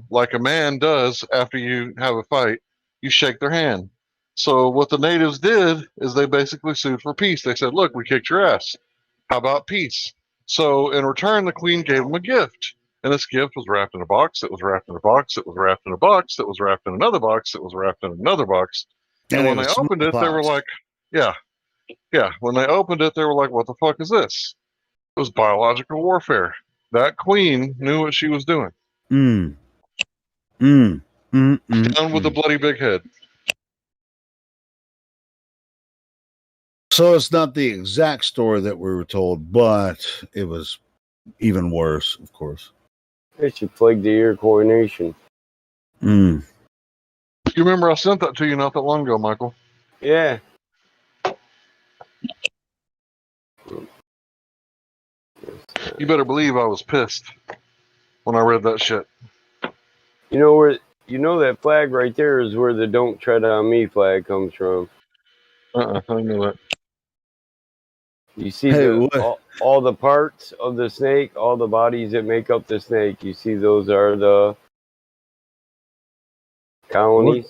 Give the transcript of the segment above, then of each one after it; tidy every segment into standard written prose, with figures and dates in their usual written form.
like a man does after you have a fight, you shake their hand. So what the natives did is they basically sued for peace. They said, look, we kicked your ass. How about peace? So in return, the queen gave them a gift. And this gift was wrapped in a box, that was wrapped in a box, that was wrapped in a box, that was wrapped in another box, that was wrapped in another box. And And it when they was opened it, they were smallpox. like, yeah, yeah. When they opened it, they were like, what the fuck is this? It was biological warfare. That queen knew what she was doing. Mm. Mm. Mm. Down with the bloody big head. So it's not the exact story that we were told, but it was even worse, of course. It should plague the Iroquois nation. Mm. You remember I sent that to you not that long ago, Michael? Yeah. You better believe I was pissed when I read that shit. You know that flag right there is where the "Don't Tread on Me" flag comes from. I knew that. You see all the parts of the snake, all the bodies that make up the snake. You see those are the colonies.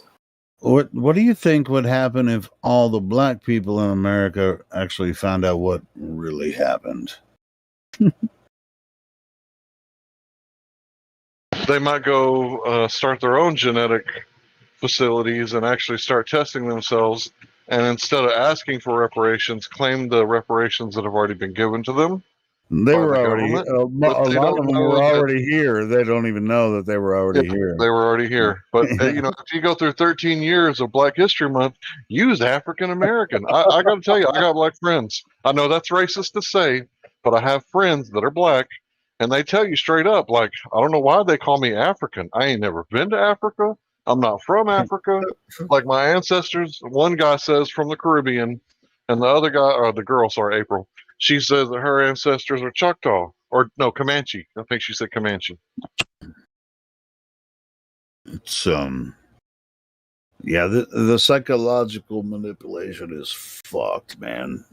What do you think would happen if all the black people in America actually found out what really happened? They might go start their own genetic facilities and actually start testing themselves. And instead of asking for reparations, claim the reparations that have already been given to them. They were already government, a lot of them were already here. They don't even know that they were already here. They were already here. But if you go through 13 years of Black History Month, use African American. I got to tell you, I got black friends. I know that's racist to say, but I have friends that are black, and they tell you straight up, like, I don't know why they call me African. I ain't never been to Africa. I'm not from Africa. Like my ancestors, one guy says from the Caribbean, and the other guy, or the girl, sorry, April, she says that her ancestors are Choctaw, or no, Comanche. I think she said Comanche. It's yeah, the psychological manipulation is fucked, man.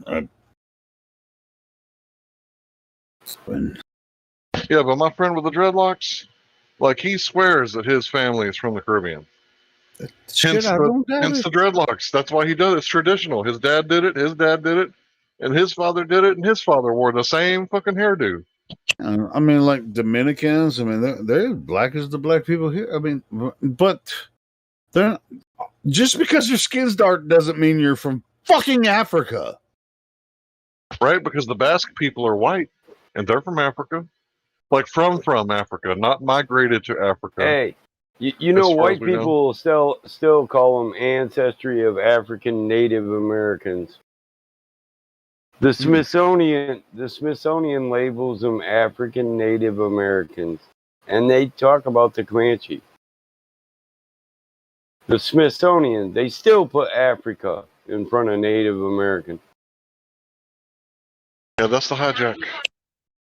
Yeah, but my friend with the dreadlocks, like, he swears that his family is from the Caribbean. Hence the dreadlocks. That's why he does it. It's traditional. His dad did it, his dad did it, and his father did it, and his father wore the same fucking hairdo. I mean, like Dominicans, I mean, they're black as the black people here. I mean, but they're just because your skin's dark doesn't mean you're from fucking Africa. Right? Because the Basque people are white, and they're from Africa. Like, from Africa, not migrated to Africa. Hey, you know, white people still call them ancestry of African Native Americans. The Smithsonian labels them African Native Americans, and they talk about the Comanche. The Smithsonian, they still put Africa in front of Native American. Yeah, that's the hijack.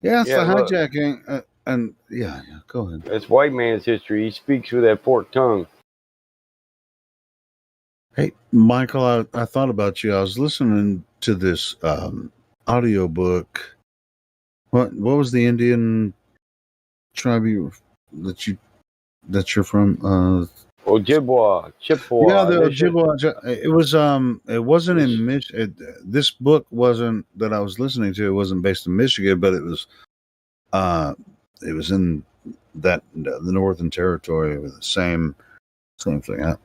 Yeah, it's the hijacking. And yeah, go ahead. That's white man's history. He speaks with that forked tongue. Hey, Michael, I thought about you. I was listening to this audio book. What was the Indian tribe that you're from? Ojibwa, Chippewa. Yeah, the Ojibwa. It was it wasn't in Michigan. This book wasn't that I was listening to. It wasn't based in Michigan, but it was in the Northern Territory with the same thing.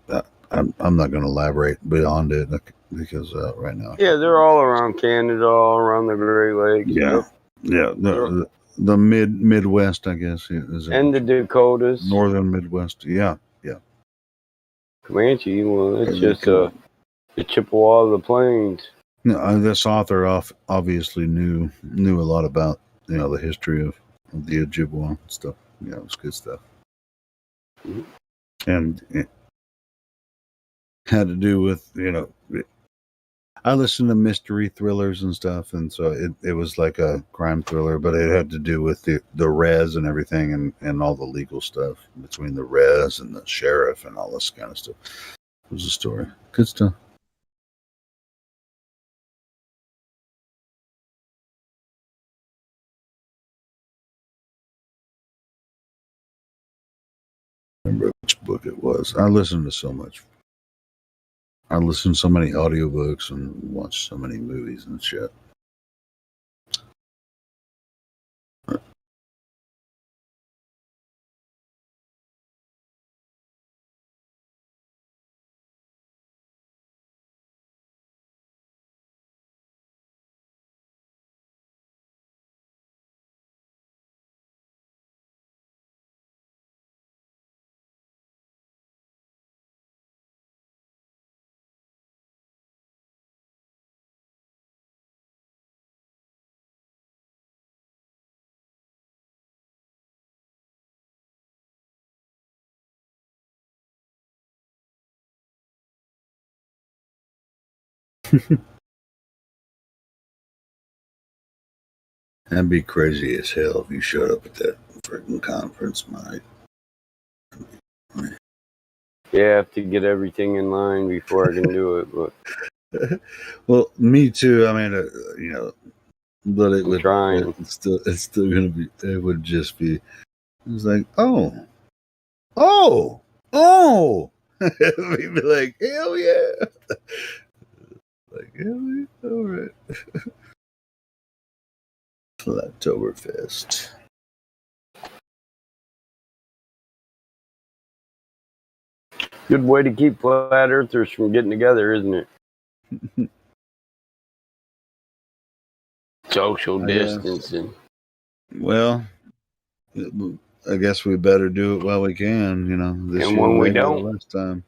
I'm not going to elaborate beyond it because right now. Yeah, they're all around Canada, all around the Great Lakes. Yeah, yep. Yeah. The Midwest, I guess, and the Dakotas, Northern Midwest. Yeah. Comanche. Well, it's just the Chippewa of the plains. No, this author obviously knew a lot about the history of the Ojibwa and stuff. Yeah, it was good stuff. Mm-hmm. And it had to do with I listen to mystery thrillers and stuff, and so it was like a crime thriller, but it had to do with the res and everything, and all the legal stuff between the res and the sheriff and all this kind of stuff. It was a story. Good stuff. remember which book it was. I listened to so much. I listened to so many audiobooks and watched so many movies and shit. That'd be crazy as hell if you showed up at that freaking conference, Mike. Yeah, I have to get everything in line before I can do it. But well, me too. I mean, but it I'm would. trying. It's still gonna be. It would just be. It's like, oh. We'd be like, hell yeah. Like, hell yeah. All right. Oktoberfest. Good way to keep flat earthers from getting together, isn't it? Social distancing. Well, I guess we better do it while we can, this And year when we maybe don't, last time.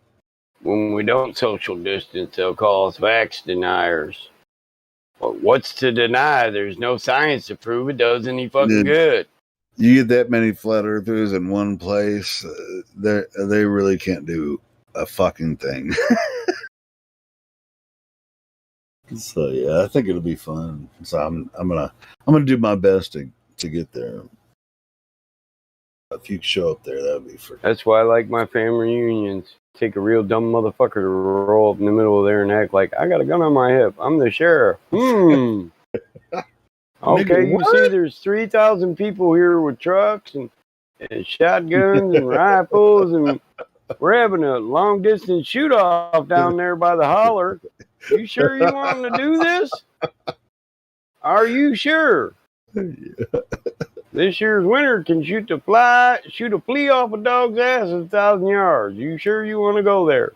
when we don't social distance, they'll call us vax deniers. But what's to deny? There's no science to prove it does any fucking good. You get that many flat earthers in one place, they really can't do a fucking thing. So yeah, I think it'll be fun. So I'm gonna do my best to get there. If you show up there, that would be free. That's why I like my family reunions. Take a real dumb motherfucker to roll up in the middle of there and act like, I got a gun on my hip. I'm the sheriff. Okay, you see there's 3,000 people here with trucks and shotguns and rifles, and we're having a long distance shoot off down there by the holler. You sure you want to do this? Are you sure? Yeah. This year's winter can shoot a flea off a dog's ass at 1,000 yards. You sure you want to go there?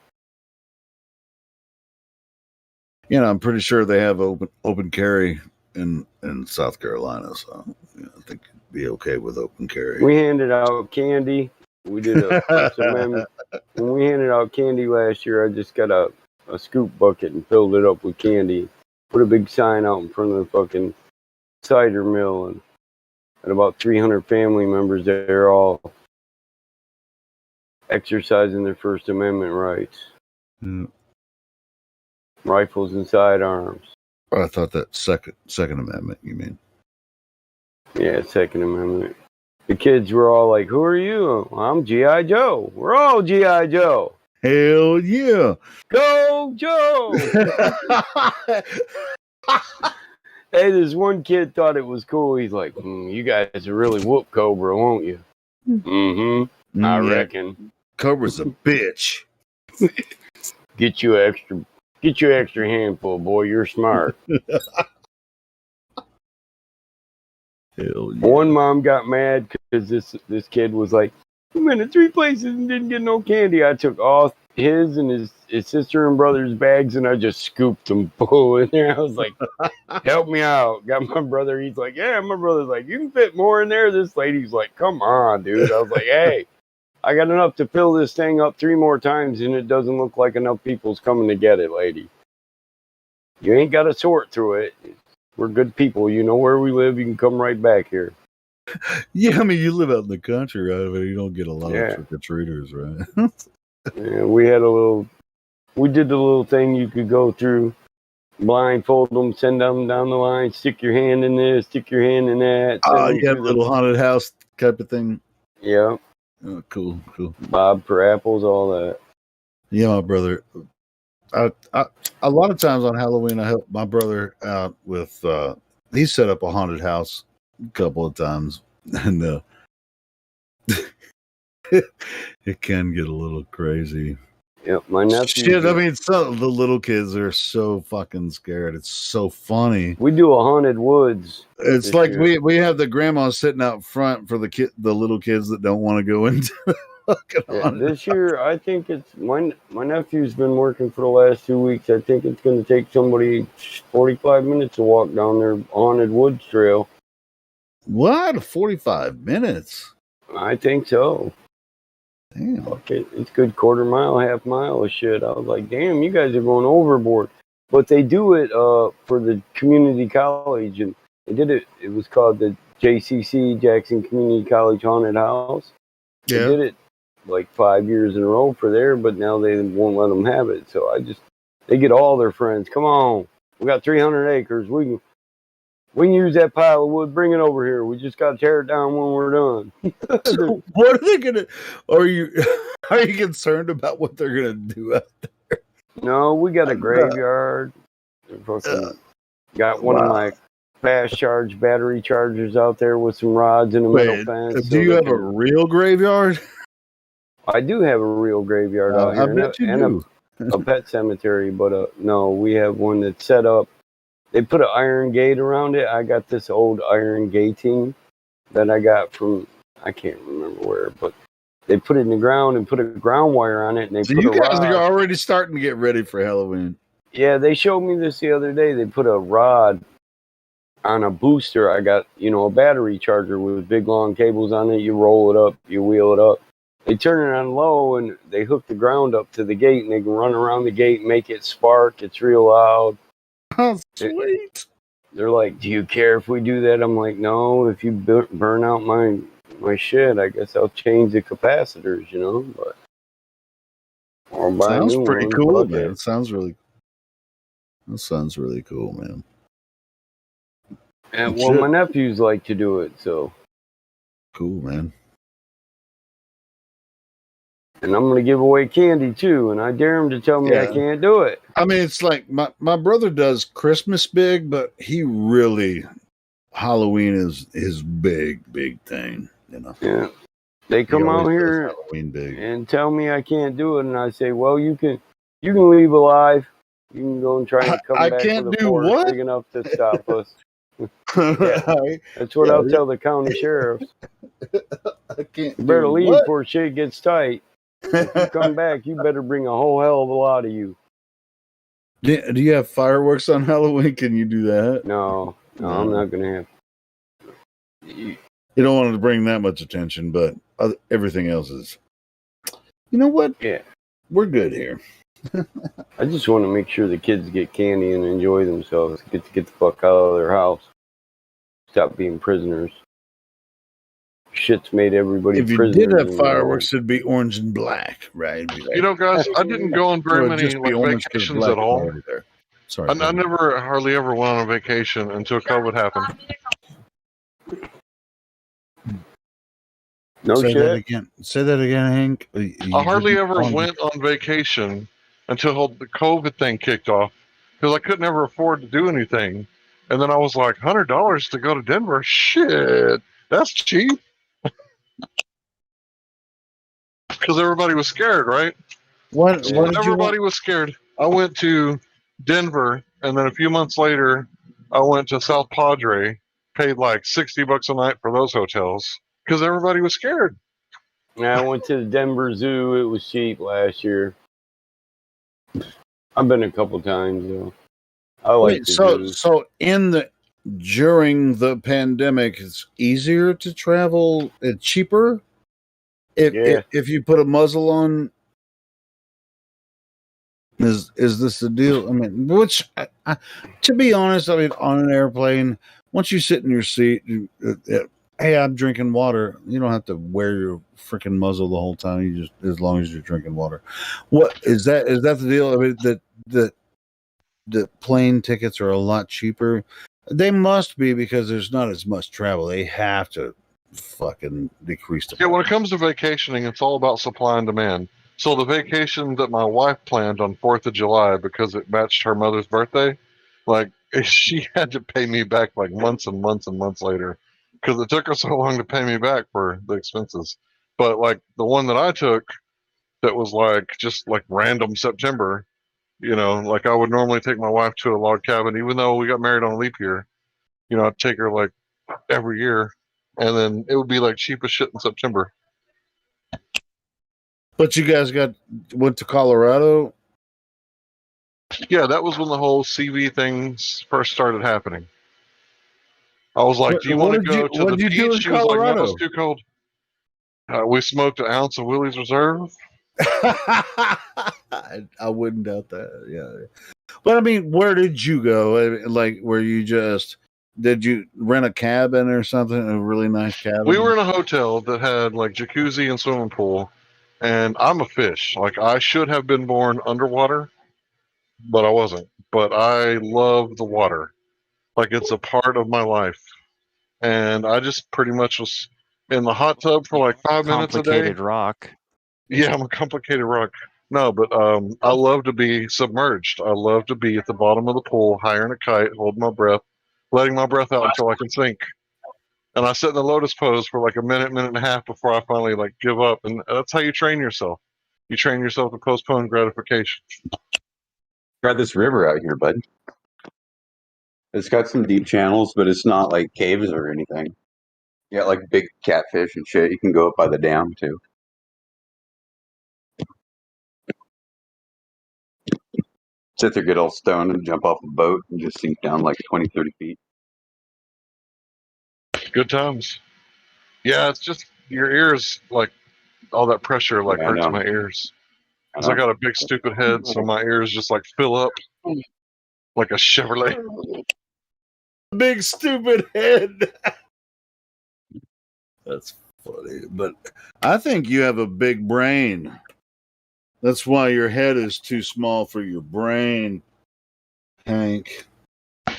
I'm pretty sure they have open carry in South Carolina, so I think it'd be okay with open carry. We handed out candy. We did a First Amendment. When we handed out candy last year, I just got a scoop bucket and filled it up with candy. Put a big sign out in front of the fucking cider mill, and about 300 family members there, all exercising their First Amendment rights. Mm. Rifles and sidearms. I thought that Second Amendment, you mean? Yeah, Second Amendment. The kids were all like, who are you? I'm G.I. Joe. We're all G.I. Joe. Hell yeah. Go Joe! Hey, this one kid thought it was cool. He's like, you guys are really whoop Cobra, won't you? Mm-hmm. I reckon. Cobra's a bitch. Get you extra handful, boy. You're smart. Hell yeah. One mom got mad because this kid was like, I went to 3 places and didn't get no candy. I took all his and his sister and brother's bags and I just scooped them full in there. I was like, help me out. Got my brother. He's like, yeah. My brother's like, you can fit more in there. This lady's like, come on, dude. I was like, hey, I got enough to fill this thing up 3 more times and it doesn't look like enough people's coming to get it, lady. You ain't got to sort through it. We're good people. You know where we live. You can come right back here. Yeah, I mean, you live out in the country, right? I mean, you don't get a lot of trick-or-treaters, right? Yeah, we did the little thing you could go through, blindfold them, send them down the line, stick your hand in this, stick your hand in that. You got a little haunted house type of thing. Yeah. Oh, cool. Bob for apples, all that. Yeah, my brother. A lot of times on Halloween, I help my brother out with. He set up a haunted house a couple of times, and It can get a little crazy. Yep, my nephew. Shit, I mean, the little kids are so fucking scared. It's so funny. We do a haunted woods. It's like we have the grandma sitting out front for the little kids that don't want to go into. This year, I think it's my nephew's been working for the last 2 weeks. I think it's going to take somebody 45 minutes to walk down their haunted woods trail. What? 45 minutes? I think so. Damn. Okay, it's good quarter mile, half mile of shit. I was like, damn, you guys are going overboard. But they do it for the community college, and they did it. It was called the JCC, Jackson Community College Haunted House. They did it like 5 years in a row for there, but now they won't let them have it. So they get all their friends. Come on, we got 300 acres. We can use that pile of wood. Bring it over here. We just got to tear it down when we're done. So what are they gonna? Are you concerned about what they're gonna do out there? No, we got a graveyard. Got one of my fast charge battery chargers out there with some rods and a metal fence. Do you have a real graveyard? I do have a real graveyard out here, and a pet cemetery. But no, we have one that's set up. They put an iron gate around it. I got this old iron gating that I got from, I can't remember where, but they put it in the ground and put a ground wire on it. And so you guys are already starting to get ready for Halloween. Yeah, they showed me this the other day. They put a rod on a booster. I got, a battery charger with big long cables on it. You roll it up, you wheel it up. They turn it on low and they hook the ground up to the gate and they can run around the gate and make it spark. It's real loud. Oh, sweet. They're like, do you care if we do that? I'm like, no, if you burn out my shit, I guess I'll change the capacitors, but or buy sounds a new pretty one, cool, man. That sounds really cool, man. And well, my nephews like to do it, so cool, man. And I'm going to give away candy, too. And I dare him to tell me I can't do it. I mean, it's like my brother does Christmas big, but he really, Halloween is his big thing, Yeah. They come out here and tell me I can't do it. And I say, well, you can leave alive. You can go and try and come back with a force big enough to stop us. That's what I'll tell the county sheriffs. I can't. You better leave before shit gets tight. If you come back, you better bring a whole hell of a lot of you. Do you have fireworks on Halloween? Can you do that? No, I'm not going to have. You don't want to bring that much attention, but everything else is. You know what? Yeah. We're good here. I just want to make sure the kids get candy and enjoy themselves. Get the fuck out of their house. Stop being prisoners. Shit's made everybody if you prisoners. Did have fireworks, it'd be orange and black, right? Guys, I didn't go on very many vacations at all. Sorry, I never hardly ever went on a vacation until COVID happened. No Say shit. That again. Say that again, Hank. I hardly ever went on vacation until the COVID thing kicked off because I couldn't ever afford to do anything. And then I was like, $100 to go to Denver? Shit, that's cheap. Because everybody was scared, right? Everybody was scared. I went to Denver, and then a few months later, I went to South Padre, paid like $60 a night for those hotels because everybody was scared. Yeah, I went to the Denver Zoo. It was cheap last year. I've been a couple times though. I like so during the pandemic, it's easier to travel, cheaper. If you put a muzzle on, is this the deal? I mean, to be honest, I mean, on an airplane, once you sit in your seat, hey, I'm drinking water. You don't have to wear your freaking muzzle the whole time. You just, as long as you're drinking water. What is that? Is that the deal? I mean, the plane tickets are a lot cheaper. They must be because there's not as much travel. They have to fucking decrease the price. Yeah, when it comes to vacationing, it's all about supply and demand. So the vacation that my wife planned on 4th of July, because it matched her mother's birthday, like she had to pay me back like months and months and months later because it took her so long to pay me back for the expenses. But like the one that I took, that was like just like random September. Like I would normally take my wife to a log cabin, even though we got married on a leap year. I'd take her like every year, and then it would be like cheap as shit in September. But you guys went to Colorado? Yeah, that was when the whole CV things first started happening. I was like, "Do you want to go to the beach?" She was like, "No, it's too cold." We smoked an ounce of Willie's Reserve. I wouldn't doubt that. Yeah, but I mean, where did you go? Like, did you rent a cabin or something? A really nice cabin? We were in a hotel that had like jacuzzi and swimming pool. And I'm a fish. Like I should have been born underwater, but I wasn't. But I love the water. Like it's a part of my life. And I just pretty much was in the hot tub for like 5 minutes a day. Complicated rock. Yeah, I'm a complicated rock. No, but I love to be submerged. I love to be at the bottom of the pool, higher than a kite, holding my breath, letting my breath out until I can sink. And I sit in the lotus pose for like a minute and a half before I finally like give up. And that's how you train yourself. You train yourself to postpone gratification. Try this river out here, bud. It's got some deep channels, but it's not like caves or anything. You got like big catfish and shit. You can go up by the dam too. Sit there, get all stoned, and jump off a boat and just sink down like 20, 30 feet. Good times. Yeah, it's just your ears, like all that pressure like hurts my ears. Because I got a big stupid head, so my ears just like fill up like a Chevrolet. Big stupid head. That's funny. But I think you have a big brain. That's why your head is too small for your brain, Hank.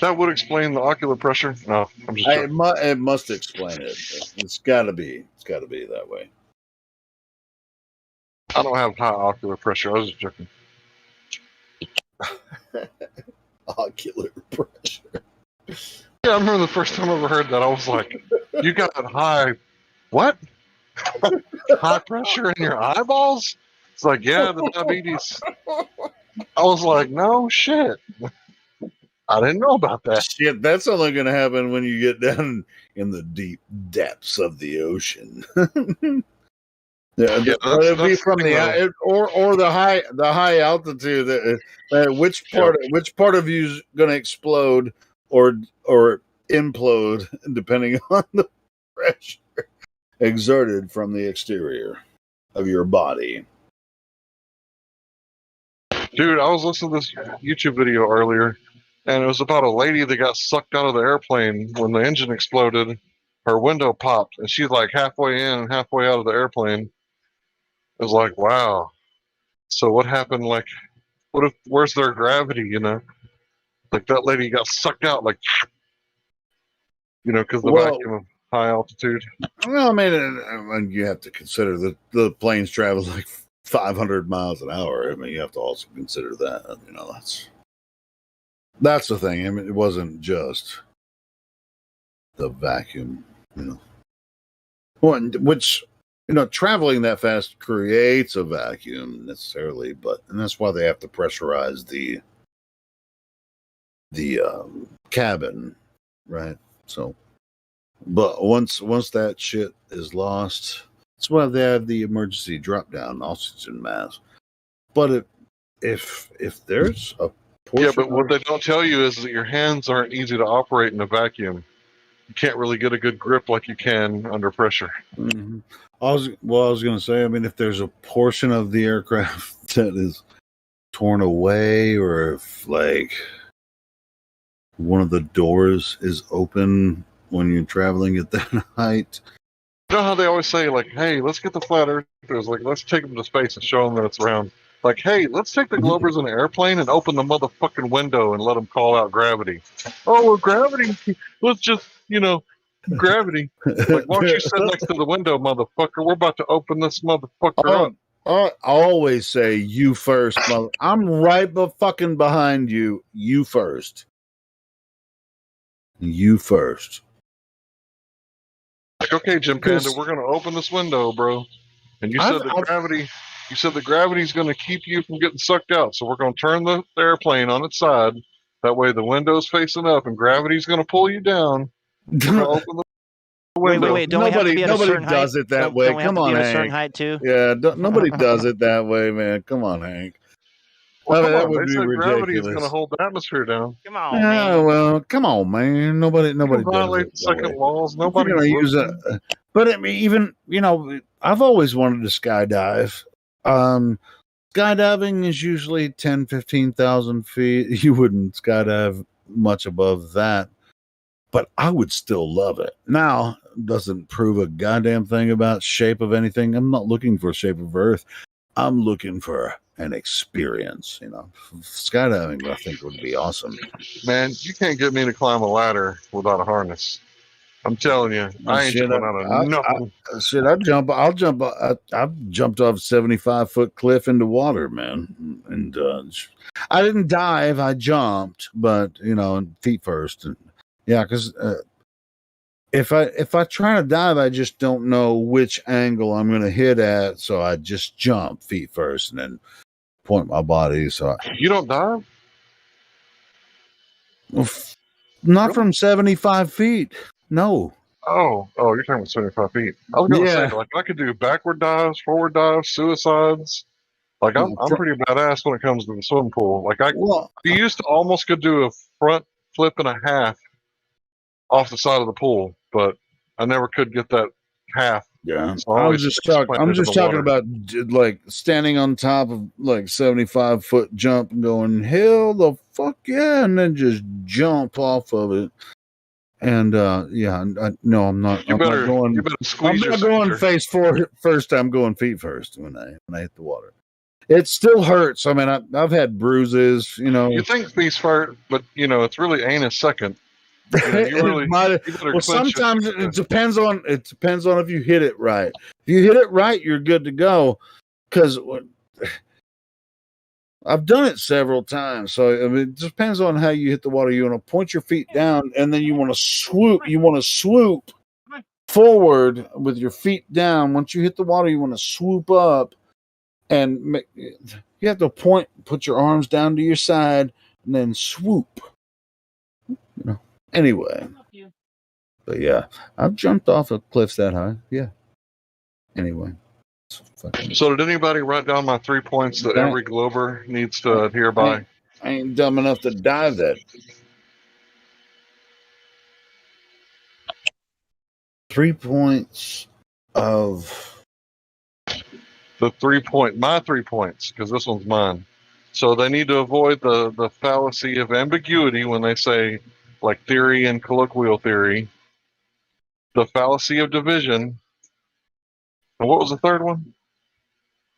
That would explain the ocular pressure. No, I'm just joking. It must explain it. It's got to be. It's got to be that way. I don't have high ocular pressure. I was just joking. Ocular pressure. Yeah, I remember the first time I ever heard that. I was like, "You got high what? High pressure in your eyeballs?" It's like, yeah, the diabetes. I was like, no shit. I didn't know about that. Shit, that's only going to happen when you get down in the deep depths of the ocean. It'd be from the or the high altitude. Which part of you is going to explode or implode depending on the pressure exerted from the exterior of your body. Dude, I was listening to this YouTube video earlier, and it was about a lady that got sucked out of the airplane when the engine exploded. Her window popped, and she's like halfway in and halfway out of the airplane. It was like, wow. So what happened? Like, where's their gravity? Like that lady got sucked out, like, because the vacuum of high altitude. Well, I mean, you have to consider that the planes travel like 500 miles an hour. I mean, you have to also consider that. That's the thing. I mean, it wasn't just the vacuum, which traveling that fast creates a vacuum necessarily, and that's why they have to pressurize the cabin, right? So, but once that shit is lost, that's why they have the emergency drop down oxygen mask. But if there's a portion, yeah, but what they don't tell you is that your hands aren't easy to operate in a vacuum. You can't really get a good grip like you can under pressure. Mm-hmm. I was going to say, I mean, if there's a portion of the aircraft that is torn away, or if like one of the doors is open when you're traveling at that height. You know how they always say, like, hey, let's get the flat earthers, like, let's take them to space and show them that it's round. Like, hey, let's take the Globers in an airplane and open the motherfucking window and let them call out gravity. Oh, well, gravity, let's just, gravity. Like, why don't you sit next to the window, motherfucker? We're about to open this motherfucker up. I always say, you first, mother. I'm right fucking behind you. You first. You first. Like, okay, Jim Panda, we're going to open this window, bro. And you said the gravity is going to keep you from getting sucked out. So we're going to turn the airplane on its side. That way the window's facing up and gravity's going to pull you down. We're going to open the window. Wait. Don't we have to be at a certain height? Does it that way. Don't we have Come to be on, at a certain Hank. height too? Yeah, nobody does it that way, man. Come on, Hank. Well, that come on. would They be said gravity is ridiculous. going to hold the atmosphere down. Come on, Yeah, man. well, come on, man. Nobody does Violate it the second way. laws. If you're Nobody gonna use it. But I mean, even I've always wanted to skydive. Skydiving is usually 10, 15,000 feet. You wouldn't skydive much above that, but I would still love it. Now, doesn't prove a goddamn thing about shape of anything. I'm not looking for shape of Earth. I'm looking for an experience. Skydiving, I think, would be awesome. Man, you can't get me to climb a ladder without a harness. I'm telling you, I ain't jumping out of nothing. I'll jump. I've jumped off a 75-foot cliff into water, man. And I didn't dive. I jumped, but feet first. And yeah, because if I try to dive, I just don't know which angle I'm going to hit at. So I just jump feet first and then point my body. So You don't dive? not from 75 feet. No. Oh, you're talking about 75 feet. I was gonna say, like, I could do backward dives, forward dives, suicides. Like, I'm pretty badass when it comes to the swimming pool. Like, you used to almost could do a front flip and a half off the side of the pool, but I never could get that half. Yeah, So I'm just talking about like standing on top of like 75-foot jump and going, hell the fuck yeah, and then just jump off of it. And no, I'm not. I'm not going face first. I'm going feet first when I hit the water. It still hurts. I mean, I've had bruises. You think feet first, but it's really anus second. Sometimes it depends on if you hit it right. If you hit it right, you're good to go. Because I've done it several times. So I mean, it depends on how you hit the water. You want to point your feet down, and then you want to swoop. You want to swoop forward with your feet down. Once you hit the water, you want to swoop up, and you have to put your arms down to your side, and then swoop. Anyway, but yeah, I've jumped off of cliffs that high. Yeah. Anyway. So did anybody write down my 3 points that every Glober needs to adhere by? I ain't dumb enough to dive that. 3 points of my 3 points, because this one's mine. So they need to avoid the fallacy of ambiguity when they say, like, theory and colloquial theory. The fallacy of division. And what was the third one?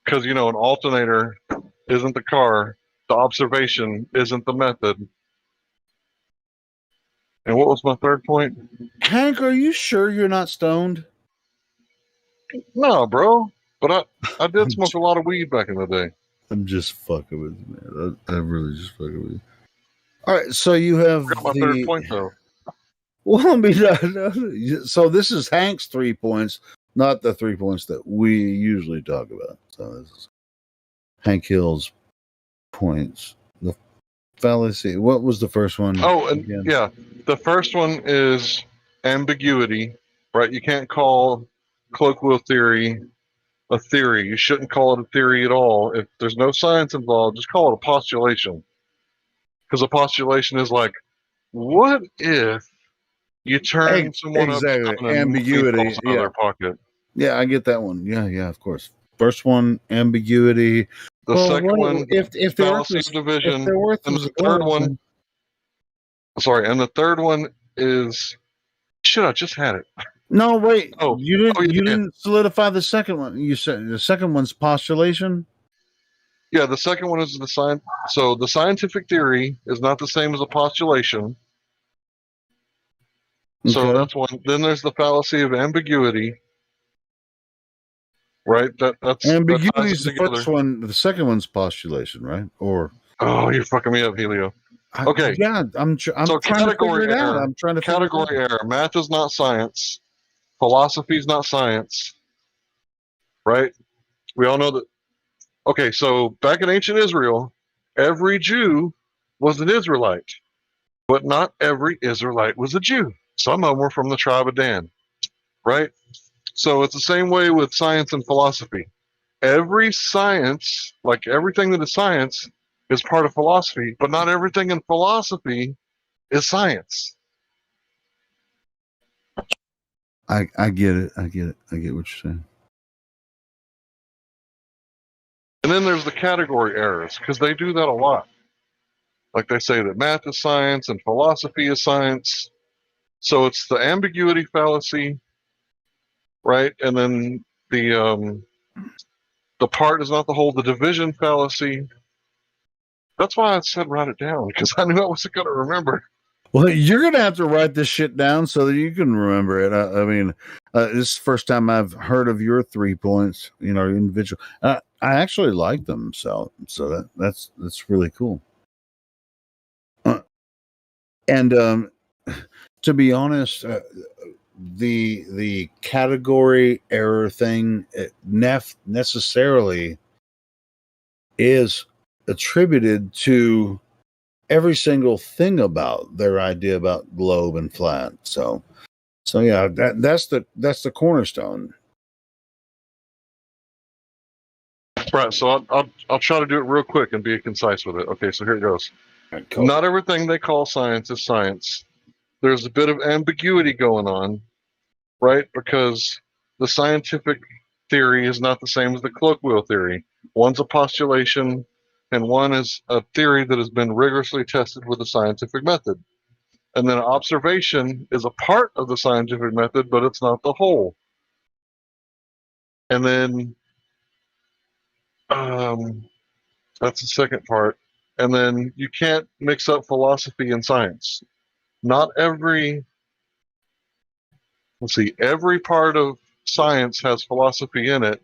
Because, an alternator isn't the car. The observation isn't the method. And what was my third point? Hank, are you sure you're not stoned? No, bro. But I did smoke a lot of weed back in the day. I'm just fucking with you, man. I'm really just fucking with you. All right, so you have my third point, though. Well, I mean, so this is Hank's 3 points, not the 3 points that we usually talk about. So this is Hank Hill's points. The fallacy. What was the first one? Oh, and yeah, the first one is ambiguity, right? You can't call colloquial theory a theory. You shouldn't call it a theory at all. If there's no science involved, just call it a postulation. Because a postulation is like, what if you turn someone exactly. up ambiguity in their pocket? Yeah, I get that one. Yeah, of course. First one, ambiguity. The second one, if fallacy of division. And the third one, and the third one is, shit, I just had it. No, wait. You didn't solidify the second one. You said the second one's postulation? Yeah, the second one is the science. So the scientific theory is not the same as a postulation. Okay. So that's one. Then there's the fallacy of ambiguity. Right? That's ambiguity is the first one. The second one's postulation, right? Or you're fucking me up, Helio. Okay. I'm trying to figure it out. I'm trying to category error. Math is not science. Philosophy is not science. Right? We all know that. Okay, so back in ancient Israel, every Jew was an Israelite, but not every Israelite was a Jew. Some of them were from the tribe of Dan, right? So it's the same way with science and philosophy. Every science, like everything that is science, is part of philosophy, but not everything in philosophy is science. I get it. I get what you're saying. And then there's the category errors, because they do that a lot. Like they say that math is science and philosophy is science. So it's the ambiguity fallacy, right? And then the part is not the whole, the division fallacy. That's why I said write it down, because I knew I wasn't going to remember. Well, you're going to have to write this shit down so that you can remember it. I mean, this is the first time I've heard of your 3 points, individual. I actually like them. So that's really cool. And to be honest, the category error thing necessarily is attributed to every single thing about their idea about globe and flat. So yeah, that's the cornerstone. Right. So I'll try to do it real quick and be concise with it. Okay. So here it goes. Right, cool. Not everything they call science is science. There's a bit of ambiguity going on, right? Because the scientific theory is not the same as the colloquial theory. One's a postulation, and one is a theory that has been rigorously tested with the scientific method. And then observation is a part of the scientific method, but it's not the whole. And then that's the second part. And then you can't mix up philosophy and science. Not every part of science has philosophy in it,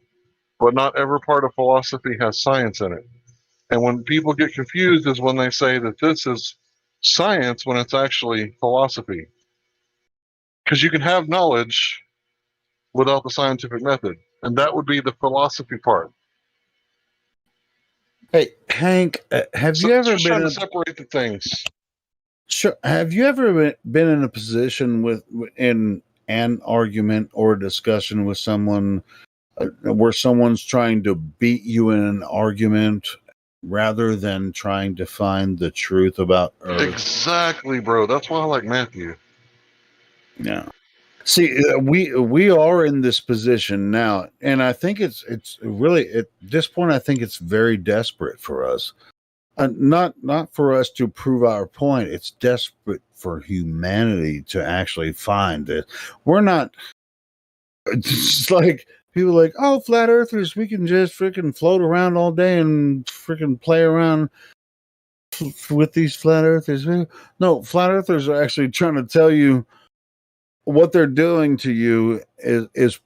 but not every part of philosophy has science in it. And when people get confused is when they say that this is science when it's actually philosophy. Because you can have knowledge without the scientific method, and that would be the philosophy part. Hey, Hank, have you ever been trying to separate the things? Sure. Have you ever been in a position in an argument or a discussion with someone where someone's trying to beat you in an argument rather than trying to find the truth about Earth? Exactly, bro. That's why I like Matthew. Yeah. See, we are in this position now, and I think it's really at this point. I think it's very desperate for us. Not for us to prove our point. It's desperate for humanity to actually find it. We're not. It's like people are like, oh, flat earthers, we can just freaking float around all day and freaking play around with these flat earthers. No, flat earthers are actually trying to tell you what they're doing to you is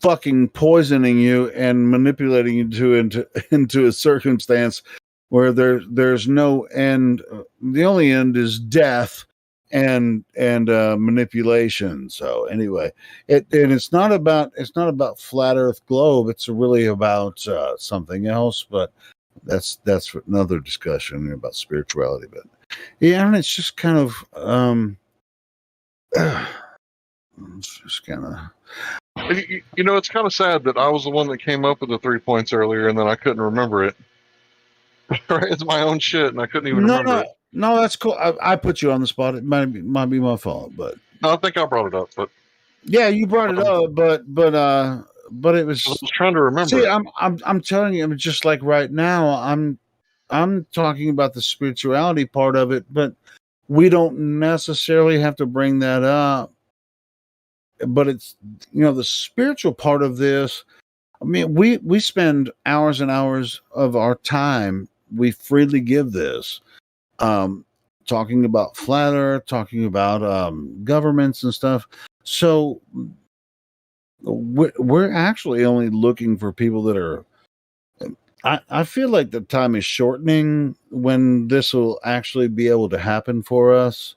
fucking poisoning you and manipulating you into a circumstance where there's no end. The only end is death and manipulation. So anyway, it's not about flat Earth globe. It's really about something else. But that's another discussion about spirituality. But yeah, and it's just kind of it's just kind of. It's kind of sad that I was the one that came up with the 3 points earlier, and then I couldn't remember it. It's my own shit, and I couldn't even remember it. No, that's cool. I put you on the spot. It might be my fault, but no, I think I brought it up. But yeah, you brought it up, but it was. I was trying to remember. See, I'm telling you, I'm just like right now. I'm talking about the spirituality part of it, but we don't necessarily have to bring that up. But it's the spiritual part of this. I mean, we spend hours and hours of our time. We freely give this, talking about flat Earth, talking about governments and stuff. So we're actually only looking for people that are. I feel like the time is shortening when this will actually be able to happen for us.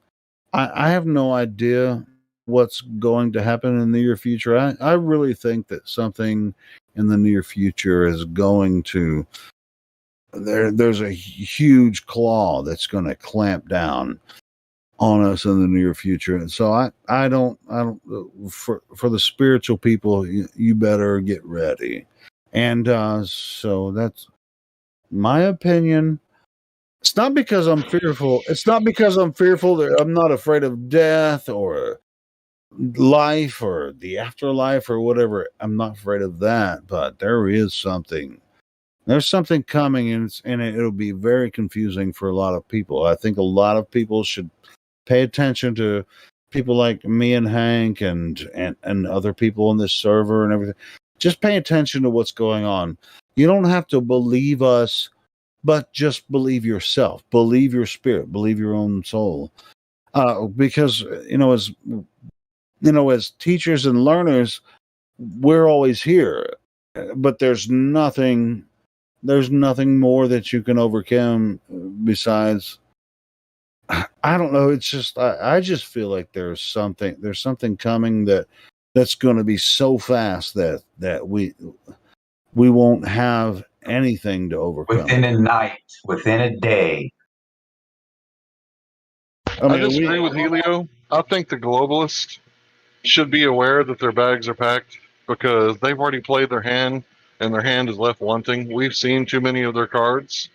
I have no idea what's going to happen in the near future. I really think that something in the near future is going to there's a huge claw that's going to clamp down on us in the near future. And so I don't for the spiritual people, you better get ready. And so that's my opinion. It's not because I'm fearful. It's not because I'm fearful that I'm not afraid of death or life or the afterlife or whatever. I'm not afraid of that, but there is something. There's something coming, and it'll be very confusing for a lot of people. I think a lot of people should pay attention to people like me and Hank and other people on this server and everything. Just pay attention to what's going on. You don't have to believe us, but just believe yourself. Believe your spirit. Believe your own soul. Because as teachers and learners, we're always here, but there's nothing more that you can overcome besides, I don't know. It's just, I just feel like there's something coming that's going to be so fast that we won't have anything to overcome. Within a night, within a day. I disagree with Helio. I think the globalists should be aware that their bags are packed because they've already played their hand and their hand is left wanting. We've seen too many of their cards.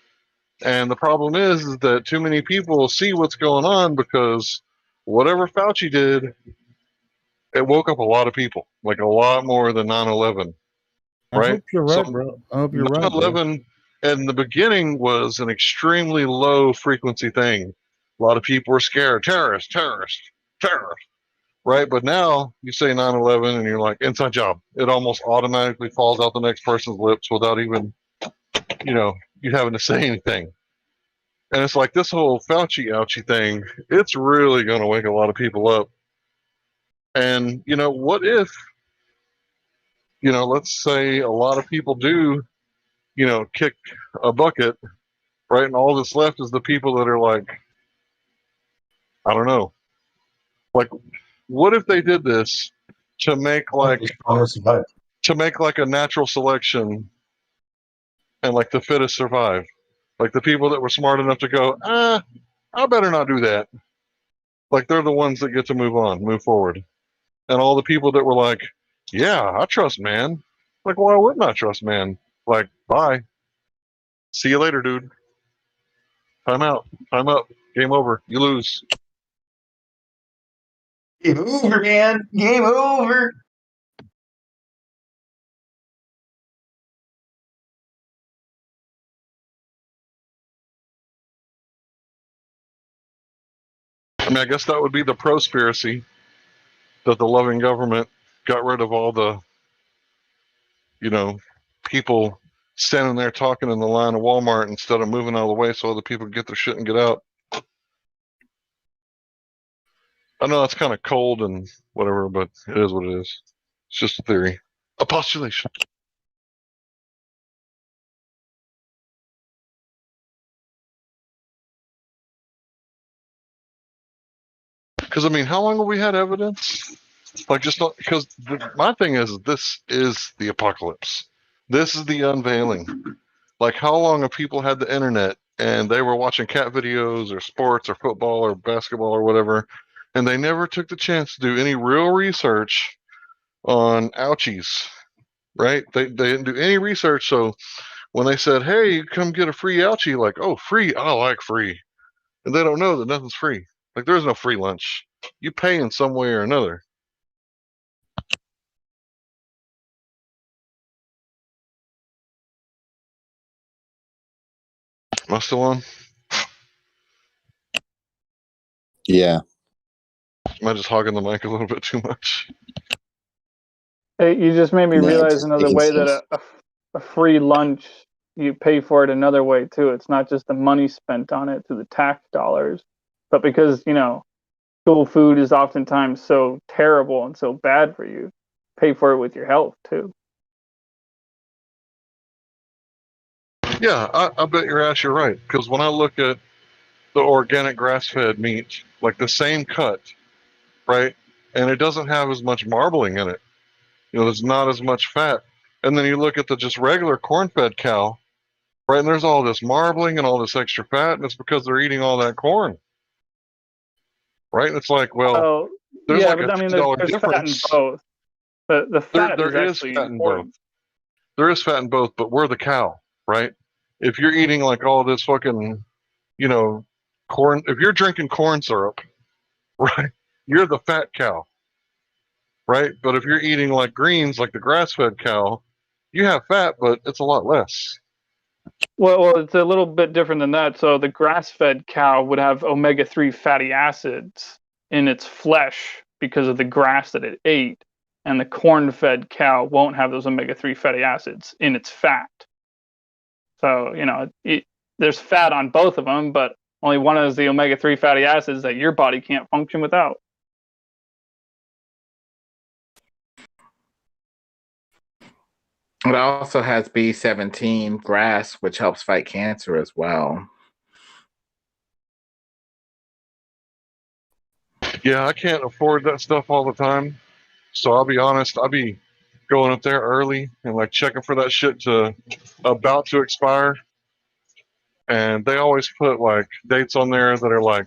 And the problem is that too many people see what's going on because whatever Fauci did, it woke up a lot of people, like a lot more than 9/11. Right? I hope you're right, bro. I hope you're right. 9/11 in the beginning was an extremely low frequency thing. A lot of people were scared. Terrorist. Right? But now you say 9/11 and you're like, inside job. It almost automatically falls out the next person's lips without even, you having to say anything. And it's like this whole Fauci ouchie thing, it's really going to wake a lot of people up. And, what if, let's say a lot of people do, kick a bucket, right? And all that's left is the people that are like, I don't know. Like, what if they did this to make like a natural selection and like the fittest survive? Like the people that were smart enough to go, I better not do that. Like they're the ones that get to move forward. And all the people that were like, yeah, I trust man. Like, why wouldn't I trust man? Like, bye. See you later, dude. Time out. Time up. Game over. You lose. Game over, man. Game over. I mean, I guess that would be the prospiracy that the loving government got rid of all the, people standing there talking in the line of Walmart instead of moving out of the way so other people get their shit and get out. I know that's kind of cold and whatever, but it is what it is. It's just a theory, a postulation. Because, I mean, how long have we had evidence? Like, just not because my thing is, this is the apocalypse. This is the unveiling. Like, how long have people had the internet and they were watching cat videos or sports or football or basketball or whatever, and they never took the chance to do any real research on ouchies, right? They didn't do any research. So when they said, hey, come get a free ouchie, like, oh, free, I like free. And they don't know that nothing's free. Like, there's no free lunch. You pay in some way or another. Am I still on? Yeah. Am I just hogging the mic a little bit too much? Hey, you just made me realize another way that a free lunch, you pay for it another way too. It's not just the money spent on it through the tax dollars, but because, school food is oftentimes so terrible and so bad for you, pay for it with your health too. Yeah, I bet your ass you're right. Because when I look at the organic grass-fed meat, like the same cut, right? And it doesn't have as much marbling in it. There's not as much fat. And then you look at the just regular corn-fed cow, right? And there's all this marbling and all this extra fat, and it's because they're eating all that corn, right? And it's like, well, Oh, there's yeah, like but a I mean, $2 there's fat in difference. both. The fat There is is actually fat in both. important. There is fat in both, but we're the cow, right? If you're eating like all this fucking, corn, if you're drinking corn syrup, right, you're the fat cow, right? But if you're eating like greens, like the grass-fed cow, you have fat, but it's a lot less. Well, it's a little bit different than that. So the grass-fed cow would have omega-3 fatty acids in its flesh because of the grass that it ate, and the corn-fed cow won't have those omega-3 fatty acids in its fat. So, there's fat on both of them, but only one has the omega-3 fatty acids that your body can't function without. It also has B17 grass, which helps fight cancer as well. Yeah, I can't afford that stuff all the time. So I'll be honest, I'll be going up there early and like checking for that shit to about to expire. And they always put like dates on there that are like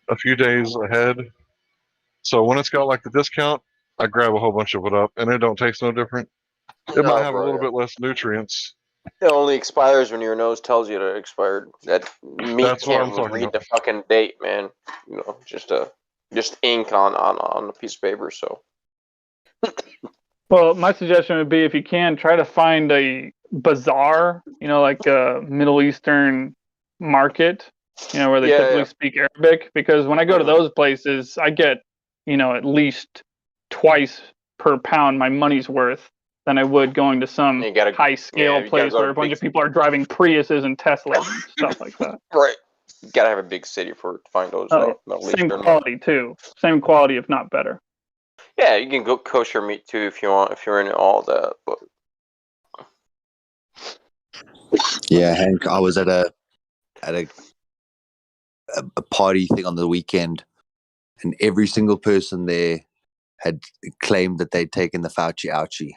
a few days ahead. So when it's got like the discount, I grab a whole bunch of it up, and it don't taste no different. It might have a little bit less nutrients. It only expires when your nose tells you it expired. That meat That's what I'm can't talking read about. the fucking date, man. Just ink on a piece of paper. So. Well, my suggestion would be, if you can, try to find a bazaar, like a Middle Eastern market, where they typically speak Arabic. Because when I go to those places, I get, at least twice per pound my money's worth than I would going to some high scale place where a bunch of people are driving Priuses and Teslas and stuff like that. Right. You gotta have a big city to find those. Same quality too. Same quality, if not better. Yeah, you can go kosher meat too if you want, if you're into all that. But yeah, Hank, I was at a party thing on the weekend, and every single person there had claimed that they'd taken the Fauci ouchie.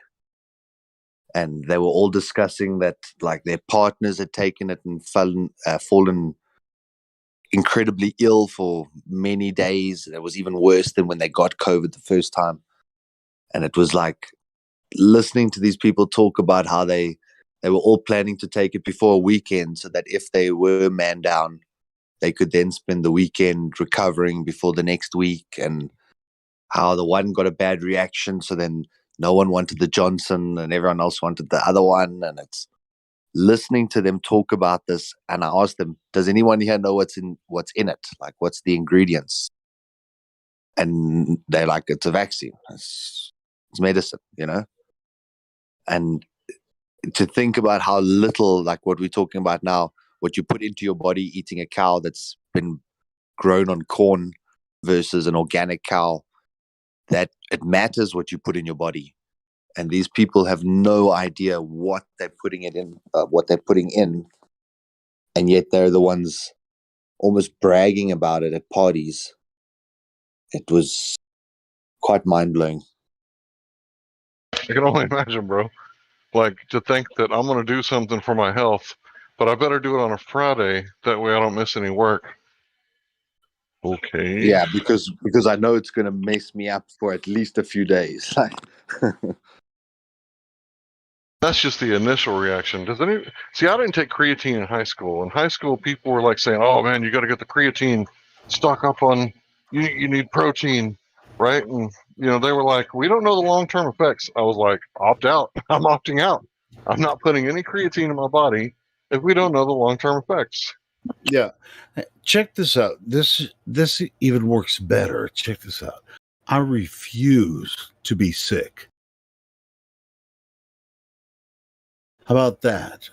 And they were all discussing that, like, their partners had taken it and fallen incredibly ill for many days. It was even worse than when they got COVID the first time. And it was like listening to these people talk about how they were all planning to take it before a weekend, so that if they were man down, they could then spend the weekend recovering before the next week, and how the one got a bad reaction, so then no one wanted the Johnson and everyone else wanted the other one. And it's listening to them talk about this. And I asked them, does anyone here know what's in it? Like, what's the ingredients? And they're like, it's a vaccine. It's medicine, And to think about how little, like what we're talking about now, what you put into your body eating a cow that's been grown on corn versus an organic cow, that it matters what you put in your body. And these people have no idea what they're putting in, and yet they're the ones almost bragging about it at parties. It was quite mind-blowing. I can only imagine, bro. Like, to think that I'm going to do something for my health, but I better do it on a Friday. That way I don't miss any work. Okay. Yeah, because I know it's going to mess me up for at least a few days. That's just the initial reaction. See, I didn't take creatine in high school. In high school, people were like saying, "Oh man, you got to get the creatine. Stock up on. You need protein, right?" And they were like, "We don't know the long-term effects." I was like, "Opt out. I'm opting out. I'm not putting any creatine in my body if we don't know the long-term effects." Yeah, check this out. This even works better. Check this out. I refuse to be sick. How about that?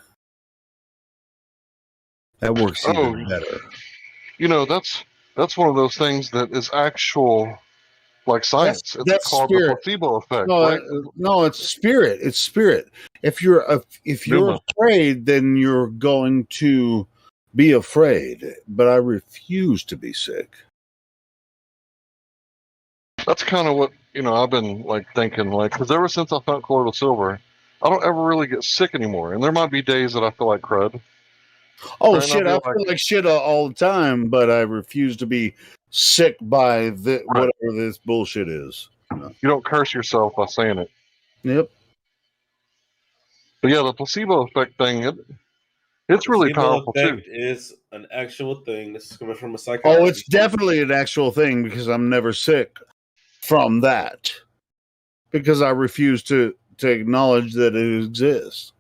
That works even better. That's one of those things that is actual, like, science. It's called spirit. The placebo effect. Right? No, it's spirit. It's spirit. If you're afraid, then you're going to be afraid. But I refuse to be sick. That's kind of what I've been like thinking, like, because ever since I found colloidal silver, I don't ever really get sick anymore. And there might be days that I feel like crud. Oh Right, shit! I feel like shit all the time, but I refuse to be sick by whatever this bullshit is. You don't curse yourself by saying it. Yep. But yeah, the placebo effect thing, it's really powerful too. Is an actual thing. This is coming from a psychologist. Oh, it's definitely an actual thing because I'm never sick from that. Because I refuse to acknowledge that it exists.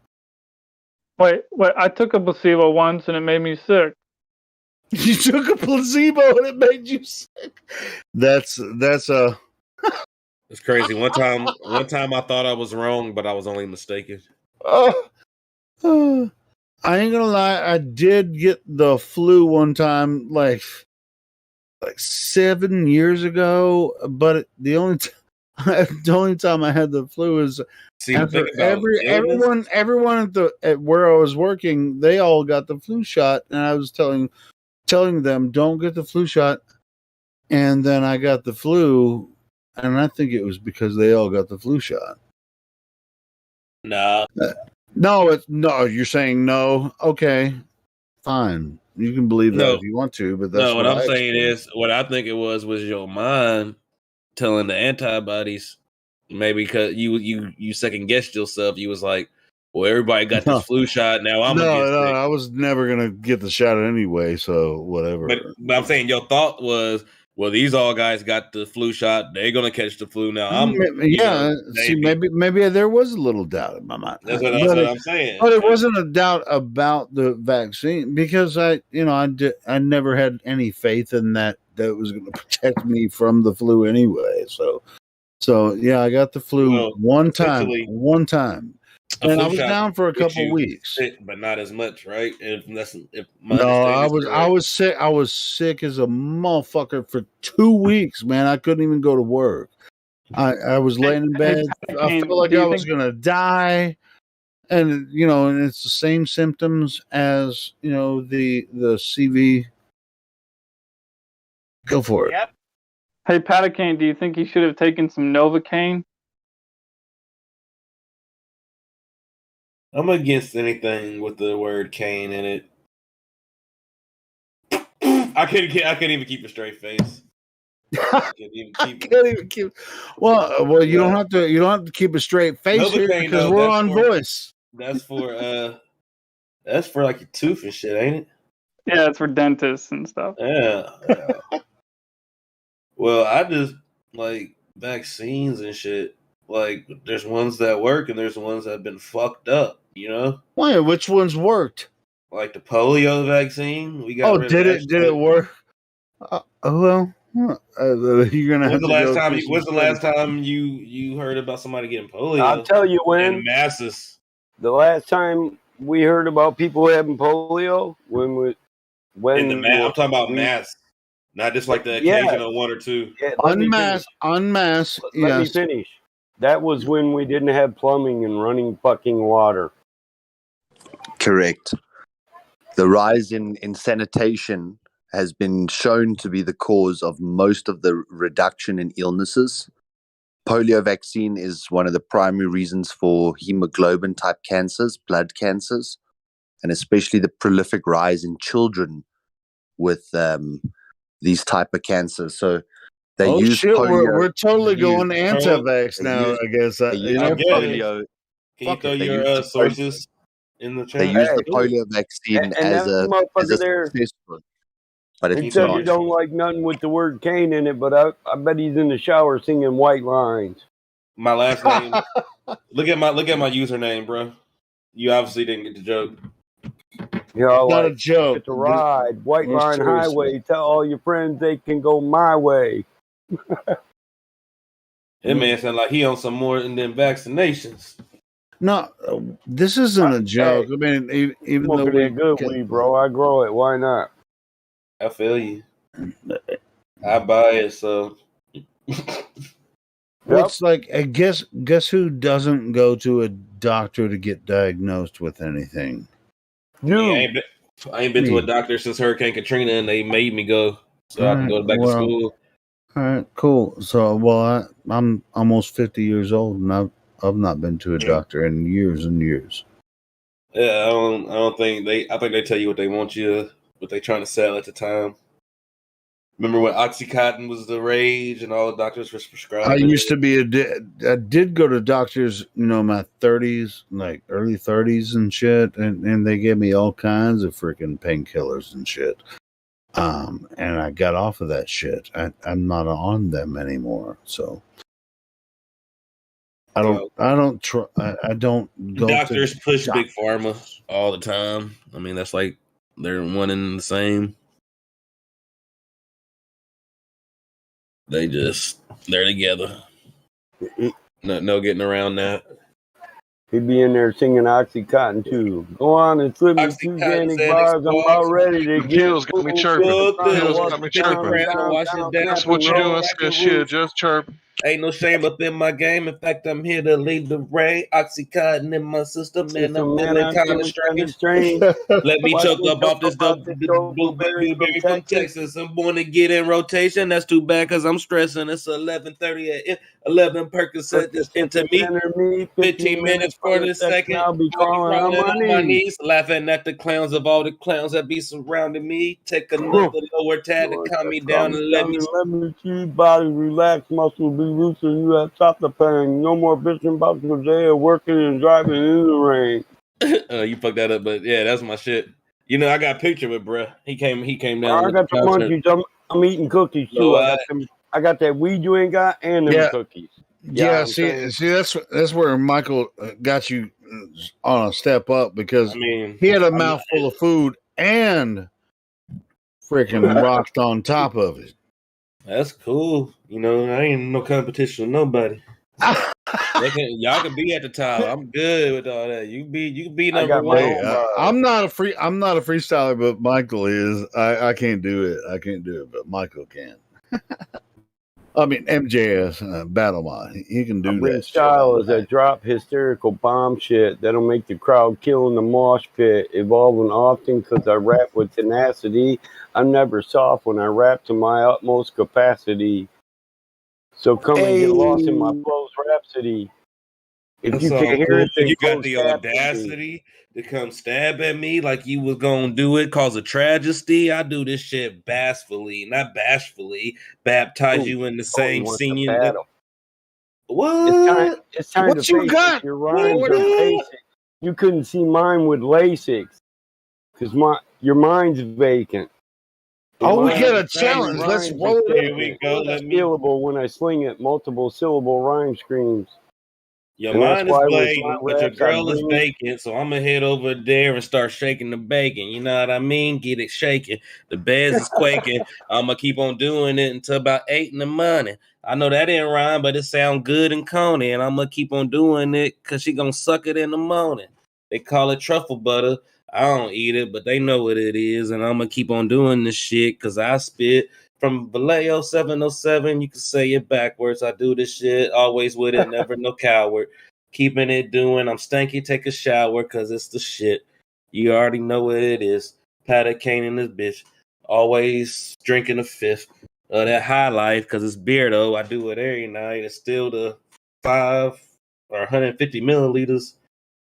Wait, I took a placebo once and it made me sick. You took a placebo and it made you sick. That's a. It's crazy. One time I thought I was wrong, but I was only mistaken. I ain't gonna lie. I did get the flu one time, like 7 years ago. But the only time I had the flu is after everyone at where I was working, they all got the flu shot, and I was telling them don't get the flu shot, and then I got the flu, and I think it was because they all got the flu shot. No, you're saying no. Okay, fine. You can believe that if you want to, but that's what I'm saying is what I think it was your mind telling the antibodies, maybe because you second guessed yourself. You was like, well, everybody got this flu shot. Now I'm gonna get sick. I was never gonna get the shot anyway, so whatever. But I'm saying your thought was, well, these all guys got the flu shot. They're gonna catch the flu now. Maybe there was a little doubt in my mind. That's what I'm saying. But it wasn't a doubt about the vaccine because I never had any faith in that was going to protect me from the flu anyway. So yeah, I got the flu one time, and I was down for a couple weeks, but not as much, right? I was sick. I was sick as a motherfucker for 2 weeks, man. I couldn't even go to work. I was laying in bed. I felt like I was gonna die, and and it's the same symptoms as the CV. Go for it. Yep. Hey, Patacane, do you think he should have taken some Novocaine? I'm against anything with the word cane in it. I can't even keep a straight face. Well, you don't have to keep a straight face here because we're on voice. That's for like your tooth and shit, ain't it? Yeah, it's for dentists and stuff. Yeah. Well, I just like vaccines and shit. Like, there's ones that work and there's ones that have been fucked up. Why? Which ones worked? Like the polio vaccine. We got. Did it work? Well, you're gonna have to. When's the last time you heard about somebody getting polio? I'll tell you when. In masses. The last time we heard about people having polio I'm talking about mass, not just like the occasional one or two. Yeah, unmask. Let me finish. That was when we didn't have plumbing and running fucking water. Correct. The rise in sanitation has been shown to be the cause of most of the reduction in illnesses. Polio vaccine is one of the primary reasons for hemoglobin type cancers, blood cancers, and especially the prolific rise in children with these type of cancers. So they use polio. We're totally going anti-vax now, I guess. Polio. Can you throw your sources in the chat? They use the polio vaccine as a successful. But he said you don't like nothing with the word cane in it, but I bet he's in the shower singing White Lines. My last name. Look at my username, bro. You obviously didn't get the joke. Not a joke. It's a ride. White Line Highway. Tell all your friends they can go my way. That man sound like he on some more than vaccinations. No, this isn't a joke. I mean, even though we're good weed, bro, I grow it. Why not? I feel you. I buy it, so. It's like, I guess who doesn't go to a doctor to get diagnosed with anything? I ain't been to a doctor since Hurricane Katrina, and they made me go, so I can go back to school. All right, cool. So, I'm almost 50 years old, and I've not been to a doctor in years and years. Yeah, I don't think I think they tell you what they want you, what they trying to sell at the time. Remember when OxyContin was the rage and all the doctors were prescribing? I used to be I did go to doctors, my 30s, like early 30s and shit, and they gave me all kinds of freaking painkillers and shit. And I got off of that shit. I'm not on them anymore, so I don't go. Doctors push big pharma all the time. I mean, that's like they're one and the same. They're together. No getting around that. He'd be in there singing OxyContin too. Go on and slip me 2 Xanax bars. I'm about ready to get. Gil's got me chirping. Gil's got me chirping. That's what you doing? Shit, just chirp. Ain't no shame up in my game. In fact, I'm here to lead the rain. OxyContin in my system, and I'm feeling kind of strange. Let me choke up off this dope blueberry from Texas. I'm born to get in rotation. That's too bad because I'm stressing. It's 11:30 a.m. 11 Percocet just into me. 15 minutes for the second. I'll be crawling on my knees, laughing at the clowns of all the clowns that be surrounding me. Take another lower tad to calm me down and let me keep body relax, muscle be looser. You have stopped the pain. No more bitching about your day of working and driving in the rain. You fucked that up, but yeah, that's my shit. I got a picture with bruh. He came down. I got the munchies. I'm eating cookies too. I got that weed you ain't got and them cookies. Yeah, see, that's where Michael got you on a step up because he had a mouthful of food and freaking rocked on top of it. That's cool. I ain't no competition with nobody. Y'all can be at the top. I'm good with all that. You can be number one. I'm not a freestyler, but Michael is. I can't do it, but Michael can. I mean, MJS, Battlemod, he can do that. Style is that drop hysterical bomb shit that'll make the crowd kill in the mosh pit, evolving often because I rap with tenacity. I'm never soft when I rap to my utmost capacity. So come and get lost in my flow's rhapsody. If you can't hear it, then you got the audacity to come stab at me like you was gonna do it, cause a tragedy. I do this shit bashfully, not bashfully. Baptize you in the same scene. What? It's time what to you face got? It. Your rhymes are basic. You couldn't see mine with LASIK, because your mind's vacant. We get a challenge. Let's roll it. Here we go. Scalable when I sling it, multiple syllable rhyme screams. Your mind is blatant, but your girl is vacant. So I'm gonna head over there and start shaking the bacon. You know what I mean? Get it shaking. The beds is quaking. I'm gonna keep on doing it until about 8 in the morning. I know that didn't rhyme, but it sound good and coney, and I'm gonna keep on doing it because she gonna suck it in the morning. They call it truffle butter. I don't eat it, but they know what it is, and I'm gonna keep on doing this shit because I spit from Vallejo 707. You can say it backwards. I do this shit always with it, never no coward. Keeping it doing. I'm stanky. Take a shower because it's the shit. You already know what it is. Pat Kane in this bitch. Always drinking a fifth of that high life because it's beer though. I do it every night. It's still the 5 or 150 milliliters.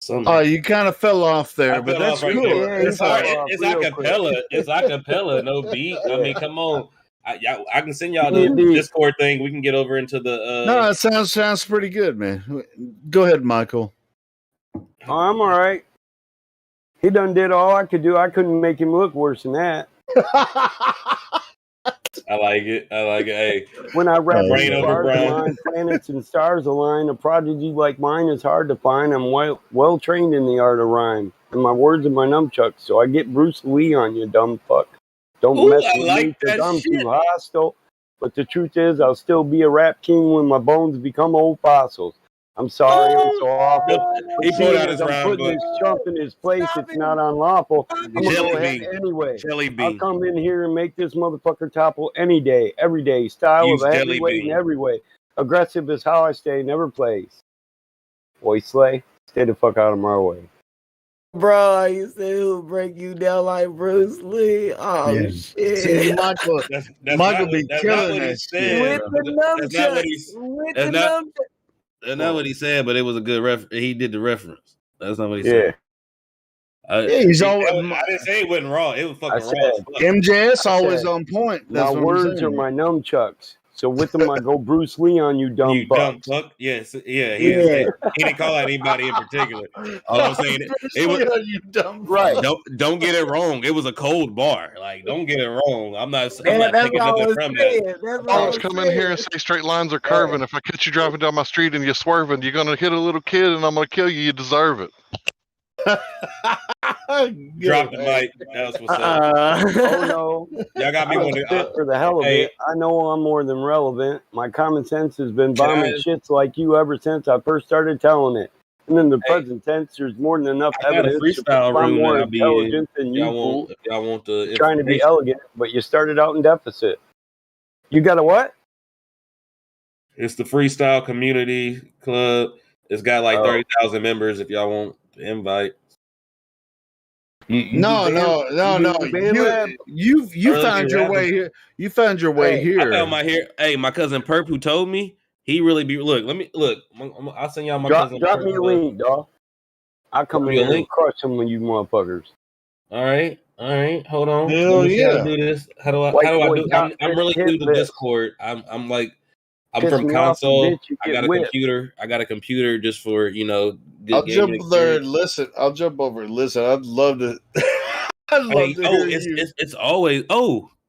You kind of fell off there, but that's cool. It's acapella. It's acapella, no beat. I mean, come on. I can send y'all the Discord thing. We can get over into the. No, it sounds pretty good, man. Go ahead, Michael. I'm all right. He done did all I could do. I couldn't make him look worse than that. I like it. Hey, when I rap planets and stars align, a prodigy like mine is hard to find. I'm well trained in the art of rhyme, and my words are my nunchucks, so I get Bruce Lee on you, dumb fuck. Don't mess with me because I'm too hostile. But the truth is, I'll still be a rap king when my bones become old fossils. I'm sorry, I'm so awful. He put out his I'm putting this chump in his place. It's not unlawful. I'm gonna go ahead anyway. I'll come in here and make this motherfucker topple any day, every day. Style of a heavyweight in every way. Aggressive is how I stay, never plays. Boy, Slay, stay the fuck out of my way. Bro, you said he'll break you down like Bruce Lee. Oh, shit. See, Michael be killing that shit. With the nunchucks. That's not what he said, but it was a good reference. He did the reference. That's not what he Yeah. said. he's I always didn't say it wasn't raw. It was fucking I raw. said- as fuck. MJS I always said, on point. My That's what words I'm are saying. my nunchucks. So with them, I go Bruce Lee on you, dumb You fuck. dumb fuck. Yes, yeah. He didn't say. He didn't call out anybody in particular. All I'm saying it was you dumb Right. Don't get it wrong. It was a cold bar. Like, don't get it wrong. I'm not Man, that's taking what I nothing was from saying. that. That's what I I was was come in here and say straight lines are curving. If I catch you driving down my street and you're swerving, you're gonna hit a little kid and I'm gonna kill you. You deserve it. Drop the mic. That's what's up. Oh no. Y'all got me I one. don't spit for the hell of Hey. it. I know I'm more than relevant. My common sense has been Can bombing I- shits like you ever since I first started telling it. And in the present tense, there's more than enough I got a evidence to freestyle prove I'm room more that I'll be in. intelligent than you, fool. If y'all want the You're trying to be information. elegant, but you started out in deficit. You got a what? It's the Freestyle Community Club. It's got like 30,000 members. If y'all want the invite. No. You Early found your rapping. way here. You found your way here. I found my cousin Perp who told me he really be look. Let me look. I'll send y'all my cousin. Drop Perp, me a link, dog. I'll come in you a here and link? crush some of you motherfuckers. All right. Hold on. Hell Let me see how yeah. to do this. How do I White do? boy I'm top really hit new to list. Discord. I'm Piss from me off, console. bitch, you I get got a whipped. computer. I got a computer just for good I'll gaming jump there and experience. listen. I'll jump over and listen. I'd love to. I'd love to hear you. It's always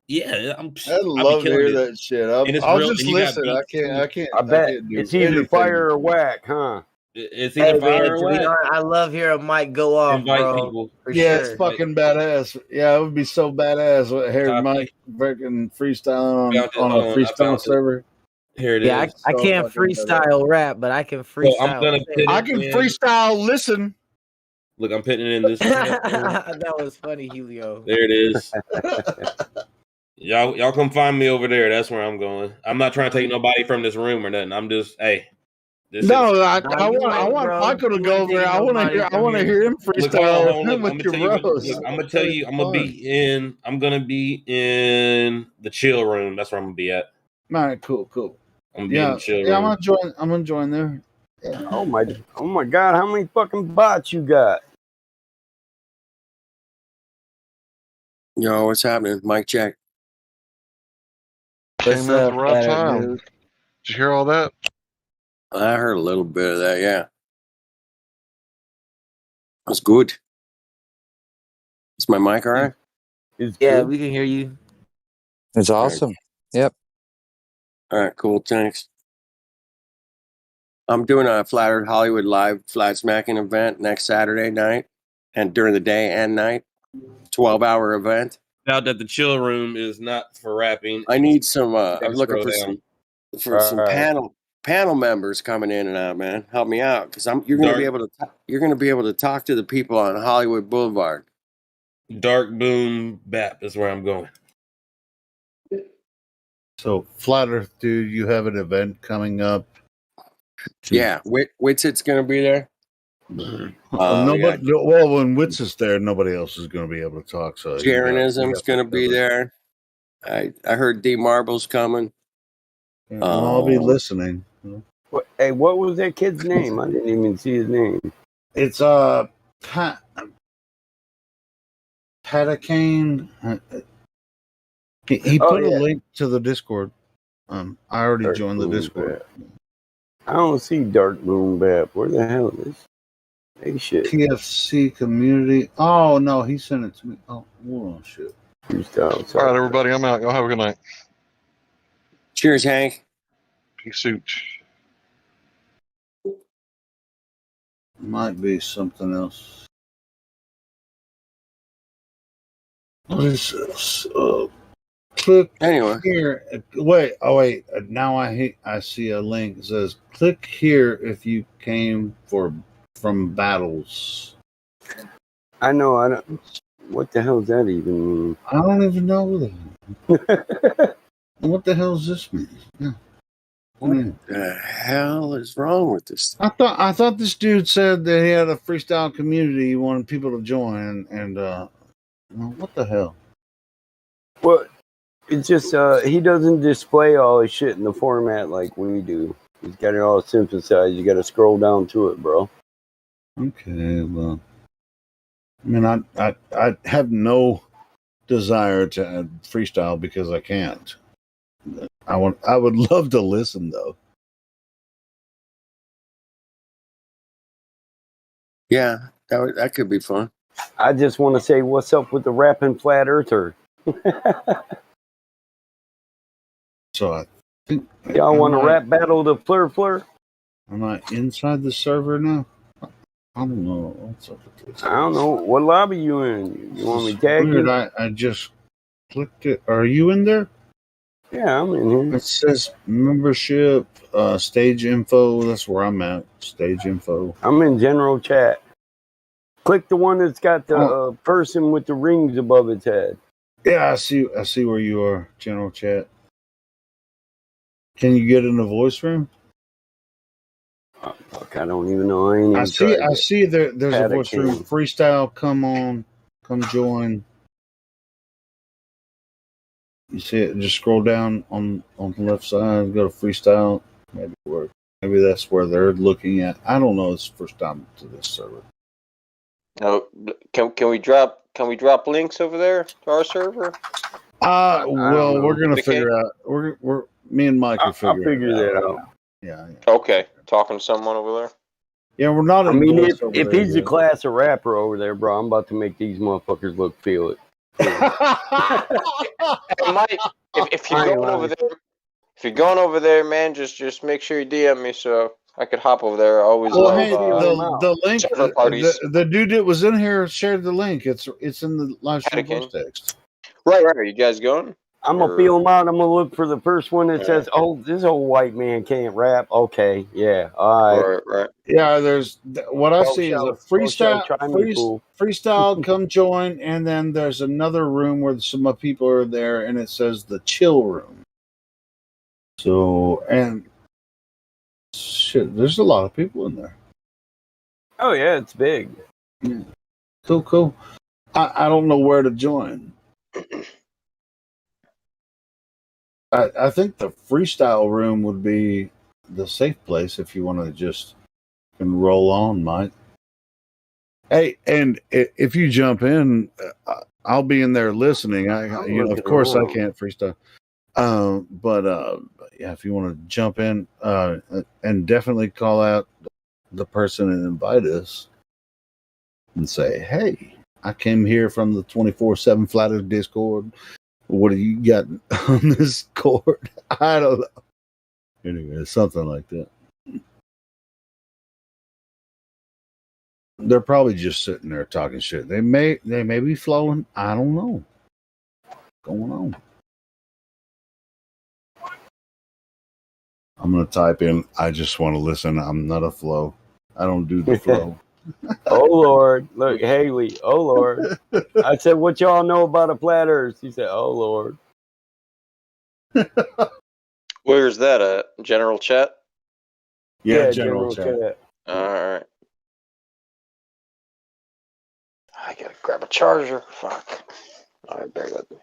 yeah. I'd love to hear that shit. I'll real, just and you got listen. I beats, too. can't. I bet can't do it's either anything. fire or whack, huh? It's either fire or whack. I love hearing Mike go off, Invite bro. people. For Yeah, sure. it's fucking badass. Yeah, it would be so badass. Hearing Copy. Mike freaking freestyling Found it. on Hold a on, I freestyle found it. server. Here it is. Yeah, I So can't fucking freestyle rap, but I can freestyle. I'm gonna put it I can in. freestyle. Listen. Look, I'm putting it in this chat. That was funny, Helio. There it is. Y'all come find me over there. That's where I'm going. I'm not trying to take nobody from this room or nothing. I'm just this No, is, I want Michael to go over there. I want to hear him freestyle look, with your bros. I'm gonna tell you. I'm gonna be in the chill room. That's where I'm gonna be at. All right, cool. I'm gonna be in the chill room. I'm gonna join there. Yeah. Oh my god, how many fucking bots you got? Yo, what's happening? Mic check. Came in at the right time. Did you hear all that? I heard a little bit of that, yeah. That's good. Is my mic all right? Yeah, we can hear you. It's awesome. Yep. All right, cool. Thanks. I'm doing a Flat Earth Hollywood live flat smacking event next Saturday night and during the day and night. 12-hour event. Out that the chill room is not for rapping. I need some I'm looking for some panel members coming in and out, man. Help me out because you're going to be able to talk to the people on Hollywood Boulevard. Dark Boom Bap is where I'm going. So, Flat Earth, dude, you have an event coming up. Yeah, Witsit's going to be there. Well, when Wits is there, nobody else is going to be able to talk. So, Jeranism's going to be there. I heard D Marble's coming. I'll be listening. Hey, what was that kid's name? I didn't even see his name. It's Patacane. He put a link to the Discord. I already joined the Discord. I don't see Dark Boom Bap. Where the hell is this? Hey, shit. TFC community. Oh no, he sent it to me. Oh shit. All right, everybody, I'm out. Y'all have a good night. Cheers, Hank. Peace out. Might be something else. What is this? Click here. Wait. Now I see a link. It says, "Click here if you came from battles." I know. I don't. What the hell does that even mean? I don't even know that. What the hell does this mean? Yeah. What the hell is wrong with this? I thought this dude said that he had a freestyle community he wanted people to join, and what the hell? Well, it's just he doesn't display all his shit in the format like we do. He's got it all synthesized. You got to scroll down to it, bro. Okay, well, I mean, I have no desire to add freestyle because I can't. I would love to listen though. Yeah, that could be fun. I just want to say, what's up with the rapping flat earther? So I think y'all want to rap battle the Fleur? Am I inside the server now? I don't know. What's up with this? I don't know. What lobby you in? You want me to tag weird. you? I just clicked it. Are you in there? Yeah, I'm in here. It says membership, stage info. That's where I'm at. Stage info. I'm in general chat. Click the one that's got the person with the rings above its head. Yeah, I see where you are. General chat. Can you get in the voice room? Oh, fuck, I don't even know. I see. There's a voice room. Freestyle. Come on. Come join. You see it? Just scroll down on the left side. Go to freestyle. Maybe that's where they're looking at. I don't know. It's the first time to this server. Now, can we drop links over there to our server? Well, we're gonna figure out. We're me and Mike are figuring that out. Yeah. Okay, talking to someone over there. Yeah, we're not. I mean, if he's a class of rapper over there, bro, I'm about to make these motherfuckers feel it. Mike, if you're going over there, man, just make sure you DM me so I could hop over there. I always love the link. The dude that was in here shared the link. It's in the live stream post text. Right. Are you guys going? I'm gonna feel them out. I'm gonna look for the first one that says, "Oh, this old white man can't rap." Okay, yeah, all right. Right. Yeah, there's what I see is a freestyle. Freestyle, come join, and then there's another room where some people are there, and it says the chill room. So and shit, there's a lot of people in there. Oh yeah, it's big. Yeah. Cool. I don't know where to join. I think the freestyle room would be the safe place if you want to just can roll on, Mike. Hey, and if you jump in, I'll be in there listening. Of course, I can't freestyle. But yeah, if you want to jump in, and definitely call out the person and invite us, and say, "Hey, I came here from the 24/7 Flatter Discord. What do you got on this court?" I don't know. Anyway, something like that. They're probably just sitting there talking shit. They may be flowing. I don't know. What's going on? I'm gonna type in. I just want to listen. I'm not a flow. I don't do the flow. Oh Lord, look, Haley. Oh Lord. I said, "What y'all know about a flat Earth?" He said, "Oh Lord." Where's that at? General chat? Yeah, general chat. All right. I gotta grab a charger. Fuck. All right, bear with me.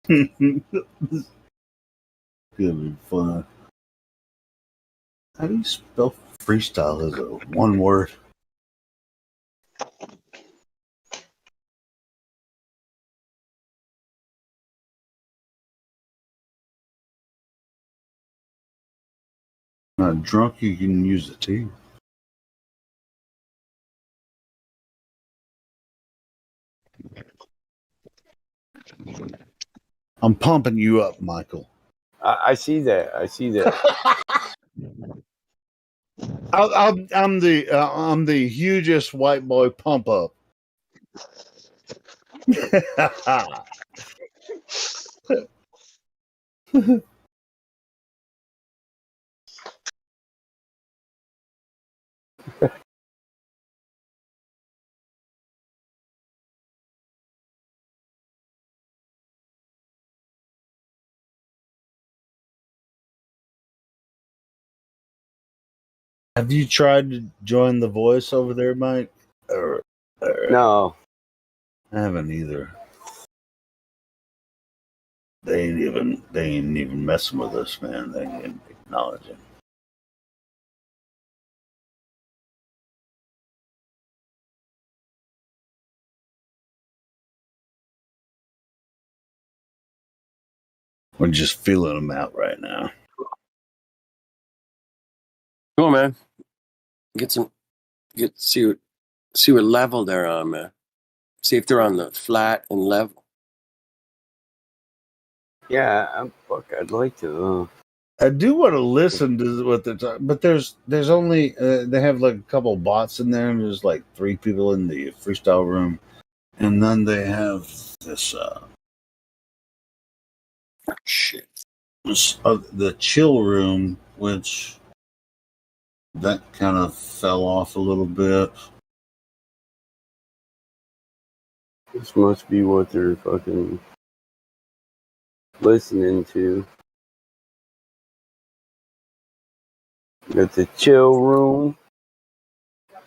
It's gonna be fun. How do you spell freestyle? Is it one word? Not drunk, you can use the T. I'm pumping you up, Michael. I see that. I see that. I'm the hugest white boy pump up. Have you tried to join the voice over there, Mike? No, I haven't either. They ain't even messing with us, man. They ain't even acknowledging. We're just feeling them out right now. Cool, man. See what level they're on, man. See if they're on the flat and level. yeah, I'd like to. I do want to listen to what they're talking, but there's only they have like a couple bots in there, and there's like 3 people in the freestyle room, and then they have this shit, the chill room, which that kind of fell off a little bit. This must be what they're fucking listening to. It's a chill room.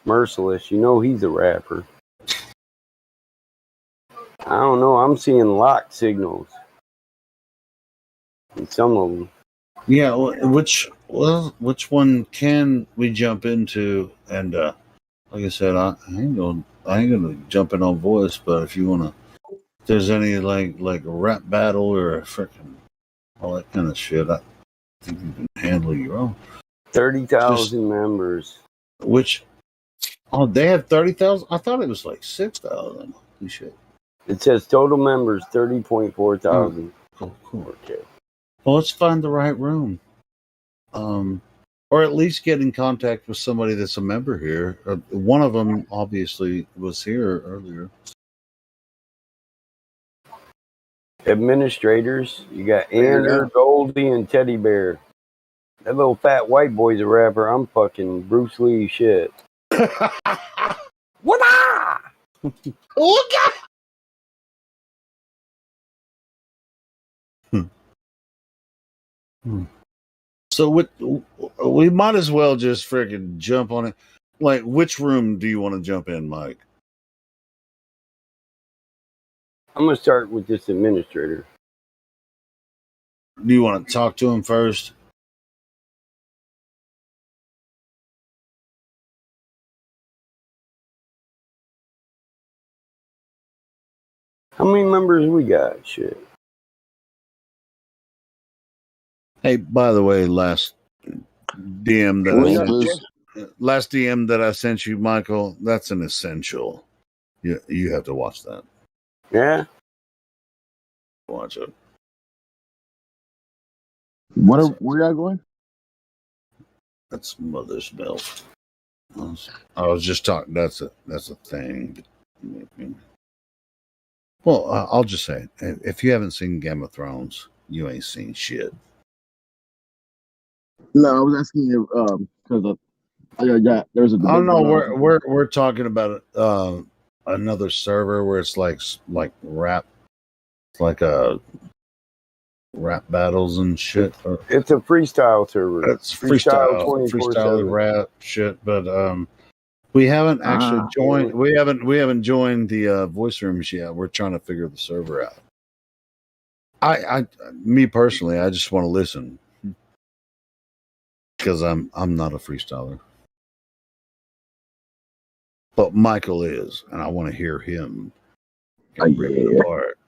Merciless, you know he's a rapper. I don't know. I'm seeing lock signals in some of them. Yeah, which one can we jump into? And like I said, I ain't gonna jump in on voice, but if you wanna, if there's any like a rap battle or a freaking all that kind of shit, I think you can handle your own. 30,000 members. Which they have 30,000. I thought it was like 6,000. Holy shit! It says total members 30.4 thousand. Cool. Okay. Well, let's find the right room. Or at least get in contact with somebody that's a member here. One of them obviously was here earlier. Administrators, you got Ander, Goldie, and Teddy Bear. That little fat white boy's a rapper. I'm fucking Bruce Lee shit. What? So we might as well just freaking jump on it. Like, which room do you want to jump in, Mike? I'm gonna start with this administrator. Do you want to talk to him first? How many members we got? Shit. Hey, by the way, last DM that I sent you, Michael, that's an essential. You have to watch that. Yeah. Watch it. Where y'all going? That's Mother's Milk. I was just talking. That's a thing. Well, I'll just say, if you haven't seen Game of Thrones, you ain't seen shit. No, I was asking you because there's a debate. Oh no, we're talking about another server where it's like rap, like rap battles and shit. It's a freestyle server. It's freestyle rap shit, but we haven't actually joined. We haven't joined the voice rooms yet. We're trying to figure the server out. Me personally, I just want to listen because I'm not a freestyler, but Michael is, and I want to hear him rip it apart.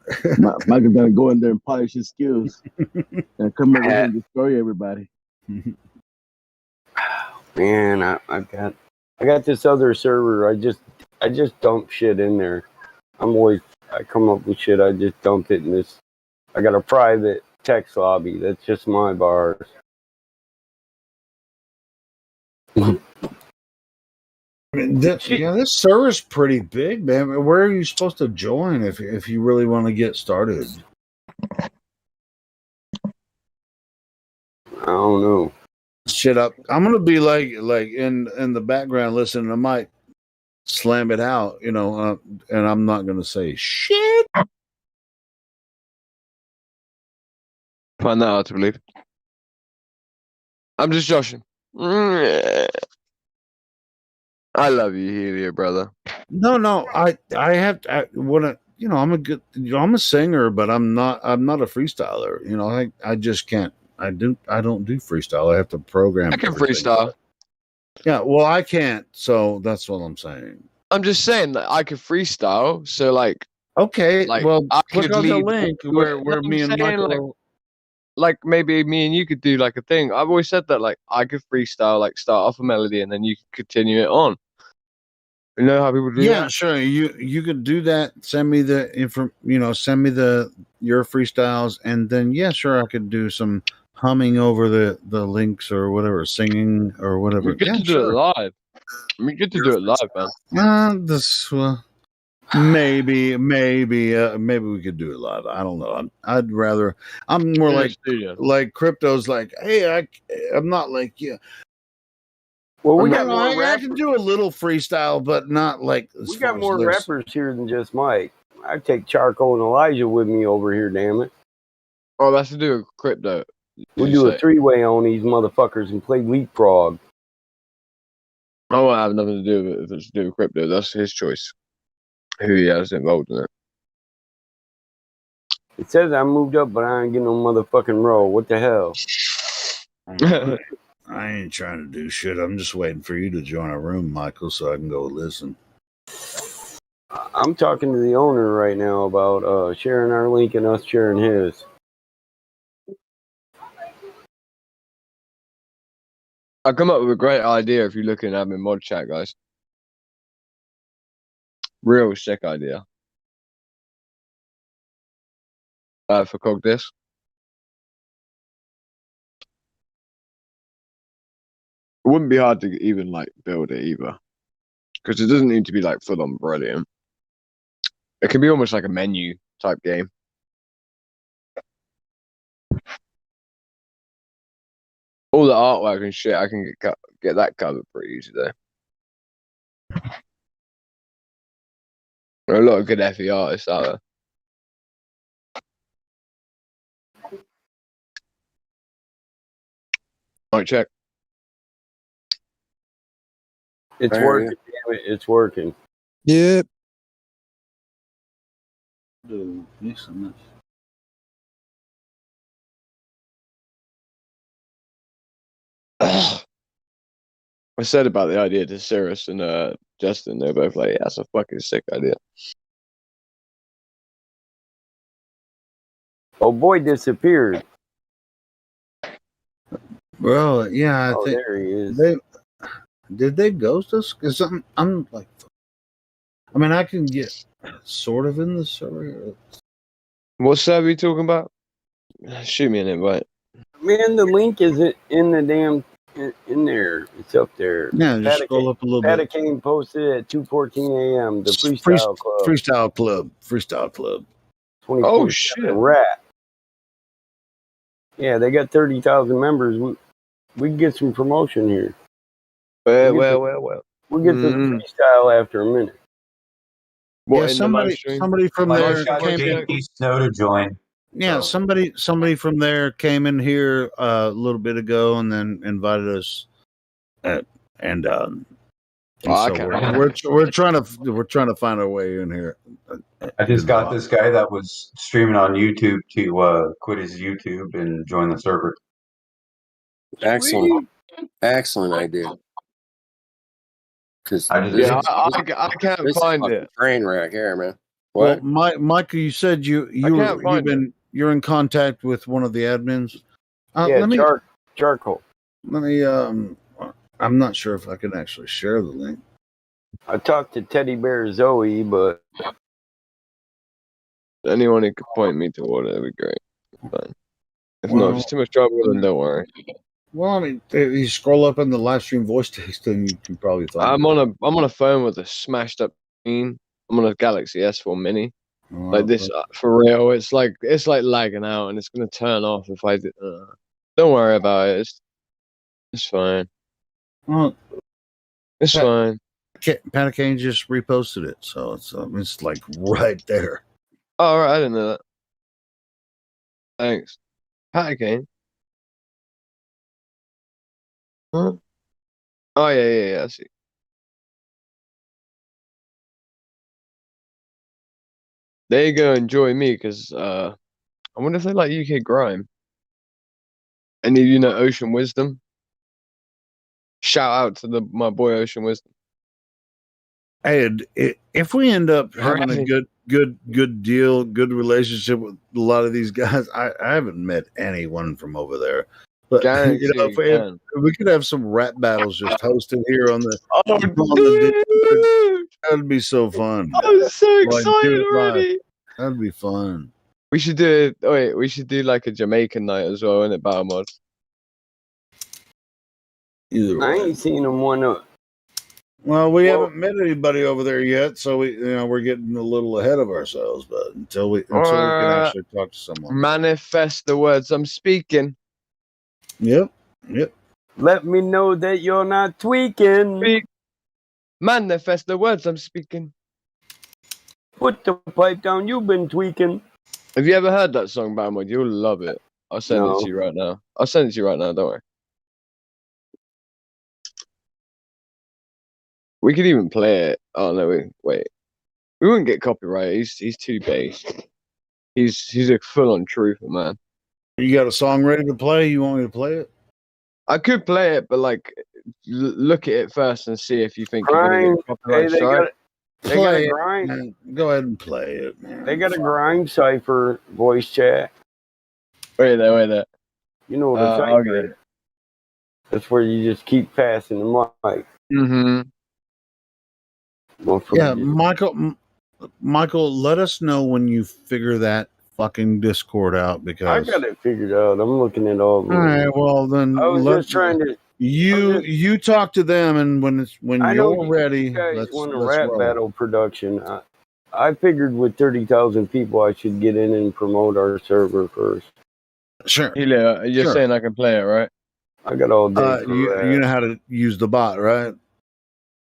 Michael's gonna go in there and polish his skills and come in and destroy everybody. Man, I got this other server. I just dump shit in there. I'm always I come up with shit. I just dump it in this. I got a private text lobby. That's just my bars. This server's pretty big, man. Where are you supposed to join if you really want to get started? I don't know. Shit up. I'm gonna be like in the background listening. I might slam it out, and I'm not gonna say shit. Find that hard to believe. I'm just joshing. I love you, Helio, brother. No. I want to. I'm a good. I'm a singer, but I'm not a freestyler. I just can't. I don't do freestyle. I have to program. I can freestyle. Yeah, well, I can't. So that's what I'm saying. I'm just saying that I can freestyle. So okay, well, I click could on the lead link where me and Michael. Like maybe me and you could do like a thing. I've always said that I could freestyle, start off a melody and then you could continue it on. You know how people do that? Yeah, sure. You could do that. Send me the send me your freestyles, and then sure, I could do some humming over the links or whatever, singing or whatever. We get to do it live. We get to do it live, man. Maybe we could do it live. I don't know. I'd rather. I'm more like crypto's like, hey, I'm not like you. Well, I can do a little freestyle, but not like. We got more rappers here than just Mike. I take Charcoal and Elijah with me over here. Damn it! Oh, that's to do with crypto. We do a three-way on these motherfuckers and play leapfrog. Oh, I have nothing to do with it. If it's to do with crypto, that's his choice. Who he has involved in it. It says I moved up, but I ain't getting no motherfucking role. What the hell? I ain't trying to do shit. I'm just waiting for you to join a room, Michael, so I can go listen. I'm talking to the owner right now about sharing our link and us sharing his. I come up with a great idea if you look in admin mod chat, guys. Real sick idea. For Cog this. It wouldn't be hard to even build it either, because it doesn't need to be full on brilliant. It can be almost like a menu type game. All the artwork and shit, I can get that covered pretty easy though. There are a lot of good FE artists out there. Might check. It's working, damn it. It's working. Yep. I said about the idea to Cirrus and Justin. They're both like, yeah, that's a fucking sick idea. Oh, boy disappeared. Well, yeah, I think there he is. Did they ghost us? Because I'm like, I mean, I can get sort of in the server. What server are you talking about? Shoot me an invite. Man, the link isn't in the damn in there. It's up there. Yeah, just scroll up a little bit. Patacane posted at 2:14 a.m. The Freestyle Club. Freestyle Club. Oh shit! Rat. Yeah, they got 30,000 members. We can get some promotion here. Well. We'll get the freestyle after a minute. Yeah, somebody from there came in. Snow to join. Yeah, somebody from there came in here a little bit ago and then invited us. We're trying to find our way in here. I just got this guy that was streaming on YouTube to quit his YouTube and join the server. Excellent idea. Because I can't find it. Train wreck here, man. What? Well, Michael, you said you're in contact with one of the admins. Charcoal. Let me. I'm not sure if I can actually share the link. I talked to Teddy Bear Zoe, but Anyone who could point me toward it would be great. Fine. If not, if it's too much trouble, then don't worry. Well, I mean, you scroll up in the live stream voice text, and you can probably find. I'm on a phone with a smashed up screen. I'm on a Galaxy S4 Mini. Like this, for real. It's like lagging out, and it's gonna turn off if I. Don't worry about it. It's fine. Well, it's fine. Panicane just reposted it, so it's like right there. Oh, all right, I didn't know that. Thanks, Panicane. Huh? Oh yeah. I see. There you go. Enjoy me, because I wonder if they like UK grime. Any of you know Ocean Wisdom? Shout out to my boy Ocean Wisdom. Hey, if we end up having a good deal, good relationship with a lot of these guys, I haven't met anyone from over there. But you know, if we could have some rap battles just hosted here on the that'd be so fun. I'm so excited already. That'd be fun. We should do we should do like a Jamaican night as well, innit, Battle Mod? I ain't seen them one up. Well, we haven't met anybody over there yet, so we're getting a little ahead of ourselves. But until we can actually talk to someone, manifest the words I'm speaking. Yep. Let me know that you're not tweaking. Manifest the words I'm speaking. Put the pipe down. You've been tweaking. Have you ever heard that song, Battle Mod? You'll love it. I'll send it to you right now. Don't worry. We could even play it. Oh no, wait. We wouldn't get copyright. He's too based. He's a full-on trooper, man. You got a song ready to play? You want me to play it? I could play it, but like, look at it first and see if you think you're gonna get copyright strike. They got a grind. Man. Go ahead and play it, man. They got a grind cipher voice chat. Wait there. You know what a cipher is? That's where you just keep passing the mic. Mm-hmm. Yeah, Michael, let us know when you figure that fucking Discord out, because I got it figured out. I'm looking at all. All right, well then I was just trying to. You talk to them, and when you're ready, let's want a rap battle production. I figured with 30,000 people, I should get in and promote our server first. Sure. You're saying I can play it, right? I got all day. You know how to use the bot, right?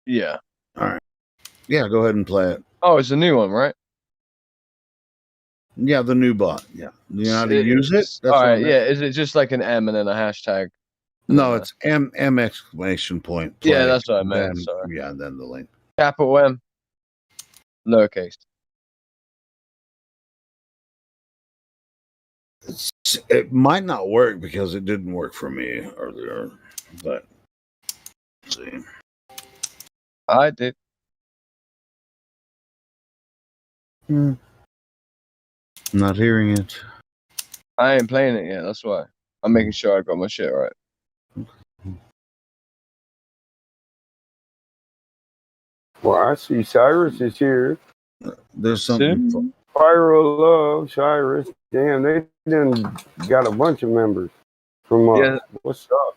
Yeah. All right. Yeah, go ahead and play it. Oh, it's a new one, right? Yeah, the new bot. Yeah. You know how to use it? All right, yeah. Is it just like an M and then a hashtag? No, it's M exclamation point. Yeah, that's what I meant. Sorry. Yeah, and then the link. Capital M. Lowercase. It might not work because it didn't work for me earlier, but let's see. I did. Not hearing it. I ain't playing it yet. That's why I'm making sure I got my shit right. Well, I see Cyrus is here. There's something. Pyro Love, Cyrus. Damn, they done got a bunch of members from Yeah. What's up?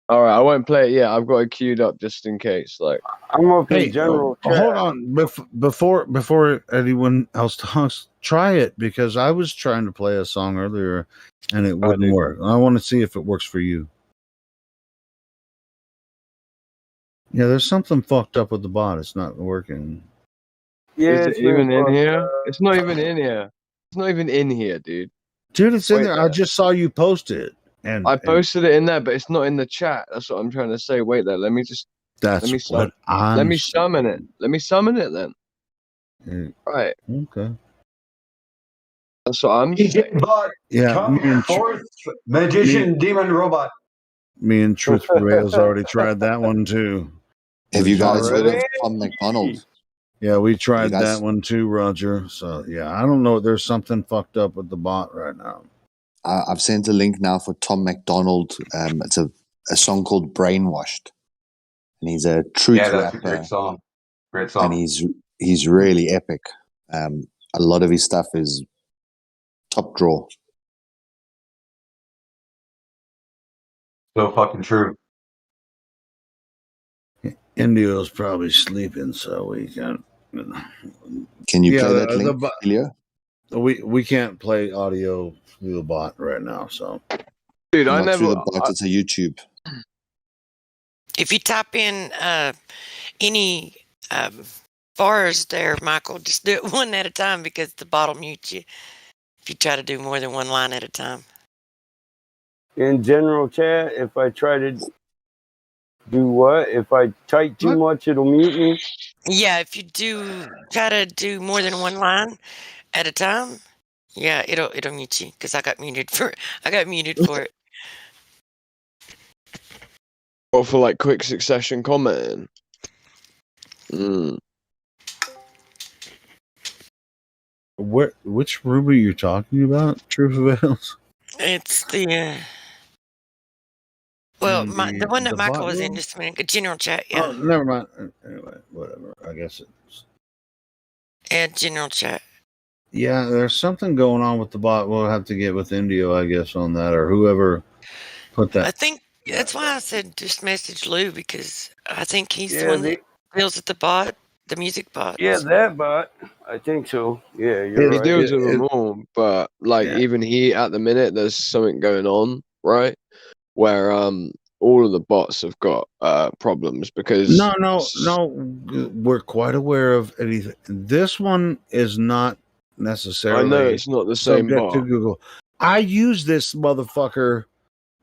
All right, I won't play it yet. I've got it queued up just in case. Like, I'm up in general. Hold on, before anyone else talks, try it, because I was trying to play a song earlier and it wouldn't work. I want to see if it works for you. Yeah, there's something fucked up with the bot. It's not working. Yeah, is it even in here? It's not even in here. It's not even in here, dude. Dude, it's in there. I just saw you post it. And I posted it in there, but it's not in the chat. That's what I'm trying to say. Wait there. Let me summon it. Let me summon it then. Right. Okay. That's what I'm saying. Yeah. Fourth magician demon robot. Me and Truth Rails already tried that one too. Have you guys heard of Tom McDonald? Yeah, we tried that one too, Roger. So yeah, I don't know. There's something fucked up with the bot right now. I've sent a link now for Tom McDonald. It's a song called Brainwashed. And he's a truth rapper. That's a great song. Great song. And he's really epic. A lot of his stuff is top drawer. So fucking true. Indio's probably sleeping, so we can't. Can you play that link, Ilya? We can't play audio through the bot right now, so. Dude, Not through the bot, it's a YouTube. If you type in any bars there, Michael, just do it one at a time because the bot will mute you if you try to do more than one line at a time. In general chat, if I try to do what? If I type too much, it'll mute me? Yeah, if you try to do more than one line at a time, yeah, it'll mute you because I got muted for it. Or for like quick succession commenting. Which room are you talking about, Truth Avails? It's the the one that Michael was in just a minute. General chat, yeah. Oh, never mind. Anyway, whatever. I guess it's. Yeah, general chat. Yeah, there's something going on with the bot. We'll have to get with Indio, I guess, on that, or whoever put that. I think that's why I said just message Lou, because I think he's the one that deals with the bot, the music bot. Yeah, that bot. I think so. Yeah, you're He right. deals with them all, but like even he at the minute, there's something going on, right? Where all of the bots have got problems because no, we're quite aware of anything. This one is not necessarily. I know it's not the same subject bot. to Google. I used this motherfucker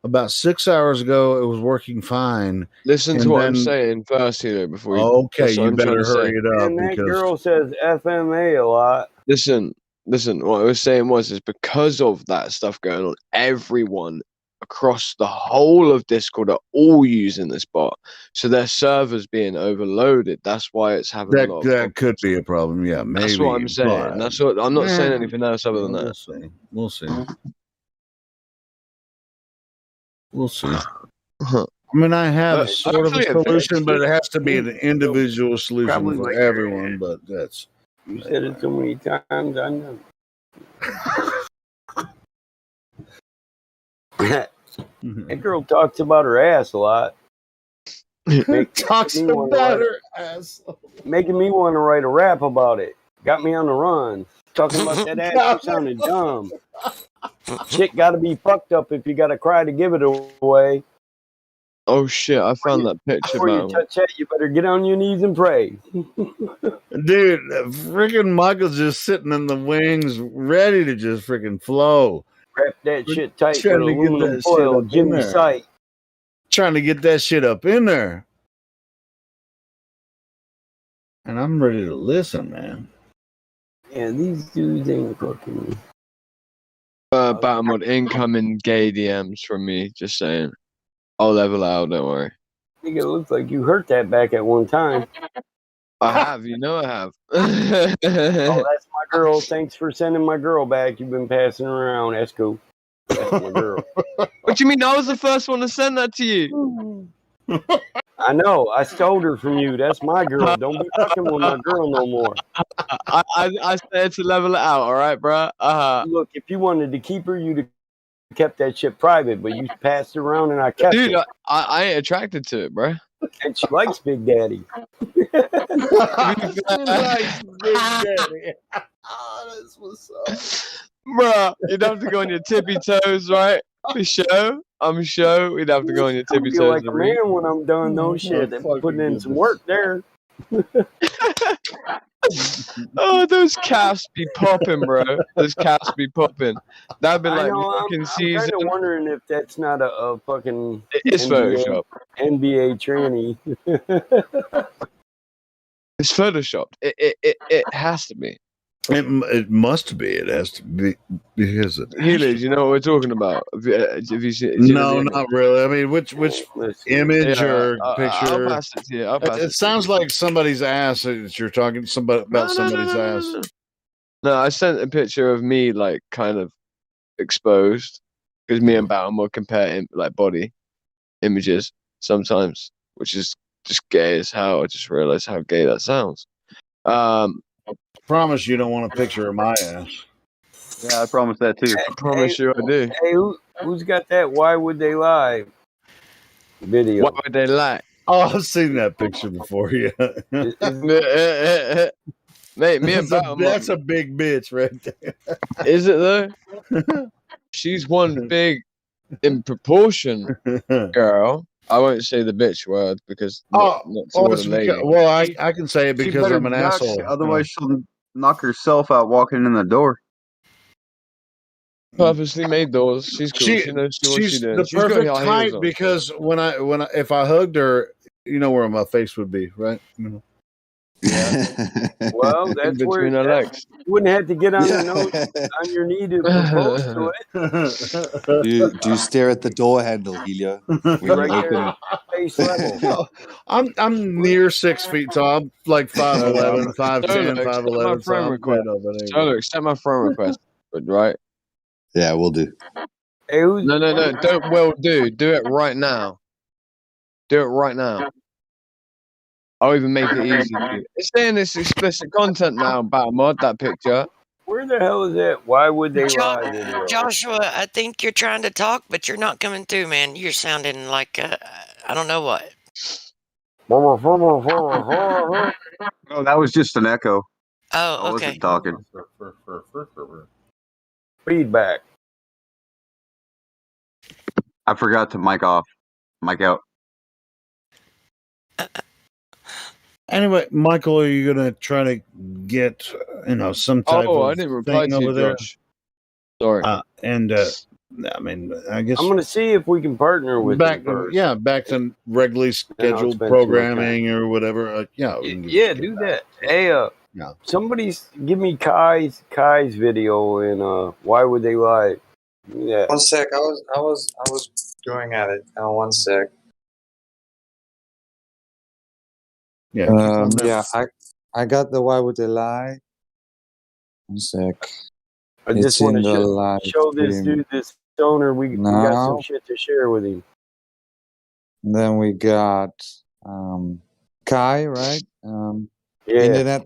about 6 hours ago. It was working fine. Listen to what I'm saying first, here before you. Okay, you better hurry it up. And that girl says FMA a lot. Listen. What I was saying is because of that stuff going on, everyone across the whole of Discord are all using this bot, so their servers being overloaded. That's why it's having a lot of that could be a problem. Yeah, maybe. That's what I'm saying. That's what I'm not saying anything else other than that. We'll see. We'll see. I mean, I have sort of a solution, but it has to be an individual solution for everyone. But that's. You said it so many times. I know. That girl talks about her ass a lot. Talks about her ass. Making me want to write a rap about it. Got me on the run. Talking about that ass, you sounded dumb. Shit got to be fucked up if you got to cry to give it away. Oh shit! I found that picture. Before you touch that, you better get on your knees and pray. Dude, freaking Michael's just sitting in the wings, ready to just freaking flow. Wrap that shit tight with aluminum foil, Jimmy Sight. Trying to get that shit up in there. And I'm ready to listen, man. Yeah, these dudes ain't cooking me. Batman incoming gay DMs from me, just saying. I'll level out, don't worry. I think it looks like you hurt that back at one time. I have, I have. Oh, that's my girl. Thanks for sending my girl back. You've been passing around. That's cool. That's my girl. What do you mean? I was the first one to send that to you. I know. I stole her from you. That's my girl. Don't be fucking with my girl no more. I said to level it out, all right, bro? Look, if you wanted to keep her, you'd have kept that shit private, but you passed it around and I kept it. Dude, I ain't attracted to it, bro. And she likes Big Daddy. She likes Big Daddy. Oh, that's what's up. Bro, you'd have to go on your tippy toes, right? For show. I'm sure we'd have to go on your tippy toes. I feel like a man when I'm done. No shit. They're putting in some work there. Oh, those calves be popping, bro. Those calves be popping. That'd be like fucking season. I'm kind of wondering if that's not a fucking. It's Photoshop. NBA tranny. It's photoshopped. It has to be. It must be. It has to be because it. Healers, you know what we're talking about? Have you seen no, not really. I mean, which image or picture? I'll pass it to you. It sounds like somebody's ass. That you're talking about somebody's ass. No, I sent a picture of me like kind of exposed because me and Baum will compare like body images sometimes, which is just gay as hell. I just realized how gay that sounds. promise you don't want a picture of my ass. Yeah, I promise that too. I promise you I do. Hey, who's got that? Why would they lie? Video. Why would they lie? Oh, I've seen that picture before. Yeah. Mate, me and that's a big bitch right there. Is it though? She's one big in proportion, girl. I won't say the bitch word because not toward a lady. Well, I can say it because I'm an asshole. Otherwise, she'll knock herself out walking in the door. Purposely made doors. She's cool. She knows what she's doing. The She's got perfect high heels height on. because if I hugged her, you know where my face would be, right? Yeah. Well, that's where between her legs. you wouldn't have to get on your knee to propose to it. Do you stare at the door handle, Helio? When you Right open there, it? face level. I'm near 6 feet tall. I'm like 5'11", 5'10", 5'11". So I'm good over there. Solo, accept my friend request, right? Yeah, we'll do. Hey, No, don't will do. Do it right now. Do it right now. I'll even make it easy for you. It's saying it's explicit content now about mod that picture. Where the hell is that? Why would they lie? Video? Joshua, I think you're trying to talk, but you're not coming through, man. You're sounding like I don't know what. Oh, that was just an echo. Oh, I okay. wasn't talking. Feedback. I forgot to mic off, mic out. Anyway, Michael, are you gonna try to get some type of I didn't reply thing to over you, there? Josh. Sorry. I mean, I guess I'm gonna see if we can partner with back. them first. Yeah, back to regularly scheduled spend programming or whatever. Yeah, do that. Hey, somebody's give me Kai's video and why would they lie? Yeah. 1 sec. I was going at it. 1 sec. Yeah. Yeah, I got the why would they lie? 1 sec. I just want to show this stream. dude, this owner, we got some shit to share with him. Then we got Kai, right? Yeah.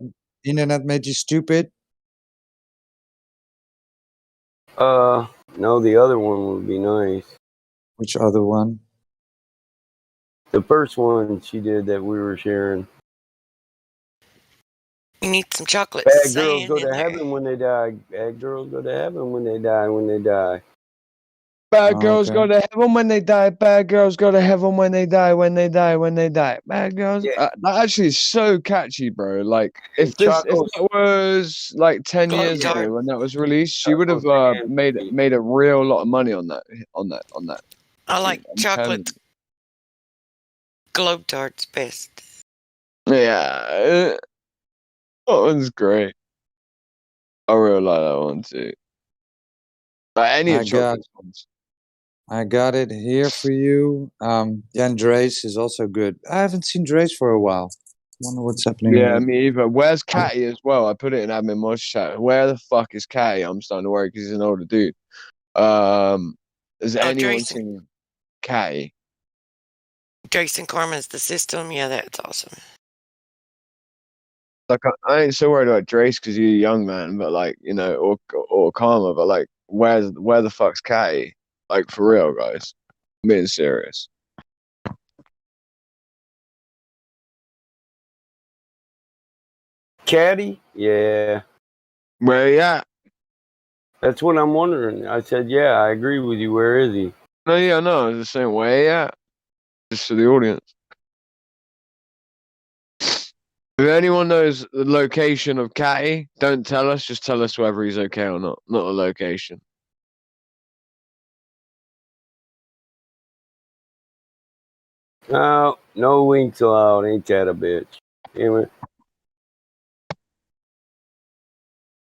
Internet made you stupid. No, the other one would be nice. Which other one? The first one she did that we were sharing. You need some chocolate. Bad girls go to heaven when they die. Bad girls go to heaven when they die. When they die. Bad girls go to heaven when they die. Bad girls go to heaven when they die. When they die. When they die. Bad girls. That actually is so catchy, bro. Like if that was like 10 years ago when that was released, she would have made a real lot of money on that. I like chocolate Globetarts best. Yeah, that one's great. I really like that one too. But any of chocolate's ones. I got it here for you. And Drace is also good. I haven't seen Drace for a while. Wonder what's happening. Yeah, me either. Where's Catty as well? I put it in admin mods chat. Where the fuck is Catty? I'm starting to worry because he's an older dude. Has anyone seen Catty? Jason Corman's the system. Yeah, that's awesome. Like I ain't so worried about Drace because you're a young man, but like or Karma, but like where the fuck's Catty? Like for real, guys. I'm being serious. Caddy? Yeah. Where he at? That's what I'm wondering. I said, yeah, I agree with you. Where is he? No, yeah, no, it's the same way, yeah. Just for the audience. If anyone knows the location of Catty, don't tell us. Just tell us whether he's okay or not. Not the location. No winks allowed. Ain't that a bitch? Anyway.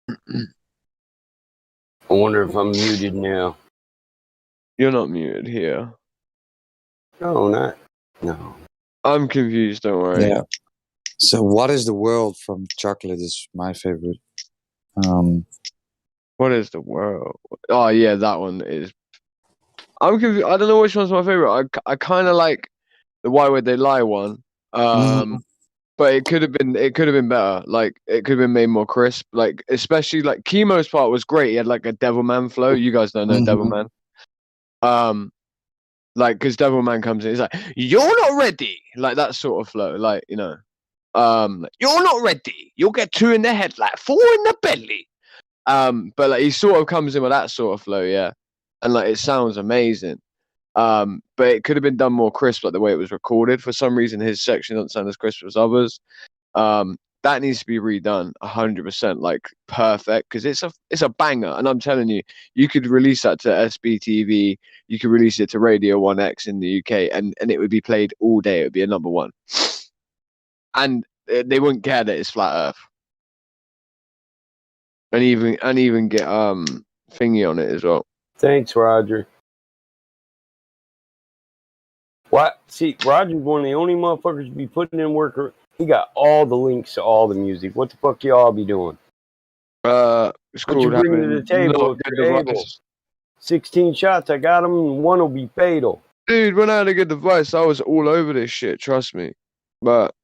I wonder if I'm muted now. You're not muted here. No. I'm confused, don't worry. Yeah. So what is the world from Chocolate is my favorite. What is the world? Oh yeah, that one is. I'm confused. I don't know which one's my favorite. I kind of like the Why Would They Lie one. but it could have been better. Like it could have been made more crisp. Like especially like Chemo's part was great. He had like a Devilman flow. You guys don't know Devilman. Like because Devilman comes in, he's like, "You're not ready," like that sort of flow. Like you're not ready. You'll get 2 in the head, like 4 in the belly. But like he sort of comes in with that sort of flow, yeah, and like it sounds amazing. But it could have been done more crisp, like the way it was recorded. For some reason, his section doesn't sound as crisp as others. That needs to be redone 100%, like perfect, because it's a banger. And I'm telling you, you could release that to SBTV, you could release it to Radio 1X in the UK, and it would be played all day. It would be a number one, and they wouldn't care that it's flat Earth, and even get thingy on it as well. Thanks, Roger. What? See, Roger's one of the only motherfuckers to be putting in work. He got all the links to all the music. What the fuck y'all be doing? It's what you called bring to the table if you're able? 16 shots, I got them, and one will be fatal. Dude, when I had a good device, I was all over this shit, trust me. But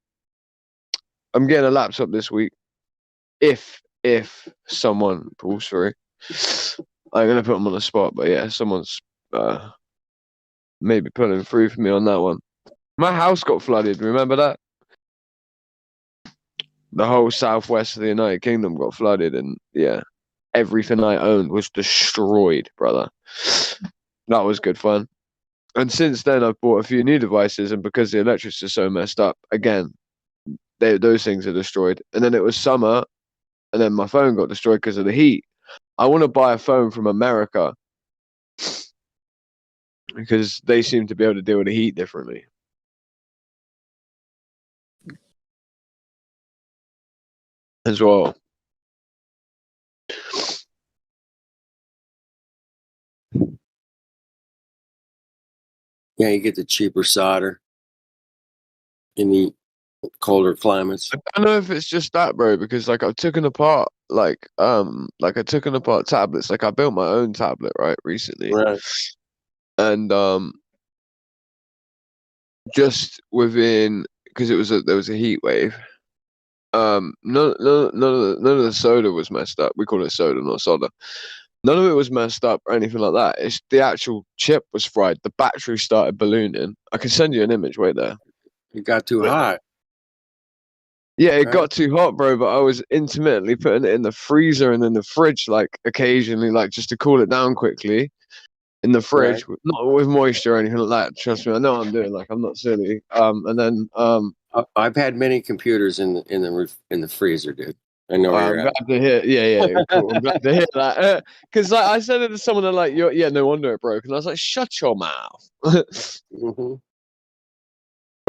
I'm getting a laptop this week. If someone pulls through. I'm going to put them on the spot, but yeah, someone's maybe pulling through for me on that one. My house got flooded, remember that? The whole southwest of the United Kingdom got flooded, and yeah, everything I owned was destroyed, brother. That was good fun. And since then, I've bought a few new devices, and because the electrics are so messed up, again, those things are destroyed. And then it was summer, and then my phone got destroyed because of the heat. I want to buy a phone from America because they seem to be able to deal with the heat differently. As well. Yeah, you get the cheaper solder in the colder climates. I don't know if it's just that, bro, because like I've taken apart tablets. Like I built my own tablet, right, recently. Right. And just within, because there was a heat wave. None of the soda was messed up. We call it soda, not solder. None of it was messed up or anything like that. It's the actual chip was fried. The battery started ballooning. I can send you an image. Wait there. It got too hot. Yeah, it got too hot, bro. But I was intermittently putting it in the freezer and in the fridge, like occasionally, like just to cool it down quickly. In the fridge, not with moisture or anything like that. Trust me, I know what I'm doing. Like I'm not silly. And then I've had many computers in the freezer, dude. I know. I'm glad to hear. Yeah, cool. I'm glad to hear that. Because like, I said it to someone, they're like, "Yeah, no wonder it broke," and I was like, "Shut your mouth."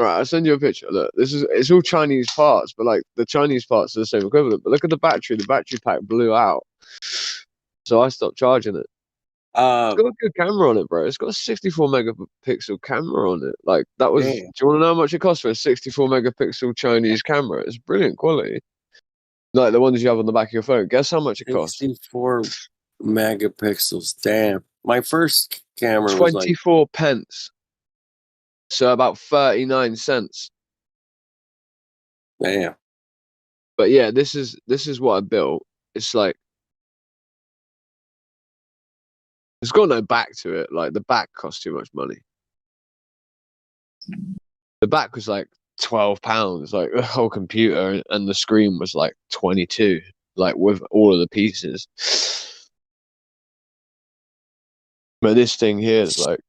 All right, I'll send you a picture. Look, it's all Chinese parts, but like the Chinese parts are the same equivalent. But look at the battery. The battery pack blew out, so I stopped charging it. It's got a good camera on it, bro. It's got a 64 megapixel camera on it. Like that was. Do you want to know how much it cost for a 64 megapixel Chinese camera? It's brilliant quality. Like the ones you have on the back of your phone. Guess how much it costs? 64 megapixels. Damn. My first camera was 24 pence. So about 39 cents. Damn. But yeah, this is what I built. It's like it's got no back to it. Like the back cost too much money. The back was like £12, like the whole computer, and the screen was like 22, like with all of the pieces. But this thing here is like,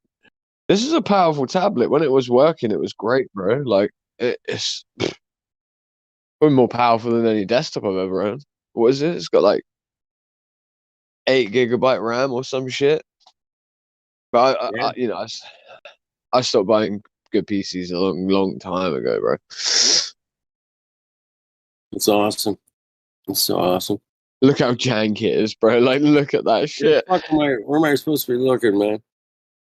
this is a powerful tablet. When it was working, it was great, bro. Like it's more powerful than any desktop I've ever owned. What is it? It's got like 8 GB RAM or some shit. But I stopped buying good PCs a long time ago, bro. It's awesome. It's so awesome. Look how jank it is, bro. Like, look at that shit. Where am I supposed to be looking, man?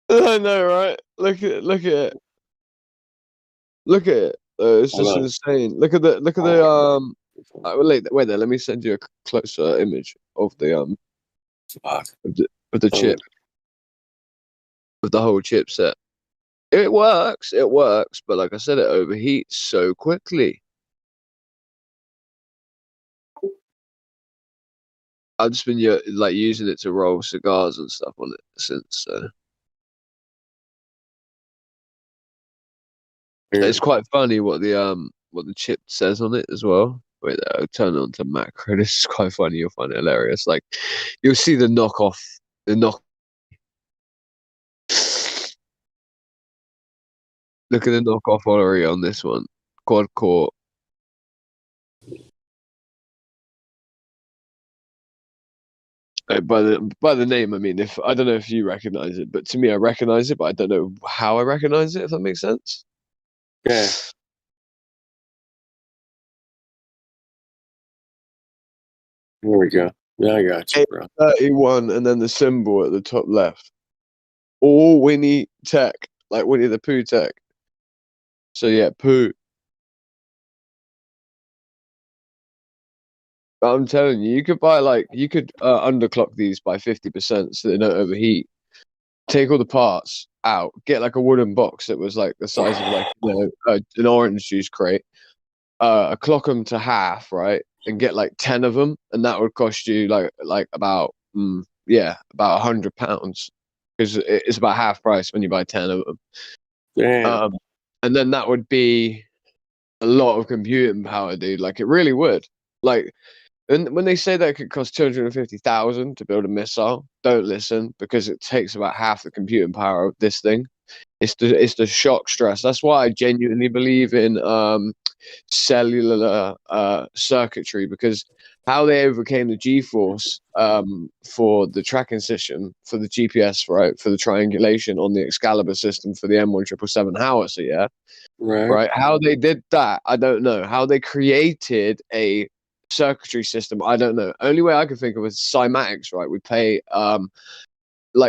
I know, right? Look at it. Look at it. It's just insane. Look at the wait there. Let me send you a closer image of the of the chip, of the whole chipset. It works, but like I said, it overheats so quickly. I've just been like using it to roll cigars and stuff on it since. So it's quite funny what the chip says on it as well. Wait, I'll turn it on to macro. This is quite funny. You'll find it hilarious. Like you'll see the knockoff, the knock. Look at the knockoff Orrery on this one. Quad core. By the name, I mean, if I don't know if you recognize it, but to me, I recognize it, but I don't know how I recognize it. If that makes sense. Yeah. There we go. Yeah, I got you, bro. 31, and then the symbol at the top left. All Winnie Tech, like Winnie the Pooh Tech. So yeah, Pooh. I'm telling you, you could buy you could underclock these by 50% so they don't overheat. Take all the parts out, get like a wooden box that was like the size of like an orange juice crate. Clock them to half, right, and get like 10 of them, and that would cost you like about about £100 because it's about half price when you buy 10 of them. Damn. And then that would be a lot of computing power, dude. Like it really would. Like. And when they say that it could cost 250,000 to build a missile, don't listen because it takes about half the computing power of this thing. It's the shock stress. That's why I genuinely believe in cellular circuitry, because how they overcame the G-force for the tracking system for the GPS, right, for the triangulation on the Excalibur system for the M1777 howitzer, yeah, right. How they did that, I don't know. How they created a circuitry system, I don't know. Only way I can think of is cymatics, right? We play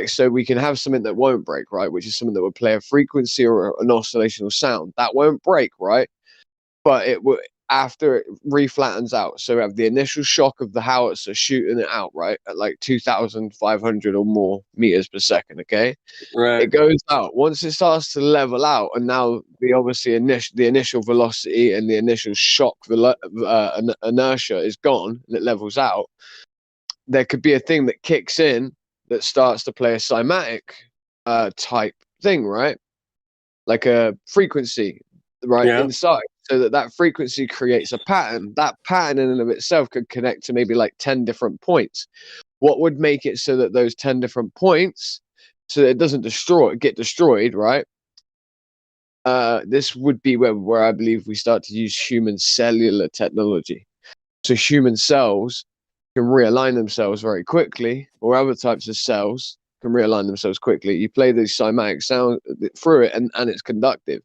so we can have something that won't break, right? Which is something that would play a frequency or an oscillational sound that won't break, right? But it will after it reflattens out. So we have the initial shock of the howitzer shooting it out, right, at like 2,500 or more meters per second. Okay, right. It goes out once it starts to level out, and now the initial velocity and the initial shock inertia is gone, and it levels out. There could be a thing that kicks in that starts to play a cymatic type thing, right? Like a frequency, right, inside. So that frequency creates a pattern. That pattern in and of itself could connect to maybe like 10 different points. What would make it so that those 10 different points, so that it doesn't get destroyed, right? This would be where I believe we start to use human cellular technology. So human cells can realign themselves very quickly, or other types of cells can realign themselves quickly. You play these cymatic sound through it, and it's conductive.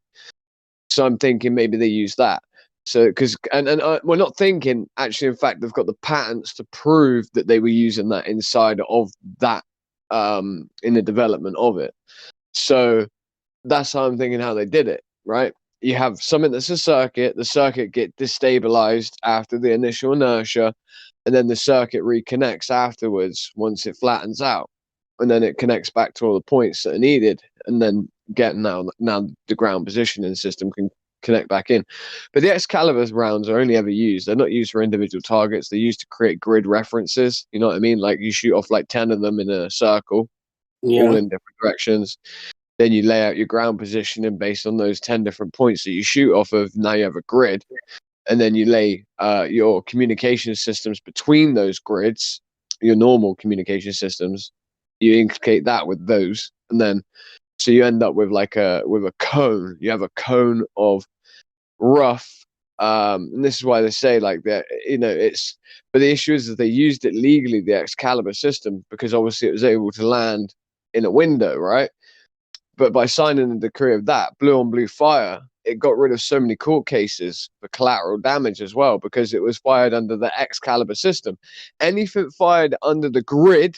So I'm thinking maybe they use that. So because we're not thinking actually. In fact, they've got the patents to prove that they were using that inside of that in the development of it. So that's how I'm thinking how they did it. Right? You have something that's a circuit. The circuit get destabilized after the initial inertia, and then the circuit reconnects afterwards once it flattens out, and then it connects back to all the points that are needed, and then now the ground positioning system can connect back in. But the Excalibur rounds are only ever used. They're not used for individual targets. They're used to create grid references. You know what I mean? Like you shoot off like 10 of them in a circle, all in different directions. Then you lay out your ground positioning based on those 10 different points that you shoot off of. Now you have a grid. And then you lay your communication systems between those grids, your normal communication systems. You implicate that with those, and then so you end up with a cone. You have a cone of rough, and this is why they say like that. It's. But the issue is that they used it legally, the Excalibur system, because obviously it was able to land in a window, right? But by signing the decree of that, blue on blue fire, it got rid of so many court cases for collateral damage as well, because it was fired under the Excalibur system. Anything fired under the grid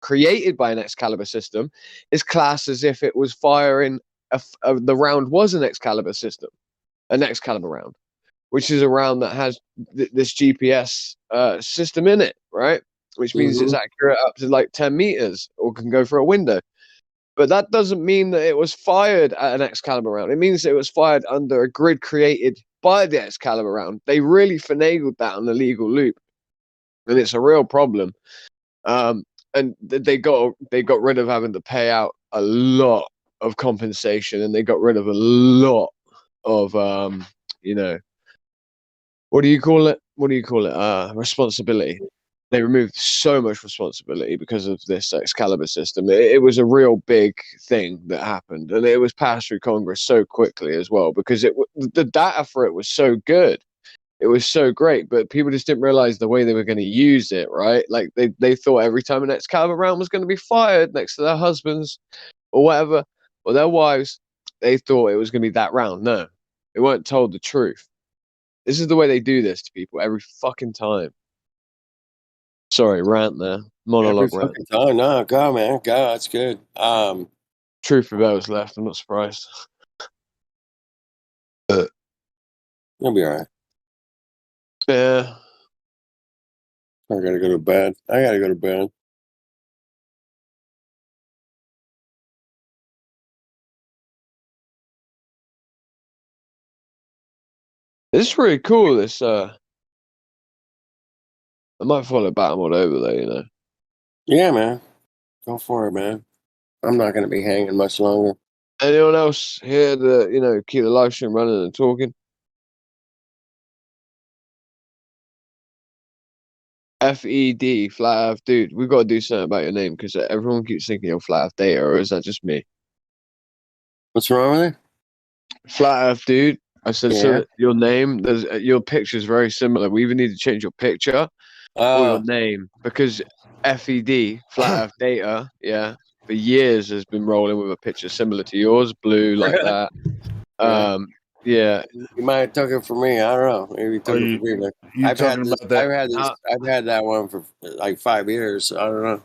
created by an Excalibur system is classed as if it was firing the round was an Excalibur system, an Excalibur round, which is a round that has this GPS system in it, right? Which means it's accurate up to like 10 meters or can go through a window. But that doesn't mean that it was fired at an Excalibur round. It means it was fired under a grid created by the Excalibur round. They really finagled that on the legal loop. and it's a real problem. And they got rid of having to pay out a lot of compensation, and they got rid of a lot of what do you call it? Responsibility. They removed so much responsibility because of this Excalibur system. It was a real big thing that happened, and it was passed through Congress so quickly as well because the data for it was so good. It was so great, but people just didn't realize the way they were going to use it, right? Like they thought every time an Excalibur round was going to be fired next to their husbands or whatever, or their wives, they thought it was going to be that round. No, they weren't told the truth. This is the way they do this to people every fucking time. Sorry, rant there. Monologue Every rant. fucking time. No, go, man. Go. That's good. Truth prevails left. I'm not surprised. You'll be all right. Yeah. I gotta go to bed. It's pretty cool, this I might follow Batmod over there, you know. Yeah, man. Go for it, man. I'm not gonna be hanging much longer. Anyone else here to, keep the live stream running and talking? FED, Flat Earth Dude. We've got to do something about your name because everyone keeps thinking you're Flat Earth Data, or is that just me? What's wrong with it? Flat Earth Dude. I said, Yeah. so your name, your picture's very similar. We even need to change your picture or your name because FED, Flat Earth Data, yeah, for years has been rolling with a picture similar to yours, blue like that. Yeah. You might have took it for me. I don't know. Maybe you took it for me. Like, I've had that one for like 5 years. So I don't know.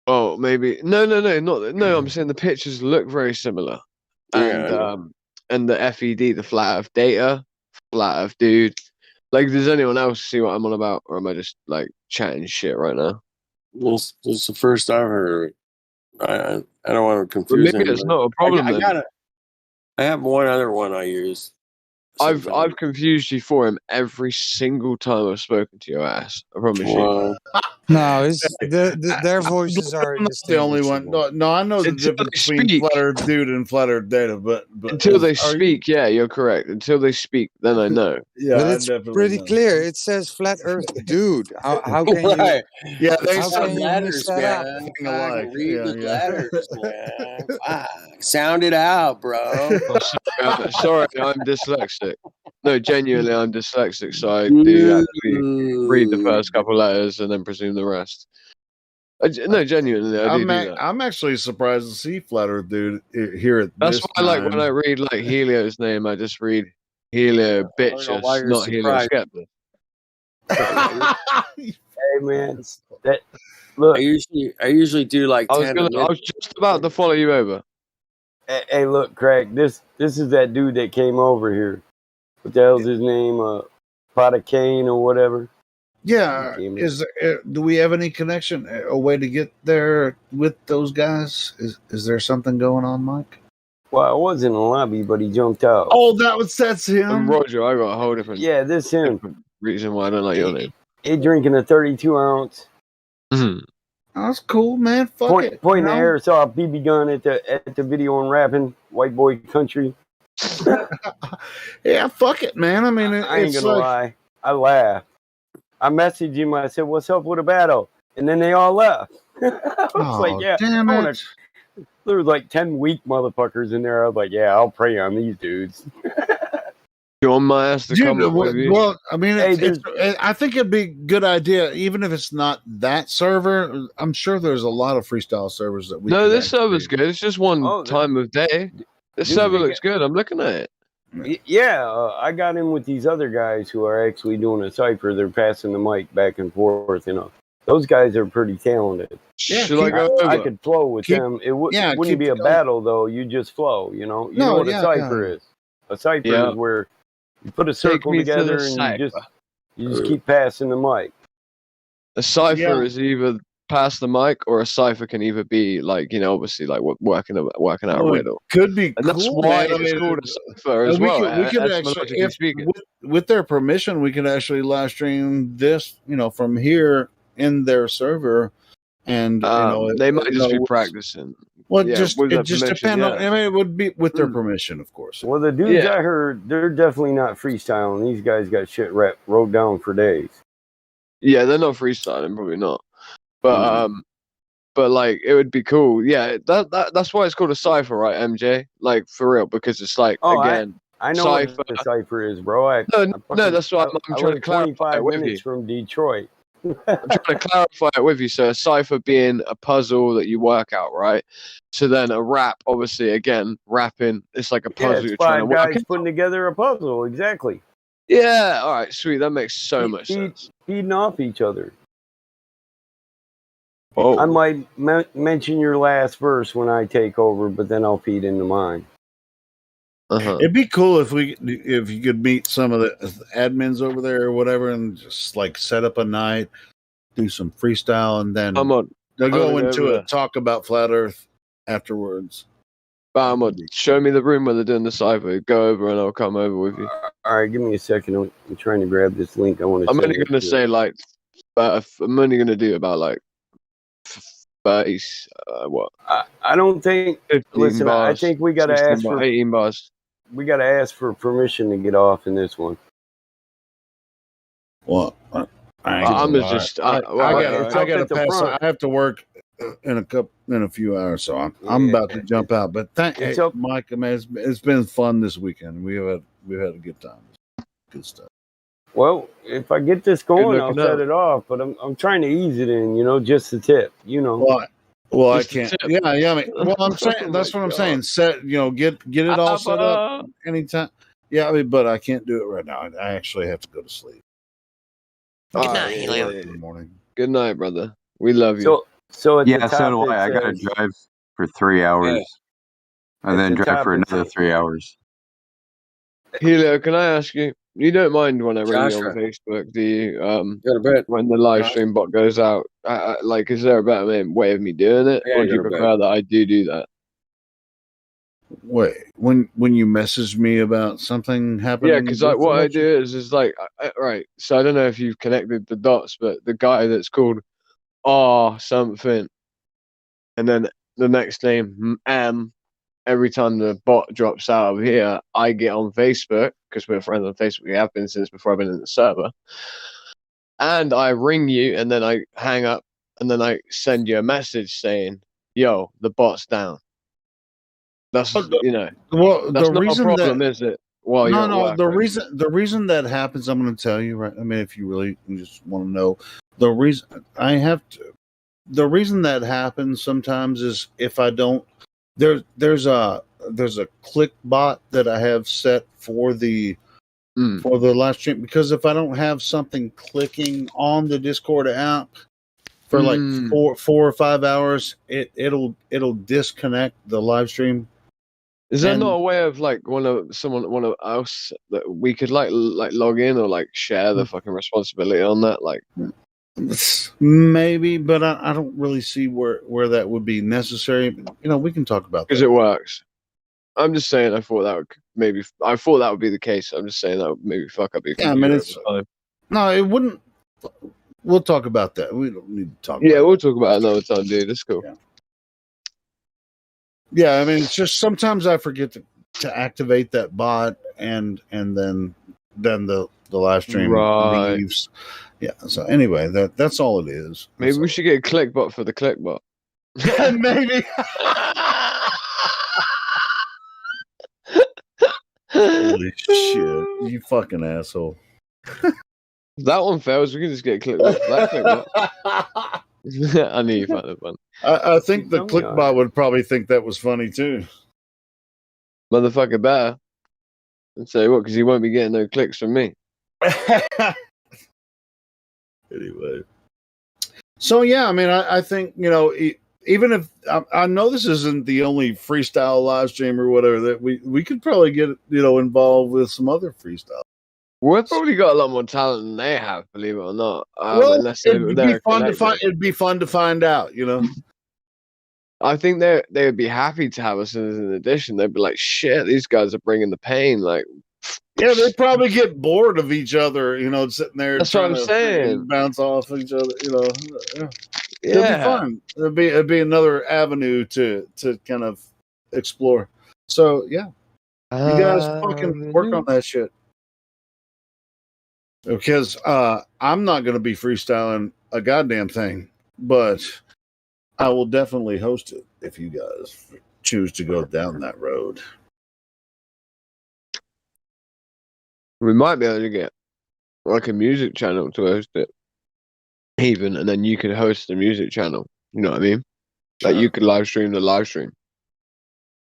Oh, maybe no. I'm saying the pictures look very similar, and the FED, the Flat Earth Data, Flat Earth Dude. Like, does anyone else see what I'm on about, or am I just like chatting shit right now? This is the first I've heard. I don't want to confuse Maybe anybody. it's not a problem. I have one other one I use. I've confused you for him every single time I've spoken to your ass. I promise you. No, their voices are the only one. No, I know the difference between Flat Earth Dude and Flat Earth Data, but until they speak, yeah, you're correct. Until they speak, then I know. Yeah, but it's pretty clear. It says Flat Earth Dude. How can you? Yeah, they how some can you letters, mix that man. up? Fucking read the letters, man. Fuck. Sound it out, bro. Sorry, I'm dyslexic. No, genuinely, I'm dyslexic, so I do actually read the first couple letters and then presume the rest. No, genuinely, I do that. I'm actually surprised to see Flat Earth Dude here at That's this why, like, when time. I read like Helio's name, I just read Helio bitches, not Helio Skeptic. Hey man, look. I usually do like. I was just about to follow you over. Hey, look, Craig. This is that dude that came over here. What the hell's his name? Pot of Cane or whatever. Yeah. Do we have any connection? A way to get there with those guys? Is there something going on, Mike? Well, I was in the lobby, but he jumped out. Oh, that's him. Roger, I got a whole different. Yeah, this him. Reason why I don't like your name. He drinking a 32 ounce. Oh, that's cool, man. Pointing the airsoft BB gun at the video and rapping white boy country. Yeah, fuck it, man. I mean, I ain't gonna lie. I laughed. I messaged him. I said, "What's up with the battle?" And then they all left. I was like, "Yeah, damn it." There was like 10 weak motherfuckers in there. I was like, "Yeah, I'll prey on these dudes." You want my ass to come up with you? Well, I mean, I think it'd be a good idea, even if it's not that server. I'm sure there's a lot of freestyle servers that we. No, this server's good. It's just one time of day. This server looks good. I'm looking at it. Yeah, I got in with these other guys who are actually doing a cipher. They're passing the mic back and forth. Those guys are pretty talented. Yeah, I could flow with them. It wouldn't be a battle though. You just flow. You know what a cipher is. A cipher is where you put a circle together and you just keep passing the mic. A cipher is either pass the mic, or a cipher can either be like, obviously like working out a riddle. Could be and that's cool, why man. I it's mean, called a cipher as we well. could actually, etymologically speaking. with their permission, we could actually live stream this, from here in their server, and they might just be practicing. Well, Yeah, it just depends on. I mean, it would be with their permission, of course. Well, the dudes I heard, they're definitely not freestyling. These guys got shit wrote down for days. Yeah, they're not freestyling, probably not. But but like it would be cool. Yeah, that's why it's called a cipher, right, MJ? Like for real, because it's like again. I know cipher. what the cipher is, bro. No, that's why I'm trying to clarify it with 25 minutes you. from Detroit. I'm trying to clarify it with you. So a cipher being a puzzle that you work out, right? So then a rap, obviously, again, rapping, it's like a puzzle it's you're trying to five work guys putting together a puzzle, exactly. Yeah, all right, sweet. That makes so much sense. Feeding off each other. Oh. I might mention your last verse when I take over, but then I'll feed into mine. It'd be cool if you could meet some of the admins over there or whatever, and just like set up a night, do some freestyle, and then they'll go into a talk about flat Earth afterwards. Show me the room where they're doing the cipher. Go over, and I'll come over with you. All right, give me a second. I'm trying to grab this link. I'm only going to say like, I'm only going to do about like 30. What? I don't think. Listen, bars, I think we got to ask for 18 bars. We got to ask for permission to get off in this one. Well, I gotta pass. I have to work in a few hours, so I'm about to jump out. But Mike, man, it's been fun this weekend. We've had a good time. Good stuff. Well, if I get this going, I'll set it off. But I'm trying to ease it in, just the tip, Well, I can't. Yeah. I mean, well, I'm saying that's what I'm saying. Set, get it all set up anytime. Yeah, I mean, but I can't do it right now. I actually have to go to sleep. Good night, Helio. In the morning. Good night, brother. We love you. So do I. I gotta drive for 3 hours, and then drive for another 3 hours. Helio, can I ask you? You don't mind when I ring you on Facebook, do you? When the live stream bot goes out, like, is there a better way of me doing it, or do you prefer that I do that? Wait, when you message me about something happening? Yeah, because what I do is like, right. So I don't know if you've connected the dots, but the guy that's called something, and then the next name M. Every time the bot drops out of here, I get on Facebook, because we're friends on Facebook. We have been since before I've been in the server. And I ring you, and then I hang up, and then I send you a message saying, yo, the bot's down. That's, well, that's the not reason a problem, is it? Well, the reason that happens, I'm going to tell you, right? I mean, if you really just want to know, the reason that happens sometimes is if I don't, there's a click bot that I have set for the live stream, because if I don't have something clicking on the Discord app for like 4 or 5 hours, it'll disconnect the live stream. Is there not a way of like one of us that we could like log in or like share the fucking responsibility on that? Like, maybe, but I don't really see where that would be necessary. We can talk about that because it works. I'm just saying. I thought that would be the case. I'm just saying that would maybe fuck up your computer. No, it wouldn't. We'll talk about that. We don't need to talk. Yeah, we'll talk about it another time, dude. That's cool. Yeah, I mean, it's just sometimes I forget to activate that bot, and then the live stream leaves. Yeah. So anyway, that's all it is. Maybe we should get a click bot for the click bot. Maybe. Holy shit! You fucking asshole. If that one fails, we can just get a click bot for that click bot. I knew you found it fun. I think the clickbot would probably think that was funny too. Motherfucker better. And say what? Because he won't be getting no clicks from me. Anyway. So yeah, I mean, I think, even if I know this isn't the only freestyle live stream or whatever, that we could probably get involved with some other freestyle. We've probably got a lot more talent than they have, believe it or not. Well, Unless it'd be they're fun to find. collective. It'd be fun to find out, you know. I think they would be happy to have us as an addition. They'd be like, "Shit, these guys are bringing the pain." Like, yeah, they probably get bored of each other, you know, sitting there that's what trying I'm to saying. bounce off each other, you know. Yeah. Yeah, It'd be fun. It'd be another avenue to kind of explore. So yeah, you guys fucking work on that shit. Because I'm not going to be freestyling a goddamn thing, but I will definitely host it if you guys choose to go down that road. We might be able to get like a music channel to host it, even, and then you could host the music channel. You know what I mean? Like you could live stream the live stream.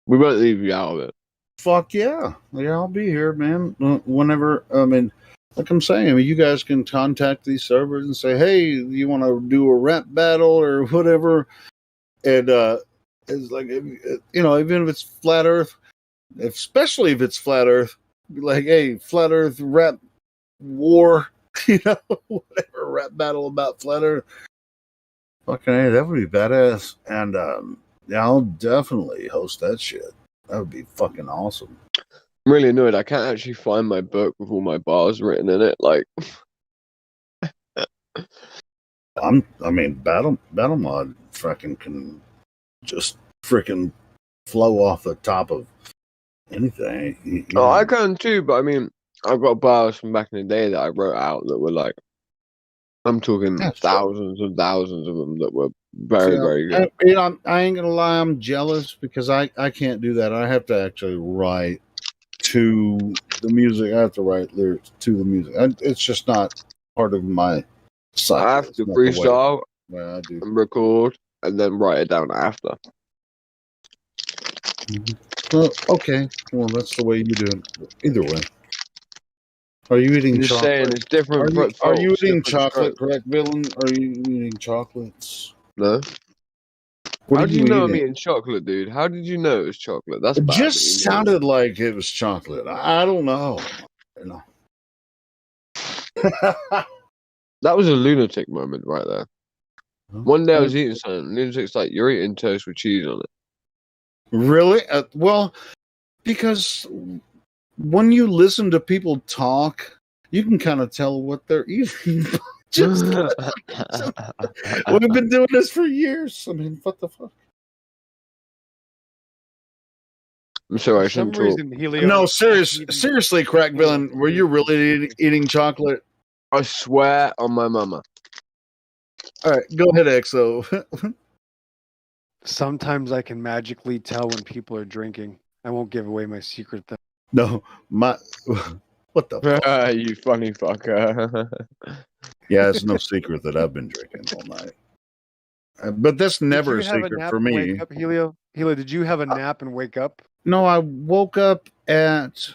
We won't leave you out of it. Fuck yeah, yeah, I'll be here, man. Whenever, I mean, like I'm saying, I mean, you guys can contact these servers and say, hey, you want to do a rap battle or whatever, and it's like, you know, even if it's flat Earth, especially if it's flat Earth, be like, hey, flat Earth rap war, you know, whatever, rap battle about flat Earth. Fucking hey, that would be badass, and yeah, I'll definitely host that shit. That would be fucking awesome. I'm really annoyed. I can't actually find my book with all my bars written in it. Like, I mean, battle mod fucking can just freaking flow off the top of anything. You know. I can too, but I mean, I've got bars from back in the day that I wrote out that were like, I'm talking thousands and thousands of them that were very, very good. I ain't gonna lie, I'm jealous because I can't do that. I have to actually write to the music. I have to write lyrics to the music. It's just not part of my cycle. I have to freestyle and record and then write it down after. Well, okay. Well, that's the way you do it. Either way. Are you eating Just chocolate? saying, it's different. Are you eating different chocolate, strokes. correct, Villain? Are you eating chocolates? No. What How are do you know I'm eating? eating chocolate, dude? How did you know it was chocolate? That's It bad. just sounded like it was chocolate. I don't know. You know. That was a lunatic moment right there. One day I was eating something. Lunatic's like, you're eating toast with cheese on it. Really? Well, because when you listen to people talk, you can kind of tell what they're eating. Just we've been doing this for years. I mean, what the fuck? I'm sorry, I For some shouldn't talk. reason, Helio. No, seriously, crack villain. Were you really eating chocolate? I swear on my mama. All right, go ahead, XO. Sometimes I can magically tell when people are drinking. I won't give away my secret though. No, what the fuck? You funny fucker. Yeah, it's no secret that I've been drinking all night. But that's never a secret for me. Wake up, Helio? Helio, did you have a nap and wake up? No, I woke up at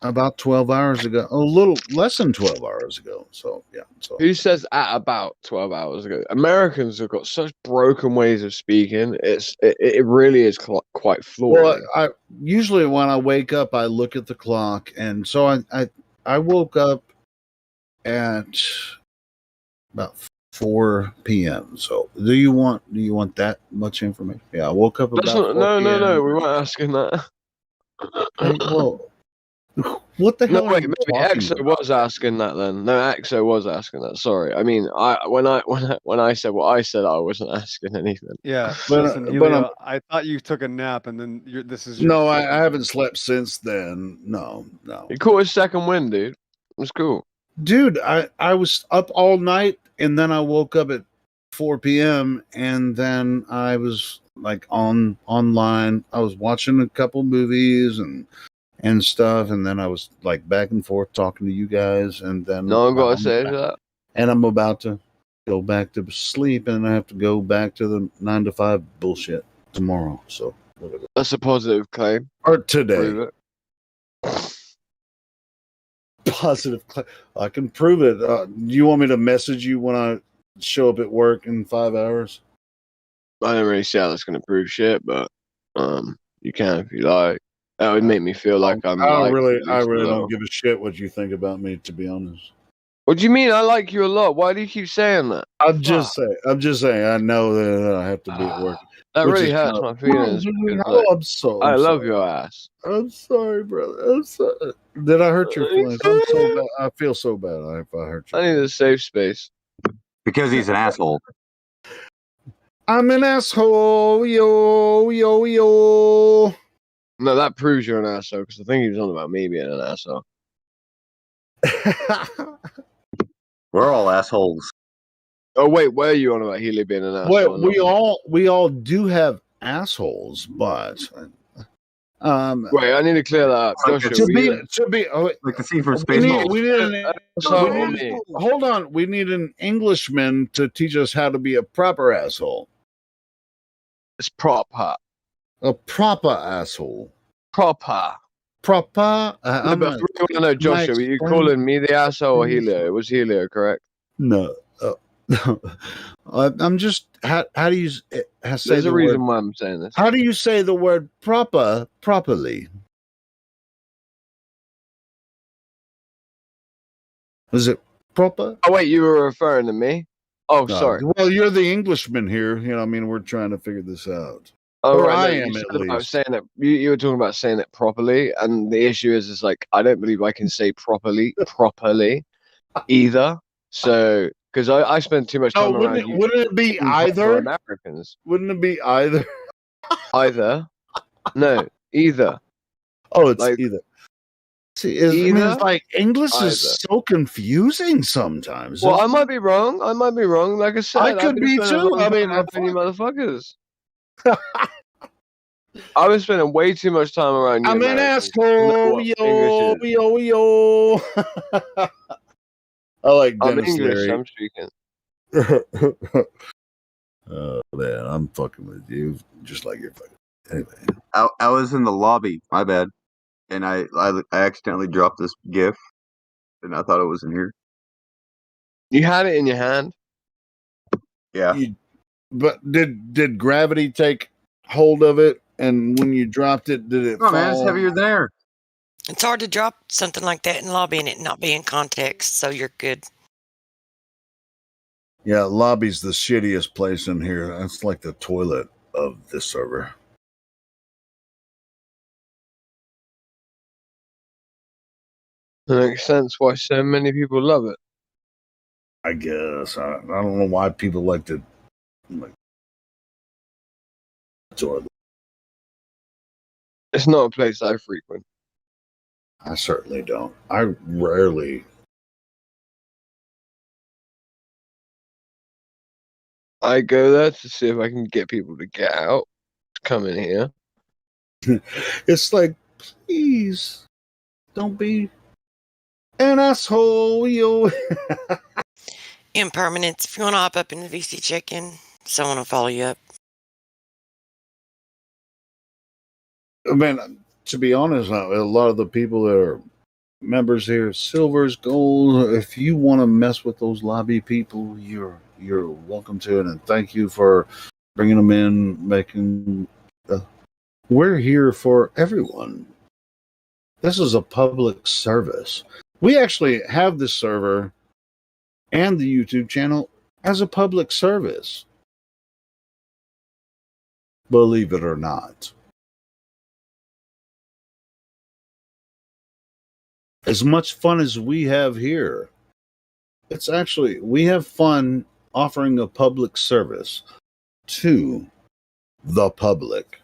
about 12 hours ago. A little less than 12 hours ago. So, yeah. So Who says at about 12 hours ago? Americans have got such broken ways of speaking. It really is quite flawed. Well, I usually when I wake up, I look at the clock, and so I woke up at about 4 p.m. So, do you want that much information? Yeah, I woke up about 4 no. We weren't asking that. Well, what the hell? No, wait, maybe EXO was asking that then. No, EXO was asking that. Sorry, I mean, when I said what I said, I wasn't asking anything. Yeah, But, listen, Helio, I thought you took a nap, and then this is your no. I haven't slept since then. No. You caught a second wind, dude. It was cool. Dude, I was up all night, and then I woke up at 4 p.m. and then I was like online. I was watching a couple movies and stuff, and then I was like back and forth talking to you guys, and then no one got to say that. And I'm about to go back to sleep, and I have to go back to the 9 to 5 bullshit tomorrow. So whatever. That's a positive claim. Or today. Positive claim. I can prove it. Do you want me to message you when I show up at work in 5 hours? I don't really see how that's going to prove shit, but you can if you like. That would make me feel like I'm. I like, really don't give a shit what you think about me, to be honest. What do you mean? I like you a lot. Why do you keep saying that? I'm just saying. I know that I have to be at work. That which really is hurts kind of- my feelings. Because, Oh, like, I'm so. I I'm love sorry. your ass. I'm sorry, brother. I'm sorry. Did I hurt your feelings? I'm so bad. I feel so bad if I hurt you. I need a safe space. Because he's an asshole. I'm an asshole. Yo. No, that proves you're an asshole. Because I think he was on about me being an asshole. We're all assholes. Oh wait, were you on about Healy being an asshole? Well, we all do have assholes, but wait, I need to clear that up. Joshua, to be like the scene from we Spaceballs. hold on. We need an Englishman to teach us how to be a proper asshole. It's proper. A proper asshole. Proper. Proper. But I really want to know, Joshua, were you calling me the asshole or Helio? It was Helio, correct? No. I'm just. How do you say There's a reason why I'm saying this. How do you say the word properly? Is it proper? Oh wait, you were referring to me? Oh, No. sorry. Well, you're the Englishman here. You know, I mean, we're trying to figure this out. Oh, or right, I no, am you at said about least. saying it. You were talking about saying it properly, and the issue is like I don't believe I can say properly either. So, because I spend too much time around you. Wouldn't it be either? Americans. Wouldn't it be either? Either? No, either. Oh, it's like, either. See, it's like English either. is so confusing sometimes. Well, I might be wrong. Like I said, I could be too. I mean, you motherfuckers. I've been spending way too much time around you. I'm an Americans. asshole. Yo. I like I'm Dennis English. Leary. I'm speaking. Oh man, I'm fucking with you, just like you're fucking. Anyway, I was in the lobby. My bad. And I accidentally dropped this GIF, and I thought it was in here. You had it in your hand. Yeah. But did gravity take hold of it? And when you dropped it, did it? Oh man, it's heavier than air. It's hard to drop something like that in lobby and it not be in context, so you're good. Yeah, lobby's the shittiest place in here. That's like the toilet of this server. It makes sense why so many people love it. I guess I don't know why people like to toilet. It's not a place I frequent. I certainly don't. I rarely. I go there to see if I can get people to get out, to come in here. It's like, please, don't be an asshole, yo. Impermanence. If you want to hop up in the VC check-in, someone will follow you up. I mean, to be honest, a lot of the people that are members here, silvers, gold. If you want to mess with those lobby people, you're welcome to it, and thank you for bringing them in. Making we're here for everyone. This is a public service. We actually have this server and the YouTube channel as a public service. Believe it or not. As much fun as we have here, it's actually, we have fun offering a public service to the public.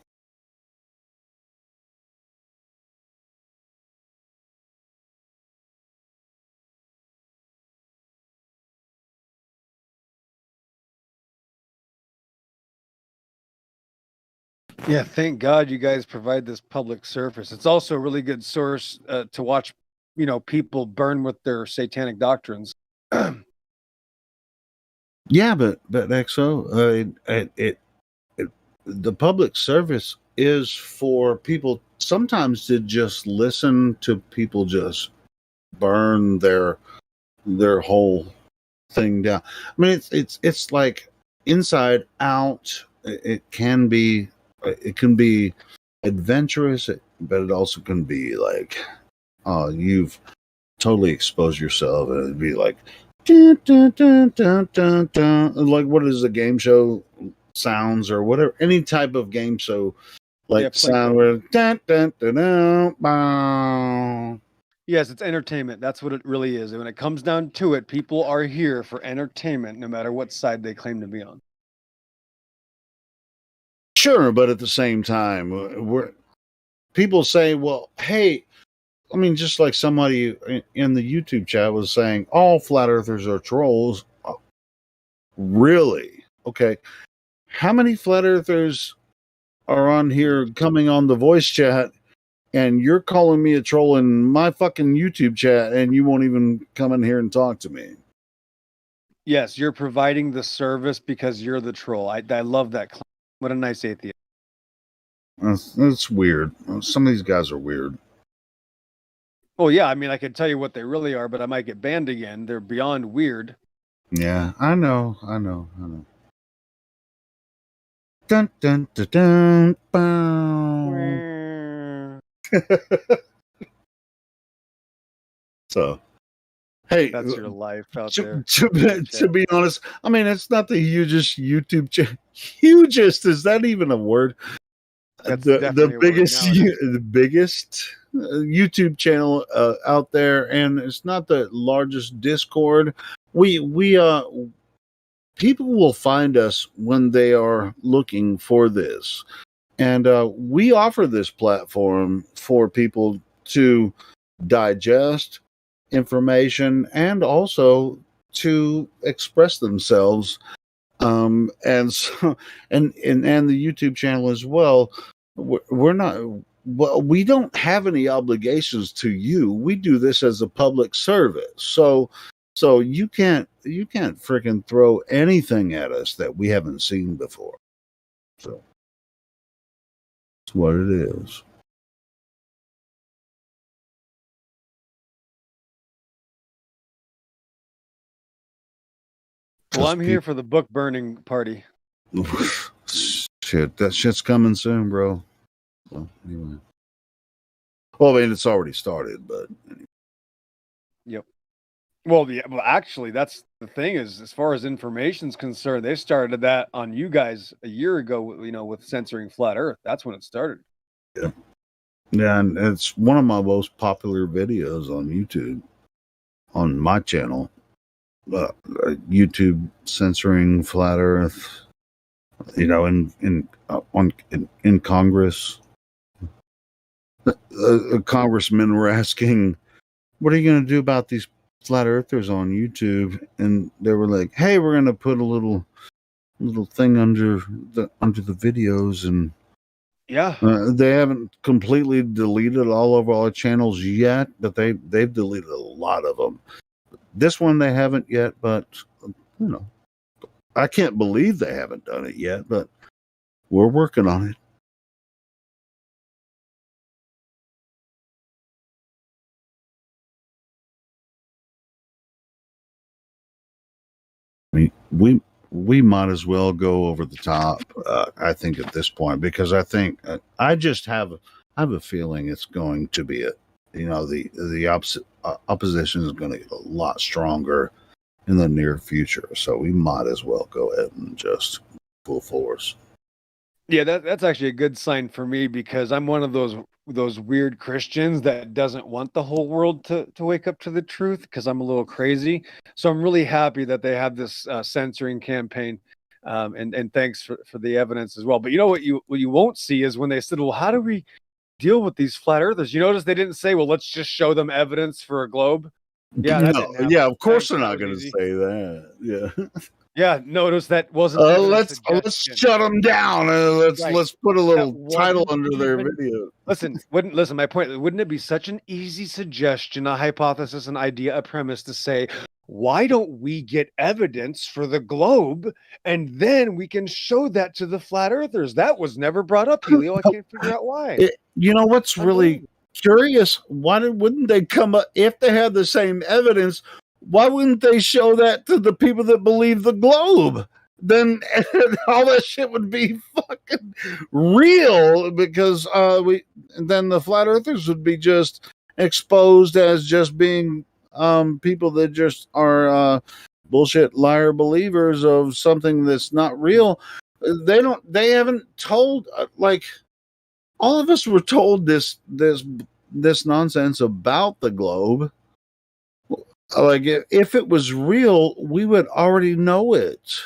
Yeah, thank God you guys provide this public service. It's also a really good source to watch, people burn with their satanic doctrines. Yeah, but XO, the public service is for people sometimes to just listen to people just burn their whole thing down. I mean, it's like inside out. It can be adventurous, but it also can be like, oh, you've totally exposed yourself, and it'd be like, dun, dun, dun, dun, dun, dun, like what is the game show sounds or whatever, any type of game show like sound where dun, dun, dun, dun, dun. Yes, it's entertainment. That's what it really is. And when it comes down to it, people are here for entertainment, no matter what side they claim to be on. Sure, but at the same time, people say, well, hey, I mean, just like somebody in the YouTube chat was saying, all flat earthers are trolls. Really? Okay. How many flat earthers are on here coming on the voice chat, and you're calling me a troll in my fucking YouTube chat, and you won't even come in here and talk to me? Yes, you're providing the service because you're the troll. I love that claim. What a nice atheist. That's weird. Some of these guys are weird. Well, yeah, I mean, I could tell you what they really are, but I might get banned again. They're beyond weird. Yeah, I know. Dun, dun, dun, dun, bow. So, hey, that's your life out there. To be honest, I mean, it's not the hugest YouTube channel. Hugest, is that even a word? The biggest YouTube channel out there, and it's not the largest Discord. People will find us when they are looking for this, and we offer this platform for people to digest information and also to express themselves. And so, and the YouTube channel as well. We're not. Well, we don't have any obligations to you. We do this as a public service. So you can't freaking throw anything at us that we haven't seen before. So that's what it is. Well, I'm here for the book burning party. Shit, that shit's coming soon, bro. So, anyway. Well, I mean, it's already started, but anyway. Yep. Well, yeah. Well, actually, that's the thing is, as far as information's concerned, they started that on you guys a year ago. You know, with censoring flat Earth. That's when it started. Yeah. Yeah, and it's one of my most popular videos on YouTube, on my channel. YouTube censoring flat Earth. You know, in Congress, congressmen were asking, "What are you going to do about these flat earthers on YouTube?" And they were like, "Hey, we're going to put a little thing under the videos." And yeah, they haven't completely deleted all of our channels yet, but they've deleted a lot of them. This one they haven't yet, but you know, I can't believe they haven't done it yet, but we're working on it. I mean, we might as well go over the top. I think at this point, because I think I have a feeling it's going to be the opposition is going to get a lot stronger in the near future. So we might as well go ahead and just full force. Yeah, that's actually a good sign for me, because I'm one of those weird Christians that doesn't want the whole world to wake up to the truth, because I'm a little crazy. So I'm really happy that they have this censoring campaign, and thanks for the evidence as well. But you know what you won't see is when they said, well, how do we deal with these flat earthers? You notice they didn't say, well, let's just show them evidence for a globe. Yeah, that didn't happen. Yeah, of course they're not going to say that. Yeah. Yeah, notice that wasn't. Let's shut them down. Let's put a little title under their video. Listen. My point. Wouldn't it be such an easy suggestion, a hypothesis, an idea, a premise to say, why don't we get evidence for the globe, and then we can show that to the flat earthers? That was never brought up, Helio. I can't figure out why. You know what's really curious? Wouldn't they come up if they had the same evidence? Why wouldn't they show that to the people that believe the globe? then all that shit would be fucking real because then the flat earthers would be just exposed as just being people that just are bullshit liar believers of something that's not real. They haven't told like all of us were told this nonsense about the globe. Like if it was real, we would already know it.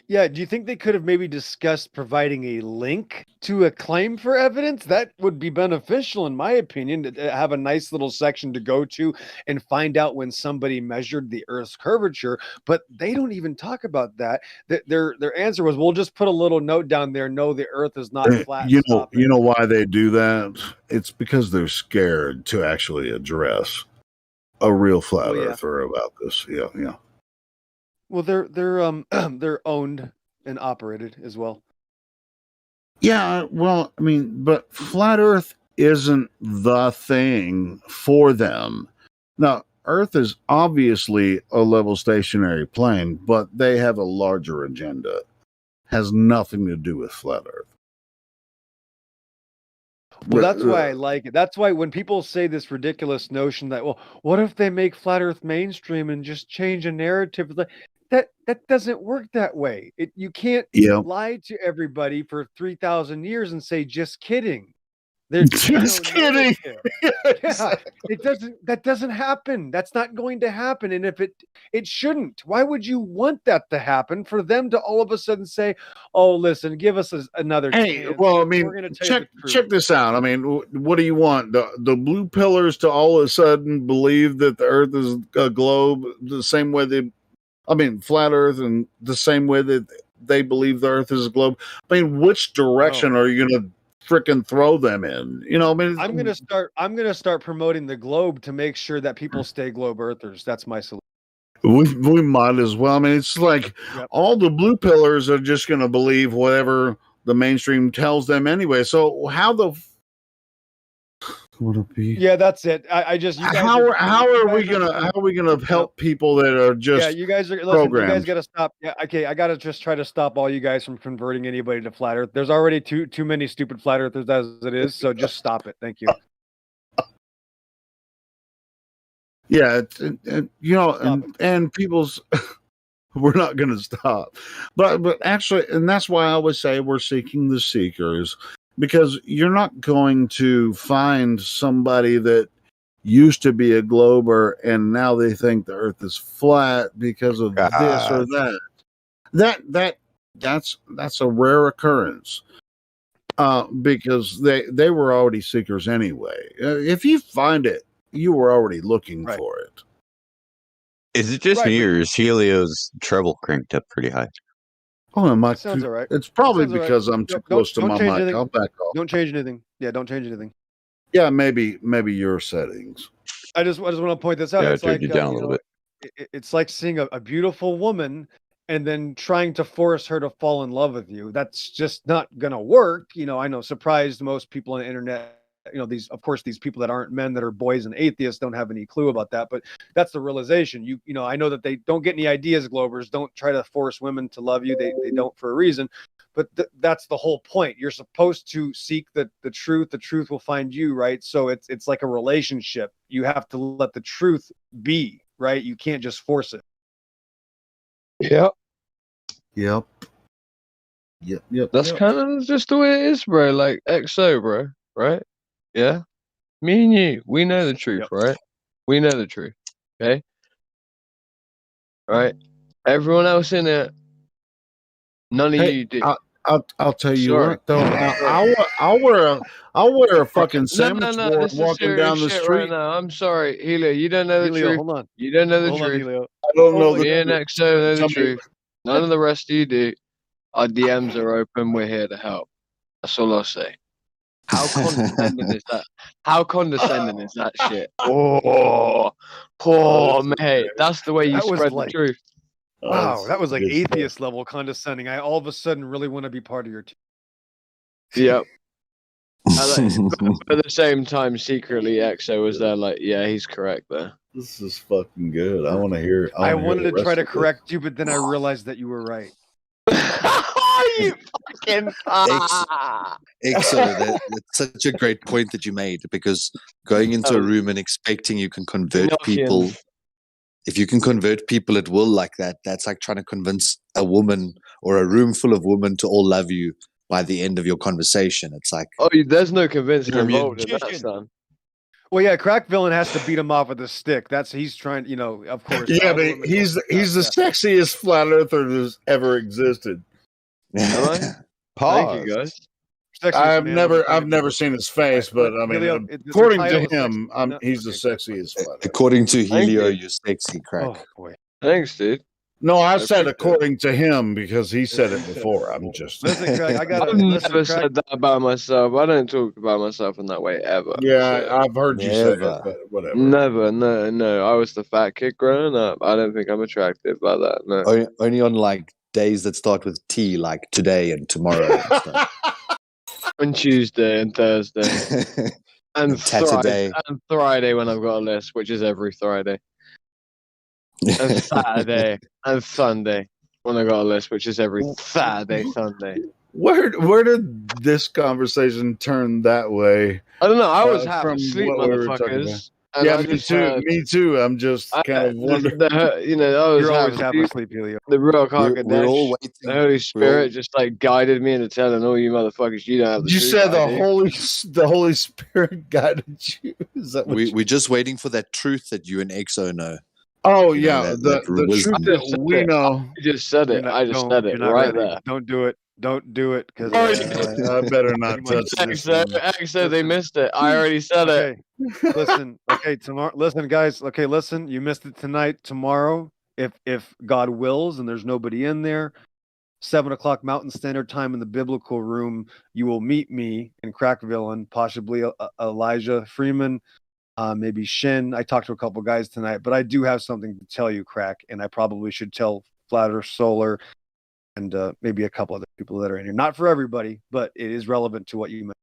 Yeah, do you think they could have maybe discussed providing a link to a claim for evidence? That would be beneficial, in my opinion, to have a nice little section to go to and find out when somebody measured the Earth's curvature. But they don't even talk about that. Their answer was, "We'll just put a little note down there. No, the Earth is not flat." You know why they do that? It's because they're scared to actually address a real flat earther about this. Yeah. Well, they're they're owned and operated as well. Yeah, well, I mean, but flat Earth isn't the thing for them. Now, Earth is obviously a level stationary plane, but they have a larger agenda. Has nothing to do with flat Earth. Well, that's why I like it. That's why when people say this ridiculous notion that, well, what if they make flat Earth mainstream and just change a narrative? That doesn't work that way. You can't lie to everybody for 3,000 years and say, just kidding. They're just kidding. Yeah, that doesn't happen. That's not going to happen. And if it shouldn't, why would you want that to happen for them to all of a sudden say, oh, listen, give us another chance. Well, I mean, we're going to tell you the truth. check this out. I mean, what do you want? The blue pillars to all of a sudden believe that the Earth is a globe the same way flat Earth, and the same way that they believe the Earth is a globe. I mean, which direction are you going to freaking throw them in? You know, I mean, I'm gonna start promoting the globe to make sure that people stay globe earthers. That's my solution. We might as well. I mean, it's like all the blue pillars are just going to believe whatever the mainstream tells them anyway. So how the would it be? Yeah, that's it. I just how are we gonna help people that are just you guys are programmed? You guys got to stop. Yeah, okay, I got to just try to stop all you guys from converting anybody to flat Earth. There's already too many stupid flat earthers as it is, so just stop it. Thank you. Yeah, and people's we're not going to stop, but actually, and that's why I always say we're seeking the seekers. Because you're not going to find somebody that used to be a glober and now they think the Earth is flat because of this or that. That's a rare occurrence. Because they were already seekers anyway. If you find it, you were already looking for it. Is it just me, or is Helio's treble cranked up pretty high? Oh, my! Sounds all right. It's probably because I'm too close to my mic. I'll back off. Don't change anything. Yeah, don't change anything. Yeah, maybe your settings. I just want to point this out. Yeah, it's I turned you down a little bit. It's like seeing a beautiful woman and then trying to force her to fall in love with you. That's just not gonna work. I know. Surprised most people on the internet. These people that aren't men, that are boys and atheists, don't have any clue about that, but that's the realization. I know that they don't get any ideas, globers. Don't try to force women to love you. They don't for a reason, but that's the whole point. You're supposed to seek the truth. The truth will find you, right? So it's like a relationship. You have to let the truth be, right? You can't just force it. Yep. That's kind of just the way it is, bro. Like XO, bro, right? Yeah, me and you, we know the truth, right? We know the truth, okay? Right? Everyone else in it, none of you do. I'll tell you what though. I'll wear a fucking sandwich board walking down the street. Right now. I'm sorry, Helio. You don't know the truth. Hold on. You don't know the Hold truth. on, Helio. I don't know Me and XO know the truth. None of the rest of you do. Our DMs are open. We're here to help. That's all I'll say. How condescending is that? How condescending is that shit? Oh, mate. That's the way you spread the truth. Wow, that was like atheist level condescending. I all of a sudden really want to be part of your team. Yep. But at the same time, secretly, XO was there like, yeah, he's correct there. This is fucking good. I want to hear it. I wanted to try to correct you, but then I realized that you were right. You fucking Exo, that's such a great point that you made, because going into a room and expecting you can convert people, if you can convert people at will like that, that's like trying to convince a woman or a room full of women to all love you by the end of your conversation. It's like, oh, there's no convincing You're a involved in that, magician. son. Well, yeah, crack villain has to beat him off with a stick. He's trying, of course. Yeah, but he's the sexiest flat earther that's ever existed. Am I? Thank you, guys. I've never seen his face, but I mean, Helio, according the to title is him, he's the sexiest flat earther. According to Thank Helio, you. you're sexy, Crack. Oh boy. Thanks, dude. No, I appreciate said it. according to him because he said it before. I'm just Listen, Craig, I got I've never said that about myself. I don't talk about myself in that way ever. Yeah, so. I've heard you say it, but whatever. Never, no. I was the fat kid growing up. I don't think I'm attractive by that. No. Only on like days that start with T, like today and tomorrow and stuff. On Tuesday and Thursday. And Saturday. Friday when I've got a list, which is every Friday. And Saturday and Sunday when I got a list, which is every Saturday, Sunday. Where did this conversation turn that way? I don't know. I was half from asleep, what we were talking motherfuckers. about? Yeah, me too. Me too. I'm just kind of wondering. I was You're always half asleep, Helio. The real Hakodesh, we're all waiting. the Holy Spirit just like guided me into telling all you motherfuckers you don't have the You truth. said ID. the Holy Spirit guided you. Is that what We're just waiting for that truth that you and Exo know. Oh You know, yeah, that the wisdom. truth that we know. I just said it. I just said it right there. Don't do it. Don't do it because I better not touch this. Exo, they missed it. I already said it. Listen, okay, tomorrow. Listen, guys. Okay, listen. You missed it tonight. Tomorrow, if God wills, and there's nobody in there, 7:00 Mountain Standard Time in the Biblical Room, you will meet me in Crackville and possibly Elijah Freeman, maybe Shin. I talked to a couple guys tonight, but I do have something to tell you, Crack, and I probably should tell Flatter Solar and maybe a couple other people that are in here. Not for everybody, but it is relevant to what you meant.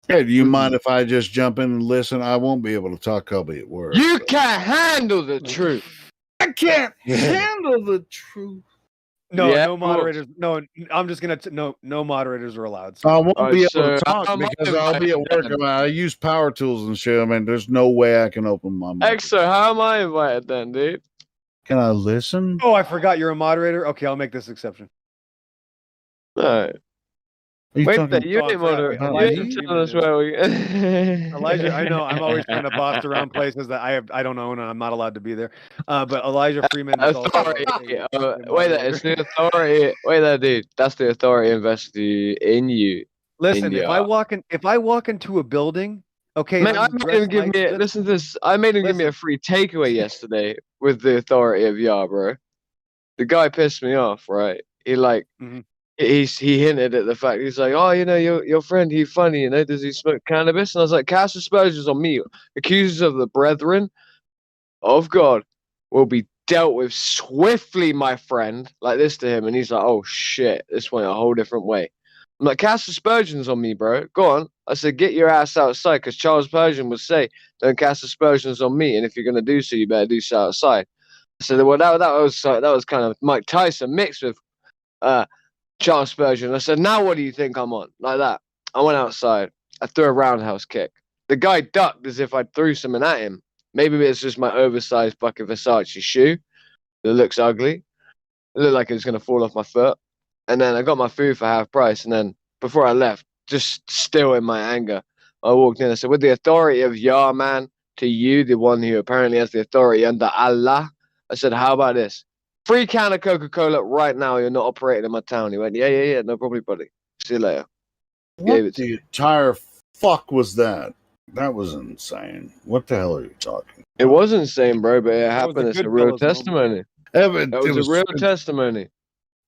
Hey, do you mind if I just jump in and listen? I won't be able to talk. I'll be at work. You can't handle the truth. I can't handle the truth. No, Yeah, no moderators. No, I'm just gonna. No moderators are allowed. I won't be able so to talk how am I because I'll be at work. invited I use power tools and shit. I mean, there's no way I can open my mouth. Exo, how am I invited then, dude? Can I listen? Oh, I forgot you're a moderator. Okay, I'll make this exception. No. Wait, you ain't moderator. You ain't telling us where we. Elijah, I know I'm always trying to boss around places that I don't own and I'm not allowed to be there. But Elijah Freeman is also Authority. Wait, it's the authority. Wait, there, dude. That's the authority invested in you. Listen, if I walk into a building, okay, Man, I made him give me. Listen to this. I made him give me a free takeaway yesterday with the authority of Yah, bro. The guy pissed me off, right? He like. He hinted at the fact he's like, oh, your friend, he's funny, does he smoke cannabis? And I was like, cast aspersions on me. Accusers of the brethren of God will be dealt with swiftly, my friend. Like this to him, and he's like, oh shit, this went a whole different way. I'm like, cast aspersions on me, bro. Go on. I said, get your ass outside, because Charles Spurgeon would say, don't cast aspersions on me, and if you're gonna do so, you better do so outside. I said, well, that was kind of Mike Tyson mixed with Charles Spurgeon. I said, now what do you think I'm on? Like that. I went outside. I threw a roundhouse kick. The guy ducked as if I threw something at him. Maybe it's just my oversized fucking Versace shoe that looks ugly. It looked like it was going to fall off my foot. And then I got my food for half price. And then before I left, just still in my anger, I walked in. I said, with the authority of Yah, man, to you, the one who apparently has the authority under Allah, I said, how about this? Free can of Coca-Cola right now. You're not operating in my town. He went, yeah, no problem, buddy. See you later. What the entire fuck was that? That was insane. What the hell are you talking? It was insane, bro, but it happened. It's a real testimony. That was a real testimony.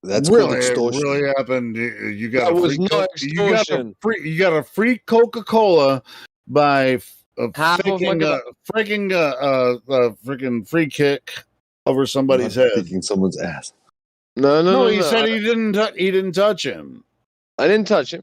That's really, called extortion. It really happened. You got that was not extortion. You got a free Coca-Cola by faking a freaking free kick over somebody's head, kicking someone's ass. No. He said he didn't touch him. I didn't touch him.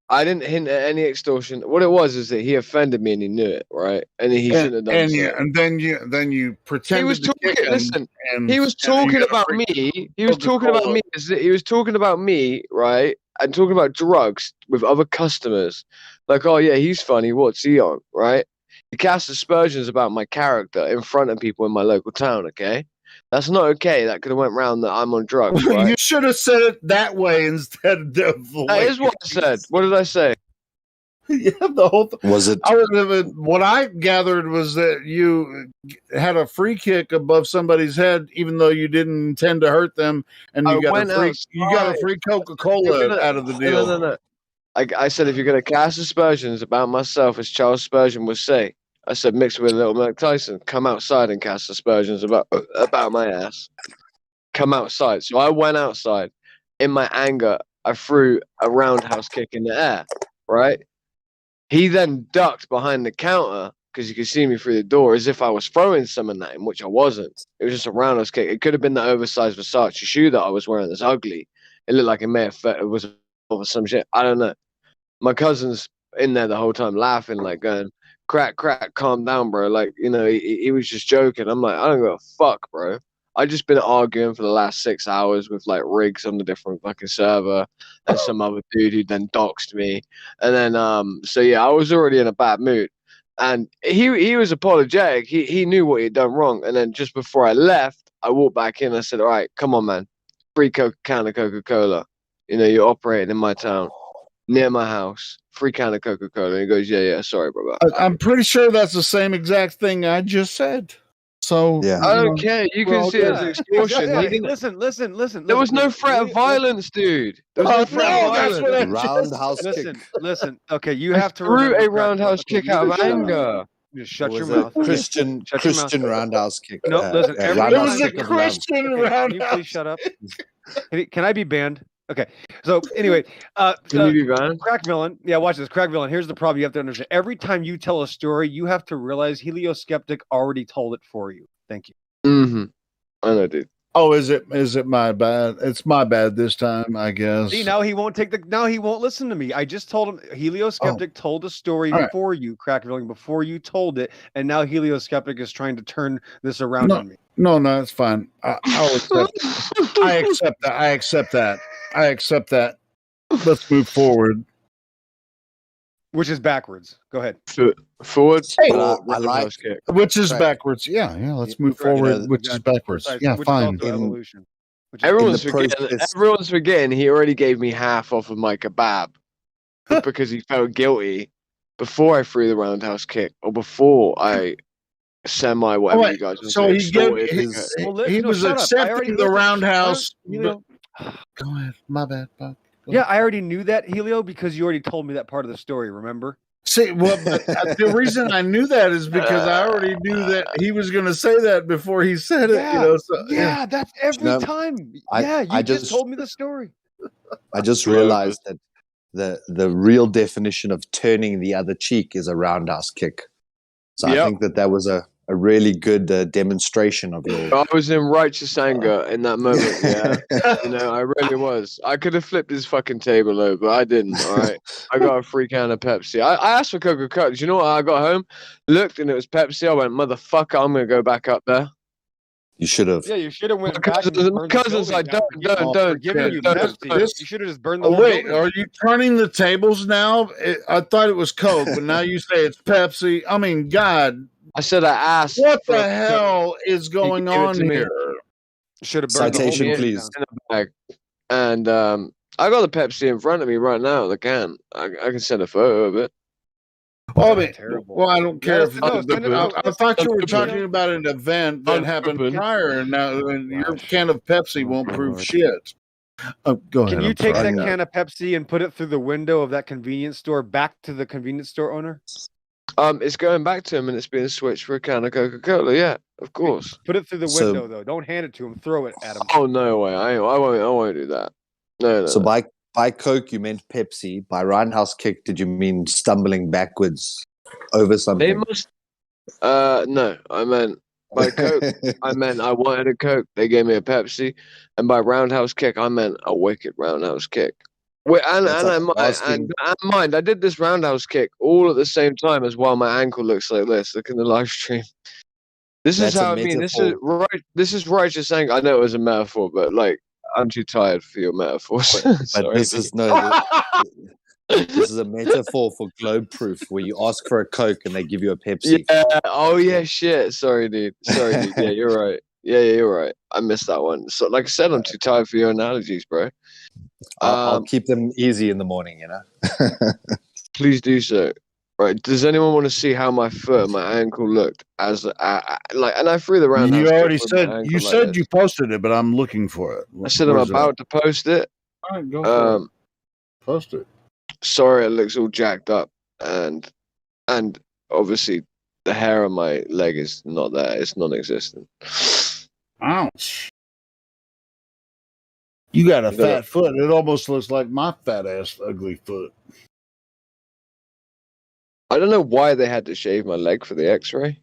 I didn't hint at any extortion. What it was is that he offended me and he knew it, right? And he shouldn't have done so. And then you pretended He was to kick talking. him, Listen, and he was and then you talking got a about free me. He was talking about Coca-Cola. me. He was talking about me, right? And talking about drugs with other customers. Like, oh yeah, he's funny. What's he on, right? He cast aspersions about my character in front of people in my local town. Okay, that's not okay. That could have went round that I'm on drugs, right? You should have said it that way instead of the That way is what I said. What did I say? Yeah, the whole Was it? What I gathered was that you had a free kick above somebody's head, even though you didn't intend to hurt them, and you got a free Coca-Cola out of the deal. No. I said, if you're going to cast aspersions about myself, as Charles Spurgeon would say, I said, mixed with a little Mike Tyson, come outside and cast aspersions about my ass. Come outside. So I went outside. In my anger, I threw a roundhouse kick in the air, right? He then ducked behind the counter because you could see me through the door as if I was throwing something at him, which I wasn't. It was just a roundhouse kick. It could have been the oversized Versace shoe that I was wearing that's ugly. It looked like it may have it was over some shit. I don't know. My cousin's in there the whole time laughing, like going, crack, calm down, bro. Like, you know, he was just joking. I'm like, I don't give a fuck, bro. I just been arguing for the last 6 hours with like Riggs on the different fucking server and some other dude who then doxed me. And then so yeah, I was already in a bad mood. And he was apologetic. He knew what he'd done wrong. And then just before I left, I walked back in. I said, all right, come on, man. Free can of Coca-Cola. You know, you're operating in my town, near my house. Free can of Coca-Cola. And he goes, yeah, sorry, bro. I'm pretty sure that's the same exact thing I just said. So yeah, I don't care. You can see it as extortion. Listen. There was no threat of violence, dude. There was no threat of violence. Roundhouse kick. Listen. Okay, you I have to threw remember a roundhouse kick out of anger. Just shut Was your mouth. Christian roundhouse kick. No, listen. It was a Christian roundhouse. Can you please shut up? Can I be banned? Okay. So anyway, can you be banned? Crack Villain. Yeah, watch this. Crack Villain. Here's the problem. You have to understand. Every time you tell a story, you have to realize Helioskeptic already told it for you. Thank you. Mm-hmm. I know, dude. Oh, is it my bad? It's my bad this time, I guess. See, now he won't listen to me. I just told him Helioskeptic told a story for you, Crack Villain, before you told it, and now Helioskeptic is trying to turn this around on me. No, it's fine. I'll accept it. I accept that. Let's move forward. Which is backwards. Go ahead. Forward. Hey, I like kick. Which is backwards. Yeah. Let's move forward. Which is backwards. Yeah, fine. Everyone's forgetting he already gave me half off of my kebab because he felt guilty before I threw the roundhouse kick or before I whatever you guys. So he was accepting the roundhouse. Go ahead. My bad. Yeah, I already knew that, Helio, because you already told me that part of the story, remember? See, well, the reason I knew that is because I already knew that he was going to say that before he said it. You know, so, that's every time. You just told me the story. I just realized that the real definition of turning the other cheek is a roundhouse kick. So I think that was a really good demonstration of your. I was in righteous anger in that moment. Yeah, you know, I really was. I could have flipped his fucking table over, but I didn't. All right, I got a free can of Pepsi. I asked for Coca-Cola. Do you know what? I got home, looked, and it was Pepsi. I went, motherfucker, I'm gonna go back up there. You should have. Yeah, you should have went My back. cousins like, don't. You should have just burned the whole wait, building. are you turning the tables now? I thought it was Coke, but now you say it's Pepsi. I mean, God. I said I asked. What the hell is going on here? Should have burned citation, the whole please. In a bag. And I got the Pepsi in front of me right now. The can. I can send a photo of it. Oh, I mean, well, I don't care. I thought you were talking about an event that happened prior, and now your can of Pepsi won't prove shit. Go ahead. Can you take that can of Pepsi and put it through the window of that convenience store back to the convenience store owner? It's going back to him and it's being switched for a can of Coca-Cola. Yeah, of course. Put it through the window though. Don't hand it to him. Throw it at him. Oh no way! I won't do that. No. So by Coke you meant Pepsi. By roundhouse kick, did you mean stumbling backwards over something? They must. No, I meant by Coke. I meant I wanted a Coke. They gave me a Pepsi, and by roundhouse kick, I meant a wicked roundhouse kick. Wait, That's like asking. and mind, I did this roundhouse kick all at the same time as while my ankle looks like this. Look in the live stream. This is That's a how I mean. This is metaphor. right. This is righteous anger. I know it was a metaphor, but like, I'm too tired for your metaphors. But Sorry, this is no. This is a metaphor for globe proof, where you ask for a Coke and they give you a Pepsi. Yeah. Oh yeah. Shit. Sorry, dude. Sorry, dude. Yeah, you're right. Yeah, you're right. I missed that one. So, like I said, I'm too tired for your analogies, bro. I'll keep them easy in the morning, you know. Please do so. Right? Does anyone want to see how my foot and my ankle looked as like? And I threw the roundhouse. You already kick with my said ankle you like said this. you posted it, but I'm looking for it. I said I'm about to post it. All right, go for it. Post it. Sorry, it looks all jacked up, and obviously the hair on my leg is not there. It's non-existent. Ouch. You got a fat foot. It almost looks like my fat ass ugly foot. I don't know why they had to shave my leg for the X-ray.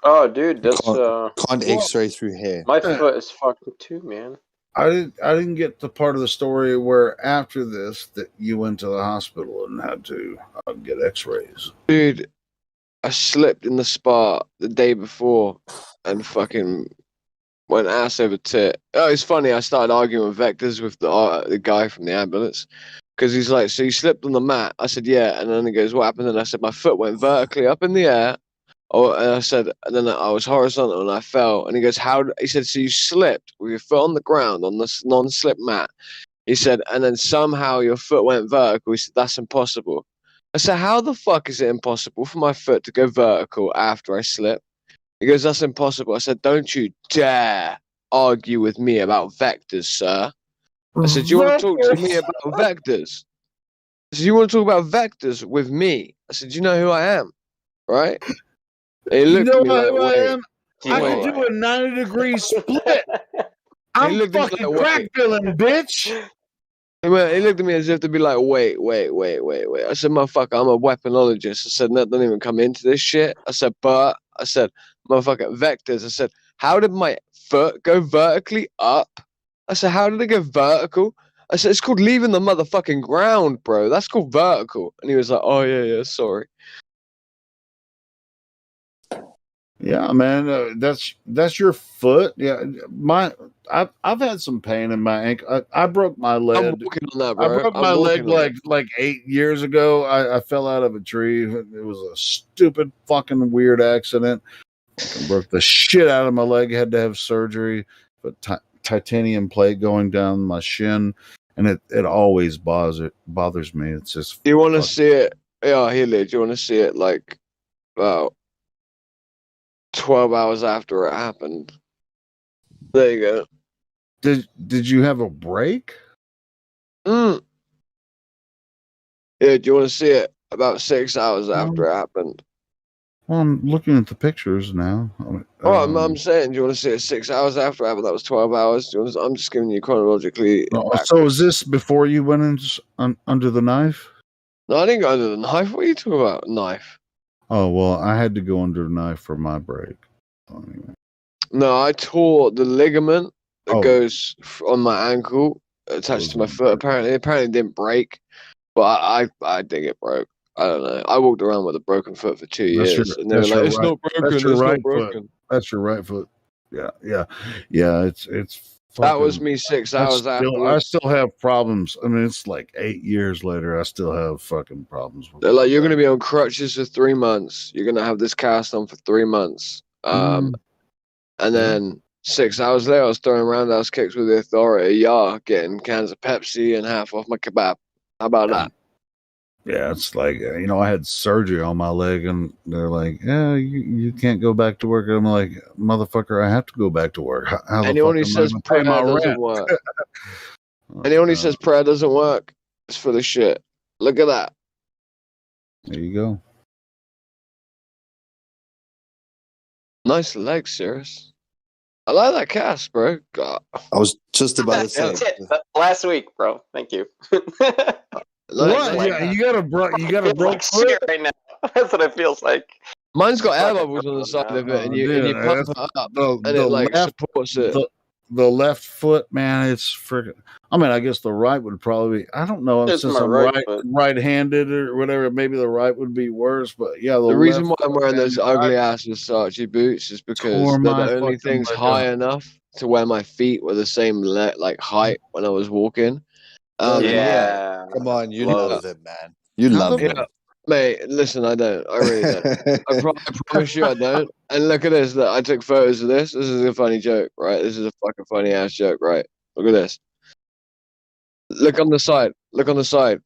Oh, dude, that's can't X-ray through hair. My foot is fucking too, man. I didn't get the part of the story where after this that you went to the hospital and had to get X-rays. Dude, I slipped in the spa the day before and fucking went ass over tit. Oh, it's funny. I started arguing with Vectors with the guy from the ambulance because he's like, "So you slipped on the mat?" I said, "Yeah," and then he goes, "What happened?" And I said, "My foot went vertically up in the air." Oh, and I said, and then I was horizontal and I fell. And he goes, "How?" He said, "So you slipped with your foot on the ground on this non-slip mat." He said, "And then somehow your foot went vertical." He said, "That's impossible." I said, "How the fuck is it impossible for my foot to go vertical after I slip?" He goes, "That's impossible." I said, "Don't you dare argue with me about vectors, sir." I said, "Do you want to talk to me about vectors?" I said, "You want to talk about vectors with me?" I said, "Do you know who I am?" Right? And he looked at me like, who I "Wait." am? I can do a 90-degree split. I'm fucking crack filling, bitch. He looked at me as if to be like, wait. I said, "Motherfucker, I'm a weaponologist." I said, "That doesn't even come into this shit." I said, "Motherfucker, vectors." I said, "How did my foot go vertically up?" I said, "How did it go vertical?" I said, "It's called leaving the motherfucking ground, bro. That's called vertical." And he was like, "Oh, yeah, sorry." Yeah, man, that's your foot. Yeah, I've had some pain in my ankle. I broke my leg. I'm working on that, bro. I broke my leg like 8 years ago. I fell out of a tree. It was a stupid fucking weird accident. I broke the shit out of my leg. Had to have surgery, but titanium plate going down my shin, and it always bothers me. It's just. Do you want to see it? Yeah, here, do you want to see it like about 12 hours after it happened? There you go. Did you have a break? Yeah, do you want to see it about 6 hours after it happened? Well, I'm looking at the pictures now. I'm saying, do you want to see it 6 hours after it happened? That was 12 hours. I'm just giving you chronologically. So is this before you went in under the knife? No, I didn't go under the knife. What are you talking about? Knife? Oh, well, I had to go under the knife for my break. Anyway. No, I tore the ligament that goes on my ankle attached to my foot. Apparently it didn't break, but I think it broke. I don't know. I walked around with a broken foot for 2 years, and they were like, "It's not broken. It's not broken." That's your right foot. Yeah. It's. That was me 6 hours after. I still have problems. I mean, it's like 8 years later. I still have fucking problems. They're like, "You're going to be on crutches for 3 months. You're going to have this cast on for 3 months." And then 6 hours later, I was throwing roundhouse kicks with the authority, getting cans of Pepsi and half off my kebab. How about that? Yeah, it's like, I had surgery on my leg, and they're like, "Yeah, you can't go back to work." And I'm like, "Motherfucker, I have to go back to work." Anyone who says prayer doesn't work. Anyone who says prayer doesn't work is full of shit. Look at that. There you go. Nice legs, Cirrus. I like that cast, bro. God. I was just about to say. That's it. Last week, bro. Thank you. Yeah, you got a broke foot right now. That's what it feels like. Mine's got air bubbles on the side of it, and you pump it up, and it like supports it. the left foot, man, it's freaking. I mean, I guess the right would probably be. I don't know It's since my I'm right foot. right-handed or whatever. Maybe the right would be worse, but yeah, The reason why left I'm wearing foot, those man, ugly I ass Versace boots is because tore they're the my only fucking things leg high up. enough to where my feet were the same like height when I was walking. Yeah. Come on, you Love love them, man. You How love the them. Mate, listen, I don't. I really don't. I promise you I don't. And look at this. Look, I took photos of this. This is a funny joke, right? This is a fucking funny ass joke, right? Look at this. Look on the side. Look on the side.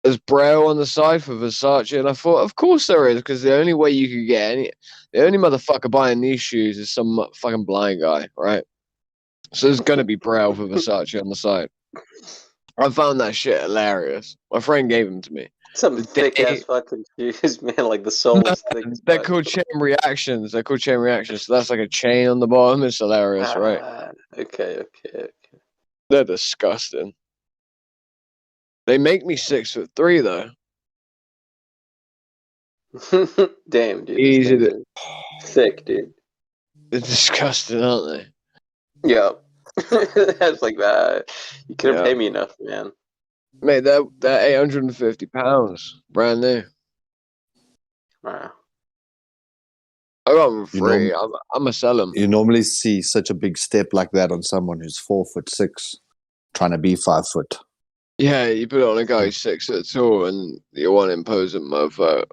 There's Braille on the side for Versace, and I thought, of course there is, because the only way you could get the only motherfucker buying these shoes is some fucking blind guy, right? So there's gonna be Braille for Versace on the side. I found that shit hilarious. My friend gave them to me. Some thick ass fucking shoes, man. Like the sole is thick. as They're fuck. called chain reactions. They're called chain reactions. So that's like a chain on the bottom. It's hilarious, right? Okay. They're disgusting. They make me 6'3" though. Damn, dude. Easy These to. things are thick, dude. They're disgusting, aren't they? Yep. That's like that. You couldn't Yeah. pay me enough, man. Mate, they're £850, brand new. Wow. I got them You free. know- I'm gonna sell them. You normally see such a big step like that on someone who's 4'6", trying to be 5 foot. Yeah, you put it on a guy who's 6 foot tall, and you want to impose a mofo.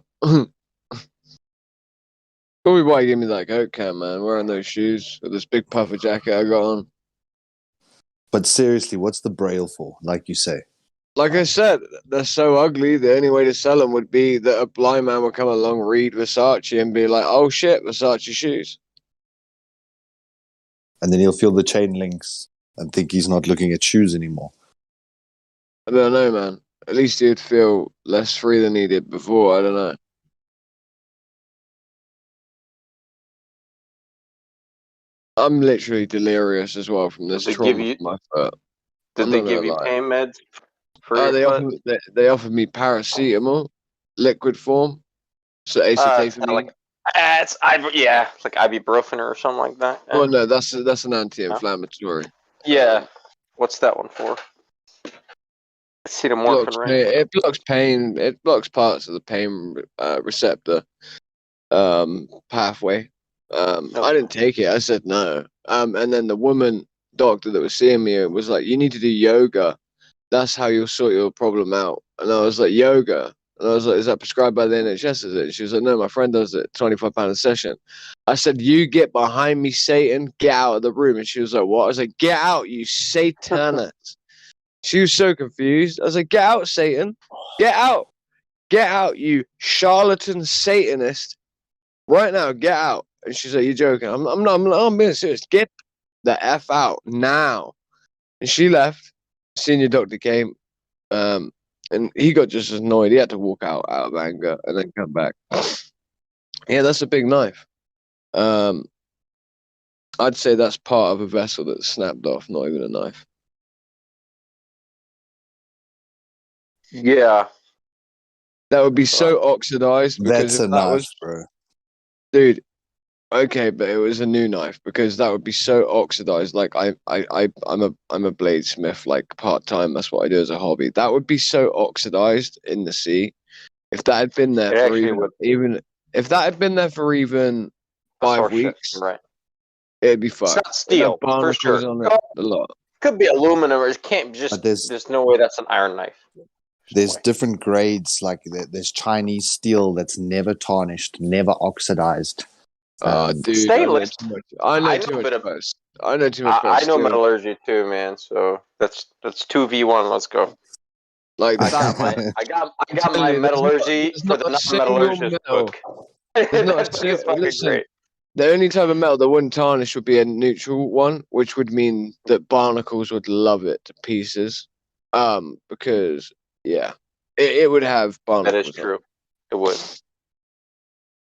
Probably why you gave me that coat can, man. Wearing those shoes with this big puffer jacket I got on. But seriously, what's the Braille for? Like you say. Like I said, they're so ugly. The only way to sell them would be that a blind man would come along, read Versace, and be like, "Oh shit, Versace shoes." And then he'll feel the chain links and think he's not looking at shoes anymore. I don't know, man. At least he'd feel less free than he did before. I don't know. I'm literally delirious as well from this Did they trauma give you- from my foot. Did I'm they not give gonna you lie. pain meds for your They foot? offered me paracetamol, liquid form, so It's acetaminophen. like it's like ibuprofen or something like that. Oh no, that's an anti-inflammatory. Yeah. What's that one for? Acetaminophen, right? It blocks pain. It blocks parts of the pain receptor pathway. I didn't take it. I said no. And then the woman doctor that was seeing me was like, "You need to do yoga. That's how you'll sort your problem out." And I was like, "Yoga." And I was like, "Is that prescribed by the NHS?" Is it? She was like, "No, my friend does it. £25 a session." I said, "You get behind me, Satan. Get out of the room." And she was like, "What?" I was like, "Get out, you Satanist." She was so confused. I was like, "Get out, Satan. Get out. Get out, you charlatan Satanist. Right now, get out." And she's like, "You're joking." I'm being serious. Get the F out now. And she left. Senior doctor came. And he got just as annoyed. He had to walk out of anger and then come back. Yeah, that's a big knife. I'd say that's part of a vessel that snapped off, not even a knife. Yeah. That would be so oxidized because That's a if that knife, was, bro. dude. Okay, but it was a new knife because that would be so oxidized. Like I'm a bladesmith, like part time. That's what I do as a hobby. That would be so oxidized in the sea. If that had been there It for actually would. even if that had been there for even That's 5 horseshit, weeks, you're right. it'd be It's fine. not steel, for Barnacles sure. on it, a lot. Could be aluminum, or it can't just. But There's no way that's an iron knife. There's different grades. Like there's Chinese steel that's never tarnished, never oxidized. Dude, Stainless. I know I too know a much bit of- about. I know too much about. I know steel. metallurgy too, man. So that's 2v1. Let's go. Like I that. got my telling you, metallurgy there's for not the a single non-metallurgist metal. book. There's not That a book is fucking listen, great. the only type of metal that wouldn't tarnish would be a neutral one, which would mean that barnacles would love it to pieces. Because it would have barnacles. That is true. It would.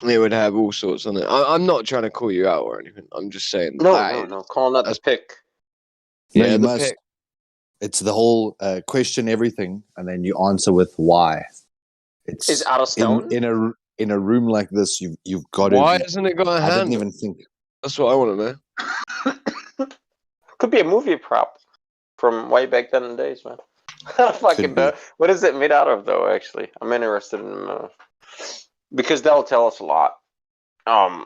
It would have all sorts on it. I'm not trying to call you out or anything. I'm just saying. No. Calling that the pick. No, Yeah, you the must. pick. It's the whole question everything, and then you answer with why. It's Is out of stone? in a room like this. You've got Why to. hasn't it got a I handle? didn't even think. That's what I want to know. Could be a movie prop from way back then in the days, man. Fucking what is it made out of though? Actually, I'm interested in because that'll tell us a lot.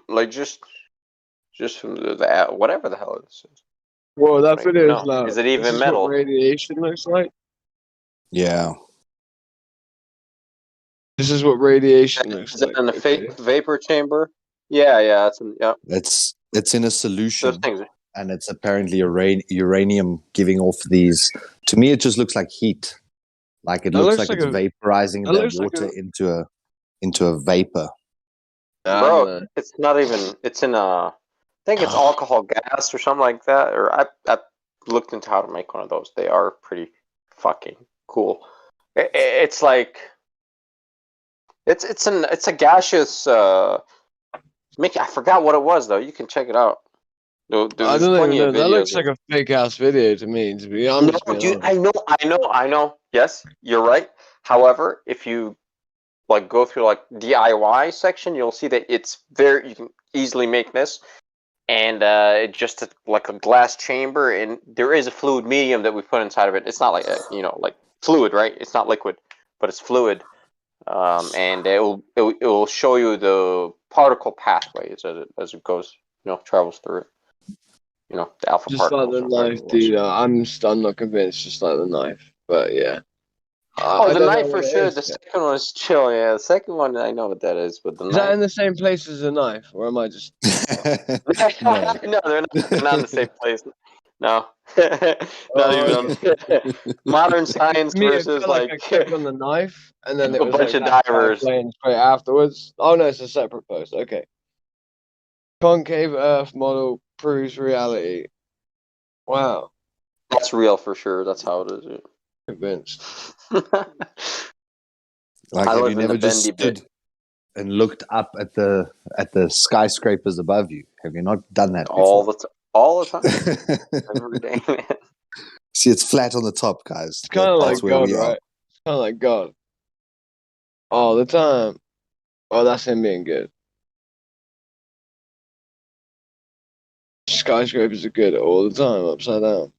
Like just from the whatever the hell it is. Well, that video is Is it even this metal? Is what radiation looks like. Yeah. This is what radiation looks Is like. it in a vapor chamber? Yeah. It's in a solution, Those things. and it's apparently uranium giving off these. To me, it just looks like heat. Like it looks like it's vaporizing the water into a vapor. Bro, it's not even. It's in a. I think it's alcohol gas or something like that. Or I looked into how to make one of those. They are pretty fucking cool. It's like. It's a gaseous. I forgot what it was though. You can check it out. I don't even know. That looks like a fake ass video to me. To be honest, dude, I know. Yes, you're right. However, if you like go through like DIY section, you'll see that it's you can easily make this, and it's just like a glass chamber, and there is a fluid medium that we put inside of it. It's not like like fluid, right? It's not liquid, but it's fluid, and it will show you the particle pathways as it goes, travels through it. The alpha just particles. Just like the knife, dude. I'm not convinced. Just like the knife, but yeah. The knife for sure. The second one is chill. Yeah, the second one I know what that is, but the is that in the same place as the knife, or am I just? No, they're not in the same place. No, not even. Modern science versus I clicked on the knife, and then it a was bunch like of divers playing straight afterwards. Oh no, it's a separate post. Okay. Concave Earth model proves reality. Wow, that's real for sure. That's how it is. Yeah. Convinced. Like, have you never just stood and looked up at the skyscrapers above you? Have you not done that all before? the time? Every day, man. See, it's flat on the top, guys. It's kind of like God, right? It's kind of like God. All the time. Oh, that's him being good. Skyscrapers are good all the time, upside down.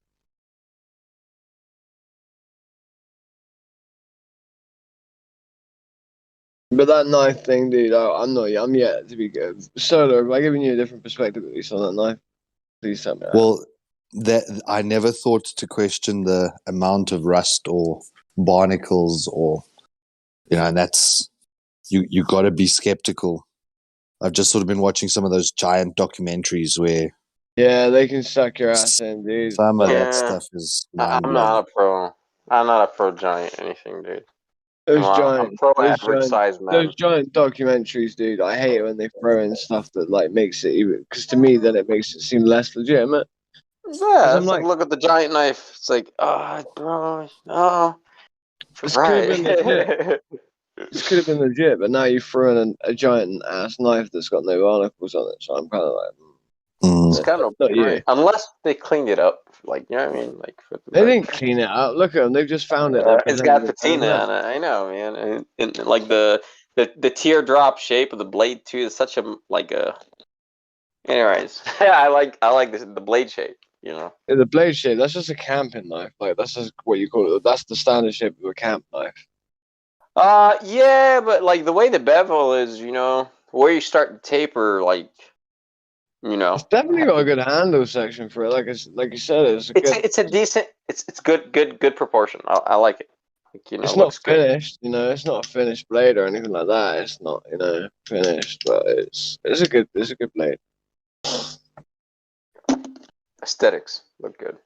But that knife thing, dude, I'm yet to be good. Solo, am I giving you a different perspective at least on that knife? Please tell me. Well, I never thought to question the amount of rust or barnacles or, and that's, you got to be skeptical. I've just sort of been watching some of those giant documentaries where. Yeah, they can suck your ass in, dude. Some of that stuff is I'm not a pro. I'm not a pro giant anything, dude. I'm pro average size man. Those giant documentaries, dude. I hate it when they throw in stuff that like makes it even. Because to me, then it makes it seem less legitimate. Yeah, it's like look at the giant knife. It's like, bro, oh. This could have been legit. This could have been legit, but now you throw in a giant ass knife that's got no barnacles on it. So I'm kind of like. It's kind of right. Unless they cleaned it up, like you know what I mean, like they didn't clean it up. Look at them; they've just found it. It's got patina on it. I know, man, and like the teardrop shape of the blade too is such a like a. Anyways, I like the blade shape. Yeah, the blade shape. That's just a camping knife. Like that's just what you call it. That's the standard shape of a camp knife. Yeah, but like the way the bevel is, where you start to taper, like. It's definitely got a good handle section for it. Like you said, it's a decent. It's good proportion. I like it. Like, it's not finished. It's not a finished blade or anything like that. It's not finished, but it's a good blade. Aesthetics look good.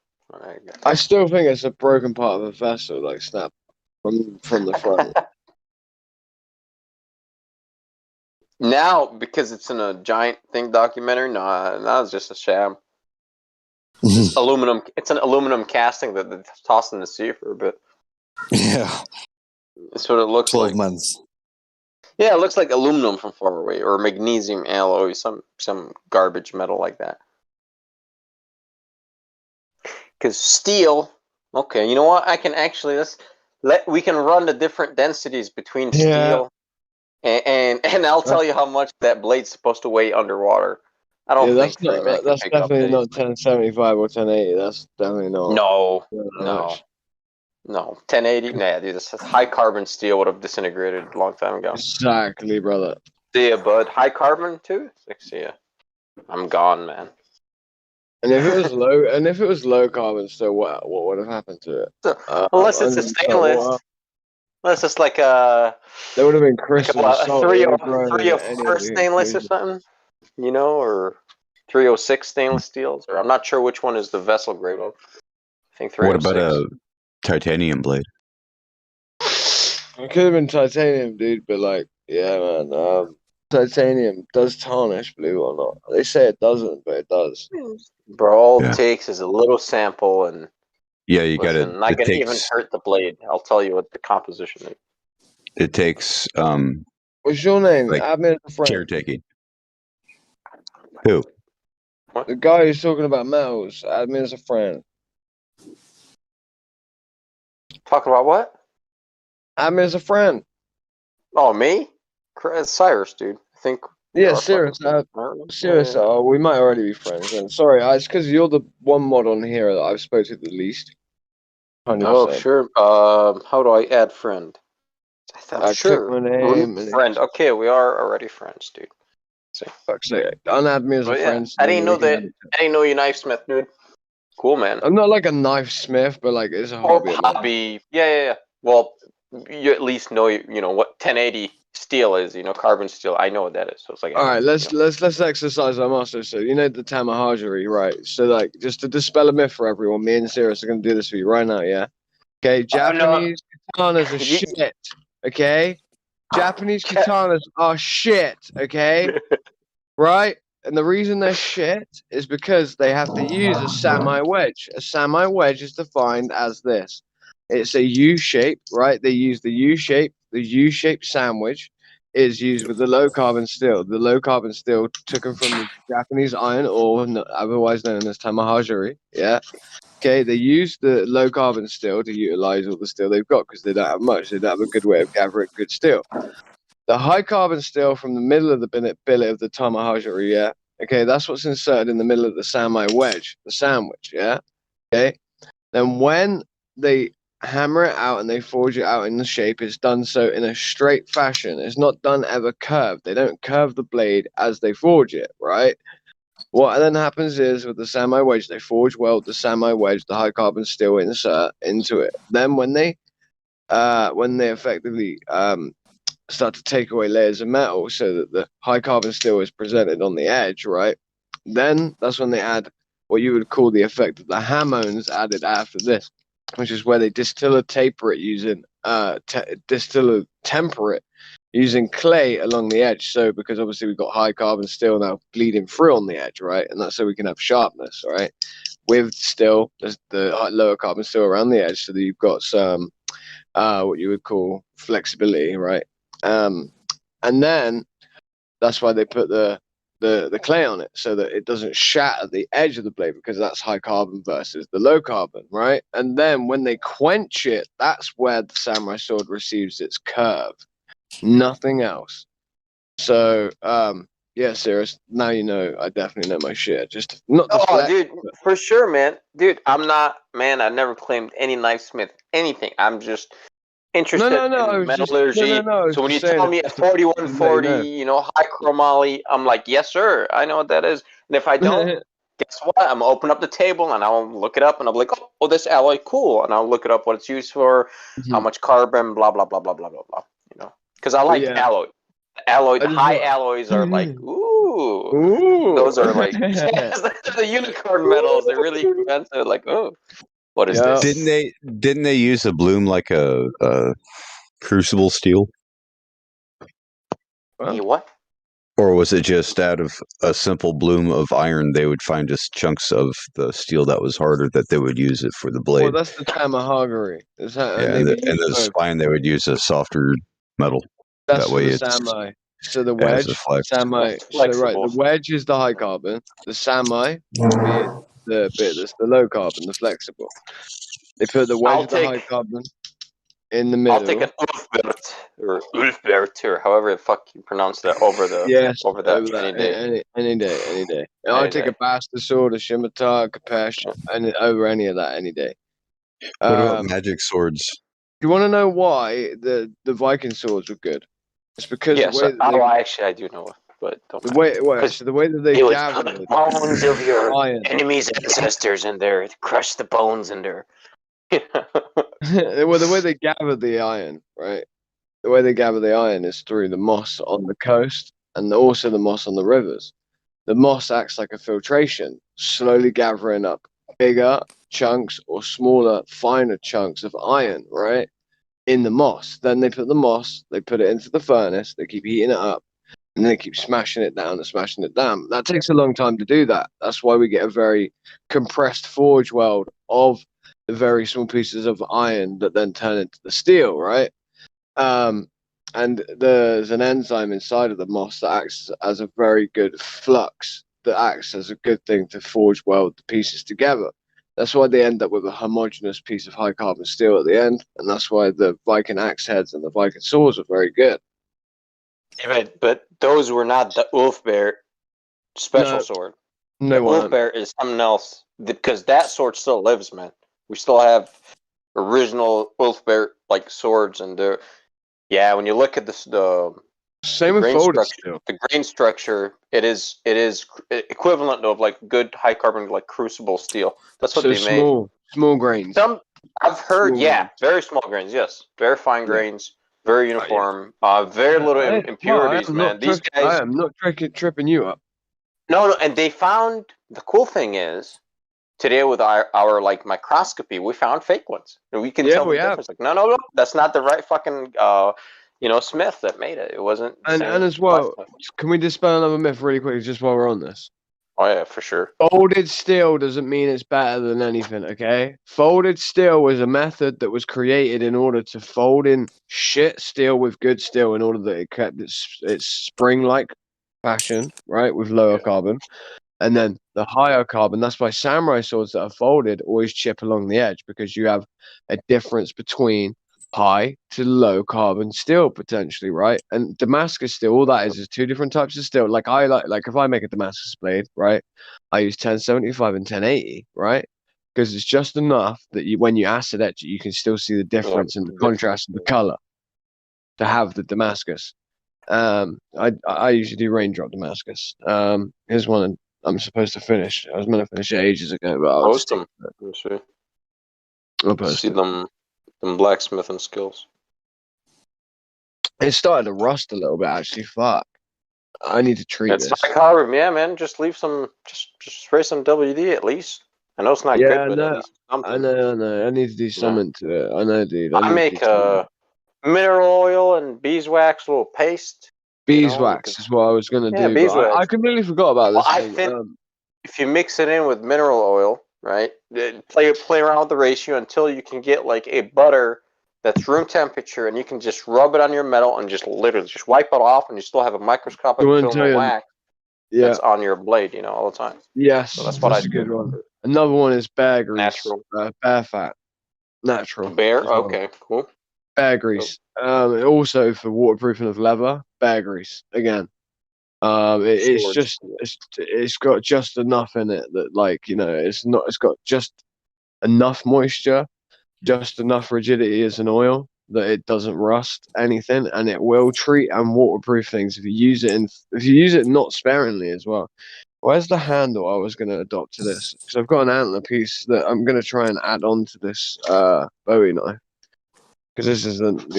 I still think it's a broken part of a vessel, like snap from the front. Now, because it's in a giant thing documentary, no, it's just a sham. It's aluminum. It's an aluminum casting that they tossed in the sea for a bit. Yeah, that's what it looks 12 like. months. Yeah, it looks like aluminum from far away, or magnesium alloy, some garbage metal like that. Because steel. Okay, you know what? I can actually we can run the different densities between steel. And I'll tell you how much that blade's supposed to weigh underwater. I don't think that's Freeman not. can That's pick up definitely not pace. 1075 or 1080. That's definitely not. No, that no, much. no. 1080. Nah, dude. This high carbon steel would have disintegrated a long time ago. Exactly, brother. See ya, bud. High carbon too. See ya. I'm gone, man. And if it was low carbon, so what would have happened to it? So, unless it's a stainless, unless it's like a, there would have been like crystal a salt. 304 stainless or something, you know, or 306 stainless steels, or I'm not sure which one is the vessel grade one. I think 306. What about a titanium blade? It could have been titanium, dude, but like, yeah, man. Titanium does tarnish, believe it or not. They say it doesn't, but it does. Bro, all it takes is a little sample, and yeah, you got to. Not gonna even hurt the blade. I'll tell you what the composition is. It takes. What's your name? Like Add me as a friend. caretaking. Who? What? The guy who's talking about metals. Add me as a friend. Talking about what? Add me as a friend. Oh, me? Cyrus, dude. I think. Yeah, serious. Serious. Yeah. Oh, we might already be friends. Then sorry, it's because you're the one mod on here that I've spoken to the least. 100%. Oh, sure. How do I add friend? I thought sure. Click my name. Friend. Okay, we are already friends, dude. See. Fuck's sake. Unadd me as a friend. I didn't know that. I didn't know you knife smith, dude. Cool, man. I'm not like a knife smith, but like it's a hobby. Hobby. Yeah. Well, you at least know you know what 1080 steel is. You know, carbon steel. I know what that is. So it's like. All right, let's exercise our muscles. So you know the Tamahajiri, right? So like, just to dispel a myth for everyone, me and Sirius are gonna do this for you right now, yeah? Okay, Japanese katanas are shit. Okay, Japanese katanas are shit. Okay, right? And the reason they're shit is because they have to use a samurai wedge. A samurai wedge is defined as this. It's a U shape, right? They use the U shape. The U shaped sandwich is used with the low carbon steel. The low carbon steel taken from the Japanese iron ore, otherwise known as Tamahajiri. Yeah. Okay, they use the low carbon steel to utilize all the steel they've got because they don't have much. They don't have a good way of gathering good steel. The high carbon steel from the middle of the billet of the Tamahajiri, yeah. Okay, that's what's inserted in the middle of the samurai wedge, the sandwich, yeah. Okay. Then when they hammer it out and they forge it out in the shape, it's done so in a straight fashion. It's not done ever curved. They don't curve the blade as they forge it, right? What then happens is with the samurai wedge, they forge weld the samurai wedge, the high carbon steel insert into it. Then when they effectively start to take away layers of metal so that the high carbon steel is presented on the edge, right? Then that's when they add what you would call the effect of the hamones added after this, which is where they temper it using clay along the edge. So because obviously we've got high carbon steel now bleeding through on the edge, right? And that's so we can have sharpness, right? With still the lower carbon steel around the edge so that you've got some what you would call flexibility, right? And then that's why they put the clay on it so that it doesn't shatter the edge of the blade because that's high carbon versus the low carbon, right? And then when they quench it, that's where the samurai sword receives its curve, nothing else. So yeah, Sirius, now you know I definitely know my shit. Just not to flex, dude, for sure, man. Dude, I'm not, man. I never claimed any knifesmith anything. I'm just interested in metallurgy. So when you tell me a 4140, you know, high chromoly, I'm like, yes, sir. I know what that is. And if I don't, guess what? I'm gonna open up the table and I'll look it up and I'll be like, oh, this alloy, cool. And I'll look it up what it's used for, how much carbon, blah blah blah blah blah blah blah. You know, because I like alloy. The high alloys are like, ooh, those are like the unicorn metals. They're really expensive. Like, oh, what is this? Didn't they use a bloom like a crucible steel? What? Or was it just out of a simple bloom of iron? They would find just chunks of the steel that was harder that they would use it for the blade. Well, that's the Tamahagari. And the spine they would use a softer metal. That's that way the it's samurai. So the wedge, samurai. So right, the wedge is the high carbon. The samurai being the low carbon, the flexible. They put the wedge of the high carbon. in the middle. I'll take an Ulfbert or however the fuck you pronounce that over that any day. Any day. I'll take a bastard sword, a scimitar, a capash, and over any of that any day. What about magic swords? You want to know why the Viking swords were good? It's because yes, the way that actually I do know, but don't the way the way that they put the bones of your enemies' ancestors in there, crush the bones in there. Well, the way they gather the iron, right? The way they gather the iron is through the moss on the coast and also the moss on the rivers. The moss acts like a filtration, slowly gathering up bigger chunks or smaller, finer chunks of iron, right? In the moss. Then they put the moss, they put it into the furnace, they keep heating it up, and they keep smashing it down and smashing it down. That takes a long time to do that. That's why we get a very compressed forge weld of the very small pieces of iron that then turn into the steel, right? And there's an enzyme inside of the moss that acts as a very good flux that acts as a good thing to forge weld the pieces together. That's why they end up with a homogeneous piece of high carbon steel at the end, and that's why the Viking axe heads and the Viking swords are very good. But those were not the Ulfbert special sword. No, the Ulfbert is something else because that sword still lives, man. We still have original Ulfbert like swords, and they're when you look at the same the with grain folded structure, the grain structure, it is equivalent of like good high carbon like crucible steel. That's what so they made. Small grains. Some I've heard, very small grains, yes, very fine grains, very uniform, very little impurities, man. These guys, I am not tripping you up. No, and they found the cool thing is today with our like microscopy, we found fake ones, and we can tell the difference. Like, no, that's not the right fucking Smith that made it. It wasn't. And as well, can we dispel another myth really quickly, just while we're on this? Oh yeah, for sure. Folded steel doesn't mean it's better than anything, okay? Folded steel was a method that was created in order to fold in shit steel with good steel in order that it kept its spring-like fashion, right, with lower carbon. And then the higher carbon, that's why samurai swords that are folded always chip along the edge, because you have a difference between high to low carbon steel potentially, right? And Damascus steel, all that is two different types of steel. Like if I make a Damascus blade, right, I use 1075 and 1080, right? Because it's just enough that when you acid etch it, you can still see the difference in the contrast of the color to have the Damascus. I usually do raindrop Damascus. Here's one I'm supposed to finish. I was meant to finish it ages ago, but I'll post them. I'll post see them blacksmithing skills. It started to rust a little bit, actually. Fuck. I need to treat it's this. It's not carbon, man. Just leave some. Just spray some WD at least. I know it's not good, but at least something. I know. I need to do something to it. I know, dude. I make mineral oil and beeswax little paste. Beeswax is what I was gonna do. But I completely forgot about this. I think if you mix it in with mineral oil, right? Play around with the ratio until you can get like a butter that's room temperature, and you can just rub it on your metal and just literally just wipe it off, and you still have a microscopic film of wax that's on your blade, all the time. Yes, so that's what I do. Good one. Another one is bear grease. Natural. Bear fat. Natural. Bear? Okay, cool. Bear grease. Also for waterproofing of leather, bear grease. Again. It's got just enough in it that it's got just enough moisture, just enough rigidity as an oil that it doesn't rust anything, and it will treat and waterproof things if you use it not sparingly as well. Where's the handle I was going to adopt to this? Because I've got an antler piece that I'm going to try and add on to this Bowie knife. Because this isn't,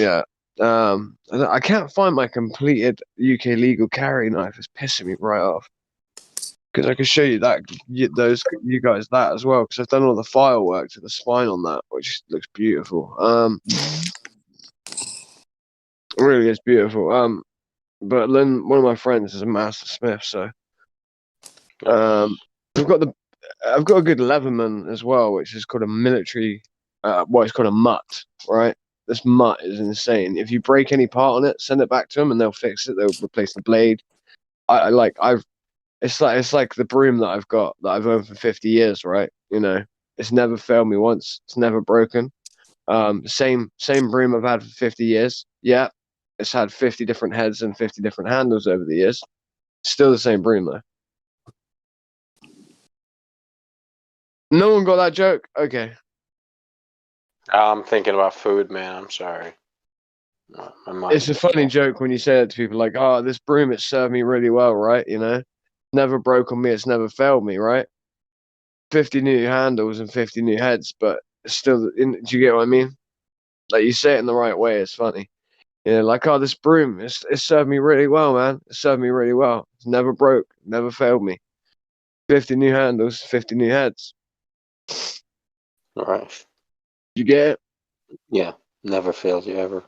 I can't find my completed UK legal carry knife. It's pissing me right off. Because I can show you you guys that as well. Because I've done all the file work to the spine on that, which looks beautiful. It really is beautiful. But Lynn, one of my friends, is a master smith, so I've got a good Leatherman as well, which is called a military. It's called a mutt, right? This mutt is insane. If you break any part on it, send it back to them, and they'll fix it. They'll replace the blade. It's like the broom that I've got that I've owned for 50 years, right? It's never failed me once. It's never broken. Same broom I've had for 50 years. Yeah, it's had 50 different heads and 50 different handles over the years. Still the same broom though. No one got that joke? Okay. I'm thinking about food, man. I'm sorry. It's a funny joke when you say it to people like, oh, this broom, it served me really well, right? You know, never broke on me, it's never failed me, right? 50 new handles and 50 new heads, but still, do you get what I mean? Like, you say it in the right way, it's funny. You know, like, oh, this broom, it served me really well, man. It served me really well. It's never broke, never failed me. 50 new handles, 50 new heads. All right. You get it? Yeah, never failed you ever.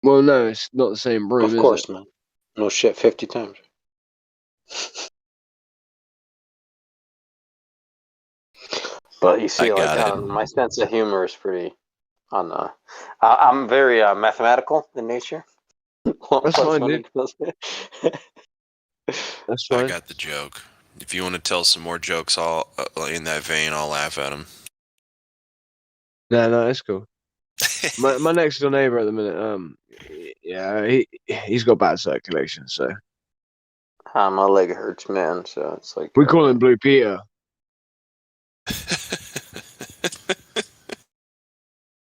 Well, no, it's not the same broom, Of course, is it? man. No shit, 50 times. But you see, like, my sense of humor is pretty on the. I'm very mathematical in nature. That's fine, dude. That's fine. I got the joke. If you want to tell some more jokes, I'll in that vein, I'll laugh at them. No, that's cool. my next door neighbor at the minute, yeah, he's got bad circulation, so my leg hurts, man. So it's like we call him Blue Peter.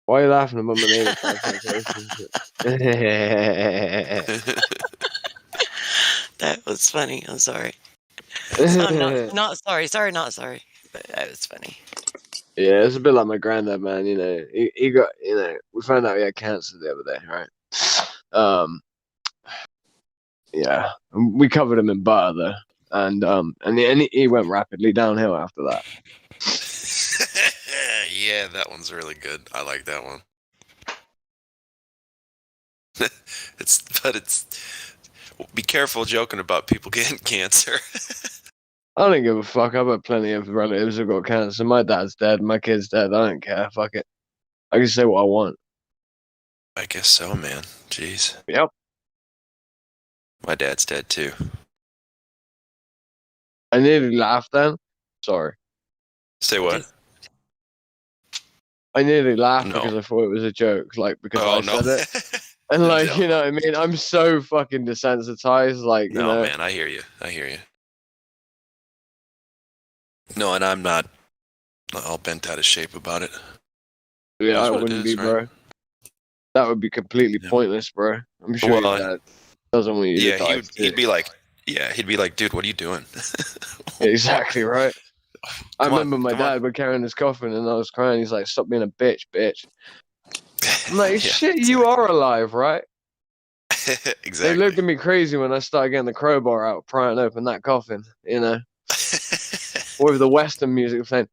Why are you laughing about my neighbor's bad circulation? That was funny. I'm sorry. I'm not sorry. Sorry, not sorry. But that was funny. Yeah, it's a bit like my granddad, man. You know, he got, you know, we found out he had cancer the other day, right? Yeah, we covered him in butter though, and he went rapidly downhill after that. Yeah, that one's really good. I like that one. It's be careful joking about people getting cancer. I don't give a fuck. I've got plenty of relatives who got cancer. My dad's dead. My kid's dead. I don't care. Fuck it. I can say what I want. I guess so, man. Jeez. Yep. My dad's dead too. I nearly laughed then. Sorry. Say what? I nearly laughed because I thought it was a joke, like because I said it. And like, you know what I mean? I'm so fucking desensitized, like, you know. Man, I hear you. No, and I'm not all bent out of shape about it. Yeah, I wouldn't be, bro. That would be completely pointless, bro. I'm sure your dad doesn't want you to die. He'd be like, dude, what are you doing? Exactly, right. I remember my dad would carrying his coffin and I was crying. He's like, stop being a bitch. I'm like, shit, you are alive, right? Exactly. They looked at me crazy when I started getting the crowbar out, prying open that coffin, you know, with the Western music playing.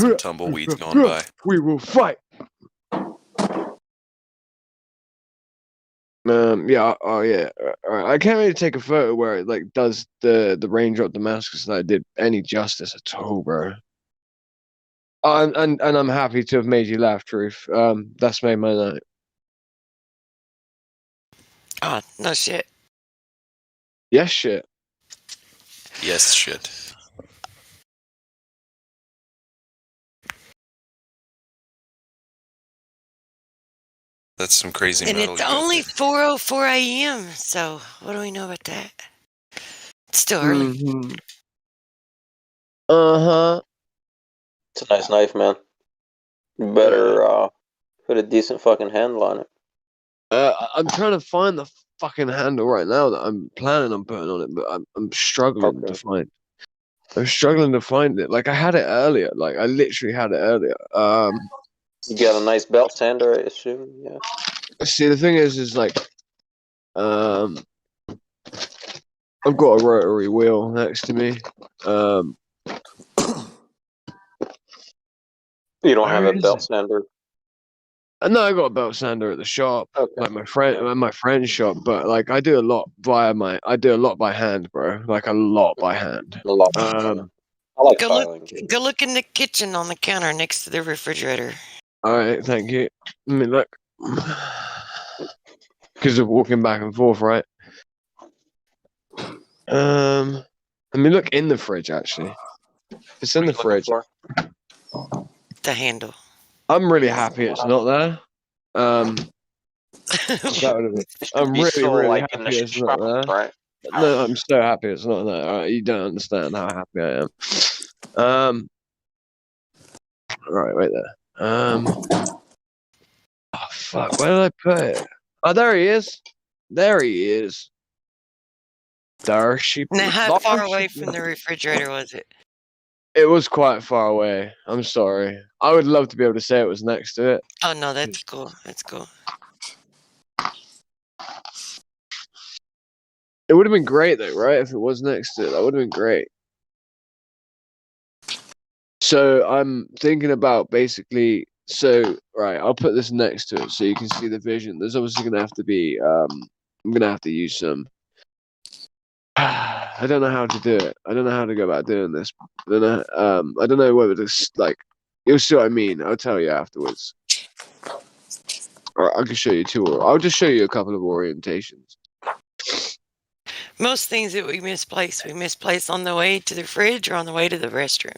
Some tumbleweeds going by. We will fight. Yeah. Oh, yeah. All right. I can't really take a photo where it like does the raindrop Damascus that I did any justice at all, bro. And I'm happy to have made you laugh, Truth. That's made my night. Oh, no shit. Yes, shit. Yes, shit. That's some crazy and metal. It's only 4:04 a.m. So what do we know about that? It's still early. Mm-hmm. Uh-huh. It's a nice knife, man. You better put a decent fucking handle on it. I'm trying to find the fucking handle right now that I'm planning on putting on it, but I'm struggling to find. I'm struggling to find it. Like I had it earlier. Like I literally had it earlier. You got a nice belt sander, I assume. Yeah. See, the thing is like, I've got a rotary wheel next to me. You don't have a belt sander. No, I got a belt sander at the shop, like my friend's shop. But like, I do a lot by hand, bro. Like a lot by hand. A lot. I like go look in the kitchen on the counter next to the refrigerator. All right, thank you. I mean, look, because of walking back and forth, right? I mean, look in the fridge actually. It's in the fridge. The handle. I'm really happy it's not there. That would have been. I'm really happy it's not there. Right? No, I'm so happy it's not there. All right, you don't understand how happy I am. Right, wait there. Oh fuck, where did I put it? Oh, there he is. There he is. There she. Now, how far away from the refrigerator was it? It was quite far away. I'm sorry. I would love to be able to say it was next to it. Oh no, that's cool. That's cool. It would have been great though, right? If it was next to it, that would have been great. So I'm thinking about basically. So right, I'll put this next to it so you can see the vision. There's obviously gonna have to be. I'm gonna have to use some. I don't know how to do it. I don't know how to go about doing this. I don't know. I don't know whether this like. You'll see what I mean. I'll tell you afterwards. Or I can show you two. Or I'll just show you a couple of orientations. Most things that we misplace on the way to the fridge or on the way to the restroom.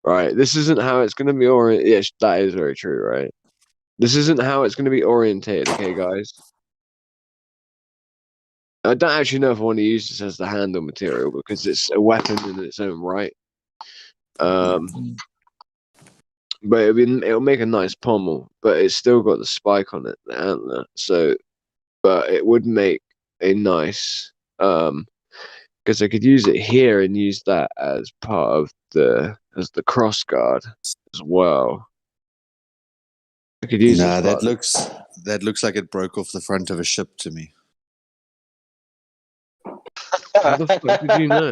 Right. This isn't how it's going to be oriented. Yes, that is very true, right? This isn't how it's going to be orientated, okay, guys? I don't actually know if I want to use this as the handle material because it's a weapon in its own right. But it'll make a nice pommel, but it's still got the spike on it, the antler. So, but it would make a nice, because I could use it here and use that as part of the cross guard as well. I could use Nah, that looks like it broke off the front of a ship to me. How the fuck did you know?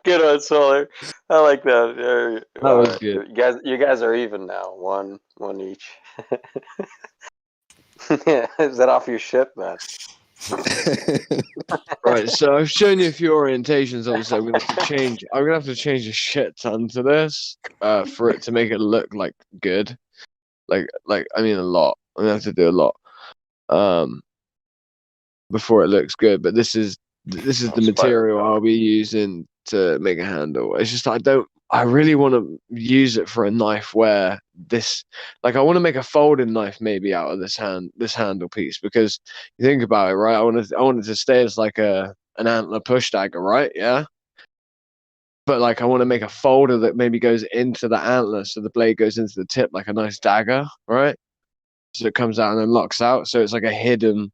Good one, Solar. I like that. That was good. You guys are even now. One each. Yeah, is that off your ship, man? Right, so I've shown you a few orientations. Obviously, I'm gonna have to change a shit ton to this for it to make it look like good. Like I mean a lot. I'm gonna have to do a lot before it looks good. But this is the material I'll be using to make a handle. It's just I really want to use it for a knife where this, like I want to make a folding knife maybe out of this handle piece, because you think about it, right? I want it to stay as like an antler push dagger, right? Yeah. But like I want to make a folder that maybe goes into the antler, so the blade goes into the tip like a nice dagger, right? So it comes out and then locks out, so it's like a hidden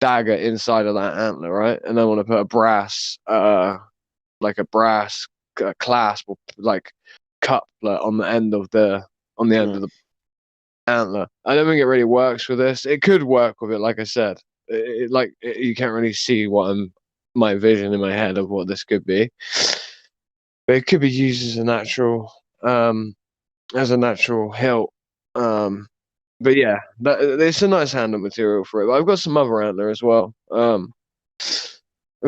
dagger inside of that antler, right? And I want to put a brass, clasp or like couplet on the end of the antler. I don't think it really works with this. It could work with it, like I said. You can't really see my vision in my head of what this could be. But it could be used as a natural hilt. But yeah, it's a nice handle material for it. But I've got some other antler as well. I've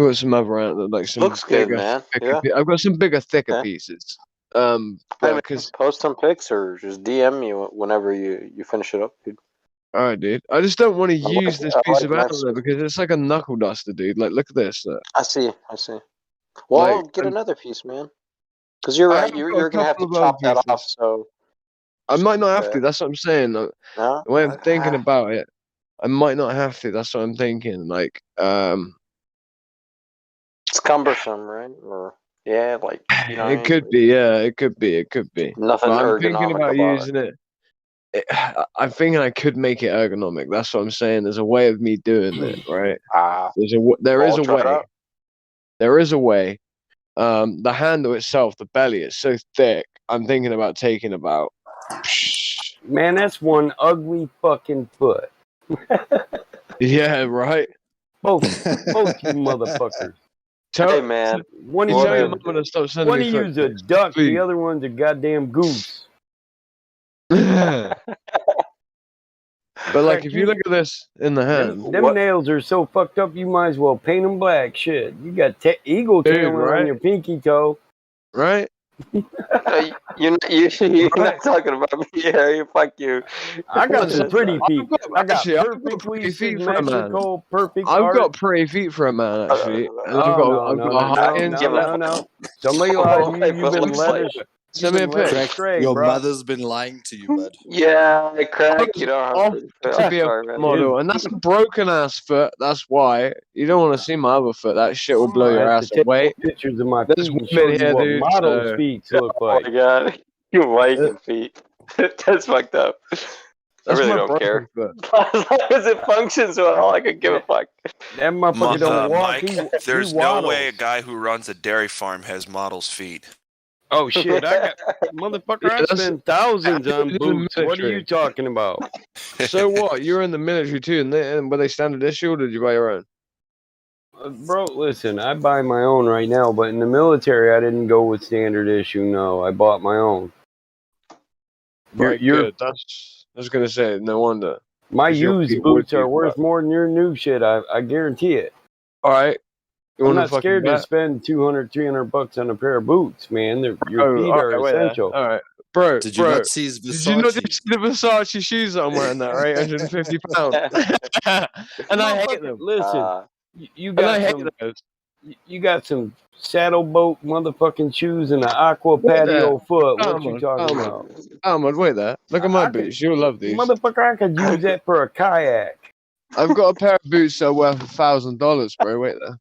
got some other antler, like some looks bigger, good, man. thicker, I've got some bigger, thicker pieces. Because post some pics or just DM me whenever you finish it up, dude. All right, dude. I just don't want to use this piece of antler because it's like a knuckle duster, dude. Like, look at this. I see. Well, get another piece, man. Because you're right. You're gonna have to chop that off. So I might not have to. That's what I'm saying. The way I'm thinking about it, I might not have to. That's what I'm thinking. Like, it's cumbersome, right? Or like it could be. Yeah, it could be. Nothing I'm ergonomic thinking about using it. I'm thinking I could make it ergonomic. That's what I'm saying. There's a way of me doing it, right? There is a way. There is a way. The handle itself, the belly, is so thick. I'm thinking about taking about. Man, that's one ugly fucking foot. Yeah, right. Both you motherfuckers. Hey, man. One of you's a duck, the other one's a goddamn goose. But like, if you look at this in the hand, them nails are so fucked up. You might as well paint them black. Shit, you got eagle tail on your pinky toe. Right? You're not talking about me, Harry. Fuck you. I got some pretty feet. I got I've got perfectly pretty feet for a man. symmetrical, perfect I've art. got pretty feet for a man, actually. And I've Oh, got a high end. no. Somebody lied to you. You've been led Send me a pic. astray, Your bro. mother's been lying to you, bud. Yeah, crack. You don't have To be a Sorry, man. model, and that's a broken ass foot. That's why you don't want to see my other foot. That shit will blow I your have ass to take away. pictures of my There's feet and show women you here, what dude. models' So feet look Oh like. my god, you liking feet? That's fucked up. I that's really my don't broken care. foot. As long as it functions well, I could give a fuck. That motherfucker don't walk. Mike, He there's no waddles. way a guy who runs a dairy farm has model's feet. Oh shit! I got motherfucker. I spent thousands on boots. What are you talking about? So what? You're in the military too, and were they standard issue, or did you buy your own? Bro, listen. I buy my own right now, but in the military, I didn't go with standard issue. No, I bought my own. Right, good. I was gonna say, no wonder. My 'Cause your used feet would boots are be worth fucked. more than your new shit. I guarantee it. All right. You I'm wanna not fucking scared to bet? spend $200-$300 on a pair of boots, man. Your feet are okay, wait there. essential. All right, bro. Did you not see his Did you not Versace? just see the Versace shoes that I'm wearing? That are £850, and I hate them. Listen, you And got I hate some. those. You got some saddleboat motherfucking shoes and an aqua patio foot. What you talking about? Ahmad, wait there. Look at my boots. You'll love these. Motherfucker, I could use that for a kayak. I've got a pair of boots that are worth $1,000, bro. Wait there.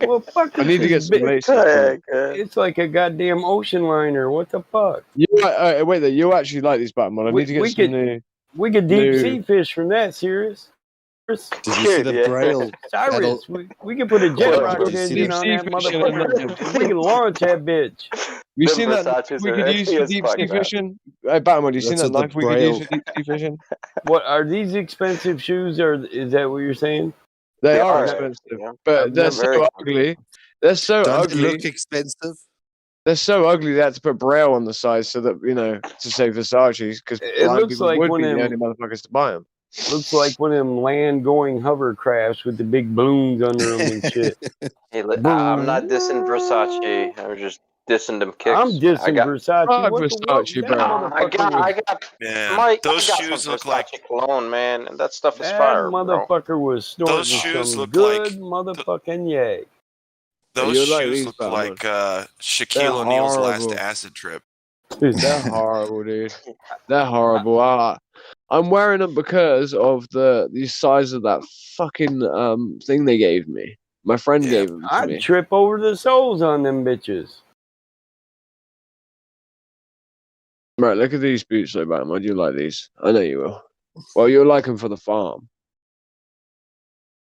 Well, fuck. I need to get some laces. It's like a goddamn ocean liner. What the fuck? Wait there. You actually like these, Batman? I need to get some new. We could deep sea fish from that, serious. Did you see the Braille? Cyrus, we could put a jet rocket engine on that motherfucker. We can launch that bitch. You seen that knife we could use for deep sea fishing? Hey, Batman, you seen that knife we could use for deep sea fishing? What are these expensive shoes? Or is that what you're saying? They are expensive, but they're so ugly. They're so ugly. Don't look expensive. They're so ugly they had to put Braille on the side so that to say Versace, because It looks people like would one be of the them- only motherfuckers to buy them. Looks like one of them land-going hovercrafts with the big balloons under them and shit. Hey, I'm not dissing Versace. I'm just dissing them kicks. I'm dissing Versace. Fuck What the Versace, that bro. I got. Man, Mike, those I got shoes some look Versace like cologne, man, and that stuff is That fire, motherfucker bro. was snorting Those shoes some look good like- motherfucking yay. those You like shoes these, look Batman? like They're Shaquille O'Neal's last horrible. acid trip. They're horrible, dude. They're horrible. I'm wearing them because of the size of that fucking thing they gave me. My friend gave them to I'd me. trip over the soles on them bitches. Right, look at these boots, though, Batman. You like these? I know you will. Well, you'll like them for the farm.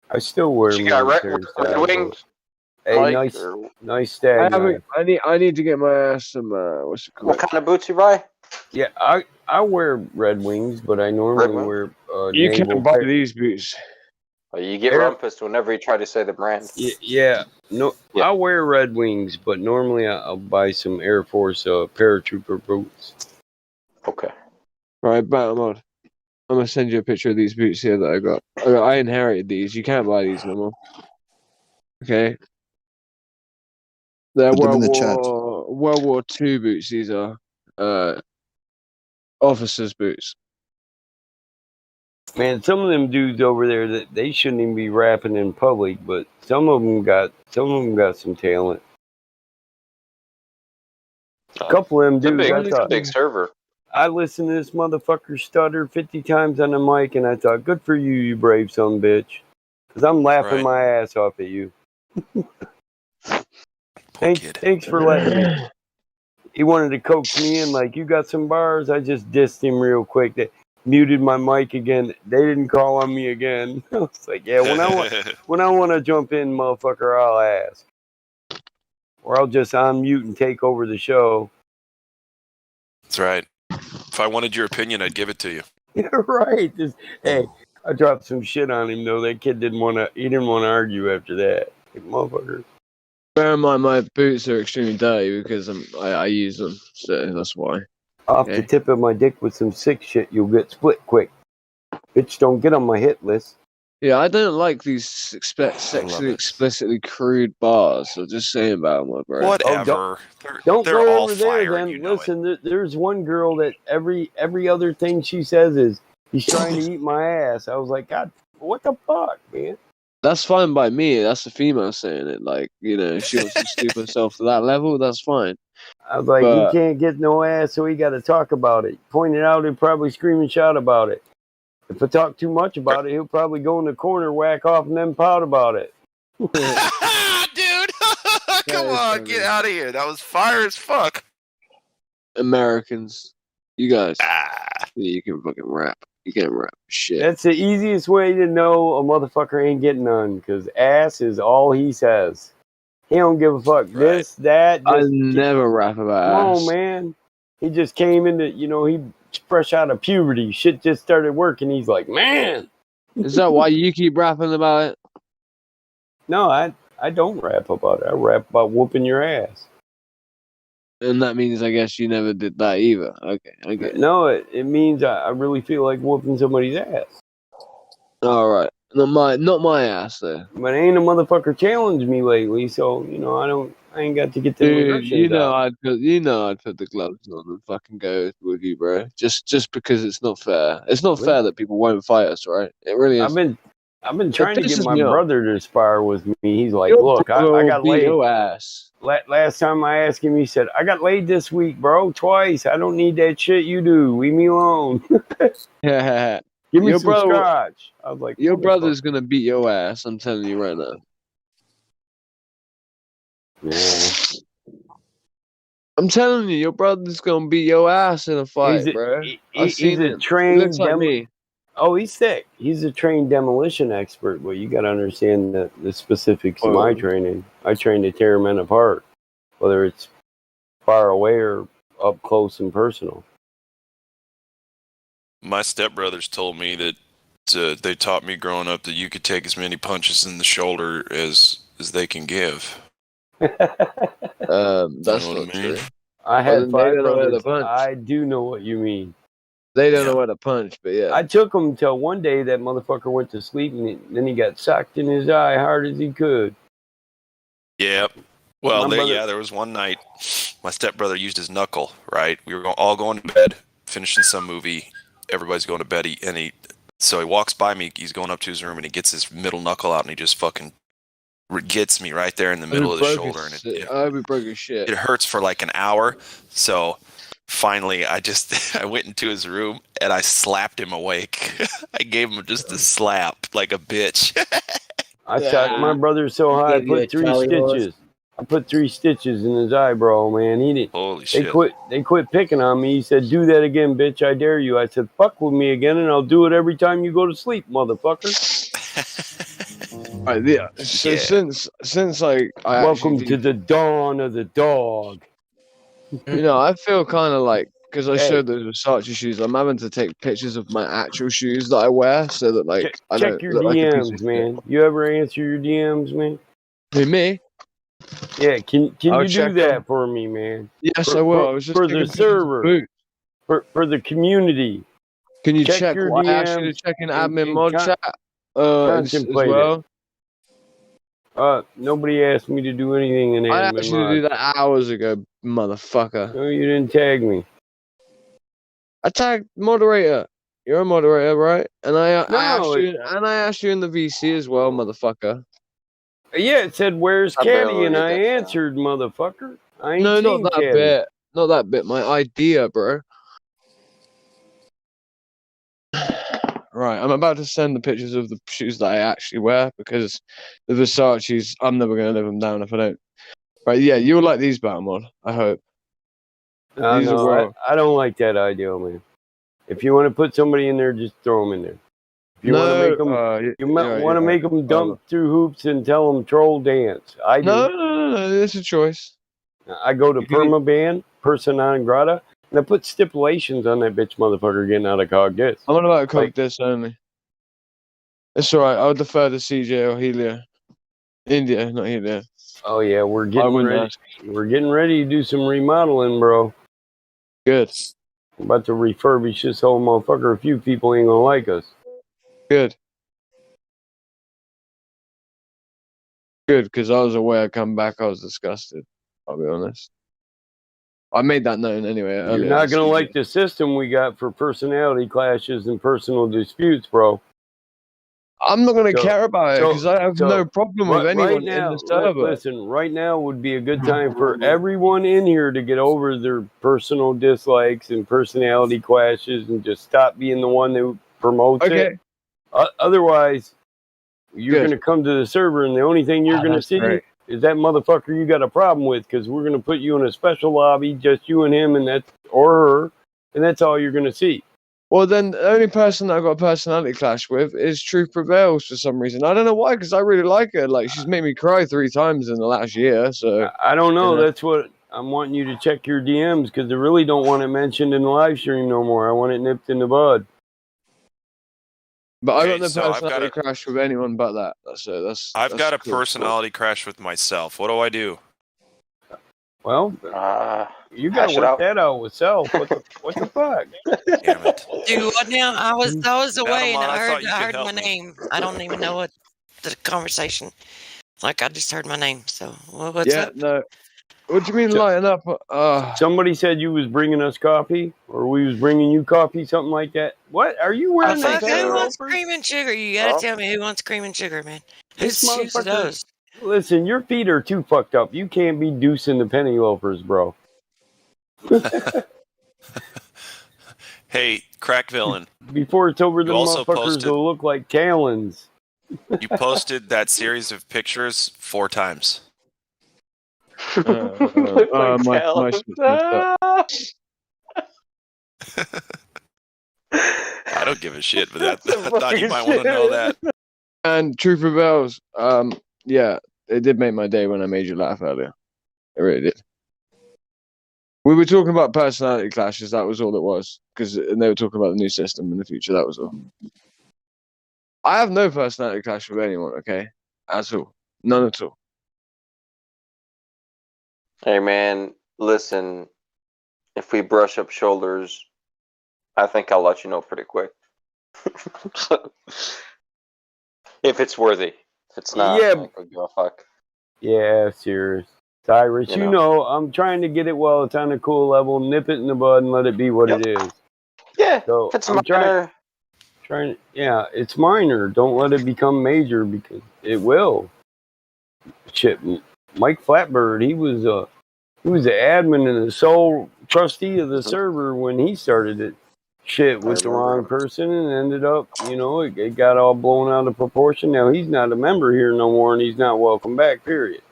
I still wear You got military Red style Wings? boots. Hey, Mike, nice stag. I need to get my ass some. What's it called? What kind of boots you buy? Yeah, I wear Red Wings, but I normally wear. You naval can't buy pair- these boots. Well, you get Air- rumpus whenever you try to say the brand. Yeah, no, I wear Red Wings, but normally I'll buy some Air Force paratrooper boots. Okay. Right, Batman. I'm gonna send you a picture of these boots here that I got. I inherited these. You can't buy these no more. Okay. They're Put them in World the chat. War II boots. These are officers' boots. Man, some of them dudes over there that they shouldn't even be rapping in public, but some of them got some talent. A couple of them dudes, I It's a thought, big server. I listened to this motherfucker stutter 50 times on the mic, and I thought, good for you, you brave son of a bitch. Because I'm laughing Right. my ass off at you. Thanks for letting me. He wanted to coax me in, like, you got some bars? I just dissed him real quick. They muted my mic again. They didn't call on me again. I was like, yeah, when I want to jump in, motherfucker, I'll ask. Or I'll just unmute and take over the show. That's right. If I wanted your opinion, I'd give it to you. You're right. Hey, I dropped some shit on him though. That kid didn't want to argue after that. Like, motherfucker. Bear in mind, my boots are extremely dirty because I use them, so that's why. Off the tip of my dick with some sick shit, you'll get split quick. Bitch, don't get on my hit list. Yeah, I don't like these sexually explicitly crude bars. So just saying about them, bro. Whatever. Don't they're go all over there fire, then. you know it. Listen, there's one girl that every other thing she says is, he's trying to eat my ass. I was like, God, what the fuck, man? That's fine by me. That's the female saying it. Like, you know, if she wants to stoop herself to that level, that's fine. I was like, But he can't get no ass, so he got to talk about it. Pointed out, he'll probably scream and shout about it. If I talk too much about it, he'll probably go in the corner, whack off, and then pout about it. Dude, come on, get out of here. That was fire as fuck. Americans, you guys, you can fucking rap. You can't rap shit. That's the easiest way to know a motherfucker ain't getting none, because ass is all he says. He don't give a fuck. This, that. I never rap about Come ass. on, man. He just came into, he fresh out of puberty. Shit just started working. He's like, man. Is that why you keep rapping about it? No, I don't rap about it. I rap about whooping your ass. And that means, I guess, you never did that either. Okay, I get it. No, it means I really feel like whooping somebody's ass. All right, not my ass though. But ain't a motherfucker challenged me lately, so I ain't got to get the Dude, aggression you know down. I'd put the gloves on and fucking go with you, bro. Just because it's not fair. It's not fair that people won't fight us, right? It really is. I've been trying to get pisses my me off. brother to spar with me. He's like, Your look, I brother got will beat laid. your ass. Last time I asked him, he said, I got laid this week, bro, twice. I don't need that shit you do. Leave me alone. Yeah. Give me Your some brother, scotch. I was like, your motherfucker. brother's gonna beat your ass. I'm telling you right now. Yeah. I'm telling you, your brother's gonna beat your ass in a fight, bro. I've seen He's a him. He trained looks like me. Oh, he's sick. He's a trained demolition expert, but you got to understand the specifics of my training. I train to tear men apart, whether it's far away or up close and personal. My stepbrothers told me that they taught me growing up that you could take as many punches in the shoulder as they can give. That's you know not true. I had they five don't know where brothers. to punch. I do know what you mean. They don't know where to punch, but yeah. I took him till one day that motherfucker went to sleep, and then he got socked in his eye hard as he could. Yep. Well, My brother- there was one night my stepbrother used his knuckle, right? We were all going to bed, finishing some movie. Everybody's going to bed, so he walks by me. He's going up to his room, and he gets his middle knuckle out, and he just fucking gets me right there in the middle of the shoulder. And I hope he broke his shit. It hurts for like an hour. So finally, I went into his room, and I slapped him awake. I gave him just a slap, like a bitch. I shot my brother so high, I put 3 stitches. I put 3 stitches in his eyebrow, man. He didn't. Holy shit. They quit picking on me. He said, do that again, bitch. I dare you. I said, fuck with me again, and I'll do it every time you go to sleep, motherfucker. Right, yeah. So since like I welcome to the dawn of the dog. I feel kind of like, because I Hey. showed those Versace shoes, I'm having to take pictures of my actual shoes that I wear so that like I Check don't your look like a piece DMs, of man. You ever answer your DMs, man? Who, me? Yeah, can I'll you do check that them. for me, man? Yes, I will. I was just for taking the pictures of server, boots. for the community. Can you check your what I asked you to DMs check in and- admin and mod chat as contemplate well? Nobody asked me to do anything in I admin asked you to do mod. that hours ago, motherfucker. No, you didn't tag me. I tagged moderator. You're a moderator, right? And I asked No, you, and I asked you in the VC as well, motherfucker. Yeah, it said, where's I Caddy? barely And did I that, answered, motherfucker. I ain't No, seen not that Caddy. bit. Not that bit. My idea, bro. Right, I'm about to send the pictures of the shoes that I actually wear because the Versace's, I'm never going to live them down if I don't. Right, yeah, you'll like these, Battle Mod, I hope. These are No, well. I don't like that idea, man. If you want to put somebody in there, just throw them in there. If you want to make them, you want to make them dump through hoops and tell them troll dance. I do. No, it's a choice. I go to permaban, persona non grata, and I put stipulations on that bitch motherfucker getting out of cog this. I'm on about coke this only. It's alright, I'll defer to CJ or Helio. India, not Helio. Oh yeah, we're getting wouldn't ready. ask. We're getting ready to do some remodeling, bro. Good. I'm about to refurbish this whole motherfucker. A few people ain't gonna like us. Good. Good, because I was aware I'd come back, I was disgusted. I'll be honest. I made that known anyway. You're earlier not this gonna evening. like the system we got for personality clashes and personal disputes, bro. I'm not going to care about it because I have no problem with anyone in the server. Listen, right now would be a good time for everyone in here to get over their personal dislikes and personality clashes and just stop being the one who promotes it. Otherwise, you're going to come to the server and the only thing you're going to see is that motherfucker you got a problem with, because we're going to put you in a special lobby, just you and him, and that's or her, and that's all you're going to see. Well, then the only person that I got a personality clash with is Truth Prevails for some reason. I don't know why, because I really like her. Like, she's made me cry 3 times in the last year. So I don't know. That's what I'm wanting you to check your DMs, because I really don't want it mentioned in the live stream no more. I want it nipped in the bud. But I got no personality crash with anyone but that. I've got a personality crash with myself. What do I do? Well, you gotta work that out with self. What the fuck? Damn it. Do what now? I was away and Madeline, I I thought you heard could help my me. name. I don't even know what the conversation. Like I just heard my name. So what's up? No. What do you mean lighten up? Somebody said you was bringing us coffee, or we was bringing you coffee, something like that. What are you wearing? Fuck, those who wants loafers? cream and sugar? You gotta tell me who wants cream and sugar, man. Whose This shoes are motherfucker. those? Listen, your feet are too fucked up. You can't be deucing the penny loafers, bro. Hey, crack villain. Before it's over, the You also motherfuckers posted- will look like talons. You posted that series of pictures 4 times. I don't give a shit, but I thought you might want to know that. And Truth Prevails, yeah, it did make my day when I made you laugh earlier. It really did. We were talking about personality clashes. That was all it was. Because they were talking about the new system in the future. That was all. I have no personality clash with anyone, okay? At all. None at all. Hey man, listen, if we brush up shoulders, I think I'll let you know pretty quick. If it's worthy. If it's not, Yeah. like, give a fuck. Yeah, serious. Cyrus, you know, I'm trying to get it while it's on a cool level, nip it in the bud, and let it be what it is. Yeah, so if it's I'm minor. trying. Yeah, it's minor. Don't let it become major, because it will. Shit, Mike Flatbird, he was the admin and the sole trustee of the server when he started it. Shit with the wrong person, and ended up, it got all blown out of proportion. Now he's not a member here no more, and he's not welcome back. Period.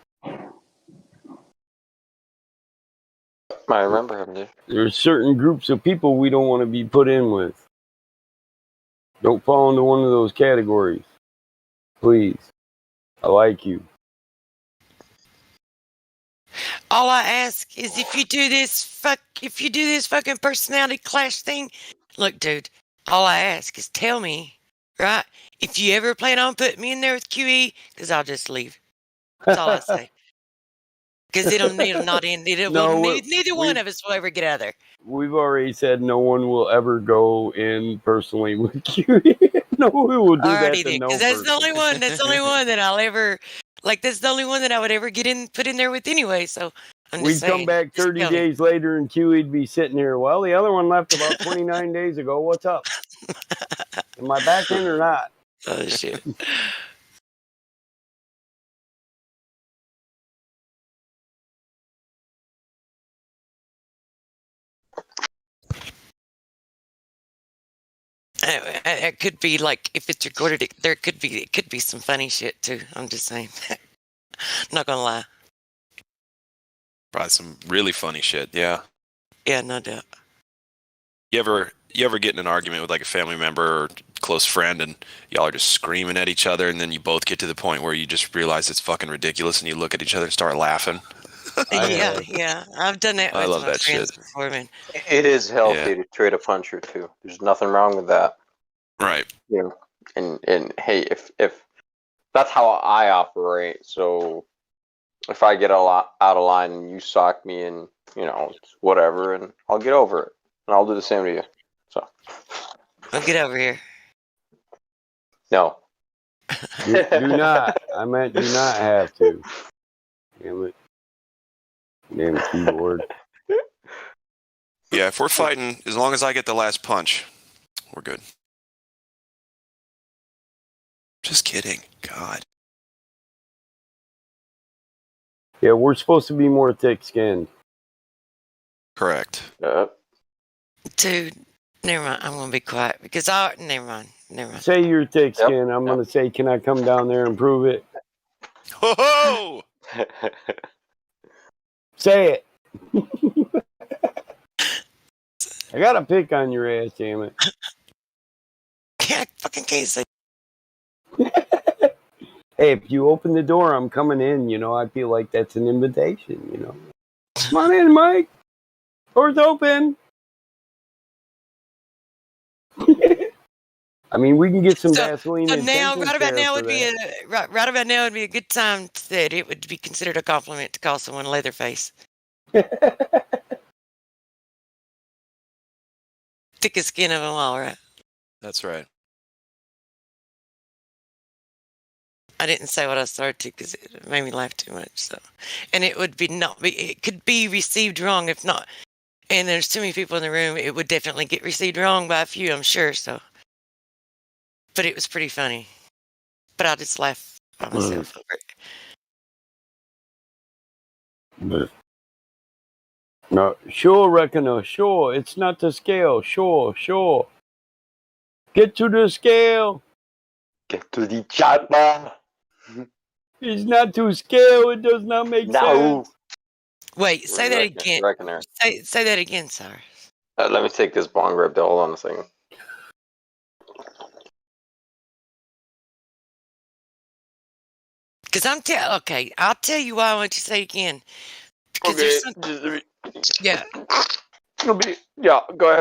I remember him, dude. There's certain groups of people we don't want to be put in with. Don't fall into one of those categories, please. I like you. All I ask is if you do this fucking personality clash thing, look, dude, all I ask is tell me, right? If you ever plan on putting me in there with QE, because I'll just leave. That's all I say. Because it'll not end. Neither one of us will ever get out of there. We've already said no one will ever go in personally with QE. No one will do that to no because that's the only one. That's the only one that I'll ever like. That's the only one that I would ever put in there with anyway. So I'm We'd just saying. come back 30 days later and QE'd be sitting here. Well, the other one left about 29 days ago. What's up? Am I back in or not? Oh shit. It could be like if it's recorded. It could be some funny shit too. I'm just saying. Not gonna lie. Probably some really funny shit. Yeah. Yeah, no doubt. You ever get in an argument with like a family member or close friend, and y'all are just screaming at each other, and then you both get to the point where you just realize it's fucking ridiculous, and you look at each other and start laughing? Yeah. I've done that I with love my that friends shit. before, man. It is healthy to trade a punch or two. There's nothing wrong with that. Right. And hey, if that's how I operate, so if I get a lot out of line and you sock me and it's whatever, and I'll get over it, and I'll do the same to you. So I'll get over here. No. Do not. I meant do not have to. Damn it. Damn keyboard. Yeah, if we're fighting, as long as I get the last punch, we're good. Just kidding. God. Yeah, we're supposed to be more thick-skinned. Correct. Dude, never mind. I'm gonna be quiet because never mind. Say you're thick-skinned. I'm gonna say, can I come down there and prove it? Ho ho! Say it. I got to pick on your ass, damn it. I fucking can't say. Hey, if you open the door, I'm coming in. I feel like that's an invitation. Come on in, Mike. Door's open. I mean, we can get some gasoline. So and now, dental right about care now for would be that. right about now would be a good time that it would be considered a compliment to call someone Leatherface. Thickest skin of them all, right? That's right. I didn't say what I started to because it made me laugh too much. So, and it would it could be received wrong if not. And there's too many people in the room. It would definitely get received wrong by a few, I'm sure. So, but it was pretty funny. But I just laugh by myself over it. No, sure, reckoner, sure. It's not the scale. Sure. Get to the scale. Get to the chopper. It's not to scale. It does not make sense. Wait, say that again. Reckoner. Say that again, sorry. Let me take this bong rip. Hold on a second. Because okay, I'll tell you why I want you to say it again. Because there's something. Yeah. Yeah, go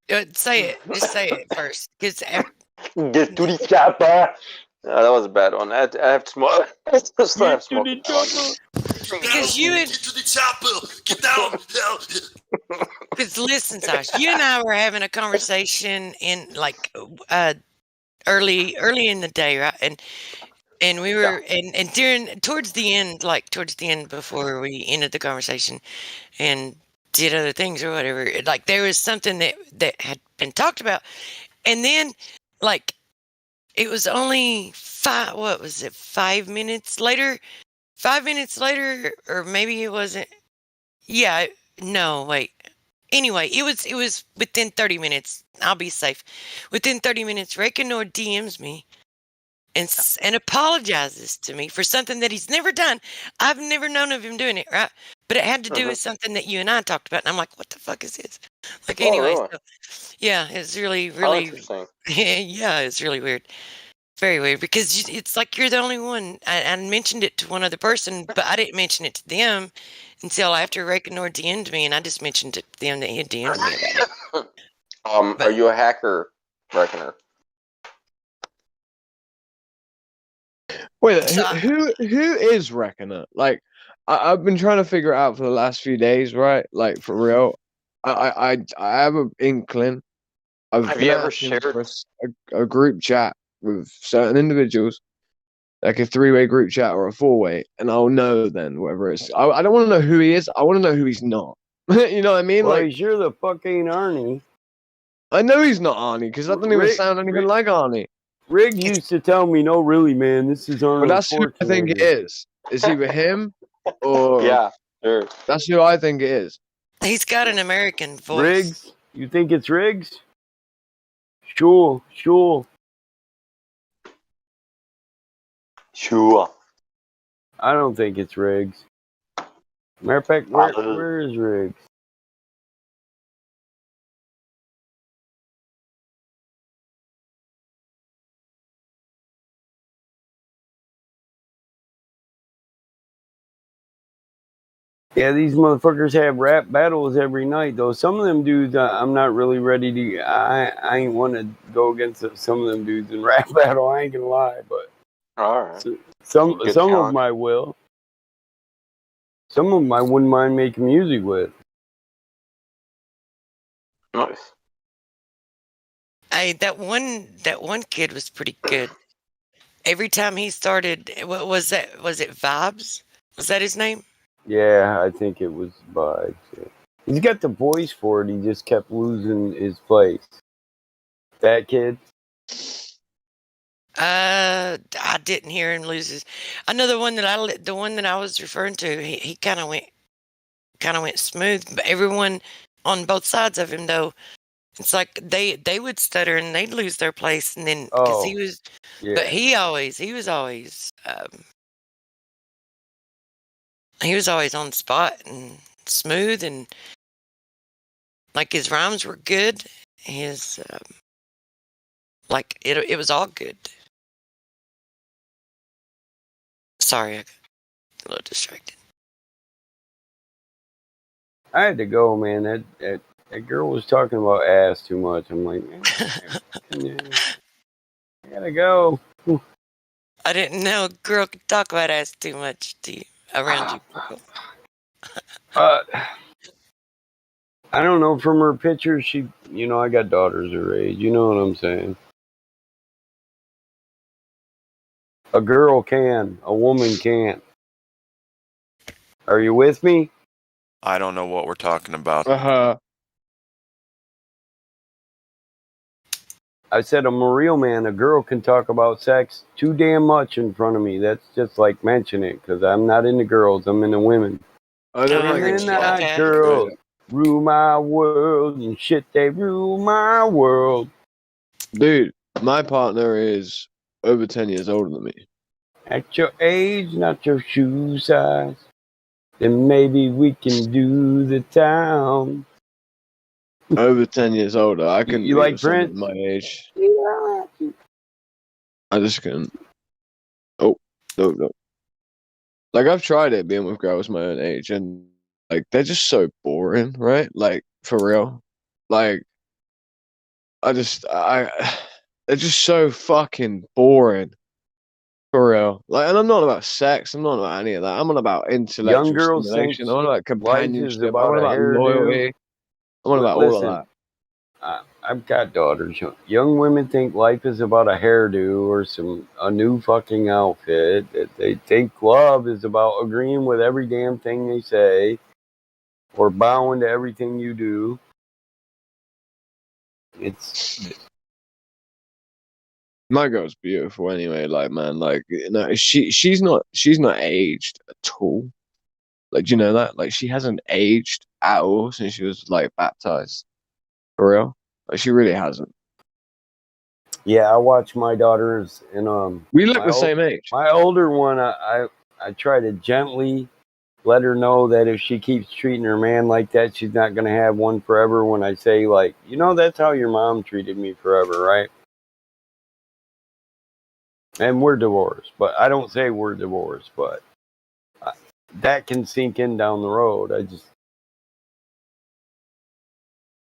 ahead. Say it. Just say it first. Get to the chopper. That was a bad one. I have to smoke. Because you and Get to the chopper. Get down. because listen, Sash, you and I were having a conversation in early in the day, right? And we were and towards the end before we ended the conversation and did other things or whatever, like there was something that had been talked about, and then like it was only 5 minutes later, or maybe it wasn't. Yeah, no, wait. Anyway, it was within 30 minutes. I'll be safe. Within 30 minutes, Rekinor DMs me and apologizes to me for something that he's never done. I've never known of him doing it, right? But it had to do with something that you and I talked about. And I'm like, what the fuck is this? Like, anyway, really? so, yeah, it's really, How really, interesting. yeah, it's really weird. Very weird because it's like you're the only one. I mentioned it to one other person, but I didn't mention it to them until after Rekinor DM'd me, and I just mentioned it to them that he had DM'd me about it. Are you a hacker, Reckoner? Wait, who is Reckoner? Like, I've been trying to figure it out for the last few days, right? Like, for real. I have an inkling. Have you ever shared a group chat with certain individuals, like a 3-way group chat or a 4-way, and I'll know then whether it's. I don't want to know who he is. I want to know who he's not. You know what I mean? Well, like, he's sure the fuck ain't Arnie. I know he's not Arnie because that doesn't even sound anything like Arnie. Riggs used to tell me, no, really, man, this is Arnold. But that's who I think it is. It's either him or yeah, sure. That's who I think it is. He's got an American voice. Riggs? You think it's Riggs? Sure. I don't think it's Riggs. Matter of fact, where is Riggs? Yeah, these motherfuckers have rap battles every night, though. Some of them dudes, I'm not really ready to. I ain't want to go against some of them dudes in rap battle. I ain't gonna lie, but all right. Some of them I will. Some of them I wouldn't mind making music with. Nice. That one kid was pretty good. every time he started, what was that? Was it Vibes? Was that his name? Yeah, I think it was Vibes. Yeah. He's got the voice for it. He just kept losing his place. That kid. I didn't hear him lose his. I know the one that I was referring to. He kind of went smooth. But everyone on both sides of him, though, it's like they would stutter and they'd lose their place, and then because he was, but he was always on the spot and smooth, and like his rhymes were good. His like it was all good. Sorry, I got a little distracted. I had to go, man. That girl was talking about ass too much. I'm like, man, I gotta go. I didn't know a girl could talk about ass too much around you. I don't know. From her picture, she, I got daughters her age. You know what I'm saying? A girl can, a woman can't. Are you with me? I don't know what we're talking about. I said I'm a real man. A girl can talk about sex too damn much in front of me. That's just like mention it, because I'm not into girls. I'm into women. I don't like Women, not girls. Rule my world and shit. They rule my world. Dude, my partner is over 10 years older than me. At your age, not your shoe size. Then maybe we can do the town. Over 10 years older. I couldn't You be like with someone Prince? my age. Yeah. I just couldn't. Oh, no. Like, I've tried it being with girls my own age, and like they're just so boring, right? Like, for real. Like, they're just so fucking boring. For real. Like, and I'm not about sex, I'm not about any of that. I'm on about Young intellectual girls think stimulation, I'm on about life is companionship, I'm about on a about hairdo. loyalty, I'm on about all of that. I've got daughters. Young women think life is about a hairdo or a new fucking outfit. That they think love is about agreeing with every damn thing they say or bowing to everything you do. My girl's beautiful anyway, like, man, like, she's not aged at all. Like, do you know that? Like, she hasn't aged at all since she was like baptized. For real? Like, she really hasn't. Yeah, I watch my daughters, and we look the same age. My older one, I try to gently let her know that if she keeps treating her man like that, she's not gonna have one forever. When I say, like, that's how your mom treated me forever, right? And we're divorced, but I don't say we're divorced, but that can sink in down the road.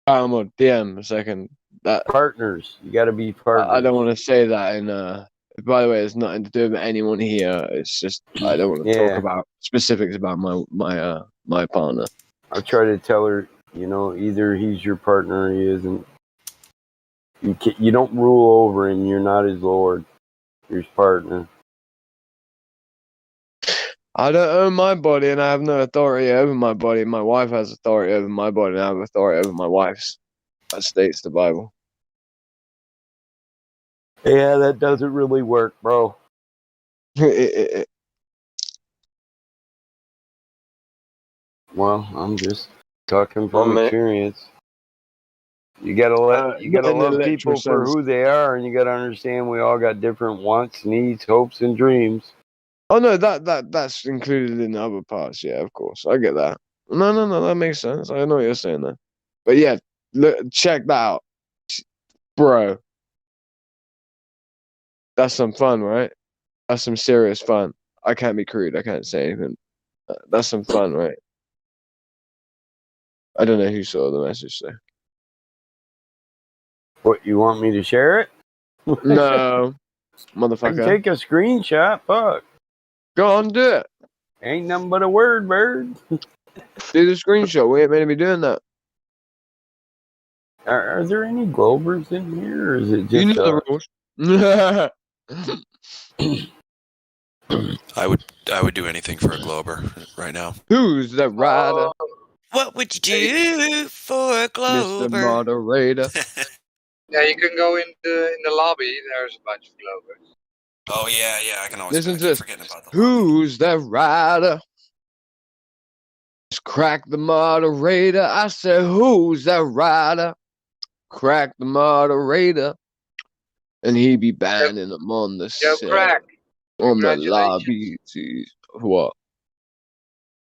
I'm on DM a second. That partners, you got to be partners. I don't want to say that in. By the way, it's nothing to do with anyone here. It's just I don't want to talk about specifics about my partner. I try to tell her, either he's your partner or he isn't. You don't rule over him. You're not his lord. You're his partner. I don't own my body, and I have no authority over my body. My wife has authority over my body, and I have authority over my wife's. That states the Bible. Yeah, that doesn't really work, bro. Well, I'm just talking from experience. You gotta love people for who they are, and you gotta understand we all got different wants, needs, hopes, and dreams. Oh no, that's included in the other parts. Yeah, of course, I get that. No, that makes sense. I know what you're saying there. But yeah, look, check that out, bro. That's some fun, right? That's some serious fun. I can't be crude. I can't say anything. That's some fun, right? I don't know who saw the message there. What, you want me to share it? No, motherfucker. I can take a screenshot. Fuck. Go on, do it. Ain't nothing but a word, bird. Do the screenshot. We ain't meant to be doing that. Are there any Glovers in here, or is it just? You know the rules. I would do anything for a Glober right now. Who's the rider? What would you do for a Mr. Glober? Moderator. Yeah, you can go in the lobby. There's a bunch of Glovers. Oh yeah, I can always. Listen I to keep this. forgetting about the Who's the rider? Just crack the moderator. I said, who's the rider? Crack the moderator. And he be banning them on the Yo, set. Crack. On the Congratulations. lobby. What?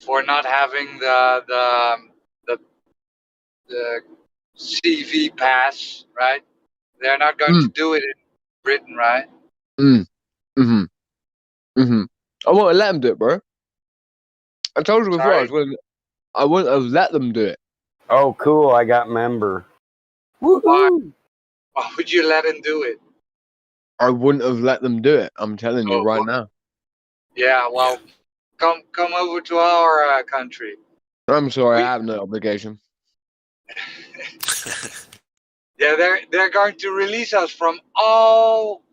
For not having the CV pass, right? They're not going to do it in Britain, right? Mm-hmm. I won't let them do it, bro. I told you before I wouldn't have let them do it. Oh, cool! I got member. Why would you let him do it? I wouldn't have let them do it. I'm telling you right now. Yeah, well, come over to our country. I'm sorry, I have no obligation. Yeah, they're going to release us from all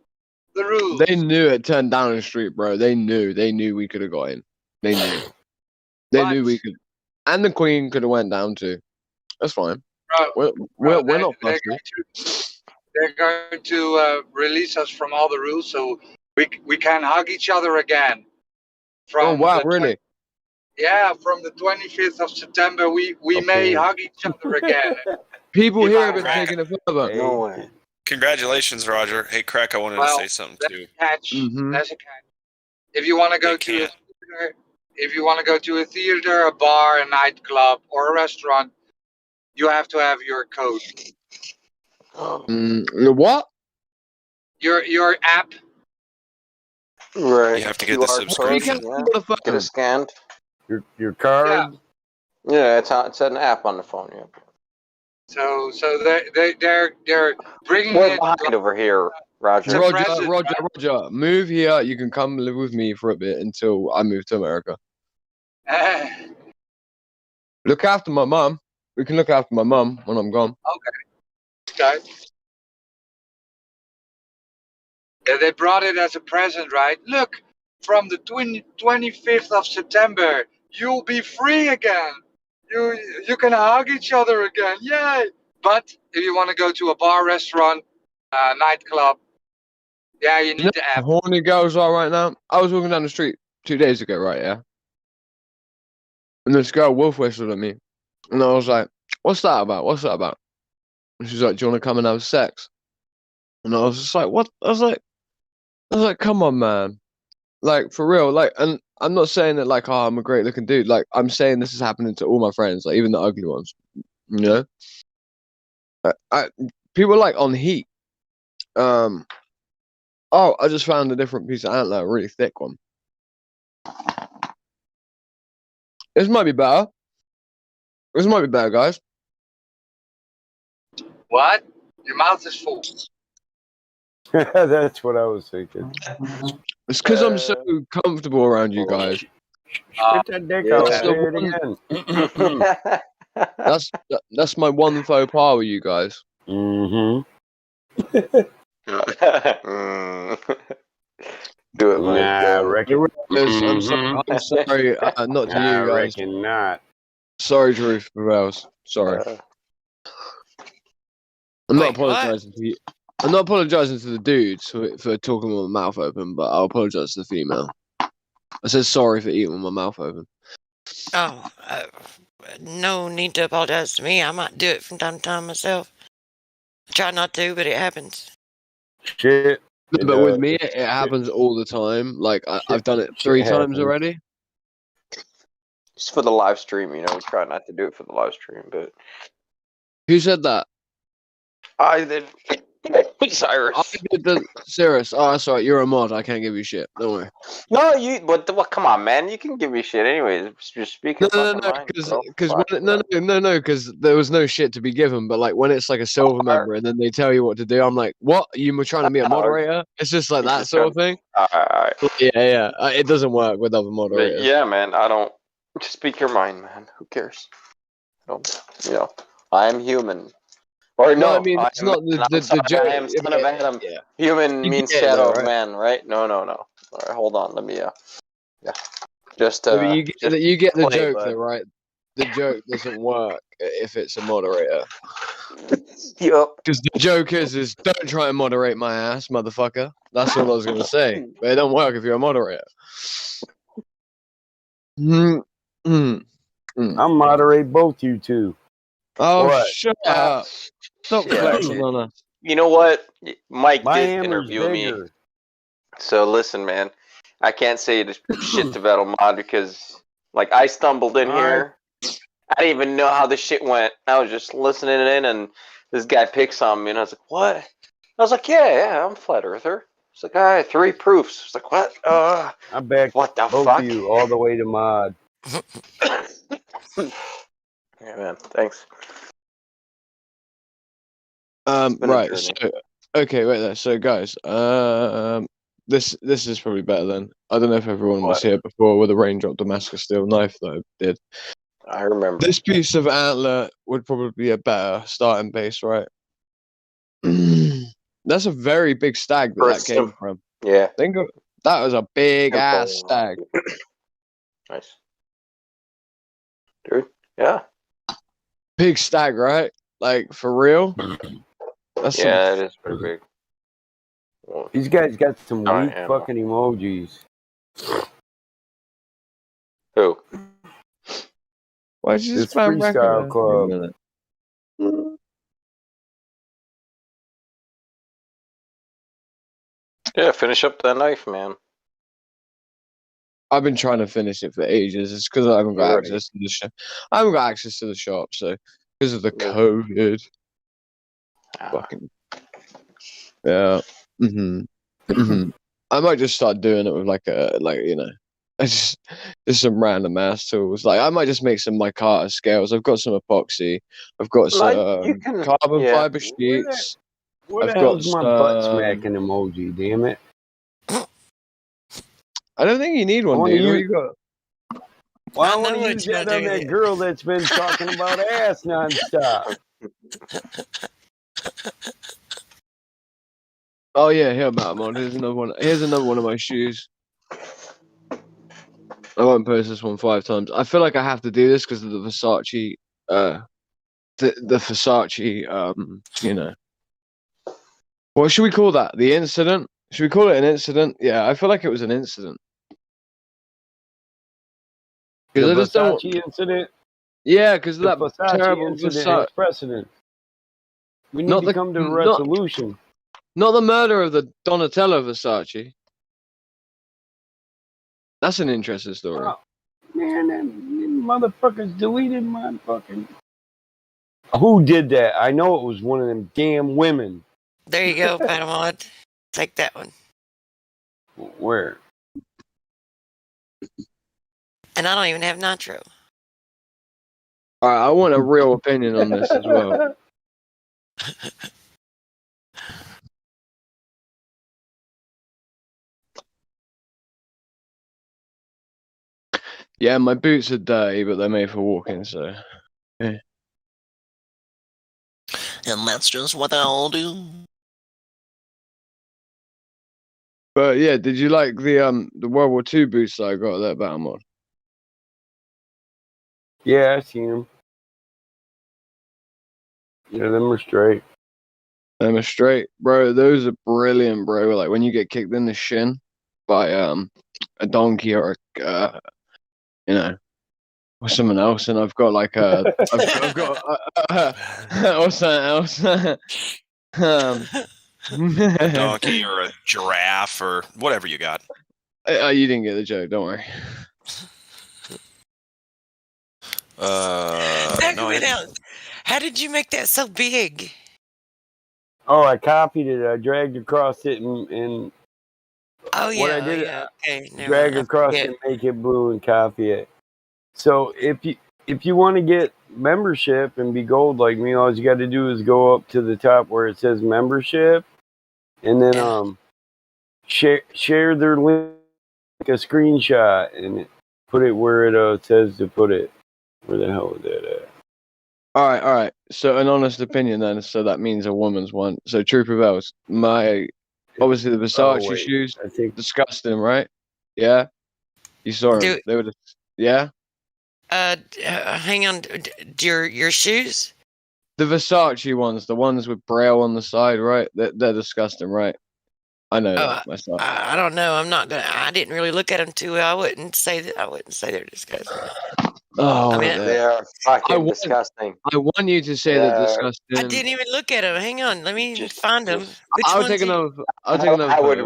the rules. They knew it turned down the street, bro. They knew we could have got in. They knew. They knew we could. And the Queen could have went down too. That's fine. Bro, we're not they're going to release us from all the rules, so we can hug each other again. Oh wow, really? From the 25th of September, we may hug each other again. People here have been taking it further. No way. Congratulations, Roger. Hey, Crack, I wanted to say something too. That's a catch. If you want to go to a theater, a theater, a bar, a nightclub, or a restaurant, you have to have your code. What? Your app. Right. You have to get the subscription. Get it scanned. Your card. Yeah, it's an app on the phone. Yeah. So they're bringing We're it behind over here, Roger. Roger, move here. You can come live with me for a bit until I move to America. Look after my mum. We can look after my mum when I'm gone. Okay. Yeah, they brought it as a present, right? Look, from the 25th of September, you'll be free again. You can hug each other again. Yay! But if you want to go to a bar, restaurant, nightclub, yeah, you need the app. Horny girls are right now. I was walking down the street 2 days ago, right? Yeah. And this girl wolf whistled at me. And I was like, what's that about? What's that about? And she's like, do you want to come and have sex? And I was just like, what? I was like, come on, man. Like, for real. Like, and I'm not saying that, like, oh, I'm a great looking dude. Like, I'm saying this is happening to all my friends, like, even the ugly ones. You know? People are, like, on heat. Oh, I just found a different piece of antler, a really thick one. This might be better. This might be better, guys. What? Your mouth is full. That's what I was thinking. It's because I'm so comfortable around you guys. Spit that dick out. Say it again. That's my one faux pas with you guys. Do it, man. Nah, I reckon. I'm sorry, not to you guys. I reckon not. Sorry, Ruth Rebels. Sorry. I'm not apologizing to you. I'm not apologizing to the dudes for talking with my mouth open, but I'll apologize to the female. I said sorry for eating with my mouth open. Oh, no need to apologize to me. I might do it from time to time myself. I try not to, but it happens. Shit. But with me, it happens all the time. Like, I've done it 3 times already. Just for the live stream, you know, we try not to do it for the live stream, but... Who said that? I did. Cyrus. Cyrus. Oh, that's right. You're a mod. I can't give you shit. Don't worry. No, but come on, man. You can give me shit anyways. You're speaking. No, because there was no shit to be given. But like when it's like a silver member and then they tell you what to do, I'm like, what? You were trying to be a moderator? It's just like that sort of thing. All right. Yeah. It doesn't work with other moderators. But yeah, man. I don't. Just speak your mind, man. Who cares? I don't. You know, I am human. Or No, I no, mean I it's am not man. I'm the sorry, joke. I am son of Adam. Yeah, Human you means get it though, shadow of right? man, right? No. All right, hold on. Let me yeah. Just No, but just you get the play, joke bud. though, right? The joke doesn't work if it's a moderator. Yup. Because the joke is don't try and moderate my ass, motherfucker. That's all I was gonna say. But it don't work if you're a moderator. I'll moderate both you two. Oh, What? shut up! Stop Yeah, flexing on us. you know what? Mike My did hammer's interview me. bigger. So listen, man, I can't say the shit to Battle Mod because, like, I stumbled in All right. here. I didn't even know how this shit went. I was just listening in, and this guy picks on me, and I was like, "What?" I was like, "Yeah, I'm a flat earther." It's like, "I have 3 proofs." It's like, "What? I back What the both fuck?" of you all the way to mod. Yeah, man. Thanks. been a Right. journey. So, okay, wait there. So, guys, this is probably better then. I don't know if everyone was What? here before with a raindrop Damascus steel knife that I did. I remember. This piece of antler would probably be a better starting base, right? That's a very big stag that came from. Yeah. Think of that was a big ass stag. Nice. Dude. Yeah. Big stag, right? Like for real. That's Yeah, it is pretty big. These guys got some Alright, weak animal. fucking emojis. Who? Why did you This spam record freestyle for a club. minute? Yeah, finish up that knife, man. I've been trying to finish it for ages. It's because I haven't got You're right. access to the shop. I haven't got access to the shop, so because of the Yeah. COVID. Fucking yeah. I might just start doing it with like just some random ass tools. Like I might just make some micarta scales. I've got some epoxy. I've got some carbon fiber sheets. Where the I've got hell's my butt some. smacking emoji? Damn it! I don't think you need one, dude. What you got? Well, I I want know to what use you're that gonna on do. that girl that's been talking about ass nonstop. Oh yeah, here about mod. Here's another one. Here's another one of my shoes. I won't post this one 5 times. I feel like I have to do this because of the Versace, the Versace, you know. What should we call that? The incident? Should we call it an incident? Yeah, I feel like it was an incident. The Because I just don't. Versace incident. Yeah, because of The that Versace terrible incident Versace. has precedent. We need Not to the come to a not resolution. not the murder of the Donatello Versace. That's an interesting story. Oh, man, them motherfuckers deleted my fucking. Who did that? I know it was one of them damn women. There you go, Patamod. Take that one. Where? And I don't even have nitro. All right, I want a real opinion on this as well. Yeah, my boots are dirty, but they're made for walking, so. Yeah. And that's just what I'll do. But yeah, did you like the World War II boots that I got at that battle mod? Yeah, I seen them. Yeah, them are straight. Them are straight, bro. Those are brilliant, bro. Like when you get kicked in the shin by a donkey or a you know, or someone else, and I've got like I've got or something else. A donkey or a giraffe or whatever you got. You didn't get the joke. Don't worry. No, I didn't. How did you make that so big? Oh, I copied it. I dragged across it and Oh what yeah, I did, okay. Never drag mind. I across forget. and make it blue and copy it. So if you want to get membership and be gold like me, all you got to do is go up to the top where it says membership, and then share their link, a screenshot, and put it where it says to put it. Where the hell is that at? All right. So an honest opinion then. So that means a woman's one. So True prevails. Obviously the Versace wait. shoes, I think disgusting, right? Yeah. You saw them. They were just, yeah. Hang on. Your shoes? The Versace ones, the ones with braille on the side, right? They're disgusting, right? I know that myself. I don't know. I'm not gonna. I didn't really look at them too well. I wouldn't say that. I wouldn't say they're disgusting. Oh, I mean, They are fucking disgusting. I want you to say that disgusting. I didn't even look at them. Hang on. Let me find them. Which I'll ones? take another. I would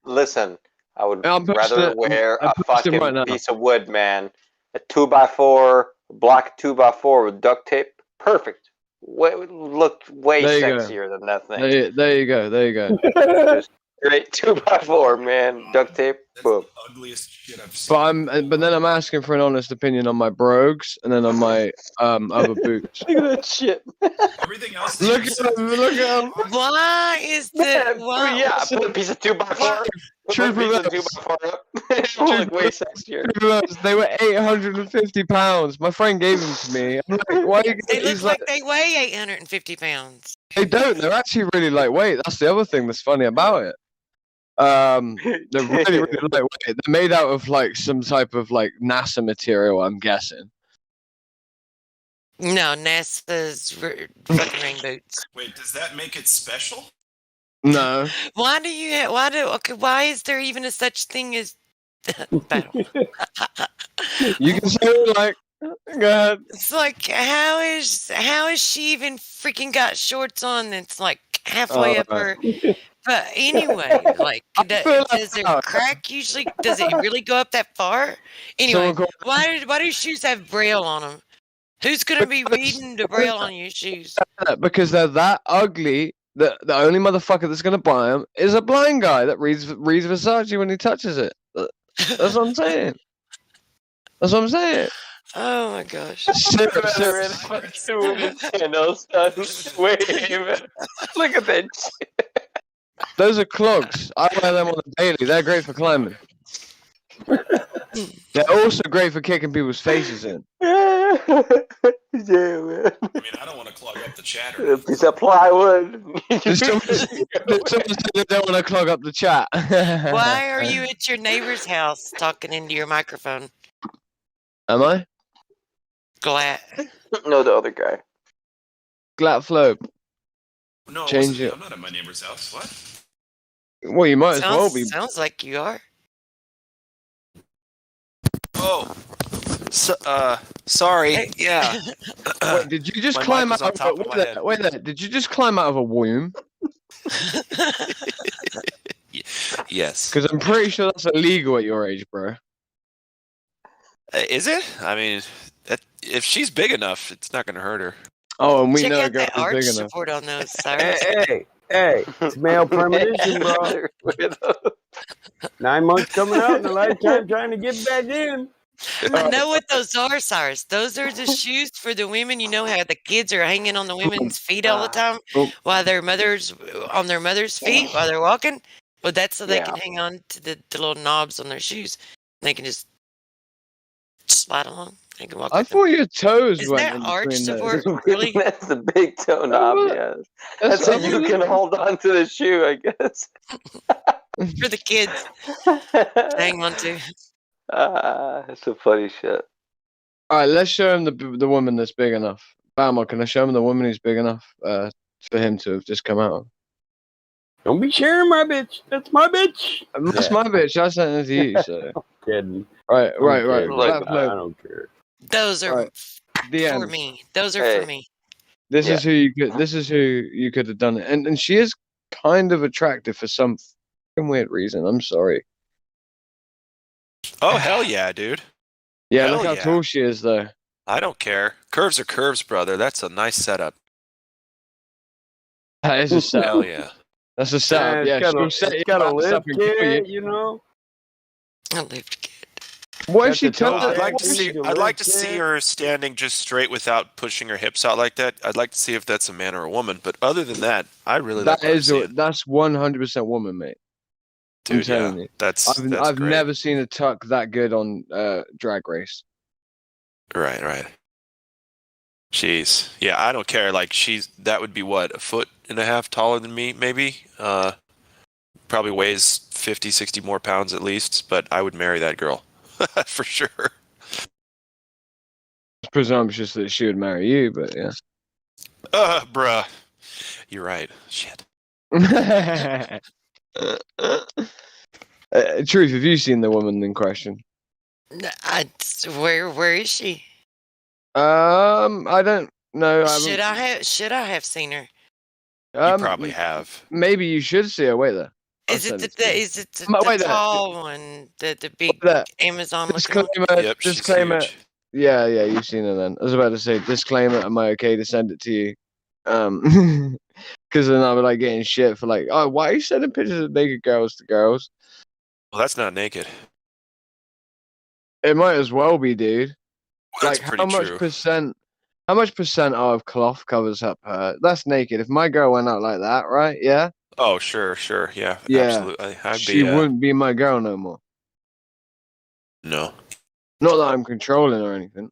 listen. I would rather wear a fucking piece of wood, man. A 2x4, black 2x4 with duct tape. Perfect. Look way There you go. sexier than that thing. There you go. There you go. Just great 2x4, man. Duct tape. Boom. Ugliest shit I've seen. But then I'm asking for an honest opinion on my brogues and then on my other boots. Look at that shit. Everything else. Look at them. Look at them. Why is the why? Yeah, put a piece of 2x4. True Put a piece of 2x4 up. It'll look way sexier. They were 850 pounds. My friend gave them to me. I'm like, why? They look like they weigh 850 pounds. They don't. They're actually really lightweight. That's the other thing that's funny about it. They're really, really lightweight. They're made out of like some type of like NASA material, I'm guessing. No, NASA's fucking rain boots. Wait, does that make it special? No. Why do you? Why is there even a such thing as battle? You can say it like, go ahead. It's like how is she even freaking got shorts on that's like halfway up her? But anyway, like does their crack usually? Does it really go up that far? Anyway, why do shoes have braille on them? Who's gonna be reading the braille on your shoes? Because they're that ugly that the only motherfucker that's gonna buy them is a blind guy that reads Versace when he touches it. That's what I'm saying. That's what I'm saying. Oh my gosh. Look at that shit. Those are clogs. I wear them on the daily. They're great for climbing. They're also great for kicking people's faces in. Yeah, man. I mean, I don't want to clog up the chatter. A piece of plywood. Someone said they don't want to clog up the chat. Why are you at your neighbor's house talking into your microphone? Am I? Glad. No, the other guy. Glat flow. No, Change it. I'm not at my neighbor's house. What? Well, you might as well be. Sounds like you are. Oh, sorry. Hey. Yeah. Wait, did you just climb out of a, wait there, did you just climb out of a womb? Yes. Because I'm pretty sure that's illegal at your age, bro. Is it? I mean, if she's big enough, it's not going to hurt her. Oh, and we Check know a out girl that is arch big enough. support on those, Cyrus. Hey, it's male premonition, bro. 9 months coming out in a lifetime trying to get back in. I know what those are, Cyrus. Those are the shoes for the women. You know how the kids are hanging on the women's feet all the time while their mothers on their mother's feet while they're walking. Well, that's so they can hang on to the little knobs on their shoes. And they can just slide along. They can walk. I thought your toes Is went that in arch between support those. really? That's the big toe knob, yeah. That's so you can hold on to the shoe, I guess. For the kids to hang on to. That's some funny shit. All right, let's show him the woman that's big enough. Bama, can I show him the woman who's big enough for him to have just come out? Don't be sharing my bitch. That's my bitch. That's my bitch. I sent it to you. So. I'm kidding. Right. Like, I don't care. Those are the for end. me. Those are for me. This is who you could. This is who you could have done it, and she is kind of attractive for some fucking weird reason. I'm sorry. Oh, hell yeah, dude. Yeah, Hell look how tall she is, though. I don't care. Curves are curves, brother. That's a nice setup. That is a setup. Hell yeah. That's a setup. Yeah, it's got a lift kit, you know. A lift kit. What if she told? I'd like to see her standing just straight without pushing her hips out like that. I'd like to see if that's a man or a woman. But other than that, I really like that's 100% woman, mate. Dude, I'm telling you. I've great. never seen a tuck that good on Drag Race. Right. Jeez. Yeah, I don't care. Like that would be what, 1.5 feet taller than me, maybe? Probably weighs 50, 60 more pounds at least, but I would marry that girl. For sure. It's presumptuous that she would marry you, but yeah. Bruh. You're right. Shit. Truth, have you seen the woman in question? Where is she? I don't know. Should I have seen her? You probably have. Maybe you should see her. Wait there. Is it the tall one, the big Amazon looking one? Yep, disclaimer. Yeah, you've seen her then. I was about to say disclaimer. Am I okay to send it to you? Because then I'll be like getting shit for like, oh, why are you sending pictures of naked girls to girls? Well, that's not naked. It might as well be, dude. Well, that's like pretty true. How much percent of cloth covers up her? That's naked. If my girl went out like that, right? Yeah. Oh, sure. Yeah. Absolutely. She wouldn't be my girl no more. No. Not that I'm controlling or anything.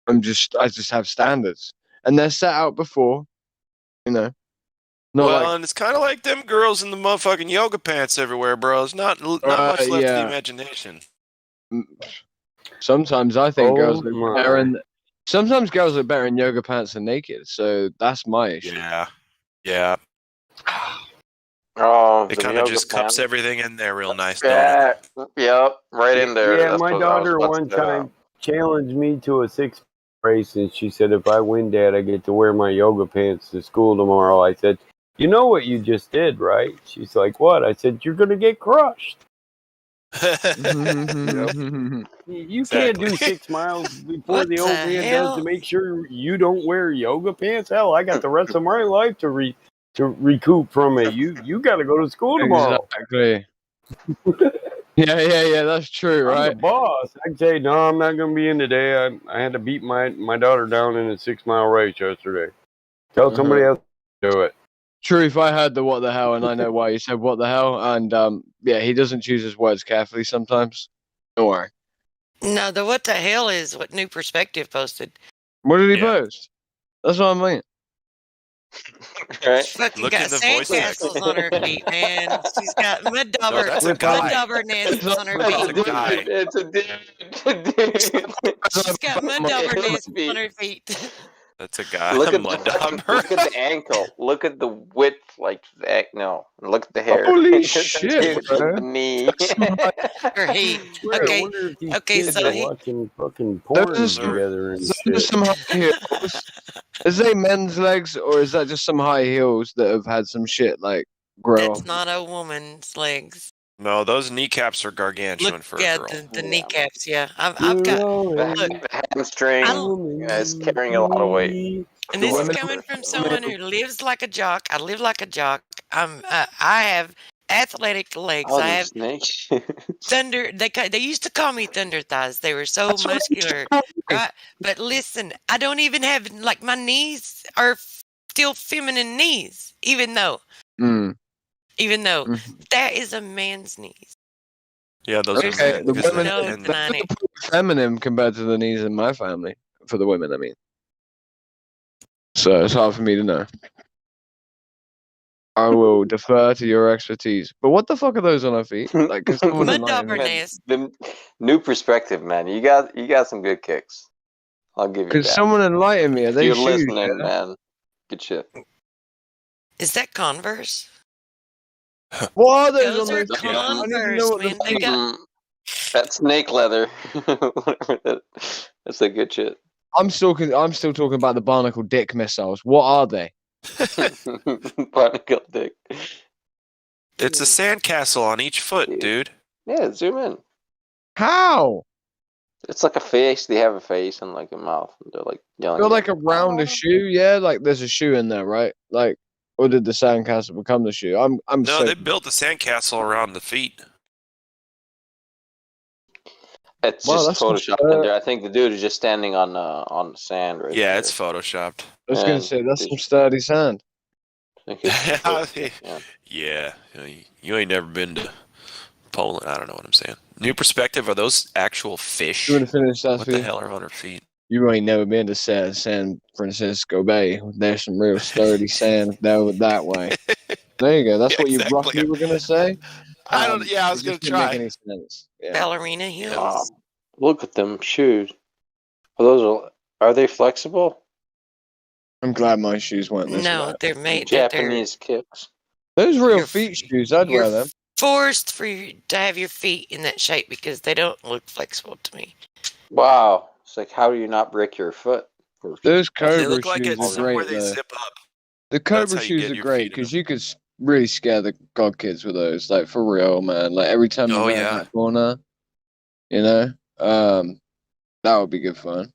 I just have standards, and they're set out before, you know. And it's kind of like them girls in the motherfucking yoga pants everywhere, bro. There's not much left of the imagination. Sometimes I think girls look better sometimes girls look better in yoga pants than naked. So that's my issue. Yeah. Oh, it kind of just cups everything in there real nice, yeah. don't it? Yep, right in there. Yeah, my daughter one time challenged me to a 6 race, and she said, if I win, Dad, I get to wear my yoga pants to school tomorrow. I said, you know what you just did, right? She's like, what? I said, you're going to get crushed. You can't do 6 miles before the old man does to make sure you don't wear yoga pants. Hell, I got the rest of my life to recoup from it. You got to go to school tomorrow. Exactly. Yeah. That's true, right? I'm the boss. I'd say no. I'm not going to be in today. I had to beat my daughter down in a 6 mile race yesterday. Tell somebody else to do it. Truth, I heard the what the hell, and I know why you said what the hell. And he doesn't choose his words carefully sometimes. Don't worry. No, the what the hell is what New Perspective posted. What did he post? That's what I mean. Right. Fucking got sandcastles on her feet, man. She's got mud dauber nests on her feet. It's a dude. She's got mud dauber nests on her feet. That's a guy. Look at mud look at the ankle. Look at the width, like that. No, look at the hair. Holy shit, the knee. Her heat. Okay. So he watching fucking porn together and shit. Some high heels. Is they men's legs, or is that just some high heels that have had some shit like grow? That's not a woman's legs. No, those kneecaps are gargantuan for a girl. The kneecaps. Yeah, I've got. Look, the hamstring is carrying a lot of weight. And this is coming from someone who lives like a jock. I live like a jock. I have athletic legs. Oh, I have snake. thunder. They used to call me thunder thighs. They were so muscular. Right? But listen, I don't even have like my knees are still feminine knees, even though that is a man's knees. Yeah, those are the women. Feminine compared to the knees in my family for the women. I mean, so it's hard for me to know. I will defer to your expertise. But what the fuck are those on our feet? Like, the New Perspective, man. You got some good kicks. I'll give you that. Could someone enlighten me? Are they You're shoes, listening, man. Good shit. Is that Converse? What are those Those on are those feet? Converse, man. They got. That snake leather. That's a good shit. I'm still talking about the barnacle dick missiles. What are they? Barnacle dick. It's a sandcastle on each foot, dude. Yeah, zoom in. How? It's like a face. They have a face and like a mouth. They're like yelling. They're like around a shoe, yeah. Like there's a shoe in there, right? Like, or did the sandcastle become the shoe? No, they built the sandcastle around the feet. It's just photoshopped in there. I think the dude is just standing on the sand right Yeah, there. it's photoshopped. I was gonna say that's some sturdy sand. Yeah. You ain't never been to Poland. I don't know what I'm saying. New perspective. Are those actual fish? You want to finish that? What the hell are on her feet? You ain't never been to San Francisco Bay. There's some real sturdy sand that way. There you go. That's what you roughly were gonna say. I don't. Yeah, I was gonna Didn't make try. any sense. Yeah. Ballerina heels. Look at them shoes. Are they flexible? I'm glad my shoes weren't this No, way. they're made. Japanese kicks. Those real feet shoes. I'd wear them. Forced for you to have your feet in that shape because they don't look flexible to me. Wow. It's like, how do you not break your foot? Those Cobra They look like shoes it's are great. where they Though. zip up. The Cobra shoes are great because you could really scare the god kids with those. Like for real, man. Like every time you ran that corner, you know, that would be good fun.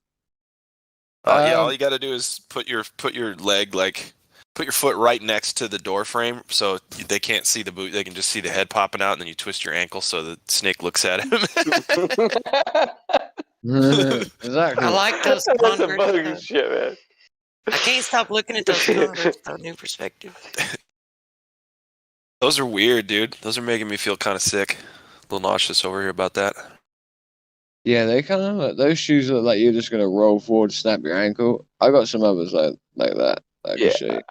Yeah, all you got to do is put your leg put your foot right next to the door frame so they can't see the boot. They can just see the head popping out, and then you twist your ankle so the snake looks at him. Exactly. I like those That's a Converse. bug shit, man. I can't stop looking at those Converse. Though, new perspective. Those are weird, dude. Those are making me feel kind of sick. A little nauseous over here about that. Yeah, they kind of like those shoes look like you're just gonna roll forward, snap your ankle. I got some others like that. I can show you.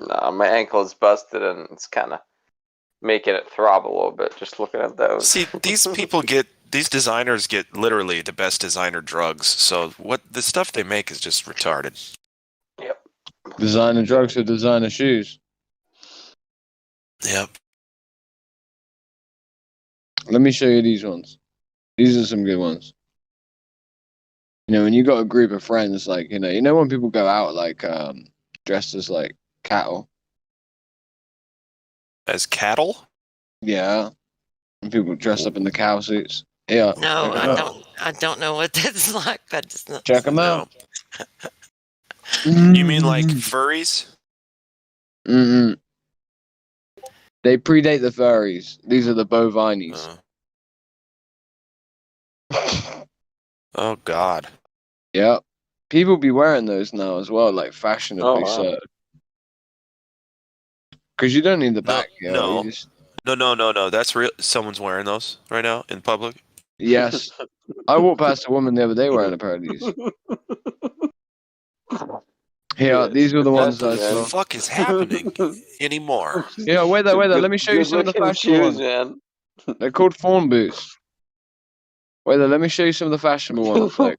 No, my ankle is busted and it's kind of making it throb a little bit just looking at those. See, these designers get literally the best designer drugs. So the stuff they make is just retarded. Yep. Designer drugs or designer shoes. Yep. Let me show you these ones. These are some good ones. You know, when you got a group of friends, like, you know when people go out like dressed as like cattle. As cattle? Yeah. And people dress up in the cow suits. Yeah. No, I don't know what that's like. I just not Check them out. You mean like furries? Mm-mm. They predate the furries. These are the bovinies. Oh God. Yeah. People be wearing those now as well, like fashionably so. Because you don't need the back. No. That's real. Someone's wearing those right now in public. Yes. I walked past a woman the other day wearing a pair of these. Yeah, these were the ones I saw. What the fuck is happening anymore? Yeah, wait there. Let me show you some of the fashionable ones. Man. They're called fawn boots. Wait there, let me show you some of the fashionable ones. Like,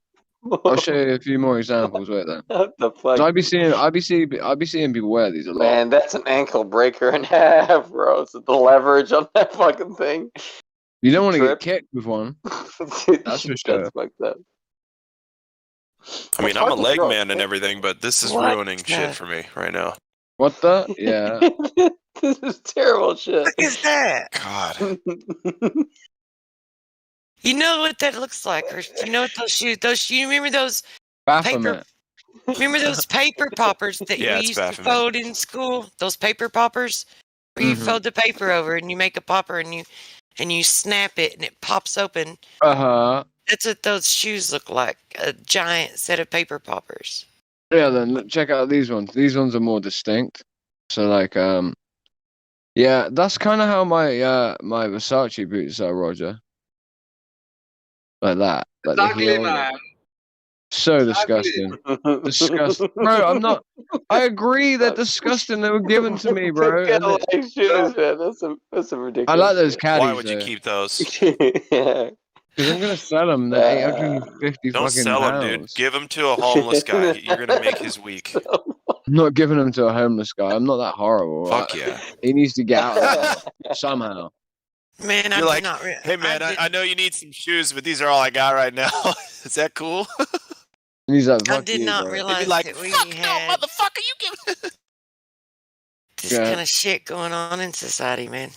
I'll show you a few more examples. Wait there. What the fuck? I'd be seeing people wear these a lot. Man, that's an ankle breaker and a half, bro. It's the leverage on that fucking thing. You don't want to get kicked with one. That's for sure. Like that. I mean, I'm a leg man and everything, but this is ruining shit for me right now. What the? Yeah. This is terrible shit. What is that? God. You know what that looks like, or you know what those shoes? You remember those Baphomet. Remember those paper poppers that Yeah, we it's used to Baphomet. fold in school? Those paper poppers, where you fold the paper over and you make a popper and you snap it and it pops open. Uh-huh. That's what those shoes look like. A giant set of paper poppers. Yeah, then check out these ones. These ones are more distinct. So like yeah, that's kind of how my my Versace boots are, Roger. Like that. Like the Exactly, heel. man. So disgusting. Disgusting. Bro, I'm not I agree they're disgusting. They were given to me, bro. Kind of like shoes, man. That's a ridiculous. I like those shit. caddies. Why would you keep those? Yeah. Because I'm gonna sell them. They're 850 Don't fucking sell them, pounds. dude. Give them to a homeless guy. You're gonna make his week. I'm not giving them to a homeless guy. I'm not that horrible. Fuck yeah. He needs to get out of that somehow. Man, You're like, hey man, I know you need some shoes, but these are all I got right now. Is that cool? And he's like, I fuck did you, not bro. realize They'd be like, that we fuck had no, motherfucker, you give this kind of shit going on in society, man.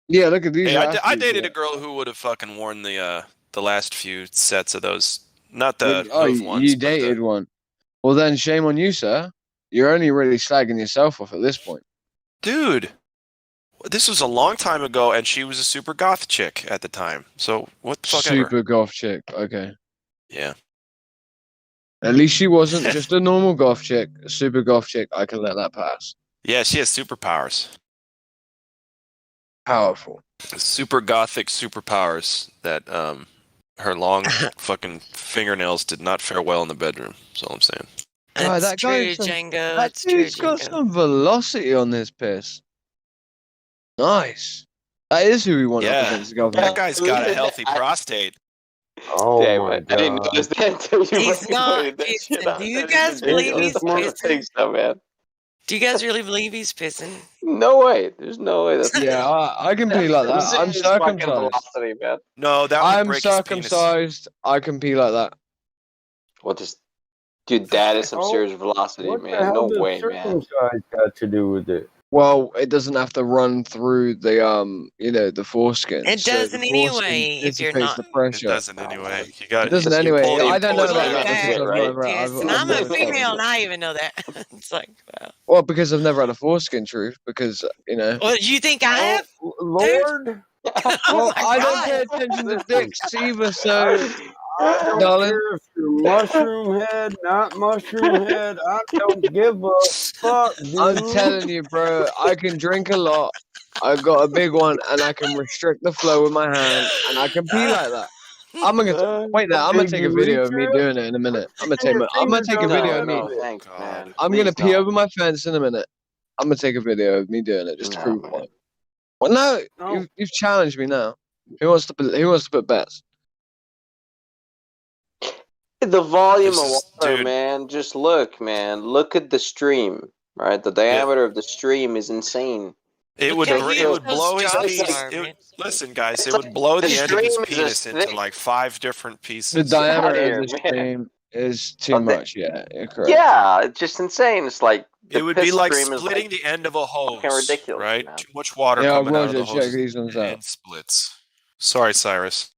Yeah, look at these. Hey, I athletes, dated yeah. a girl who would have fucking worn the last few sets of those. Not the Oh, move ones. you but dated one. Well, then shame on you, sir. You're only really slagging yourself off at this point. Dude, this was a long time ago, and she was a super goth chick at the time. So what the fuck Super ever. goth chick. Okay. Yeah. At least she wasn't just a normal goth chick. A super goth chick. I can let that pass. Yeah, she has superpowers. Powerful. Super gothic superpowers that her long fucking fingernails did not fare well in the bedroom. That's all I'm saying. God, It's that true, guy's Django. that It's true, dude's got Django. some velocity on this piss. Nice. That is who we want up Yeah, against the government. that guy's got a healthy prostate. Oh Damn my it. I didn't god. notice that until you He's fucking not pointed that shit pissing. out. Do you That guys is believe ridiculous. he's I don't pissing? think so, man. Do you guys really believe he's pissing? No way. There's no way that's Yeah, I can be like that. I'm Serious fucking circumcised. velocity, man. No, that would I'm break his penis. circumcised. I can pee like that. Well, just, dude, that is some serious velocity, What the man. hell No does way, man. circumcised got to do with it? Well, it doesn't have to run through the the foreskin. It so doesn't the foreskin anyway if you're dissipates not. the It pressure. doesn't anyway. You got It doesn't Just anyway. pull the I don't know impulse about right that out of because it, I've right? never. Yes, and I've I'm a never tried female it. and I even know that. It's like, wow. Well, because I've never had a foreskin, truth. Because Well, you think I have? Lord. Oh well, my I don't God. pay attention to dicks either. So, I don't darling, care if you're mushroom head, not mushroom head. I don't give a fuck, dude. I'm telling you, bro. I can drink a lot. I got a big one, and I can restrict the flow with my hand, and I can pee like that. I'm gonna wait there. I'm gonna take a video of me doing it in a minute. I'm gonna take a video of me. No, thanks, man. I'm gonna Please pee don't. over my fence in a minute. I'm gonna take a video of me doing it just to No, prove man. it. Well, no, you've challenged me now. Who wants to put bets? The volume This of is- water, dude. man. Just look, man. Look at the stream, right? The diameter of the stream is insane. It Look would how huge it would those blow his jaws penis. are, It would, man. listen, guys, It's it like would blow the the end of his stream is penis just into thick. like 5 different pieces. The diameter outta of here, the man. stream is too Oh, much. Yeah, you're correct. Yeah, it's just insane. It's like the It would be piss like stream is splitting like the end of a hose, fucking ridiculous, right? man. Too much water Yeah, coming out of Roger, the check hose these ones out. and splits. Sorry, Cyrus.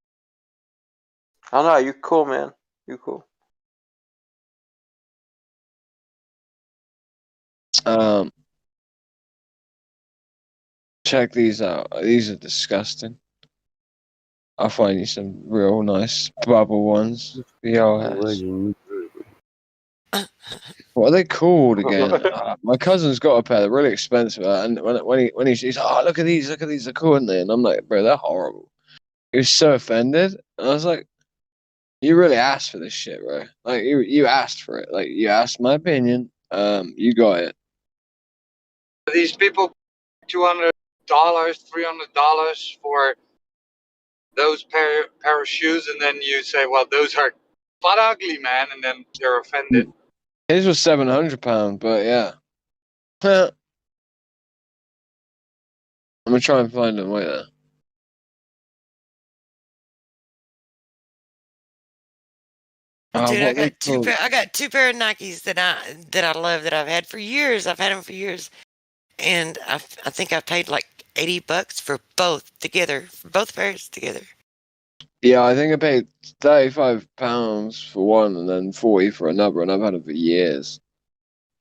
Oh no, you cool, man. You cool. Check these out. These are disgusting. I'll find you some real nice bubble ones. The old ass. What are they called again? My cousin's got a pair. They're really expensive. And when he's like, oh, look at these, they're cool, aren't they? And I'm like, bro, they're horrible. He was so offended. And I was like, you really asked for this shit, bro. Like you asked for it. Like you asked my opinion. You got it. These people, $200, $300 for those pair of shoes, and then you say, "Well, those are butt ugly, man," and then they're offended. His was £700, but yeah. I'm gonna try and find them. Wait there. Dude, I got two pair of Nikes that I love that I've had for years. I've had them for years, and I think I paid like $80 for both together, for both pairs together. Yeah, I think I paid £35 for one and then 40 for another, and I've had them for years.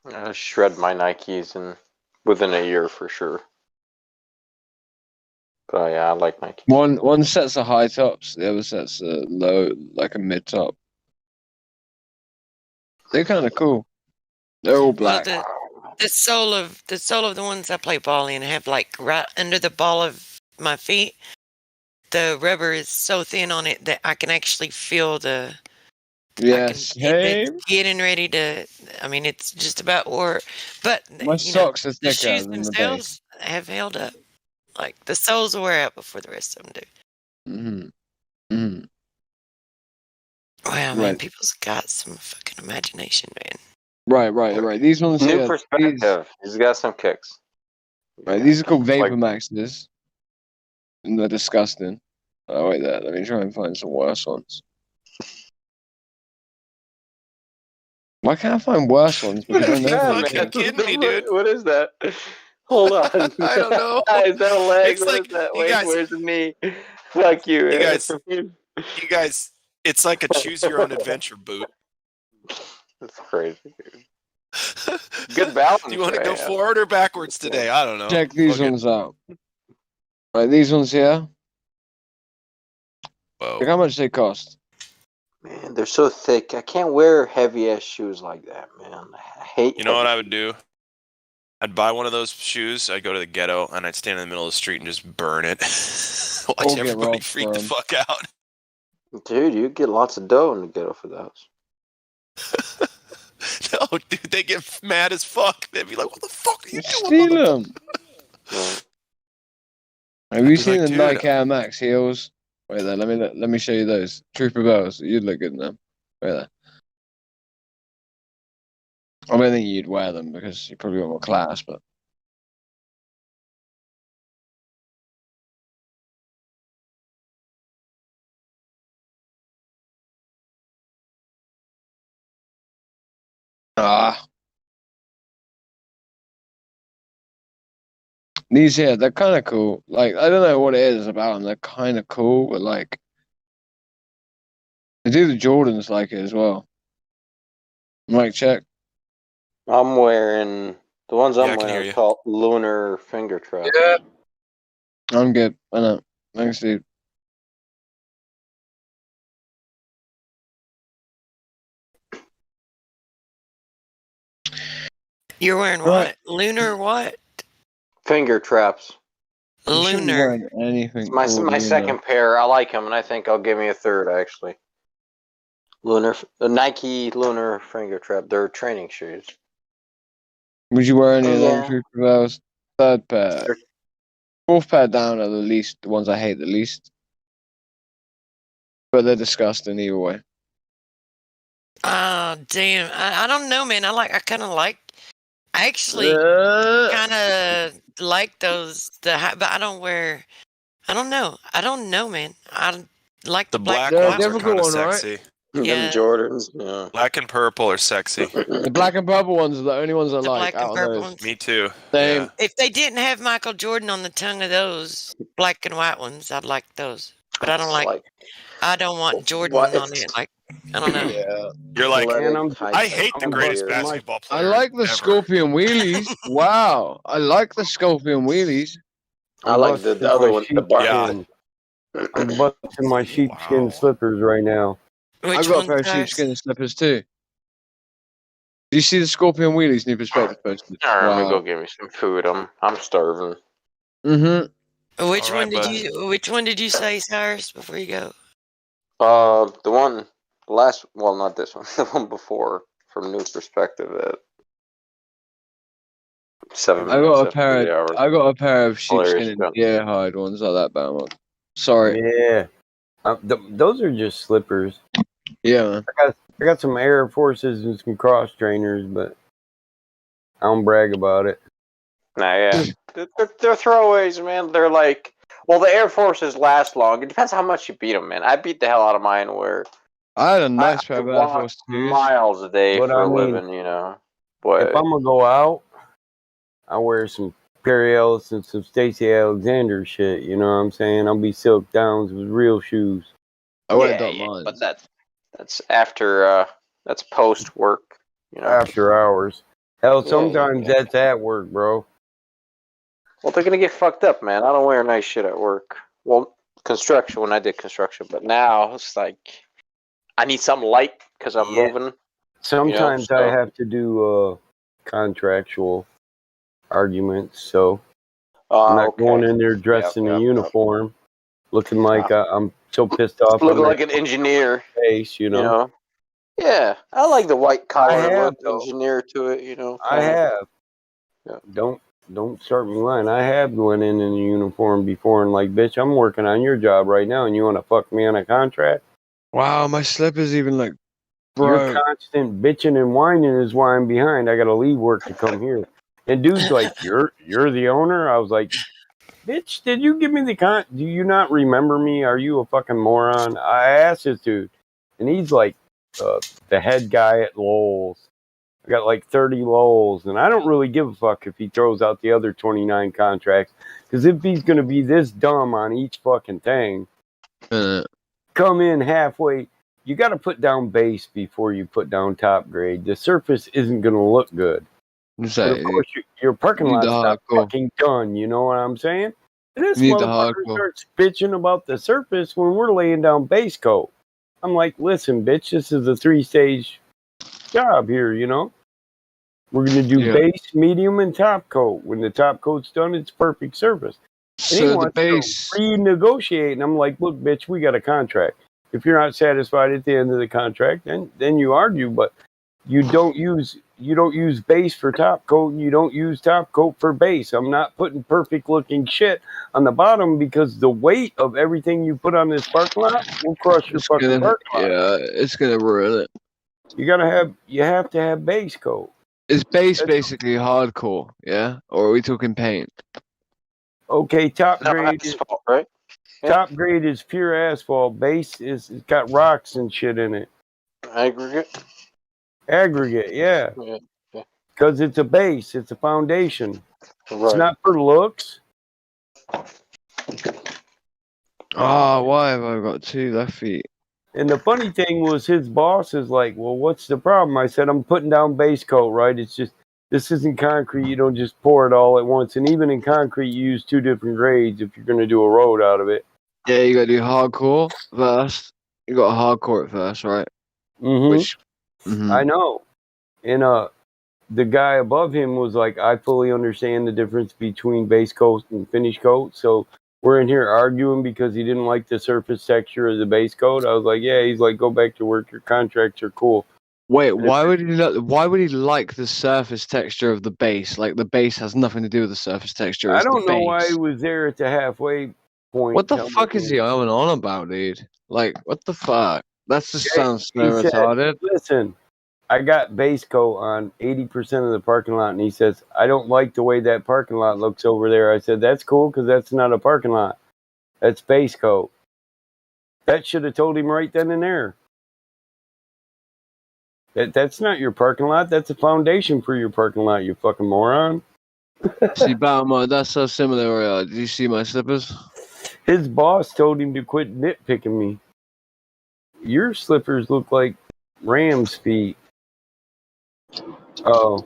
I shred my Nikes within a year for sure. But yeah, I like Nike. One set's a high tops, the other set's a low, like a mid top. They're kind of cool. They're all black. Well, the sole of the ones I play ball in have like right under the ball of my feet. The rubber is so thin on it that I can actually feel the. Yes, hey. It's getting ready to. I mean, it's just about or, but My socks are the thicker shoes than the themselves have held up. Like the soles will wear out before the rest of them do. Mm-hmm. Mm-hmm. Wow, man, Right. people's got some fucking imagination, man. Right. These ones New here, perspective. He's got some kicks. right, these are called Vapor Maxes. And they're disgusting. Oh, wait there. Let me try and find some worse ones. Why can't I find worse ones? Because I know they're kidding me, dude? What is that? Hold on. I don't know. Is that a leg? It's What like is that? you Wait, guys- where's the knee? Fuck you. You man. guys, it's like a choose your own adventure boot. That's crazy. Good balance. Do you want to there, go yeah. forward or backwards today? I don't know. Check these Fuck it. ones out. Right, these ones here. Whoa. Look how much they cost. Man, they're so thick. I can't wear heavy ass shoes like that, man. I hate. You know what I would do? I'd buy one of those shoes. I'd go to the ghetto and I'd stand in the middle of the street and just burn it. Watch everybody freak the fuck out. Dude, you get lots of dough in the ghetto for those. No, dude, they get mad as fuck. They'd be like, "What the fuck are you doing?" Steal them. Have you seen like, the Nike Air Max heels? Wait there, let me show you those. Trooper Bells. You'd look good in them. Wait there. I don't think you'd wear them because you probably got more class, but. These here, they're kind of cool. Like, I don't know what it is about them. They're kind of cool, but like, they do the Jordans like it as well. Mike, check. I'm wearing the ones I'm I can wearing hear are called lunar finger trap. Yeah. I'm good. I know. Thanks, dude. You're wearing what? Lunar what? Finger traps. You shouldn't be Lunar. wearing anything. It's my lunar. second pair. I like them, and I think I'll give me a third actually. The Nike Lunar finger trap. They're training shoes. Would you wear any of them, Yeah. Trooper Bells? Third pair. Fourth pair down are the ones I hate the least. But they're disgusting either way. Oh, damn. I don't know, man. I actually kind of like those, but I don't know, man. I like The black and ones white are kind of sexy. Yeah. Jordans. Yeah. Black and purple are sexy. The black and purple ones are the only ones I The like black and out of purple those. ones. Me too. Same. Yeah. If they didn't have Michael Jordan on the tongue of those black and white ones, I'd like those. But I don't I don't want Jordan on it. Like, I don't know. Yeah. You're like, Athletic, I hate the I'm greatest weird. basketball I player. like the ever. Scorpion wheelies. Wow. I like the Scorpion wheelies. I like the other one. The bar. Yeah. I'm busting my sheepskin slippers right now. I got a pair of sheepskin slippers too. Do you see the Scorpion wheelies? New perspective posted. All right, I'm gonna Wow. go get me some food. I'm starving. Mm-hmm. Which one did you say, Cyrus, before you go? The one last. Well, not this one. The one before from New Perspective at 7 I minutes got a after pair. the hour. I got a pair of Hilarious sheepskin and gun. deer hide ones like that, Bama. Sorry. Yeah. Those are just slippers. Yeah, man. I got some Air Forces and some cross trainers, but I don't brag about it. Nah, yeah. They're throwaways, man. They're like, well, the Air Forces last long. It depends how much you beat them, man. I beat the hell out of mine where I had a nice pair of Air walk Force Twos. miles a day But for I a mean, living, you know. But if I'm gonna go out, I wear some Perry Ellis and some Stacey Alexander shit. You know what I'm saying? I'll be Silk Downs with real shoes. I wear Doc Martens. but that's after that's post work, you know. After hours. Hell, Yeah, sometimes that's at work, bro. Well, they're gonna get fucked up, man. I don't wear nice shit at work. Well, construction when I did construction, but now it's like I need something light because I'm moving. Sometimes you know, I have to do contractual arguments, so I'm not going in there dressed in a uniform, looking like I'm so pissed off. looking on like that an engineer. face, you know. Yeah, I like the white collar have, look, though. engineer to it. You know, I have. Yeah. Don't start me lying. I have went in a uniform before and like, bitch, I'm working on your job right now, and you want to fuck me on a contract? Wow, my slippers even look Your broke. constant bitching and whining is why I'm behind. I got to leave work to come here. And dude's like, you're the owner? I was like, bitch, did you give me the do you not remember me? Are you a fucking moron? I asked this dude, and he's like the head guy at Lowell's. I got like 30 Lowells, and I don't really give a fuck if he throws out the other 29 contracts, because if he's going to be this dumb on each fucking thing, come in halfway. You got to put down base before you put down top grade. The surface isn't going to look good. But of course, your parking lot's not fucking done. You know what I'm saying? And this motherfucker starts bitching about the surface when we're laying down base coat. I'm like, listen, bitch, this is a 3-stage job here, you know? We're going to do base, medium, and top coat. When the top coat's done, it's perfect surface. And he So the wants base. to renegotiate, and I'm like, look, bitch, we got a contract. If you're not satisfied at the end of the contract, then you argue. But you don't use base for top coat, and you don't use top coat for base. I'm not putting perfect looking shit on the bottom because the weight of everything you put on this parking lot will crush your fucking parking lot. Yeah, it's gonna ruin it. You have to have base coat. Is base basically hardcore? Yeah, or are we talking paint? Okay, top grade is asphalt, right? Top grade is pure asphalt. Base is it's got rocks and shit in it. Aggregate. Aggregate, yeah. Yeah. Because it's a base, it's a foundation. It's Right. not for looks. Oh, why have I got 2 left feet? And the funny thing was, his boss is like, "Well, what's the problem?" I said, "I'm putting down base coat, right? It's just this isn't concrete. You don't just pour it all at once. And even in concrete, you use 2 different grades if you're going to do a road out of it." Yeah, you gotta do hardcore first. You got hardcore at first, right? Mm-hmm. Which I know. And the guy above him was like, "I fully understand the difference between base coat and finish coat." So we're in here arguing because he didn't like the surface texture of the base coat. I was like, "Yeah." He's like, "Go back to work. Your contracts are cool." Wait, why would he like the surface texture of the base? Like the base has nothing to do with the surface texture. I It's don't the know base. why he was there at the halfway point. What the telling fuck is me- he going on about, dude? Like, what the fuck? That just Yeah, sounds so he said, retarded. "Listen, I got base coat on 80% of the parking lot," and he says, "I don't like the way that parking lot looks over there." I said, "That's cool because that's not a parking lot. That's base coat." That should have told him right then and there. That's not your parking lot. That's a foundation for your parking lot, you fucking moron. See, Balmont, that's so similar. Did you see my slippers? His boss told him to quit nitpicking me. Your slippers look like ram's feet. Oh.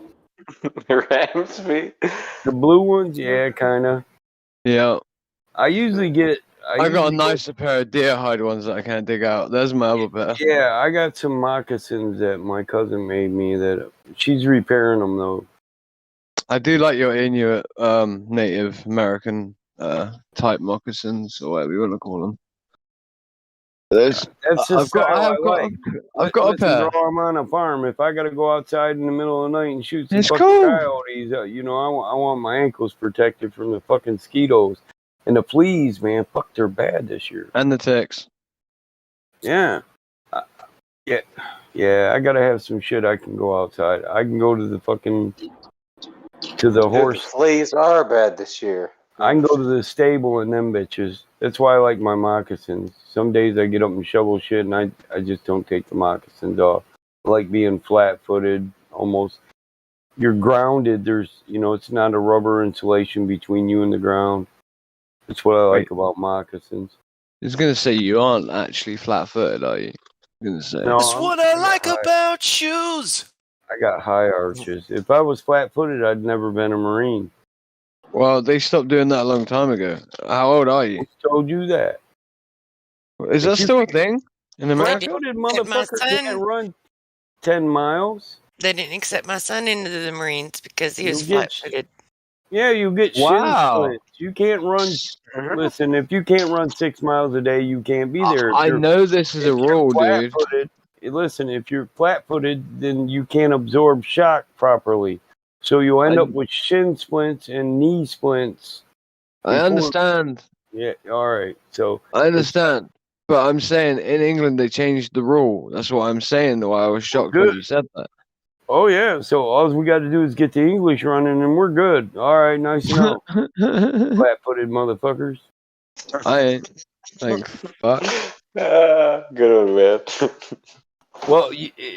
Ram's feet? The blue ones? Yeah, kind of. Yeah. I usually get... I got a nicer pair of deer hide ones that I can't dig out. There's my other pair. Yeah, I got some moccasins that my cousin made me that she's repairing them though. I do like your Inuit Native American type moccasins or whatever you want to call them. That's the I've got style I like. I've got a Listen, pair. bro, I'm on a farm. If I got to go outside in the middle of the night and shoot some It's fucking cool. coyotes, I want my ankles protected from the fucking mosquitoes and the fleas, man. Fuck, they're bad this year. And the ticks. Yeah. Yeah, I gotta have some shit I can go outside. I can go to the fucking horse. The fleas are bad this year. I can go to the stable and them bitches. That's why I like my moccasins. Some days I get up and shovel shit and I just don't take the moccasins off. I like being flat-footed, almost. You're grounded. There's, it's not a rubber insulation between you and the ground. That's what I like about moccasins. I was gonna say you aren't actually flat-footed, are you? I was gonna say. No, That's what I like about shoes. I got high arches. If I was flat-footed, I'd never been a Marine. Well, they stopped doing that a long time ago. How old are you? Who told you that? Is that still a thing in America? Flat-footed My motherfucker son- can't run 10 miles. They didn't accept my son into the Marines because he was You get- flat-footed. Yeah, you get shin Wow. splints. You can't run. Listen, if you can't run 6 miles a day, you can't be there. If I you're- know this is a if you're rule, dude. flat-footed, listen, if you're flat-footed, then you can't absorb shock properly. So you'll end up with shin splints and knee splints. I understand. Yeah, all right. So I understand. But I'm saying in England they changed the rule. That's what I'm saying, though. I was shocked when you said that. Oh yeah, so all we got to do is get the English running, and we're good. All right, nice to know. Flat-footed motherfuckers. I ain't. Thank fuck. Good old man. Well,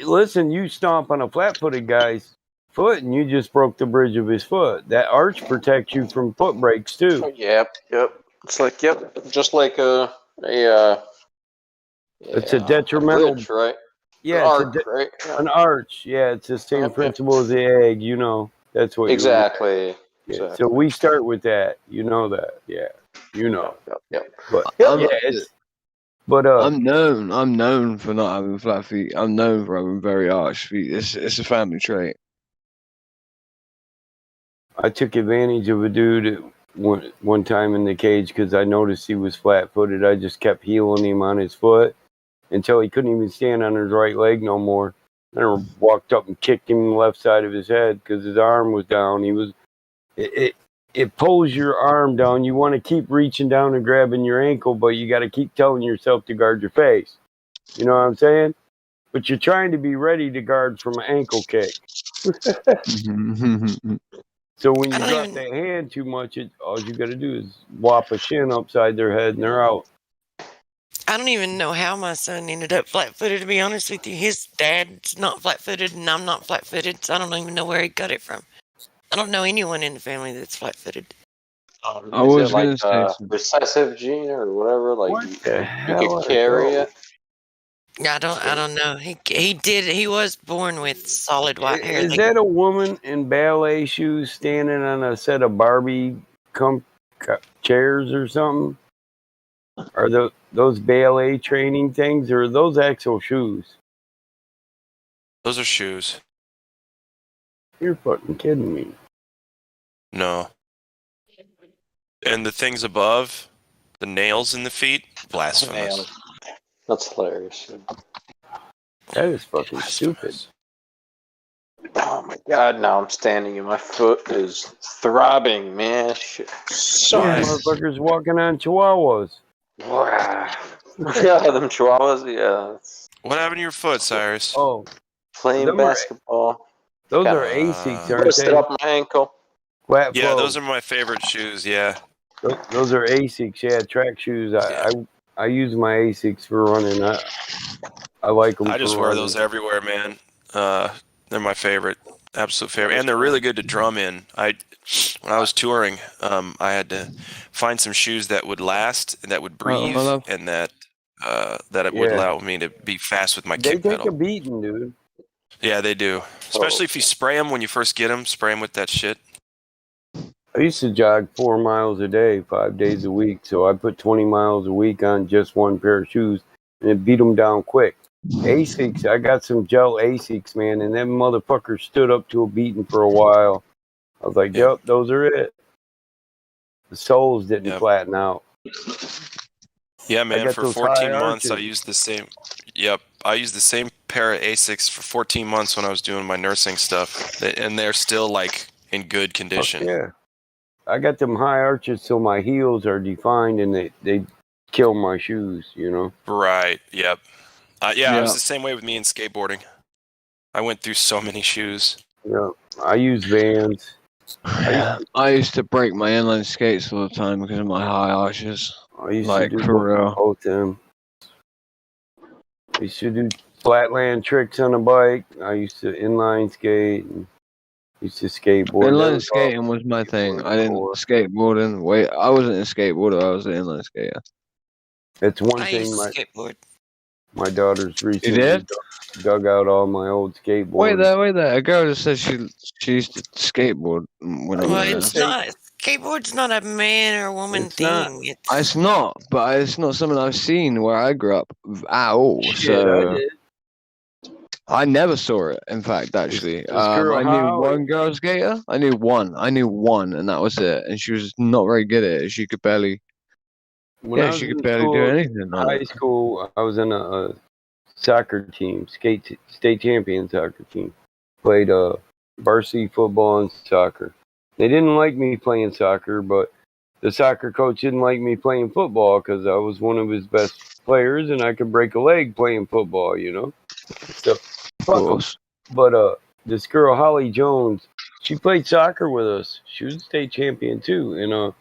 listen, you stomp on a flat-footed guy's foot, and you just broke the bridge of his foot. That arch protects you from foot breaks too. Yep. It's like just like It's a detrimental bridge, right? Yeah, Arc, right? an arch. Yeah, it's the same principle as the egg. That's what. Exactly. Yeah. So we start with that. You know that. Yeah. Yep. But I'm known for not having flat feet. I'm known for having very arched feet. It's a family trait. I took advantage of a dude one time in the cage because I noticed he was flat-footed. I just kept healing him on his foot until he couldn't even stand on his right leg no more. Then I walked up and kicked him in the left side of his head because his arm was down. It pulls your arm down. You want to keep reaching down and grabbing your ankle, but you got to keep telling yourself to guard your face. You know what I'm saying? But you're trying to be ready to guard from an ankle kick. So when you drop that hand too much, all you got to do is whop a shin upside their head and they're out. I don't even know how my son ended up flat-footed, to be honest with you. His dad's not flat-footed, and I'm not flat-footed, so I don't even know where he got it from. I don't know anyone in the family that's flat-footed. I was like gonna say recessive gene or whatever? Like you hell could carry it. I don't know. He was born with solid white hair. Is that a woman in ballet shoes standing on a set of Barbie chairs or something? Are those ballet training things, or are those actual shoes? Those are shoes. You're fucking kidding me. No. And the things above, the nails in the feet, blasphemous. That's hilarious. That is fucking stupid. Oh my god, now I'm standing and my foot is throbbing, man. Shit. Motherfuckers walking on chihuahuas. Wow. Yeah, them chihuahuas, yeah. What happened to your foot, Cyrus? Oh. Playing basketball. Those are ASICs, aren't Twisted they? up my ankle. Flat Yeah, flow. those are my favorite shoes, yeah. Those are ASICs, yeah, track shoes. I use my ASICs for running. I like them. I just wear those everywhere, man. They're my favorite, absolute favorite, and they're really good to drum in. When I was touring, I had to find some shoes that would last, and that would breathe, and that it would allow me to be fast with my They kick take pedal. a beating, dude. Yeah, they do. Especially if you spray them when you first get them. Spray them with that shit. I used to jog 4 miles a day, 5 days a week. So I put 20 miles a week on just one pair of shoes, and it beat them down quick. ASICs, I got some gel ASICs, man, and them motherfuckers stood up to a beating for a while. I was like, yep, those are it. The soles didn't flatten out. Yeah, man. got For those 14 high months, I arches. used the same. Yep, I used the same pair of ASICs for 14 months when I was doing my nursing stuff, and they're still like in good condition. Yeah, I got them high arches so my heels are defined, and they kill my shoes. You know. Right. Yep. Yeah, it was the same way with me in skateboarding. I went through so many shoes. Yeah, I use Vans. I used to break my inline skates all the time because of my high arches. I used like to do for real. both them. I used to do flatland tricks on a bike. I used to inline skate. And used to skateboard. Inline skating was my thing. I didn't skateboarding. Wait, I wasn't a skateboarder. I was an inline skater. It's one I thing. used to skateboard. My daughter's recently did? dug out all my old skateboards. Wait there. A girl just said she used to skateboard when I Well, was it's not. Skateboard's not a man or woman thing. It's not, but it's not something I've seen where I grew up at all. So I never saw it. In fact, actually, I knew one girl skater. I knew one, and that was it. And she was not very good at it. She could barely. She could barely do anything. High school, I was in a soccer team, state champion soccer team. Played varsity football and soccer. They didn't like me playing soccer, but the soccer coach didn't like me playing football because I was one of his best players and I could break a leg playing football, you know? So, fuck 'em. But this girl, Holly Jones, she played soccer with us. She was a state champion too. And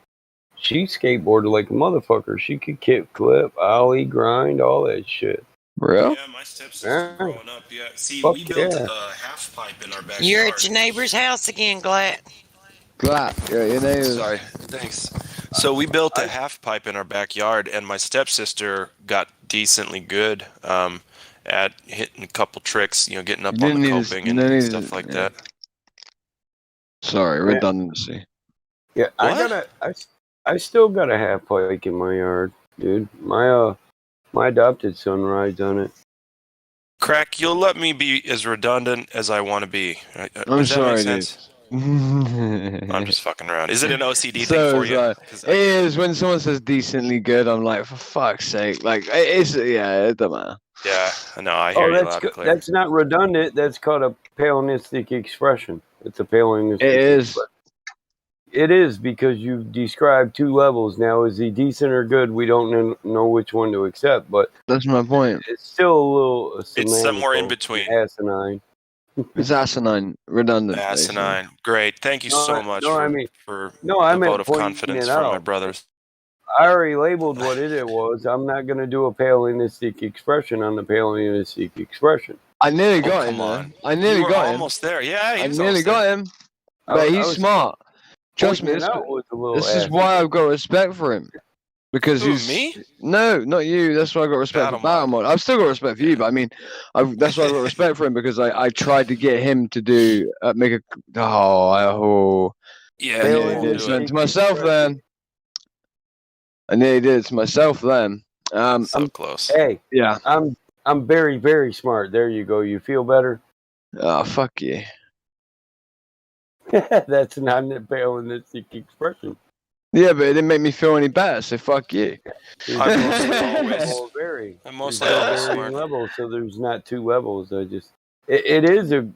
she skateboarded like a motherfucker. She could kick, flip, ollie, grind, all that shit. Real? Yeah, my stepsister growing up. Yeah, see, Fuck we built yeah. a half pipe in our backyard. You're at your neighbor's house again, Glat. Yeah, your neighbor's. Sorry, thanks. So we built a half pipe in our backyard, and my stepsister got decently good at hitting a couple tricks, getting up on the coping and stuff like that. Sorry, redundancy. Yeah, I still got a half pipe in my yard, dude. My adopted son rides on it. Crack, you'll let me be as redundant as I want to be. I'm Does that sorry, make dude. sense? I'm just fucking around. Is it an OCD So thing for it's you? like, it is when someone says decently good. I'm like, for fuck's sake! Like it's it don't matter. Yeah, no, I hear you loud and clear. That's not redundant. That's called a Paleonistic expression. It's a Paleonistic It is. expression. It is because you've described two levels. Now, is he decent or good? We don't know which one to accept, but that's my point. It's still a little It's somewhere in between. Asinine. It's asinine, redundant. Asinine. Great. Thank you so much I the meant vote of pointing confidence it from my out. brothers. I already labeled what it was. I'm not going to do a Paleonistic expression on the Paleonistic expression. I nearly got him. Man. I nearly You were got him. almost there. Yeah, I nearly got him. But he's smart. Trust me. This is why I've got respect for him. Because he's me? No, not you. That's why I got respect for Battlemod. I've still got respect for you, but I mean, that's why I got respect for him because I tried to get him to do make a. Yeah, I nearly did something to myself then. I nearly did it to myself then. So close. Hey, yeah, I'm very, very smart. There you go. You feel better? Oh, fuck you. That's not a Paleonistic expression. Yeah, but it didn't make me feel any better, so fuck you. I'm mostly always smart. Level, so there's not two levels. It is a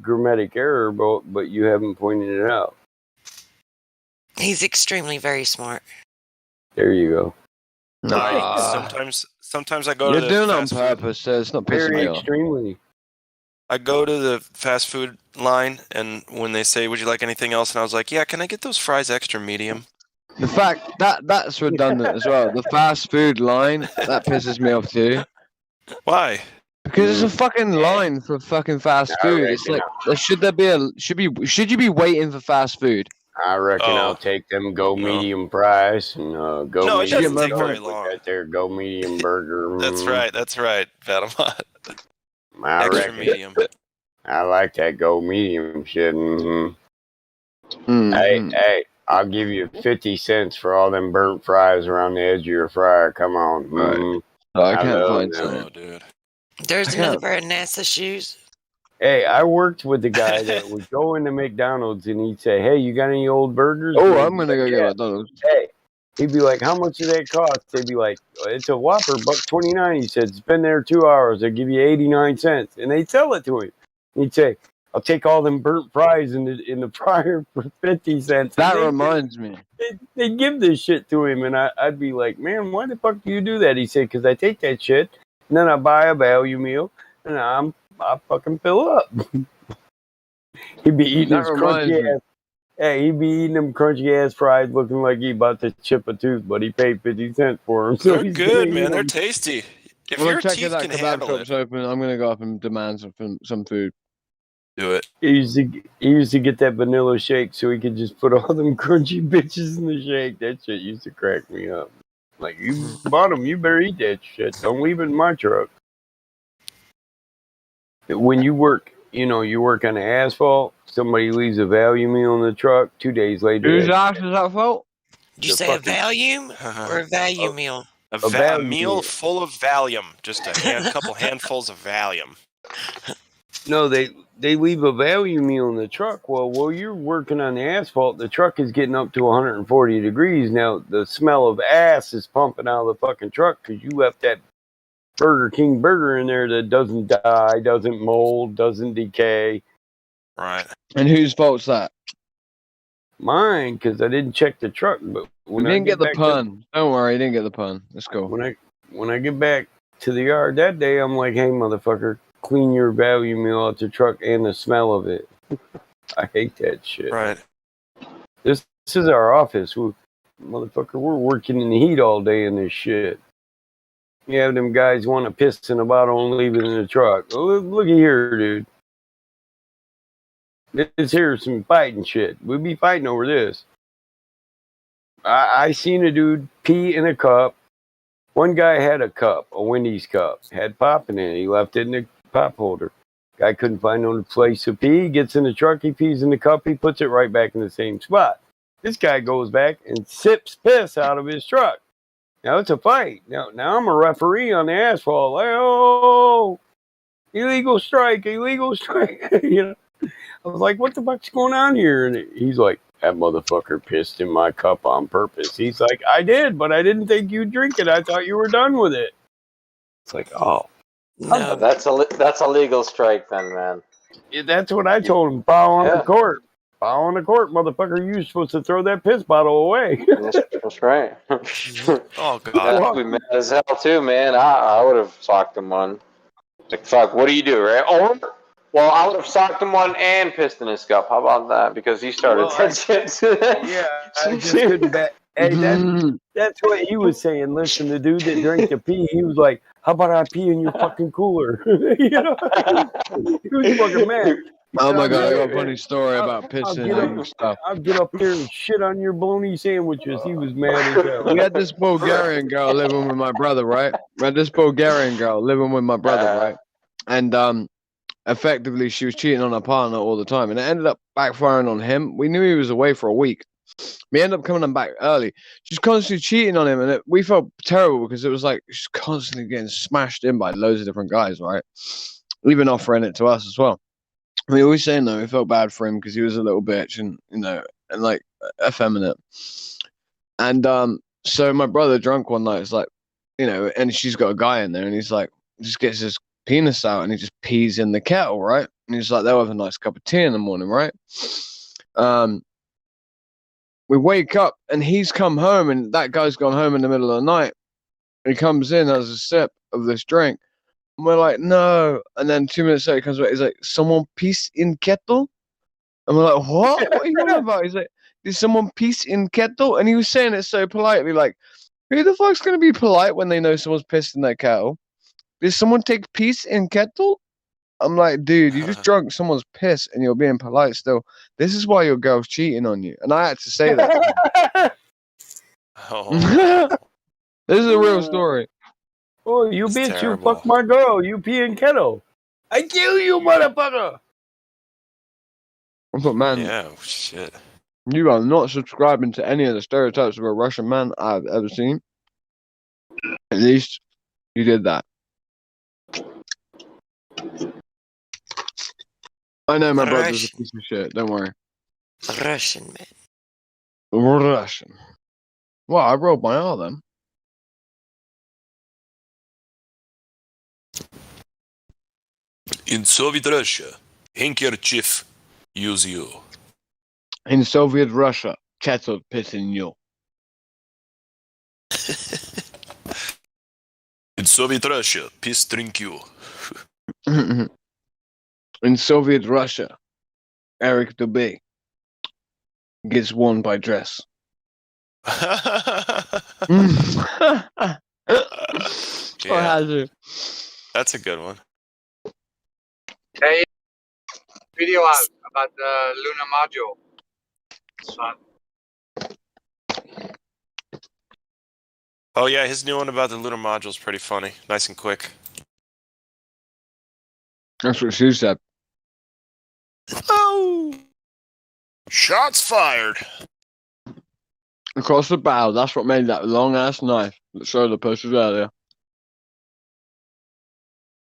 grammatic error, but you haven't pointed it out. He's extremely very smart. There you go. Sometimes I go You're to the doing it on fast food. purpose, so it's not pissing me off. Extremely. I go to the fast food line, and when they say, "Would you like anything else?" and I was like, "Yeah, can I get those fries extra medium?" The fact that's redundant as well. The fast food line that pisses me off too. Why? Because it's a fucking line for fucking fast food. It's like should you be waiting for fast food? I reckon I'll take them medium fries and go. No, it medium doesn't take burger. very long. Right there, go medium burger. That's right, Battlemod. I Extra reckon. medium. I like that go medium shit. Hey, I'll give you 50 cents for all them burnt fries around the edge of your fryer. Come on. Right. Oh, I can't find Oh, something. dude. There's another pair of NASA shoes. Hey, I worked with the guy that would go into McDonald's and he'd say, "Hey, you got any old burgers?" Oh, I'm gonna go get McDonald's. Hey, he'd be like, "How much does that cost?" They'd be like, "It's a Whopper, $1.29." He said, "It's been there 2 hours. They give you 89 cents," and they sell it to him. He'd say, "I'll take all them burnt fries in the fryer for 50 cents." That reminds me. They give this shit to him, and I'd be like, "Man, why the fuck do you do that?" He said, "Because I take that shit, and then I buy a value meal, and I fucking fill up." He'd be eating his crunchy ass. Hey, he'd be eating them crunchy ass fries, looking like he about to chip a tooth, but he paid 50 cents for them. So They're good, man. They're tasty. If your teeth that can kebab handle shop's it, open, I'm gonna go up and demand some food. do it. He used to get that vanilla shake so he could just put all them crunchy bitches in the shake. That shit used to crack me up. Like, you bought them, you better eat that shit. Don't leave it in my truck. When you work, you work on the asphalt, somebody leaves a value meal in the truck, 2 days later. Whose ass is that fault? Did you say a Valium or a value meal? A meal full of Valium. Just a couple handfuls of Valium. No, they leave a value meal in the truck. Well, while you're working on the asphalt, the truck is getting up to 140 degrees. Now, the smell of ass is pumping out of the fucking truck because you left that Burger King burger in there that doesn't die, doesn't mold, doesn't decay. Right. And whose fault's that? Mine, because I didn't check the truck. But We didn't get the pun. Don't worry, you didn't get the pun. Let's go. When I get back to the yard that day, I'm like, "Hey, motherfucker, clean your value meal out the truck and the smell of it." I hate that shit. Right. This is our office. Motherfucker, we're working in the heat all day in this shit. You have them guys want to piss in a bottle and leave it in the truck. Oh, look here, dude. This here's some fighting shit. We'd be fighting over this. I seen a dude pee in a cup. One guy had a cup, a Wendy's cup, had pop in it. He left it in the pop holder. Guy couldn't find no place to pee. He gets in the truck, he pees in the cup, he puts it right back in the same spot. This guy goes back and sips piss out of his truck. Now it's a fight. Now I'm a referee on the asphalt. Like, oh, illegal strike. You know, I was like, what the fuck's going on here? And he's like, that motherfucker pissed in my cup on purpose. He's like, I did, but I didn't think you'd drink it. I thought you were done with it. It's like, oh. No. That's a legal strike then, man. Yeah, that's what I told him. Foul on the court. Foul on the court, motherfucker. You're supposed to throw that piss bottle away. That's right. Oh I'd god. be mad as hell too, man. I would have socked him one. Like, fuck, what do you do, right? Or, well, I would have socked him one and pissed in his cup. How about that? Because he started that shit. Yeah, I just couldn't bet. Hey, that's what he was saying. Listen, the dude that drank the pee, he was like, how about I pee in your fucking cooler? You know? He was fucking mad. Oh my god, I got a funny story about pissing and stuff. I'll get up there and shit on your bologna sandwiches. He was mad as hell. We had this Bulgarian girl living with my brother, right? And effectively she was cheating on her partner all the time, and it ended up backfiring on him. We knew he was away for a week. We ended up coming back early. She's constantly cheating on him, and we felt terrible because it was like she's constantly getting smashed in by loads of different guys, right? Even offering it to us as well. We always saying though, we felt bad for him because he was a little bitch and and like effeminate. And so my brother drunk one night. It's like, and she's got a guy in there, and he's like, just gets his penis out and he just pees in the kettle, right? And he's like, they'll have a nice cup of tea in the morning, right? We wake up and he's come home, and that guy's gone home in the middle of the night. He comes in, has a sip of this drink. And we're like, no. And then 2 minutes later, he comes back. He's like, someone piss in kettle? And we're like, what? What are you talking about? He's like, did someone piss in kettle? And he was saying it so politely, like, who the fuck's going to be polite when they know someone's pissed in their kettle? Did someone take piss in kettle? I'm like, dude, you just drunk someone's piss and you're being polite still. This is why your girl's cheating on you. And I had to say that. This is a real story. Oh, you bitch, terrible. You fuck my girl, you pee in kettle. I kill you, motherfucker. But man, yeah, shit. You are not subscribing to any of the stereotypes of a Russian man I've ever seen. At least you did that. I know my brother's a piece of shit. Don't worry. Russian man. Russian. Well, I rolled my R then. In Soviet Russia, handkerchief use you. In Soviet Russia, cattle pissing you. In Soviet Russia, piss drink you. In Soviet Russia, Eric Dubé gets won by dress. Yeah. That's a good one. Hey, video out about the lunar module. It's fun. Oh yeah, his new one about the lunar module is pretty funny. Nice and quick. That's what she said. Oh! Shots fired! Across the bow, that's what made that long-ass knife that Solar posted earlier.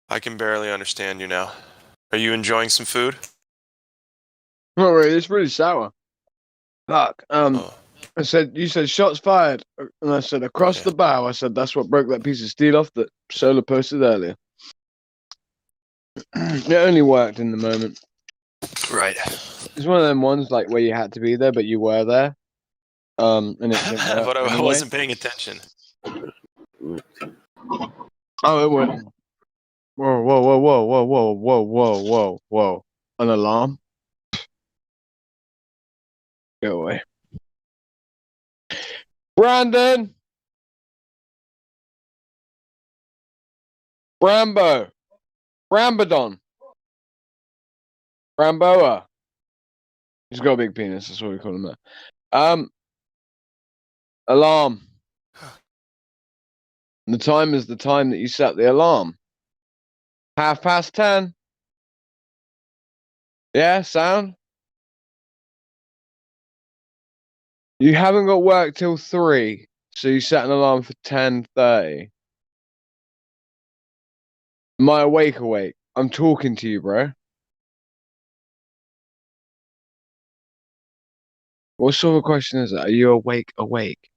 I can barely understand you now. Are you enjoying some food? Not really, it's really sour. Fuck. I said, you said shots fired. And I said, across the bow. I said, that's what broke that piece of steel off that Solar posted earlier. It only worked in the moment. Right. It's one of them ones like where you had to be there, but you were there. And it didn't work But I anyway. wasn't paying attention. Oh, it went. Whoa, whoa, whoa, whoa, whoa, whoa, whoa, whoa, whoa, whoa. An alarm? Go away. Brandon! Brambo! Brambodon! Bramboa! He's got a big penis, that's what we call him there. Alarm. The time is the time that you set the alarm. 10:30. Yeah, sound? You haven't got work till 3, so you set an alarm for 10:30. Am I awake? I'm talking to you, bro. What sort of question is that? Are you awake? Awake.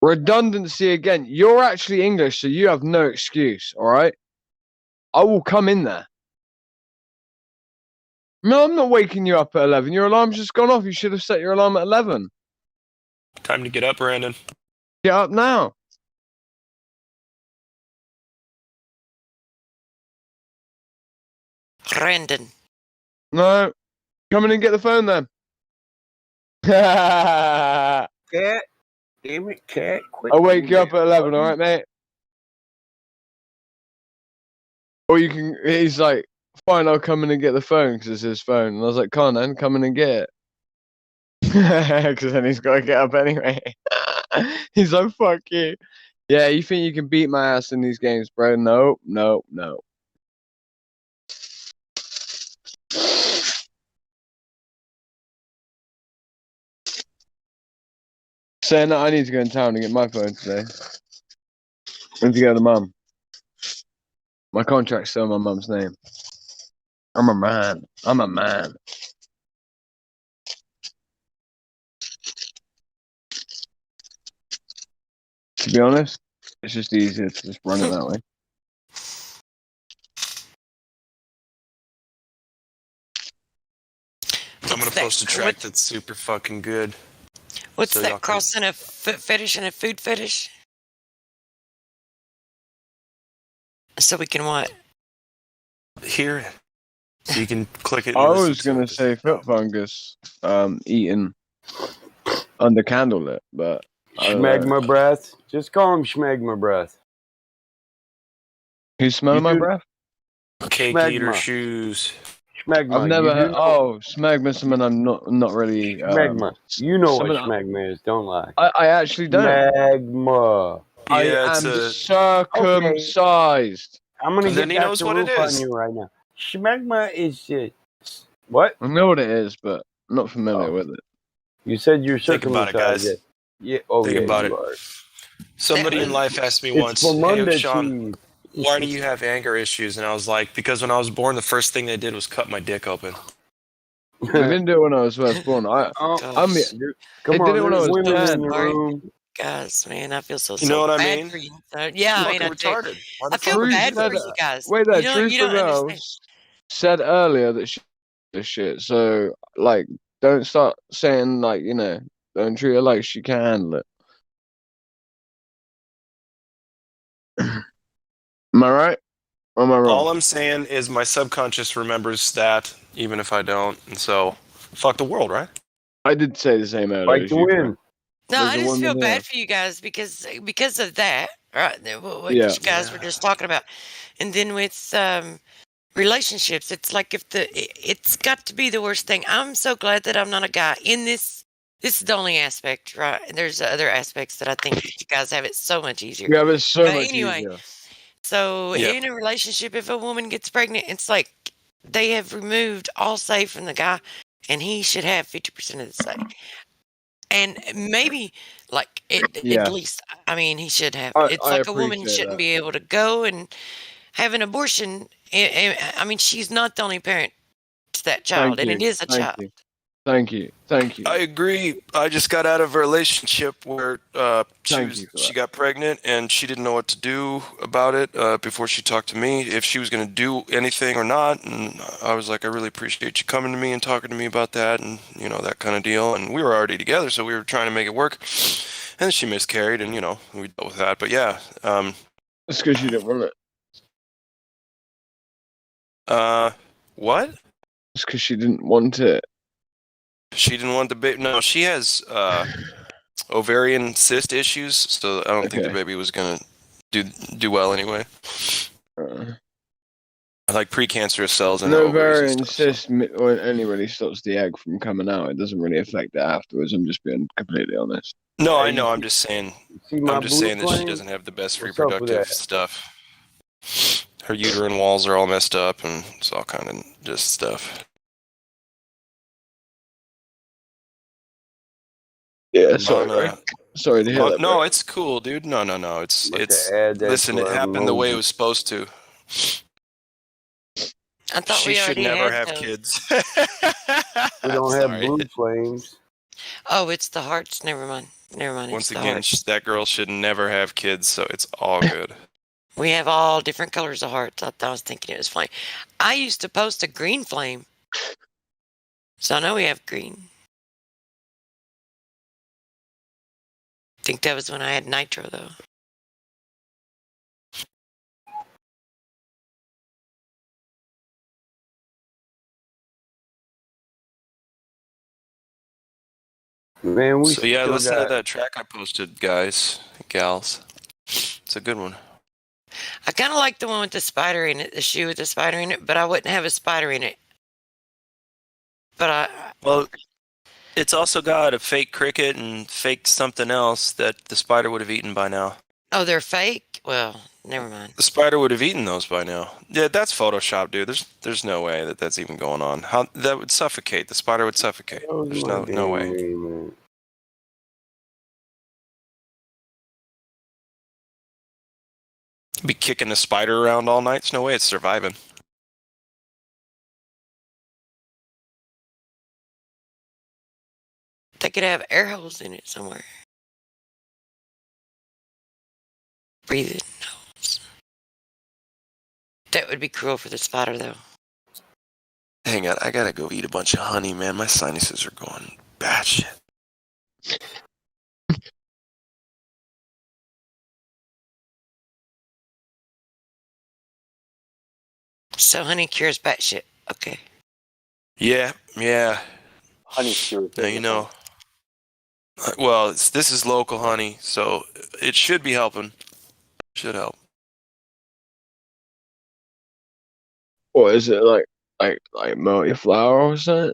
Redundancy again. You're actually English, so you have no excuse, all right? I will come in there. No, I'm not waking you up at 11. Your alarm's just gone off. You should have set your alarm at 11. Time to get up, Brandon. Get up now. Brandon. No. Come in and get the phone then. Cat. Damn it, Cat. Quit I'll wake you up doing at that, 11, all right, mate? Or you can, he's like, fine, I'll come in and get the phone because it's his phone. And I was like, come on then, come in and get it. Because then he's got to get up anyway. He's like, fuck you. Yeah, you think you can beat my ass in these games, bro? No, no, no. Saying that I need to go in town and get my phone today. I need to go to mum. My contract's still in my mum's name. I'm a man. I'm a man. To be honest, it's just easier to just run it that way. I'm gonna post a track that's super fucking good. What's So y'all that, crossing a foot fetish and a food fetish? So we can what? Hear it. So you can click it. I And was gonna say foot fungus, eaten under candlelit, but Schmegma breath. Just call him Schmegma breath. Who's smelling my breath? Cake Schmegma. eater shoes. Schmegma. I've never You heard. do know- Oh, smegma. Someone I'm not really. Schmegma. You know what someone- schmegma is, don't lie. I actually don't. Schmegma. I am circumcised. I'm gonna And then get he back knows to what it roof on is. you right now. Schmegma is what? I know what it is, but I'm not familiar with it. You said you're Think about circumcised. it, guys. Yeah. Oh, Think yeah, about you it. are. Somebody in life asked me It's once, for "Hey, Monday Sean, cheese." why do you have anger issues?" And I was like, "Because when I was born, the first thing they did was cut my dick open." They didn't do it when I was first born. Come They on, did it when I there's was women in 10. your room. Guys, man, I feel so You know what I bad mean? for you. Yeah, I mean, I Fucking do. retarded. Why the I feel fuck would you bad do that? for you guys. Wait, that you Truth don't Girls understand. said earlier that she this shit. So like, don't start saying like, don't treat her like she can handle it. Am I right? Or am I wrong? All I'm saying is my subconscious remembers that, even if I don't. And so, fuck the world, right? I did say the same earlier. Fight as to you, win. Frank. No, There's I a just woman feel here. bad for you guys because of that, right? What Yeah. you guys were just talking about, and then with relationships, it's like it's got to be the worst thing. I'm so glad that I'm not a guy in this. This is the only aspect, right? And there's other aspects that I think that you guys have it so much easier. You have it so But much anyway, easier. so Yeah. in a relationship, if a woman gets pregnant, it's like they have removed all say from the guy, and he should have 50% of the say. And maybe, like, at Yes. least, I mean, he should have. I It's like a woman appreciate shouldn't that. be able to go and have an abortion. I mean, she's not the only parent to that child, Thank and you. it is a Thank child. you. Thank you. Thank you. I agree. I just got out of a relationship where Thank you for she that. got pregnant and she didn't know what to do about it before she talked to me, if she was going to do anything or not. And I was like, I really appreciate you coming to me and talking to me about that and, that kind of deal. And we were already together, so we were trying to make it work. And then she miscarried and, we dealt with that. But yeah. It's because you didn't want it. What? It's because she didn't want it. She didn't want the baby. No, she has ovarian cyst issues, so I don't think the baby was gonna do well anyway. Like precancerous cells and No ovaries and ovarian cyst only really stops the egg from coming out. It doesn't really affect it afterwards. I'm just being completely honest. No, I know. I'm just saying. my I'm just blue saying that she flame? doesn't have the best What's up with reproductive that? stuff. Her uterine walls are all messed up, and it's all kind of just stuff. Yeah, sorry. Sorry to hear that. No, bro. it's cool, dude. No. It's add that listen. to It our happened the way it emoji. was supposed to. I thought She we should already never had have those. kids. We don't have Sorry. blue flames. Oh, it's the hearts. Never mind. Never mind. Once It's the again, hearts. that girl should never have kids, so it's all good. We have all different colors of hearts. I was thinking it was flame. I used to post a green flame. So I know we have green. I think that was when I had nitro, though. Man, we So yeah, still listen to got. that track I posted, guys, gals. It's a good one. I kind of like the one with the spider in it, the shoe with the spider in it, but I wouldn't have a spider in it. But Well, it's also got a fake cricket and fake something else that the spider would have eaten by now. Oh, they're fake? Well, never mind. The spider would have eaten those by now. Yeah, that's Photoshop, dude. There's no way that that's even going on. How that would suffocate. The spider would suffocate. There's no way. Be kicking the spider around all night. There's no way it's surviving. They could have air holes in it somewhere. Breathing holes. That would be cruel for the spider, though. Hang on, I gotta go eat a bunch of honey, man. My sinuses are going batshit. So honey cures batshit. Okay. Yeah. Honey cures. Now you know. Well, this is local honey, so it should be helping. Should help. What is it like melt your flour or something?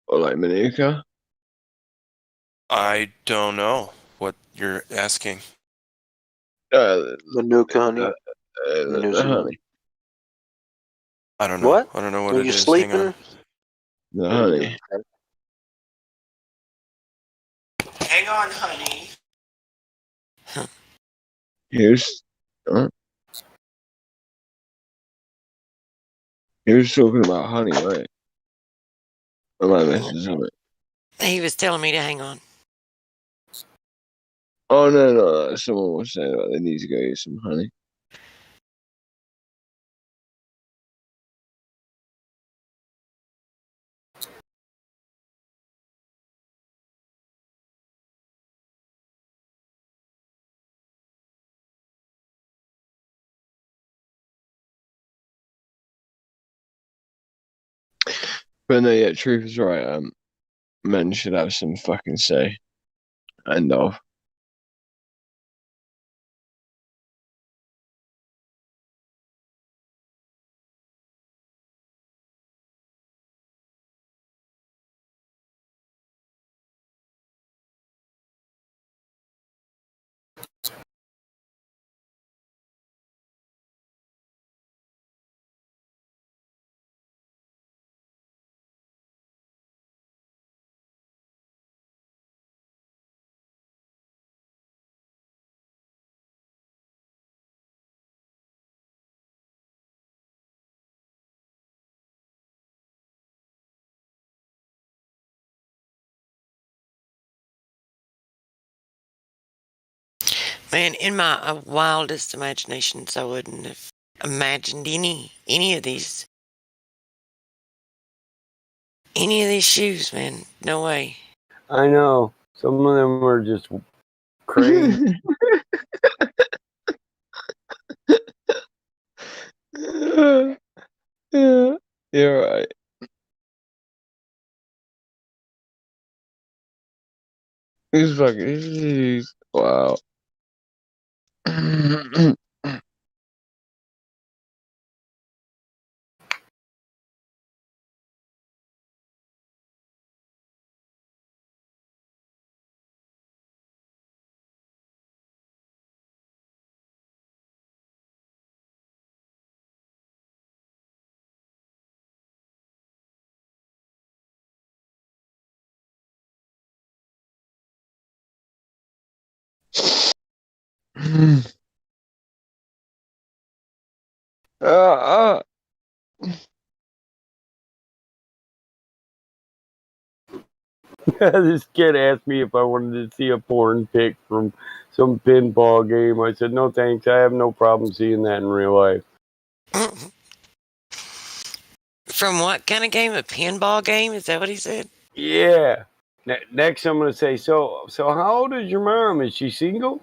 Or like Manuka? I don't know what you're asking. Manuka honey. The honey. I don't know. What? I don't know what When it you're is. sleeping? Hang on. The honey. Hang on, honey. Here's talking about honey, right? Am I messing something? He was telling me to hang on. Oh no! Someone was saying about they need to go get some honey. But no, yeah, truth is right. Men should have some fucking say. End of. Man, in my wildest imaginations, I wouldn't have imagined any of these shoes, man. No way. I know. Some of them are just crazy. Yeah, you're right. He's fucking. Wow. This kid asked me if I wanted to see a porn pic from some pinball game. I said, no thanks. I have no problem seeing that in real life. From what kind of game? A pinball game? Is that what he said? Yeah. Next, I'm going to say, so how old is your mom? Is she single?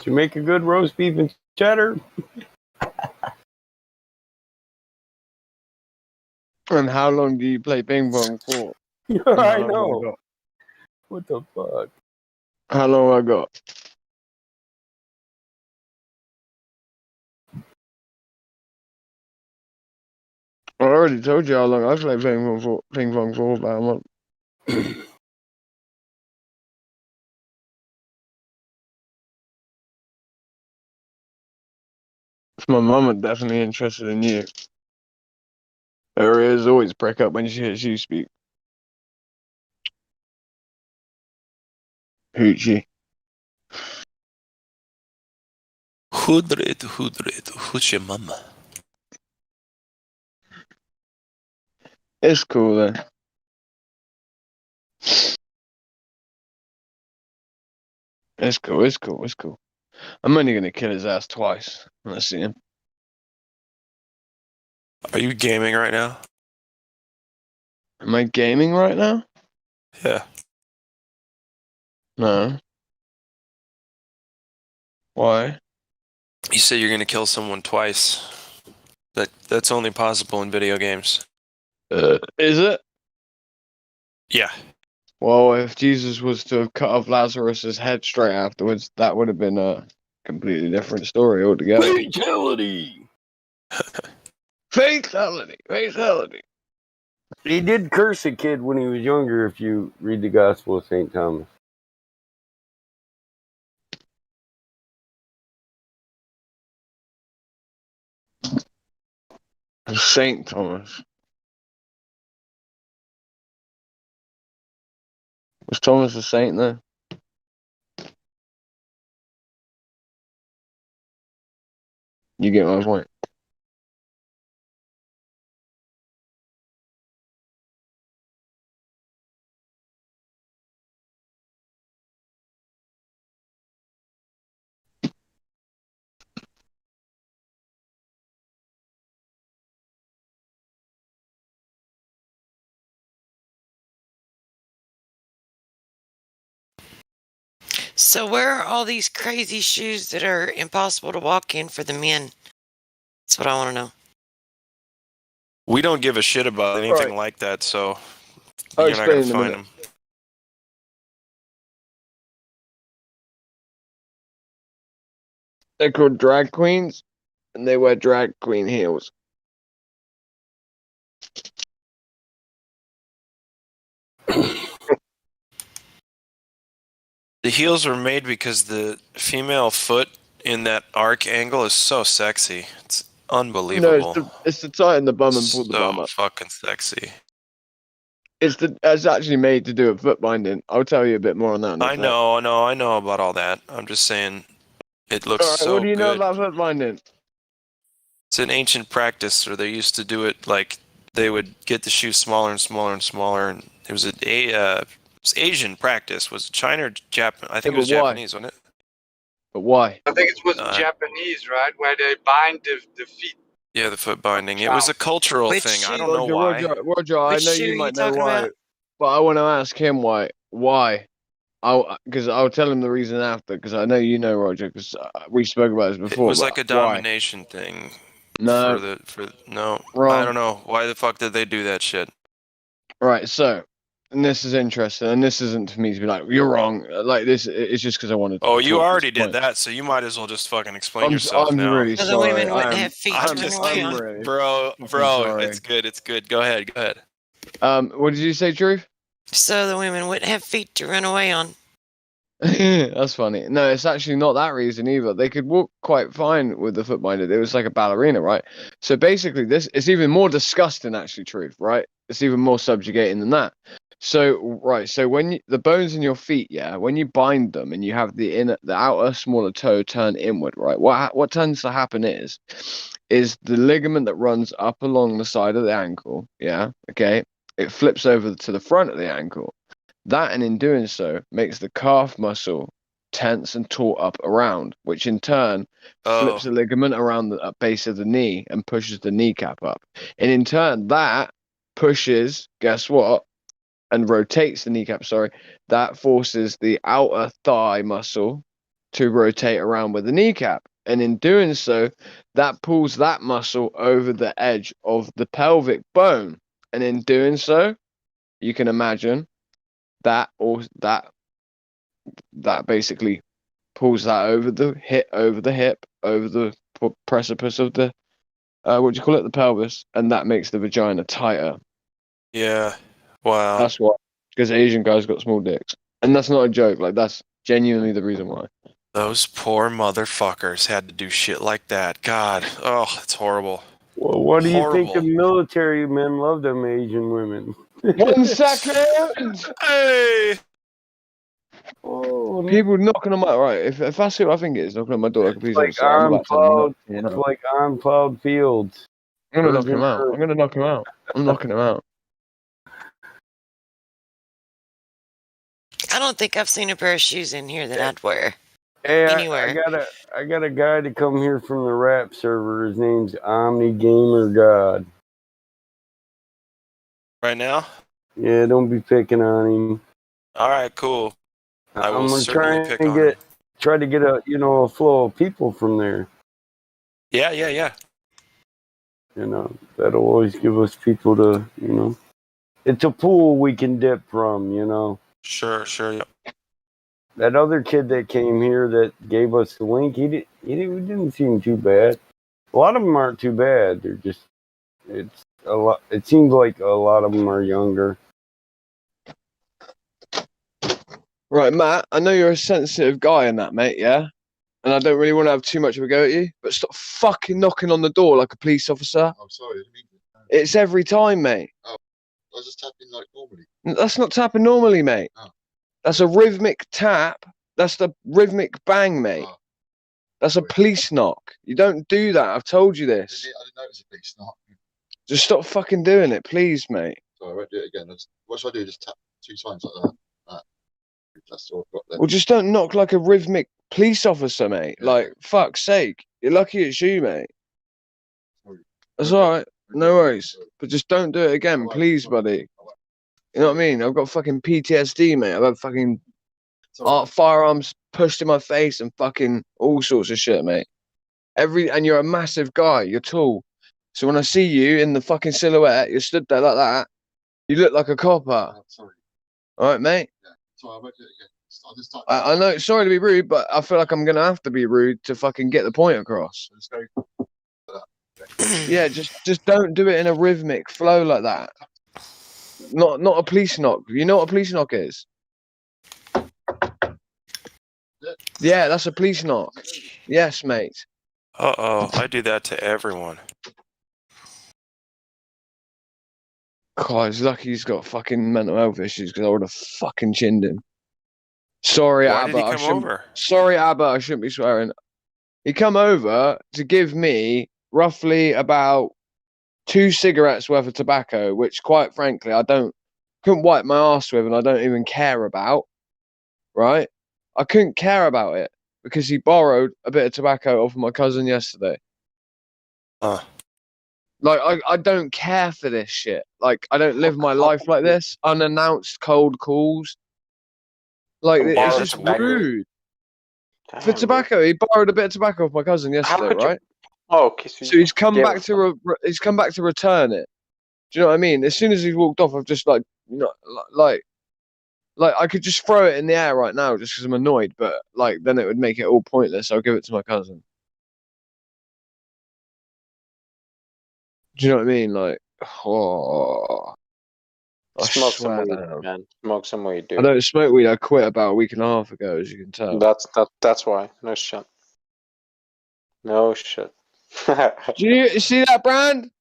She make a good roast beef and cheddar? And how long do you play ping pong for? I know. What the fuck? How long I got? I already told you how long I played ping pong for about a month. My mum is definitely interested in you. Her ears always prick up when she hears you speak. Hoochie. Who's your mama? It's cool then. It's cool. I'm only gonna kill his ass twice when I see him. Are you gaming right now? Am I gaming right now? Yeah. No. Why? You said you're gonna kill someone twice. That's only possible in video games. Is it? Yeah. Well, if Jesus was to have cut off Lazarus's head straight afterwards, that would have been a completely different story altogether. Fatality! Fatality! He did curse a kid when he was younger, if you read the Gospel of St. Thomas. Saint Thomas. Was Thomas a saint though? You get my point. So where are all these crazy shoes that are impossible to walk in for the men? That's what I want to know. We don't give a shit about anything Right. like that, so I'll you're not gonna explain in a find minute. them. They're called drag queens, and they wear drag queen heels. The heels were made because the female foot in that arc angle is so sexy. It's unbelievable. No, it's to tighten the bum and pull the bum So up. fucking sexy. It's actually made to do a foot binding. I'll tell you a bit more on that. I know about all that. I'm just saying it looks Alright, so what do you know good. about foot binding? It's an ancient practice where they used to do it like they would get the shoe smaller and smaller and smaller, and it was Asian practice. Was it China or Japan? I think it was but why? Japanese, wasn't it? But why? I think it was Japanese, right? Where they bind the feet. Yeah, the foot binding. It was a cultural thing. I don't know why. Roger, I know you might know why, but I want to ask him why. Why? Because I'll tell him the reason after. Because I know you know, Roger. Because we spoke about this before. It was but like a why? domination thing. No. No. Wrong. I don't know. Why the fuck did they do that shit? Right. So, and this is interesting, and this isn't for me to be like you're wrong. Like this, it's just because I wanted to. Oh, you talk already this point. did that, so you might as well just fucking explain yourself I'm now. really So the sorry. women wouldn't have feet to I'm run just away kidding, on. really bro. sorry. It's good. It's good. Go ahead. What did you say, Truth? So the women wouldn't have feet to run away on. That's funny. No, it's actually not that reason either. They could walk quite fine with the foot binded. It was like a ballerina, right? So basically, this is even more disgusting, actually, Truth, right? It's even more subjugating than that. So, right, so when the bones in your feet, yeah, when you bind them and you have the outer smaller toe turn inward, right? What tends to happen is the ligament that runs up along the side of the ankle, yeah, okay, it flips over to the front of the ankle. That, and in doing so, makes the calf muscle tense and taut up around, which in turn flips the ligament around the base of the knee and pushes the kneecap up. And in turn, that pushes, guess what? And rotates the kneecap, sorry. That forces the outer thigh muscle to rotate around with the kneecap. And in doing so, that pulls that muscle over the edge of the pelvic bone. And in doing so, you can imagine that basically pulls that over the hip, over the precipice of the what do you call it, the pelvis, and that makes the vagina tighter. Yeah. Wow. That's why, because Asian guys got small dicks, and that's not a joke. Like, that's genuinely the reason why. Those poor motherfuckers had to do shit like that. God, oh, it's horrible. Well, what do you think the military men love them Asian women? 1 second. Hey. Oh, people knocking on my right. If that's who I think it is knocking on my door, like a police officer, I'm about to knock him It's out. like unplowed fields. I'm gonna knock him out. I'm gonna knock him out. I'm knocking him out. I don't think I've seen a pair of shoes in here that I'd wear. Hey, anywhere. I got a guy to come here from the rap server. His name's Omni Gamer God. Right now? Yeah, don't be picking on him. All right, cool. I will I'm gonna certainly pick on him. try to get a flow of people from there. Yeah. You know, that'll always give us people to, it's a pool we can dip from, Sure. Yep. That other kid that came here that gave us the link, he didn't seem too bad. A lot of them aren't too bad. They're just, it's a lot. It seems like a lot of them are younger. Right, Matt, I know you're a sensitive guy in that, mate, yeah? And I don't really want to have too much of a go at you, but stop fucking knocking on the door like a police officer. I'm sorry, I didn't mean to. It's every time, mate. Oh, I was just tapping like normally. That's not tapping normally, mate. Oh. That's a rhythmic tap. That's the rhythmic bang, mate. Oh. That's a police knock. You don't do that. I've told you this. I didn't know it was a police knock. Just stop fucking doing it, please, mate. Sorry, I won't do it again. What should I do? Just tap 2 times like that? That's all I've got there. Well, just don't knock like a rhythmic police officer, mate. Yeah. Like, fuck's sake. You're lucky it's you, mate. That's all right. No worries. But just don't do it again, please, buddy. You know what I mean? I've got fucking PTSD, mate. I've had fucking firearms pushed in my face and fucking all sorts of shit, mate. And you're a massive guy. You're tall. So when I see you in the fucking silhouette, you're stood there like that, you look like a copper. Sorry. All right, mate? Yeah. Sorry, I won't do it again. I know, sorry to be rude, but I feel like I'm going to have to be rude to fucking get the point across. Yeah, just don't do it in a rhythmic flow like that. Not a police knock. You know what a police knock is? Yeah, that's a police knock. Yes, mate. Uh-oh, I do that to everyone. God, he's lucky he's got fucking mental health issues because I would have fucking chinned him. Sorry, Why Abba. did he come over? Sorry, Abba. I shouldn't be swearing. He come over to give me roughly about 2 cigarettes worth of tobacco, which, quite frankly, I couldn't wipe my ass with, and I don't even care about. Right? I couldn't care about it because he borrowed a bit of tobacco off of my cousin yesterday. Like, I don't care for this shit. Like, I don't live my life like this. Unannounced cold calls. Like, it's just rude. For tobacco, he borrowed a bit of tobacco off my cousin yesterday, right? Okay, so he's come back to return it. Do you know what I mean? As soon as he's walked off, I've just like I could just throw it in the air right now just because I'm annoyed, but like then it would make it all pointless. I'll give it to my cousin. Do you know what I mean? Like, smoke some weed, man. Smoke some weed, dude. I don't smoke weed. I quit about a week and a half ago, as you can tell. That's why. No shit. No shit. Do you see that, Brand?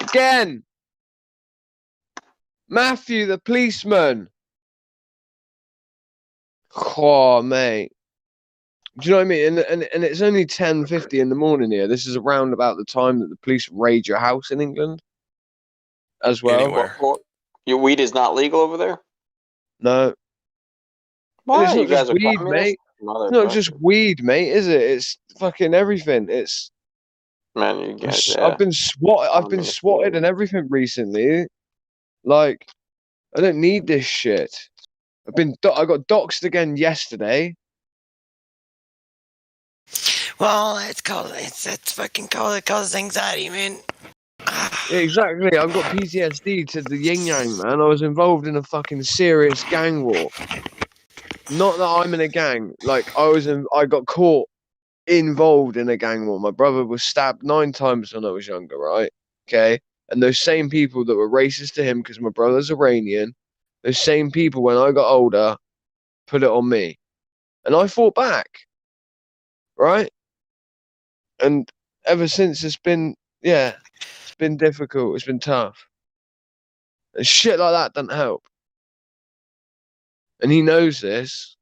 Again. Matthew, the policeman. Oh, mate. Do you know what I mean? And it's only 10:50 in the morning here. This is around about the time that the police raid your house in England. as well. Anywhere. Your weed is not legal over there? No. Why? And it's You not guys just are weed, communists? mate. It's not just weed, mate, is it? It's fucking everything. It's Man, you guys, I've been swatted and everything recently. Like, I don't need this shit. I got doxxed again yesterday. Well, it's fucking called it causes anxiety, man. Yeah, exactly. I've got PTSD to the yin yang, man. I was involved in a fucking serious gang war. Not that I'm in a gang. Like I got caught involved in a gang war. My brother was stabbed 9 times when I was younger, right? Okay. And those same people that were racist to him because my brother's Iranian, those same people when I got older put it on me. And I fought back. Right? And ever since it's been difficult. It's been tough. And shit like that doesn't help. And he knows this.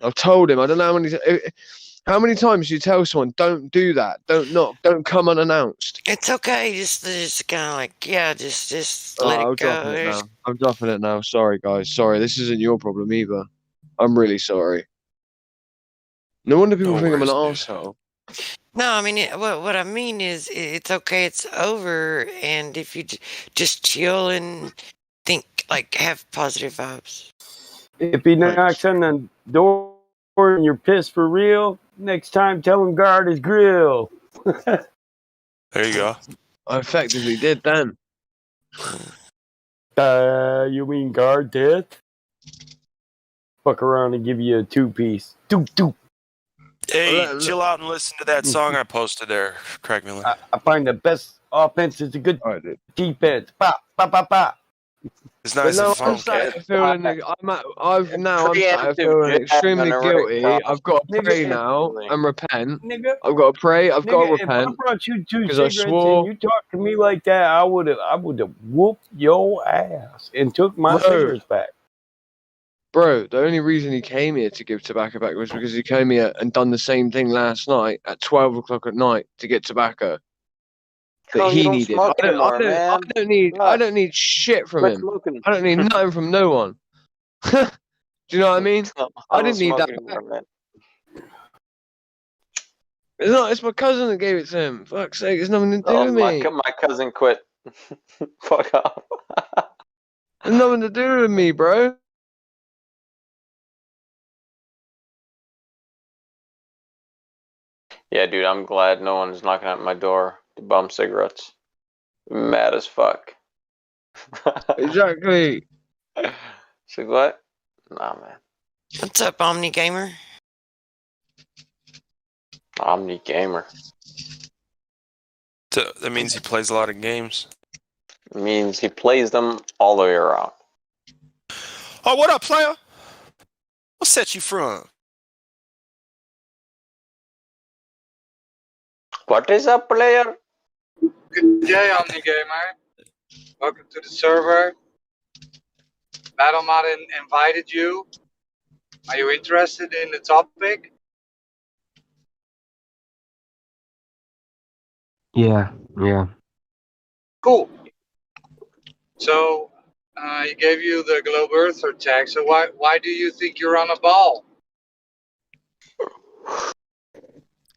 I've told him. I don't know how many times you tell someone, don't do that, don't knock, don't come unannounced. It's okay. Just kind of like, yeah, just let it go. I'm dropping it now. Sorry, guys. Sorry, this isn't your problem either. I'm really sorry. No wonder people think I'm an arsehole. No, I mean, what I mean is, it's okay. It's over, and if you just chill and think, like, have positive vibes. If he knocks on the door and you're pissed for real, next time tell him guard his grill. There you go. I effectively did then. You mean guard death? Fuck around and give you a 2-piece. Doop. Hey, chill out and listen to that song I posted there, Craig Miller. I find the best offense is a good defense. Pop, pop, pop, pop. It's nice But no, and fun. I'm starting feeling extremely guilty. I've got to pray now and repent. I've got to pray. I've got to repent. If I brought you 2 because I cigarettes swore. and you talked to me like that, I would have whooped your ass and took my cigarettes back. Bro, the only reason he came here to give tobacco back was because he came here and done the same thing last night at 12 o'clock at night to get tobacco that he needed. I don't need shit from him. I don't need nothing from no one. Do you know what I mean? I didn't need that back. It's my cousin that gave it to him. Fuck's sake, it's nothing to do with me. My cousin quit. Fuck off. It's nothing to do with me, bro. Yeah, dude, I'm glad no one's knocking at my door to bum cigarettes. Mad as fuck. Exactly. So what? Nah, man. What's up, Omni Gamer? Omni Gamer. So that means he plays a lot of games. It means he plays them all the way around. Oh, what up, player? What set you from? What is up, player? Good day, Omni Gamer. Welcome to the server. BattleMod invited you. Are you interested in the topic? Yeah. Cool. So, he gave you the Globe Earther tag. So why do you think you're on a ball?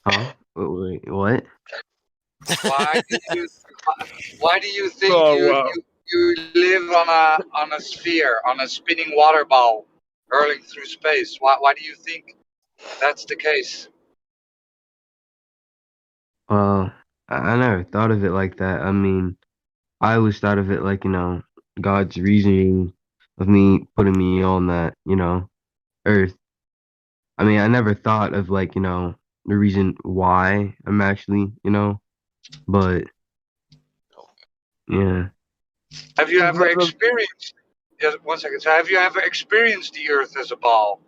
Huh? Wait, what? Why do you think you live on a sphere, on a spinning water ball, hurling through space? Why do you think that's the case? I never thought of it like that. I mean, I always thought of it like, God's reasoning of me putting me on that, earth. I mean, I never thought of like, the reason why I'm actually, but yeah. Have you ever experienced? Yes, 1 second. So have you ever experienced the Earth as a ball?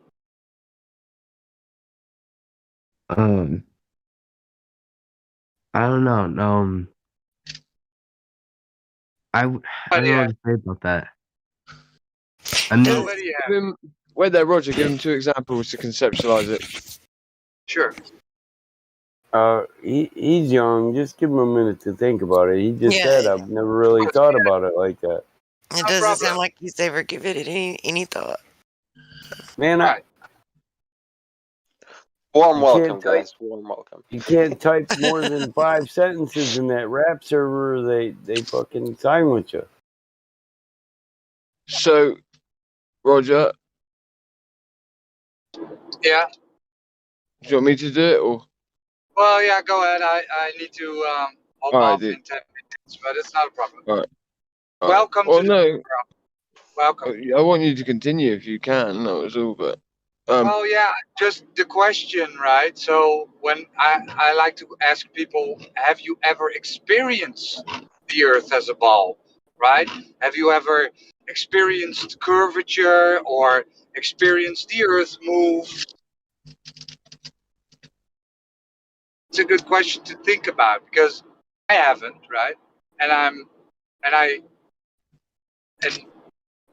I don't know. I don't know what to say about that. I mean, Wait there, Roger. Give him 2 examples to conceptualize it. Sure. He's young. Just give him a minute to think about it. He just said, "I've never really thought about it like that." It doesn't sound like he's ever given it any thought. Man, Warm you welcome, can't type. guys. Warm welcome. You can't type more than 5 sentences in that rap server. They fucking sign with you. So, Roger, Yeah. do you want me to do it or? Well, yeah. Go ahead. I need to hop off in 10 minutes, but it's not a problem. All right. Welcome well, to the no. program. Welcome. I want you to continue if you can. That was all, but. Well, yeah, just the question, right? So when I like to ask people, have you ever experienced the Earth as a ball, right? Have you ever experienced curvature or experienced the Earth move? It's a good question to think about because I haven't, right? And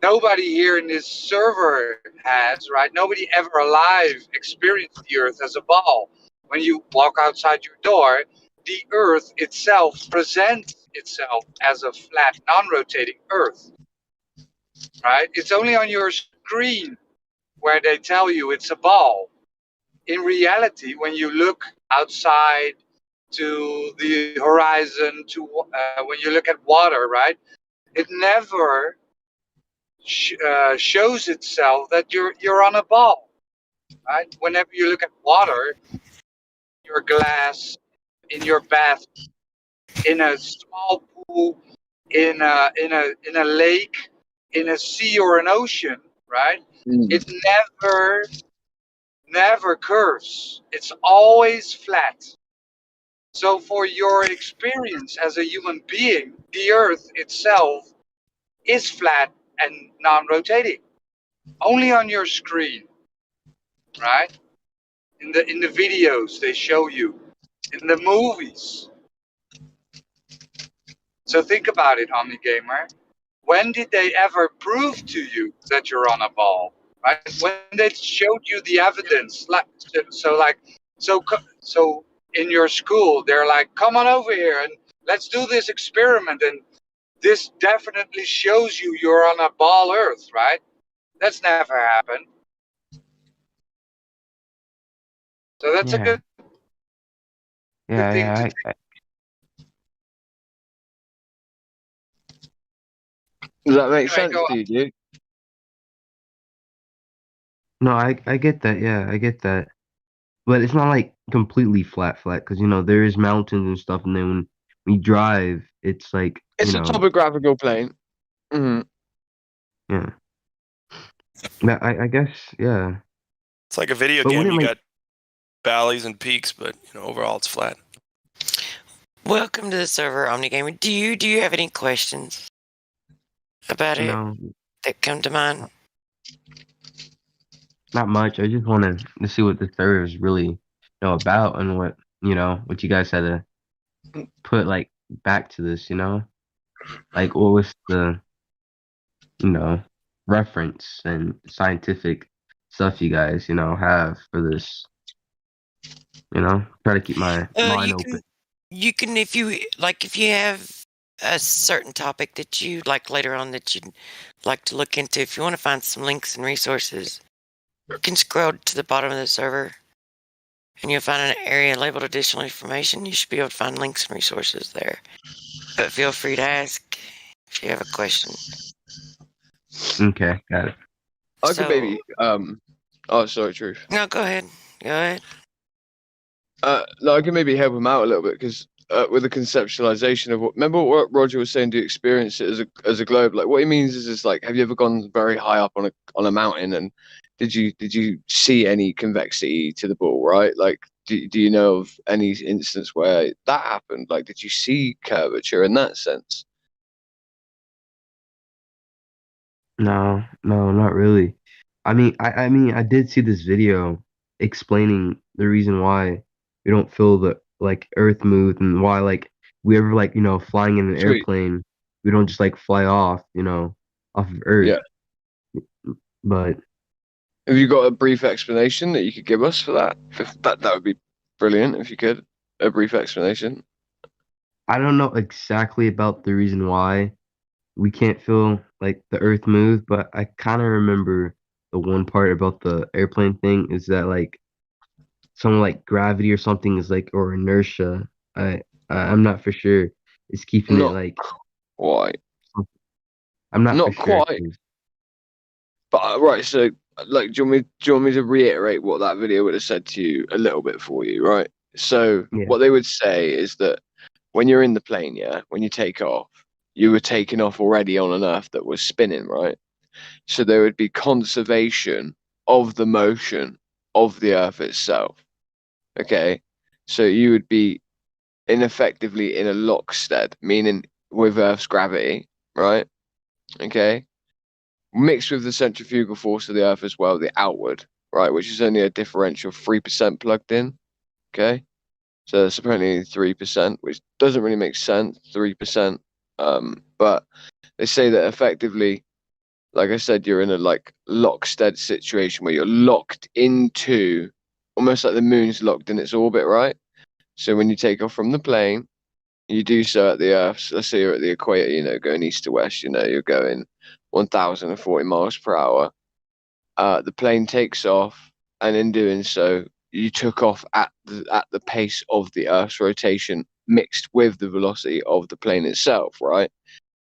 nobody here in this server has, right? Nobody ever alive experienced the Earth as a ball. When you walk outside your door, the Earth itself presents itself as a flat, non-rotating Earth, right? It's only on your screen where they tell you it's a ball. In reality, when you look outside to the horizon, when you look at water, right? It never shows itself that you're on a ball, right? Whenever you look at water, your glass, in your bath, in a small pool, in a lake, in a sea or an ocean, right? It never curves. It's always flat. So for your experience as a human being, the Earth itself is flat and non-rotating. Only on your screen, right? In the videos they show you, in the movies. So think about it, OmniGamer. When did they ever prove to you that you're on a ball, right? When they showed you the evidence, so in your school, they're like, come on over here and let's do this experiment, and this definitely shows you you're on a ball Earth, right? That's never happened. So that's a good thing to take. Does that make sense to you, dude? No, I get that. Yeah, I get that. But it's not like completely flat, because there is mountains and stuff, and then when we drive, it's like It's a topographical plane. Mm-hmm. Yeah. I guess, yeah. It's like a video But game. wouldn't, You like- got valleys and peaks, but overall it's flat. Welcome to the server, OmniGamer. Do you have any questions about it No, that come to mind? not much. I just wanted to see what the server is really about, and what what you guys had to put back to this. Like what was the reference and scientific stuff you guys have for this. Try to keep my mind open. You can if you have a certain topic that you like later on that you'd like to look into. If you want to find some links and resources, you can scroll to the bottom of the server and you'll find an area labeled additional information. You should be able to find links and resources there. But feel free to ask if you have a question. Okay, got it. I could maybe oh, sorry, Truth. No, go ahead. Go ahead. No, I can maybe help him out a little bit because with the conceptualization of remember what Roger was saying, to experience it as a globe. Like what he means is like, have you ever gone very high up on a mountain, and did you see any convexity to the ball? Right, like do you know of any instance where that happened? Like, did you see curvature in that sense? No, not really. I mean, I did see this video explaining the reason why we don't feel the Earth move, and why we ever flying in an airplane, we don't just fly off off of Earth. Yeah. But have you got a brief explanation that you could give us for that? That would be brilliant if you could. a brief explanation? I don't know exactly about the reason why we can't feel like the Earth move, but I kind of remember the one part about the airplane thing is that like some like gravity or something is like or inertia. I'm not for sure. Is keeping it Not like quite. I'm not for Not sure. quite. But right, so like, do you want me to reiterate what that video would have said to you a little bit for you, right? So Yeah. what they would say is that when you're in the plane, yeah, when you take off, you were taking off already on an Earth that was spinning, right? So there would be conservation of the motion of the Earth itself. Okay, so you would be ineffectively in a lockstead, meaning with Earth's gravity, right? Okay, mixed with the centrifugal force of the Earth as well, the outward, right, which is only a differential of 3% plugged in. Okay, so it's apparently 3%, which doesn't really make sense, 3%. But they say that effectively, like I said, you're in a like lockstead situation where you're locked into almost like the moon's locked in its orbit, right? So when you take off from the plane, you do so at the Earth. So let's say you're at the equator, you know, going east to west, you know, you're going 1,040 miles per hour. The plane takes off, and in doing so, you took off at the pace of the Earth's rotation mixed with the velocity of the plane itself, right?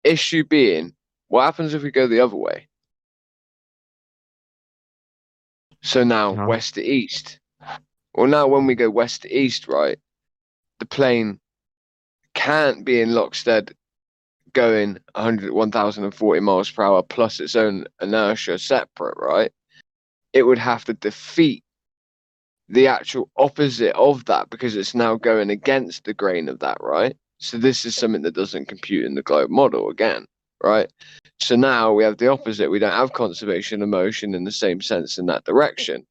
Issue being, what happens if we go the other way? So now west to east. Well, now when we go west to east, right, the plane can't be in lockstead going 1,040 miles per hour plus its own inertia separate, right? It would have to defeat the actual opposite of that because it's now going against the grain of that, right? So this is something that doesn't compute in the globe model again, right? So now we have the opposite. We don't have conservation of motion in the same sense in that direction.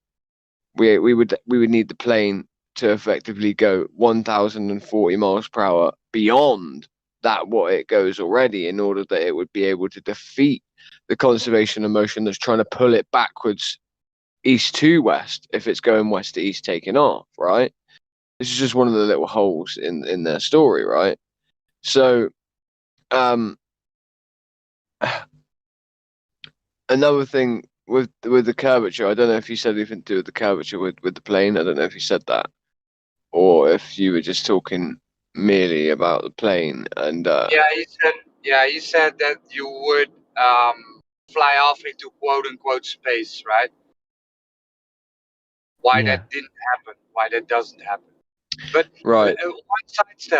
We would need the plane to effectively go 1,040 miles per hour beyond that what it goes already in order that it would be able to defeat the conservation of motion that's trying to pull it backwards east to west if it's going west to east taking off, right? This is just one of the little holes in their story, right? So another thing with the curvature, I don't know if you said anything to do with the curvature with the plane. I don't know if you said that, or if you were just talking merely about the plane. And he said that you would fly off into quote unquote space, right? Why that didn't happen? Why that doesn't happen? But right,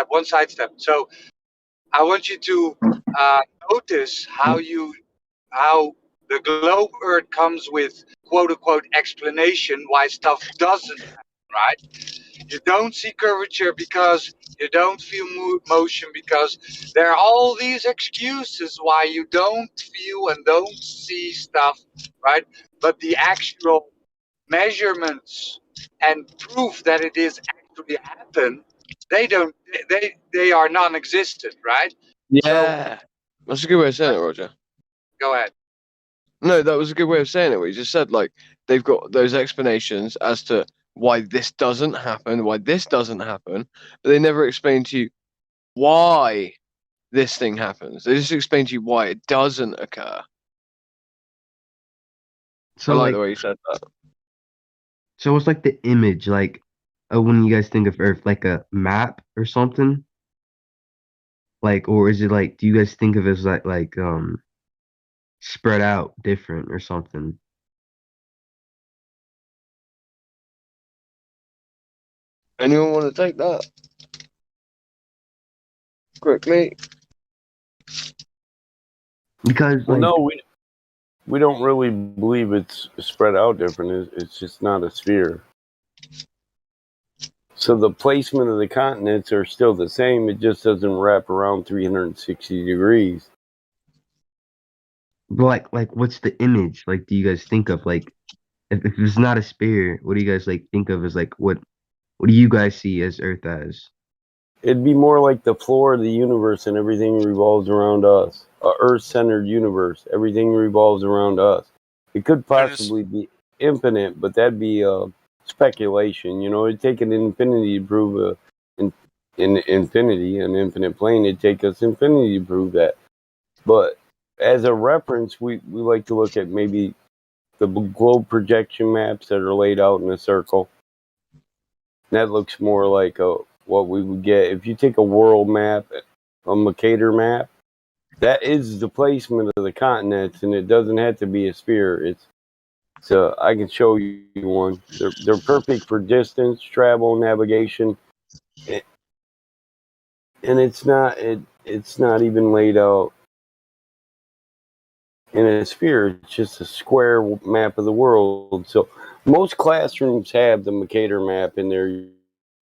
one sidestep. So I want you to notice how the globe Earth comes with quote unquote explanation why stuff doesn't happen, right? You don't see curvature because you don't feel motion because there are all these excuses why you don't feel and don't see stuff, right? But the actual measurements and proof that it is actually happen, they are non-existent, right? yeah, So that's a good way of saying it, Roger. go ahead. No, that was a good way of saying it. What you just said, like they've got those explanations as to why this doesn't happen, why this doesn't happen, but they never explain to you why this thing happens. They just explain to you why it doesn't occur. So I like like the way you said that. So it's like the image, like when you guys think of Earth, like a map or something, like, or is it like, do you guys think of it as like spread out different or something? Anyone want to take that quickly? Because well, like, no, we don't really believe it's spread out different. It's just not a sphere. So the placement of the continents are still the same. It just doesn't wrap around 360 degrees. like what's the image? Like, do you guys think of like, if it's not a sphere, what do you guys like think of as like what do you guys see as Earth as? It'd be more like the floor of the universe and everything revolves around us. A Earth-centered universe. Everything revolves around us. It could possibly be infinite, but that'd be speculation. You know, it'd take an infinity to prove in infinity, an infinite plane. It'd take us infinity to prove that. But as a reference, we like to look at maybe the globe projection maps that are laid out in a circle. That looks more like what we would get if you take a world map, a Mercator map. That is the placement of the continents, and it doesn't have to be a sphere. So I can show you one. They're perfect for distance, travel, navigation, and it's not even laid out in a sphere. It's just a square map of the world. So most classrooms have the Mercator map in there.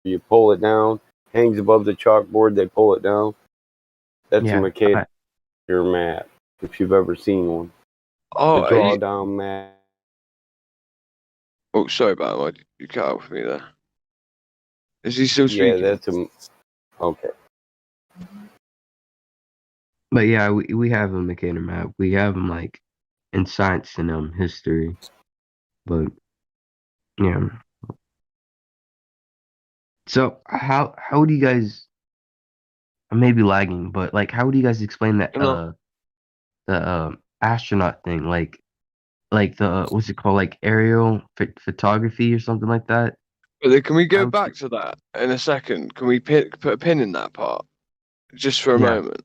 You pull it down, hangs above the chalkboard. They pull it down. That's a Mercator map, if you've ever seen one. Oh, the drawdown map. Oh, sorry about that. You cut out for me there. Is he still speaking? Yeah, that's okay. But yeah, we have a Mercator map. We have them like in science and history. But yeah. So how do you guys? I may be lagging, but like, how do you guys explain that the astronaut thing? Like the what's it called? Like aerial photography or something like that. But then can we go back to that in a second? Can we put a pin in that part just for a moment,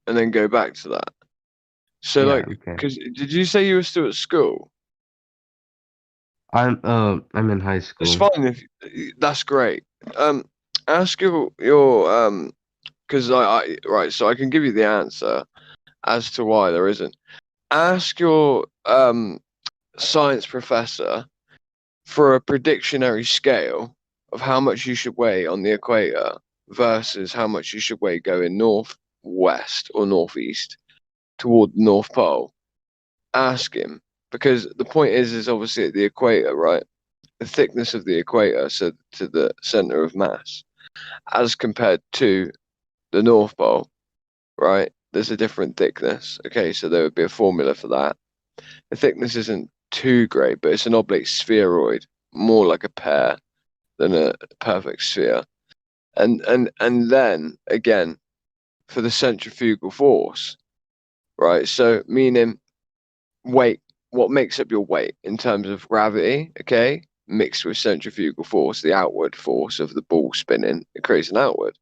and then go back to that? So Yeah, like, because did you say you were still at school? I'm in high school. It's fine if that's great. Ask your because I right, so I can give you the answer as to why there isn't. Ask your science professor for a predictionary scale of how much you should weigh on the equator versus how much you should weigh going northwest or northeast toward the North Pole. Ask him, because the point is obviously at the equator, right? The thickness of the equator, so to the center of mass, as compared to the North Pole, right? There's a different thickness. Okay, so there would be a formula for that. The thickness isn't too great, but it's an oblate spheroid, more like a pear than a perfect sphere. And then again, for the centrifugal force, right? So meaning weight, what makes up your weight in terms of gravity, okay, mixed with centrifugal force, the outward force of the ball spinning, it creates an outward,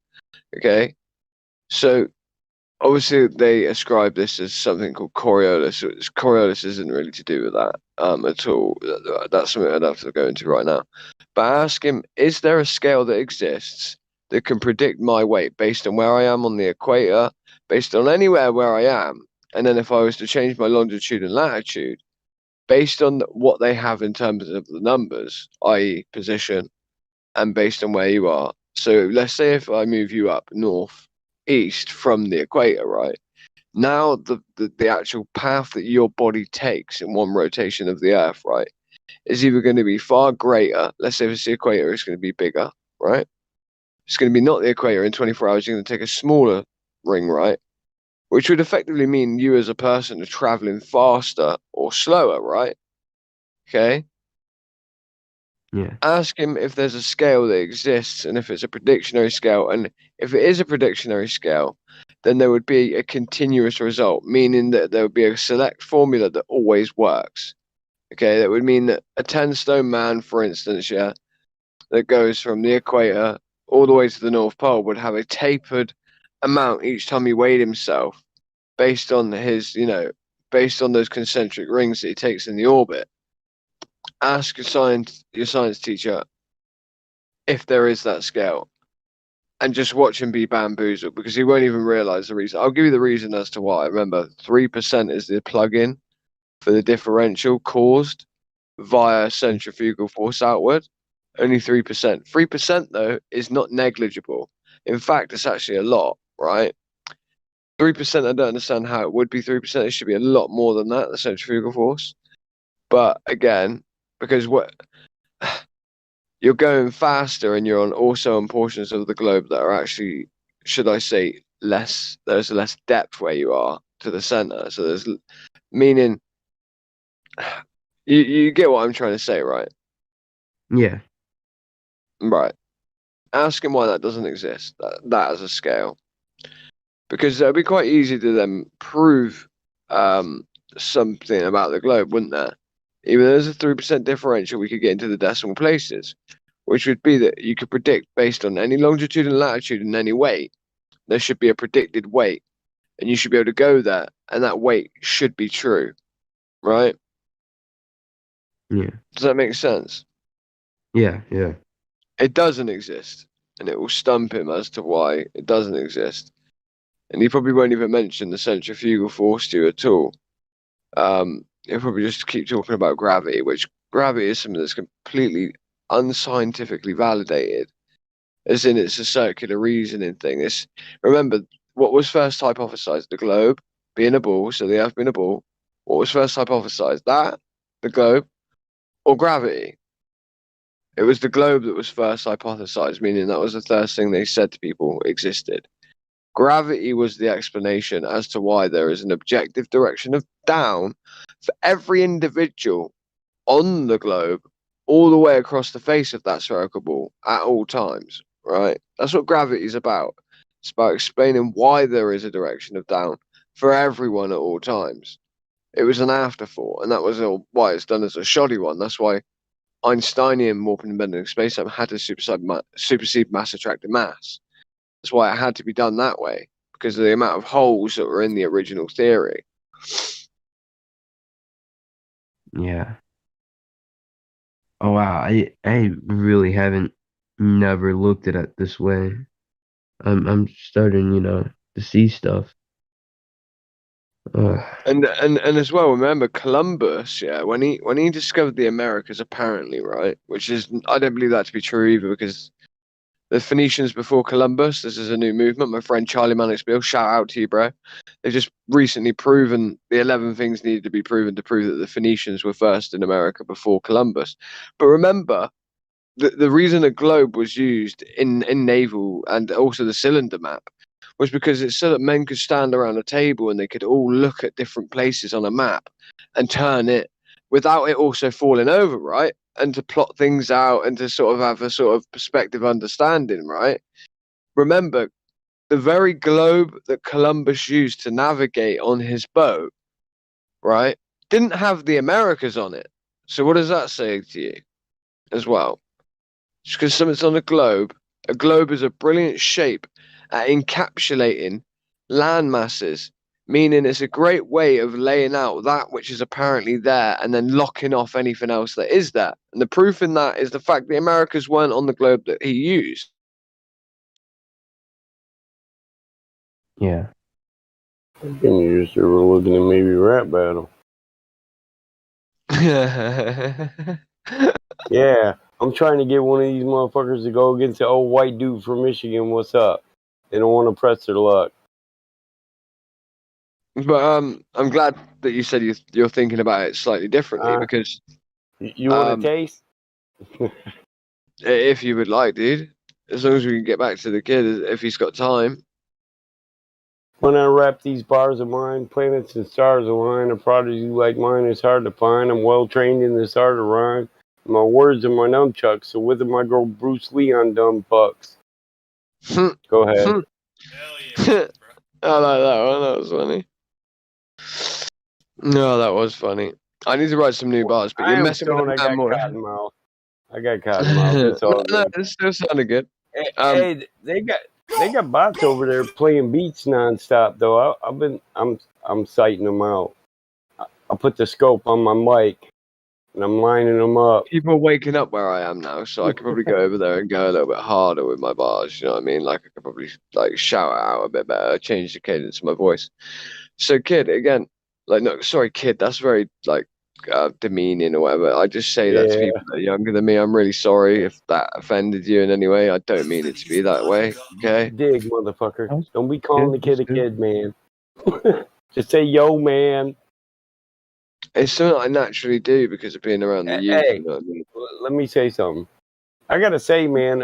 okay? So obviously they ascribe this as something called Coriolis. Coriolis isn't really to do with that at all. That's something I'd have to go into right now. But ask him, is there a scale that exists that can predict my weight based on where I am on the equator, based on anywhere where I am? And then if I was to change my longitude and latitude, based on what they have in terms of the numbers, i.e. position, and based on where you are. So let's say if I move you up northeast from the equator, right? Now the actual path that your body takes in one rotation of the Earth, right, is either going to be far greater. Let's say if it's the equator, it's going to be bigger, right? It's going to be not the equator. In 24 hours, you're going to take a smaller ring, right? Which would effectively mean you as a person are traveling faster or slower, right? Okay. Yeah. Ask him if there's a scale that exists and if it's a predictionary scale. And if it is a predictionary scale, then there would be a continuous result, meaning that there would be a select formula that always works. Okay, that would mean that a 10-stone man, for instance, yeah, that goes from the equator all the way to the North Pole would have a tapered amount each time he weighed himself based on his, based on those concentric rings that he takes in the orbit. Ask your science teacher if there is that scale and just watch him be bamboozled because he won't even realize the reason. I'll give you the reason as to why. Remember, 3% is the plug-in for the differential caused via centrifugal force outward. Only 3%. 3% though is not negligible. In fact, it's actually a lot, right? 3%, I don't understand how it would be 3%. It should be a lot more than that, the centrifugal force. But again, because you're going faster and you're also on portions of the globe that are actually, should I say, there's less depth where you are to the center. So there's meaning you get what I'm trying to say, right? Yeah. Right. Ask him why that doesn't exist. That as a scale, because it'd be quite easy to then prove something about the globe, wouldn't there? Even though there's a 3% differential, we could get into the decimal places, which would be that you could predict based on any longitude and latitude and any weight. There should be a predicted weight, and you should be able to go there, and that weight should be true, right? Yeah. Does that make sense? Yeah. Yeah. It doesn't exist, and it will stump him as to why it doesn't exist. And he probably won't even mention the centrifugal force to you at all. He'll probably just keep talking about gravity, which gravity is something that's completely unscientifically validated, as in it's a circular reasoning thing. Remember, what was first hypothesized? The globe being a ball, so the Earth being a ball. What was first hypothesized? That, the globe, or gravity? It was the globe that was first hypothesized, meaning that was the first thing they said to people existed. Gravity was the explanation as to why there is an objective direction of down for every individual on the globe all the way across the face of that spherical ball at all times, right? That's what gravity is about. It's about explaining why there is a direction of down for everyone at all times. It was an afterthought, and that was why it's done as a shoddy one. That's why Einsteinian warping and bending space-time had to supersede mass attractive mass. That's why it had to be done that way, because of the amount of holes that were in the original theory. Yeah. Oh wow, I really haven't never looked at it this way. I'm starting, to see stuff. And as well, remember Columbus, yeah, when he discovered the Americas, apparently, right, which is, I don't believe that to be true either, because the Phoenicians before Columbus, this is a new movement. My friend Charlie Mannix-Beale, shout out to you, bro. They've just recently proven the 11 things needed to be proven to prove that the Phoenicians were first in America before Columbus. But remember, the reason a globe was used in naval and also the cylinder map was because it's so that men could stand around a table and they could all look at different places on a map and turn it without it also falling over, right? And to plot things out and to sort of have a sort of perspective understanding, right? Remember, the very globe that Columbus used to navigate on his boat, right, didn't have the Americas on it. So what does that say to you as well? Just because something's on a globe is a brilliant shape at encapsulating land masses, meaning it's a great way of laying out that which is apparently there and then locking off anything else that is there. And the proof in that is the fact the Americas weren't on the globe that he used. Yeah. You just were looking at maybe rap battle. Yeah, I'm trying to get one of these motherfuckers to go against the old white dude from Michigan. What's up? They don't want to press their luck. But I'm glad that you said you're thinking about it slightly differently, because you want to taste? If you would like, dude, as long as we can get back to the kid, if he's got time. When I rap these bars of mine, planets and stars align, a prodigy like mine is hard to find. I'm well trained in this art of rhyme. My words are my nunchucks, so with them I go Bruce Lee on dumb fucks. Go ahead. I like that one. That was funny. No, that was funny. I need to write some new bars, but you're messing with I got cotton mouth. I got cotton mouth. It's all good. No, it still sounded good. Hey, they got bots over there playing beats nonstop though. I'm sighting them out. I put the scope on my mic and I'm lining them up. People are waking up where I am now, so I could probably go over there and go a little bit harder with my bars. You know what I mean? Like I could probably shout it out a bit better, change the cadence of my voice. So, kid, again, no, sorry, kid. That's very demeaning or whatever. I just say that to people that are younger than me. I'm really sorry if that offended you in any way. I don't mean it to be that way. Okay. Dig, motherfucker. Don't be calling the kid a kid, man. Just say yo, man. It's something I naturally do because of being around the youth. Hey, you know what I mean? Let me say something. I gotta say, man,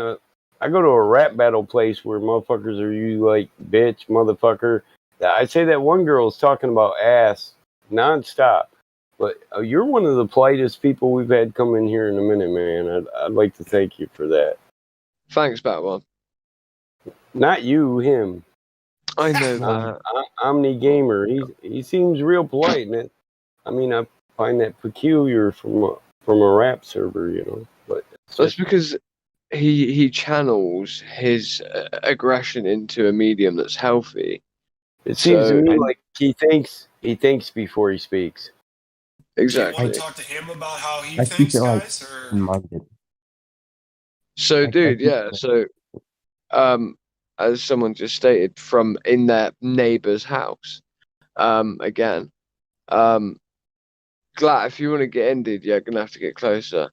I go to a rap battle place where motherfuckers are you like bitch, motherfucker. I say that one girl's talking about ass nonstop. But you're one of the politest people we've had come in here in a minute, man. I'd like to thank you for that. Thanks, Batman. Not you, him. I know that. Omni Gamer. He seems real polite, man. I mean, I find that peculiar from a rap server, you know. But that's because he channels his aggression into a medium that's healthy. It seems to me like he thinks before he speaks. Exactly. Do you want to talk to him about how he I keep thinks, it like guys? Or minded. So, dude, yeah. So, as someone just stated, from in their neighbor's house, again, Glad, if you want to get in, dude, you're gonna have to get closer.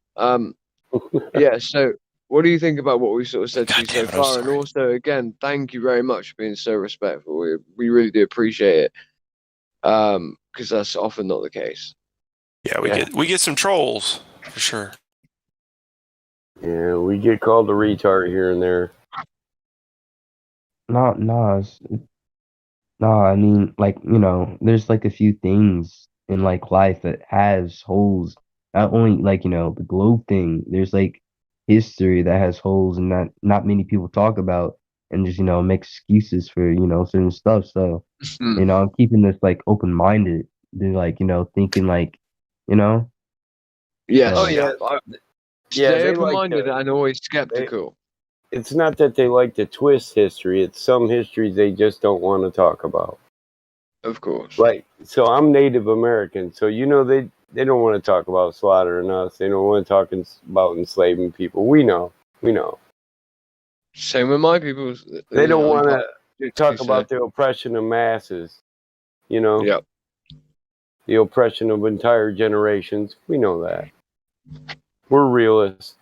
Yeah. So, what do you think about what we sort of said to you so far? And also, again, thank you very much for being so respectful. We really do appreciate it. Because that's often not the case. Yeah, we get some trolls for sure. Yeah, we get called a retard here and there. I mean, like, you know, there's like a few things in like life that has holes. Not only like, you know, the globe thing, there's like history that has holes and that not many people talk about and just, you know, make excuses for, you know, certain stuff. So, you know, I'm keeping this like open minded to like, you know, thinking like, you know. Yes. Oh yeah. Stay open minded and always skeptical. It's not that they like to twist history. It's some histories they just don't want to talk about. Of course. Like, so I'm Native American, so you know they don't want to talk about slaughtering us. They don't want to talk about enslaving people. We know. Same with my people. They don't want to talk about the oppression of masses. You know. Yep. The oppression of entire generations. We know that. We're realists.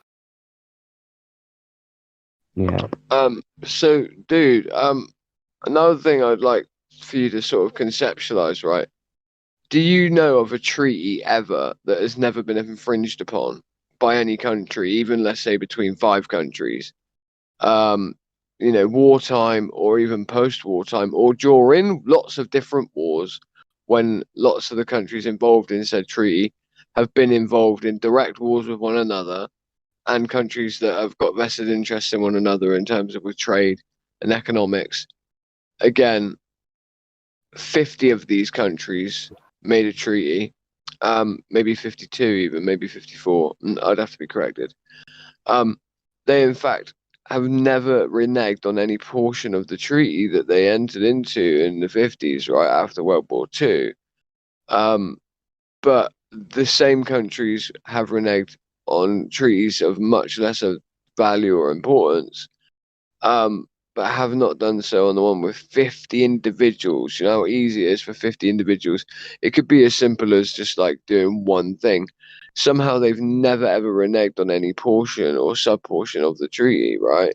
Yeah. So, dude, another thing I'd like for you to sort of conceptualize, right? Do you know of a treaty ever that has never been infringed upon by any country, even let's say between 5 countries? You know, wartime or even post-wartime or during lots of different wars, when lots of the countries involved in said treaty have been involved in direct wars with one another, and countries that have got vested interests in one another in terms of with trade and economics. Again, 50 of these countries made a treaty, maybe 52 even, maybe 54. I'd have to be corrected. They, in fact, have never reneged on any portion of the treaty that they entered into in the 50s, right after World War II. But the same countries have reneged on treaties of much lesser value or importance, but have not done so on the one with 50 individuals. You know how easy it is for 50 individuals? It could be as simple as just like doing one thing. Somehow they've never ever reneged on any portion or sub-portion of the treaty, right?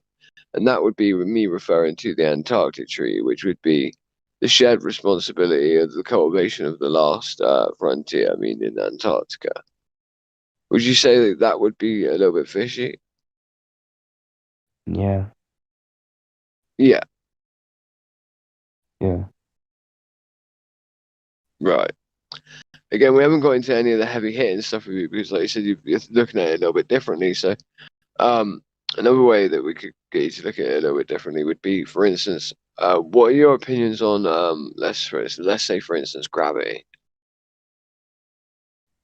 And that would be me referring to the Antarctic Treaty, which would be the shared responsibility of the cultivation of the last frontier, I mean, in Antarctica. Would you say that would be a little bit fishy? Yeah. Yeah. Yeah. Right. Again, we haven't got into any of the heavy hitting stuff with you because, like you said, you're looking at it a little bit differently. So, another way that we could get you to look at it a little bit differently would be, for instance, what are your opinions on, let's say, for instance, gravity?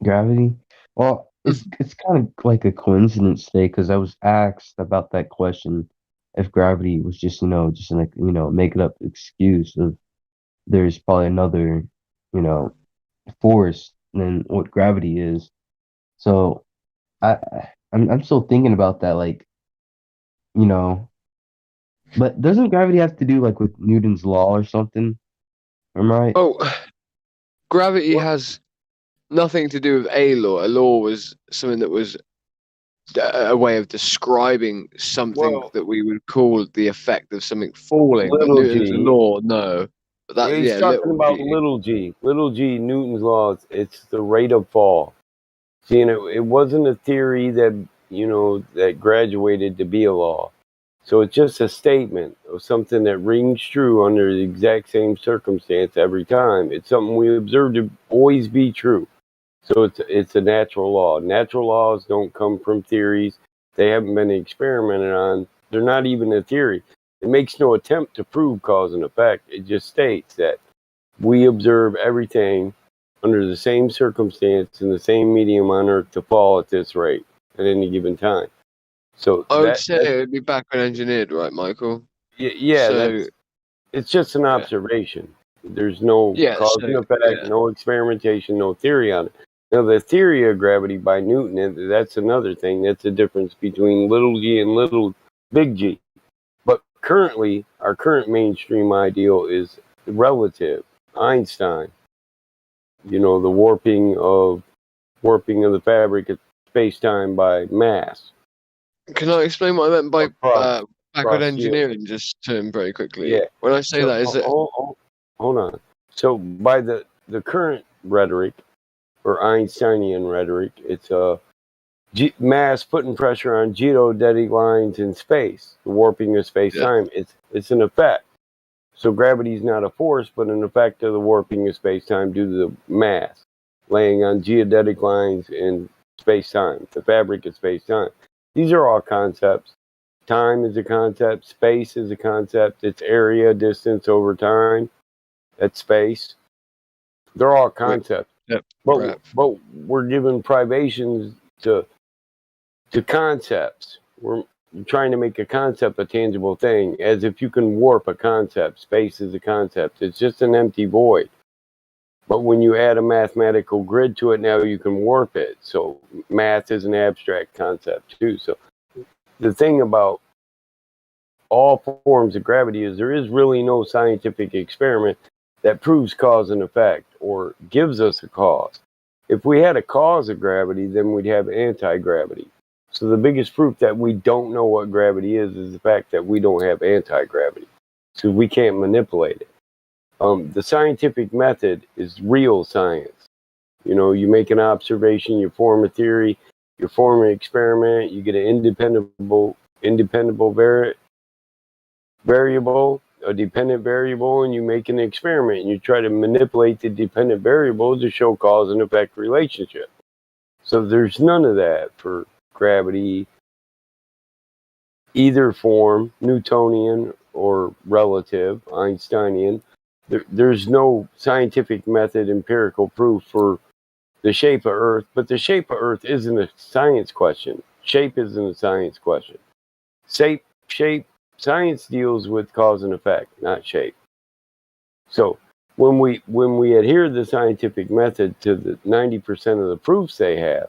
Gravity? Well, it's kind of like a coincidence today because I was asked about that question if gravity was just, you know, just like, you know, make it up excuse of there's probably another, you know, force than what gravity is. So I'm still thinking about that, like, you know, but doesn't gravity have to do like with Newton's law or something? Am I right? Oh, gravity has nothing to do with a law. A law was something that was a way of describing something that we would call the effect of something falling. But Little Newton's g. law, no. But that, He's talking little about g. little g. Little g, Newton's law, it's the rate of fall. See, and it wasn't a theory that, you know, that graduated to be a law. So it's just a statement of something that rings true under the exact same circumstance every time. It's something we observe to always be true. So it's a natural law. Natural laws don't come from theories. They haven't been experimented on. They're not even a theory. It makes no attempt to prove cause and effect. It just states that we observe everything under the same circumstance in the same medium on Earth to fall at this rate at any given time. So I would say it would be backward engineered, right, Michael? yeah, So it's just an observation. There's no cause and effect, no experimentation, no theory on it. Now, the theory of gravity by Newton, that's another thing. That's the difference between little g and little big G. But currently, our current mainstream ideal is relative, Einstein. You know, the warping of the fabric of space-time by mass. Can I explain what I meant by backward across the- engineering just very quickly? Yeah. When I say So, that, is it hold on. So by the current rhetoric, or Einsteinian rhetoric, it's mass putting pressure on geodetic lines in space, the warping of space-time. It's an effect. So gravity is not a force, but an effect of the warping of space-time due to the mass laying on geodetic lines in space-time, the fabric of space-time. These are all concepts. Time is a concept. Space is a concept. It's area, distance over time. That's space. They're all concepts. But we're given privations to concepts. We're trying to make a concept a tangible thing, as if you can warp a concept. Space is a concept. It's just an empty void. But when you add a mathematical grid to it, now you can warp it. So math is an abstract concept too. So the thing about all forms of gravity is there is really no scientific experiment that proves cause and effect or gives us a cause. If we had a cause of gravity, then we'd have anti-gravity. So the biggest proof that we don't know what gravity is the fact that we don't have anti-gravity. So we can't manipulate it. The scientific method is real science. You know, you make an observation, you form a theory, you form an experiment, you get an independable variable, a dependent variable, and you make an experiment and you try to manipulate the dependent variable to show cause and effect relationship. So there's none of that for gravity, either form, Newtonian or relative, Einsteinian. There's no scientific method, empirical proof for the shape of Earth, but the shape of Earth isn't a science question. Shape isn't a science question. Shape, science deals with cause and effect, not shape. So when we adhere to the scientific method to the 90% of the proofs they have,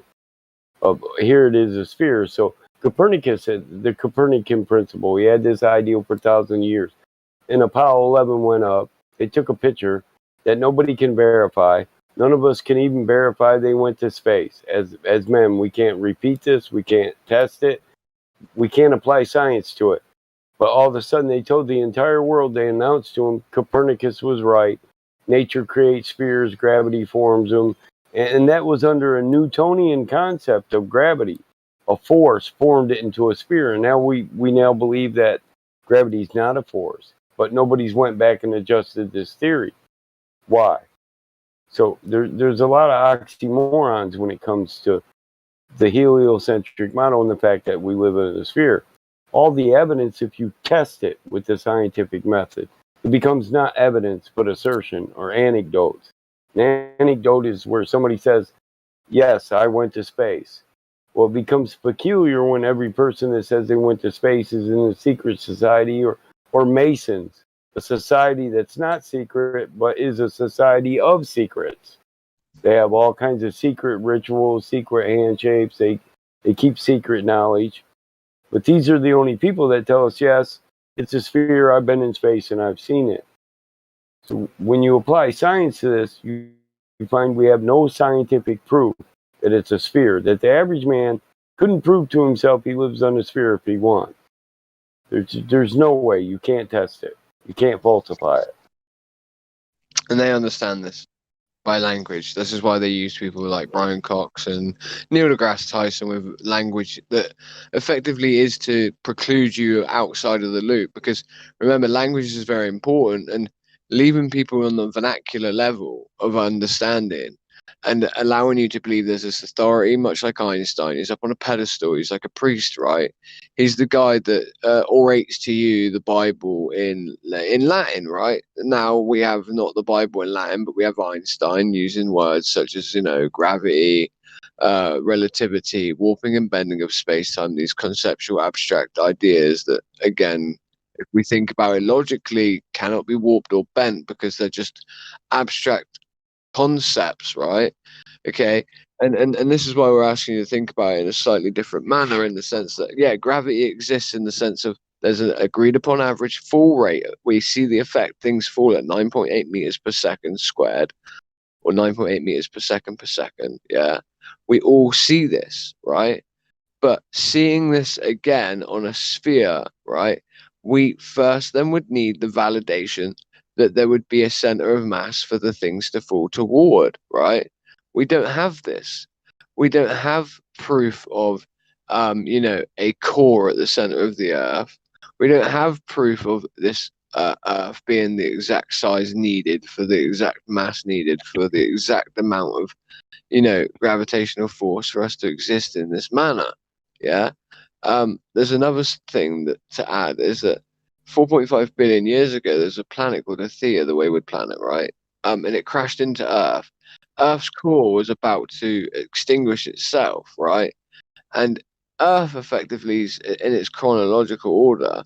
of here it is a sphere. So Copernicus said the Copernican principle. He had this ideal for 1,000 years. And Apollo 11 went up. They took a picture that nobody can verify. None of us can even verify they went to space. As men, we can't repeat this. We can't test it. We can't apply science to it. But all of a sudden, they told the entire world, they announced to them, Copernicus was right. Nature creates spheres, gravity forms them. And that was under a Newtonian concept of gravity. A force formed it into a sphere. And now we now believe that gravity is not a force. But nobody's went back and adjusted this theory. Why? So there's a lot of oxymorons when it comes to the heliocentric model and the fact that we live in a sphere. All the evidence, if you test it with the scientific method, it becomes not evidence but assertion or anecdotes. An anecdote is where somebody says, yes, I went to space. Well, it becomes peculiar when every person that says they went to space is in a secret society or Masons, a society that's not secret but is a society of secrets. They have all kinds of secret rituals, secret handshakes. They keep secret knowledge. But these are the only people that tell us, yes, it's a sphere. I've been in space and I've seen it. So when you apply science to this, you find we have no scientific proof that it's a sphere, that the average man couldn't prove to himself he lives on a sphere if he wants. There's no way. You can't test it. You can't falsify it. And they understand this by language. This is why they use people like Brian Cox and Neil deGrasse Tyson with language that effectively is to preclude you outside of the loop. Because remember, language is very important, and leaving people on the vernacular level of understanding and allowing you to believe there's this authority, much like Einstein. He's up on a pedestal. He's like a priest, right? He's the guy that orates to you the Bible in Latin, right? Now we have not the Bible in Latin, but we have Einstein using words such as, gravity, relativity, warping and bending of space-time, these conceptual abstract ideas that, again, if we think about it logically, cannot be warped or bent because they're just abstract concepts, right? Okay. And this is why we're asking you to think about it in a slightly different manner, in the sense that, yeah, gravity exists in the sense of there's an agreed upon average fall rate. We see the effect. Things fall at 9.8 meters per second squared, or 9.8 meters per second. Yeah. We all see this, right? But seeing this again on a sphere, right? We first then would need the validation that there would be a center of mass for the things to fall toward, right? We don't have this. We don't have proof of, a core at the center of the Earth. We don't have proof of this Earth being the exact size needed for the exact mass needed for the exact amount of, gravitational force for us to exist in this manner. Yeah. There's another thing to add is that 4.5 billion years ago, there's a planet called Theia, the Wayward Planet, right? And it crashed into Earth. Earth's core was about to extinguish itself, right? And Earth effectively is in its chronological order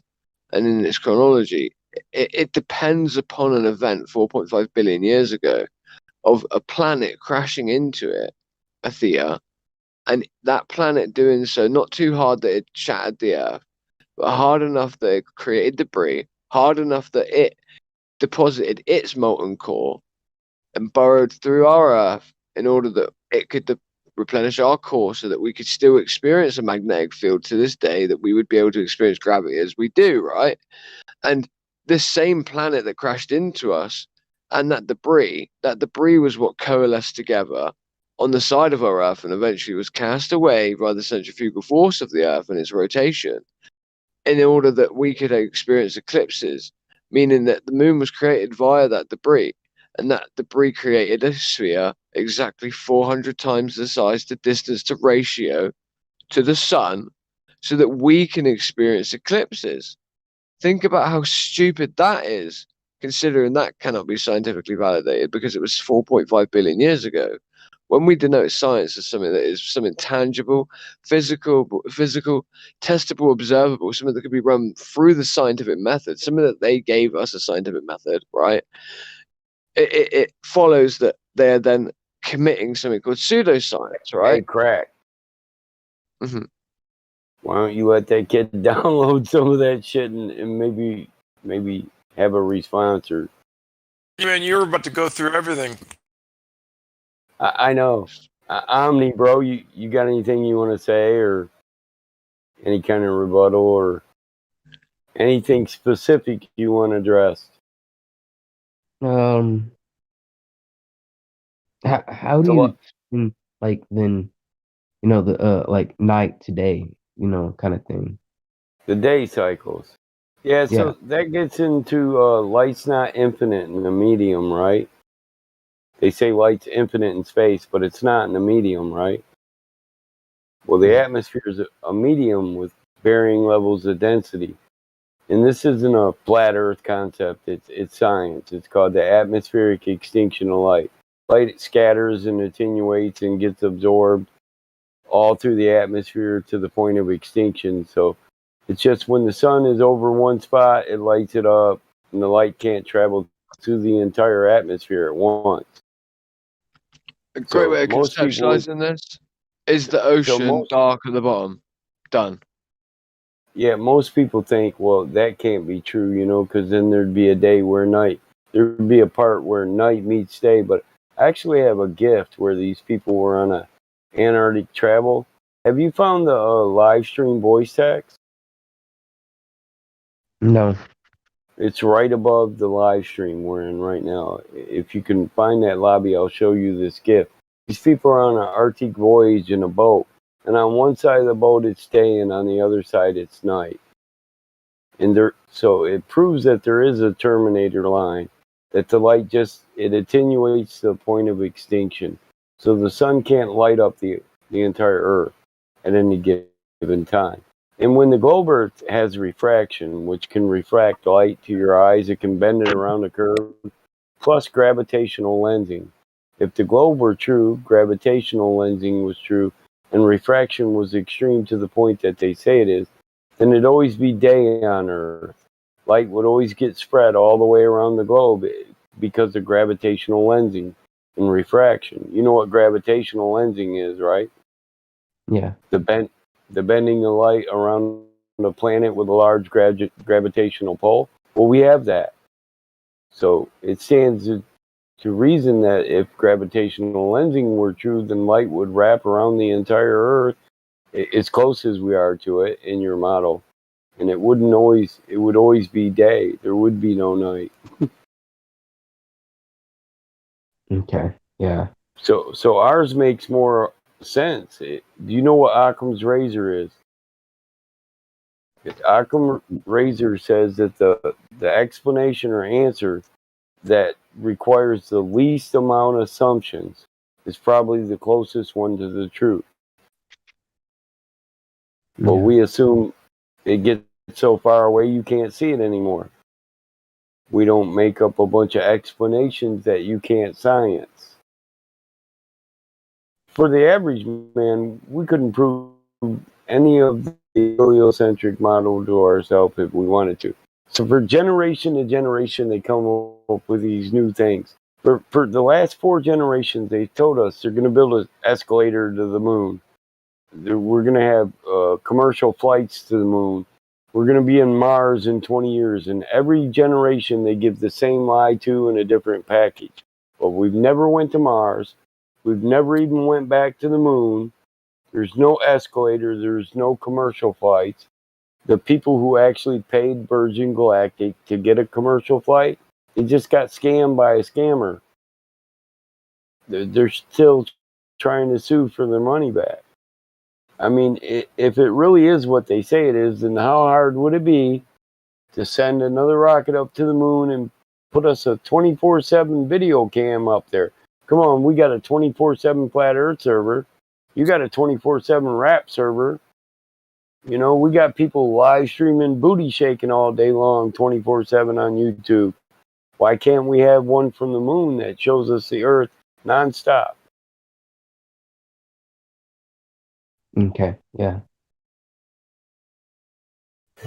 and in its chronology, it depends upon an event 4.5 billion years ago of a planet crashing into it, Theia, and that planet doing so not too hard that it shattered the Earth, but hard enough that it created debris, hard enough that it deposited its molten core and burrowed through our Earth in order that it could replenish our core so that we could still experience a magnetic field to this day, that we would be able to experience gravity as we do, right? And this same planet that crashed into us and that debris was what coalesced together on the side of our Earth and eventually was cast away by the centrifugal force of the Earth and its rotation in order that we could experience eclipses, meaning that the moon was created via that debris, and that debris created a sphere exactly 400 times the size to distance to ratio to the sun so that we can experience eclipses. Think about how stupid that is, considering that cannot be scientifically validated because it was 4.5 billion years ago. When we denote science as something that is something tangible, physical, testable, observable, something that can be run through the scientific method, something that they gave us a scientific method, right? It follows that they are then committing something called pseudoscience, right? Hey, Crack. Mm-hmm. Why don't you let that kid download some of that shit and maybe have a response? Or Man, you were about to go through everything. I know. Omni, bro, you got anything you want to say, or any kind of rebuttal, or anything specific you want to address? How do you like then, the like night to day, kind of thing? The day cycles. Yeah, so that gets into light's not infinite in the medium, right? They say light's infinite in space, but it's not in the medium, right? Well, the atmosphere is a medium with varying levels of density. And this isn't a flat Earth concept. It's science. It's called the atmospheric extinction of light. Light scatters and attenuates and gets absorbed all through the atmosphere to the point of extinction. So it's just when the sun is over one spot, it lights it up, and the light can't travel through the entire atmosphere at once. A great way of conceptualizing this is the ocean dark at the bottom. Done. Yeah, most people think, well, that can't be true, because then there'd be a day where there'd be a part where night meets day. But I actually have a gift where these people were on a Antarctic travel. Have you found the Livestream voice text? No. It's right above the live stream we're in right now. If you can find that lobby, I'll show you this gift. These people are on an Arctic voyage in a boat. And on one side of the boat, it's day, and on the other side, it's night. And so it proves that there is a terminator line, that the light it attenuates to the point of extinction. So the sun can't light up the entire Earth at any given time. And when the globe Earth has refraction, which can refract light to your eyes, it can bend it around a curve, plus gravitational lensing. If the globe were true, gravitational lensing was true, and refraction was extreme to the point that they say it is, then it'd always be day on Earth. Light would always get spread all the way around the globe because of gravitational lensing and refraction. You know what gravitational lensing is, right? Yeah. The bending the light around a planet with a large gravitational pull. Well, we have that. So it stands to reason that if gravitational lensing were true, then light would wrap around the entire Earth as close as we are to it in your model, and it would always be day. There would be no night. Okay. Yeah. So ours makes more sense. Do you know what Occam's razor is? Occam's razor says that the explanation or answer that requires the least amount of assumptions is probably the closest one to the truth. But we assume it gets so far away you can't see it anymore. We don't make up a bunch of explanations that you can't science. For the average man, we couldn't prove any of the heliocentric model to ourselves if we wanted to. So for generation to generation, they come up with these new things. For the last 4 generations, they told us they're going to build an escalator to the moon. We're going to have commercial flights to the moon. We're going to be in Mars in 20 years. And every generation, they give the same lie to in a different package. But we've never went to Mars. We've never even went back to the moon. There's no escalator. There's no commercial flights. The people who actually paid Virgin Galactic to get a commercial flight, they just got scammed by a scammer. They're still trying to sue for their money back. I mean, if it really is what they say it is, then how hard would it be to send another rocket up to the moon and put us a 24/7 video cam up there? Come on, we got a 24/7 flat Earth server. You got a 24/7 wrap server. You know, we got people live streaming booty shaking all day long, 24/7 on YouTube. Why can't we have one from the moon that shows us the Earth nonstop? Okay. Yeah.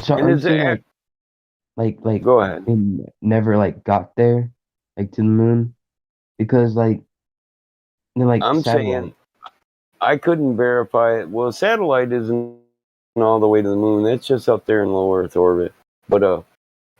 So And are you is saying it like go ahead. they never like got there, like to the moon? Because like they're like I'm satellite. saying I couldn't verify it. Well, a satellite isn't all the way to the moon. That's just up there in low Earth orbit. But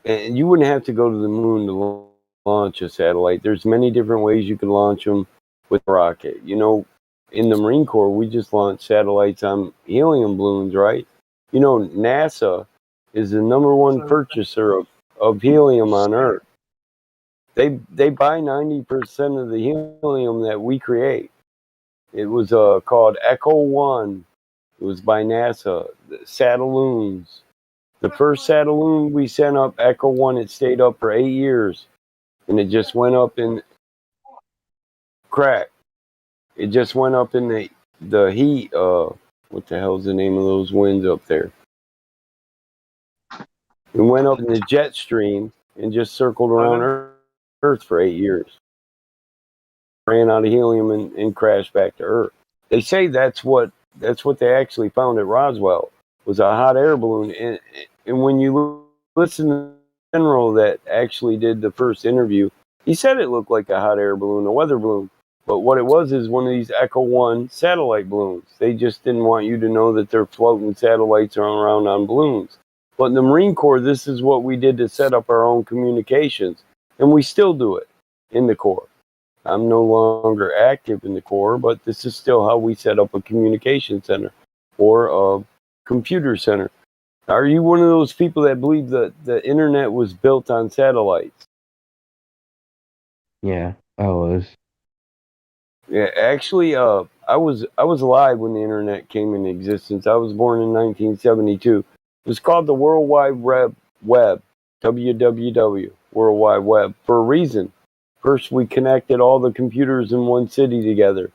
and you wouldn't have to go to the moon to launch a satellite. There's many different ways you can launch them with a rocket. You know, in the Marine Corps, we just launch satellites on helium balloons, right? You know, NASA is the #1 purchaser of helium on Earth. They buy 90% of the helium that we create. It was called Echo 1. It was by NASA. The Satelloons. The first Satelloon we sent up, Echo 1, it stayed up for 8 years. And it just went up in crack. It just went up in the heat. What the hell's the name of those winds up there? It went up in the jet stream and just circled around Earth for 8 years. Ran out of helium and crashed back to Earth. They say that's what they actually found at Roswell, was a hot air balloon. And when you listen to the general that actually did the first interview, he said it looked like a hot air balloon, a weather balloon. But what it was is one of these Echo 1 satellite balloons. They just didn't want you to know that they're floating satellites around on balloons. But in the Marine Corps, this is what we did to set up our own communications. And we still do it in the Corps. I'm no longer active in the Corps, but this is still how we set up a communication center or a computer center. Are you one of those people that believe that the internet was built on satellites? Yeah, I was. Yeah, actually, I was alive when the internet came into existence. I was born in 1972. It was called the World Wide Web, WWW, World Wide Web, for a reason. First, we connected all the computers in one city together.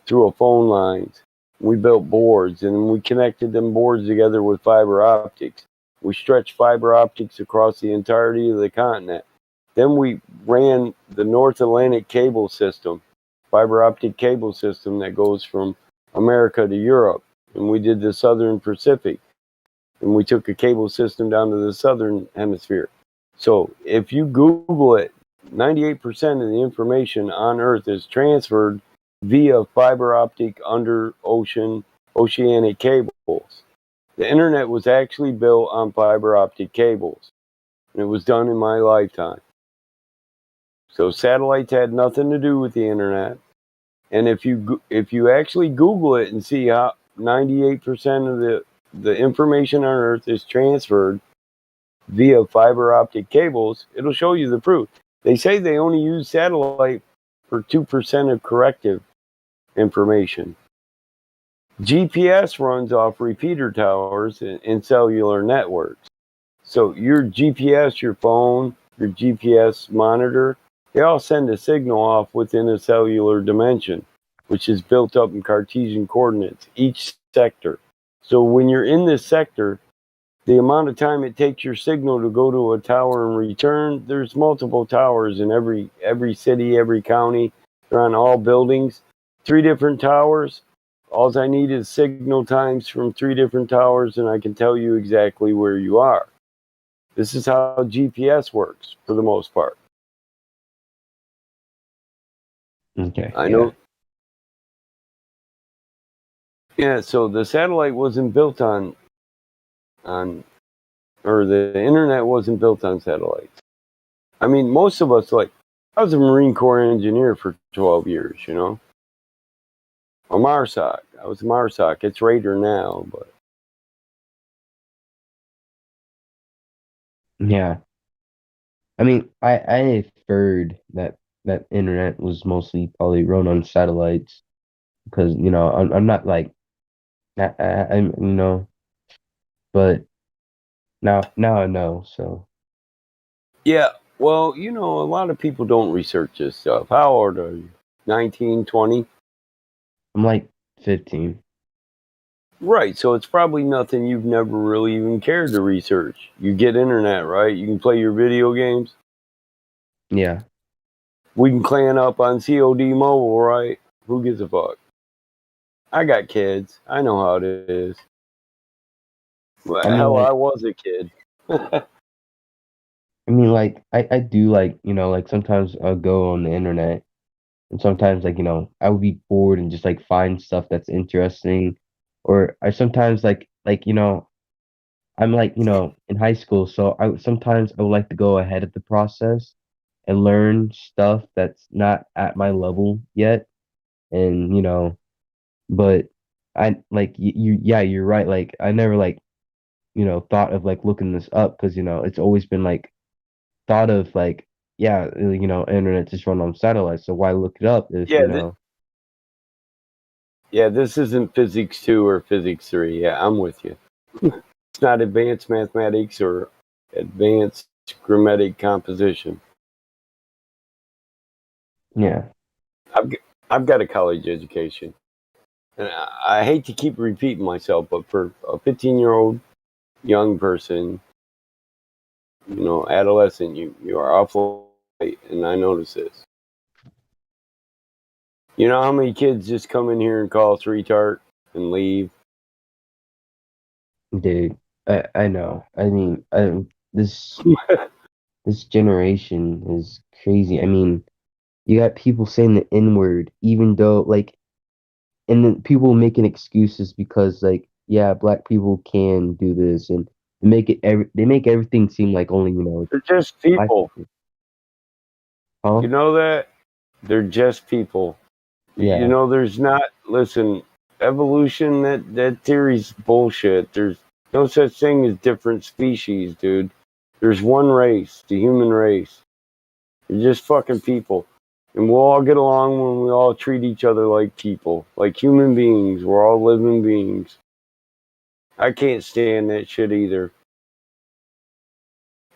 through a phone lines. We built boards, and we connected them boards together with fiber optics. We stretched fiber optics across the entirety of the continent. Then we ran the North Atlantic cable system, fiber optic cable system that goes from America to Europe. And we did the Southern Pacific. And we took a cable system down to the Southern Hemisphere. So if you Google it, 98% of the information on Earth is transferred via fiber optic under oceanic cables. The internet was actually built on fiber optic cables. And it was done in my lifetime. So satellites had nothing to do with the internet. And if you actually Google it and see how 98% of the information on Earth is transferred via fiber optic cables, it'll show you the proof. They say they only use satellite for 2% of corrective information. GPS runs off repeater towers in cellular networks. So your GPS, your phone, your GPS monitor, they all send a signal off within a cellular dimension, which is built up in Cartesian coordinates, each sector. So when you're in this sector, the amount of time it takes your signal to go to a tower and return, there's multiple towers in every city, every county. They're on all buildings. 3 different towers. All I need is signal times from 3 different towers, and I can tell you exactly where you are. This is how GPS works for the most part. Okay. I know. Yeah, so the satellite wasn't built on or the internet wasn't built on satellites. I mean, most of us, like, I was a Marine Corps engineer for 12 years, you know. A MARSOC. I was a MARSOC. It's Raider now, but. Yeah. I mean, I heard that internet was mostly probably run on satellites because I'm not like I'm but now I know. So Yeah, well, a lot of people don't research this stuff. How old are you? 19, 20? I'm like 15. Right, so it's probably nothing you've never really even cared to research. You get internet, right? You can play your video games. Yeah. We can clan up on COD mobile, right? Who gives a fuck? I got kids. I know how it is. Well, I mean, hell, like, I was a kid. I mean, like, I do like, like sometimes I'll go on the internet and sometimes like, I would be bored and just like find stuff that's interesting. Or I sometimes I'm like, in high school, so sometimes I would like to go ahead of the process and learn stuff that's not at my level yet. And, but I like yeah, you're right. Like I never like, thought of like looking this up because, it's always been like thought of like, yeah, internet just run on satellites. So why look it up if, Yeah, yeah, this isn't physics 2 or physics 3. Yeah, I'm with you. It's not advanced mathematics or advanced grammatic composition. yeah. I've got a college education. And I hate to keep repeating myself, but for a 15-year-old young person, adolescent, you are awful late, and I notice this. You know how many kids just come in here and call us retard and leave? Dude, I know. I mean, this this generation is crazy. I mean, you got people saying the N word, even though like, and then people making excuses because like, yeah, black people can do this, and they make everything seem like only They're just black people. people. Huh? You know that? They're just people. Yeah. There's not, listen, evolution, that theory's bullshit. There's no such thing as different species, dude. There's one race, the human race. They're just fucking people. And we'll all get along when we all treat each other like people, like human beings. We're all living beings. I can't stand that shit either.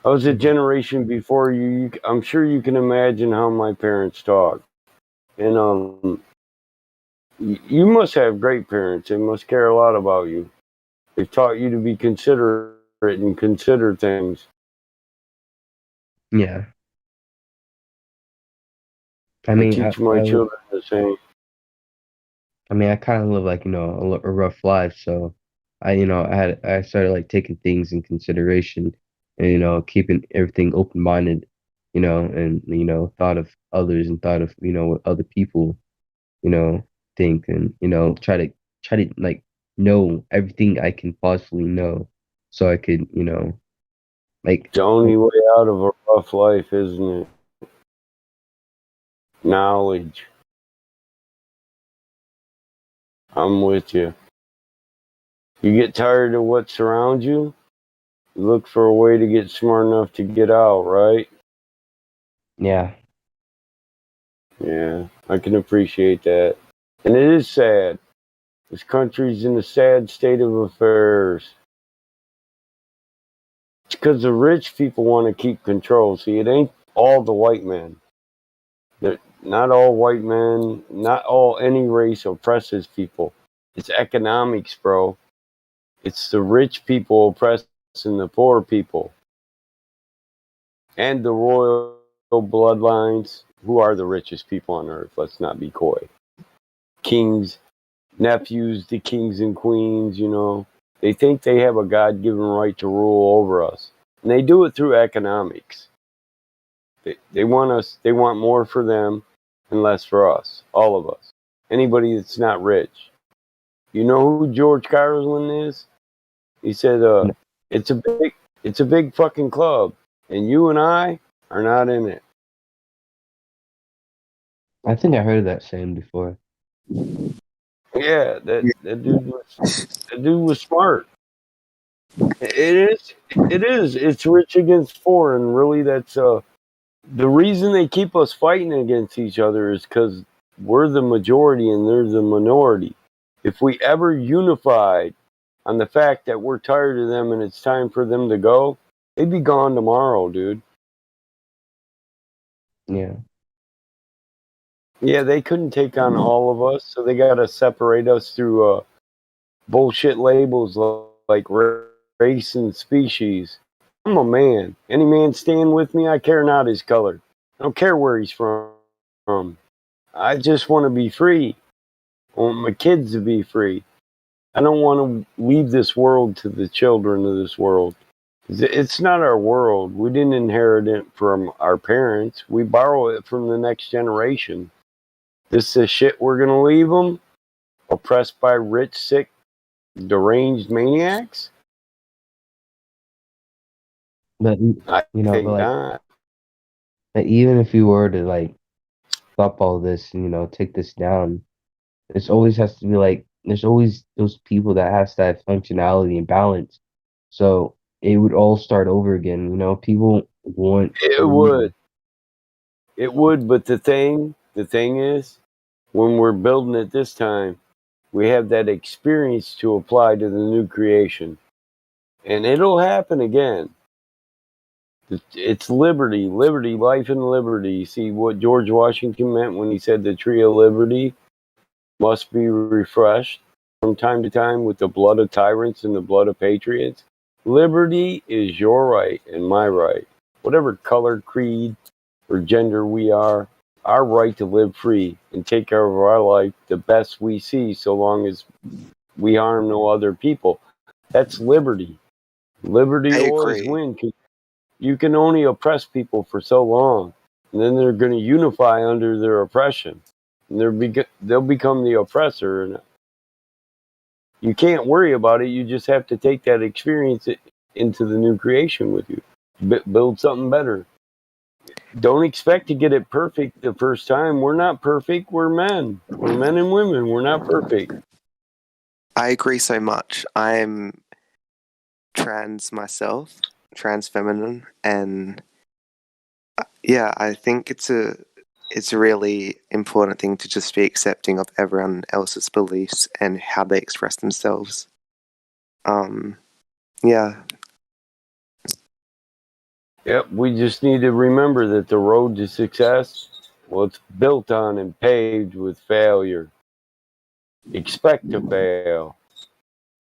I was a generation before you. I'm sure you can imagine how my parents talk. And You must have great parents. They must care a lot about you. They've taught you to be considerate and consider things. Yeah. I I mean, teach my children the same. I mean, I kind of live like, a rough life. So I started like taking things in consideration and, keeping everything open minded, and, thought of others and thought of, what other people, you know, think and, try to like know everything I can possibly know so I could, like, It's the only way out of a rough life, isn't it? Knowledge. I'm with you. You get tired of what surrounds you, you look for a way to get smart enough to get out, right? yeah. Yeah, I can appreciate that. And it is sad. This country's in a sad state of affairs. It's because the rich people want to keep control. See, it ain't all the white men. Not all white men, not all any race oppresses people. It's economics, bro. It's the rich people oppressing the poor people. And the royal bloodlines, who are the richest people on earth. Let's not be coy. Kings, nephews, the kings and queens, they think they have a God given right to rule over us. And they do it through economics. They want more for them and less for us, all of us. Anybody that's not rich. You know who George Carlin is? He said, it's a big fucking club, and you and I are not in it. I think I heard that saying before. Yeah, that dude was smart. It is. It's rich against poor, and really, that's the reason they keep us fighting against each other is because we're the majority and they're the minority. If we ever unified on the fact that we're tired of them and it's time for them to go, they'd be gone tomorrow, dude. Yeah. Yeah, they couldn't take on all of us, so they got to separate us through bullshit labels like race and species. I'm a man. Any man stand with me, I care not his color. I don't care where he's from. I just want to be free. I want my kids to be free. I don't want to leave this world to the children of this world. It's not our world. We didn't inherit it from our parents. We borrow it from the next generation. This is the shit we're going to leave them? Oppressed by rich, sick, deranged maniacs? But, I think but like, not. but even if you were to like stop all this and, take this down, there's always has to be like, there's always those people that has to have functionality and balance. So it would all start over again. People want. It would. It would, but the thing is, when we're building it this time, we have that experience to apply to the new creation. And it'll happen again. It's liberty, life and liberty. You see what George Washington meant when he said the tree of liberty must be refreshed from time to time with the blood of tyrants and the blood of patriots. Liberty is your right and my right. Whatever color, creed, or gender we are, our right to live free and take care of our life the best we see so long as we harm no other people. That's liberty. Liberty I always agree. wins. You can only oppress people for so long, and then they're going to unify under their oppression. And they'll become the oppressor. And you can't worry about it. You just have to take that experience into the new creation with you. Build something better. Don't expect to get it perfect the first time. We're not perfect. We're men. We're men and women. We're not perfect. I agree so much. I'm trans myself, trans feminine, and yeah, I think it's a really important thing to just be accepting of everyone else's beliefs and how they express themselves. Yeah. Yep, we just need to remember that the road to success, well, it's built on and paved with failure. expect to fail.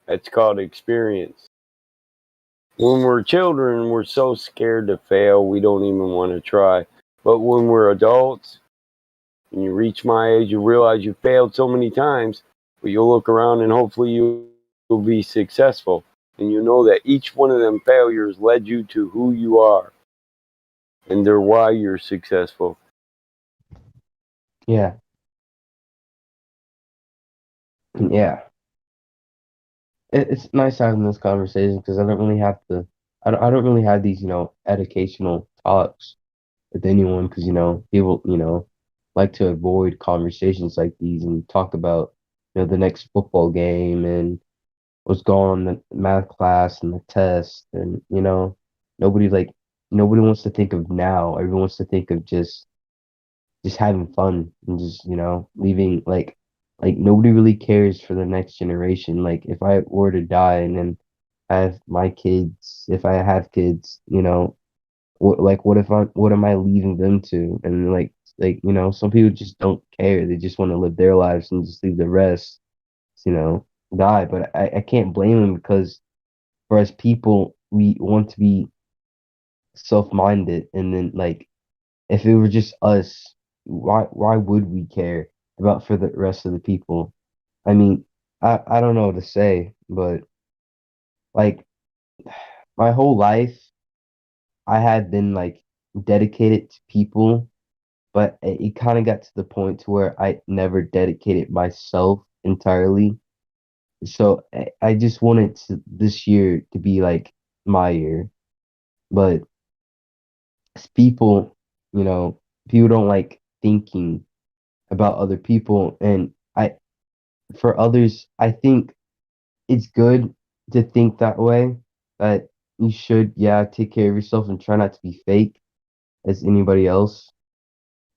That's called experience. When we're children, we're so scared to fail, we don't even want to try. But when we're adults, and you reach my age, you realize you failed so many times, but you'll look around and hopefully you'll be successful. And you know that each one of them failures led you to who you are. And they're why you're successful. Yeah. Yeah. It's nice having this conversation because I don't really have to. I don't really have these, educational talks with anyone because people like to avoid conversations like these and talk about the next football game and what's going on in the math class and the test and nobody like nobody wants to think of now. Everyone wants to think of just having fun and just leaving like nobody really cares for the next generation. Like if I were to die and then I have my kids, if I have kids, what am I leaving them to? And some people just don't care. They just want to live their lives and just leave the rest, die. But I can't blame them because for us people, we want to be self-minded, and then if it were just us, why would we care about for the rest of the people? I mean, I don't know what to say, but like my whole life I had been dedicated to people, but it kind of got to the point to where I never dedicated myself entirely. So I just wanted this year to be like my year, but people, people don't like thinking about other people, and for others, I think it's good to think that way. That you should, yeah, take care of yourself and try not to be fake as anybody else.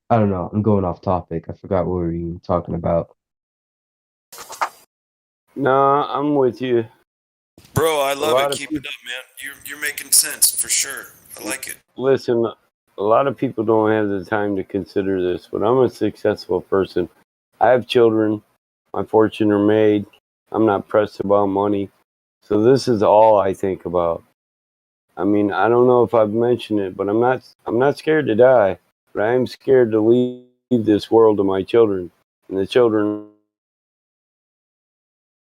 I don't know. I'm going off topic. I forgot what we were even talking about. Nah, I'm with you. Bro, I love it. Keep it up, man. You're making sense for sure. I like it. Listen, a lot of people don't have the time to consider this, but I'm a successful person. I have children. My fortune are made. I'm not pressed about money. So this is all I think about. I mean, I don't know if I've mentioned it, but I'm not scared to die, but I am scared to leave this world to my children and the children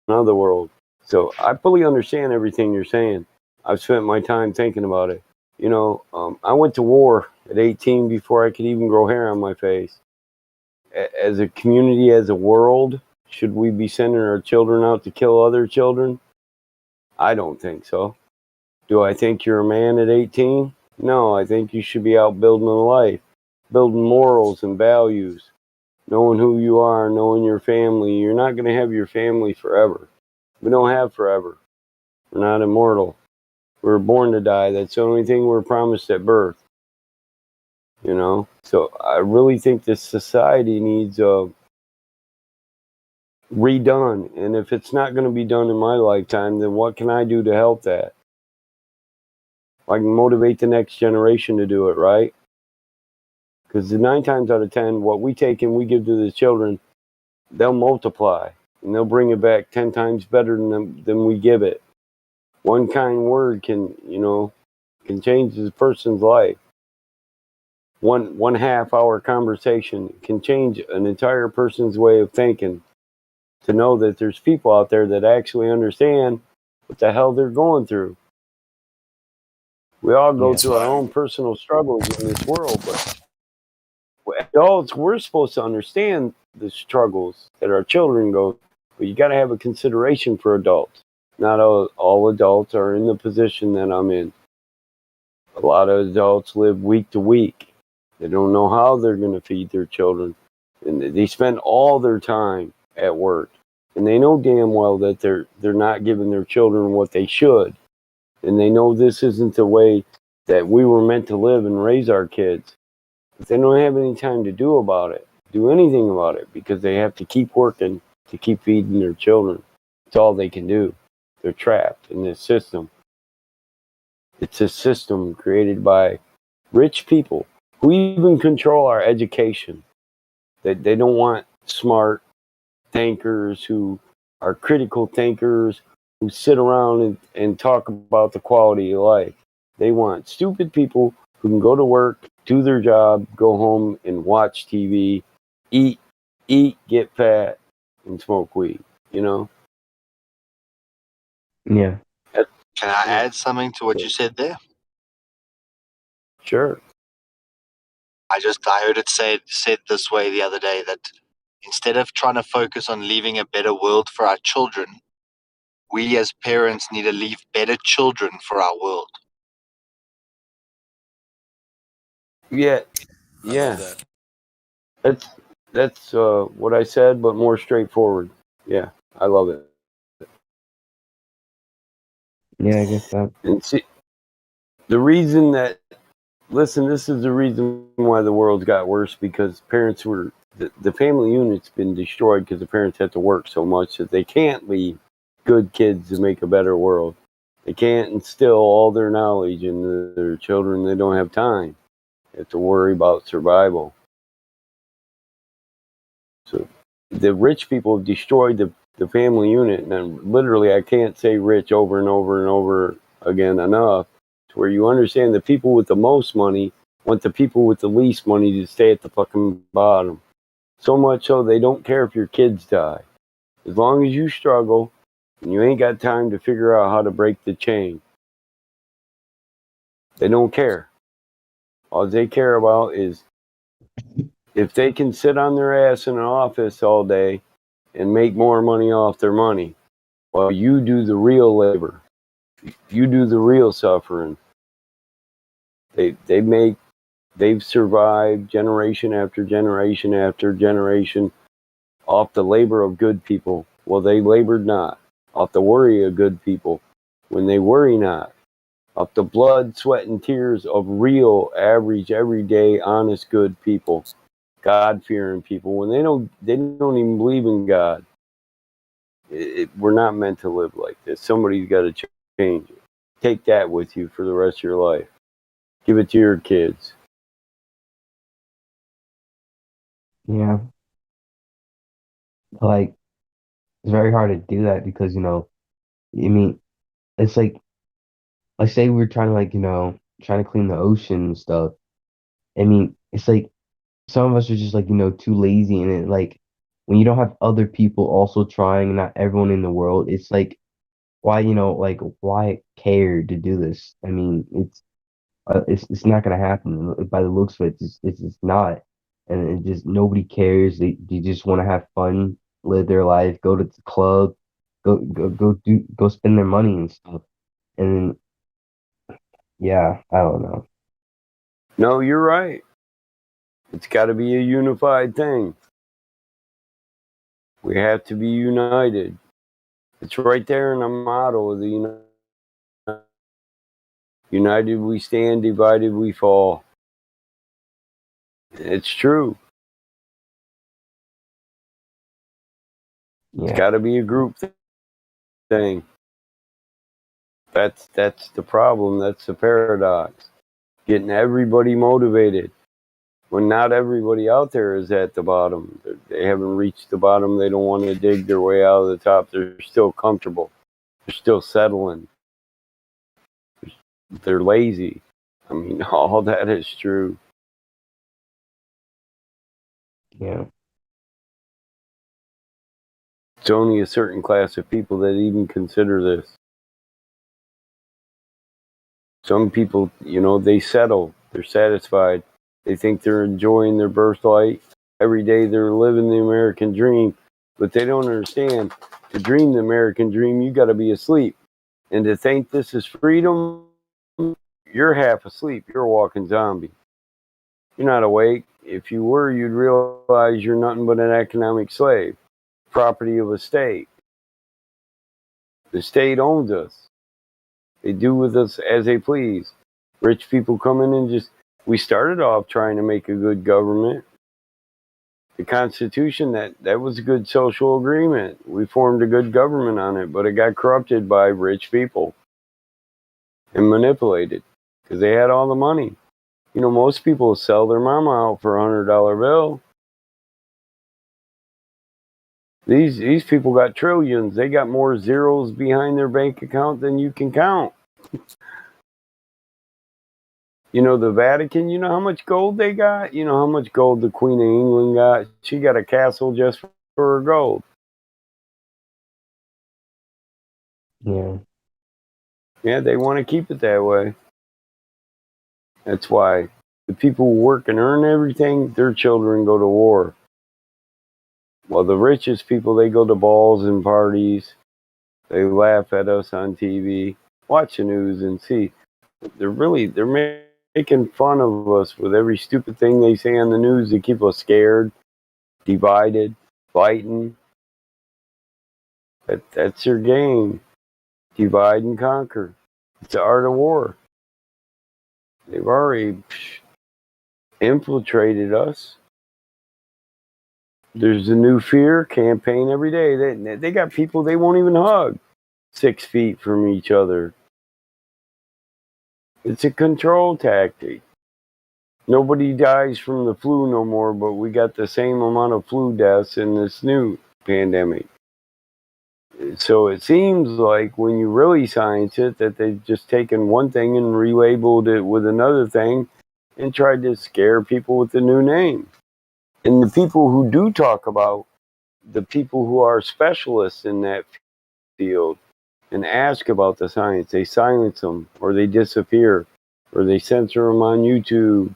in another world. So I fully understand everything you're saying. I've spent my time thinking about it. I went to war at 18 before I could even grow hair on my face. As a community, as a world, should we be sending our children out to kill other children? I don't think so. Do I think you're a man at 18? No, I think you should be out building a life, building morals and values, knowing who you are, knowing your family. You're not going to have your family forever. We don't have forever. We're not immortal. We're born to die. That's the only thing we're promised at birth. So I really think this society needs redone. And if it's not going to be done in my lifetime, then what can I do to help that? I can motivate the next generation to do it, right? Because 9 times out of 10, what we take and we give to the children, they'll multiply and they'll bring it back 10 times better than we give it. One kind word can change a person's life. One half-hour conversation can change an entire person's way of thinking. To know that there's people out there that actually understand what the hell they're going through. We all go through our own personal struggles in this world, but adults, we're supposed to understand the struggles that our children go through. But you got to have a consideration for adults. Not all adults are in the position that I'm in. A lot of adults live week to week. They don't know how they're going to feed their children. And they spend all their time at work. And they know damn well that they're not giving their children what they should. And they know this isn't the way that we were meant to live and raise our kids. But they don't have any time to do anything about it, because they have to keep working to keep feeding their children. It's all they can do. They're trapped in this system. It's a system created by rich people who even control our education. They don't want smart, thinkers, who are critical thinkers, who sit around and talk about the quality of life. They want stupid people who can go to work, do their job, go home and watch TV, eat, get fat, and smoke weed, you know? Yeah. Can I add something to what you said there? Sure. I heard it said this way the other day, that instead of trying to focus on leaving a better world for our children, we as parents need to leave better children for our world. Yeah. Yeah. That's what I said, but more straightforward. Yeah, I love it. Yeah, I guess that. And see, the reason that, listen, this is the reason why the world's got worse, because parents were, the family unit's been destroyed because the parents have to work so much that they can't leave good kids to make a better world. They can't instill all their knowledge in their children. They don't have time. They have to worry about survival. So the rich people have destroyed the family unit. And literally, I can't say rich over and over and over again enough, to where you understand the people with the most money want the people with the least money to stay at the fucking bottom. So much so they don't care if your kids die. As long as you struggle and you ain't got time to figure out how to break the chain, they don't care. All they care about is if they can sit on their ass in an office all day and make more money off their money, while you do the real labor, you do the real suffering. They've survived generation after generation after generation off the labor of good people. Well, they labored not. Off the worry of good people, when they worry not. Off the blood, sweat, and tears of real, average, everyday, honest, good people, God-fearing people. When they don't even believe in God. We're not meant to live like this. Somebody's got to change it. Take that with you for the rest of your life. Give it to your kids. Yeah. Like, it's very hard to do that because, I mean, it's like say we're trying to, trying to clean the ocean and stuff. I mean, it's like some of us are just too lazy, and when you don't have other people also trying, not everyone in the world, it's like, why, why care to do this? I mean, it's not gonna happen by the looks of it. It's just not, and it just nobody cares. They just want to have fun, live their life, go to the club, go spend their money and stuff. And yeah, I don't know. No, you're right. It's got to be a unified thing. We have to be united. It's right there in the motto of the United we stand, divided we fall. It's true. Yeah. It's got to be a group thing. That's the problem. That's the paradox. Getting everybody motivated when not everybody out there is at the bottom. They haven't reached the bottom. They don't want to dig their way out of the top. They're still comfortable. They're still settling. They're lazy. I mean, all that is true. Yeah. It's only a certain class of people that even consider this. Some people, they settle. They're satisfied. They think they're enjoying their birthright. Every day they're living the American dream. But they don't understand. To dream the American dream, you got to be asleep. And to think this is freedom, you're half asleep. You're a walking zombie. You're not awake. If you were, you'd realize you're nothing but an economic slave, property of a state. The state owns us. They do with us as they please. Rich people come in and we started off trying to make a good government. The Constitution, that was a good social agreement. We formed a good government on it, but it got corrupted by rich people and manipulated because they had all the money. Most people sell their mama out for $100 bill. These people got trillions. They got more zeros behind their bank account than you can count. You know, the Vatican, you know how much gold they got? You know how much gold the Queen of England got? She got a castle just for her gold. Yeah. Yeah, they want to keep it that way. That's why the people who work and earn everything, their children go to war. Well, the richest people, they go to balls and parties. They laugh at us on TV. Watch the news and see. They're making fun of us with every stupid thing they say on the news to keep us scared, divided, fighting. That's your game. Divide and conquer. It's the art of war. They've already infiltrated us. There's a new fear campaign every day. They got people they won't even hug 6 feet from each other. It's a control tactic. Nobody dies from the flu no more, but we got the same amount of flu deaths in this new pandemic. So it seems like when you really science it, that they've just taken one thing and relabeled it with another thing and tried to scare people with the new name. And the people who do talk about the people who are specialists in that field and ask about the science, they silence them or they disappear or they censor them on YouTube.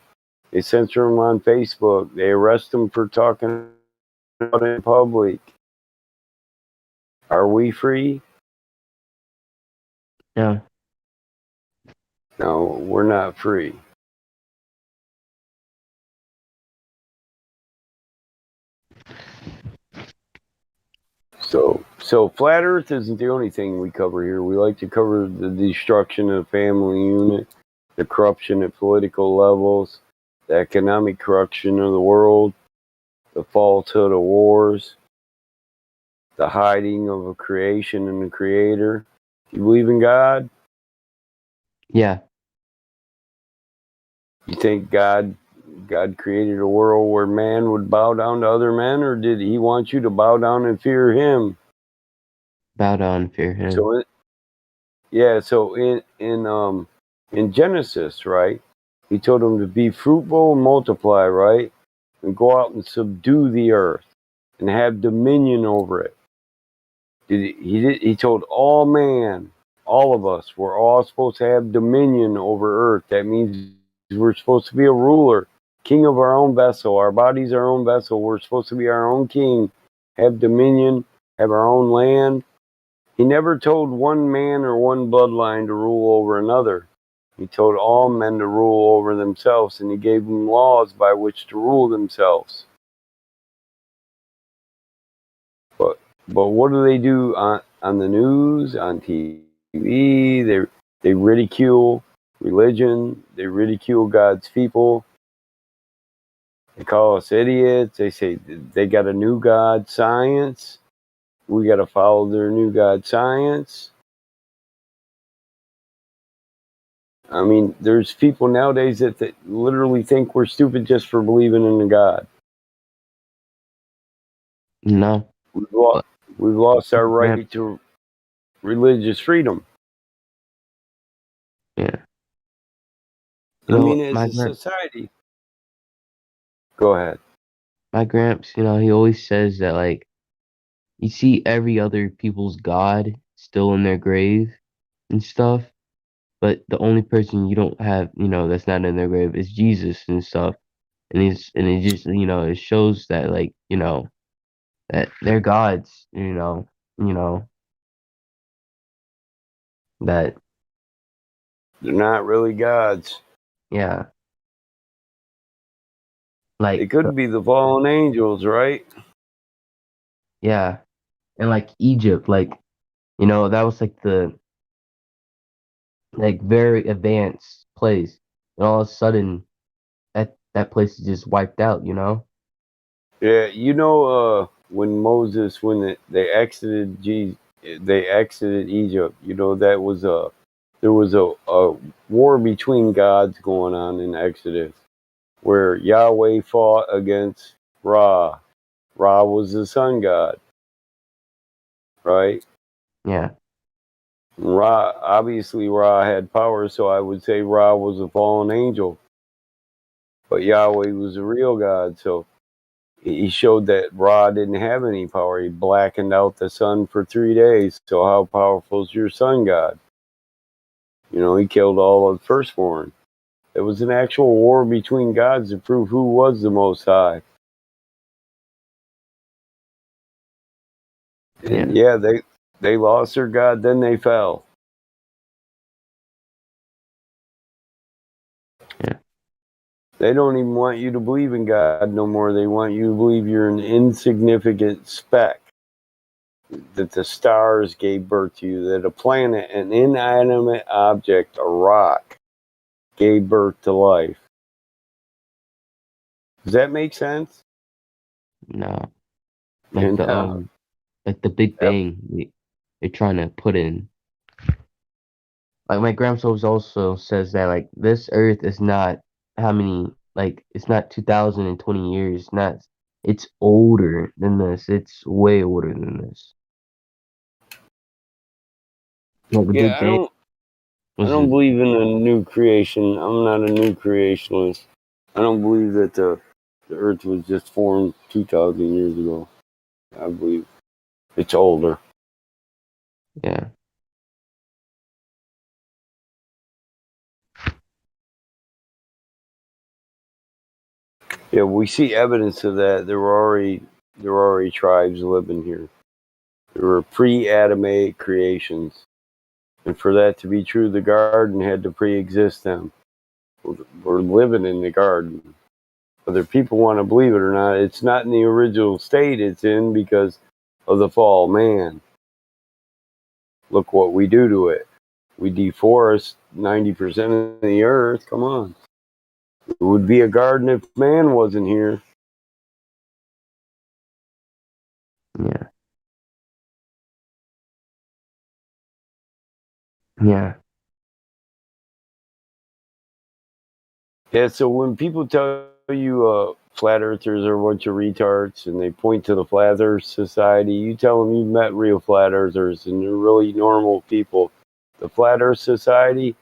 They censor them on Facebook. They arrest them for talking about it in public. Are we free? Yeah. No, we're not free. So flat Earth isn't the only thing we cover here. We like to cover the destruction of the family unit, the corruption at political levels, the economic corruption of the world, the falsehood of wars, the hiding of a creation and a creator. Do you believe in God? Yeah. You think God created a world where man would bow down to other men, or did he want you to bow down and fear him? Bow down, fear him. So in Genesis, right? He told them to be fruitful and multiply, right? And go out and subdue the earth and have dominion over it. He told all man, all of us, we're all supposed to have dominion over earth. That means we're supposed to be a ruler, king of our own vessel. Our body's our own vessel. We're supposed to be our own king, have dominion, have our own land. He never told one man or one bloodline to rule over another. He told all men to rule over themselves, and he gave them laws by which to rule themselves. But what do they do on the news, on TV? They ridicule religion. They ridicule God's people. They call us idiots. They say they got a new God, science. We got to follow their new God, science. I mean, there's people nowadays that literally think we're stupid just for believing in a God. No. We've lost our right to religious freedom. Yeah. I mean, as a society. Go ahead. My gramps, he always says that, like, you see every other people's God still in their grave and stuff, but the only person you don't have, that's not in their grave is Jesus and stuff. And it just, it shows that, like, that they're gods, that they're not really gods. Yeah. Like they could be the fallen angels, right? Yeah. And like Egypt, like, that was like the very advanced place. And all of a sudden that place is just wiped out, Yeah, when Moses, they exited Egypt, that was there was a war between gods going on in Exodus, where Yahweh fought against Ra. Ra was the sun god. right? Yeah. Ra, obviously Ra had power, so I would say Ra was a fallen angel. But Yahweh was a real God, so he showed that Ra didn't have any power. He blackened out the sun for 3 days. So how powerful is your sun God? You know, he killed all of the firstborn. It was an actual war between gods to prove who was the Most High. And yeah, they lost their God, then they fell. Yeah. They don't even want you to believe in God no more. They want you to believe you're an insignificant speck, that the stars gave birth to you, that a planet, an inanimate object, a rock, gave birth to life. Does that make sense? No. Like And the Big Bang they're trying to put in. Like my grandpa also says that like this Earth is not how many like it's not 2020 years. Not it's older than this. It's way older than this. Like the yeah, Big Bang I was don't believe in a new creation. I'm not a new creationist. I don't believe that the Earth was just formed 2,000 years ago. I believe it's older. yeah. Yeah, we see evidence of that. There were already tribes living here. There were pre-Adamite creations. And for that to be true, the garden had to pre-exist them. We're living in the garden. Whether people want to believe it or not, it's not in the original state it's in because of the fall man. Look what we do to it. We deforest 90% of the earth. Come on. It would be a garden if man wasn't here. Yeah. Yeah. Yeah, so when people tell you flat earthers are a bunch of retards and they point to the Flat Earth Society, you tell them you've met real flat earthers and they're really normal people. The Flat Earth Society,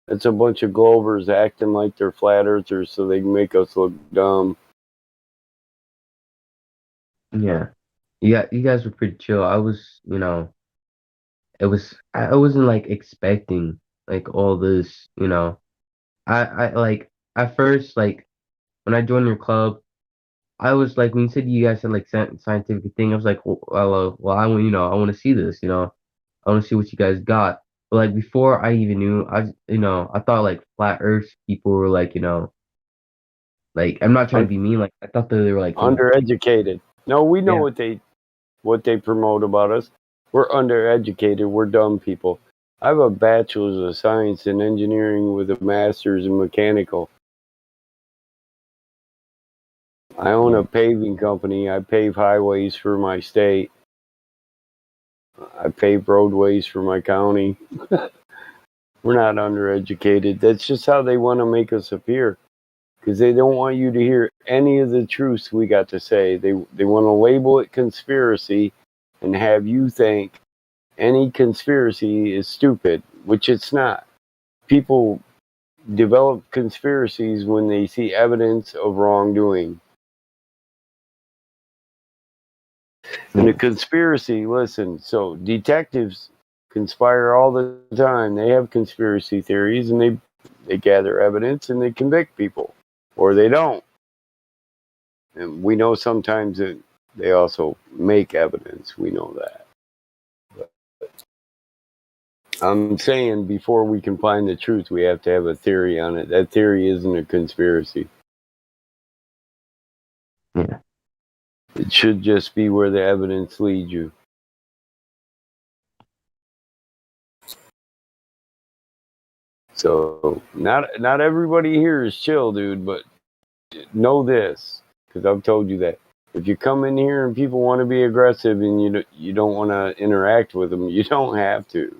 it's a bunch of Glovers acting like they're flat earthers so they can make us look dumb. Yeah. Yeah, you guys were pretty chill. I was, I wasn't like expecting like all this, I like at first like when I joined your club, I was like when you said you guys had like scientific thing, I was like, well, I want I want to see this, I want to see what you guys got. But like before I even knew, I thought like flat Earth people were like, like I'm not trying to be mean, like I thought that they were like Undereducated. No, we know yeah. what they promote about us. We're undereducated. We're dumb people. I have a bachelor's of science in engineering with a master's in mechanical. I own a paving company. I pave highways for my state. I pave roadways for my county. We're not undereducated. That's just how they want to make us appear. Because they don't want you to hear any of the truths we got to say. They want to label it conspiracy and have you think any conspiracy is stupid, which it's not. People develop conspiracies when they see evidence of wrongdoing. And a conspiracy, listen, so detectives conspire all the time. They have conspiracy theories and they gather evidence and they convict people. Or they don't. And we know sometimes that they also make evidence. We know that. But I'm saying before we can find the truth, we have to have a theory on it. That theory isn't a conspiracy. Yeah. It should just be where the evidence leads you. So not everybody here is chill, dude, but know this, because I've told you that. If you come in here and people want to be aggressive and you don't want to interact with them, you don't have to.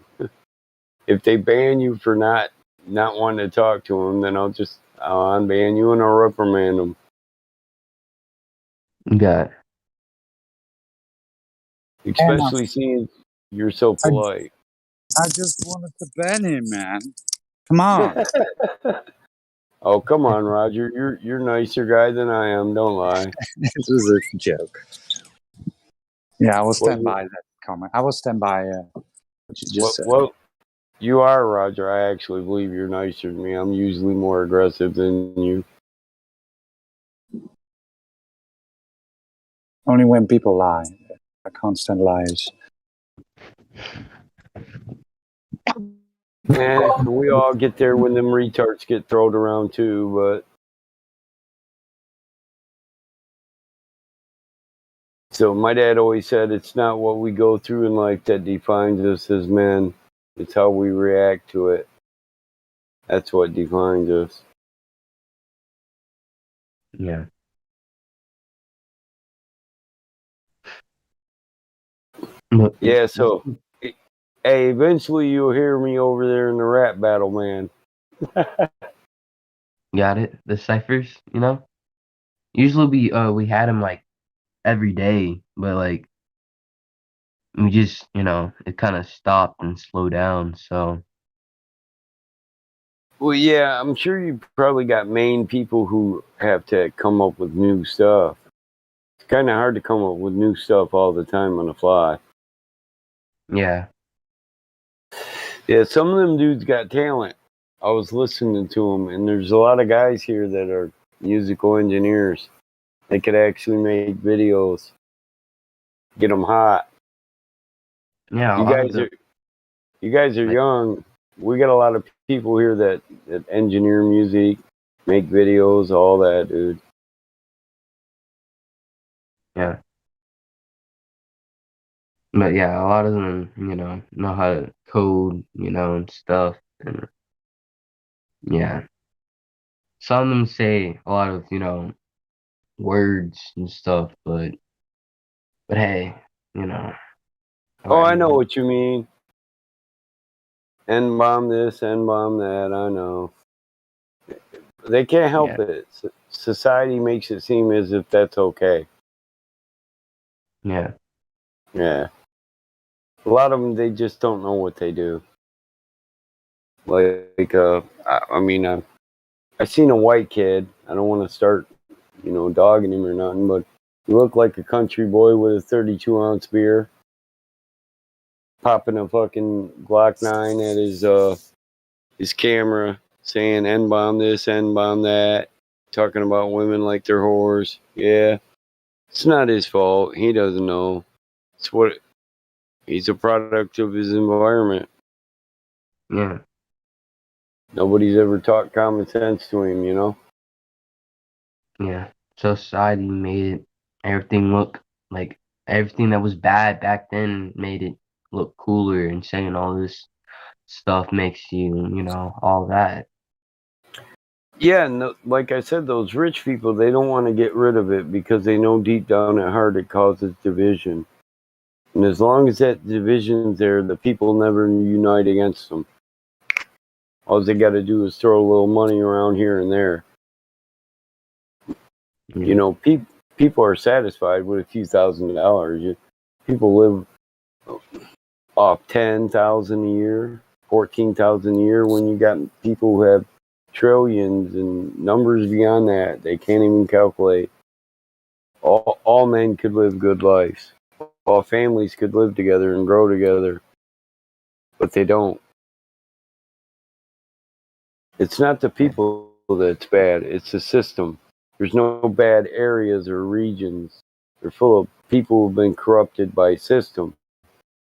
If they ban you for not wanting to talk to them, then I'll unban you and I'll reprimand them. Got Especially seeing You're so polite. I just wanted to ban him, man. Come on. Oh, come on, Roger. You're a nicer guy than I am. Don't lie. This was a joke. Yeah, I will stand Well, by that comment. I will stand by what you just said. Well, you are, Roger. I actually believe you're nicer than me. I'm usually more aggressive than you. Only when people lie. I can't stand lies. We all get there when them retards get thrown around too, but so my dad always said it's not what we go through in life that defines us as men. It's how we react to it. That's what defines us. Yeah. Yeah, so hey, eventually you'll hear me over there in the rap battle, man. Got it. The ciphers, you know. Usually we had them like every day, but like we just it kind of stopped and slowed down. So Well, yeah, I'm sure you probably got main people who have to come up with new stuff. It's kind of hard to come up with new stuff all the time on the fly. yeah, Yeah, some of them dudes got talent. I was listening to them, and there's a lot of guys here that are musical engineers. They could actually make videos, get them hot. yeah. You guys are young. We got a lot of people here that engineer music, make videos, all that, dude. Yeah. But yeah, a lot of them, know how to code, and stuff. And yeah, some of them say a lot of, words and stuff, but hey, Oh, I know whatever. what you mean. N-bomb this, N-bomb that, I know. They can't help Yeah. it. Society makes it seem as if that's okay. Yeah. Yeah. A lot of them, they just don't know what they do. I seen a white kid. I don't want to start, dogging him or nothing, but he looked like a country boy with a 32-ounce beer, popping a fucking Glock 9 at his camera, saying N-bomb this, N-bomb that, talking about women like they're whores. Yeah, it's not his fault. He doesn't know. He's a product of his environment. Yeah. Nobody's ever taught common sense to him, Yeah. Society made everything look like everything that was bad back then made it look cooler, and saying all this stuff makes you, all that. Yeah, and like I said, those rich people, they don't want to get rid of it because they know deep down at heart it causes division. And as long as that division's there, the people never unite against them. All they got to do is throw a little money around here and there. People are satisfied with a few $1,000s. People live off 10,000 a year, 14,000 a year. When you got people who have trillions and numbers beyond that, they can't even calculate. All men could live good lives. All families could live together and grow together, but they don't. It's not the people that's bad, it's the system. There's no bad areas or regions. They're full of people who've been corrupted by system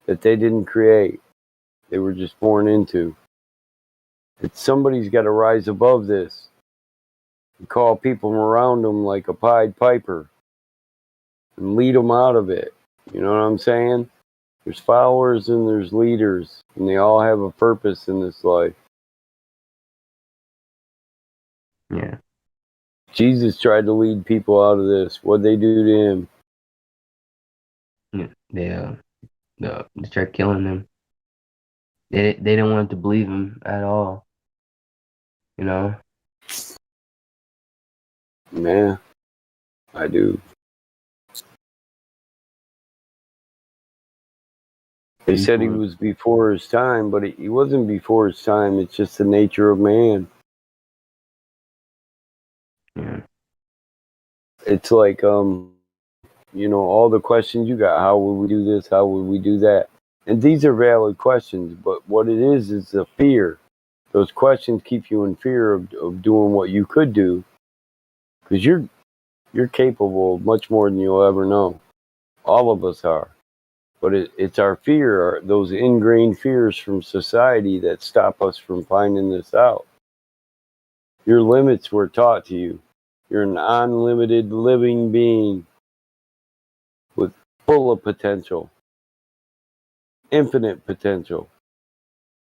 that they didn't create. They were just born into. Somebody's got to rise above this and call people around them like a Pied Piper and lead them out of it. You know what I'm saying? There's followers and there's leaders, and they all have a purpose in this life. Yeah. Jesus tried to lead people out of this. What'd they do to him? Yeah. They tried killing him. They didn't want to believe him at all. Yeah, I do. They said he was before his time, but he wasn't before his time. It's just the nature of man. Yeah. It's like, all the questions you got. How would we do this? How would we do that? And these are valid questions, but what it is a fear. Those questions keep you in fear of doing what you could do, because you're capable of much more than you'll ever know. All of us are. But it's our fear, those ingrained fears from society that stop us from finding this out. Your limits were taught to you. You're an unlimited living being with full of potential, infinite potential.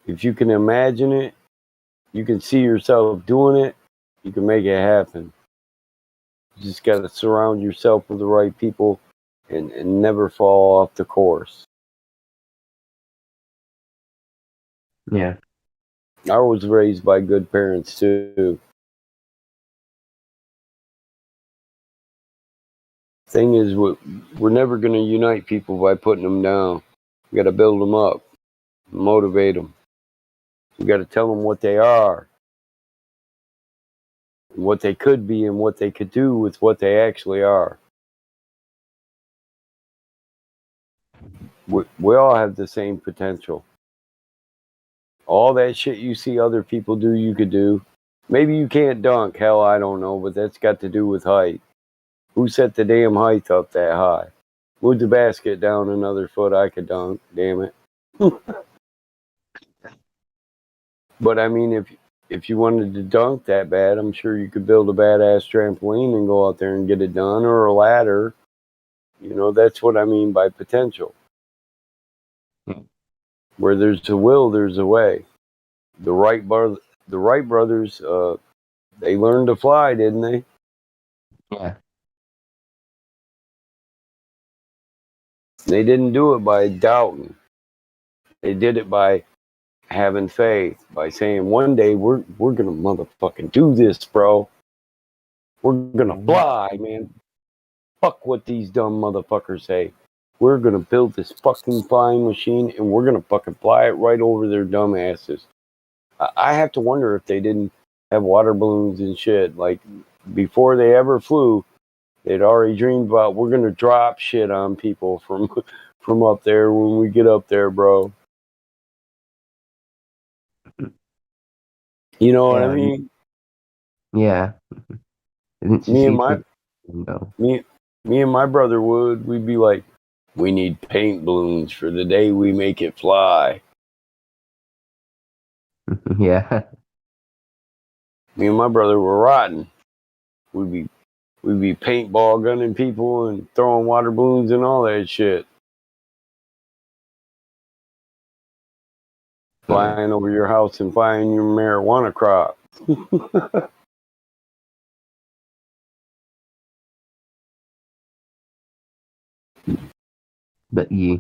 If you can imagine it, you can see yourself doing it, you can make it happen. You just got to surround yourself with the right people and never fall off the course. Yeah. I was raised by good parents too. Thing is, we're never going to unite people by putting them down. We got to build them up, motivate them. We got to tell them what they are, what they could be, and what they could do with what they actually are. We all have the same potential. All that shit you see other people do, you could do. Maybe you can't dunk. Hell, I don't know, but that's got to do with height. Who set the damn height up that high? Move the basket down another foot, I could dunk. Damn it. But I mean, if you wanted to dunk that bad, I'm sure you could build a badass trampoline and go out there and get it done, or a ladder. That's what I mean by potential. Where there's a will, there's a way. The Wright brothers, they learned to fly, didn't they? Yeah. They didn't do it by doubting. They did it by having faith, by saying, one day we're gonna motherfucking do this, bro. We're gonna fly, man. Fuck what these dumb motherfuckers say. We're gonna build this fucking flying machine and we're gonna fucking fly it right over their dumb asses. I have to wonder if they didn't have water balloons and shit. Like, before they ever flew, they'd already dreamed about, we're gonna drop shit on people from up there when we get up there, bro. You know what I mean? Yeah. Me and my brother we'd be like, we need paint balloons for the day we make it fly. Yeah. Me and my brother were rotten. We'd be paintball gunning people and throwing water balloons and all that shit. Flying over your house and flying your marijuana crop. But I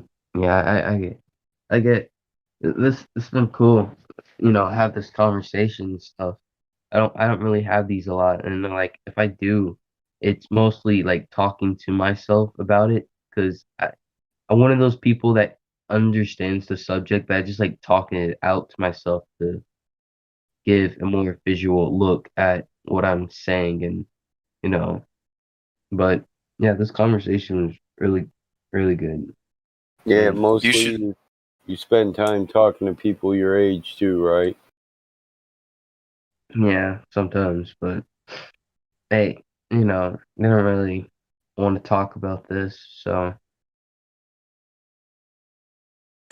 get this. It's been cool, have this conversation and stuff. I don't really have these a lot, and then, like, if I do, it's mostly like talking to myself about it, because I'm one of those people that understands the subject, but I just like talking it out to myself to give a more visual look at what I'm saying, and but yeah, this conversation was really, really good. Yeah, And mostly you spend time talking to people your age too, right? yeah, sometimes, but hey, they don't really want to talk about this, so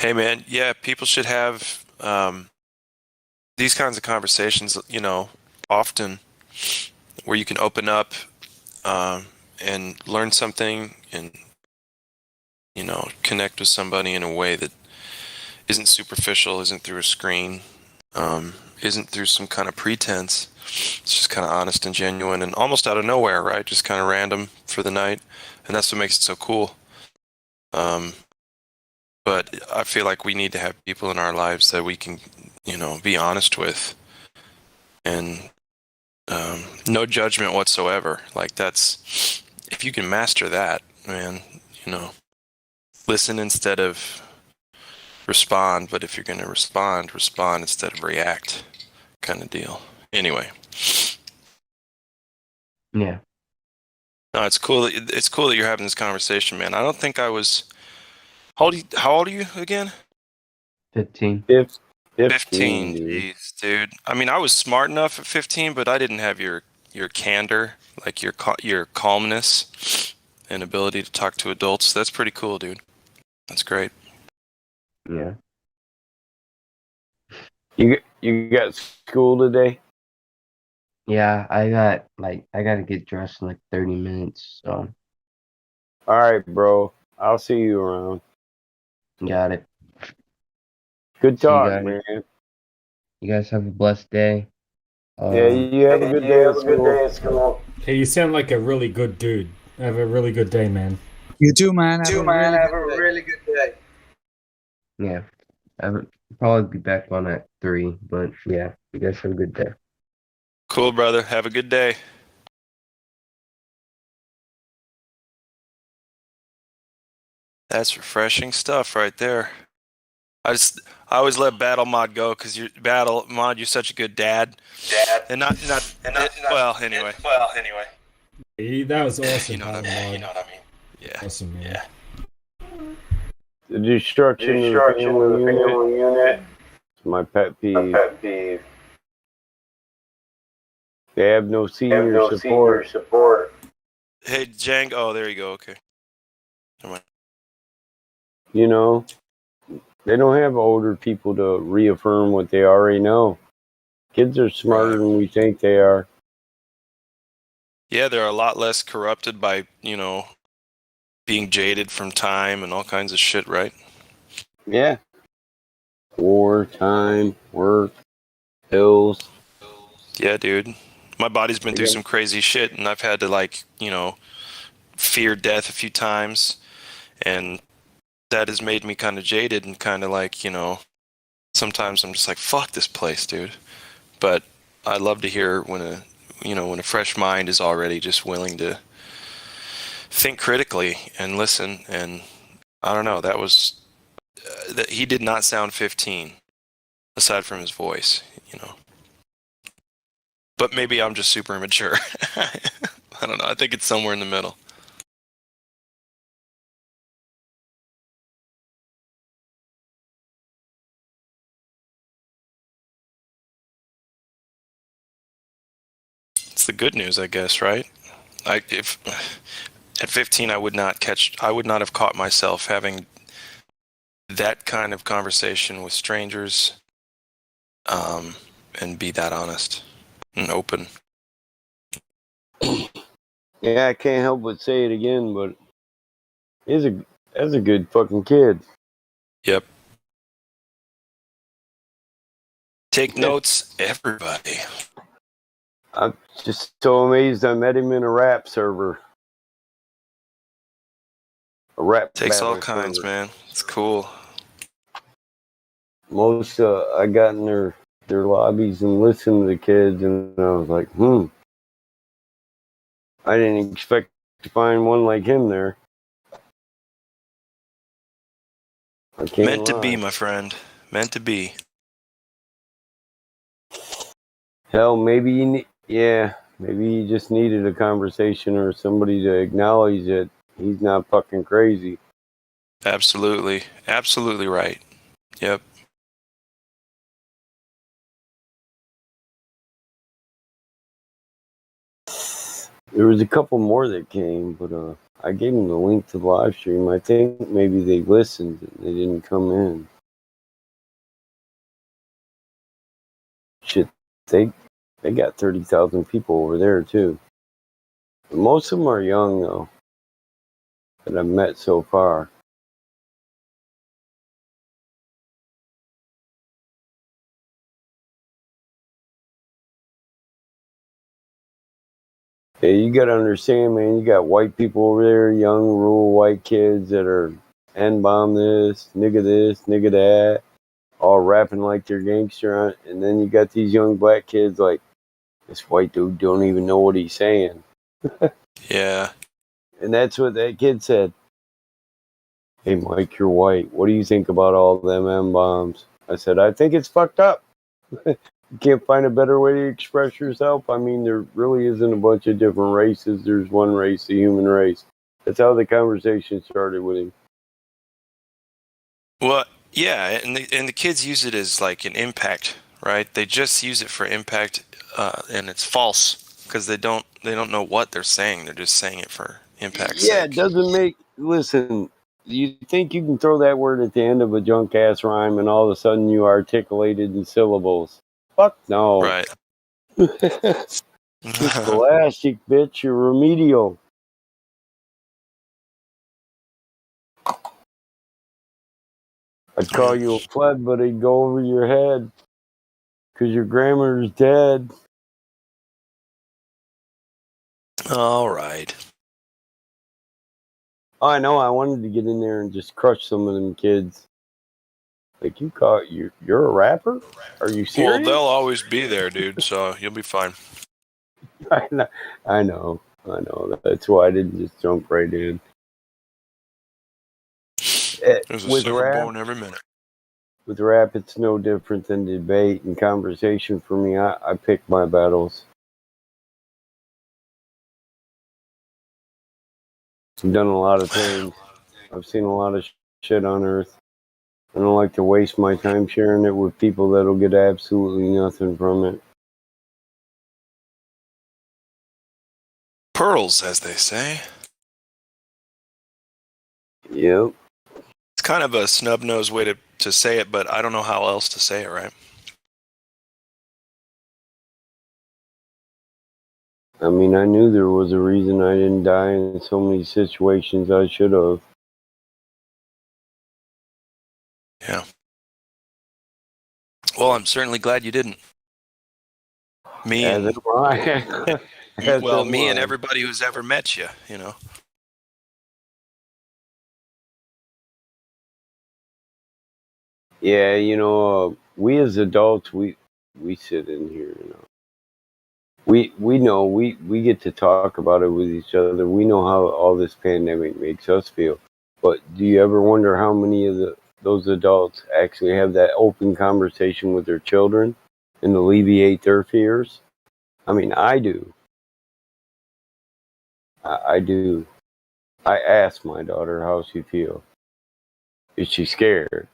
Hey, man. Yeah, people should have these kinds of conversations, often, where you can open up and learn something and, connect with somebody in a way that isn't superficial, isn't through a screen, isn't through some kind of pretense. It's just kind of honest and genuine and almost out of nowhere, right? Just kind of random for the night. And that's what makes it so cool. But I feel like we need to have people in our lives that we can, be honest with. And no judgment whatsoever. Like, that's, if you can master that, man, listen instead of respond. But if you're going to respond instead of react, kind of deal. Anyway. Yeah. No, it's cool. It's cool that you're having this conversation, man. I don't think I was. How old are you again? 15. 15. Jeez, dude. I mean, I was smart enough at 15, but I didn't have your candor, like your calmness and ability to talk to adults. That's pretty cool, dude. That's great. Yeah. You got school today? Yeah, I got to get dressed in like 30 minutes, so. All right, bro. I'll see you around. Got it. Good See you talk, guys. man. You guys have a blessed day. Yeah, you have a good day at school. Hey, you sound like a really good dude. Have a really good day, man. You too, man. Have a really Have good a day. really good day. Yeah. I'll probably be back on at 3, but yeah, you guys have a good day. Cool, brother. Have a good day. That's refreshing stuff right there. I always let Battle Mod go because you're such a good dad. Well, anyway. Hey, that was awesome. You know what I mean? Yeah. Awesome, man. Yeah. The destruction of the family unit. It's my pet peeve. They have no senior support. Hey, Jang. Oh, there you go. Okay. Never mind. You know, they don't have older people to reaffirm what they already know. Kids are smarter than we think they are. Yeah, they're a lot less corrupted by, being jaded from time and all kinds of shit, right? Yeah. War, time, work, pills. Yeah, dude. My body's been through some crazy shit, and I've had to, fear death a few times, and that has made me kind of jaded and kind of sometimes I'm just like, fuck this place, dude. But I love to hear when a fresh mind is already just willing to think critically and listen. And I don't know, that was that he did not sound 15 aside from his voice, but maybe I'm just super immature. I don't know. I think it's somewhere in the middle. It's the good news, I guess, right? If at 15 I would not have caught myself having that kind of conversation with strangers, and be that honest and open. Yeah, I can't help but say it again, but that's a good fucking kid. Yep. Take notes, everybody. I'm just so amazed I met him in a rap server. A rap Takes all battle kinds, server. man. It's cool. Most I got in their lobbies and listened to the kids, and I was like, I didn't expect to find one like him there. I can't Meant to lie. be, my friend. Meant to be. Hell, maybe he just needed a conversation or somebody to acknowledge that he's not fucking crazy. Absolutely. Absolutely right. Yep. There was a couple more that came, but I gave them the link to the live stream. I think maybe they listened and they didn't come in. Shit, they got 30,000 people over there too. Most of them are young though, that I've met so far. Yeah, you gotta understand, man. You got white people over there, young rural white kids that are N-bomb this, nigga that, all rapping like they're gangster. And then you got these young black kids like, this white dude don't even know what he's saying. Yeah. And that's what that kid said. Hey, Mike, you're white. What do you think about all them M-bombs? I said, I think it's fucked up. You can't find a better way to express yourself. I mean, there really isn't a bunch of different races. There's one race, the human race. That's how the conversation started with him. Well, yeah, and the kids use it as like an impact, right? They just use it for impact, and it's false because they don't know what they're saying. They're just saying it for impact's Yeah, sake. it doesn't make. Listen, you think you can throw that word at the end of a junk ass rhyme and all of a sudden you articulate it in syllables? Fuck no. Right. It's scholastic, bitch. You're remedial. I'd call you a pleb, but it'd go over your head because your grammar's dead. All right. Oh, I know. I wanted to get in there and just crush some of them kids. Like, you're a rapper? Are you Well, serious? they'll always be there, dude. So you'll be fine. I know. That's why I didn't just jump right in. There's a With sucker rap, born every minute. with rap, it's no different than debate and conversation for me. I pick my battles. I've done a lot of things. I've seen a lot of shit on Earth. I don't like to waste my time sharing it with people that'll get absolutely nothing from it. Pearls, as they say. Yep. It's kind of a snub-nosed way to say it, but I don't know how else to say it, right? I mean, I knew there was a reason I didn't die in so many situations I should have. Yeah. Well, I'm certainly glad you didn't. Me As and am I. As well, am me and I. everybody who's ever met you, you know. Yeah, we as adults, we sit in here, We know we get to talk about it with each other. We know how all this pandemic makes us feel. But do you ever wonder how many of those adults actually have that open conversation with their children and alleviate their fears? I mean, I do. I do. I ask my daughter how she feels. Is she scared?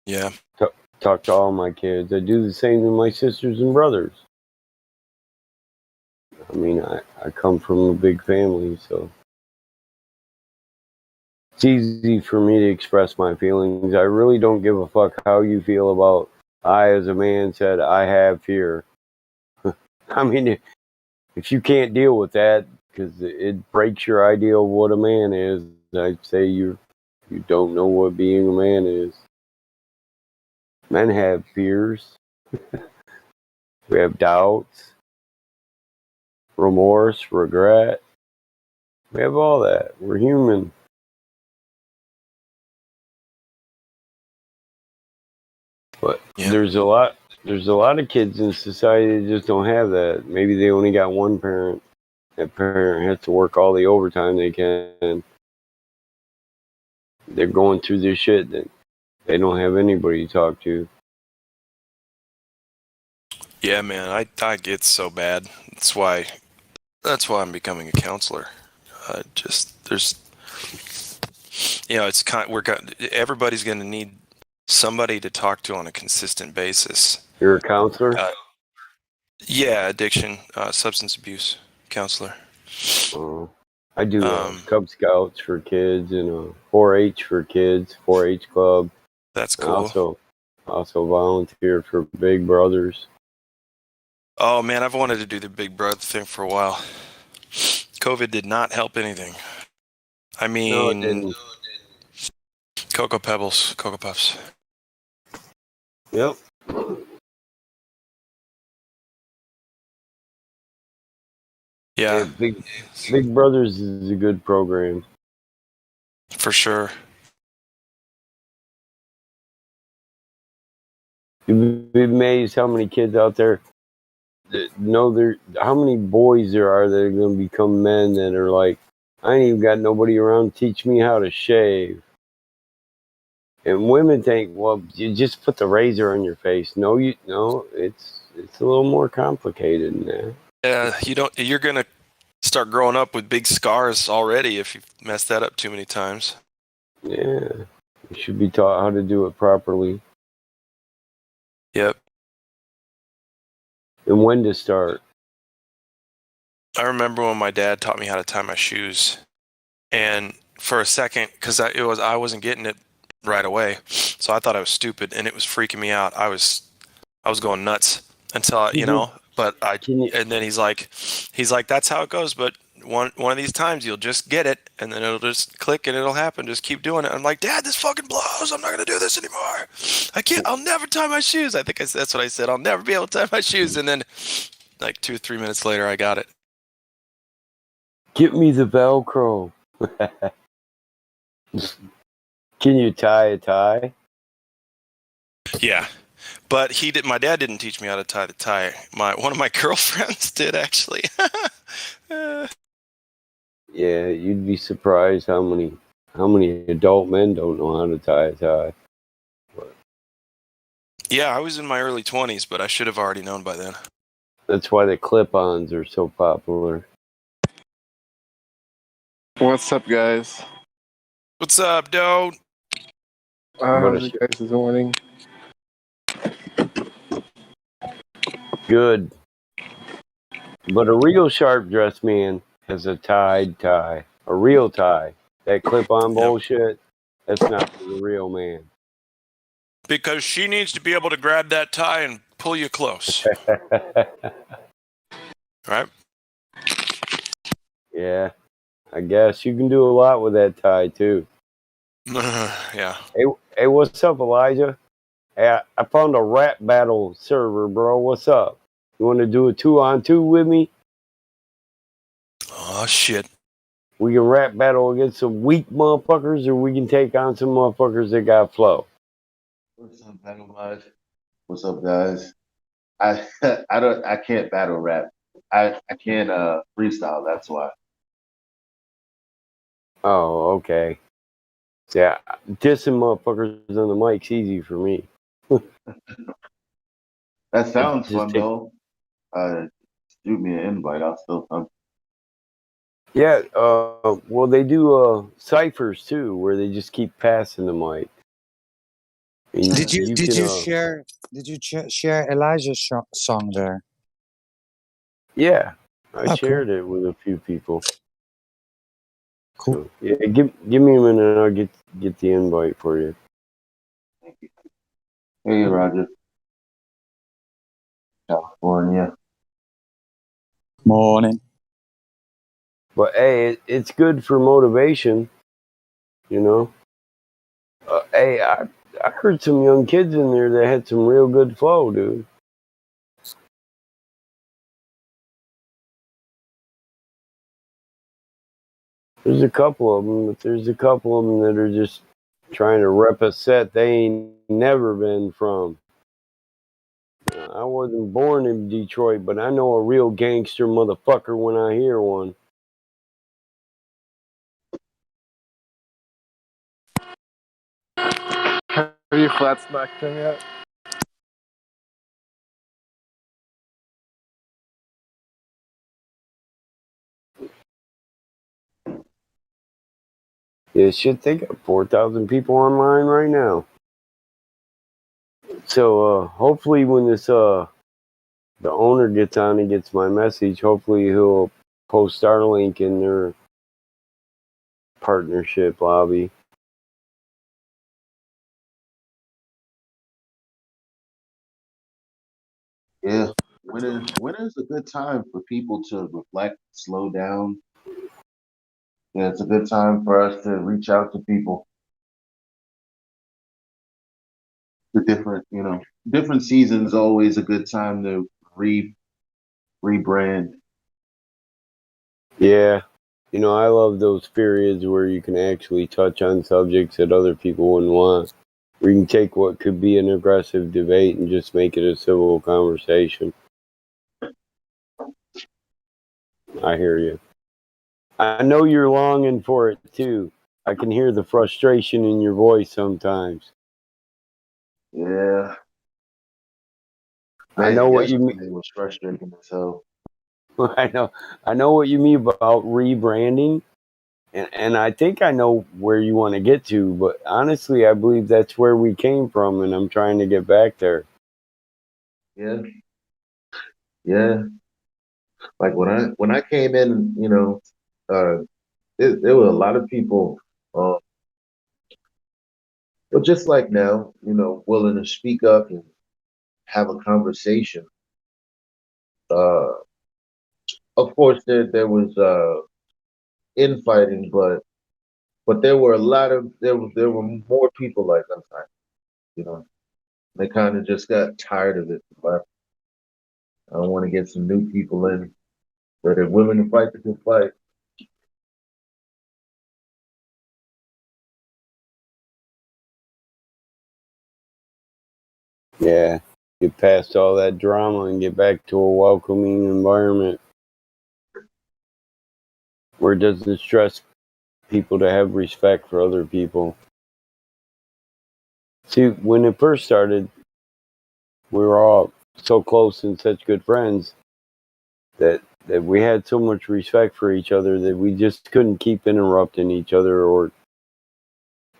Yeah. Talk to all my kids. I do the same to my sisters and brothers. I mean, I come from a big family, so it's easy for me to express my feelings. I really don't give a fuck how you feel about. I, as a man, said I have fear. I mean, if you can't deal with that because it breaks your idea of what a man is, I'd say you don't know what being a man is. Men have fears. We have doubts, remorse, regret. We have all that. We're human. But there's a lot of kids in society that just don't have that. Maybe they only got one parent. That parent has to work all the overtime they can. They're going through this shit that they don't have anybody to talk to. Yeah, man, I get so bad. That's why I'm becoming a counselor. There's it's everybody's going to need somebody to talk to on a consistent basis. You're a counselor? Yeah, addiction, substance abuse counselor. I do Cub Scouts for kids and 4-H for kids, 4-H club. That's cool. Also volunteer for Big Brothers. Oh man, I've wanted to do the Big Brother thing for a while. COVID did not help anything. I mean, No, it didn't. Cocoa Pebbles, Cocoa Puffs. Yep. Yeah. Big Brothers is a good program. For sure. You'd be amazed how many kids out there that know how many boys there are that are going to become men that are like I ain't even got nobody around to teach me how to shave. And women think, well, you just put the razor on your face. No, it's a little more complicated than that. You're gonna start growing up with big scars already if you mess that up too many times. Yeah, you should be taught how to do it properly. Yep. And when to start. I remember when my dad taught me how to tie my shoes, and for a second, because I wasn't getting it right away, so I thought I was stupid, and it was freaking me out. I was going nuts until and then he's like, that's how it goes, but one of these times you'll just get it, and then it'll just click and it'll happen. Just keep doing it. I'm like, Dad, this fucking blows. I'm not gonna do this anymore. I'll never tie my shoes. I think that's what I said. I'll never be able to tie my shoes. And then, like 2 or 3 minutes later, I got it. Get me the Velcro. Can you tie a tie? Yeah, but my dad didn't teach me how to tie the tie. One of my girlfriends did, actually. Yeah, you'd be surprised how many adult men don't know how to tie a tie. Yeah, I was in my early 20s, but I should have already known by then. That's why the clip-ons are so popular. What's up, guys? What's up, dude? How's you guys this morning? Good. But a real sharp dressed man has a tied tie. A real tie. That clip-on bullshit, that's not for the real man. Because she needs to be able to grab that tie and pull you close. Right? Yeah. I guess you can do a lot with that tie, too. Yeah. Hey, what's up, Elijah? Hey, I found a rap battle server, bro. What's up? You want to do a 2-on-2 with me? Oh, shit. We can rap battle against some weak motherfuckers, or we can take on some motherfuckers that got flow. What's up, Battle Mod? What's up, guys? I can't battle rap. I can't freestyle. That's why. Oh, okay. Yeah, dissing motherfuckers on the mic's easy for me. That sounds Just fun though. Shoot me an invite. I'll still come. Yeah, well, they do ciphers too, where they just keep passing the mic. And Did you can, share Elijah's song there? Yeah, I Oh, shared it with a few people. Cool. So, yeah, give me a minute, and I'll get the invite for you. Hey, Roger. California. Morning. But hey, it's good for motivation, you know. Hey, I heard some young kids in there that had some real good flow, dude. There's a couple of them, but there's a couple of them that are just trying to rep a set they ain't never been from. I wasn't born in Detroit, but I know a real gangster motherfucker when I hear one. Have you flat smacked him yet? Yeah, shit, they got 4,000 people online right now. So hopefully when this the owner gets on and gets my message, hopefully he'll post our link in their partnership lobby. Yeah. When is a good time for people to reflect, slow down? Yeah, it's a good time for us to reach out to people. Different seasons always a good time to rebrand. Yeah. You know, I love those periods where you can actually touch on subjects that other people wouldn't want. Where you can take what could be an aggressive debate and just make it a civil conversation. I hear you. I know you're longing for it too. I can hear the frustration in your voice sometimes. Yeah. I Man, know what you mean. yesterday was frustrating as hell. I know what you mean about rebranding, and I think I know where you want to get to. But honestly, I believe that's where we came from, and I'm trying to get back there. Yeah. Yeah. Like when I came in, there were a lot of people, uh, but just like now, willing to speak up and have a conversation. Uh, of course, there was infighting, but there were a lot of there were more people like us. You know, they kind of just got tired of it. But I want to get some new people in that are willing to fight the good fight. Yeah, get past all that drama and get back to a welcoming environment where it doesn't stress people to have respect for other people. See, when it first started, we were all so close and such good friends that we had so much respect for each other that we just couldn't keep interrupting each other or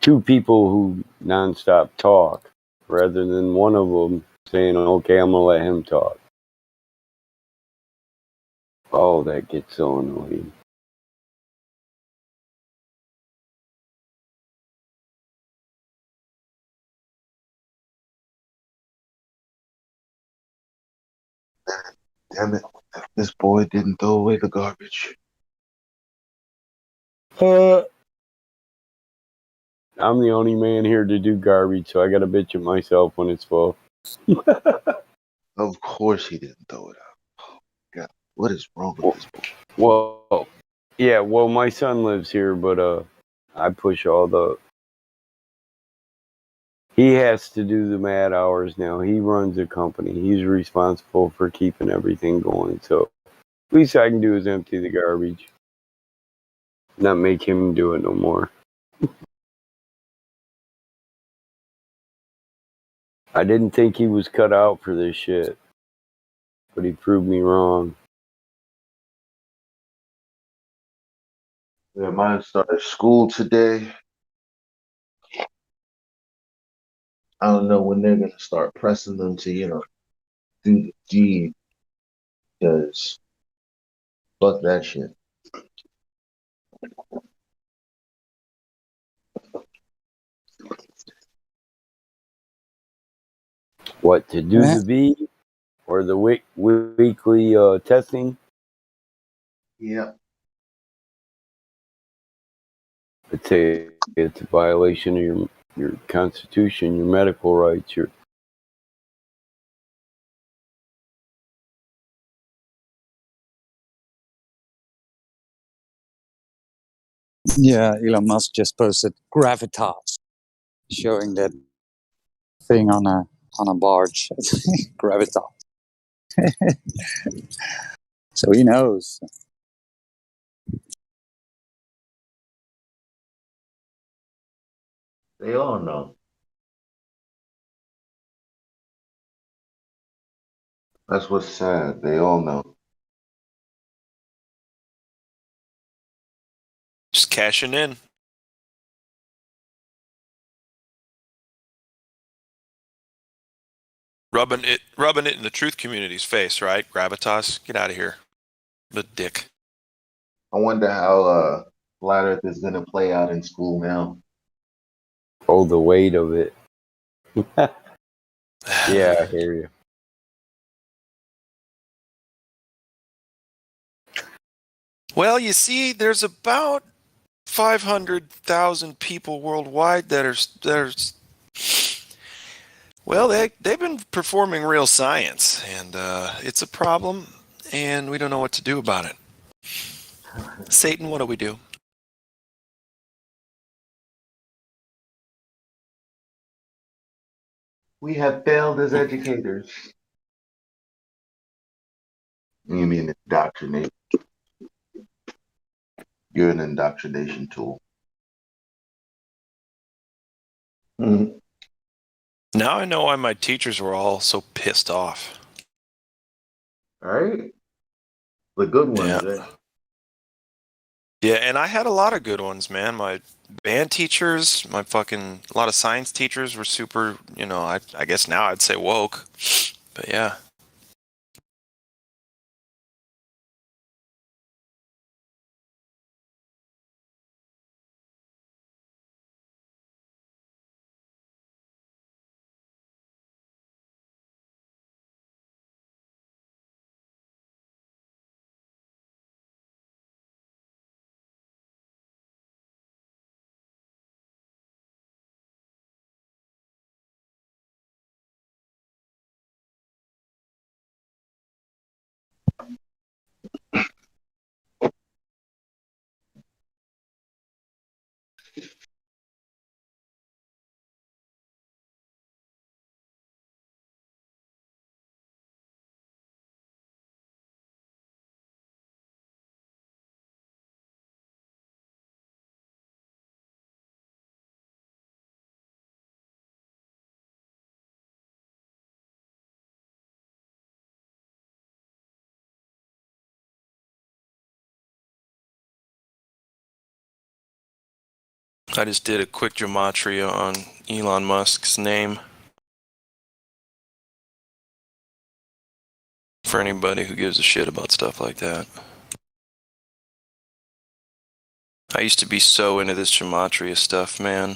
two people who nonstop talk rather than one of them saying, okay, I'm going to let him talk. Oh, that gets so annoying. Damn it! This boy didn't throw away the garbage. I'm the only man here to do garbage, so I got to bitch at myself when it's full. Of course he didn't throw it out. Oh, God, what is wrong with this boy? Well, yeah, well, my son lives here, but I push all the. He has to do the mad hours now. He runs a company. He's responsible for keeping everything going. So, least I can do is empty the garbage, not make him do it no more. I didn't think he was cut out for this shit, but he proved me wrong. Yeah, mine started school today. I don't know when they're gonna start pressing them to, do the deed, because fuck that shit. What to do the V or the weekly testing? Yeah. I'd say it's a violation of your constitution, your medical rights, your. Yeah, Elon Musk just posted gravitas, showing that thing on a barge. Gravitas. So he knows. They all know. That's what's sad. They all know. Just cashing in. Rubbing it in the truth community's face, right? Gravitas, get out of here. The dick. I wonder how Flat Earth is gonna play out in school now. Oh, the weight of it. Yeah, I hear you. Well, you see, there's about 500,000 people worldwide that are well, they've been performing real science, and it's a problem, and we don't know what to do about it. Satan, what do we do? We have failed as educators. You mean indoctrinate? You're an indoctrination tool. Now I know why my teachers were all so pissed off. All right. The good ones, Yeah. eh? Yeah, and I had a lot of good ones, man. My band teachers, a lot of science teachers were super, I guess now I'd say woke. But yeah. I just did a quick gematria on Elon Musk's name. For anybody who gives a shit about stuff like that. I used to be so into this gematria stuff, man.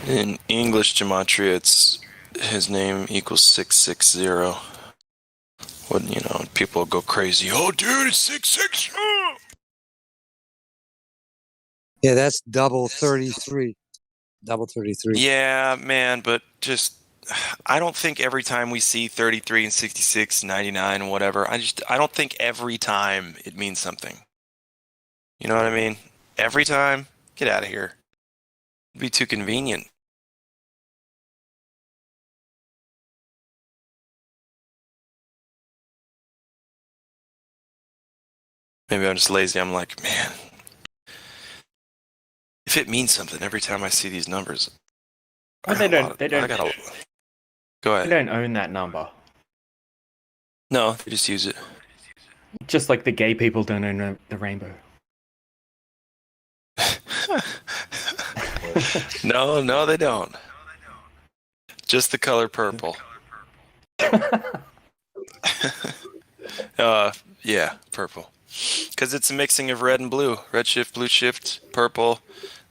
In English gematria, it's his name equals 660. What people go crazy. Oh, dude, it's 660. Yeah, that's double 33. Double 33. Yeah, man, but I don't think every time we see 33 and 66, 99, whatever, I don't think every time it means something. You know what I mean? Every time, get out of here. It'd be too convenient. Maybe I'm just lazy. I'm like, man, if it means something every time I see these numbers. Well, they don't. Go ahead. They don't own that number. No, they just use it. Just like the gay people don't own the rainbow. No, they don't. Just the color purple. Yeah, purple. Because it's a mixing of red and blue. Red shift, blue shift, purple.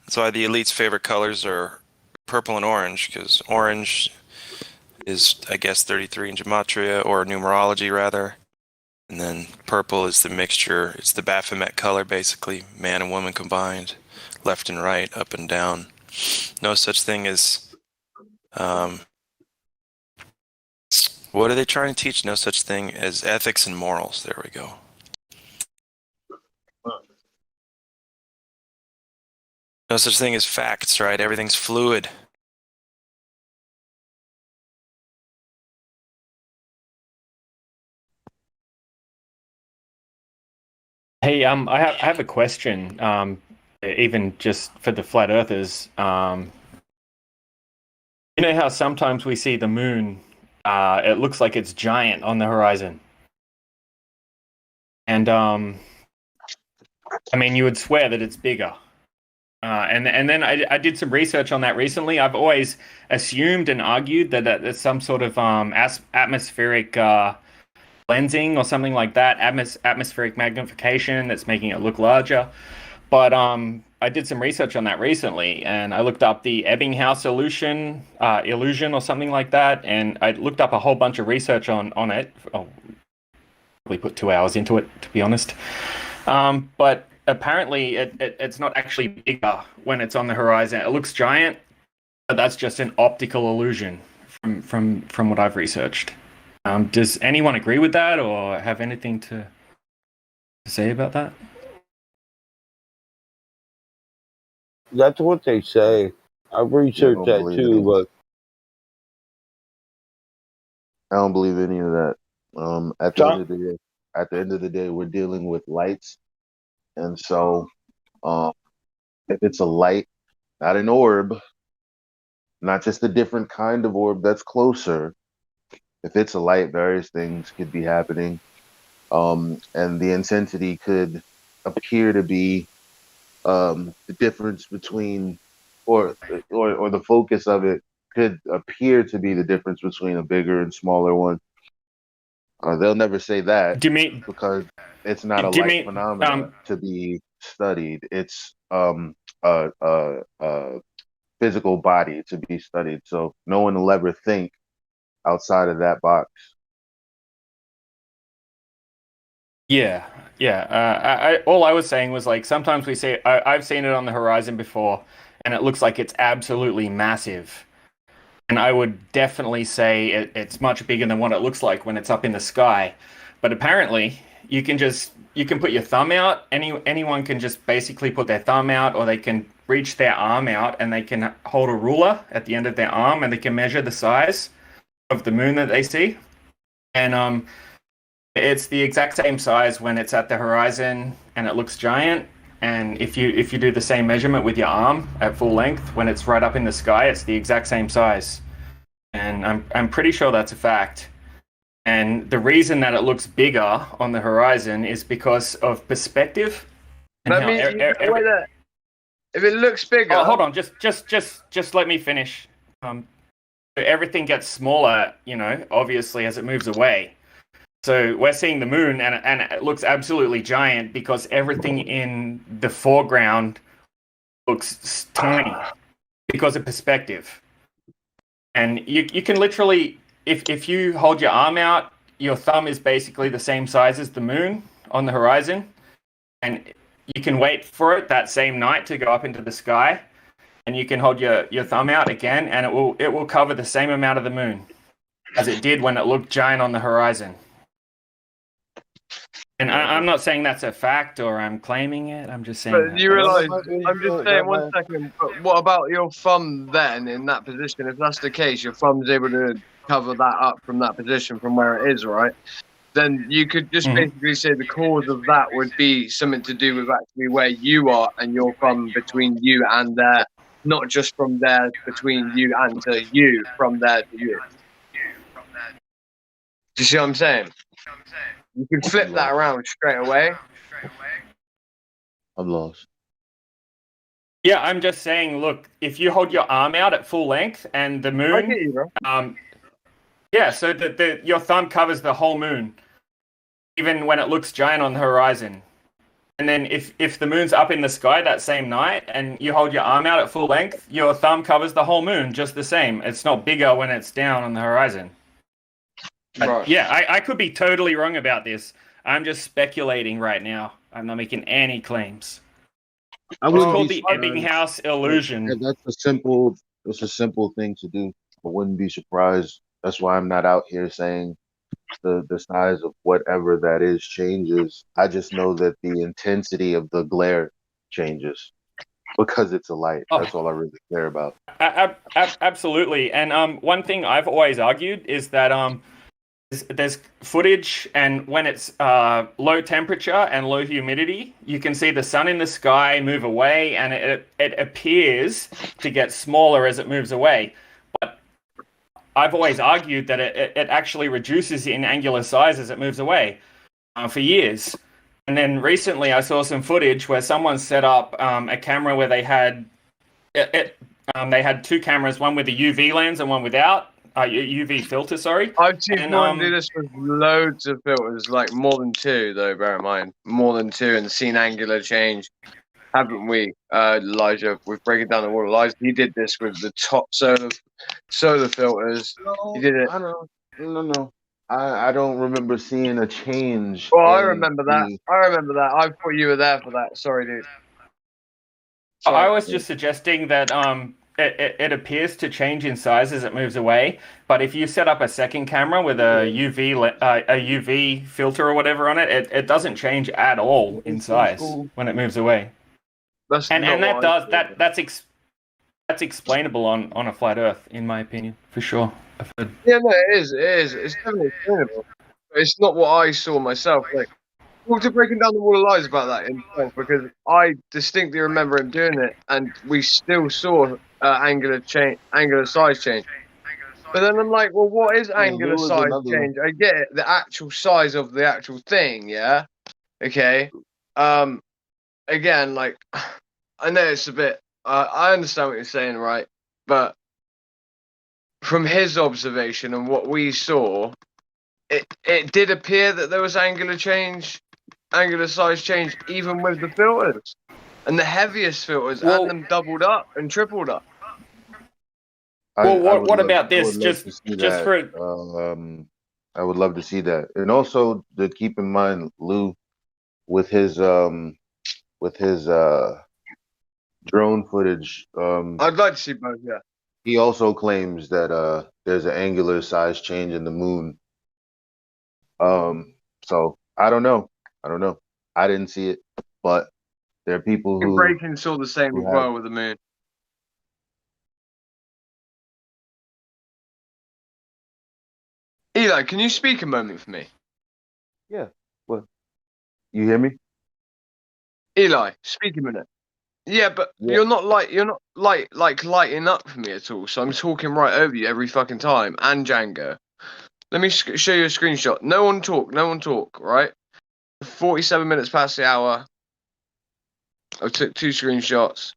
That's why the elite's favorite colors are purple and orange, because orange is, I guess, 33 in gematria, or numerology, rather. And then purple is the mixture. It's the Baphomet color, basically. Man and woman combined. Left and right, up and down. No such thing as... what are they trying to teach? No such thing as ethics and morals. There we go. No such thing as facts, right? Everything's fluid. Hey, I have a question. Even just for the flat earthers, you know how sometimes we see the moon, it looks like it's giant on the horizon. And I mean, you would swear that it's bigger. And then I did some research on that recently. I've always assumed and argued that it's some sort of atmospheric lensing or something like that, atmospheric magnification that's making it look larger. But I did some research on that recently, and I looked up the Ebbinghaus illusion or something like that, and I looked up a whole bunch of research on it. Probably put 2 hours into it, to be honest. But apparently it's not actually bigger when it's on the horizon. It looks giant but that's just an optical illusion from what I've researched. Does anyone agree with that, or have anything to say about that? That's what they say. I've researched that too, but I don't believe any of that. At the end of the day, we're dealing with lights, and so if it's a light, not an orb, not just a different kind of orb that's closer. If it's a light, various things could be happening, and the intensity could appear to be the difference between, or the focus of it could appear to be the difference between a bigger and smaller one. They'll never say that because it's not a light phenomenon to be studied. It's a physical body to be studied. So no one will ever think outside of that box. Yeah. I all I was saying was like sometimes we see I've seen it on the horizon before, and it looks like it's absolutely massive. And I would definitely say it's much bigger than what it looks like when it's up in the sky. But apparently, you can put your thumb out. Anyone can just basically put their thumb out, or they can reach their arm out, and they can hold a ruler at the end of their arm, and they can measure the size of the moon that they see. And it's the exact same size when it's at the horizon and it looks giant. And if you do the same measurement with your arm at full length when it's right up in the sky, it's the exact same size. And I'm pretty sure that's a fact. And the reason that it looks bigger on the horizon is because of perspective. That means if it looks bigger. Oh, hold on, just let me finish. Everything gets smaller, obviously as it moves away. So we're seeing the moon, and it looks absolutely giant because everything in the foreground looks tiny because of perspective. And you can literally, if you hold your arm out, your thumb is basically the same size as the moon on the horizon, and you can wait for it that same night to go up into the sky, and you can hold your thumb out again, and it will cover the same amount of the moon as it did when it looked giant on the horizon. And I'm not saying that's a fact or I'm claiming it. I'm just saying. But you realise, I'm just saying 1 second, but what about your thumb then in that position? If that's the case, your thumb's able to cover that up from that position from where it is, right? Then you could just basically say the cause of that would be something to do with actually where you are and your thumb between you and there, not just from there between you and to you, from there to you. Do you see what I'm saying? You can flip that around straight away. I'm lost. Yeah, I'm just saying, look, if you hold your arm out at full length and the moon, I get you, bro. Yeah, so your thumb covers the whole moon, even when it looks giant on the horizon. And then if the moon's up in the sky that same night and you hold your arm out at full length, your thumb covers the whole moon just the same. It's not bigger when it's down on the horizon. Right. Yeah, I could be totally wrong about this. I'm just speculating right now. I'm not making any claims. It's called the Ebbinghaus illusion. Yeah, that's a simple thing to do. I wouldn't be surprised. That's why I'm not out here saying the size of whatever that is changes. I just know that the intensity of the glare changes because it's a light. That's all I really care about. Absolutely. And one thing I've always argued is that there's footage, and when it's low temperature and low humidity, you can see the sun in the sky move away, and it appears to get smaller as it moves away. But I've always argued that it actually reduces in angular size as it moves away for years. And then recently I saw some footage where someone set up a camera where they had two cameras, one with a UV lens and one without. UV filter, sorry. I've seen someone do this with loads of filters, like more than two, though, bear in mind. More than two, and seen angular change, haven't we? Elijah, with Breaking Down the Wall, Elijah, he did this with the top solar filters. No, he did it. No. I don't remember seeing a change. Well, I remember that. I thought you were there for that. Sorry, dude. I was just suggesting that it appears to change in size as it moves away. But if you set up a second camera with a UV filter or whatever on it, it doesn't change at all in size when it moves away. And that's explainable on a flat Earth, in my opinion, for sure. Yeah, no, it is. It is. It's definitely explainable. But it's not what I saw myself. Like, Walter breaking down the wall of lies about that himself, because I distinctly remember him doing it, and we still saw angular size change. But then I'm like, well, what is angular size change? I get it, the actual size of the actual thing, yeah. Okay. Again, like, I know it's a bit. I understand what you're saying, right? But from his observation and what we saw, it did appear that there was angular size change, even with the filters and the heaviest filters, and them doubled up and tripled up. What about this? I would love to see that, and also to keep in mind, Lou, with his drone footage. I'd like to see both. Yeah. He also claims that there's an angular size change in the moon. So I don't know. I didn't see it, but there are people who Breaking saw the same as well with the moon. Eli, can you speak a moment for me? Yeah. What? You hear me? Eli, speak a minute. Yeah, but you're not lighting up for me at all. So I'm talking right over you every fucking time. And Django. Let me show you a screenshot. No one talk, right? 47 minutes past the hour. I took 2 screenshots.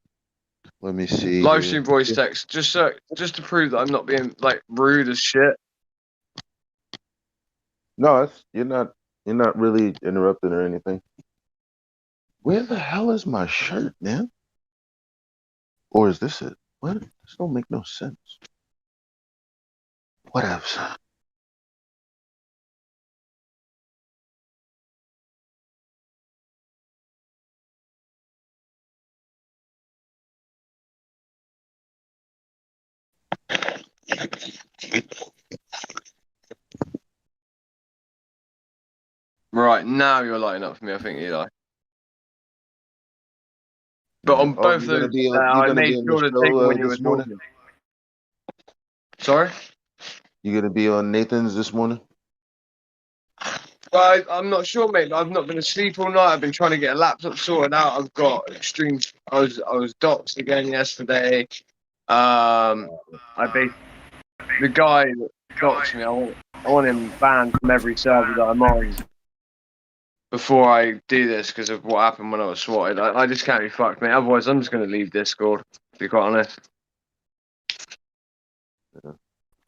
Let me see. Livestream voice text. Just to prove that I'm not being like rude as shit. No, you're not really interrupting or anything. Where the hell is my shirt, man? Or is this it? What? This don't make no sense. Whatever. Right, now you're lighting up for me, I think, Eli. But on both of those, I made sure to take when you were talking. Sorry? You gonna be on Nathan's this morning? Well, I'm not sure, mate. I've not been asleep all night. I've been trying to get a laptop sorted out. I've got extreme. I was doxxed again yesterday. The guy that doxed me. I want him banned from every server that I'm on before I do this because of what happened when I was swatted. I just can't be fucked, mate. Otherwise, I'm just going to leave Discord, to be quite honest. Yeah.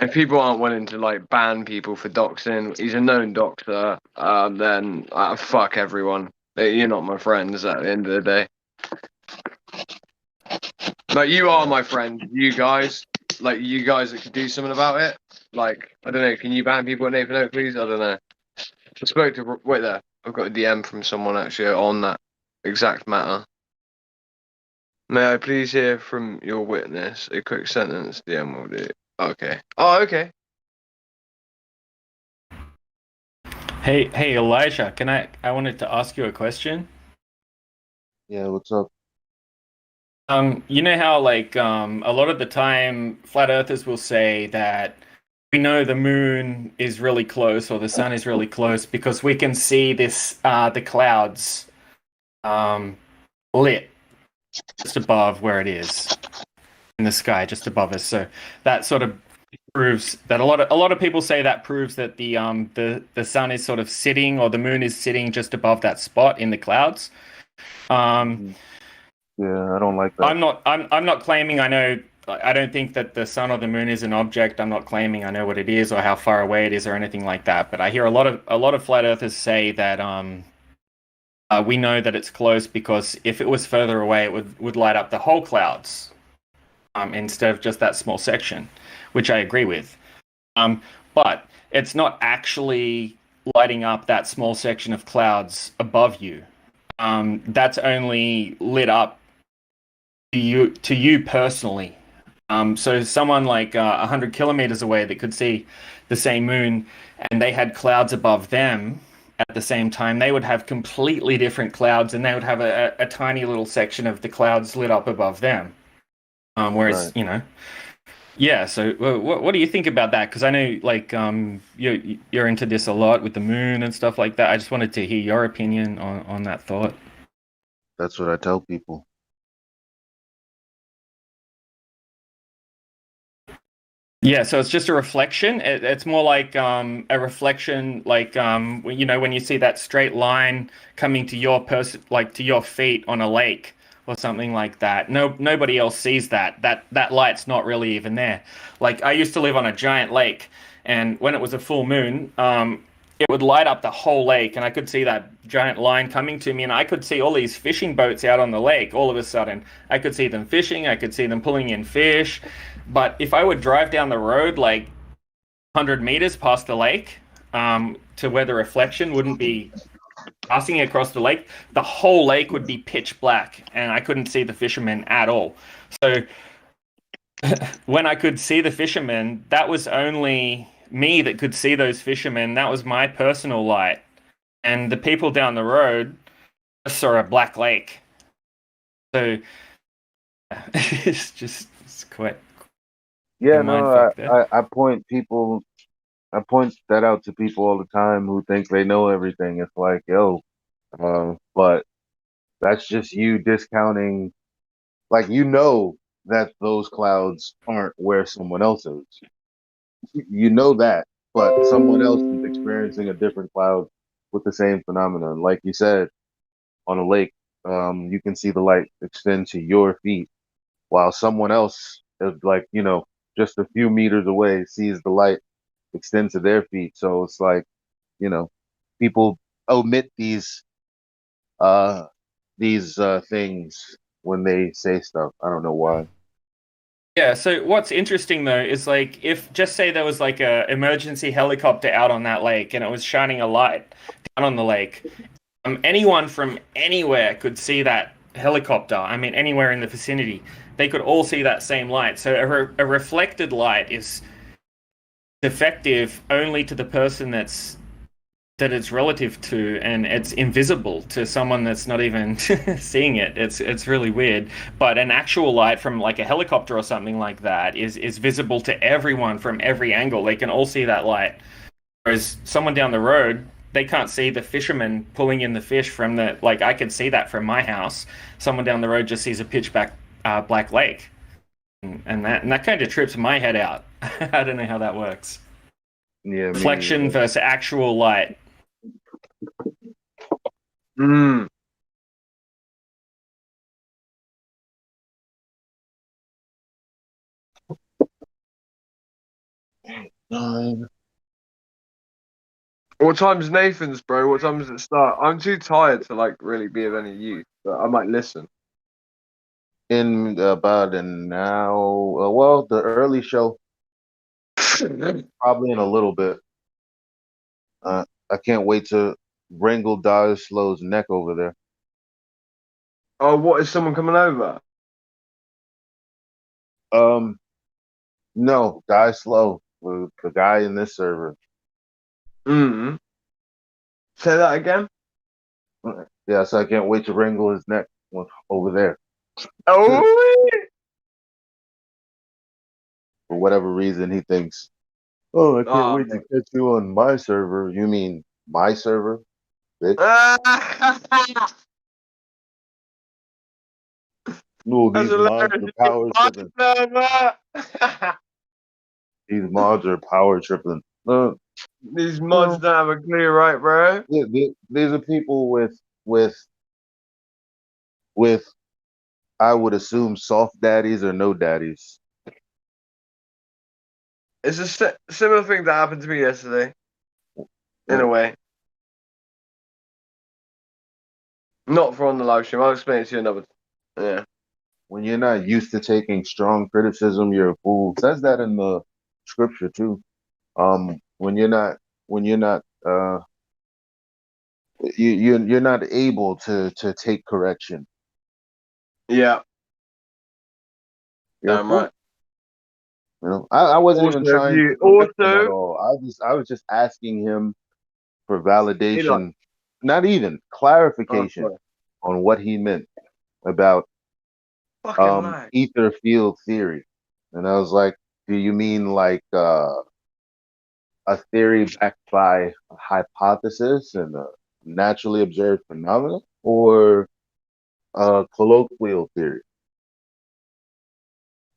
If people aren't willing to like ban people for doxing, he's a known doxer, then fuck everyone. You're not my friends at the end of the day. Like, you are my friend, you guys. Like, you guys that could do something about it. Like, I don't know, can you ban people at Nathan Oak, please? I don't know. I spoke to... Wait there. I've got a DM from someone, actually, on that exact matter. May I please hear from your witness? A quick sentence. DM will do. Okay. Oh, okay. Hey, Elijah, I wanted to ask you a question. Yeah, what's up? You know how like a lot of the time flat earthers will say that we know the moon is really close or the sun is really close because we can see this the clouds lit just above where it is in the sky, just above us. So that sort of proves that a lot of people say that proves that the sun is sort of sitting or the moon is sitting just above that spot in the clouds. Yeah, I don't like that. I'm not claiming I know. I don't think that the sun or the moon is an object. I'm not claiming I know what it is or how far away it is or anything like that. But I hear a lot of flat earthers say that we know that it's close because if it was further away, it would light up the whole clouds instead of just that small section, which I agree with. But it's not actually lighting up that small section of clouds above you. That's only lit up to you personally. So someone like 100 kilometers away that could see the same moon, and they had clouds above them at the same time, they would have completely different clouds, and they would have a tiny little section of the clouds lit up above them. Whereas, Right. Yeah. So, what do you think about that? Because I know, like, you're into this a lot with the moon and stuff like that. I just wanted to hear your opinion on that thought. That's what I tell people. Yeah, so it's just a reflection. It's more like a reflection, like when you see that straight line coming to your person, like to your feet on a lake or something like that. No, nobody else sees that. That light's not really even there. Like I used to live on a giant lake, and when it was a full moon, it would light up the whole lake, and I could see that giant line coming to me, and I could see all these fishing boats out on the lake. All of a sudden, I could see them fishing. I could see them pulling in fish. But if I would drive down the road like 100 meters past the lake to where the reflection wouldn't be passing across the lake, the whole lake would be pitch black and I couldn't see the fishermen at all. So when I could see the fishermen, that was only me that could see those fishermen. That was my personal light. And the people down the road just saw a black lake. So it's quite. Yeah, mind no, fuck there. I point that out to people all the time who think they know everything. It's like, yo, but that's just you discounting, like, that those clouds aren't where someone else is. You know that, but someone else is experiencing a different cloud with the same phenomenon. Like you said, on a lake, you can see the light extend to your feet, while someone else is like, just a few meters away sees the light extend to their feet. So it's like, you know, people omit these things when they say stuff. I don't know why. Yeah, so what's interesting though is like if just say there was like a emergency helicopter out on that lake and it was shining a light down on the lake, anyone from anywhere could see that helicopter. I mean, anywhere in the vicinity, they could all see that same light. So a reflected light is effective only to the person that it's relative to, and it's invisible to someone that's not even seeing it. It's really weird. But an actual light from like a helicopter or something like that is visible to everyone from every angle. They can all see that light. Whereas someone down the road, they can't see the fishermen pulling in the fish from the, like I can see that from my house. Someone down the road just sees a pitch black lake. And that kind of trips my head out. I don't know how that works. Yeah, reflection versus actual light. Mm. What time's Nathan's, bro? What time does it start? I'm too tired to like really be of any use, but I might listen. In about an hour, well, the early show, probably in a little bit. I can't wait to wrangle Slow's neck over there. Oh, what, is someone coming over? No, Slow, the guy in this server. Mm. Say that again. Yeah, so I can't wait to wrangle his neck over there. Oh. For whatever reason, he thinks, oh, I can't wait to catch you on my server. You mean my server, bitch? No, these mods are power tripping. These mods are power tripping. These mods don't have a clue, right, bro? These are people with I would assume soft daddies or no daddies. It's a similar thing that happened to me yesterday. In a way. Not for on the live stream. I'll explain it to you another. Yeah. When you're not used to taking strong criticism, you're a fool. It says that in the scripture too. When you're not you're not able to take correction. Yeah. You're Damn right. You know, I wasn't even Also, if trying you to correct him at also, all. I was just asking him for Eli, validation, not even oh, clarification sorry. on what he meant about Fucking lag. ether field theory. And I was like, do you mean like a theory backed by a hypothesis and a naturally observed phenomenon, or a colloquial theory?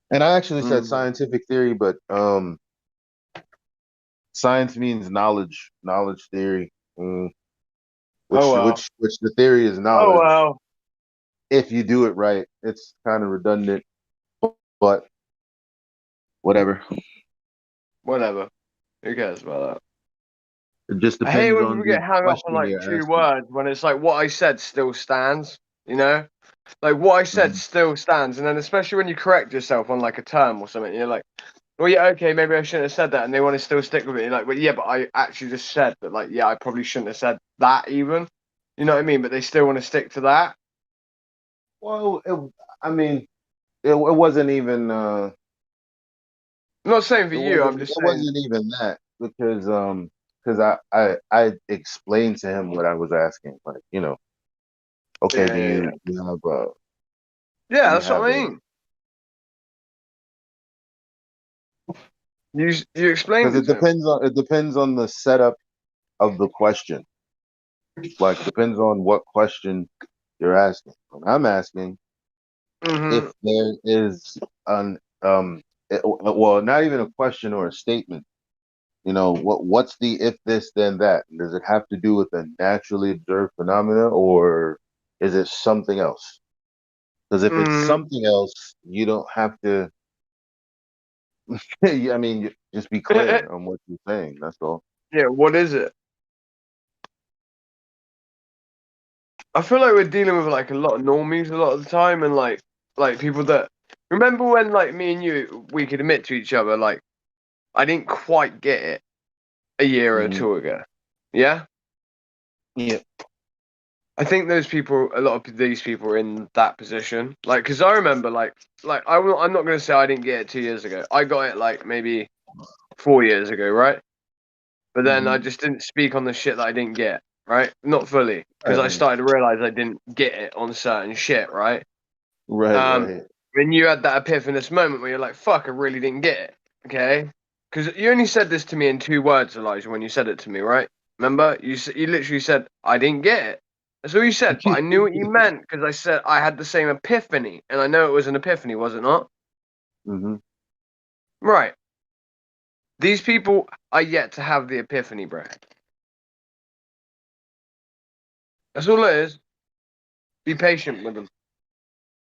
And I actually said scientific theory, but science means knowledge theory, Oh well. which the theory is Oh knowledge. well. If you do it right, it's kind of redundant, but whatever. Whatever. Who cares about that? It just I hate depends when on people the get hung up on question like you're two asking. words when it's like what I said still stands, you know? Like what I said still stands, and then especially when you correct yourself on like a term or something, you're like, well, yeah, okay, maybe I shouldn't have said that, and they want to still stick with it. You're like, well, yeah, but I actually just said that, like, yeah, I probably shouldn't have said that even. You know what I mean? But they still want to stick to that. Well, I mean, it wasn't even. I'm not saying for you. I'm just It saying. wasn't even that because I explained to him what I was asking. Like, you know, okay, Yeah, do yeah, yeah. you have Yeah, do you that's what have I mean. You explained because it to him. it depends on the setup of the question. Like, depends on what question you're asking. When I'm asking if there is an well, not even a question or a statement. You know, what's the if this then that? Does it have to do with a naturally observed phenomena, or is it something else? Because if it's something else, you don't have to. I mean, just be clear on what you're saying. That's all. Yeah, what is it? I feel like we're dealing with like a lot of normies a lot of the time, and like people that remember when like me and you we could admit to each other like I didn't quite get it a year or two ago. Yeah. Yeah. I think those people, a lot of these people, are in that position. Like, because I remember, I'm not going to say I didn't get it 2 years ago. I got it like maybe 4 years ago, right? But then I just didn't speak on the shit that I didn't get, right? Not fully, because I started to realize I didn't get it on certain shit, right? Right. When you had that epiphanous moment where you're like, "Fuck, I really didn't get it," okay? Because you only said this to me in 2 words, Elijah, when you said it to me, right? Remember, you literally said, "I didn't get it." That's all you said, but I knew what you meant because I said I had the same epiphany, and I know it was an epiphany, was it not? Right. These people are yet to have the epiphany, bro. That's all it is. Be patient with them.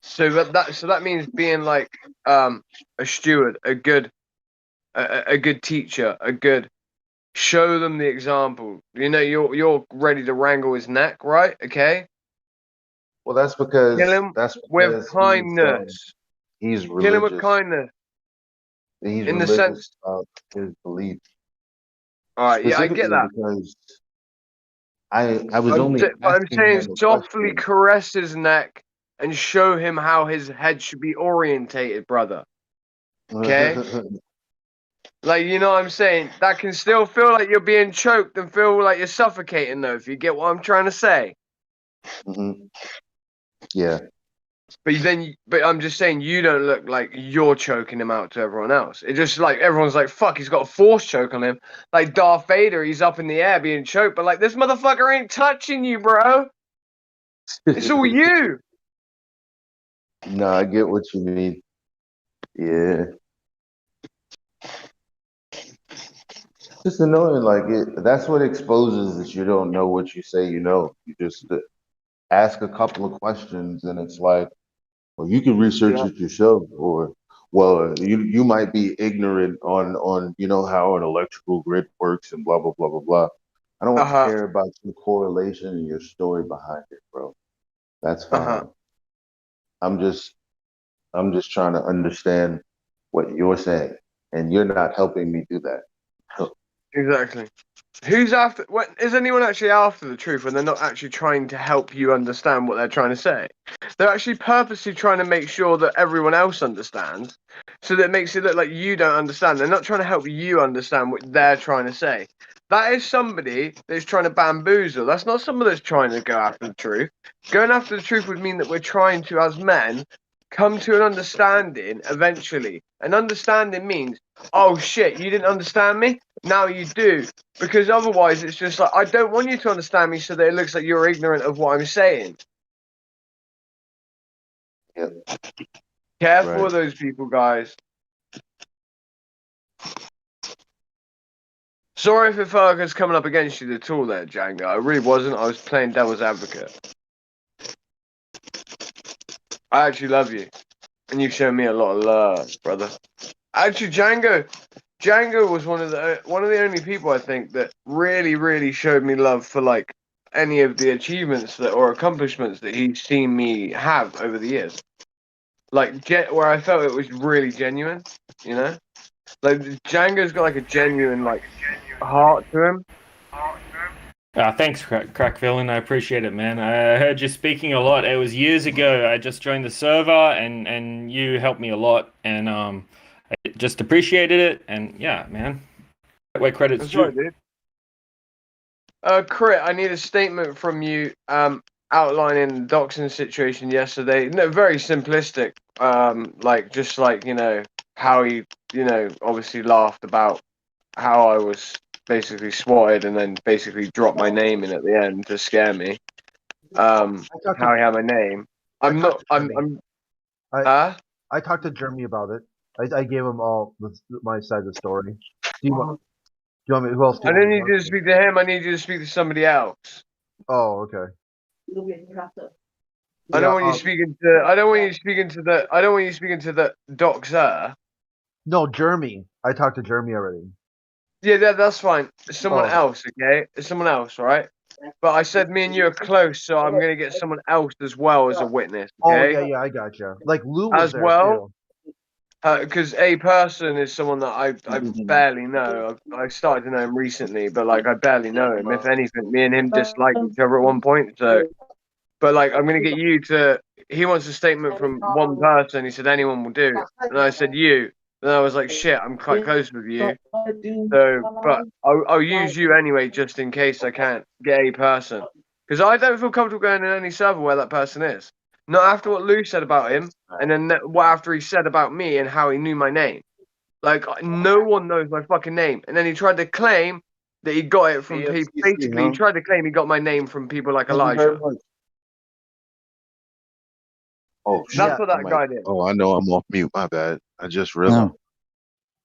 So that means being like a steward, a good teacher, a good show them the example. You know, you're ready to wrangle his neck, right? Okay. Well, that's Kill him with kindness. he's Kill him with religious. kindness. He's In the religious sense. about his belief. All right. Yeah, I get Specifically that. because I was only I'm asking saying him a softly question. caress his neck and show him how his head should be orientated, brother. Okay? Like, you know what I'm saying? That can still feel like you're being choked and feel like you're suffocating, though, if you get what I'm trying to say. Yeah. But I'm just saying, you don't look like you're choking him out to everyone else. It just like everyone's like, fuck, he's got a force choke on him. Like Darth Vader, he's up in the air being choked, but like this motherfucker ain't touching you, bro. It's all you. No, I get what you mean. Yeah. Just annoying. Like that's what exposes that you don't know what you say you know. You just ask a couple of questions, and it's like, well, you can research it yourself, or well, you might be ignorant on you know how an electrical grid works and blah blah blah blah blah. I don't care about your correlation and your story behind it, bro. That's fine. I'm just trying to understand what you're saying, and you're not helping me do that. Exactly. Who's after? What is anyone actually after the truth when they're not actually trying to help you understand what they're trying to say? They're actually purposely trying to make sure that everyone else understands, so that makes it look like you don't understand. They're not trying to help you understand what they're trying to say. That is somebody that's trying to bamboozle. That's not somebody that's trying to go after the truth. Going after the truth would mean that we're trying to, as men, come to an understanding eventually. An understanding means, oh shit, you didn't understand me? Now you do. Because otherwise it's just like, I don't want you to understand me so that it looks like you're ignorant of what I'm saying. Careful of those people, guys. Sorry if it felt like I was coming up against you at all there, Django. I really wasn't. I was playing devil's advocate. I actually love you. And you've shown me a lot of love, brother. Actually, Django was one of the only people I think that really showed me love for like any of the achievements that or accomplishments that he's seen me have over the years. Like where I felt it was really genuine, you know. Like Django's got like a genuine like heart to him. Thanks, Crack Villain. I appreciate it, man. I heard you speaking a lot. It was years ago. I just joined the server, and you helped me a lot, and I just appreciated it. And yeah, man, where credit's That's due. right, dude. Crit, I need a statement from you outlining the doxing situation yesterday. No, very simplistic. Like just like, you know, how he, you know, obviously laughed about how I was basically swatted and then basically dropped my name in at the end to scare me. How he had my name. I talked to Jeremy about it. I gave him all my side of the story. Do you want me? Who else? I don't need you to speak to him. I need you to speak to somebody else. Oh, okay. I don't want you speaking to. I don't want you speaking to the. I don't want you speaking to the doxer. No, Jeremy. I talked to Jeremy already. Yeah, that's fine. Someone else, okay? Someone else, right? But I said me and you are close, so I'm gonna get someone else as well as a witness. Okay? Oh yeah, I gotcha. Like Lou was as there well. too. Because a person is someone that I barely know. I started to know him recently, but like I barely know him. If anything, me and him disliked each other at one point. So, but like I'm gonna get you to. He wants a statement from one person. He said anyone will do, and I said you. And I was like, shit, I'm quite close with you. So, but I'll use you anyway, just in case I can't get a person, because I don't feel comfortable going in any server where that person is. Not after what Lou said about him, and then what after he said about me and how he knew my name. Like no one knows my fucking name. And then he tried to claim that he got it from people. Basically, he tried to claim he got my name from people like Elijah. Oh, that's what that guy did. Oh, I know I'm off mute. My bad. I just realized.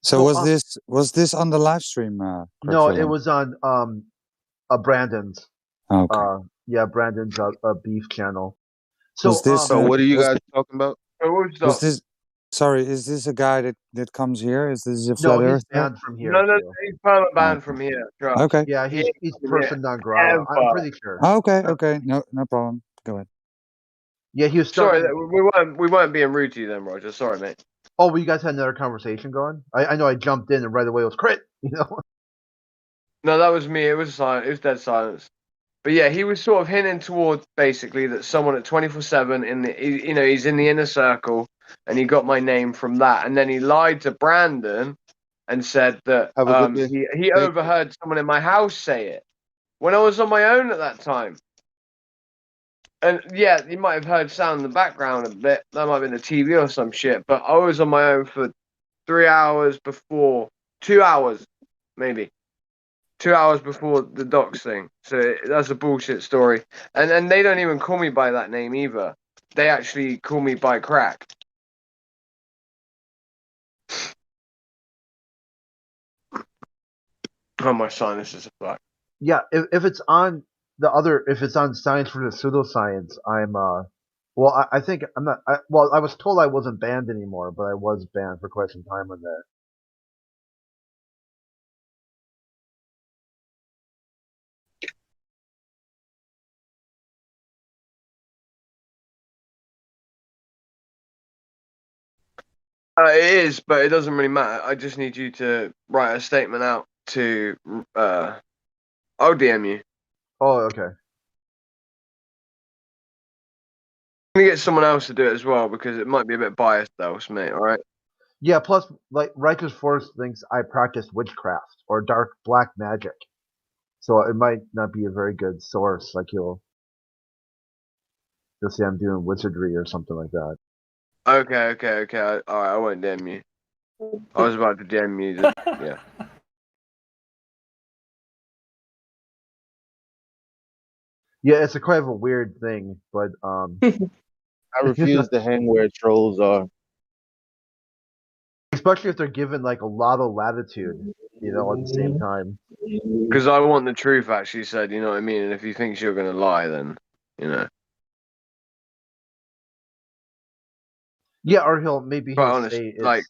So was this on the live stream? No, it was on Brandon's. Okay. Yeah, Brandon's beef channel. So Was this, so what are you guys talking about? Was this? Sorry, is this a guy that comes here? Is this a No, flat he's earther? banned from here. No, he's permanent banned from here. Trust. Okay. Yeah, he's person non grata. I'm pretty sure. Okay, no problem. Go ahead. Yeah, he was sorry. starting. We weren't being rude to you then, Roger. Sorry, mate. Oh, well, you guys had another conversation going. I know I jumped in and right away it was crit. You know. No, that was me. It was silent. It was dead silence. But yeah, he was sort of hinting towards basically that someone at 24/7 in the, you know, he's in the inner circle, and he got my name from that, and then he lied to Brandon and said that he overheard someone in my house say it when I was on my own at that time. And yeah, you might have heard sound in the background a bit. That might have been the TV or some shit. But I was on my own for 3 hours before, 2 hours, maybe. 2 hours before the docs thing. So that's a bullshit story. And they don't even call me by that name either. They actually call me by Crack. Oh, my sinuses are fucked. Yeah, if it's on if it's on Science for the Pseudoscience, I'm well, I think I'm not. I was told I wasn't banned anymore, but I was banned for quite some time on there. It is, but it doesn't really matter. I just need you to write a statement out to. I'll DM you. Oh, okay. I'm gonna get someone else to do it as well because it might be a bit biased, though, mate. All right. Yeah, plus, like, Riker's Force thinks I practice witchcraft or dark black magic. So it might not be a very good source. Like, he'll say I'm doing wizardry or something like that. Okay. Alright, I won't DM you. I was about to DM you. Yeah. Yeah, it's a quite of a weird thing, but I refuse to hang where trolls are. especially if they're given like a lot of latitude, at the same time. Because I want the truth, actually said, you know what I mean? And if he thinks you're going to lie, then, Yeah, or maybe Quite he'll honest, say it's like,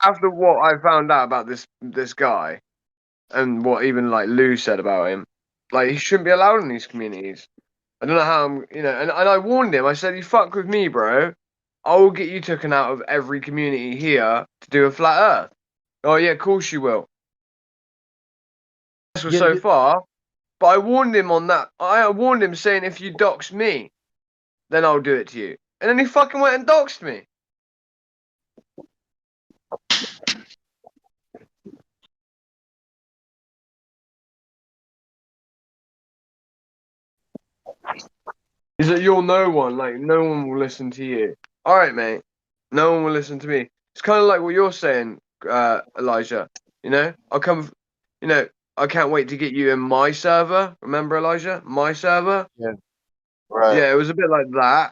after what I found out about this guy, and what even, like, Lou said about him, like, he shouldn't be allowed in these communities. I don't know how I'm, and I warned him. I said, you fuck with me, bro. I will get you taken out of every community here to do a flat earth. Oh, yeah, of course you will. This was so far, but I warned him on that. I warned him saying, if you dox me, then I'll do it to you. And then he fucking went and doxed me. He's like, you're no one. Like, no one will listen to you. All right, mate. No one will listen to me. It's kind of like what you're saying, Elijah. I'll come. I can't wait to get you in my server. Remember, Elijah? My server. Yeah. Right. Yeah, it was a bit like that.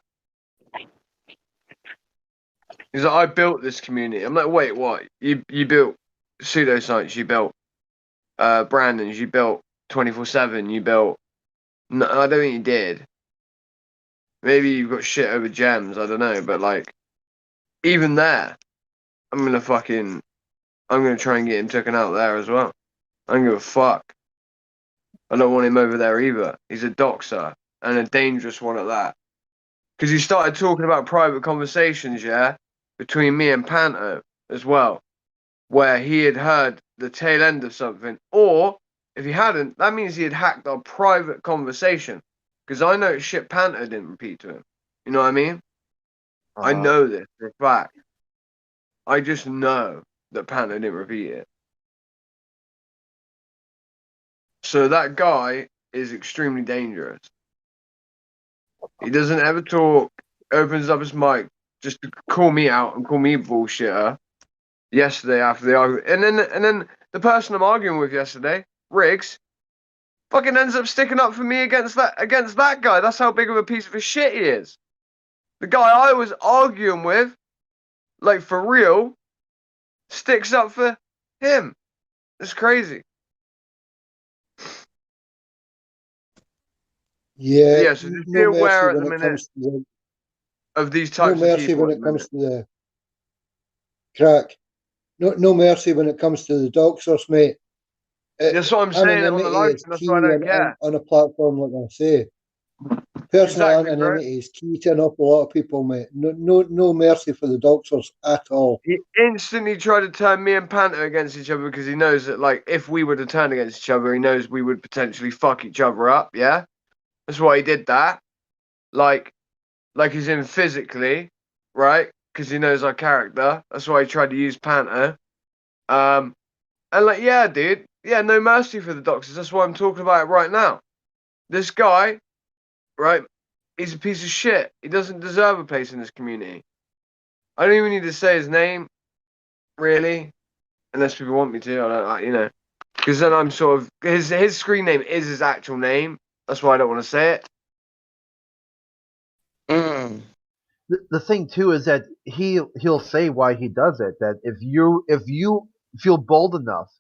He's like, I built this community. I'm like, wait, what? You built pseudoscience. You built Brandon's. You built 24/7. You built. No, I don't think you did. Maybe you've got shit over gems. I don't know, but like, even there, I'm gonna try and get him taken out there as well. I don't give a fuck. I don't want him over there either. He's a doxer and a dangerous one at that. Because he started talking about private conversations, yeah, between me and Panto as well, where he had heard the tail end of something, or if he hadn't, that means he had hacked our private conversation. Because I know shit Panto didn't repeat to him. You know what I mean? I know this for a fact. I just know that Panto didn't repeat it. So that guy is extremely dangerous. He doesn't ever talk, opens up his mic just to call me out and call me a bullshitter. Yesterday after the argument, and then the person I'm arguing with yesterday, Riggs, fucking ends up sticking up for me against that guy. That's how big of a piece of a shit he is. The guy I was arguing with, like for real, sticks up for him. It's crazy. Yeah, So just be no mercy aware at when the it minute comes to of these no types of mercy people. when it comes to the crack. No mercy when it comes to the doxers, mate. That's what I'm saying on the Anonymity live. is That's key why I don't care. on a platform like I say. Personal Exactly, anonymity is key to an awful lot of people, mate. No mercy for the doxers at all. He instantly tried to turn me and Panther against each other because he knows that, like, if we were to turn against each other, he knows we would potentially fuck each other up. Yeah, that's why he did that. Like he's in physically, right? Because he knows our character. That's why he tried to use Panther. And like, yeah, dude, yeah, no mercy for the doctors. That's why I'm talking about it right now. This guy, right? He's a piece of shit. He doesn't deserve a place in this community. I don't even need to say his name, really, unless people want me to. I don't, because then I'm sort of his screen name is his actual name. That's why I don't want to say it. The thing too is that he'll say why he does it. That if you feel bold enough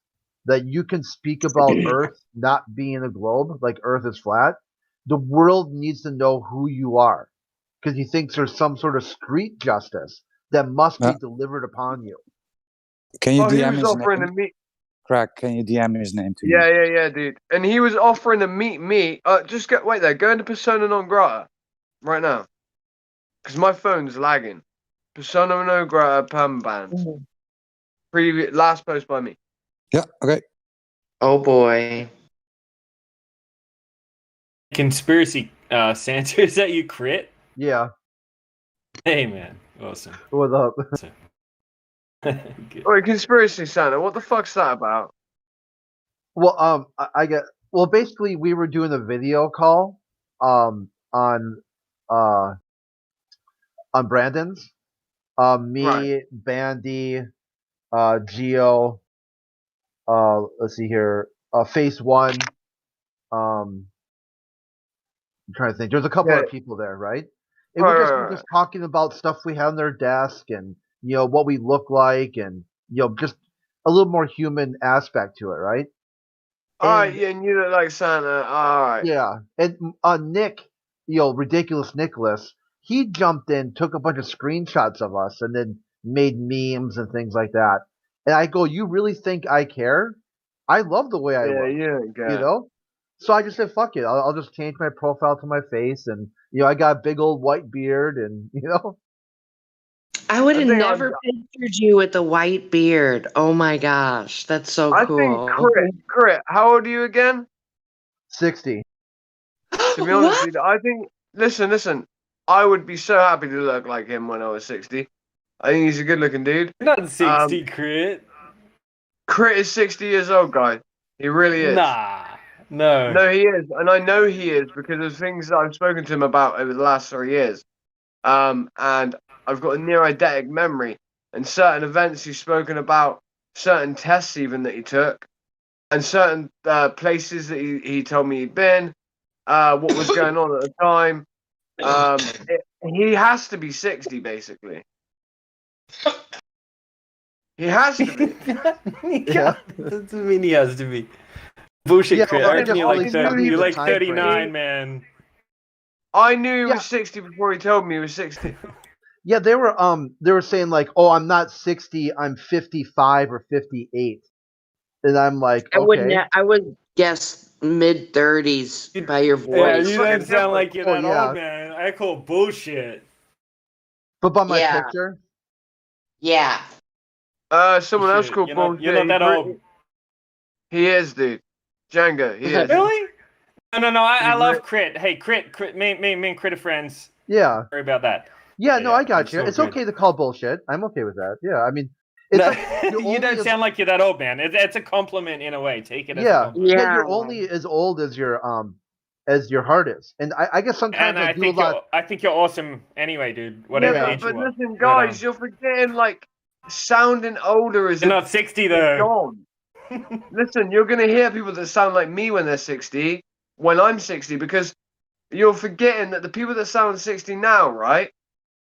that you can speak about Earth not being a globe, like Earth is flat, the world needs to know who you are, because he thinks there's some sort of street justice that must be delivered upon you. Can you He DM was his offering name? to meet. Crack, can you DM his name to me? Yeah, dude. And he was offering to meet me. Just wait there. Go into Persona non grata right now, because my phone's lagging. Persona non grata permaban. Last post by me. Yeah. Okay. Oh boy. Conspiracy Santa, is that you, Crit? Yeah. Hey man, awesome. What's up? Wait, conspiracy Santa. What the fuck's that about? Well, I get. Well, basically, we were doing a video call, on uh, on Brandon's. Me, Right. Bandy, Geo. Let's see here. Face One. I'm trying to think. There's a couple Yeah. other people there, right? And Right, we're right, just talking about stuff we have on their desk, and what we look like, and just a little more human aspect to it, right? Alright, yeah, and you look like Santa. Alright. Yeah, and Nick, ridiculous Nicholas, he jumped in, took a bunch of screenshots of us, and then made memes and things like that. And I go, "You really think I care? I love the way I Yeah, look, you don't you care. know." So I just said, "Fuck it, I'll just change my profile to my face, and I got a big old white beard, and I would I have think never pictured you with a white beard. Oh my gosh, that's so I think cool. Crit, how old are you again? 60. To be honest with you, I think listen, I would be so happy to look like him when I was 60. I think he's a good looking dude. You're not 60, Crit. Crit is 60 years old, guy. He really is. Nah. No. No, he is, and I know he is because of things that I've spoken to him about over the last 3 years. And I've got a near eidetic memory, and certain events he's spoken about, certain tests even that he took, and certain places that he told me he'd been, what was going on at the time. He has to be 60, basically. He has to be. Yeah. That doesn't mean he has to be. Bullshit, Yeah, Crit. well, I they reckon just you're like, always tell you you're the like time frame. 39, man. I knew he was 60 before he told me he was 60. Yeah, they were saying like, "Oh, I'm not 60, I'm 55 or 58," and I'm like, "Okay." I would guess mid-30s by your Yeah, voice. you don't sound like you're Oh, that yeah. old, man. I call bullshit. But by my Yeah. picture, Yeah. Someone else Shit, called you're not bullshit. that old. He is, dude. Django, he is. Really? No. I He's love Crit. Hey, Crit. Me and Crit are friends. yeah, Sorry about that. yeah. No, I got it's you. all It's good. okay to call bullshit. I'm okay with that. Yeah, I mean, it's No, like you're you only don't as, sound like you're that old, man. It's a compliment in a way. Take it as a yeah, compliment. yeah. You're only as old as your heart is, and I guess sometimes And I do a lot. I think you're awesome anyway, dude. Whatever Yeah, age but you are. listen, guys, you're forgetting, like, sounding older is You're not 60 though. gone. Listen, you're going to hear people that sound like me when they're 60, when I'm 60, because you're forgetting that the people that sound 60 now, right,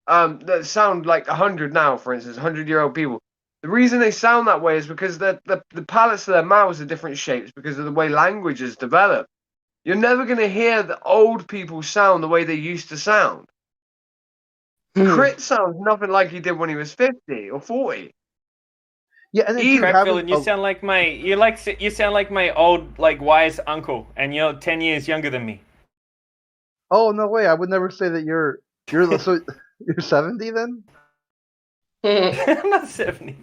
that sound like 100 now, for instance, 100-year-old people, the reason they sound that way is because the palates of their mouths are different shapes because of the way language is developed. You're never going to hear the old people sound the way they used to sound. Crit sounds nothing like he did when he was 50 or 40. Yeah, and then Crack villain, you sound like you sound like my old wise uncle, and you're 10 years younger than me. Oh no way! I would never say that you're so you're 70 then. I'm not 70.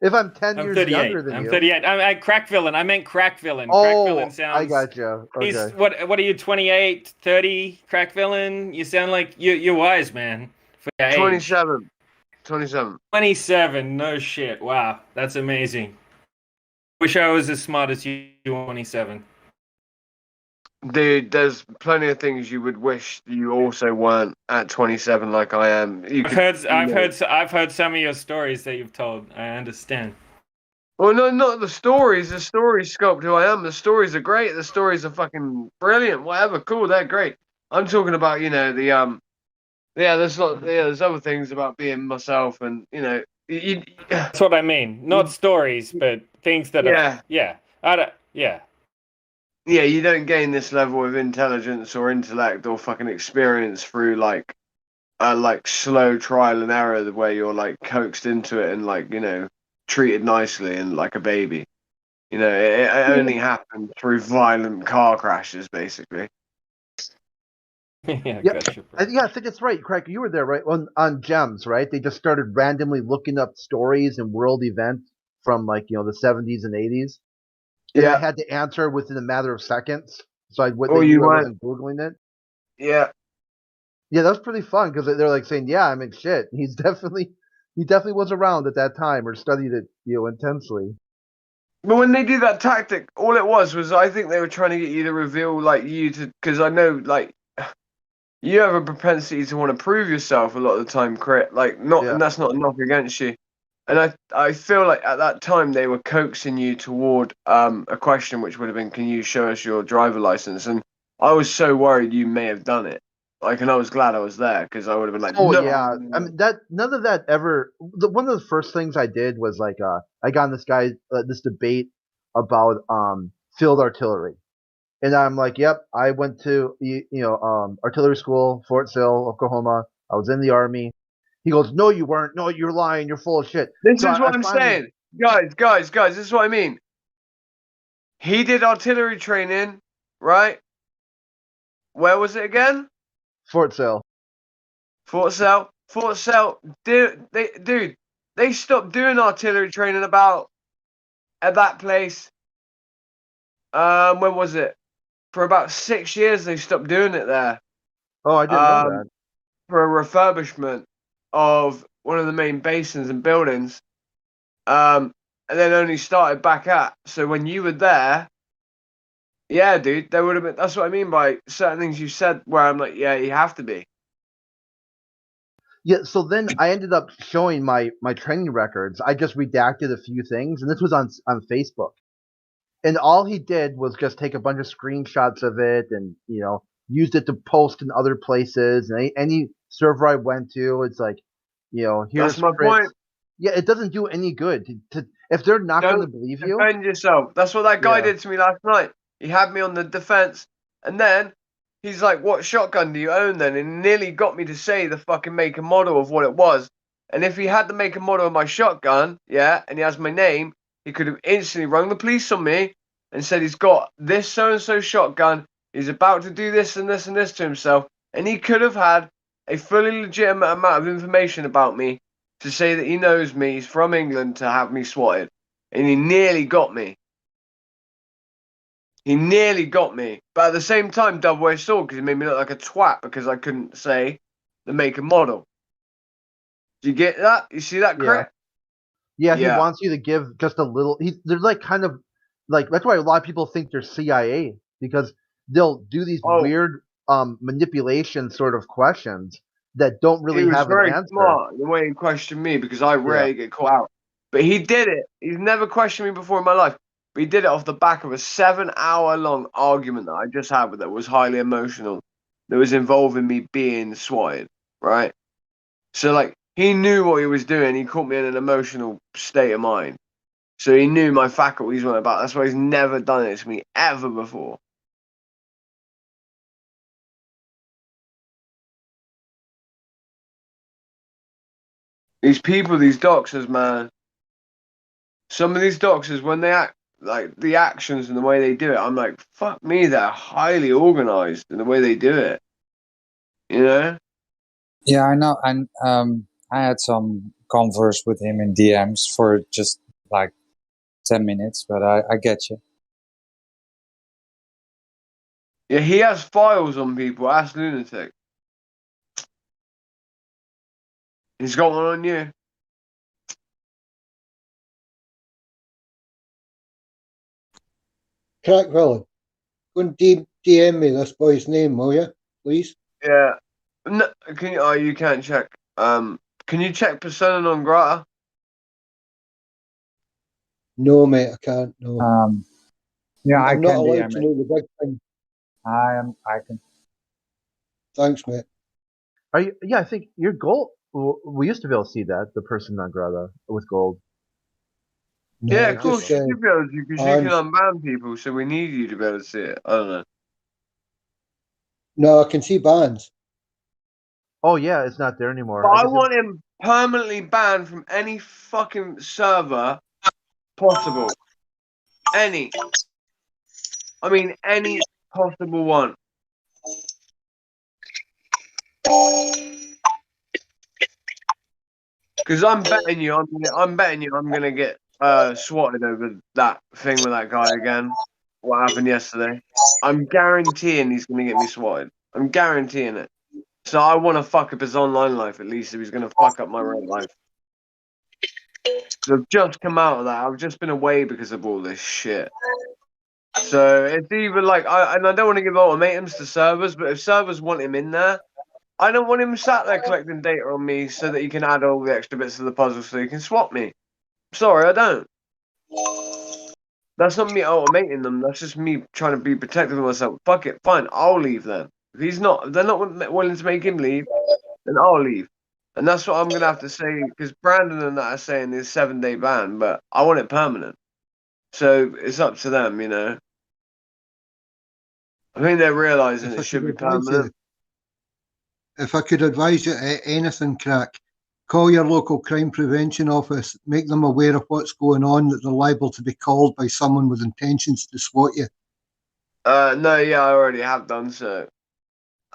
If I'm 10 I'm years 38. younger than I'm you. 38. I crack villain. I meant crack villain. Oh, crack villain sounds. I got you. Okay. He's what are you? 28, 30? Crack villain. You sound like you're wise, man. For your age. 27. 27. 27. No shit. Wow, that's amazing. Wish I was as smart as you. 27. Dude, there's plenty of things you would wish you also weren't at 27 like I am. I've heard some of your stories that you've told. I understand. Well, no, not the stories. The stories sculpt who I am. The stories are great. The stories are fucking brilliant. Whatever, cool. They're great. I'm talking about, there's other things about being myself, and That's what I mean. Not stories, but things that are. Yeah. Yeah, you don't gain this level of intelligence or intellect or fucking experience through like slow trial and error where you're like coaxed into it and treated nicely and like a baby. It only happened through violent car crashes, basically. Yeah, gotcha. I think it's right, Craig. You were there, right? On Gems, right? They just started randomly looking up stories and world events from the 70s and 80s. And I had to answer within a matter of seconds, so I wasn't googling it. Yeah. Yeah, that was pretty fun because they're like saying, "Yeah, I mean, shit, he's definitely He definitely was around at that time or studied it, intensely. But when they did that tactic, all it was I think they were trying to get you to reveal because I know you have a propensity to want to prove yourself a lot of the time, Crit. And that's not a knock against you. And I feel like at that time they were coaxing you toward a question which would have been, can you show us your driver license? And I was so worried you may have done it. And I was glad I was there because I would have been like, oh no. yeah, I mean that none of that ever. One of the first things I did was I got in this debate about field artillery, and I'm like, yep, I went to artillery school, Fort Sill, Oklahoma. I was in the army. He goes, no, you weren't. No, you're lying. You're full of shit. This So is what I I'm finally, saying, guys. This is what I mean. He did artillery training, right? Where was it again? Fort Sill. Fort Sill. Dude, they stopped doing artillery training at that place. When was it? For about 6 years, they stopped doing it there. Oh, I didn't know that. For a refurbishment of one of the main basins and buildings. And then only started back up. So when you were there, yeah, dude, there would have been. That's what I mean by certain things you said, where I'm like, yeah, you have to be. Yeah, so then I ended up showing my training records. I just redacted a few things, and this was on Facebook. And all he did was just take a bunch of screenshots of it, and used it to post in other places. And any server I went to, it's like, here's That's my Fritz. point. Yeah, it doesn't do any good if they're not going to believe you. Defend yourself. That's what that guy did to me last night. He had me on the defense, and then he's like, "What shotgun do you own?" Then, and nearly got me to say the fucking make and model of what it was. And if he had the make and model of my shotgun, and he has my name, he could have instantly rung the police on me and said he's got this so and so shotgun. He's about to do this and this and this to himself, and he could have had a fully legitimate amount of information about me to say that he knows me, he's from England, to have me swatted. And he nearly got me. He nearly got me. But at the same time, double-edged sword, because he made me look like a twat because I couldn't say the make and model. Do you get that? You see that, Crit? Yeah, he wants you to give just a little. They're like kind of like that's why a lot of people think they're CIA because they'll do these weird manipulation sort of questions that don't really He was have an very answer. smart the way he questioned me because I rarely get caught out. But he did it. He's never questioned me before in my life. But he did it off the back of a 7-hour-long argument that I just had with that was highly emotional. That was involving me being swatted, right? So, he knew what he was doing. He caught me in an emotional state of mind. So he knew my faculties weren't about. That's why he's never done it to me ever before. These people, these doxers, man. Some of these doxers, when they act, the actions and the way they do it, I'm like, fuck me, they're highly organized in the way they do it. You know? Yeah, I know. And I had some converse with him in DMs for just like 10 minutes, but I get you. Yeah, he has files on people. Ask Lunatic. He's got one on you. Crack Willie, go and DM me this boy's name, will you, please? Yeah. No, can you? Oh, you can't check. Can you check persona non grata? No, mate, I can't. No. Yeah, I'm I not can allowed DM to it. know the big thing. I can. Thanks, mate. Are you? Yeah, I think your gold. We used to be able to see that the person non grata with gold. No, Yeah, of course just, you should be able to, because you can hands. unban people, so we need you to be able to see it. I don't know. No, I can see bands. Oh yeah, it's not there anymore. But I want him permanently banned from any fucking server possible. Any. I mean, any possible one. Because I'm betting you, I'm gonna get swatted over that thing with that guy again. What happened yesterday? I'm guaranteeing he's gonna get me swatted. I'm guaranteeing it. So I want to fuck up his online life at least if he's gonna fuck up my real life. I've just come out of that. I've just been away because of all this shit. So it's either like I don't want to give ultimatums to servers, but if servers want him in there, I don't want him sat there collecting data on me so that he can add all the extra bits of the puzzle so he can swap me. Sorry, I don't. That's not me ultimating them. That's just me trying to be protective of myself. Fuck it, fine. I'll leave then. If they're not willing to make him leave, then I'll leave. And that's what I'm gonna have to say because Brandon and that are saying is 7-day ban, but I want it permanent. So it's up to them, you know. I think they're realizing it should be permanent. If I could advise you anything, Crack, call your local crime prevention office, make them aware of what's going on, that they're liable to be called by someone with intentions to swat you. No, yeah, I already have done so.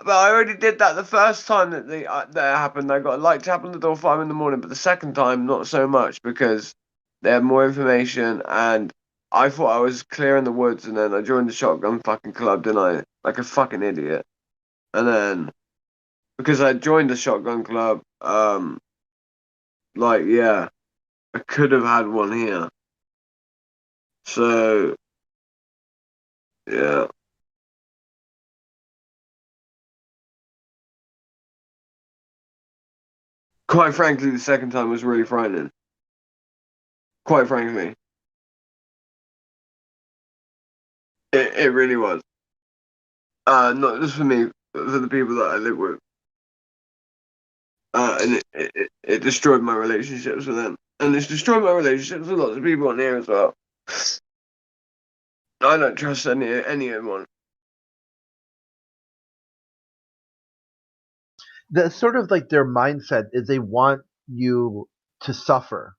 But I already did that the first time that that happened. I got a light tap on the door 5 in the morning, but the second time not so much because they had more information and I thought I was clear in the woods, and then I joined the shotgun fucking club, didn't I? Like a fucking idiot. And then because I joined the shotgun club, like yeah, I could have had one here. So yeah. Quite frankly, the second time was really frightening. Quite frankly. It really was. Not just for me, but for the people that I live with. And it destroyed my relationships with them. And it's destroyed my relationships with lots of people on here as well. I don't trust anyone. That's sort of like their mindset is they want you to suffer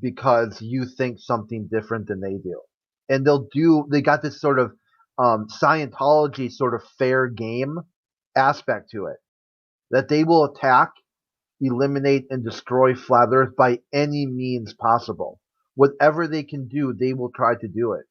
because you think something different than they do. And they got this sort of Scientology sort of fair game aspect to it. That they will attack, eliminate, and destroy Flat Earth by any means possible. Whatever they can do, they will try to do it.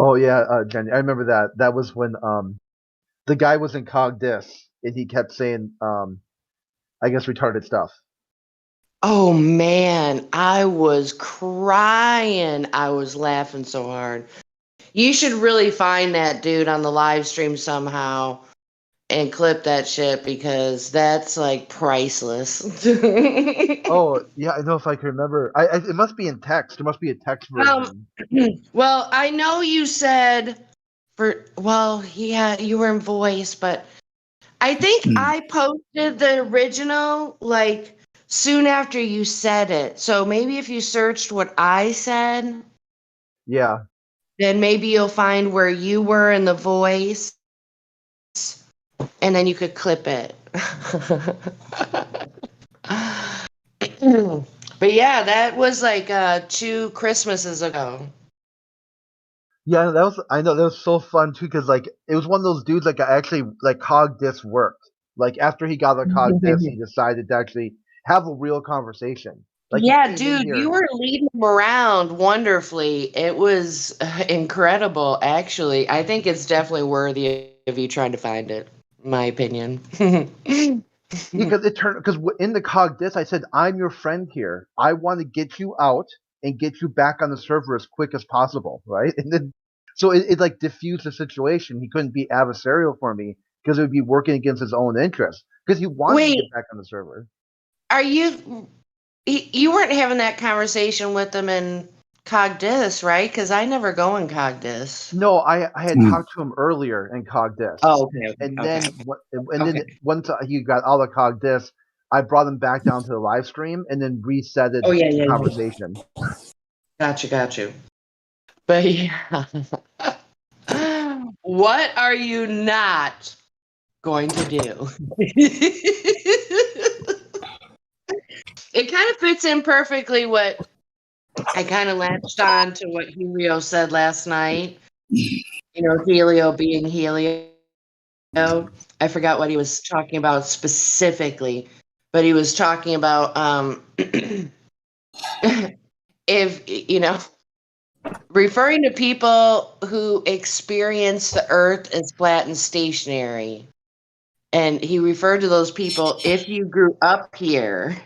Oh yeah, Jenny, I remember that. That was when the guy was in Cog Dis and he kept saying I guess retarded stuff. Oh man, I was crying. I was laughing so hard. You should really find that dude on the live stream somehow and clip that shit because that's like priceless. Oh yeah, I know if I can remember. It must be in text. There must be a text version. Well, I know you said you were in voice, but I think I posted the original like soon after you said it. So maybe if you searched what I said, Yeah. then maybe you'll find where you were in the voice and then you could clip it. But yeah, that was like 2 Christmases ago. Yeah, I know that was so fun too because like it was one of those dudes like actually like Cog Dis worked. Like after he got the Cog Dis, he decided to actually have a real conversation. Like he Yeah, came in dude, here. you were leading them around wonderfully. It was incredible, actually. I think it's definitely worthy of you trying to find it, in my opinion. Because it turned because in the cog dis I said I'm your friend here. I want to get you out and get you back on the server as quick as possible, right? And then so it like diffused the situation. He couldn't be adversarial for me because it would be working against his own interests because he wanted to Wait, get back on the server. are you weren't having that conversation with them in Cogdis, right? Because I never go in Cogdis. No, I had talked to him earlier in cog dis, Oh, okay, and okay, then and then okay. once he got out of cog dis, I brought him back down to the live stream and then resetted Oh, yeah, the yeah, yeah. conversation. Got you. But yeah. What are you not going to do? It kind of fits in perfectly what I kind of latched on to what Helio said last night. You know, Helio being Helio. I forgot what he was talking about specifically, but he was talking about if, you know, referring to people who experience the earth as flat and stationary. And he referred to those people, if you grew up here.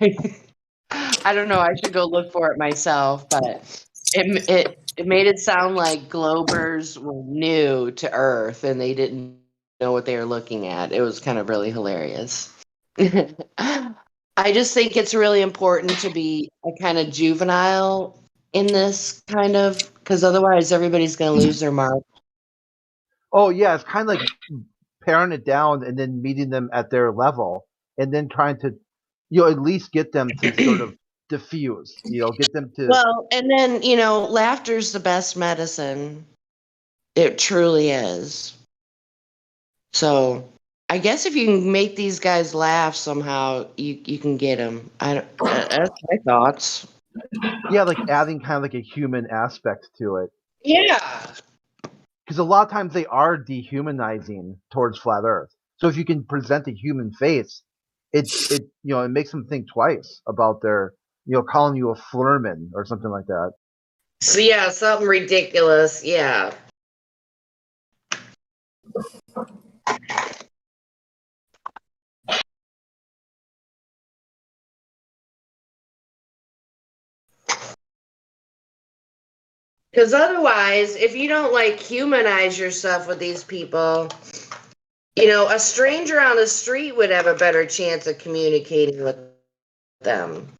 I don't know, I should go look for it myself, but it made it sound like Globers were new to Earth and they didn't know what they were looking at. It was kind of really hilarious. I just think it's really important to be a kind of juvenile in this kind of, because otherwise everybody's going to lose their mark. Oh yeah, it's kind of like paring it down and then meeting them at their level, and then trying to, at least get them to sort of diffuse. Get them to. Well, and then, laughter's the best medicine. It truly is. So I guess if you can make these guys laugh somehow, you can get them. That's my thoughts. Yeah, like adding kind of like a human aspect to it. Yeah. Because a lot of times they are dehumanizing towards flat Earth. So if you can present a human face, it makes them think twice about their calling you a flurman or something like that. So yeah, something ridiculous. Yeah. Because otherwise, if you don't humanize yourself with these people, a stranger on the street would have a better chance of communicating with them.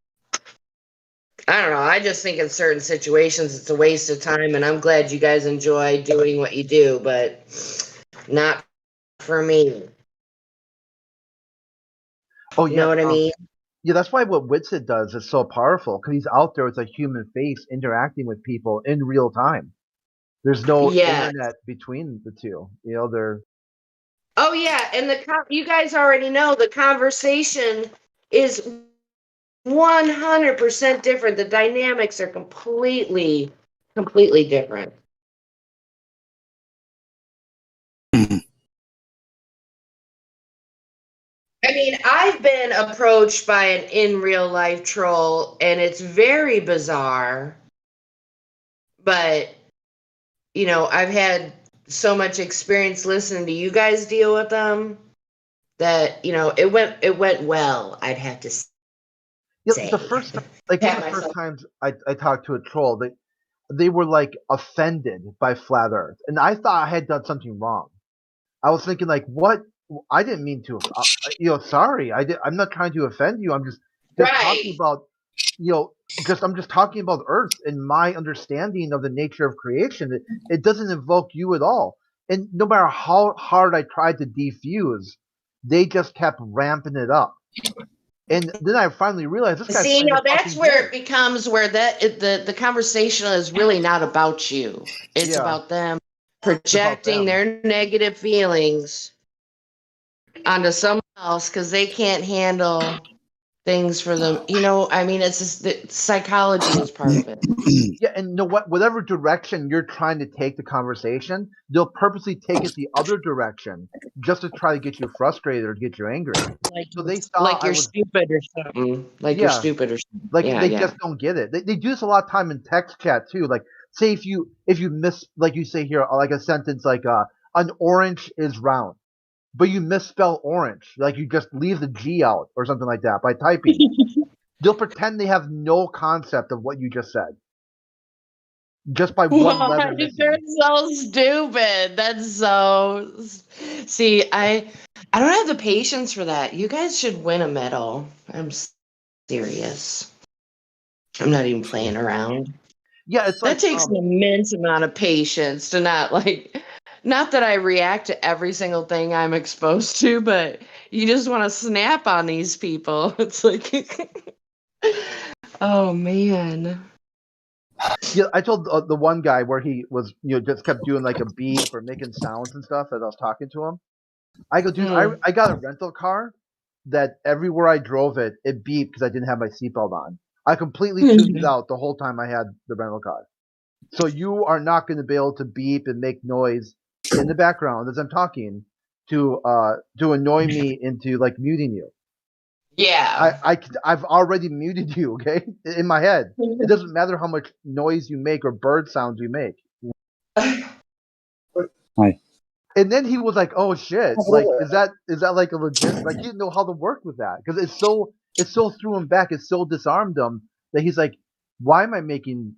I don't know. I just think in certain situations it's a waste of time, and I'm glad you guys enjoy doing what you do, but not for me. Oh yeah, you know what I mean? Yeah, that's why what Witsit does is so powerful because he's out there with a human face interacting with people in real time. There's no internet between the two. They're. Oh yeah, and you guys already know the conversation is 100% different. The dynamics are completely different. I mean, I've been approached by an in real life troll, and it's very bizarre. But, I've had so much experience listening to you guys deal with them that, it went well, I'd have to say. The first times I talked to a troll, they were offended by flat Earth, and I thought I had done something wrong. I was thinking what? I didn't mean to. Sorry. I'm not trying to offend you. I'm just talking about. I'm just talking about Earth and my understanding of the nature of creation. It doesn't invoke you at all. And no matter how hard I tried to defuse, they just kept ramping it up. And then I finally realized this guy's. See, now that's where it becomes where the conversation is really not about you. It's about them projecting their negative feelings onto someone else because they can't handle things for them. You know, I mean, it's just, the psychology is part of it. Yeah, and you know what? Whatever direction you're trying to take the conversation, they'll purposely take it the other direction just to try to get you frustrated or get you angry. So they saw Like I you're was stupid or something. Like you're yeah, stupid or something. like Yeah, they yeah. just don't get it. They do this a lot of time in text chat too. Like say if you miss like you say here like a sentence like an orange is round, but you misspell orange, like you just leave the G out or something like that by typing. They'll pretend they have no concept of what you just said. Just by one letter What? missing. They're so stupid. That's so. See, I don't have the patience for that. You guys should win a medal. I'm serious. I'm not even playing around. Yeah, it's That like takes an immense amount of patience to not that I react to every single thing I'm exposed to, but you just want to snap on these people. It's like, oh man. yeah, I told the one guy where he was, just kept doing like a beep or making sounds and stuff as I was talking to him. I go, dude, I got a rental car that everywhere I drove it, it beeped because I didn't have my seatbelt on. I completely tuned it out the whole time I had the rental car. So you are not going to be able to beep and make noise in the background as I'm talking to annoy me into like muting you. Yeah. I've already muted you, okay? In my head. It doesn't matter how much noise you make or bird sounds you make. Hi. And then he was like, "Oh shit! Like, is that like a legit? Like, he didn't know how to work with that because it so threw him back. It so disarmed him that he's like, why am I making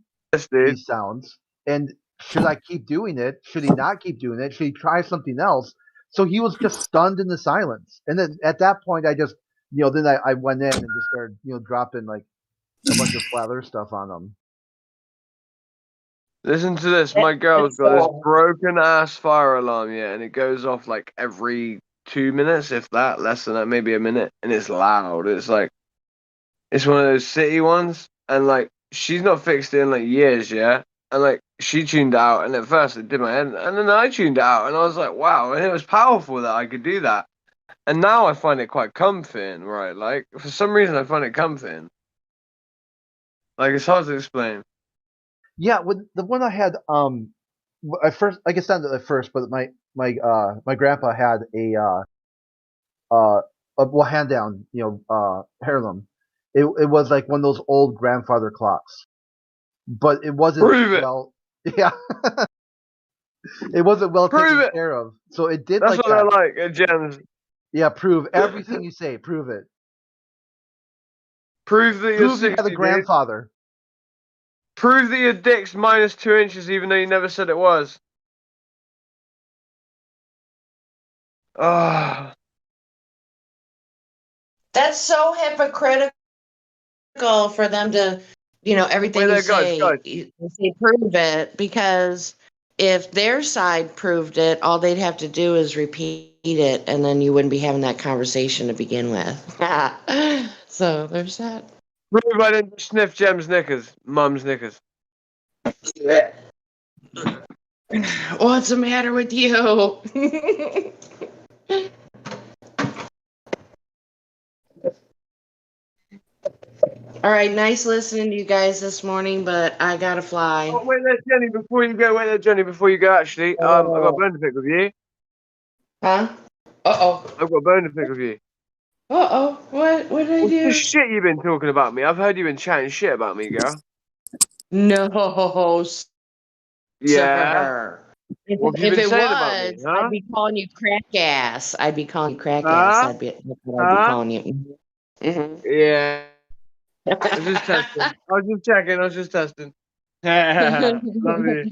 these sounds? And should I keep doing it? Should he not keep doing it? Should he try something else?" So he was just stunned in the silence. And then at that point, I just, then I went in and just started, dropping like a bunch of flat earth stuff on him. Listen to this. My girl's got this broken ass fire alarm, yeah, and it goes off like every 2 minutes, if that, less than that, maybe a minute, and it's loud. It's like, it's one of those city ones, and like, she's not fixed it in like years, yeah, and like, she tuned out, and at first it did my head, and then I tuned out, and I was like, wow, and it was powerful that I could do that. And now I find it quite comforting, right? Like, for some reason, I find it comforting. Like, it's hard to explain. Yeah, with the one I had, I first, I guess not at first, but my grandpa had a hand down, heirloom. It was like one of those old grandfather clocks, but it wasn't Prove it. well. Yeah, it wasn't well Prove taken it. care of. So it did That's like what I that. like at Gems. Yeah, prove everything you say. Prove it. Prove that you're Prove you 60, had a dude. grandfather. Prove that your dick's -2 inches, even though you never said it was. Ah. That's so hypocritical for them to, everything Wait you there, guys. say, you say prove it, because if their side proved it, all they'd have to do is repeat it, and then you wouldn't be having that conversation to begin with. So there's that. Prove I didn't sniff Gem's knickers. Mum's knickers. What's the matter with you? All right, nice listening to you guys this morning, but I gotta fly. Oh, wait there, Jenny, before you go. Wait there, Jenny, before you go, actually. I've got a bone to pick with you. Huh? Uh-oh. I've got a bone to pick with you. Uh-oh. What did I What's do? the shit you've been talking about me? I've heard you've been chatting shit about me, girl. No, Yeah? sir. What have you If been it saying about me, was, huh? I'd be calling you crack ass. I'd be calling you crack ass. Huh? That's what I'd be Huh? calling you. Mm-hmm. Yeah. I was just testing. I was just checking. I was just testing. Love you.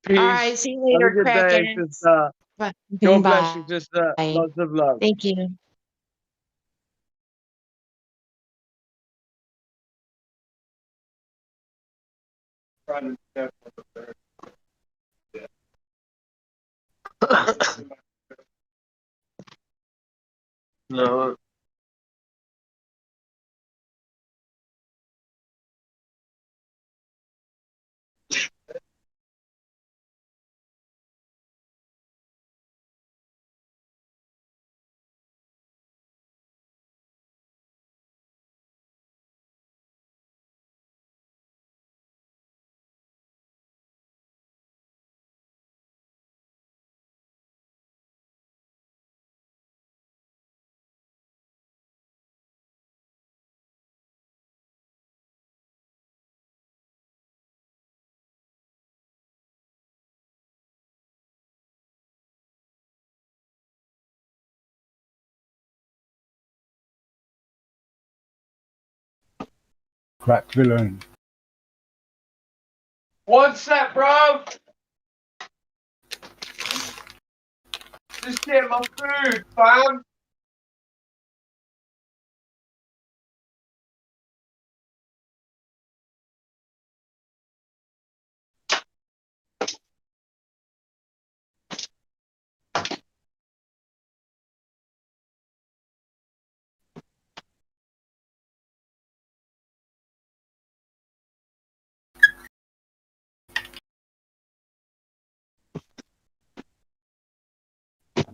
Peace. All right, see you Have a later, good crack day, ass. sister. Bye. God bless you, sister. Bye. Lots of love. Thank you. No. Crack villain. One sec, bro. Just get my food, fam.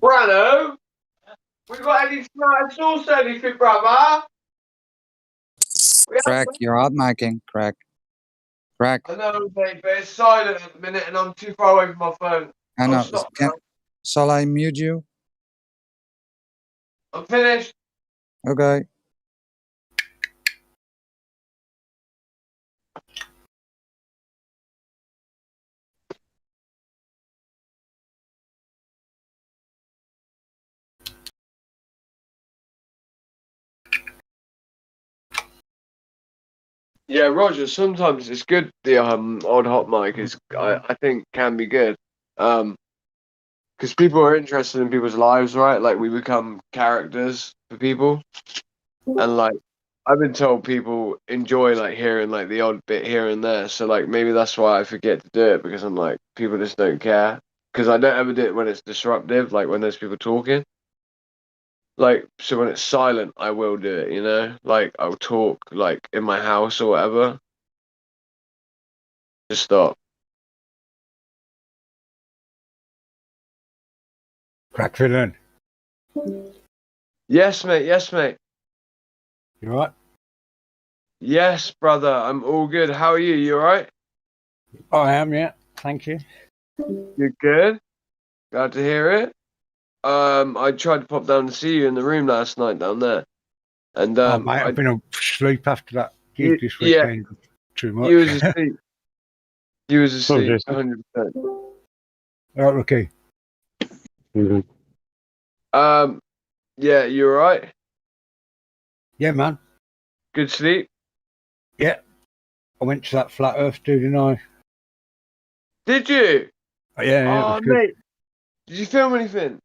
Brano, we got any tomato sauce or anything, brother? Crack, you're hot micing. Crack. Crack. I know, mate, but it's silent at the minute and I'm too far away from my phone. I Oh, know. stop now. Shall I mute you? I'm finished. Okay. Yeah, Roger. Sometimes it's good. The odd hot mic is, I think, can be good. Because people are interested in people's lives, right? Like we become characters for people, and like I've been told people enjoy like hearing like the odd bit here and there. So like maybe that's why I forget to do it because I'm like people just don't care. Because I don't ever do it when it's disruptive, like when there's people talking. Like so when it's silent, I will do it. You know, like I'll talk like in my house or whatever. Just stop. Crack villain. Yes, mate. Yes, mate. You alright? Yes, brother. I'm all good. How are you? You alright? I am, yeah. Thank you. You're good. Glad to hear it. I tried to pop down to see you in the room last night down there, and Oh, mate, I've been asleep after that gig this yeah, weekend. Too much. you was asleep. You was asleep. Jason. 100%. All right, Rookie. Yeah, you alright? Yeah, man. Good sleep. Yeah. I went to that flat Earth, didn't I? Did you? Yeah, it Oh, was good. mate. Did you film anything?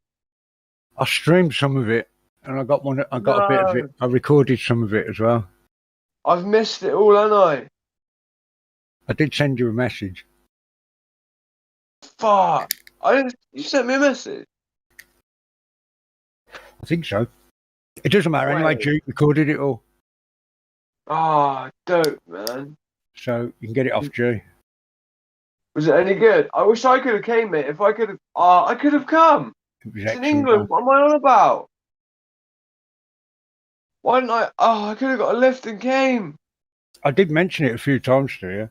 I streamed some of it, and I got a bit of it. I recorded some of it as well. I've missed it all, haven't I? I did send you a message. Fuck. You sent me a message? I think so. It doesn't matter anyway. Wait. Duke recorded it all, Ah, dope, man. so you can get it off G. Was it any good? I wish I could have came, mate. If I could have, I could have come. It was It's in excellent. England. What am I on about? Why didn't I? Oh, I could have got a lift and came. I did mention it a few times to you.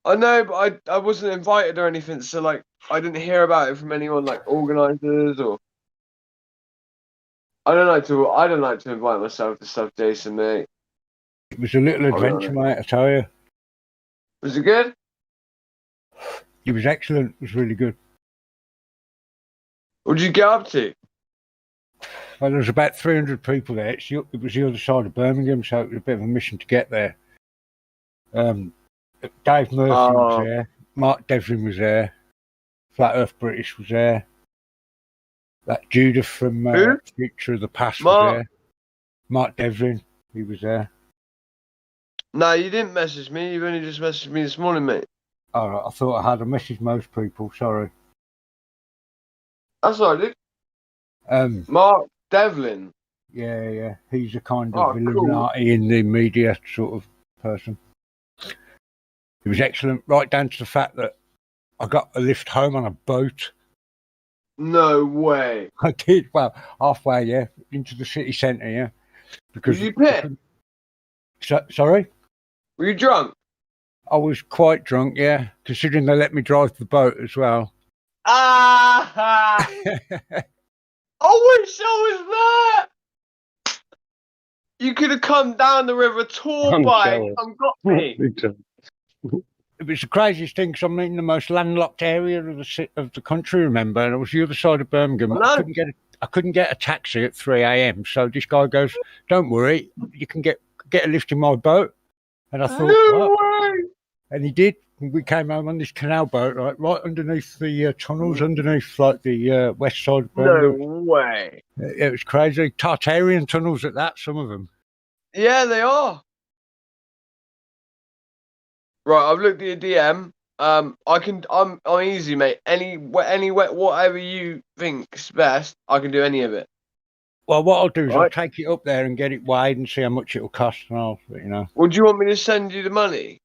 I know, but I wasn't invited or anything, so like I didn't hear about it from anyone like organisers or. I don't like to invite myself to stuff, Jason, mate. It was a little adventure, mate. I tell you. Was it good? It was excellent. It was really good. What did you get up to? Well, there was about 300 people there. It was the other side of Birmingham, so it was a bit of a mission to get there. Dave Murphy was there. Mark Devlin was there. Flat Earth British was there. That Judith from Future of the Past was there. Mark Devlin, he was there. No, you didn't message me. You've only just messaged me this morning, mate. All right, I thought I had a message most people. Sorry. That's all right, dude. Mark Devlin. Yeah. He's a kind of cool. Illuminati in the media sort of person. It was excellent, right down to the fact that I got a lift home on a boat. No way. I did. Well, halfway, yeah, into the city centre, yeah. Because Did you piss? Sorry? Were you drunk? I was quite drunk, yeah, considering they let me drive the boat as well. Ah! I wish I was there. You could have come down the river tour bike and got me. It was the craziest thing because I'm in the most landlocked area of the country, remember, and it was the other side of Birmingham. I couldn't get a taxi at 3 a.m. So this guy goes, "Don't worry, you can get a lift in my boat." And I thought, No what? way! And he did. We came home on this canal boat, like right underneath the tunnels, underneath like the west side of No Birmingham. way. It was crazy. Tartarian tunnels at that, some of them. Yeah, they are. Right, I've looked at your DM. I'm easy, mate. Whatever you think's best, I can do any of it. Well, what I'll do is I'll Right. take it up there and get it weighed and see how much it'll cost, and I'll, you know. Well, do you want me to send you the money?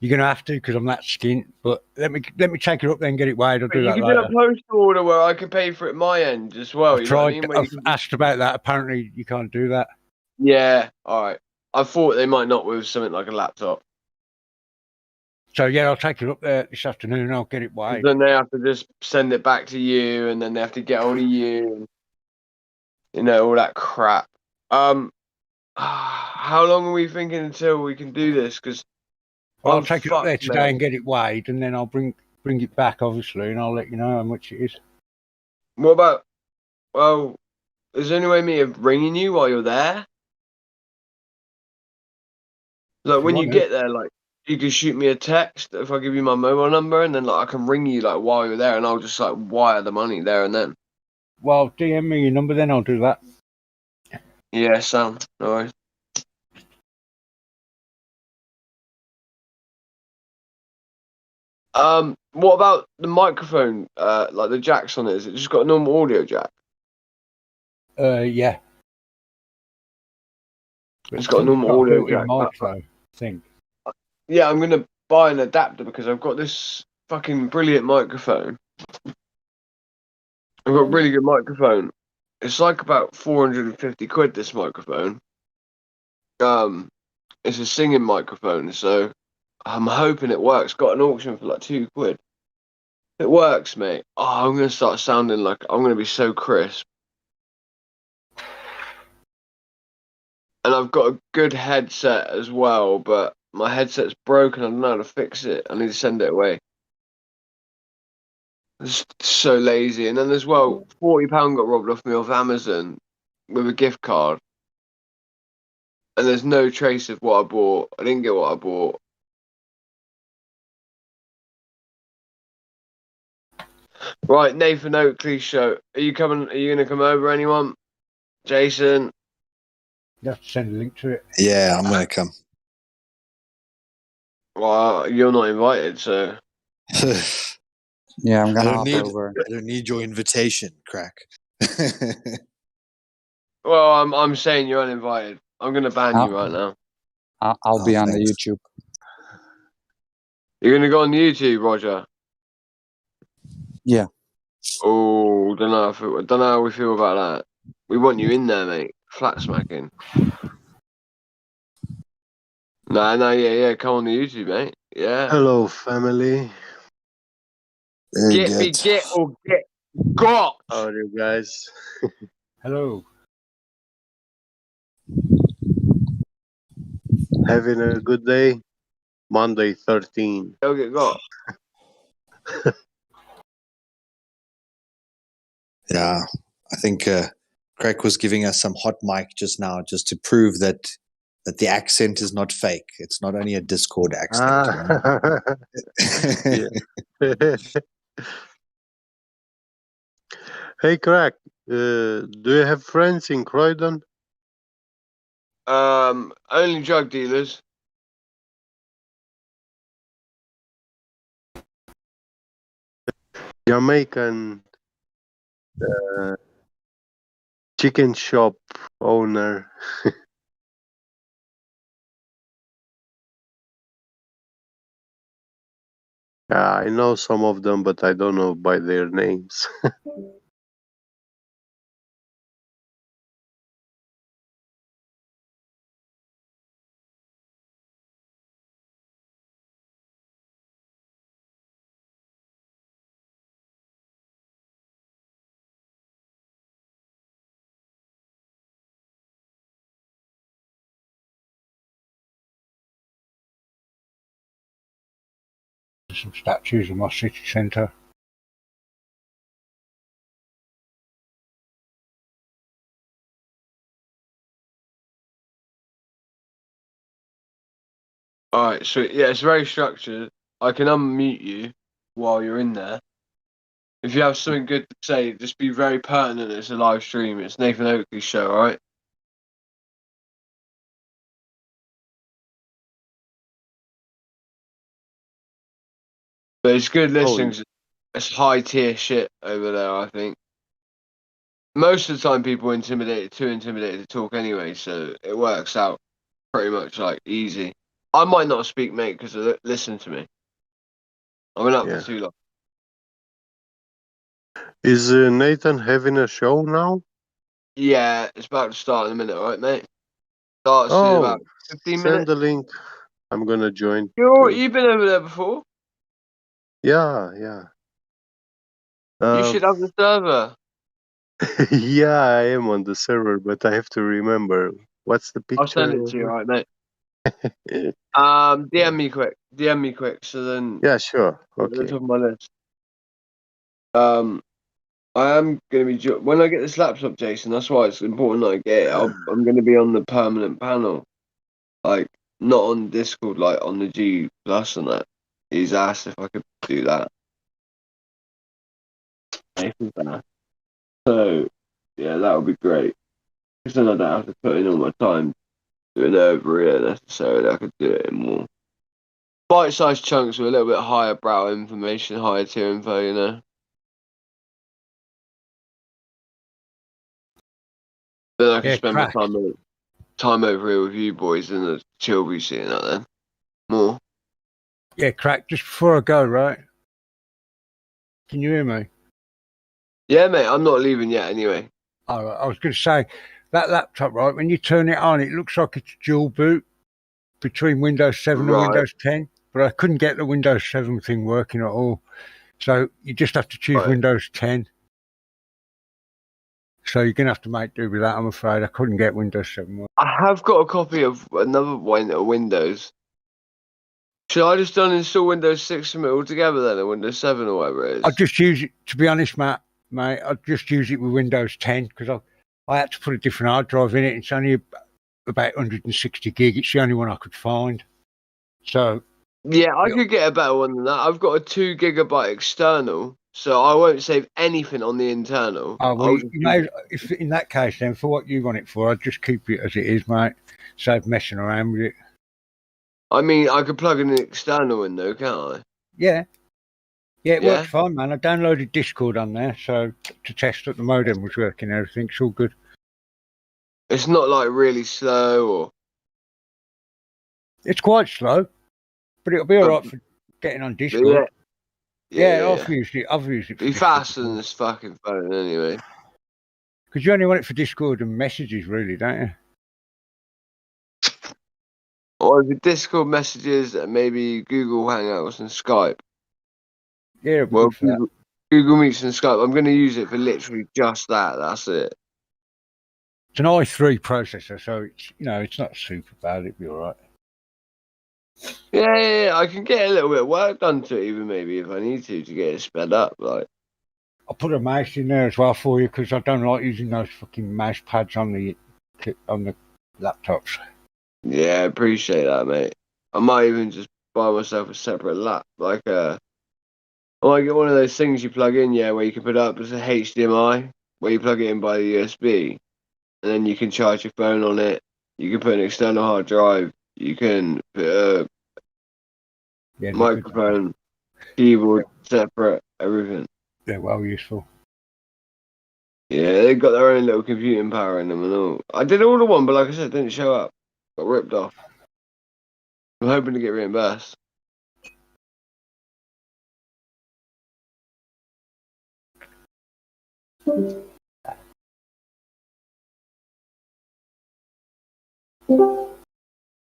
You're gonna have to because I'm that skint. But let me take it up there and get it weighed. I'll But do you that can do a later. postal order where I can pay for it my end as well. I've You know what I tried. mean? Where you I've can asked about that. Apparently, you can't do that. Yeah. All right. I thought they might not with something like a laptop. So yeah, I'll take it up there this afternoon. And I'll get it weighed. Then they have to just send it back to you, and then they have to get hold of you, and you know all that crap. How long are we thinking until we can do this? Because Well, I'm I'll take it up there fucked, today mate. and get it weighed, and then I'll bring it back, obviously, and I'll let you know how much it is. What about? Well, is there any way me of ringing you while you're there? Like If when you want to. get there, like you can shoot me a text if I give you my mobile number, and then like I can ring you like while you're there, and I'll just like wire the money there and then. Well, DM me your number, then I'll do that. Yeah, Sam. No worries. What about the microphone? Like the jacks on it, is it just got a normal audio jack? Yeah. It's got a It's normal got a audio built-in jack. mic, though, I think. Yeah, I'm gonna buy an adapter because I've got this fucking brilliant microphone. I've got a really good microphone. It's like about 450 quid, this microphone. It's a singing microphone, so I'm hoping it works. Got an auction for like £2. It works, mate. Oh, I'm gonna start sounding like I'm gonna be so crisp. And I've got a good headset as well, but my headset's broken. I don't know how to fix it. I need to send it away. It's so lazy. And then as well, £40 got robbed off me off Amazon with a gift card. And there's no trace of what I bought. I didn't get what I bought. Right, Nathan Oakley show. Are you coming? Are you gonna come over? Anyone? Jason? You have to send a link to it. Yeah, I'm gonna come. Well, you're not invited, so. Yeah, I'm I gonna don't hop need. over. I don't need your invitation, crack. Well, I'm saying you're uninvited. I'm gonna ban you right now. I'll be on the thanks. YouTube. You're gonna go on YouTube, Roger. Yeah. Oh, don't know how we feel about that. We want you in there, mate. Flat smacking. No, yeah. Come on the YouTube, mate. Yeah. Hello, family. Very Get me, good. get or get got. How are you guys? Hello. Having a good day? Monday 13. Go get got. Yeah, I think Craig was giving us some hot mic just now, just to prove that the accent is not fake. It's not only a Discord accent. Hey, Crack. Do you have friends in Croydon? Only drug dealers. Jamaican chicken shop owner. Yeah, I know some of them, but I don't know by their names. There's some statues in my city centre. All right, so yeah, it's very structured. I can unmute you while you're in there. If you have something good to say, just be very pertinent. It's a live stream. It's Nathan Oakley's show, all right? But it's good listening. It's high tier shit over there, I think. Most of the time, people are too intimidated to talk anyway, so it works out pretty much like easy. I might not speak, mate, because listen to me. I've been up for too long. Is Nathan having a show now? Yeah, it's about to start in a minute, all right, mate? Starts in about 15 send minutes. the link. I'm gonna join. You've been over there before. Yeah. You should have the server. Yeah, I am on the server, but I have to remember what's the picture. I'll send it to you, all right, mate. DM me quick. DM me quick. So then. Yeah, sure. At the Okay. top of my list. I am gonna be when I get this laptop, Jason. That's why it's important that I get it. I'm gonna be on the permanent panel, like not on Discord, like on the G Plus and that. He's asked if I could do that. So yeah, that would be great. Because then I don't have to put in all my time doing it over here necessarily. I could do it in more bite-sized chunks with a little bit higher brow information, higher tier info, you know. Then I can spend my time over here with you boys in the chill be seeing that then. More. Yeah, Crack, just before I go, right? Can you hear me? Yeah, mate, I'm not leaving yet anyway. Oh, I was going to say, that laptop, right, when you turn it on, it looks like it's dual boot between Windows 7 and Windows 10, but I couldn't get the Windows 7 thing working at all. So you just have to choose Windows 10. So you're going to have to make do with that, I'm afraid. I couldn't get Windows 7 working. I have got a copy of another one of Windows. Should I just uninstall Windows 6 from it altogether then, or Windows 7 or whatever it is? I just use it, to be honest, mate, I just use it with Windows 10 because I had to put a different hard drive in it. It's only about 160 gig. It's the only one I could find. So yeah, I could get a better one than that. I've got a 2 gigabyte external, so I won't save anything on the internal. Oh, well, if in that case, then for what you want it for, I'd just keep it as it is, mate. Save messing around with it. I mean, I could plug in an external in though, can't I? Yeah, it works fine, man. I downloaded Discord on there, so to test that the modem was working and everything. It's all good. It's not like really slow or. It's quite slow, but it'll be all right for getting on Discord. Yeah, I've used it. Be faster than this fucking phone anyway. Because you only want it for Discord and messages, really, don't you? Or the Discord messages and maybe Google Hangouts and Skype. Yeah, well, Google Meets and Skype. I'm going to use it for literally just that. That's it. It's an i3 processor, so it's not super bad. It'll be all right. Yeah, I can get a little bit of work done to it, even maybe if I need to get it sped up. Like, I'll put a mouse in there as well for you because I don't like using those fucking mouse pads on the laptops. Yeah, I appreciate that, mate. I might even just buy myself a separate lap, like I might get one of those things you plug in, where you can put up as a HDMI, where you plug it in by the USB, and then you can charge your phone on it. You can put an external hard drive. You can put a microphone, keyboard, separate, everything. They're well useful. Yeah, they've got their own little computing power in them and all. I did order one, but like I said, it didn't show up. Got ripped off. I'm hoping to get reimbursed.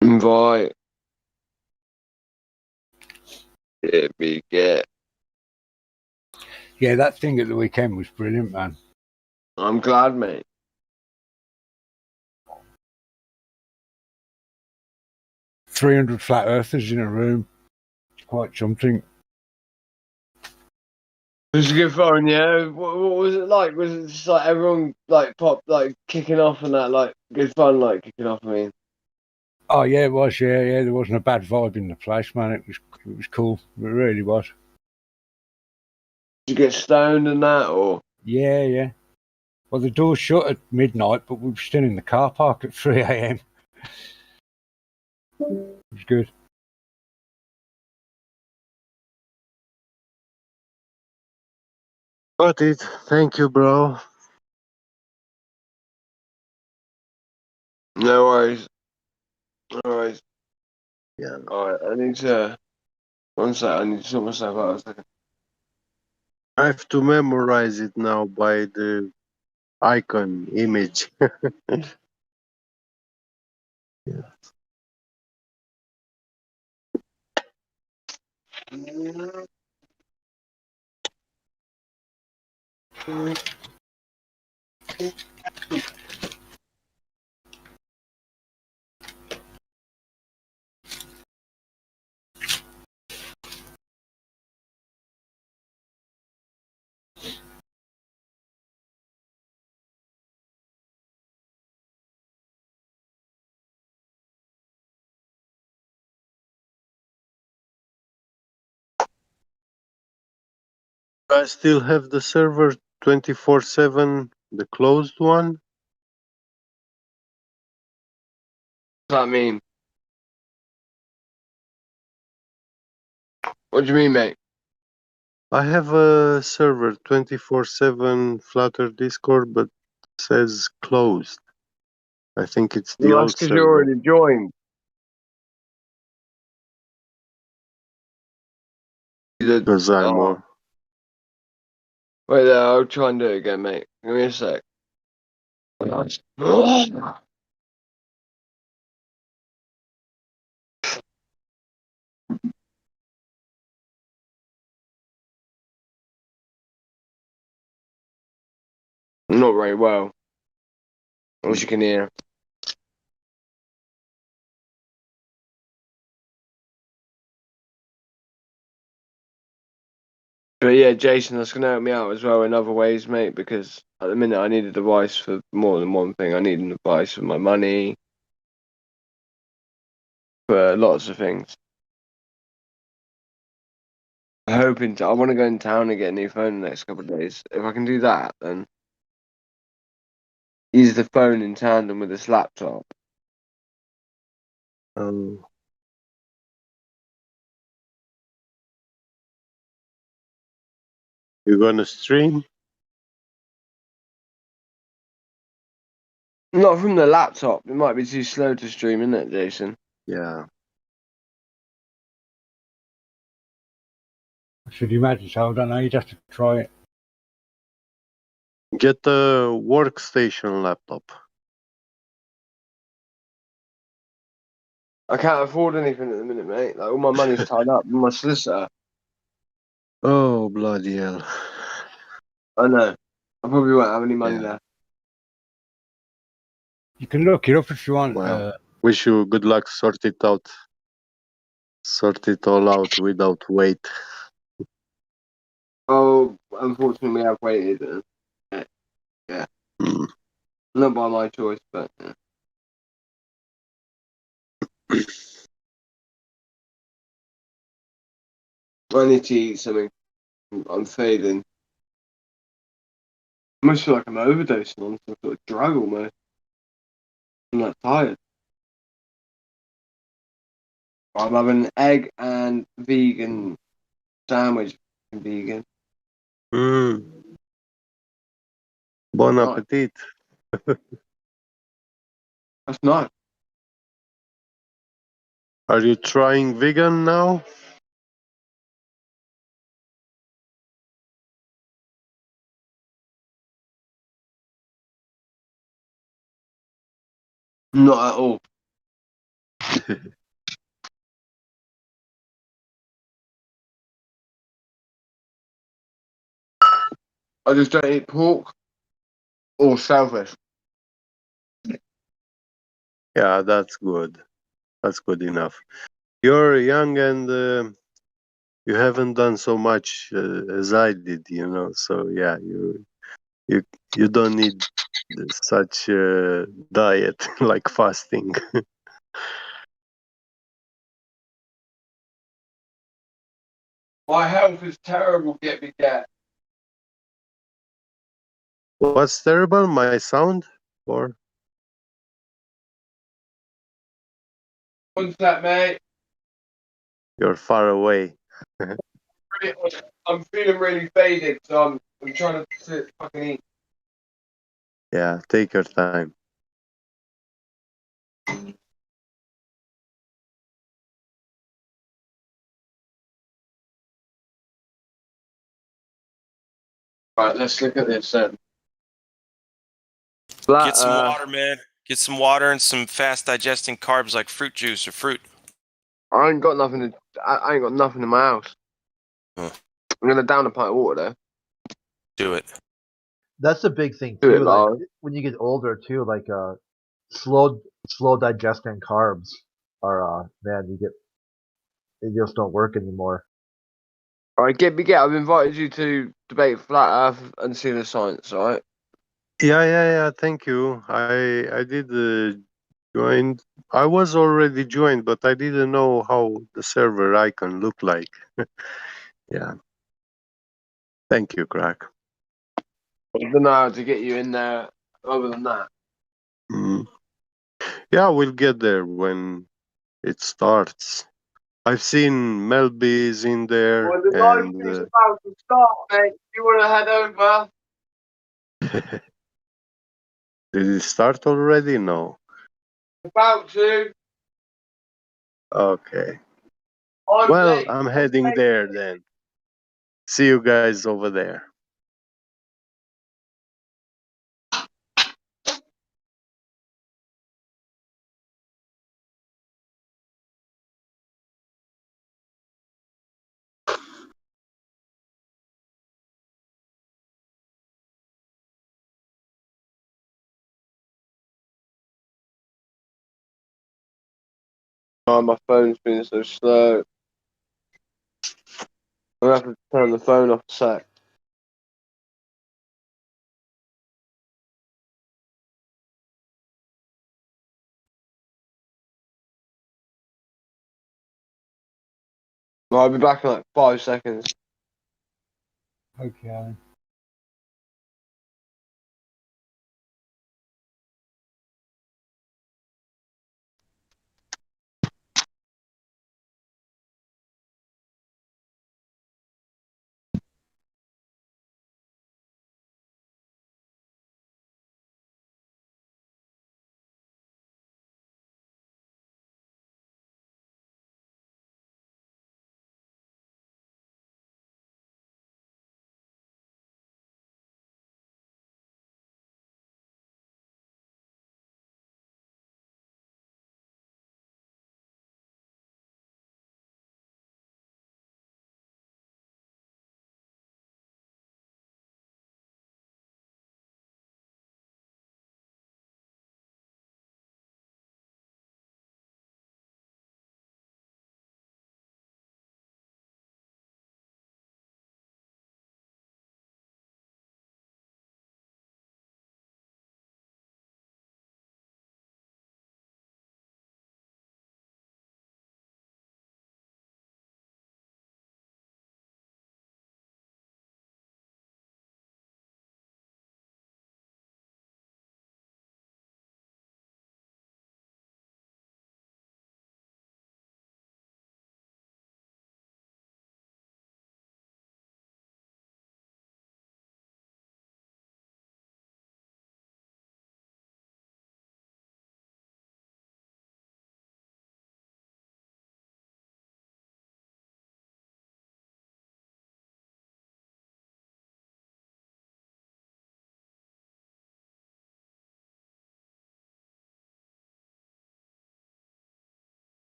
Invite. Here we get. Yeah, that thing at the weekend was brilliant, man. I'm glad, mate. $300 flat earthers in a room. It's quite something. It was a good fun, yeah. What was it like? Was it just like everyone like pop like kicking off and that like good fun like kicking off? I mean, Oh yeah, it was. Yeah, yeah. There wasn't a bad vibe in the place, man. It was cool. It really was. Did you get stoned and that, or? Yeah, yeah. Well, the doors shut at midnight, but we were still in the car park at 3 a.m. It was good. Got it. Thank you, bro. No worries. No worries. Yeah. Alright, I need to. One sec, I need to sort myself out a second. I have to memorize it now by the icon image. Yeah. I still have the server 24/7, the closed one. What does that mean? What do you mean, mate? I have a server 24/7 Flutter Discord, but says closed. I think it's the Well, that's old because you're server. already joined. Because I'm Oh. Wait there, I'll try and do it again, mate. Give me a sec. Not very well. As you can hear. But yeah, Jason, that's gonna help me out as well in other ways, mate, because at the minute I need a device for more than one thing. I need a device for my money, for lots of things. I want to go in town and get a new phone the next couple of days. If I can do that, then use the phone in tandem with this laptop. You gonna stream? Not from the laptop. It might be too slow to stream, isn't it, Jason? Yeah. I should imagine so. I don't know. You'd have to try it. Get a workstation laptop. I can't afford anything at the minute, mate. Like all my money's tied up with my solicitor. Oh, bloody hell. I know. I probably won't have any money Yeah. left. You can look it up if you want. Well, wish you good luck. Sort it out. Sort it all out without wait. Oh, unfortunately, I've waited. Yeah. Not by my choice, but yeah. I need to eat something. I'm fading. I almost feel like I'm overdosing on some sort of drug almost. I'm not tired. I'm having an egg and vegan sandwich. Vegan. Bon Nice. appetit. That's nice. Are you trying vegan now? Not at all. I just don't eat pork or shellfish. Yeah, that's good. That's good enough. You're young and you haven't done so much as I did, you know. So yeah, you don't need such diet like fasting. My health is terrible, get me get. What's terrible? My sound? Or What's that, mate? you're far away? I'm feeling really faded, so I'm trying to sit, fucking eat. Yeah, take your time. Right, let's look at this then. Get some water, man. Get some water and some fast digesting carbs like fruit juice or fruit. I ain't got nothing. I ain't got nothing in my house. Huh. I'm gonna down a pint of water though. Do it. That's a big thing Do it, too. Like Lars. when you get older too, like slow digesting carbs are man, they just don't work anymore. All right, get me get. I've invited you to debate flat Earth and see the science. All right. Yeah. Thank you. I did join. I was already joined, but I didn't know how the server icon looked like. Yeah. Thank you, Crack. I don't know how to get you in there. Other than that, Mm. Yeah, we'll get there when it starts. I've seen Melby's in there, well, the live and stream's about to start, mate. You want to head over? did it start already? No. About to. Okay. I'm Well, late. I'm heading there then. See you guys over there. Oh, my phone's been so slow. I'm gonna have to turn the phone off a sec. I'll be back in like 5 seconds. Okay.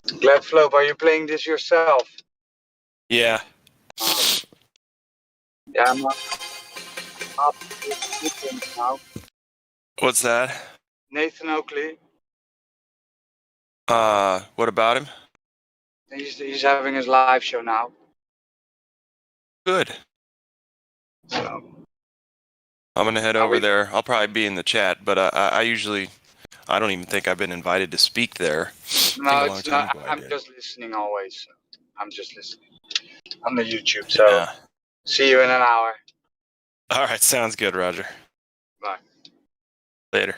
Gladflow, are you playing this yourself? Yeah. Yeah, I'm up now. What's that? Nathan Oakley. What about him? He's having his live show now. Good. So I'm gonna head over there. I'll probably be in the chat, but I don't even think I've been invited to speak there. no, it's not. I'm just listening always. I'm just listening on the YouTube. So Yeah. see you in an hour. All right, sounds good, Roger. Bye. Later.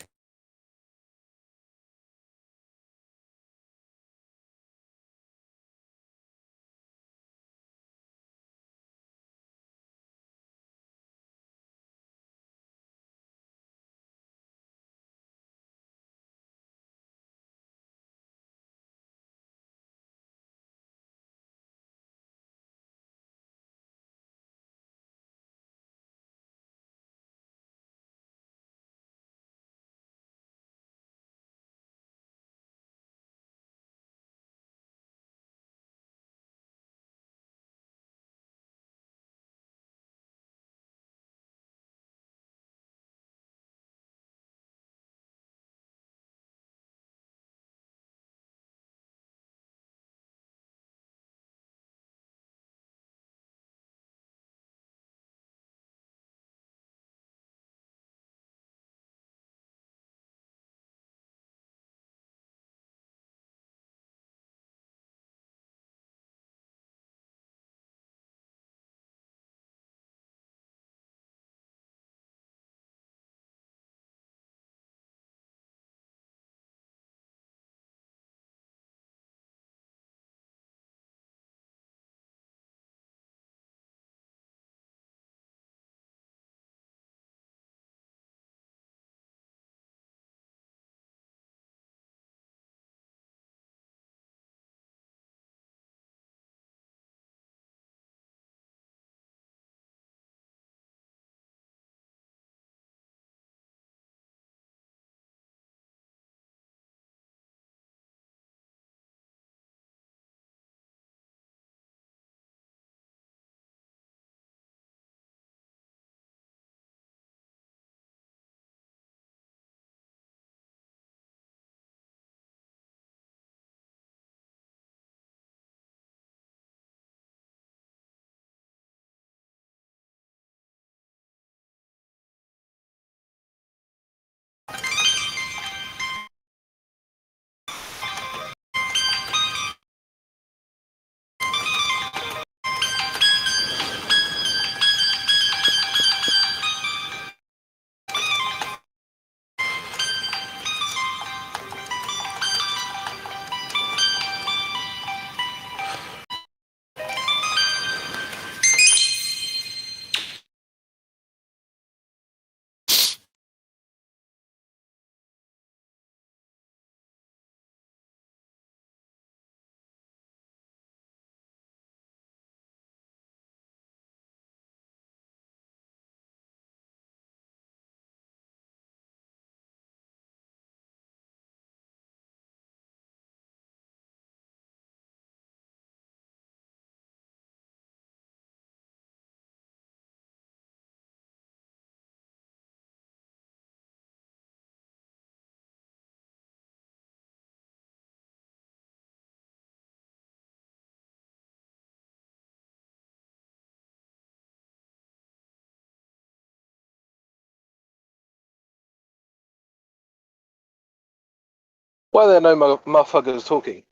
Why are there no motherfuckers talking?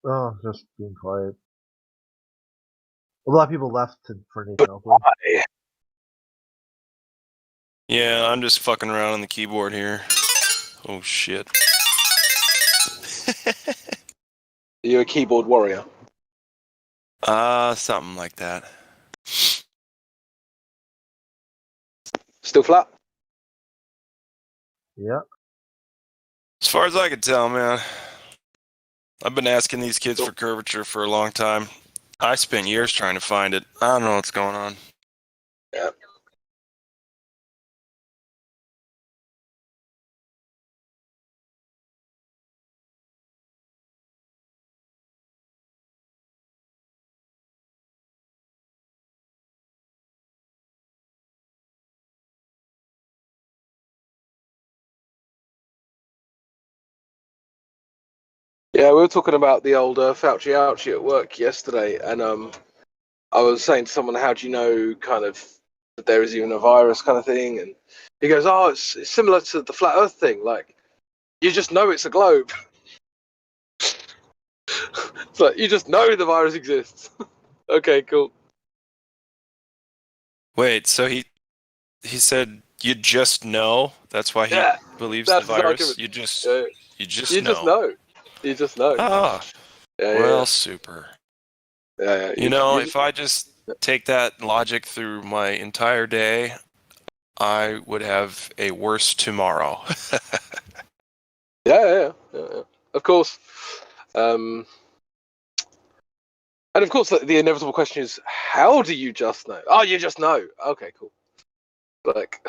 Oh, just being quiet. A lot of people left for Nathan Oakley. Yeah, I'm just fucking around on the keyboard here. Oh shit. Are you a keyboard warrior? Something like that. Still flat? Yeah. As far as I can tell, man. I've been asking these kids for curvature for a long time. I spent years trying to find it. I don't know what's going on. Yeah. Yeah, we were talking about the old Fauci ouchie at work yesterday, and I was saying to someone, how do you know kind of that there is even a virus kind of thing? And he goes, oh, it's similar to the flat Earth thing. Like, you just know it's a globe. It's like, you just know the virus exists. Okay, cool. Wait, so he said you just know? That's why he believes that's the his virus? argument. You just You know. just know. You just know. Ah, Yeah, well, yeah. super. Yeah, yeah. You know, if I just take that logic through my entire day, I would have a worse tomorrow. Yeah. Of course. And of course, the inevitable question is, how do you just know? Oh, you just know. Okay, cool. Like,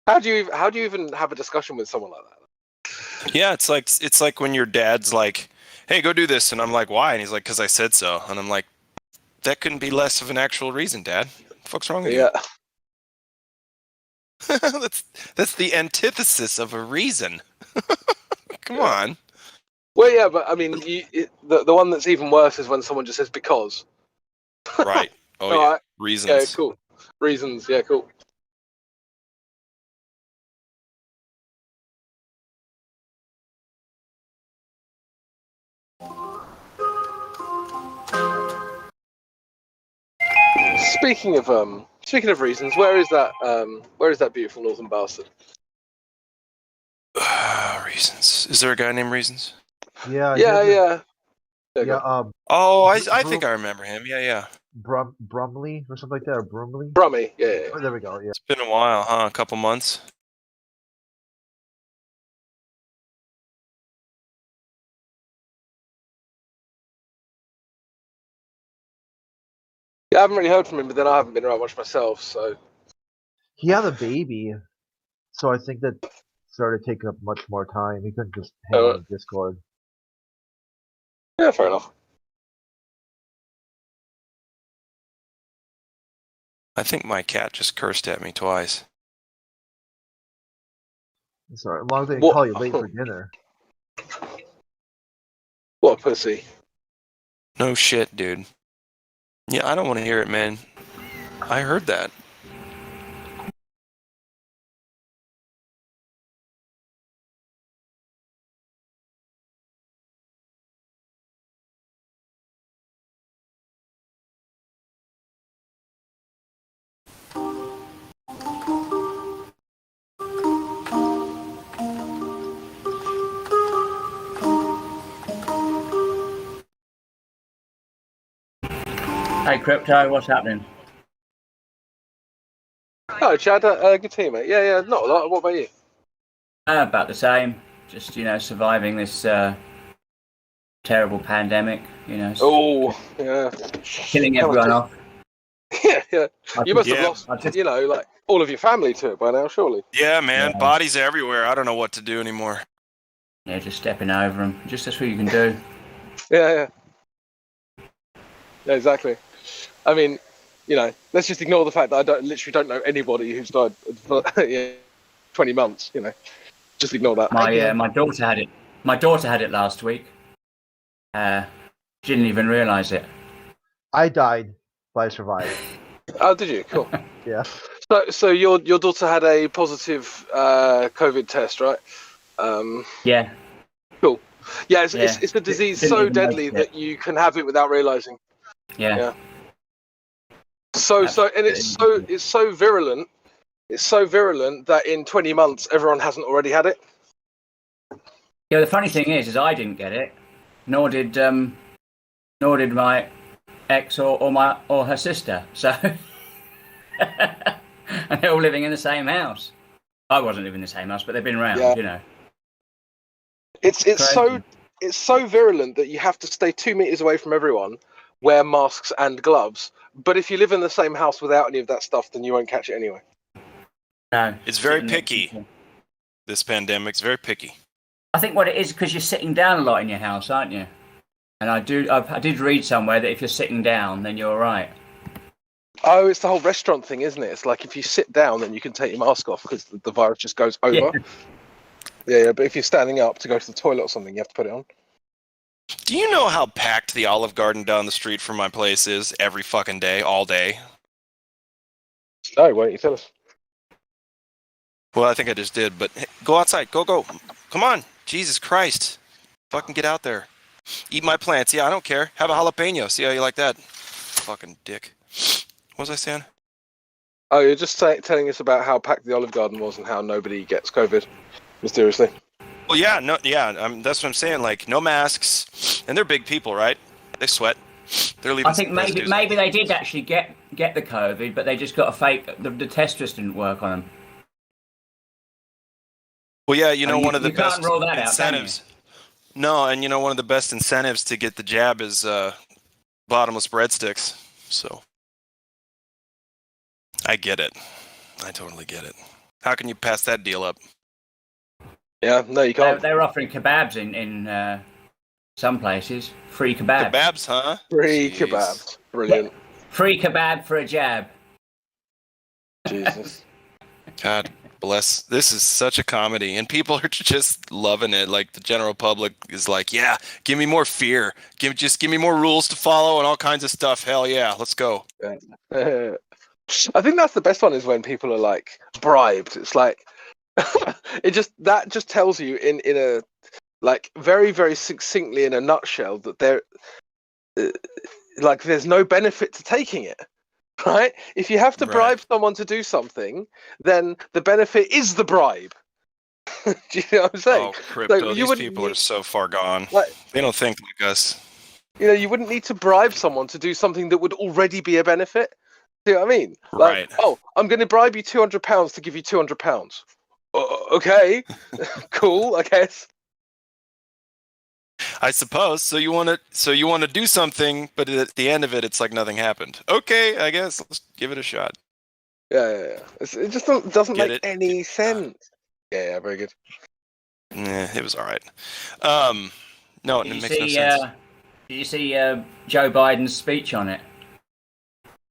how do you even have a discussion with someone like that? Yeah, it's like when your dad's like, "Hey, go do this," and I'm like, "Why?" And he's like, "'Cause I said so." And I'm like, "That couldn't be less of an actual reason, Dad. What the fuck's wrong with you?" That's the antithesis of a reason. Come on. Well, yeah, but I mean, the one that's even worse is when someone just says because. Right. Oh yeah. Alright. Reasons. Yeah, cool. Reasons. Yeah, cool. Speaking of reasons, where is that beautiful northern bastard? Reasons. Is there a guy named Reasons? Yeah. Yeah. Oh, I think I remember him. Yeah. Brumley or something like that, or Brumley. Brummy. Yeah. Oh, there we go. Yeah. It's been a while, huh? A couple months. Yeah, I haven't really heard from him, but then I haven't been around much myself, so. He had a baby, so I think that started taking up much more time. He couldn't just hang on Discord. Yeah, fair enough. I think my cat just cursed at me twice. Sorry, as long as they didn't call you late for dinner. What a pussy. No shit, dude. Yeah, I don't want to hear it, man. I heard that. Hey, Crypto, what's happening? Oh, Chad, good to hear, mate. Yeah, not a lot. What about you? About the same. Just, surviving this terrible pandemic, Oh, yeah. killing everyone off. Yeah. You must have lost, like all of your family to it by now, surely. Yeah, man. Bodies everywhere. I don't know what to do anymore. Yeah, just stepping over them. Just that's what you can do. Yeah, exactly. I mean, let's just ignore the fact that I literally don't know anybody who's died for 20 months. Just ignore that. My daughter had it. My daughter had it last week. Didn't even realise it. I died, but I survived. Oh, did you? Cool. Yeah. So your daughter had a positive COVID test, right? Yeah. Cool. Yeah, it's a disease so deadly that you can have it without realising. Yeah. So it's so virulent. It's so virulent that in 20 months everyone hasn't already had it. Yeah. The funny thing is I didn't get it, nor did my ex or her sister. So, and they're all living in the same house. I wasn't living in the same house, but they've been around. It's so virulent that you have to stay 2 meters away from everyone, wear masks and gloves. But if you live in the same house without any of that stuff, then you won't catch it anyway. No, it's very picky. This pandemic's very picky. I think what it is because you're sitting down a lot in your house, aren't you? And I did read somewhere that if you're sitting down, then you're all right. Oh, it's the whole restaurant thing, isn't it? It's like if you sit down, then you can take your mask off because the virus just goes over. Yeah, but if you're standing up to go to the toilet or something, you have to put it on. Do you know how packed the Olive Garden down the street from my place is every fucking day, all day? No, why don't you tell us? Well, I think I just did, but hey, go outside. Go. Come on. Jesus Christ. Fucking get out there. Eat my plants. Yeah, I don't care. Have a jalapeno. See how you like that? Fucking dick. What was I saying? Oh, you're just telling us about how packed the Olive Garden was and how nobody gets COVID mysteriously. Well, yeah, that's what I'm saying. Like, no masks, and they're big people, right? They sweat. They're leaving. I think maybe they did actually get the COVID, but they just got a fake. The test just didn't work on them. Well, yeah, you know, one of the you best can't rule that incentives. Out, can you? No, and you know, one of the best incentives to get the jab is bottomless breadsticks. So I get it. I totally get it. How can you pass that deal up? Yeah, no, you can't. They were offering kebabs in some places. Free kebabs. Kebabs, huh? Free kebabs. Brilliant. Free kebab for a jab. Jesus. God bless. This is such a comedy, and people are just loving it. Like, the general public is like, yeah, give me more fear. Just give me more rules to follow and all kinds of stuff. Hell yeah, let's go. Yeah. I think that's the best one, is when people are like bribed. It's like that just tells you in a like very, very succinctly, in a nutshell, that there's no benefit to taking it. Right? If you have to bribe someone to do something, then the benefit is the bribe. Do you know what I'm saying? Oh, crypto. These people are so far gone. They don't think like us. You know, you wouldn't need to bribe someone to do something that would already be a benefit. Do you know what I mean? Like, right. Oh, I'm going to bribe you £200 to give you £200. Okay, cool, I guess. I suppose. So you want to do something, but at the end of it, it's like nothing happened. Okay, I guess let's give it a shot. Yeah. It just doesn't make any sense. Yeah, very good. Yeah, it was all right. No, it makes no sense. Did you see Joe Biden's speech on it?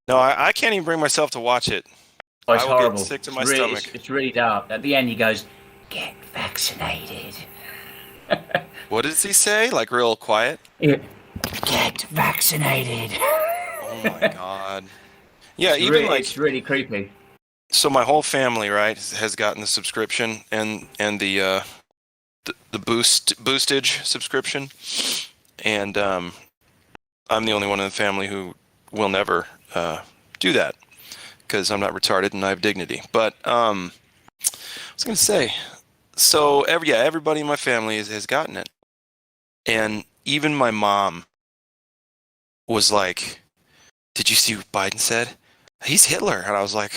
No, I can't even bring myself to watch it. Oh, it's I will horrible. get sick to my stomach. It's really dark. At the end, he goes, "Get vaccinated." What does he say? Like real quiet? Yeah. Get vaccinated. Oh my god. Yeah, it's even really, like it's really creepy. So my whole family, right, has gotten the subscription and the boostage subscription, and I'm the only one in the family who will never do that because I'm not retarded and I have dignity. But I was gonna say, so everybody in my family has gotten it, and even my mom was like, "Did you see what Biden said? He's Hitler." And I was like,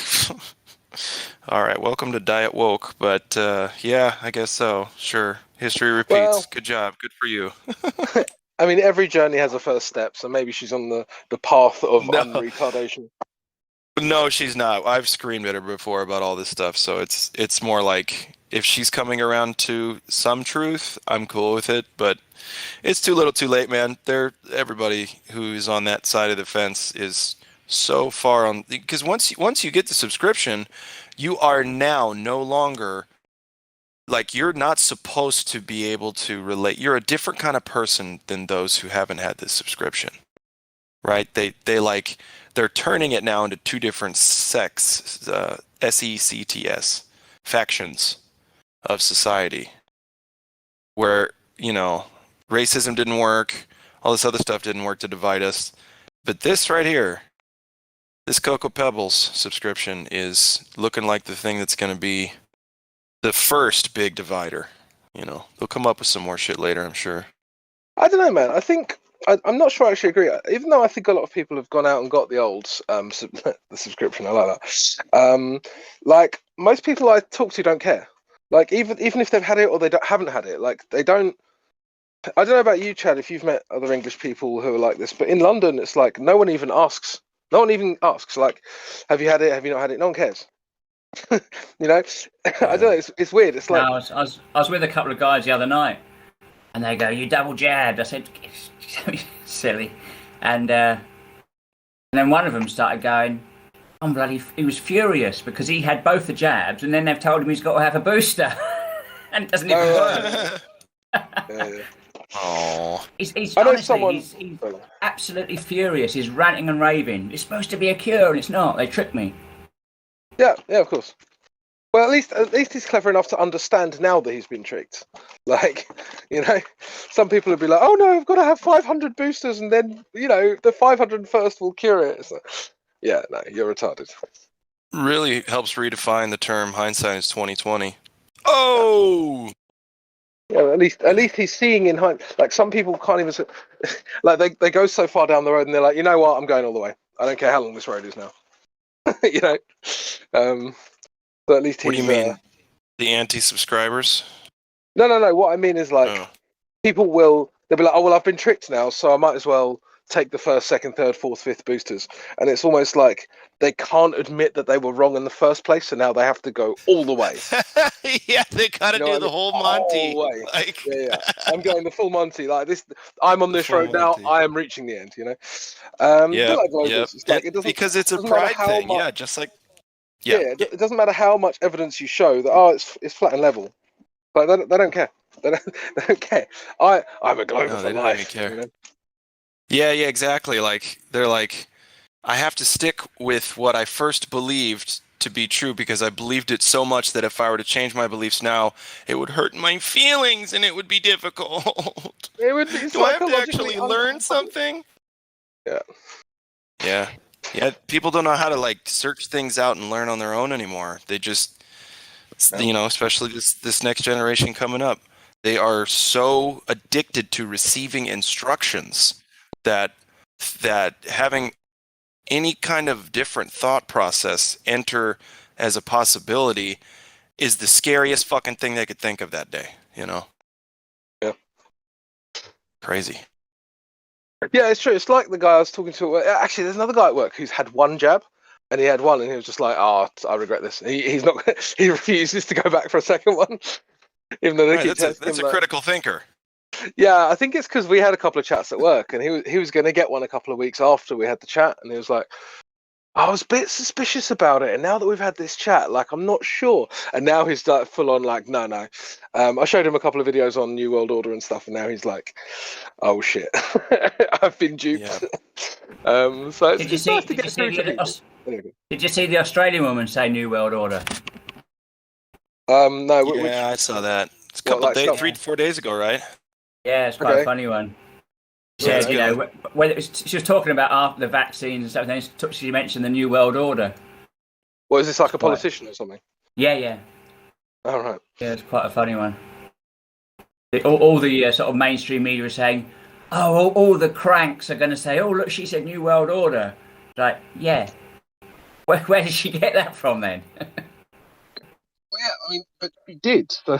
all right, welcome to Diet Woke, but yeah, I guess so. Sure. History repeats. Well, good job. Good for you. I mean, every journey has a first step, so maybe she's on the path of unretardation. No, she's not. I've screamed at her before about all this stuff, so it's more like, if she's coming around to some truth, I'm cool with it, but it's too little too late, man. Everybody who's on that side of the fence is so far on, because once you get the subscription, you are now no longer, like, you're not supposed to be able to relate. You're a different kind of person than those who haven't had this subscription, right? They're turning it now into two different sects, SECTS, factions of society, where, racism didn't work, all this other stuff didn't work to divide us, but this right here, this Cocoa Pebbles subscription, is looking like the thing that's going to be the first big divider. They'll come up with some more shit later, I'm sure. I don't know, man. I think I'm not sure I actually agree. Even though I think a lot of people have gone out and got the old the subscription, I like that. Like, most people I talk to don't care. Like, even if they've had it or haven't had it, like, they don't. I don't know about you, Chad, if you've met other English people who are like this, but in London, it's like no one even asks. No one even asks, like, have you had it? Have you not had it? No one cares. I don't know. It's weird. It's like, no, I was with a couple of guys the other night, and they go, "You double jabbed?" I said, "Silly," and then one of them started going, "I'm bloody." He was furious because he had both the jabs, and then they've told him he's got to have a booster, and it doesn't even work. Yeah. Oh. He's I know honestly, someone. he's absolutely furious. He's ranting and raving. It's supposed to be a cure, and it's not. They tricked me. Yeah, of course. Well, at least he's clever enough to understand now that he's been tricked. Like, some people would be like, "Oh no, I've got to have 500 boosters, and then the 501st will cure it." So, yeah, no, you're retarded. Really helps redefine the term hindsight is 2020. Oh. Yeah, at least he's seeing in hindsight. Like some people can't even like they go so far down the road and they're like, you know what, I'm going all the way. I don't care how long this road is now. But at least he's. What do you mean? The anti-subscribers? No. What I mean is like they'll be like, oh well, I've been tricked now, so I might as well take the first, second, third, fourth, fifth boosters. And it's almost like they can't admit that they were wrong in the first place, so now they have to go all the way. Yeah, they gotta do the whole Monty. Like, yeah, I'm going the full Monty. Like this, I'm on this road now. I am reaching the end. Yeah, It's like it doesn't because it's a doesn't matter pride how thing. much- Yeah, just like It doesn't matter how much evidence you show that it's flat and level. But they don't care. They don't care. I'm a Glover No, for they don't life. even care. Yeah, exactly. Like they're like, I have to stick with what I first believed to be true because I believed it so much that if I were to change my beliefs now, it would hurt my feelings and it would be difficult. It would be. Do I have to actually learn something? Yeah. Yeah. People don't know how to like search things out and learn on their own anymore. They just, especially this next generation coming up, they are so addicted to receiving instructions that having any kind of different thought process enter as a possibility is the scariest fucking thing they could think of that day, Yeah. Crazy. Yeah, it's true. It's like the guy I was talking to. Actually, there's another guy at work who's had one jab, and he had one, and he was just like, "Oh, I regret this." He's not. He refuses to go back for a second one, even though they keep testing That's him. a critical thinker. Yeah, I think it's because we had a couple of chats at work, and he was going to get one a couple of weeks after we had the chat, and he was like, I was a bit suspicious about it, and now that we've had this chat, like I'm not sure. And now he's like full on like, no. I showed him a couple of videos on New World Order and stuff, and now he's like, oh shit, I've been duped. So it's nice to get through to people. Did you see the Australian woman say New World Order? No. Yeah, I saw that. It's a couple days, 3 to 4 days ago, right? Yeah, it's quite a funny one. She said, she was talking about after the vaccines and stuff, and then she mentioned the New World Order. What is this, like a politician or something? Yeah. All right. Yeah, it's quite a funny one. All the sort of mainstream media are saying, oh, all the cranks are going to say, oh, look, she said New World Order. Like, yeah. Where did she get that from then? Well, yeah, I mean, but she did. So,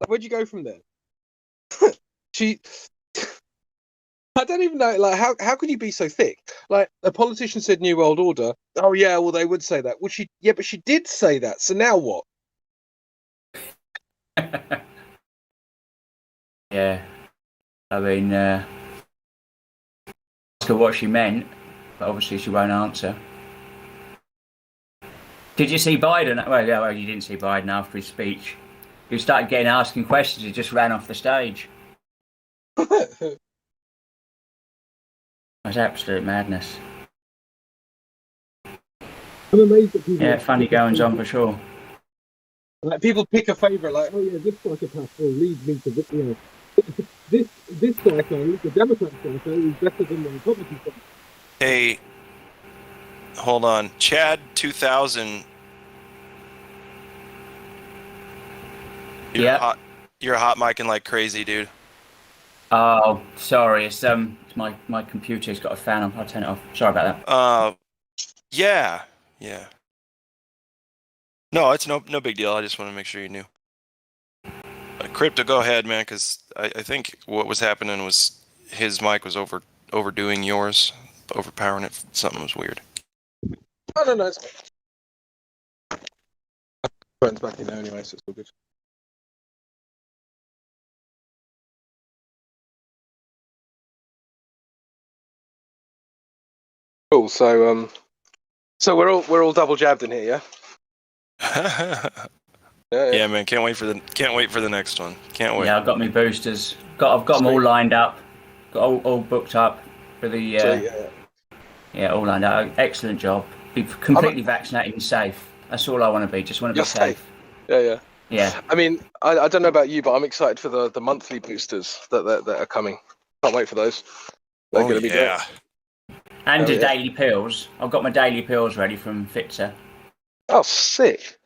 where'd you go from there? I don't even know. Like, how can you be so thick? Like, a politician said New World Order. Oh yeah, well they would say that. Well, but she did say that. So now what? Yeah, I mean, ask her what she meant, but obviously she won't answer. Did you see Biden? Well, you didn't see Biden after his speech. He started asking questions. He just ran off the stage. It was absolute madness. I'm amazed that people. Yeah, funny goings on for sure. Like people pick a favourite, like, oh yeah, this psychopath will lead me to this psycho, the Democrat psycho, is better than the Republican psycho. Hey, hold on, Chad 2000. You're hot micing like crazy, dude. Oh, sorry. It's my computer's got a fan on. I'll turn it off. Sorry about that. Yeah. No, it's no big deal. I just want to make sure you knew. Crypto, go ahead, man, because I think what was happening was his mic was overdoing yours, overpowering it. Something was weird. Oh, no, it's phone's back in there anyway, so it's all good. Cool. So we're all double jabbed in here, yeah. Yeah, man, can't wait for the next one. Can't wait. Yeah, I've got my boosters. I've got them all lined up. Got all booked up for the. Sweet, Yeah, all lined up. Excellent job. Be completely vaccinated and safe. That's all I want to be. Just want to be You're safe. Yeah. Yeah. I mean, I don't know about you, but I'm excited for the monthly boosters that are coming. Can't wait for those. They're going to be great. And Oh, the yeah. daily pills. I've got my daily pills ready from Pfizer. Oh, sick.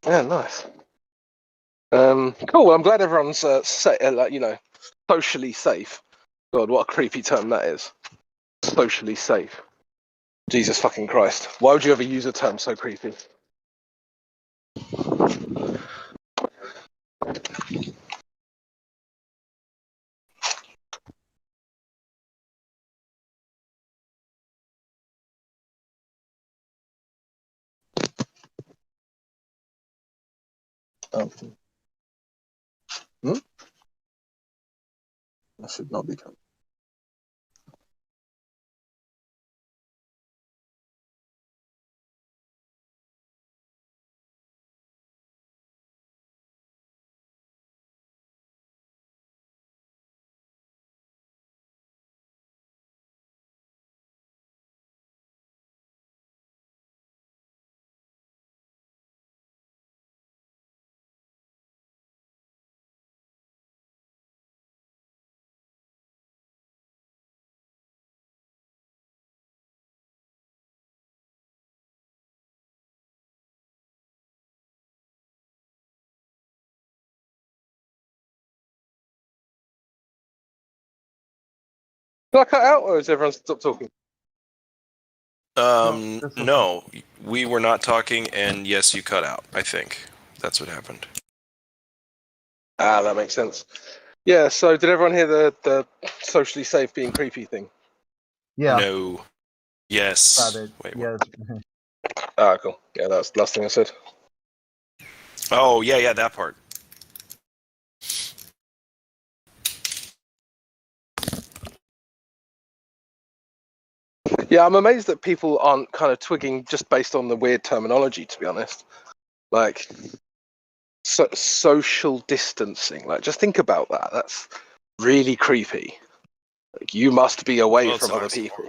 Yeah, nice. Cool. Well, I'm glad everyone's socially safe. God, what a creepy term that is. Socially safe. Jesus fucking Christ. Why would you ever use a term so creepy? That should not be coming. Did I cut out, or has everyone stopped talking? No, we were not talking, and yes, you cut out. I think that's what happened. Ah, that makes sense. Yeah. So, did everyone hear the socially safe being creepy thing? Yeah. No. Yes. Got it. Wait. Yes. Ah, cool. Yeah, that's the last thing I said. Oh, yeah, that part. Yeah, I'm amazed that people aren't kind of twigging just based on the weird terminology, to be honest. Like, social distancing. Like, just think about that. That's really creepy. Like, you must be away from other people.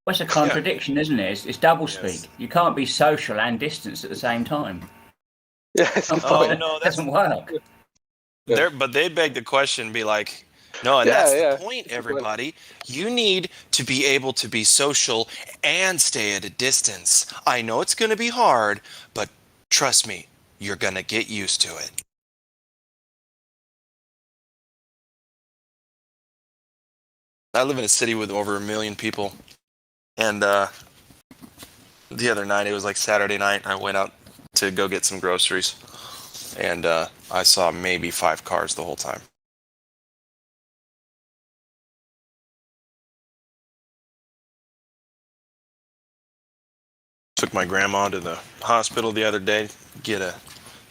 Well, it's a contradiction, isn't it? It's double speak. You can't be social and distance at the same time. Yeah, it's a good point. no, that doesn't work. But they beg the question, be like, no, and that's the point, That's the everybody. You need to be able to be social and stay at a distance. I know it's going to be hard, but trust me, you're going to get used to it. I live in a city with over 1 million people, and the other night, it was like Saturday night, I went out to go get some groceries, and I saw maybe 5 cars the whole time. Took my grandma to the hospital the other day.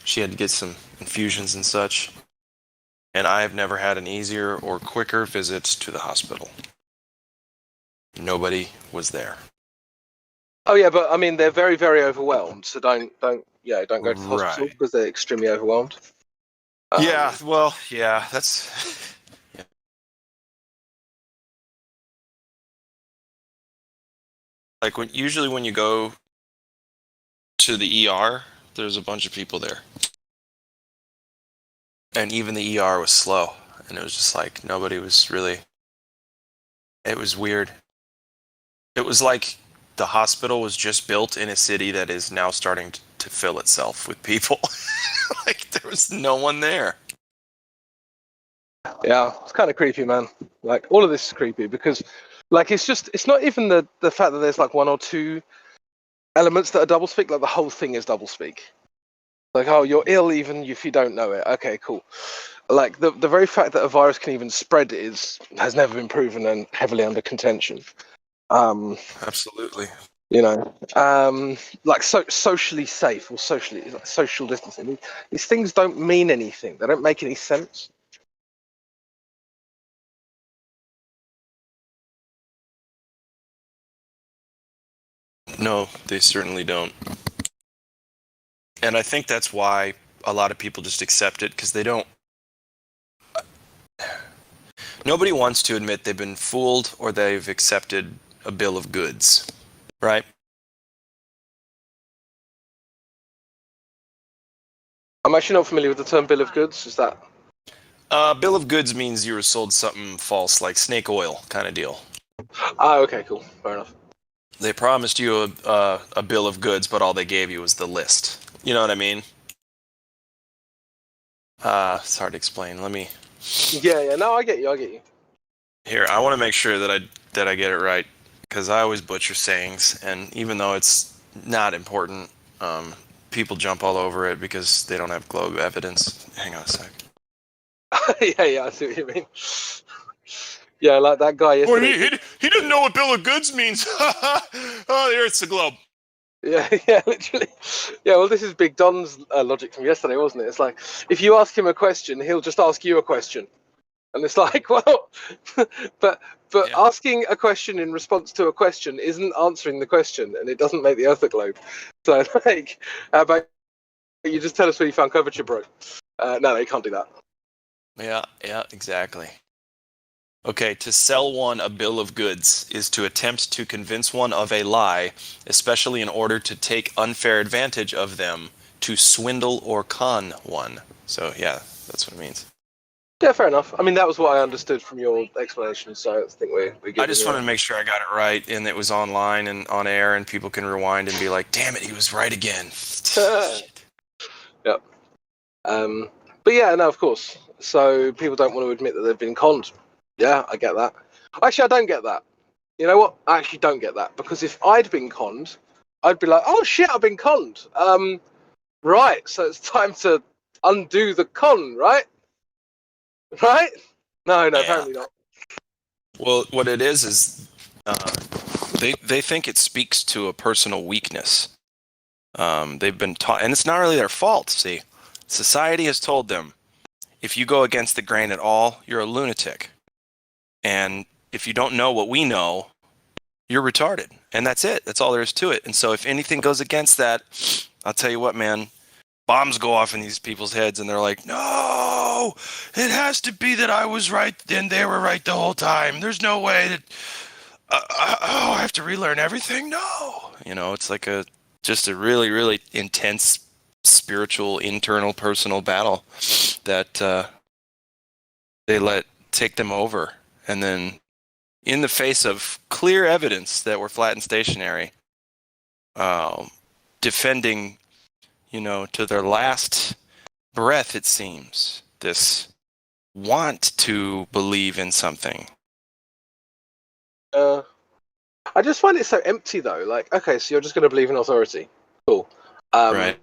She had to get some infusions and such. And I have never had an easier or quicker visit to the hospital. Nobody was there. Oh yeah, but I mean they're very, very overwhelmed. So don't go to the hospital because they're extremely overwhelmed. That's. Yeah. Like usually when you go to the ER, there's a bunch of people there. And even the ER was slow. And it was just like nobody was really. It was weird. It was like the hospital was just built in a city that is now starting to fill itself with people. Like there was no one there. Yeah, it's kind of creepy, man. Like all of this is creepy because, like, it's not even the fact that there's like 1 or 2 elements that are doublespeak. Like the whole thing is doublespeak. Like, oh, you're ill even if you don't know it. Okay, cool. Like the very fact that a virus can even spread has never been proven and heavily under contention. Absolutely. You know, like socially safe or social distancing. These things don't mean anything. They don't make any sense. No, they certainly don't. And I think that's why a lot of people just accept it because they don't. Nobody wants to admit they've been fooled or they've accepted a bill of goods, right? I'm actually not familiar with the term bill of goods. Is that? Bill of goods means you were sold something false, like snake oil kind of deal. Okay, cool. Fair enough. They promised you a bill of goods, but all they gave you was the list. You know what I mean? It's hard to explain. Let me. Yeah. No, I get you. Here, I want to make sure that I get it right because I always butcher sayings, and even though it's not important, people jump all over it because they don't have globe evidence. Hang on a sec. yeah, I see what you mean. Yeah, like that guy yesterday. He didn't know what bill of goods means. Oh, the Earth's a globe. Yeah, literally. Yeah, well, this is Big Don's logic from yesterday, wasn't it? It's like, if you ask him a question, he'll just ask you a question. And it's like, well, but asking a question in response to a question isn't answering the question, and it doesn't make the Earth a globe. So, like, how about you just tell us where you found curvature, bro? No, you can't do that. Yeah, exactly. Okay, to sell one a bill of goods is to attempt to convince one of a lie, especially in order to take unfair advantage of them, to swindle or con one. So, yeah, that's what it means. Yeah, fair enough. I mean, that was what I understood from your explanation, so I think we're good. I just wanted to make sure I got it right, and it was online and on air, and people can rewind and be like, damn it, he was right again. Yep. But yeah, no, of course. So people don't want to admit that they've been conned. Yeah, I get that. Actually, I don't get that. You know what? I actually don't get that, because if I'd been conned, I'd be like, oh shit, I've been conned. Right, so it's time to undo the con, right? Right? No, apparently not. Well, what it is they think it speaks to a personal weakness. They've been taught, and it's not really their fault, see. Society has told them, if you go against the grain at all, you're a lunatic. And if you don't know what we know, you're retarded. And that's it. That's all there is to it. And so if anything goes against that, I'll tell you what, man, bombs go off in these people's heads, and they're like, no, it has to be that I was right and they were right the whole time. There's no way that, I have to relearn everything? No. You know, it's like just a really, really intense spiritual, internal, personal battle that they let take them over. And then in the face of clear evidence that we're flat and stationary, defending, to their last breath, it seems, this want to believe in something. I just find it so empty, though. Like, okay, so you're just going to believe in authority. Cool. Right.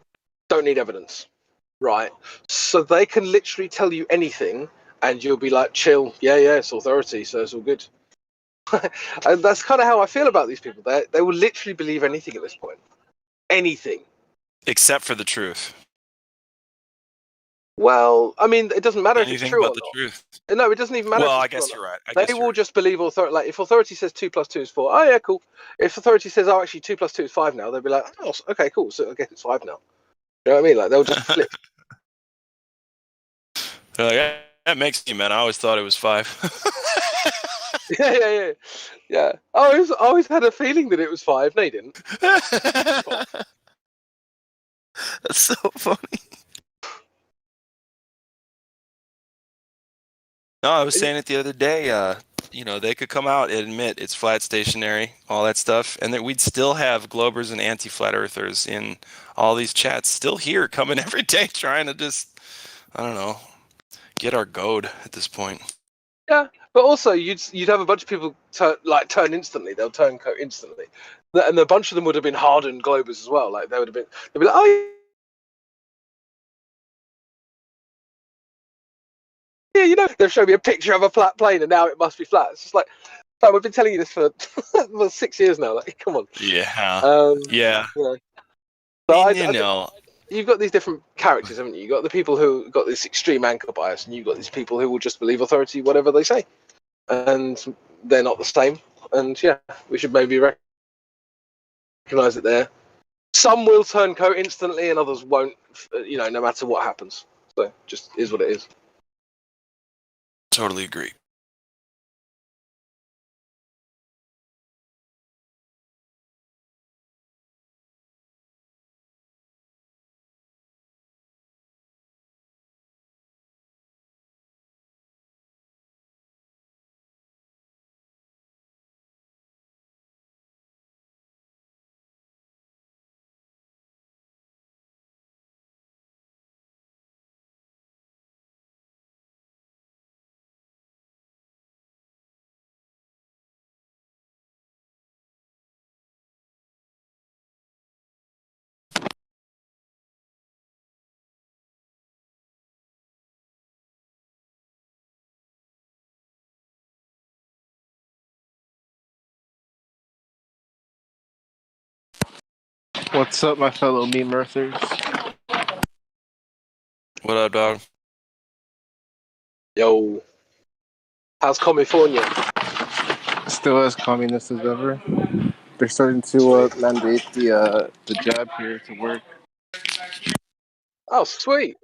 Don't need evidence. Right. So they can literally tell you anything, and you'll be like, chill. Yeah, it's authority, so it's all good. And that's kind of how I feel about these people. They will literally believe anything at this point. Anything. Except for the truth. Well, I mean, it doesn't matter if it's true or but the not. truth. No, it doesn't even matter. Well, if I it's guess true or you're not. right. They will just believe authority. Like, if authority says 2 + 2 is 4, oh yeah, cool. If authority says, oh, actually 2 + 2 is 5 now, they'll be like, oh, okay, cool. So I guess it's 5 now. You know what I mean? Like, they'll just flip. That makes me, man. I always thought it was 5. Yeah. I always had a feeling that it was 5. No, you didn't. That's so funny. No, I was saying it the other day. They could come out and admit it's flat, stationary, all that stuff, and that we'd still have globers and anti-flat earthers in all these chats, still here, coming every day, trying to just, I don't know, get our goad at this point. Yeah, but also you'd have a bunch of people turn instantly. They'll turn coat instantly, and a bunch of them would have been hardened globers as well. Like they'd be like, oh yeah, they've shown me a picture of a flat plane, and now it must be flat. It's just like, we've been telling you this for 6 years now. Like, come on. Yeah. Yeah. So you've got these different characters, haven't you? You've got the people who got this extreme anchor bias, and you've got these people who will just believe authority, whatever they say. And they're not the same. And yeah, we should maybe recognize it there. some will turn coat instantly, and others won't. You know, no matter what happens. So just is what it is. Totally agree. What's up, my fellow meme earthers? What up, dog? Yo, how's California? Still as communist as ever. They're starting to mandate the jab here to work. Oh, sweet.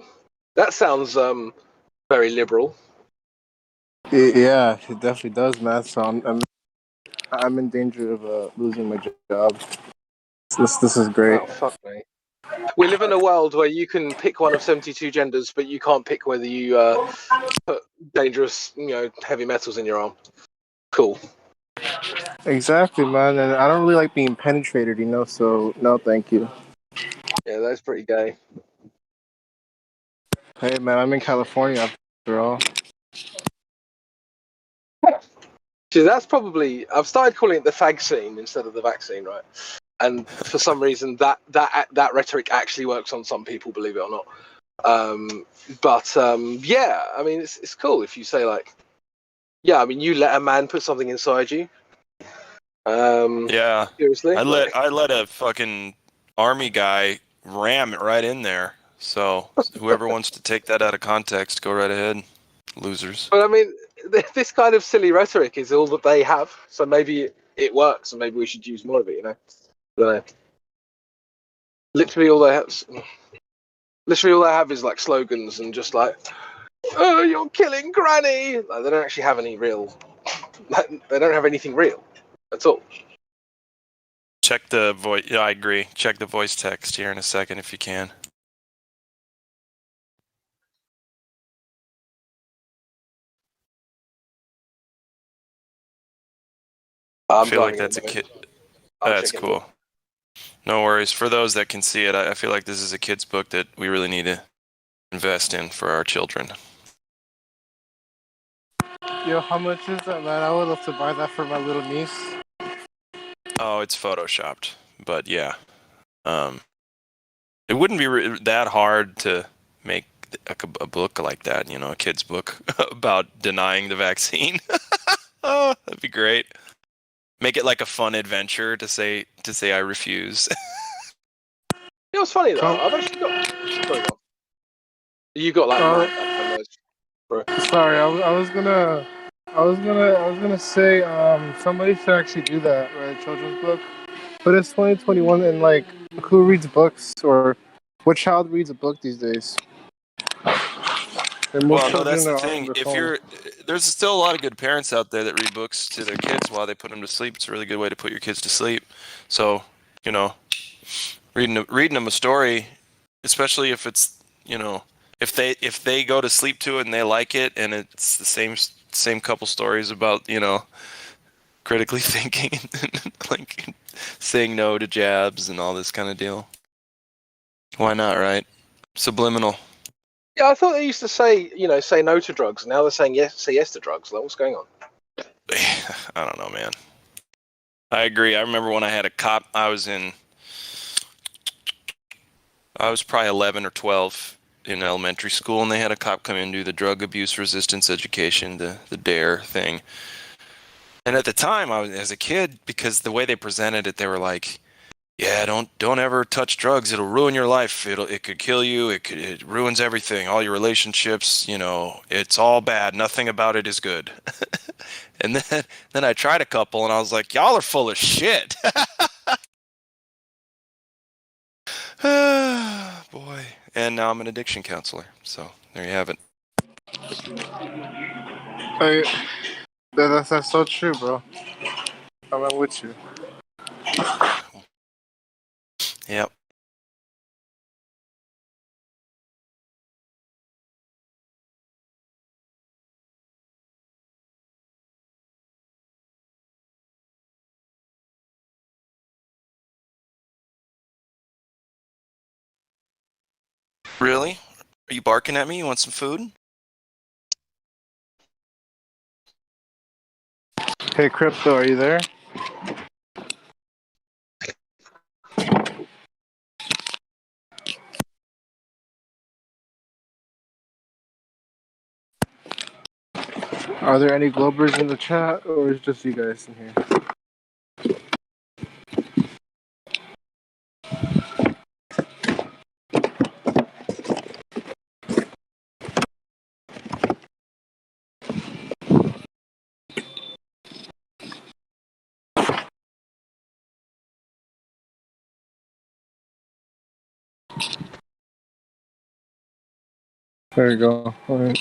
That sounds very liberal. Yeah, it definitely does, man. So I'm in danger of losing my job. This is great. Oh, fuck me. We live in a world where you can pick one of 72 genders, but you can't pick whether you put dangerous, heavy metals in your arm. Cool. Exactly, man. And I don't really like being penetrated, so no, thank you. Yeah, that's pretty gay. Hey, man, I'm in California after all. See, that's probably... I've started calling it the fag scene instead of the vaccine, right? And for some reason, that rhetoric actually works on some people, believe it or not. Yeah, I mean, it's cool if you say, like, yeah, I mean, you let a man put something inside you. Yeah. Seriously? I let a fucking army guy ram it right in there. So whoever wants to take that out of context, go right ahead. Losers. But I mean, this kind of silly rhetoric is all that they have. So maybe it works, and maybe we should use more of it. I don't know. Literally all they have is like slogans and just like, "Oh, you're killing Granny." Like, they don't actually have any real. They don't have anything real at all. Check the voice. Yeah, I agree. Check the voice text here in a second if you can. I feel like that's a kid. That's cool. No worries. For those that can see it, I feel like this is a kid's book that we really need to invest in for our children. Yo, how much is that, man? I would love to buy that for my little niece. Oh, it's photoshopped, but yeah, it wouldn't be that hard to make a book like that. A kid's book about denying the vaccine. Oh, that'd be great. Make it like a fun adventure to say I refuse. You know what's funny though? I've actually got. Sorry, go on. You got like mad noise, bro. Sorry, I was gonna say somebody should actually do that, write a children's book. But it's 2021, and like, who reads books, or what child reads a book these days? And most Well, no, that's children the are on thing. their phone. There's still a lot of good parents out there that read books to their kids while they put them to sleep. It's a really good way to put your kids to sleep. So, reading them a story, especially if it's, if they go to sleep to it and they like it, and it's the same couple stories about, critically thinking and like saying no to jabs and all this kind of deal. Why not, right? Subliminal. Yeah, I thought they used to say no to drugs. Now they're saying say yes to drugs. Like, what's going on? I don't know, man. I agree. I remember when I had a cop. I was probably 11 or 12 in elementary school, and they had a cop come in and do the drug abuse resistance education, the DARE thing. And at the time, as a kid, because the way they presented it, they were like, "Yeah, don't ever touch drugs. It'll ruin your life. It could kill you. It ruins everything. All your relationships. It's all bad. Nothing about it is good." And then I tried a couple, and I was like, "Y'all are full of shit." boy. And now I'm an addiction counselor. So there you have it. That's so true, bro. I'm with you. Yep. Really? Are you barking at me? You want some food? Hey, Crypto, are you there? Are there any Globers in the chat, or is it just you guys in here? There you go. All right.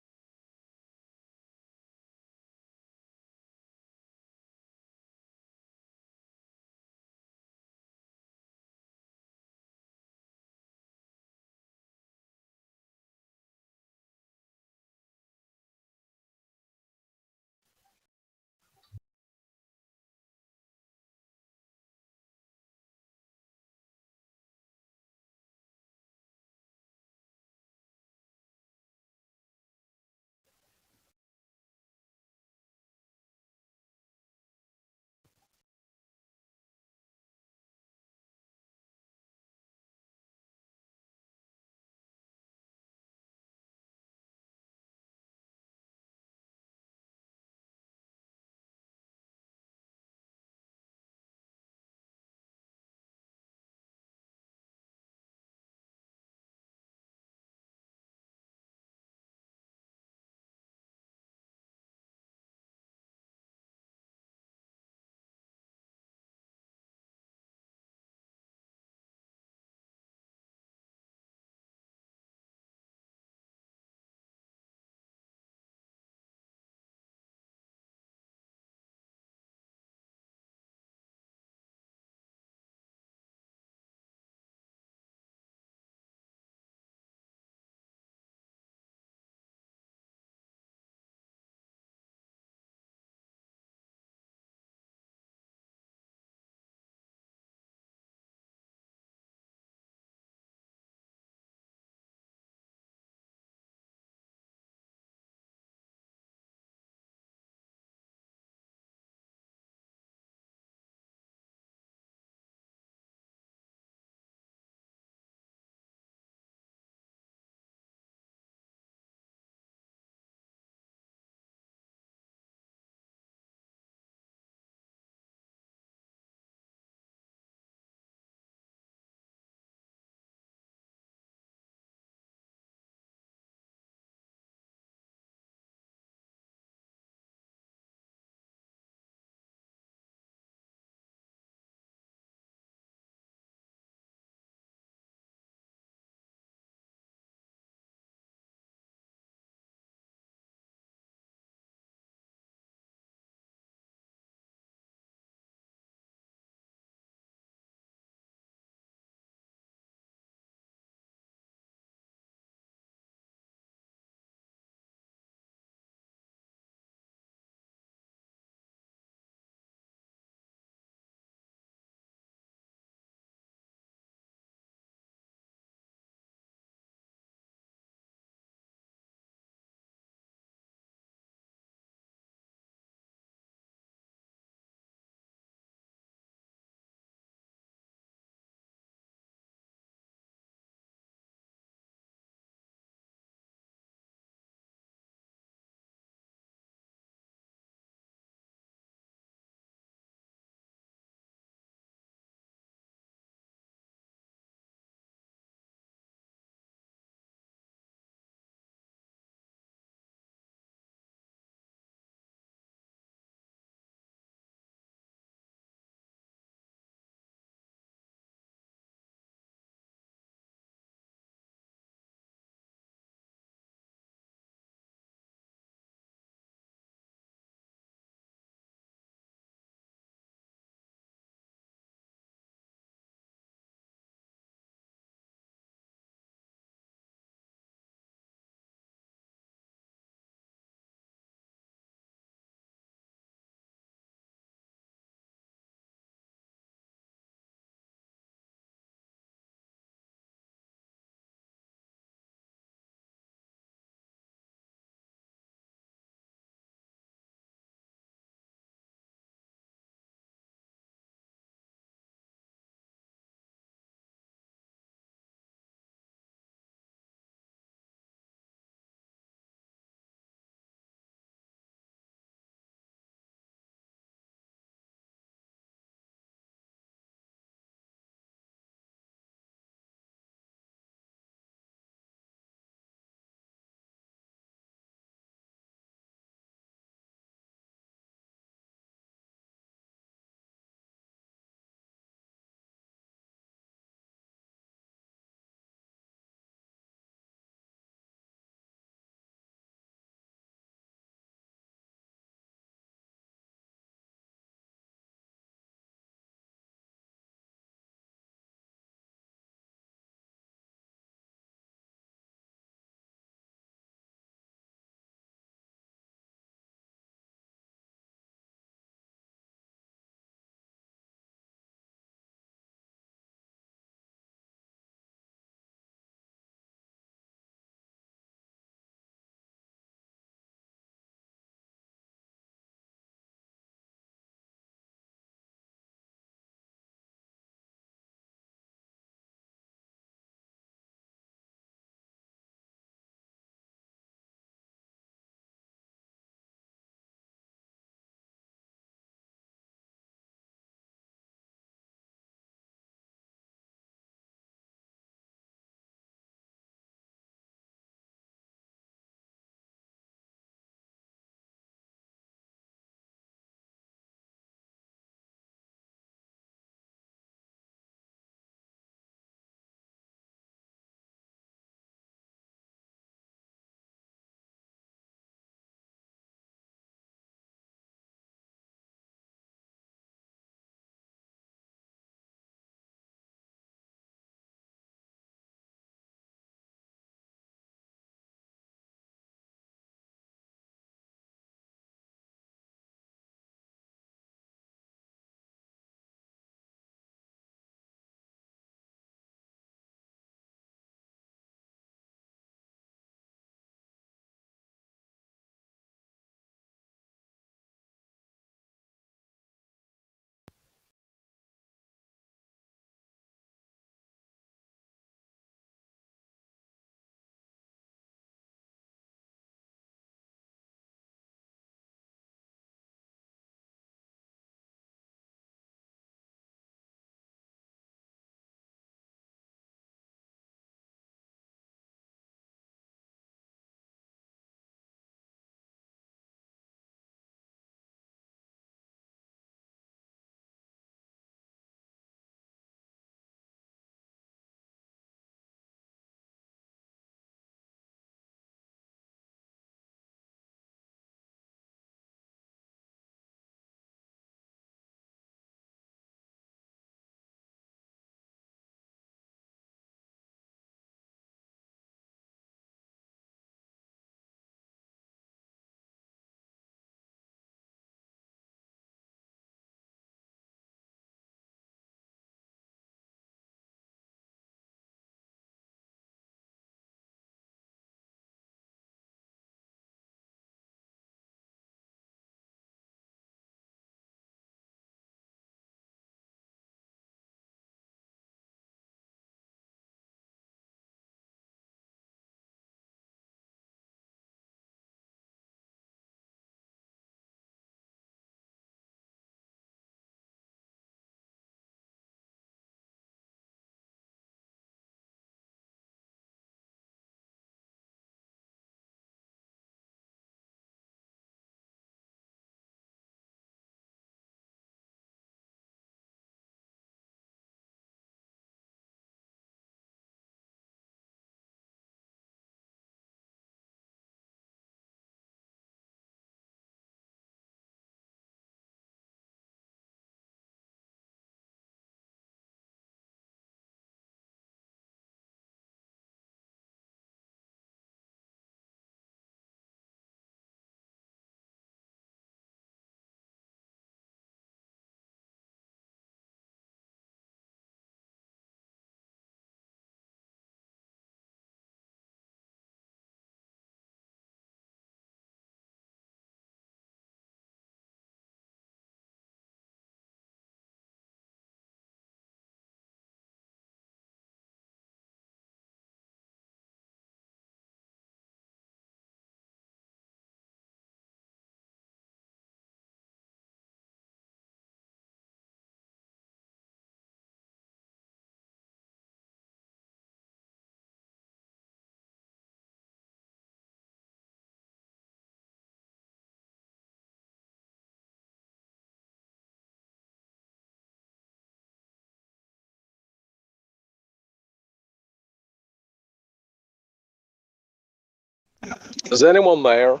Is anyone there?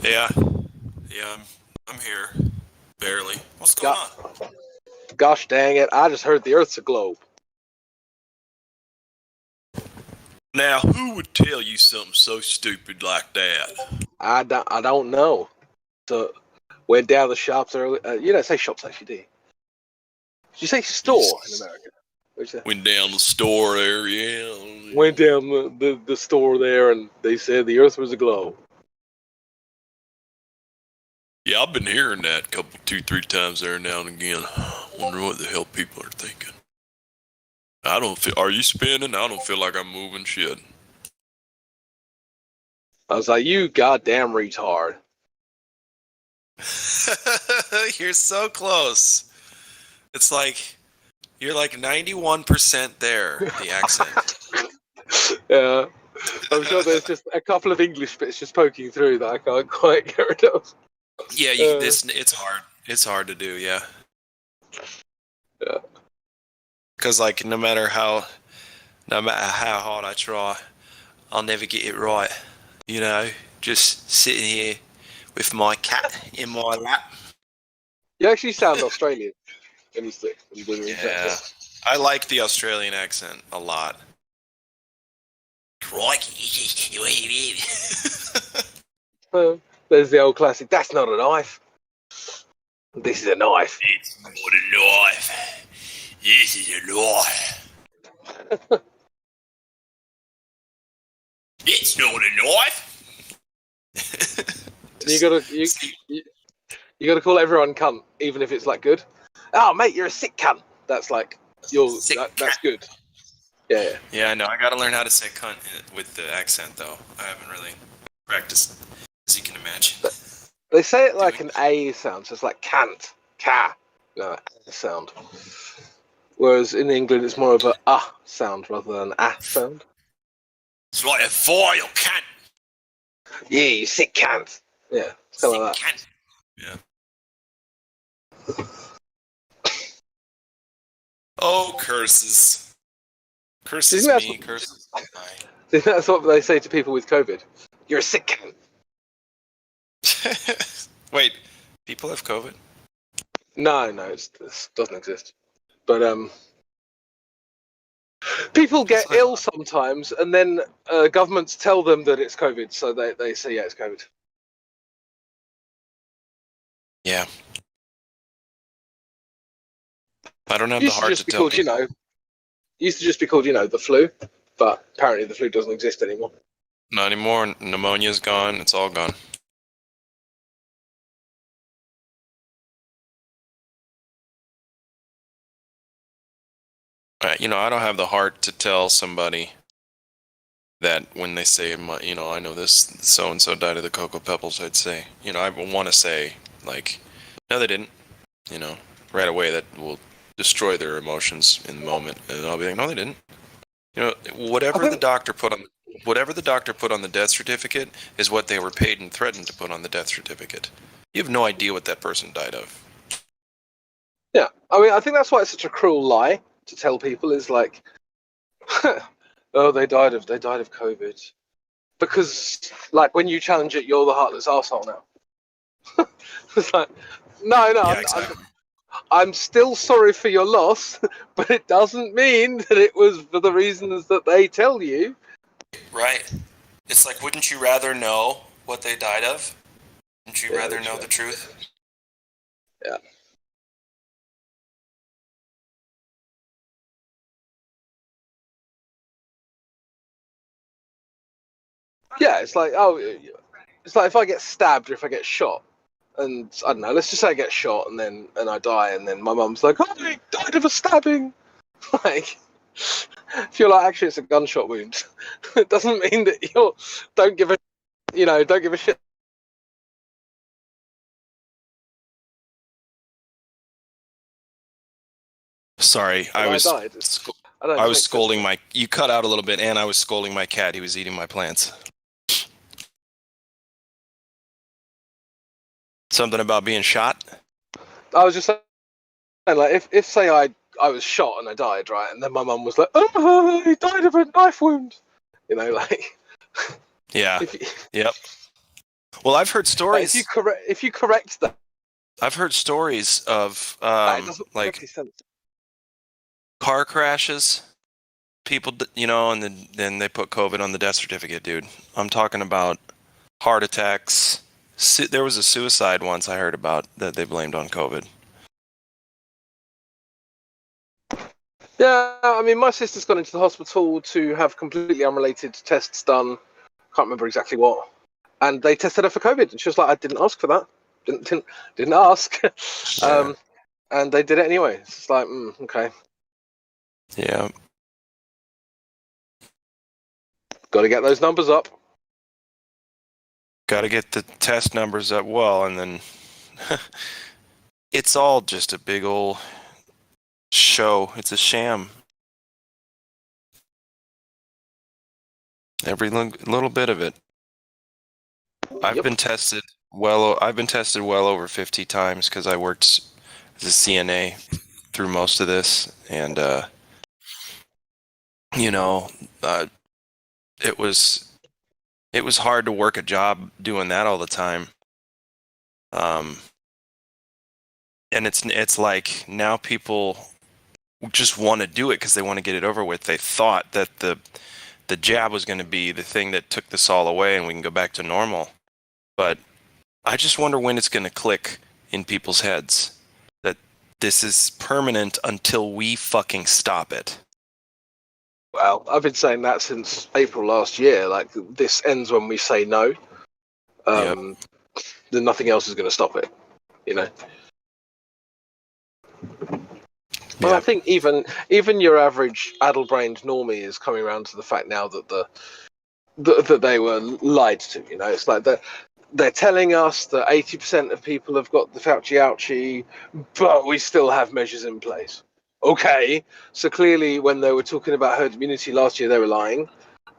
Yeah, I'm here. Barely. What's going on? Gosh dang it! I just heard the Earth's a globe. Now, who would tell you something so stupid like that? I don't know. So went down the shops early. You don't say shops actually, do you? Did you say store in America? What'd you say? Went down the store there, yeah. Went down the store there, and they said the Earth was a globe. Yeah, I've been hearing that 2-3 times there now and again. Wonder what the hell people are thinking. I don't feel. Are you spinning? I don't feel like I'm moving shit. I was like, you goddamn retard. You're so close. It's like you're like 91% there. The accent. Yeah, I'm sure there's just a couple of English bits just poking through that I can't quite get rid of. Yeah, it's hard. It's hard to do. Yeah. Yeah. Because like no matter how hard I try, I'll never get it right. You know, just sitting here with my cat in my lap. You actually sound Australian when you do the Yeah, I like the Australian accent a lot. Crikey, there's the old classic. That's not a knife. This is a knife. It's not a knife. This is a knife. It's not a knife. You gotta call everyone cunt, even if it's like good. Oh mate, you're a sick cunt. That's like that's good. Yeah. Yeah, I know. I gotta learn how to say cunt with the accent though. I haven't really practiced, as you can imagine. They say it like an A sound, so it's like cant, ca, no sound. Whereas in England, it's more of a sound rather than an sound. It's like a vile cunt. Yeah, you sick cunt. Yeah, it's kind of like that. Cunt. Yeah. Oh, curses. Curses me, curses I. That's what they say to people with COVID. You're a sick cunt. Wait, people have COVID? No, it doesn't exist. But people get ill sometimes, and then governments tell them that it's COVID, so they say, yeah, it's COVID. Yeah. I don't have the heart to tell people. Used to just be called, the flu, but apparently the flu doesn't exist anymore. Not anymore. Pneumonia's gone. It's all gone. I don't have the heart to tell somebody that when they say, I know this so-and-so died of the Cocoa Pebbles, I'd say, I want to say, like, no, they didn't, right away. That will destroy their emotions in the moment. And I'll be like, no, they didn't. Whatever the doctor put on the death certificate is what they were paid and threatened to put on the death certificate. You have no idea what that person died of. Yeah, I mean, I think that's why it's such a cruel lie to tell people is like, oh, they died of COVID, because like when you challenge it, you're the heartless arsehole now. It's like, no, yeah, exactly. I'm still sorry for your loss, but it doesn't mean that it was for the reasons that they tell you. Right. It's like, wouldn't you rather know what they died of? Wouldn't you rather know the truth? Yeah. Yeah, it's like, if I get stabbed or if I get shot, and I don't know, let's just say I get shot and I die, and then my mum's like, oh, I died of a stabbing. Like, if you're like, actually, it's a gunshot wound, it doesn't mean that don't give a shit. Sorry, I was scolding my. You cut out a little bit, and I was scolding my cat. He was eating my plants. Something about being shot? I was just And like, if say I was shot and I died, right, and then my mum was like, "Oh, he died of a knife wound," you know, like. Yeah. Yep. Well, I've heard stories. If you correct that, I've heard stories of it doesn't make like any sense. car crashes. People, and then they put COVID on the death certificate, dude. I'm talking about heart attacks. There was a suicide once I heard about that they blamed on COVID. Yeah, I mean, my sister's gone into the hospital to have completely unrelated tests done. Can't remember exactly what, and they tested her for COVID, and she was like, "I didn't ask for that. Didn't ask." And they did it anyway. It's just like, okay. Yeah. Got to get those numbers up. Got to get the test numbers up well, and then it's all just a big old show. It's a sham. Every little bit of it. I've been tested well over 50 times because I worked as a CNA through most of this, and it was hard to work a job doing that all the time. And it's like now people just want to do it because they want to get it over with. They thought that the jab was going to be the thing that took this all away and we can go back to normal. But I just wonder when it's going to click in people's heads that this is permanent until we fucking stop it. Well, I've been saying that since April last year. Like, this ends when we say no. Then nothing else is going to stop it. You know. Well, I think even your average addle-brained normie is coming around to the fact now that that they were lied to. You know, it's like they're telling us that 80% of people have got the Fauci ouchie, but we still have measures in place. Okay, so clearly when they were talking about herd immunity last year, they were lying.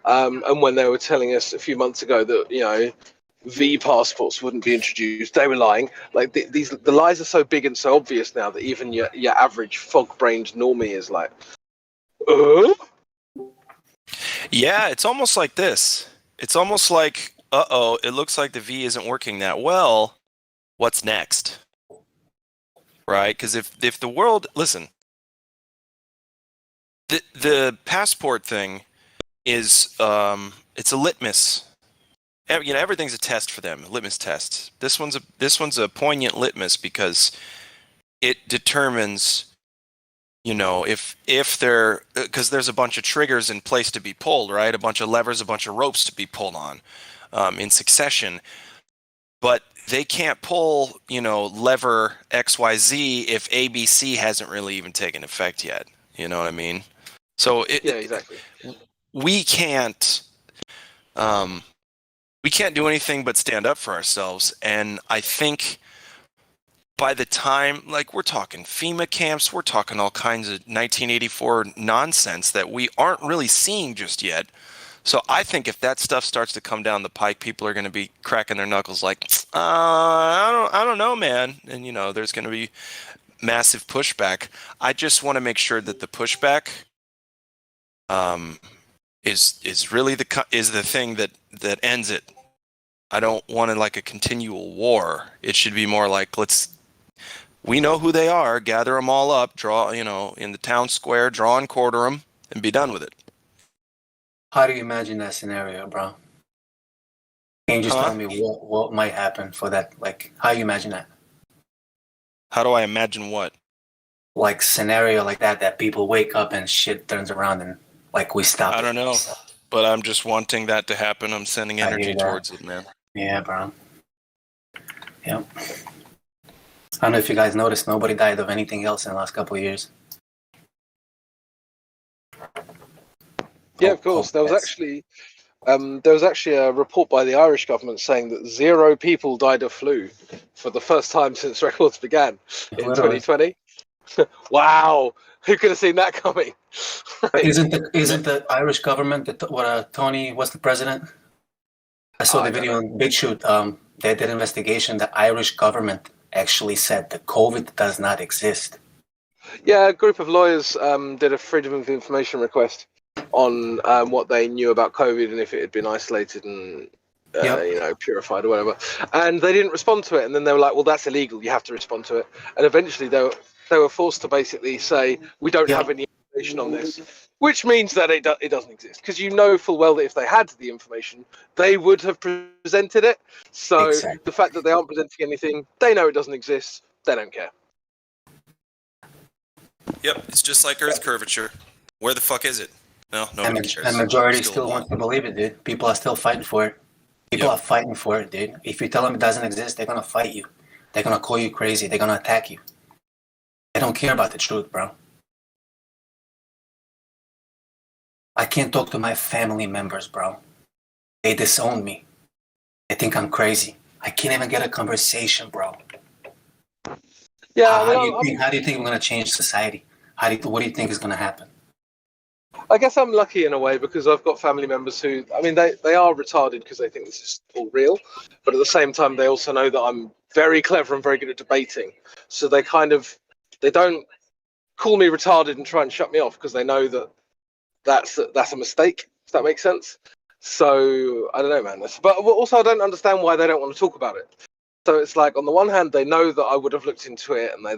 And when they were telling us a few months ago that, V passports wouldn't be introduced, they were lying. Like, the lies are so big and so obvious now that even your average fog-brained normie is like, Yeah, it's almost like this. It's almost like, it looks like the V isn't working that well. What's next? Right? Because if the world, listen, the passport thing is, it's a litmus. Everything's a test for them, a litmus test. This one's a poignant litmus because it determines, if they're, because there's a bunch of triggers in place to be pulled, right? A bunch of levers, a bunch of ropes to be pulled on in succession. But they can't pull, lever XYZ if ABC hasn't really even taken effect yet. You know what I mean? So exactly. We can't do anything but stand up for ourselves. And I think by the time, like, we're talking FEMA camps, we're talking all kinds of 1984 nonsense that we aren't really seeing just yet. So I think if that stuff starts to come down the pike, people are going to be cracking their knuckles like, I don't know, man. And, there's going to be massive pushback. I just want to make sure that the pushback is really the thing that ends it. I don't want it like a continual war. It should be more like, we know who they are, gather them all up, draw, in the town square, draw and quarter them, and be done with it. How do you imagine that scenario, bro? Can you just tell me what might happen for that? Like, how you imagine that? How do I imagine what? Like, scenario like that people wake up and shit turns around and, like, we stop. I don't know, but I'm just wanting that to happen. I'm sending energy towards it, man. Yeah, bro. Yep. I don't know if you guys noticed, nobody died of anything else in the last couple of years. Yeah, of course. There was actually a report by the Irish government saying that 0 people died of flu for the first time since records began in 2020. Wow, who could have seen that coming? Isn't the Irish government Tony was the president? I saw the video on Big Shoot. They did an investigation. The Irish government actually said that COVID does not exist. Yeah, a group of lawyers did a freedom of information request on what they knew about COVID and if it had been isolated and purified or whatever. And they didn't respond to it. And then they were like, "Well, that's illegal. You have to respond to it." And eventually, they were forced to basically say, "We don't have any information on this," which means that it doesn't exist, because you know full well that if they had the information, they would have presented it. So the fact that they aren't presenting anything, they know it doesn't exist. They don't care. Yep, it's just like Earth curvature. Where the fuck is it? No, nobody cares. And majority still wants to believe it, dude. People are still fighting for it. People are fighting for it, dude. If you tell them it doesn't exist, they're gonna fight you. They're gonna call you crazy. They're gonna attack you. They don't care about the truth, bro. I can't talk to my family members, bro. They disown me. They think I'm crazy. I can't even get a conversation, bro. Yeah. How do you think we're gonna change society? What do you think is gonna happen? I guess I'm lucky in a way, because I've got family members who, I mean, they are retarded because they think this is all real, but at the same time, they also know that I'm very clever and very good at debating. So they don't call me retarded and try and shut me off, because they know that that's a mistake, if that makes sense. So I don't know, man. But also, I don't understand why they don't want to talk about it. So it's like, on the one hand, they know that I would have looked into it, and they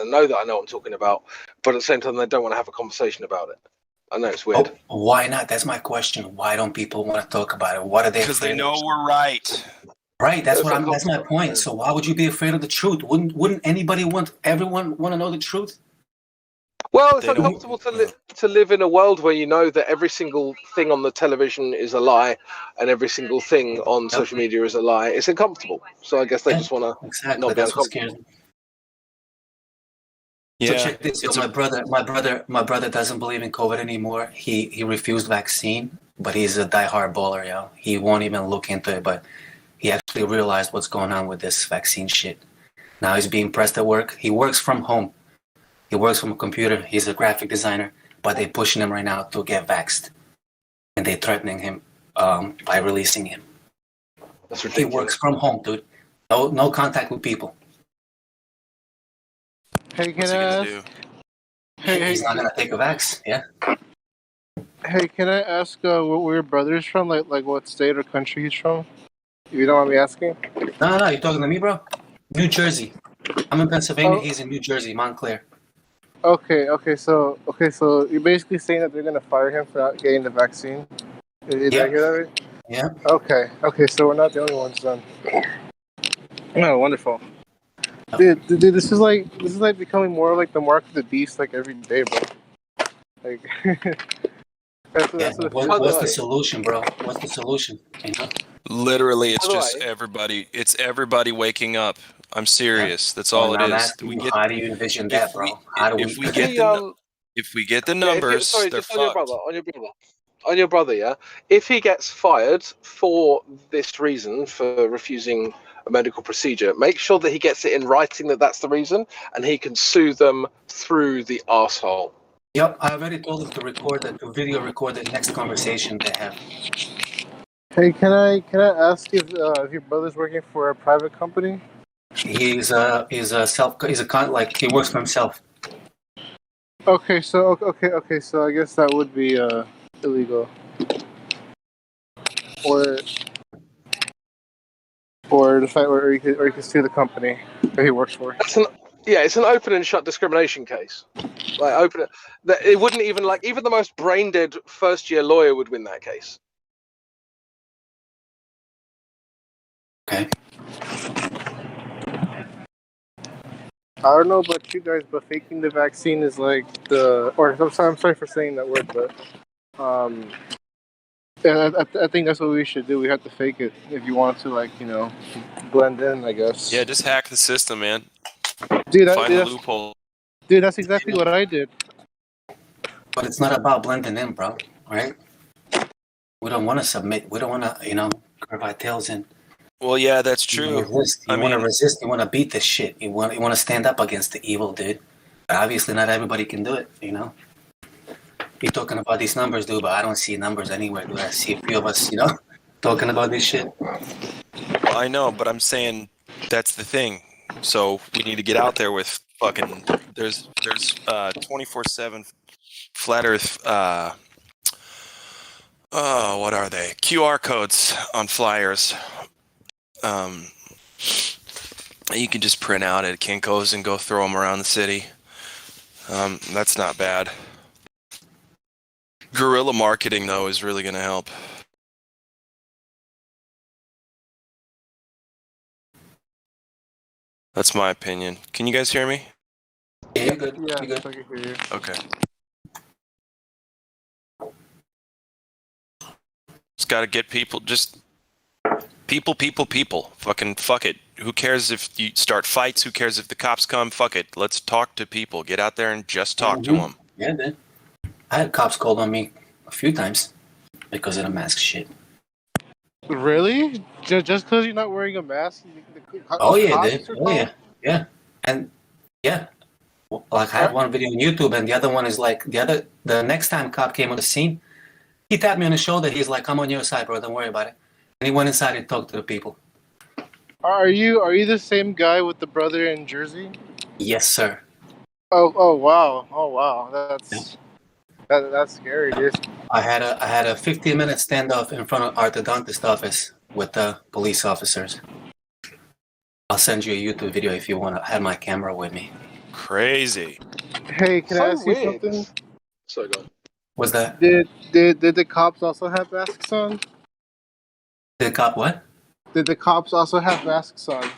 know that I know what I'm talking about, but at the same time, they don't want to have a conversation about it. I know it's weird. Why not? That's my question. Why don't people want to talk about it? What are they? Because they know we're right. Right. That's my point. So why would you be afraid of the truth? Wouldn't everyone want to know the truth? Well, it's uncomfortable to live in a world where you know that every single thing on the television is a lie, and every single thing on social media is a lie. It's uncomfortable. So I guess they just want to not be uncomfortable. So check this. My brother doesn't believe in COVID anymore. He refused vaccine, but he's a diehard baller, yo. He won't even look into it, but he actually realized what's going on with this vaccine shit. Now he's being pressed at work. He works from home. He works from a computer. He's a graphic designer, but they're pushing him right now to get vaxxed, and they're threatening him by releasing him. That's ridiculous. He works from home, dude. No contact with people. Hey, What's he gonna do? He's not gonna take a vax, yeah. Hey, can I ask where your brother's from? Like what state or country he's from? If you don't mind me asking. No, you're talking to me, bro. New Jersey. I'm in Pennsylvania. He's in New Jersey, Montclair. Okay, so you're basically saying that they're gonna fire him for not getting the vaccine. Did I hear that right? Yeah. Okay, so we're not the only ones then. Oh, wonderful. Dude, this is like becoming more like the mark of the beast, like every day, bro. Like, what's the solution, bro? What's the solution? You know? Literally, it's just everybody. It's everybody waking up. I'm serious. That's all it is. How do you envision that, bro? If we get the numbers, they're fucked. On your brother, yeah. If he gets fired for this reason, for refusing a medical procedure, make sure that he gets it in writing that that's the reason, and he can sue them through the arsehole. Yep, I already told him to video record the next conversation they have. Hey, can I ask if your brother's working for a private company? He works for himself. Okay, so I guess that would be illegal. Or the fact, or you could sue the company that he works for. It's an open and shut discrimination case. Like it wouldn't even even the most brain dead first year lawyer would win that case. Okay. I don't know about you guys, but faking the vaccine is like I'm sorry for saying that word, but I think that's what we should do. We have to fake it if you want to, blend in, I guess. Yeah, just hack the system, man. Dude, find a loophole. Dude, that's exactly what I did. But it's not about blending in, bro. Right? We don't want to submit. We don't want to, curve our tails in. Well, yeah, that's true. You want to resist. You want to beat this shit. You want to stand up against the evil, dude. But obviously, not everybody can do it. You're talking about these numbers, dude, but I don't see numbers anywhere, dude. I see a few of us, talking about this shit. Well, I know, but I'm saying that's the thing. So we need to get out there with fucking there's 24/7 flat Earth. What are they? QR codes on flyers. You can just print out at Kinko's and go throw them around the city. That's not bad. Guerrilla marketing, though, is really going to help. That's my opinion. Can you guys hear me? Yeah, you're good. Yeah, You're good. I can hear you. Okay. Just got to get people, people. Fucking fuck it. Who cares if you start fights? Who cares if the cops come? Fuck it. Let's talk to people. Get out there and just talk to them. Yeah, dude. I had cops called on me a few times because of the mask shit. Really? Just because you're not wearing a mask? Oh yeah, Cops dude. are Oh yeah, called? yeah. And yeah, like I have one video on YouTube, and the other one is like the next time cop came on the scene, he tapped me on the shoulder. He's like, "I'm on your side, bro. Don't worry about it." And he went inside and talked to the people. Are you the same guy with the brother in Jersey? Yes, sir. Oh wow. That's scary, dude. I had a 15-minute standoff in front of our orthodontist office with the police officers. I'll send you a YouTube video if you want to have my camera with me. Crazy. Hey, can I So ask you weird. something? So go on. What's that? Did the cops also have masks on? The cop what? Did the cops also have masks on?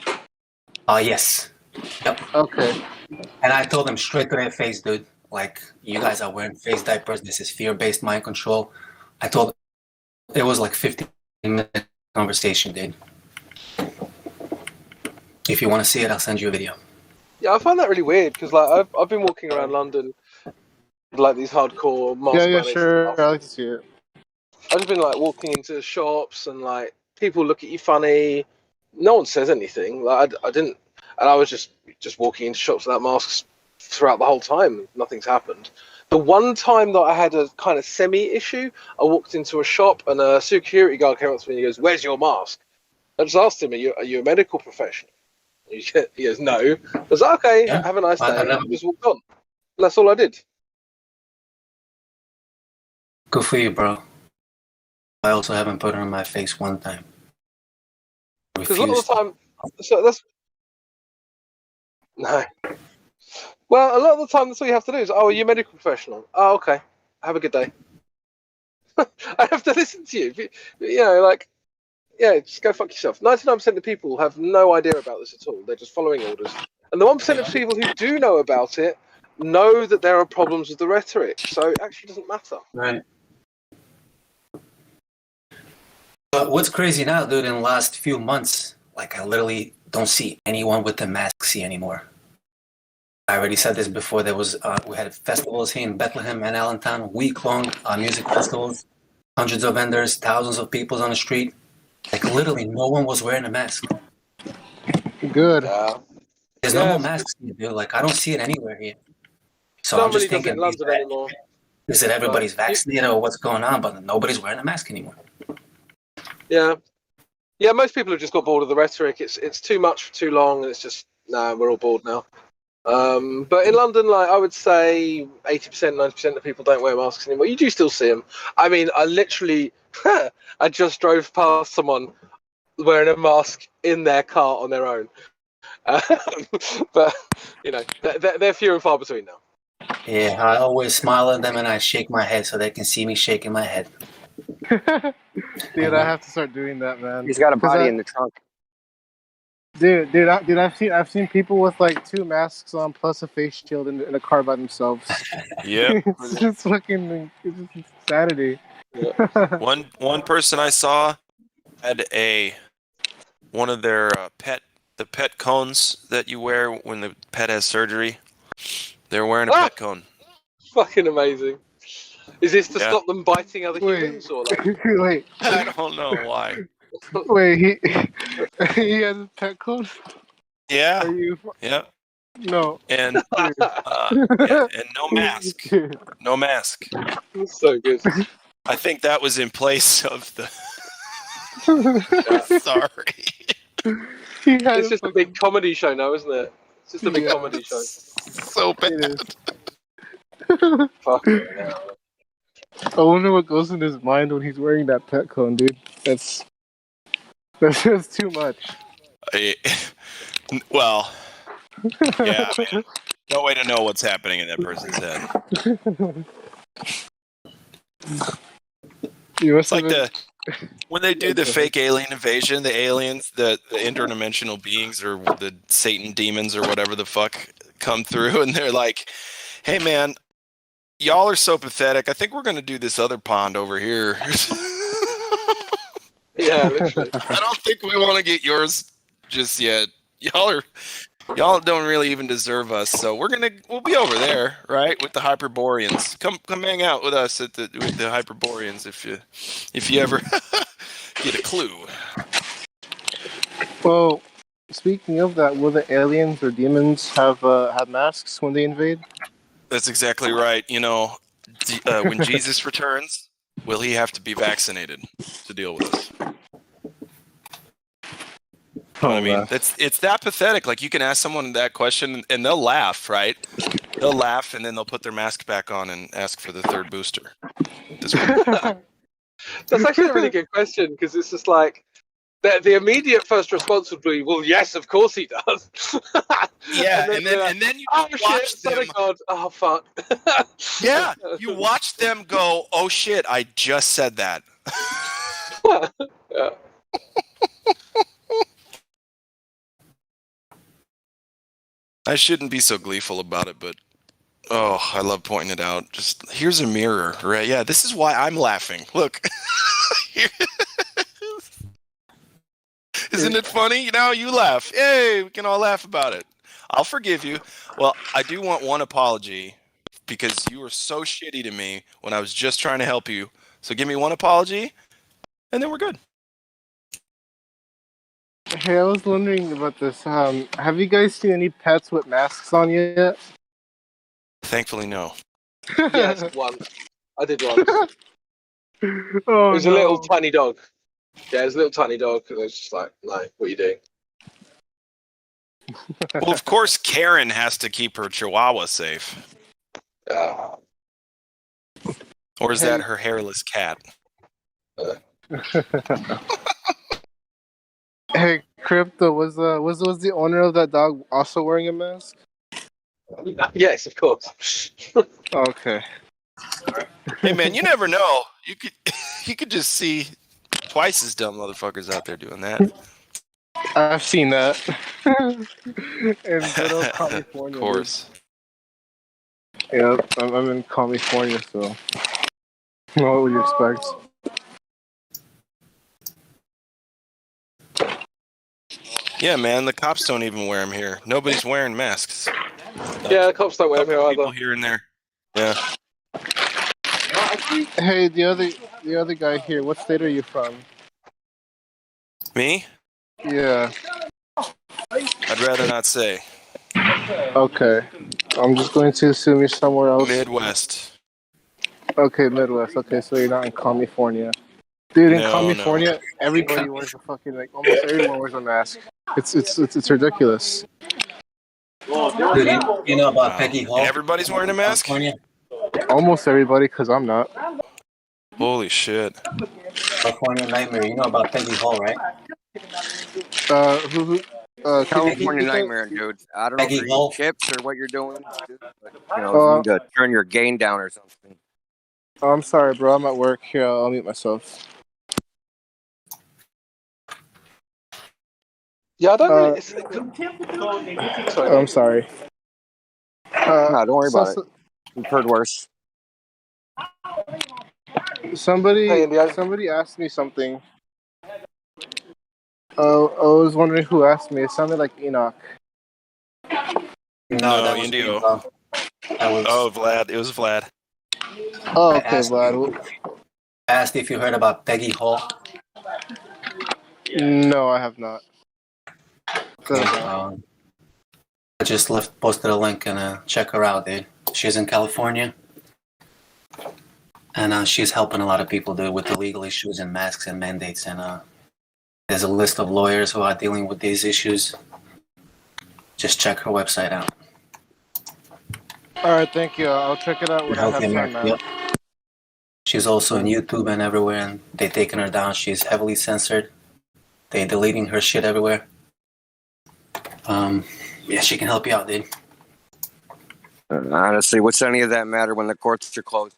Yes. Yep. Okay. And I told them straight to their face, dude. Like, you guys are wearing face diapers. This is fear-based mind control. I told them it was like 15-minute conversation, dude. If you want to see it, I'll send you a video. Yeah, I find that really weird because like I've been walking around London with like these hardcore mask Yeah, mandates sure. and stuff. I like to see it. I've just been like walking into shops and like people look at you funny. No one says anything. Like I didn't, and I was just walking into shops without masks throughout the whole time. Nothing's happened. The one time that I had a kind of semi-issue, I walked into a shop and a security guard came up to me and he goes, "Where's your mask?" I just asked him, "Are you a medical professional?" He goes, "No." I was like, "Okay, Yeah. have a nice day." I And I just walked on. And that's all I did. Good for you, bro. I also haven't put it on my face one time. Because a lot of the time, so that's no. Well, a lot of the time, that's all you have to do is, "Oh, are you a medical professional?" "Oh, okay. Have a good day." I have to listen to you. You know, like, yeah, just go fuck yourself. 99% of people have no idea about this at all. They're just following orders. And the 1% of people who do know about it know that there are problems with the rhetoric. So it actually doesn't matter. Right. But what's crazy now, dude, in the last few months, like I literally don't see anyone with the mask anymore. I already said this before. There was we had festivals here in Bethlehem and Allentown, week-long music festivals, hundreds of vendors, thousands of people on the street. Like literally, no one was wearing a mask. Good. There's no more masks here, dude. Like I don't see it anywhere here. So I'm just Nobody does it thinking, in London anymore. is it everybody's But vaccinated or what's going on? But nobody's wearing a mask anymore. yeah, most people have just got bored of the rhetoric. It's too much for too long, and it's just we're all bored now. But in London, like I would say, 80%, 90% of people don't wear masks anymore. You do still see them. I mean, I literally, I just drove past someone wearing a mask in their car on their own. But you know, they're few and far between now. Yeah, I always smile at them and I shake my head so they can see me shaking my head. Dude, I have to start doing that, man. He's got a 'Cause body in the trunk. I've seen people with like 2 masks on plus a face shield in a car by themselves. Yep. It's just fucking it's just insanity. One person I saw had one of their the pet cones that you wear when the pet has surgery. They're wearing a pet cone. Fucking amazing. Is this to Yeah. stop them biting other humans or like? Wait. I don't know why. Wait, he has a pet cone? Yeah. Are you? Yeah. No. And and no mask. No mask. So good. I think that was in place of the. Sorry. It's just a big comedy show now, isn't it? It's just a big comedy show. So bad. Fucking hell. I wonder what goes in his mind when he's wearing that pet cone, dude. That's just too much. Well, yeah, I mean, no way to know what's happening in that person's head. It's like when they do the fake alien invasion, the aliens, the interdimensional beings or the Satan demons or whatever the fuck come through, and they're like, "Hey, man, y'all are so pathetic. I think we're going to do this other pond over here." Yeah, literally. I don't think we want to get yours just yet. Y'all don't really even deserve us, so we'll be over there, right, with the Hyperboreans. Come hang out with us with the Hyperboreans if you ever get a clue. Well, speaking of that, will the aliens or demons have masks when they invade? That's exactly right. You know, when Jesus returns, will he have to be vaccinated to deal with us? You know what I mean? It's that pathetic. Like, you can ask someone that question and they'll laugh, right? They'll laugh and then they'll put their mask back on and ask for the third booster. That's actually a really good question, because it's just like the immediate first response would be, "Well, yes, of course he does." Yeah, and then you oh watch shit, son of God, oh fuck. Yeah, you watch them go, "Oh shit, I just said that." Yeah. I shouldn't be so gleeful about it, but I love pointing it out. Just here's a mirror, right? Yeah, this is why I'm laughing. Look. Isn't it funny? Now you laugh. Yay, we can all laugh about it. I'll forgive you. Well, I do want one apology because you were so shitty to me when I was just trying to help you. So give me one apology, and then we're good. Hey, I was wondering about this. Have you guys seen any pets with masks on yet? Thankfully, no. Yes, once. I did once. Oh, it was a little tiny dog. Yeah, it was a little tiny dog, and it was just like, no, what are you doing? Well, of course, Karen has to keep her chihuahua safe. Or is that her hairless cat? Hey, Crypto, was the owner of that dog also wearing a mask? Yes, of course. Okay. Hey man, you never know. You could just see twice as dumb motherfuckers out there doing that. I've seen that. In good old California. Of course. Dude. Yeah, I'm in California, so what would you expect? Yeah, man, the cops don't even wear them here. Nobody's wearing masks. Yeah, the cops don't wear them here either. People here and there. Yeah. Hey, the other guy here, what state are you from? Me? Yeah. I'd rather not say. Okay. I'm just going to assume you're somewhere else. Midwest. Okay, Midwest. Okay, so you're not in California. Dude, in No, California, no. everybody wears a fucking, like, almost everyone wears a mask. It's ridiculous. Dude, you know about Peggy Hall? And everybody's wearing a mask? California? Almost everybody, because I'm not. Holy shit. California Nightmare. You know about Peggy Hall, right? California Nightmare, dude. I don't know if Peggy you're Hall. eating chips or what you're doing, dude, but, you need to turn your gain down or something. Oh, I'm sorry, bro. I'm at work. Here, I'll mute myself. Yeah, I don't really. Sorry. I'm sorry. No, don't worry about it. We've heard worse. Somebody asked me something. I was wondering who asked me. It sounded like Enoch. No, that was Indio. Vlad. It was Vlad. Oh, okay, Vlad. I asked if you heard about Peggy Hall. No, I have not. I just posted a link and check her out, dude. She's in California. And she's helping a lot of people, dude, with the legal issues and masks and mandates. And there's a list of lawyers who are dealing with these issues. Just check her website out. All right, thank you. I'll check it out when I Healthy have time, America. man. Yep. She's also on YouTube and everywhere, and they taking her down. She's heavily censored. They deleting her shit everywhere. Yeah, she can help you out, dude. Honestly, what's any of that matter when the courts are closed?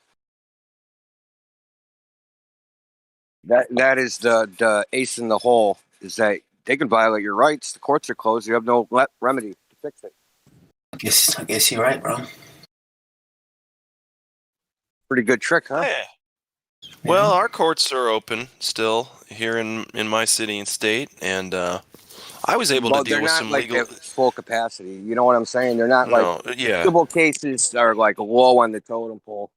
That is the ace in the hole. Is that they can violate your rights. The courts are closed. You have no remedy to fix it. I guess you're right, bro. Pretty good trick, huh? Yeah. Well, our courts are open still here in my city and state, and I was able to deal with some legal. At full capacity. You know what I'm saying? They're not No, yeah. civil cases are like low on the totem pole.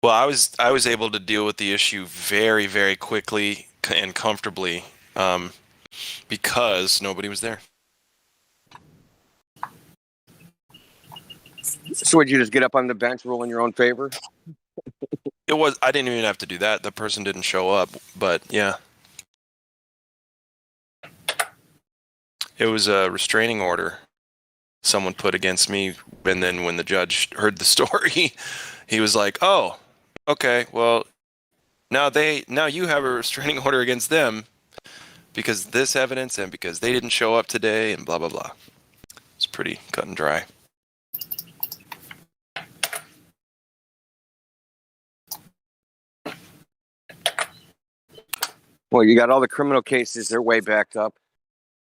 Well, I was able to deal with the issue very, very quickly and comfortably because nobody was there. So would you just get up on the bench, rule in your own favor? I didn't even have to do that. The person didn't show up, but yeah. It was a restraining order someone put against me, and then when the judge heard the story, he was like, "Oh, okay, well, now you have a restraining order against them because of this evidence and because they didn't show up today and blah blah blah." It's pretty cut and dry. Well, you got all the criminal cases, they're way backed up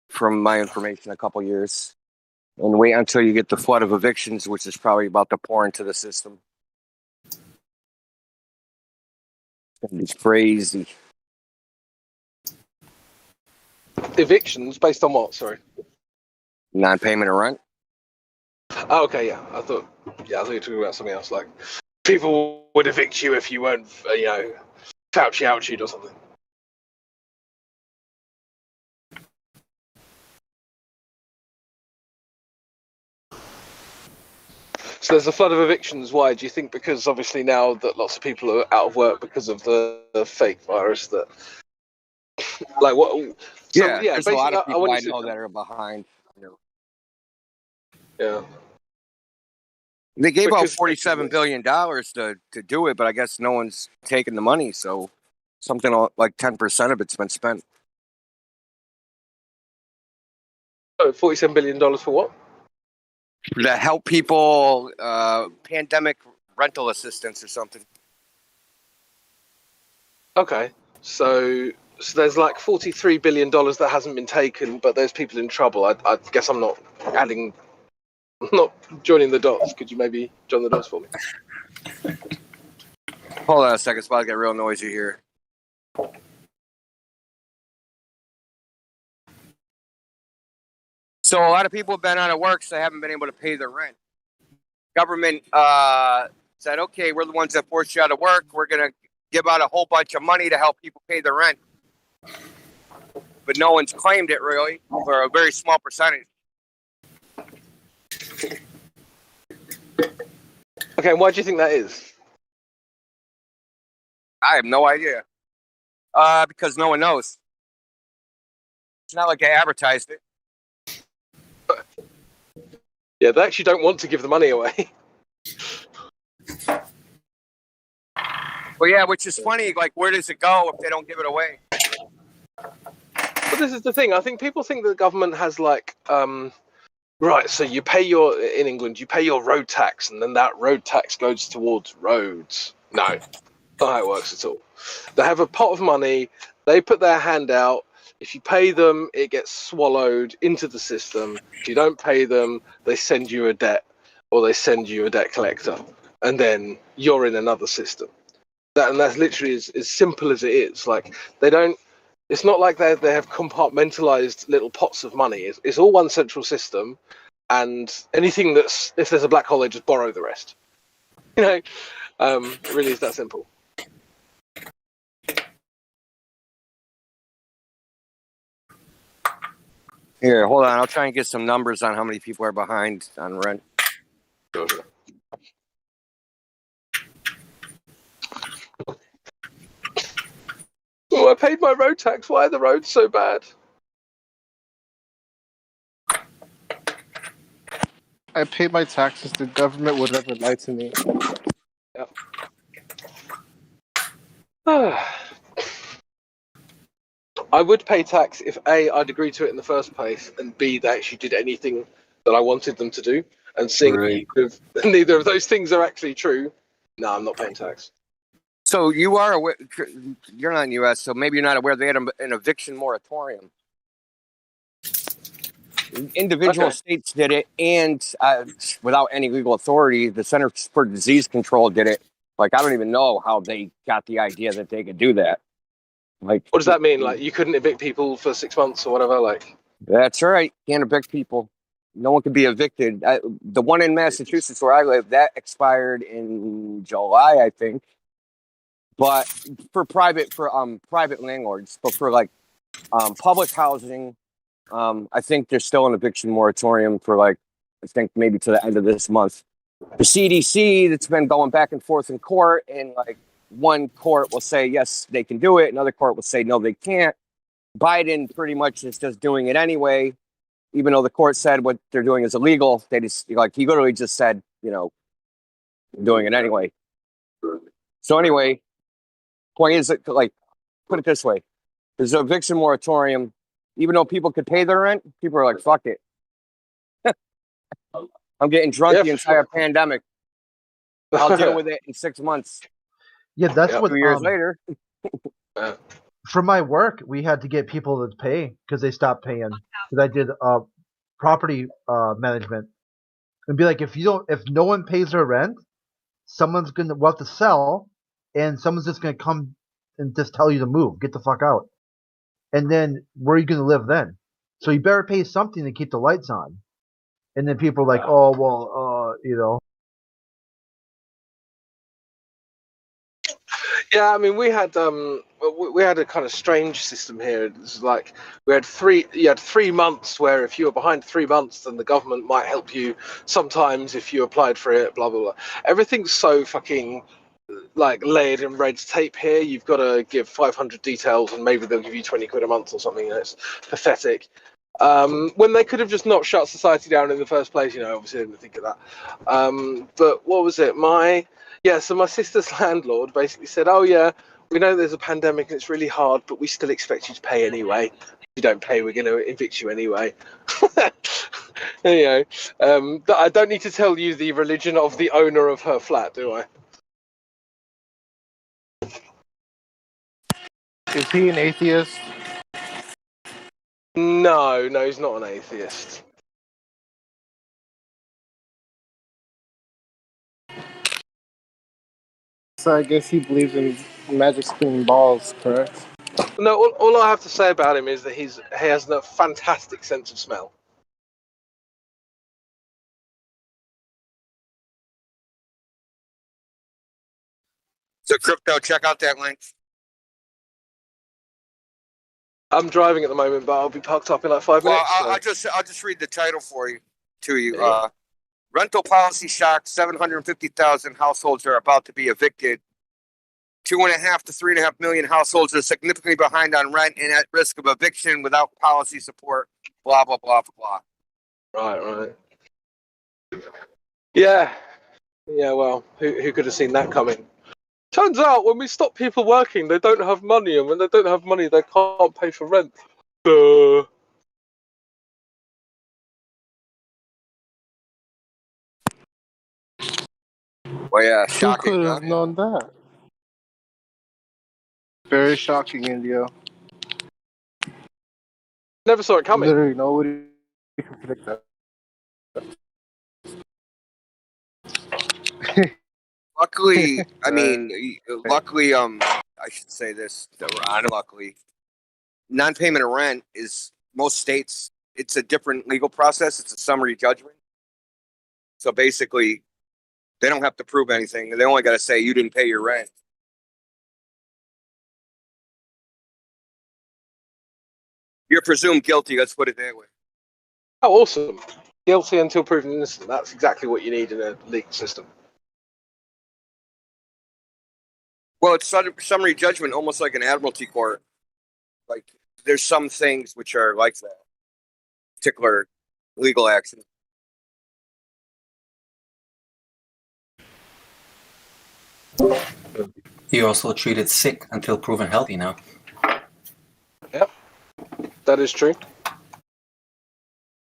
from my information a couple years. And wait until you get the flood of evictions, which is probably about to pour into the system. It's crazy. Evictions based on what? Sorry. Non-payment of rent? Oh, okay, yeah. I thought you were talking about something else. Like people would evict you if you weren't, Fauci ouchied or something. So there's a flood of evictions. Why do you think? Because obviously now that lots of people are out of work because of the fake virus. That like what? So, Yeah, there's a lot of people I know that are behind. Yeah. They gave out $47 billion to do it, but I guess no one's taking the money, so something like 10% of it's been spent. $47 billion for what? To help people, pandemic rental assistance or something. Okay, so there's like $43 billion that hasn't been taken, but there's people in trouble. I guess I'm not joining the dots. Could you maybe join the dots for me? Hold on a second, it's about to get real noisy here. So a lot of people have been out of work, so they haven't been able to pay their rent. Government said, okay, we're the ones that forced you out of work. We're going to give out a whole bunch of money to help people pay their rent. But no one's claimed it, really, for a very small percentage. Okay, why do you think that is? I have no idea. Because no one knows. It's not like they advertised it. Yeah, they actually don't want to give the money away. Well, yeah, which is funny. Like, where does it go if they don't give it away? But this is the thing. I think people think that the government has like, right. So you pay in England, you pay your road tax, and then that road tax goes towards roads. No, not how it works at all. They have a pot of money. They put their hand out. If you pay them, it gets swallowed into the system. If you don't pay them, they send you a debt, or they send you a debt collector, and then you're in another system. That's literally as simple as it is. Like they don't. It's not like they have compartmentalized little pots of money. It's all one central system, and anything if there's a black hole, they just borrow the rest. It really is that simple. Here, hold on. I'll try and get some numbers on how many people are behind on rent. Sure. Oh, I paid my road tax. Why are the roads so bad? I paid my taxes. The government would never lie to me. Yep. I would pay tax if A, I'd agree to it in the first place, and B, they actually did anything that I wanted them to do. And seeing neither of those things are actually true, no, I'm not paying tax. So you are aware, you're not in the U.S., so maybe you're not aware they had an eviction moratorium. Individual states did it, and without any legal authority, the Centers for Disease Control did it. Like, I don't even know how they got the idea that they could do that. Like, what does that mean? Like, you couldn't evict people for 6 months or whatever? Like, that's right. Can't evict people. No one can be evicted. The one in Massachusetts where I live, that expired in July, I think. But for private landlords, but for like public housing, I think there's still an eviction moratorium for like, I think maybe to the end of this month. The CDC, that's been going back and forth in court, and like one court will say yes, they can do it, another court will say no, they can't. Biden pretty much is just doing it anyway, even though the court said what they're doing is illegal. They just like he literally just said, doing it anyway. So anyway, point is that, like, put it this way: there's an eviction moratorium. Even though people could pay their rent, people are like, "Fuck it, I'm getting drunk the entire pandemic. I'll deal with it in 6 months." Yeah, that's what 2 years later. For my work, we had to get people to pay because they stopped paying. Because I did property management, and be like, if no one pays their rent, someone's gonna have to sell, and someone's just gonna come and just tell you to move, get the fuck out. And then where are you gonna live then? So you better pay something to keep the lights on. And then people are like, oh well, yeah, I mean, we had a kind of strange system here. It was like you had 3 months where if you were behind 3 months, then the government might help you sometimes if you applied for it. Blah blah blah. Everything's so fucking like layered in red tape here. You've got to give 500 details, and maybe they'll give you 20 quid a month or something. And it's pathetic. When they could have just not shut society down in the first place, obviously I didn't think of that. But what was it? So my sister's landlord basically said, "Oh yeah, we know there's a pandemic and it's really hard, but we still expect you to pay anyway. If you don't pay, we're going to evict you anyway." I don't need to tell you the religion of the owner of her flat, do I? Is he an atheist? No, he's not an atheist. So I guess he believes in magic spinning balls, correct? No, all I have to say about him is that he has a fantastic sense of smell. So crypto, check out that link. I'm driving at the moment, but I'll be parked up in like 5 minutes. I'll just read the title for you. Rental policy shock: 750,000 households are about to be evicted. 2.5 to 3.5 million households are significantly behind on rent and at risk of eviction without policy support. Blah blah blah blah blah. Right. Yeah. Well, who could have seen that coming? Turns out when we stop people working, they don't have money, and when they don't have money, they can't pay for rent. Well, yeah, Who shocking. could have known that? Very shocking, Indio. Never saw it coming. Literally, nobody can predict that. Luckily, luckily, I should say this. Luckily, non-payment of rent is most states. It's a different legal process. It's a summary judgment. So basically, they don't have to prove anything. They only got to say you didn't pay your rent. You're presumed guilty. Let's put it that way. Oh, awesome. Guilty until proven innocent. That's exactly what you need in a legal system. Well, it's summary judgment, almost like an admiralty court. Like, there's some things which are like that. Particular legal action. You're also treated sick until proven healthy now. Yep, that is true.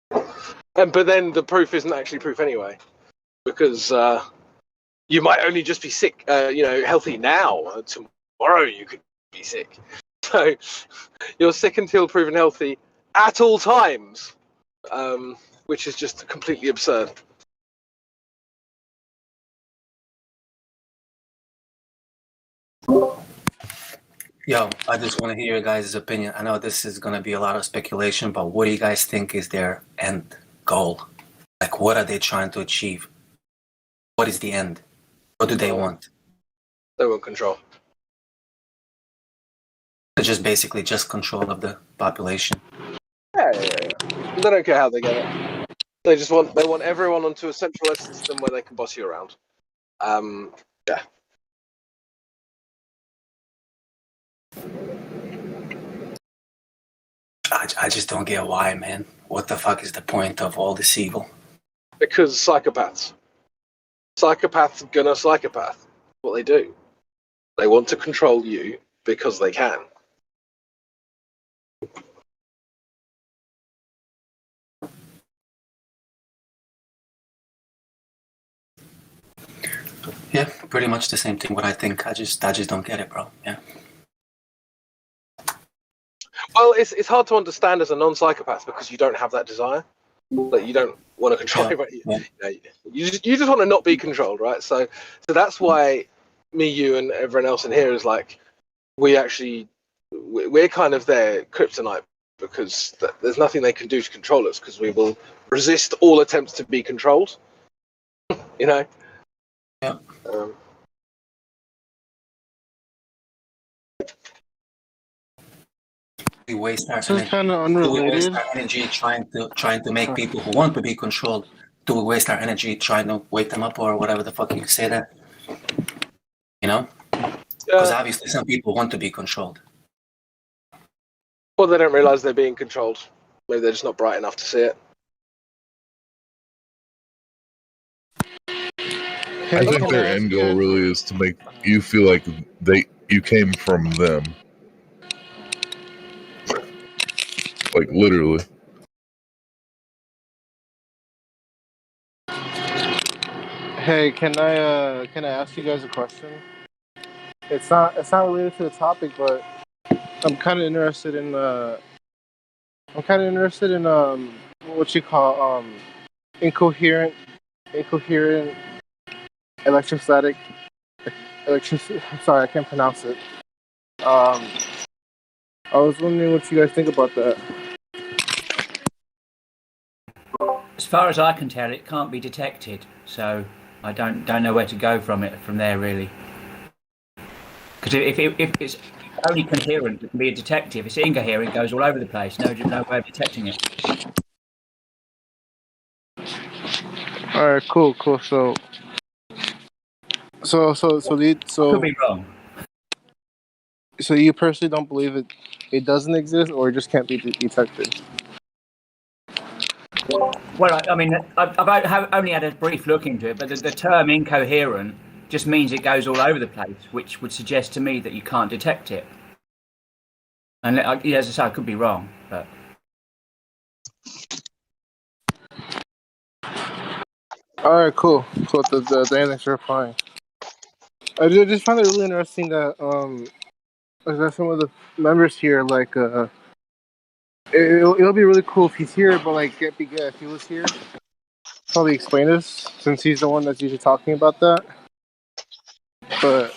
But then the proof isn't actually proof anyway, because you might only just be sick, healthy now. Tomorrow you could be sick. So you're sick until proven healthy at all times, which is just completely absurd. Yo, I just want to hear your guys' opinion. I know this is going to be a lot of speculation, but what do you guys think is their end goal? Like, what are they trying to achieve? What is the end? What do they want? They want control. They're just basically just control of the population. Yeah. They don't care how they get it. They want everyone onto a centralized system where they can boss you around. Yeah. I just don't get why, man. What the fuck is the point of all this evil? Because psychopaths. Psychopaths gonna psychopath. What they do. They want to control you because they can. Yeah, pretty much the same thing. What I think, I just don't get it, bro. Yeah. Well, it's hard to understand as a non-psychopath because you don't have that desire. Like you don't want to control anybody. You just want to not be controlled, right? So that's why me, you, and everyone else in here is like, we're kind of their kryptonite because there's nothing they can do to control us because we will resist all attempts to be controlled. You know. Yeah. We waste our This is kind of unrelated. Do we waste our energy trying to make people who want to be controlled? Do we waste our energy trying to wake them up or whatever the fuck you say that? You know? Because obviously some people want to be controlled. Well, they don't realize they're being controlled. Maybe they're just not bright enough to see it. I think their end goal really is to make you feel like you came from them. Like literally. Hey, can I ask you guys a question? It's not related to the topic, but I'm kind of interested in what you call incoherent electrostatic electricity. Sorry, I can't pronounce it. I was wondering what you guys think about that. As far as I can tell, it can't be detected, so I don't know where to go from there really. Because if it's only coherent, it can be a detective. If it's incoherent, it goes all over the place. No way of detecting it. All right, cool. So could be wrong. So you personally don't believe it doesn't exist, or it just can't be detected? Well, I mean, I've only had a brief look into it, but the term incoherent just means it goes all over the place, which would suggest to me that you can't detect it. And as I say, I could be wrong, but. All right, cool. The answers are fine. I just found it really interesting that some of the members here it'll be really cool if he's here, but it'd be good if he was here. Probably explain this since he's the one that's usually talking about that. But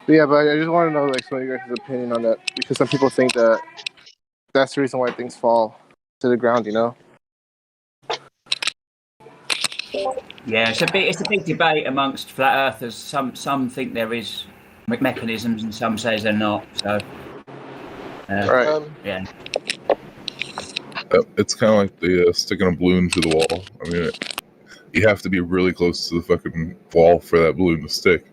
I just want to know some of you guys' opinion on that because some people think that that's the reason why things fall to the ground. You know. Yeah, it's a big debate amongst flat earthers. Some think there is mechanisms, and some say they're not. So, right. Yeah. It's kind of like the sticking a balloon to the wall. I mean, you have to be really close to the fucking wall for that balloon to stick.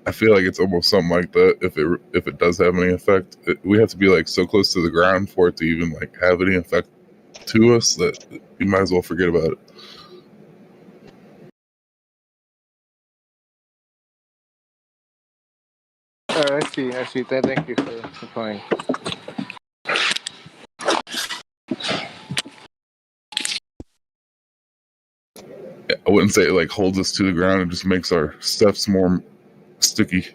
I feel like it's almost something like that. If it does have any effect, we have to be so close to the ground for it to even have any effect to us that you might as well forget about it. I see. I see. Thank you for playing. I wouldn't say it like holds us to the ground. It just makes our steps more sticky.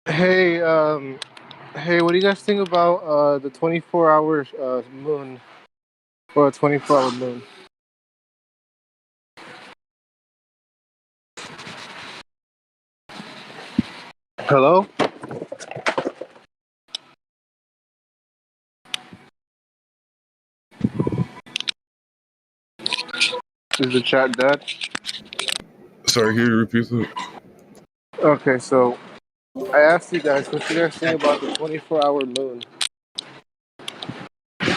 Hey, what do you guys think about the 24-hour moon or a 24-hour moon? Hello? Is the chat dead? Sorry, can you repeat that? Okay, so I asked you guys, what you guys think about the 24-hour moon?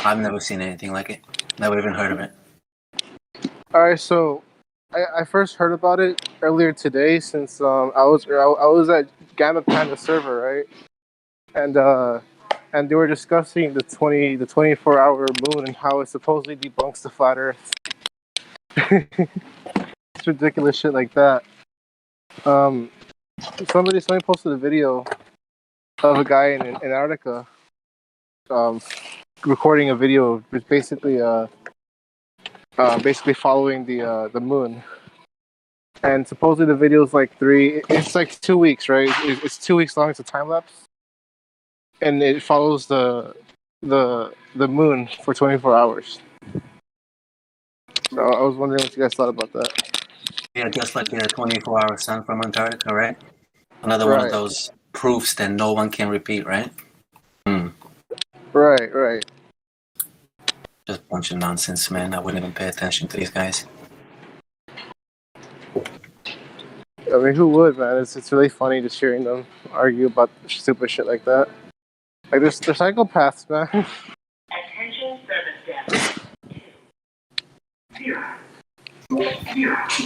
I've never seen anything like it. Never even heard of it. All right, so I first heard about it earlier today since I was at Gamma Panda server, right? And they were discussing the 24-hour moon and how it supposedly debunks the flat Earth. It's ridiculous shit like that. Somebody posted a video of a guy in Antarctica, recording a video of basically following the moon. And supposedly the video is like it's like 2 weeks, right? It's 2 weeks long. It's a time lapse, and it follows the moon for 24 hours. So I was wondering what you guys thought about that. Yeah, just like the 24-hour sun from Antarctica, right? Another one of Right. those proofs that no one can repeat, right? Right. Just a bunch of nonsense, man. I wouldn't even pay attention to these guys. I mean, who would, man? It's really funny just hearing them argue about stupid shit like that. Like, they're psychopaths, man. Attention service desk.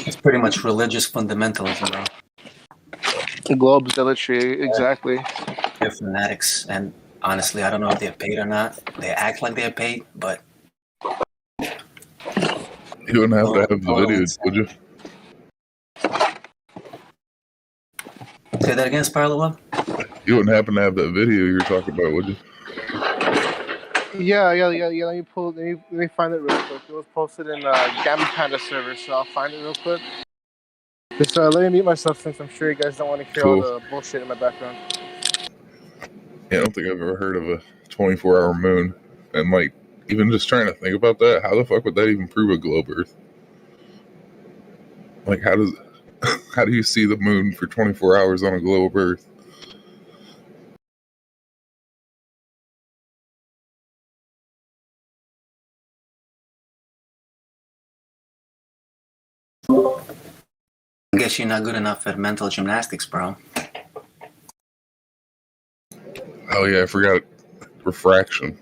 It's pretty much religious fundamentalism, bro. Globe zealotry, exactly. They're fanatics, and honestly, I don't know if they're paid or not. They act like they're paid, but You wouldn't have to have the video, would you? Say that again, Sparlow. You wouldn't happen to have that video you were talking about, would you? Yeah. Let me find it real quick. It was posted in Gamma Panda server, so I'll find it real quick. Just let me mute myself since I'm sure you guys don't want to hear all the bullshit in my background. Yeah, I don't think I've ever heard of a 24-hour moon. And like, even just trying to think about that, how the fuck would that even prove a globe Earth? Like, how do you see the moon for 24 hours on a globe Earth? I guess you're not good enough at mental gymnastics, bro. Oh yeah, I forgot refraction.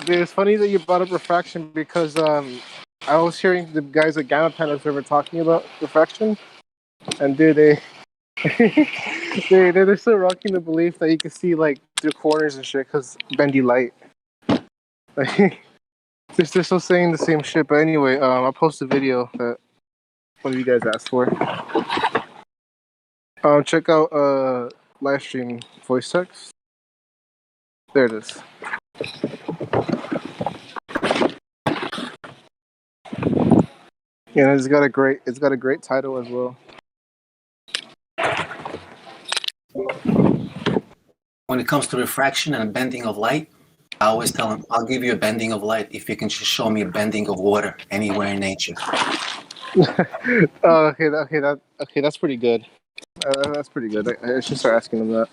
Dude, it's funny that you brought up refraction because I was hearing the guys at Gamma Pen Observer talking about refraction, and dude, they're still rocking the belief that you can see like through corners and shit because bendy light. Like, they're still saying the same shit. But anyway, I'll post a video that one of you guys asked for. Check out Livestream voice text. There it is. Yeah, it's got a great title as well. When it comes to refraction and bending of light, I always tell them, I'll give you a bending of light if you can just show me a bending of water anywhere in nature. Okay, that's pretty good. That's pretty good. I should start asking them that.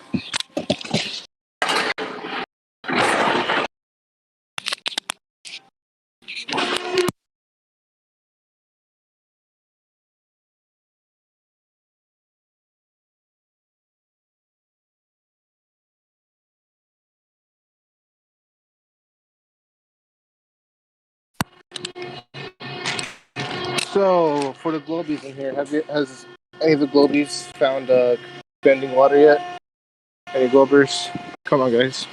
So, for the globies in here, has any of the globies found bending water yet? Any globers? Come on, guys.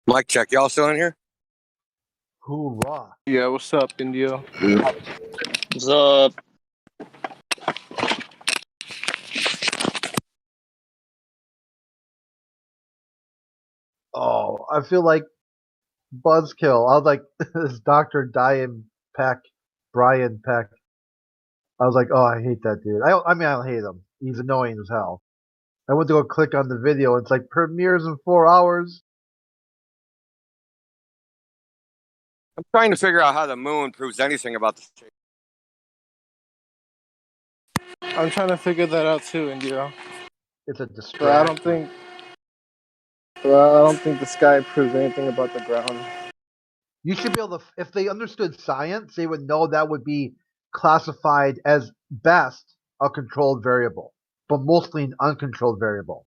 Mic check. Y'all still in here? Hoorah. Yeah, what's up, Indio? What's up? Oh, I feel like Buzzkill. I was like, this Dr. Brian Peck. I was like, oh, I hate that dude. I mean, I don't hate him. He's annoying as hell. I went to go click on the video. It's like premieres in 4 hours. I'm trying to figure out how the moon proves anything about the shape. I'm trying to figure that out too, Indio. It's a But distraction. I don't think the sky proves anything about the ground. You should be able to, if they understood science, they would know that would be classified as best a controlled variable, but mostly an uncontrolled variable.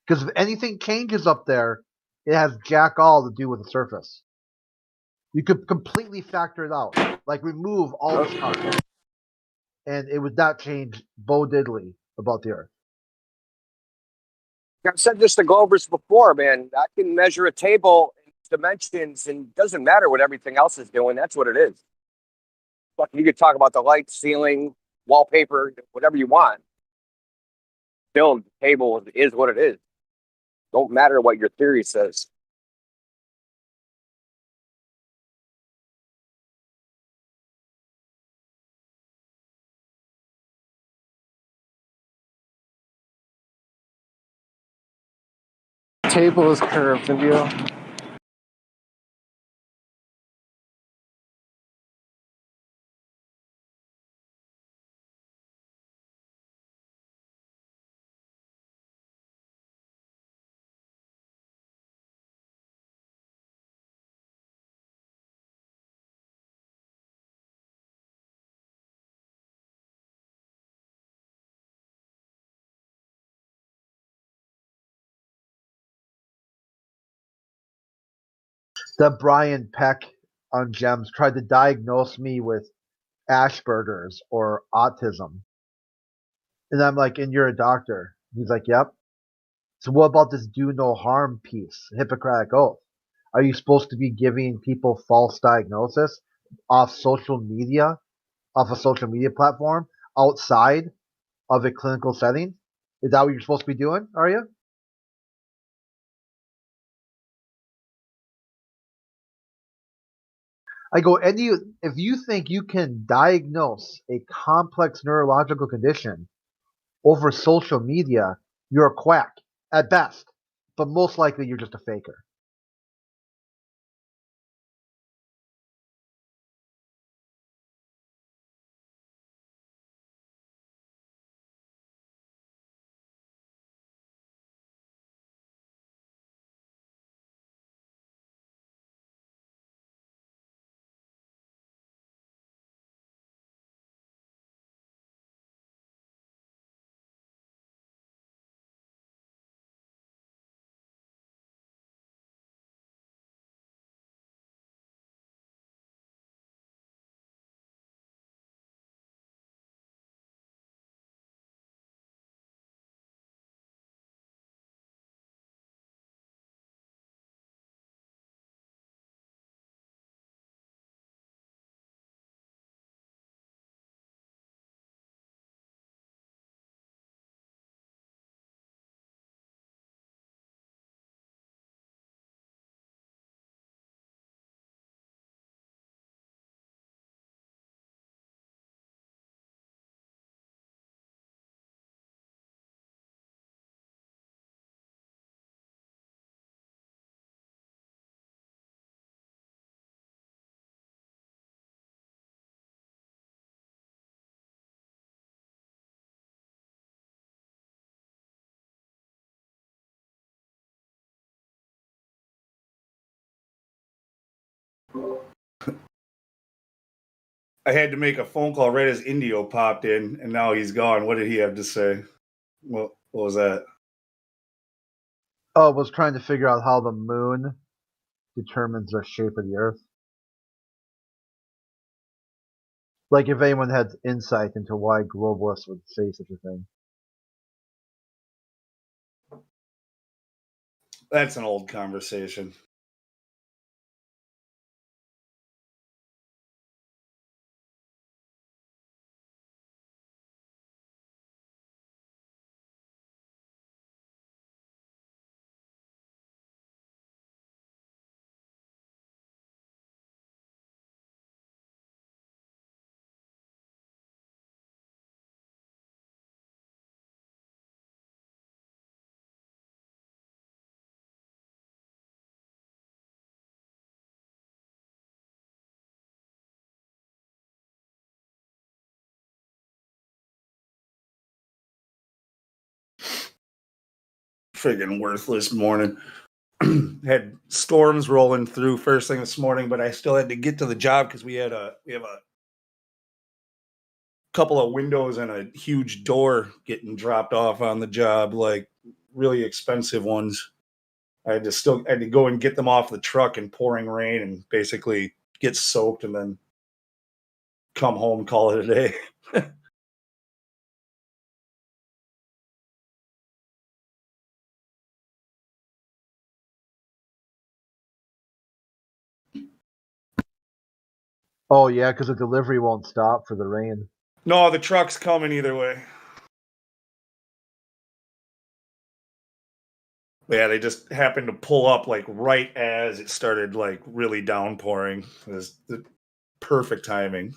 Because if anything changes up there, it has jack all to do with the surface. You could completely factor it out, like remove all the stuff, and it would not change Bo Diddley about the Earth. I've said this to Govers before, man. I can measure a table in dimensions, and it doesn't matter what everything else is doing. That's what it is. But you could talk about the light, ceiling, wallpaper, whatever you want. Still, the table is what it is. Don't matter what your theory says. Table is curved, Indio. That Brian Peck on Gems tried to diagnose me with Asperger's or autism. And I'm like, and you're a doctor. He's like, yep. So what about this do no harm piece, Hippocratic Oath? Are you supposed to be giving people false diagnosis off social media, off a social media platform, outside of a clinical setting? Is that what you're supposed to be doing, are you? I go, if you think you can diagnose a complex neurological condition over social media, you're a quack at best, but most likely you're just a faker. I had to make a phone call right as Indio popped in, and now he's gone. What did he have to say? What was that? Oh, I was trying to figure out how the moon determines the shape of the Earth. Like if anyone had insight into why globalists would say such a thing. That's an old conversation. Friggin' worthless morning. had storms rolling through first thing this morning, but I still had to get to the job because we have a couple of windows and a huge door getting dropped off on the job, like really expensive ones. I had to go and get them off the truck in pouring rain and basically get soaked and then come home, call it a day. Oh yeah, because the delivery won't stop for the rain. No, the truck's coming either way. Yeah, they just happened to pull up like right as it started like really downpouring. It was the perfect timing.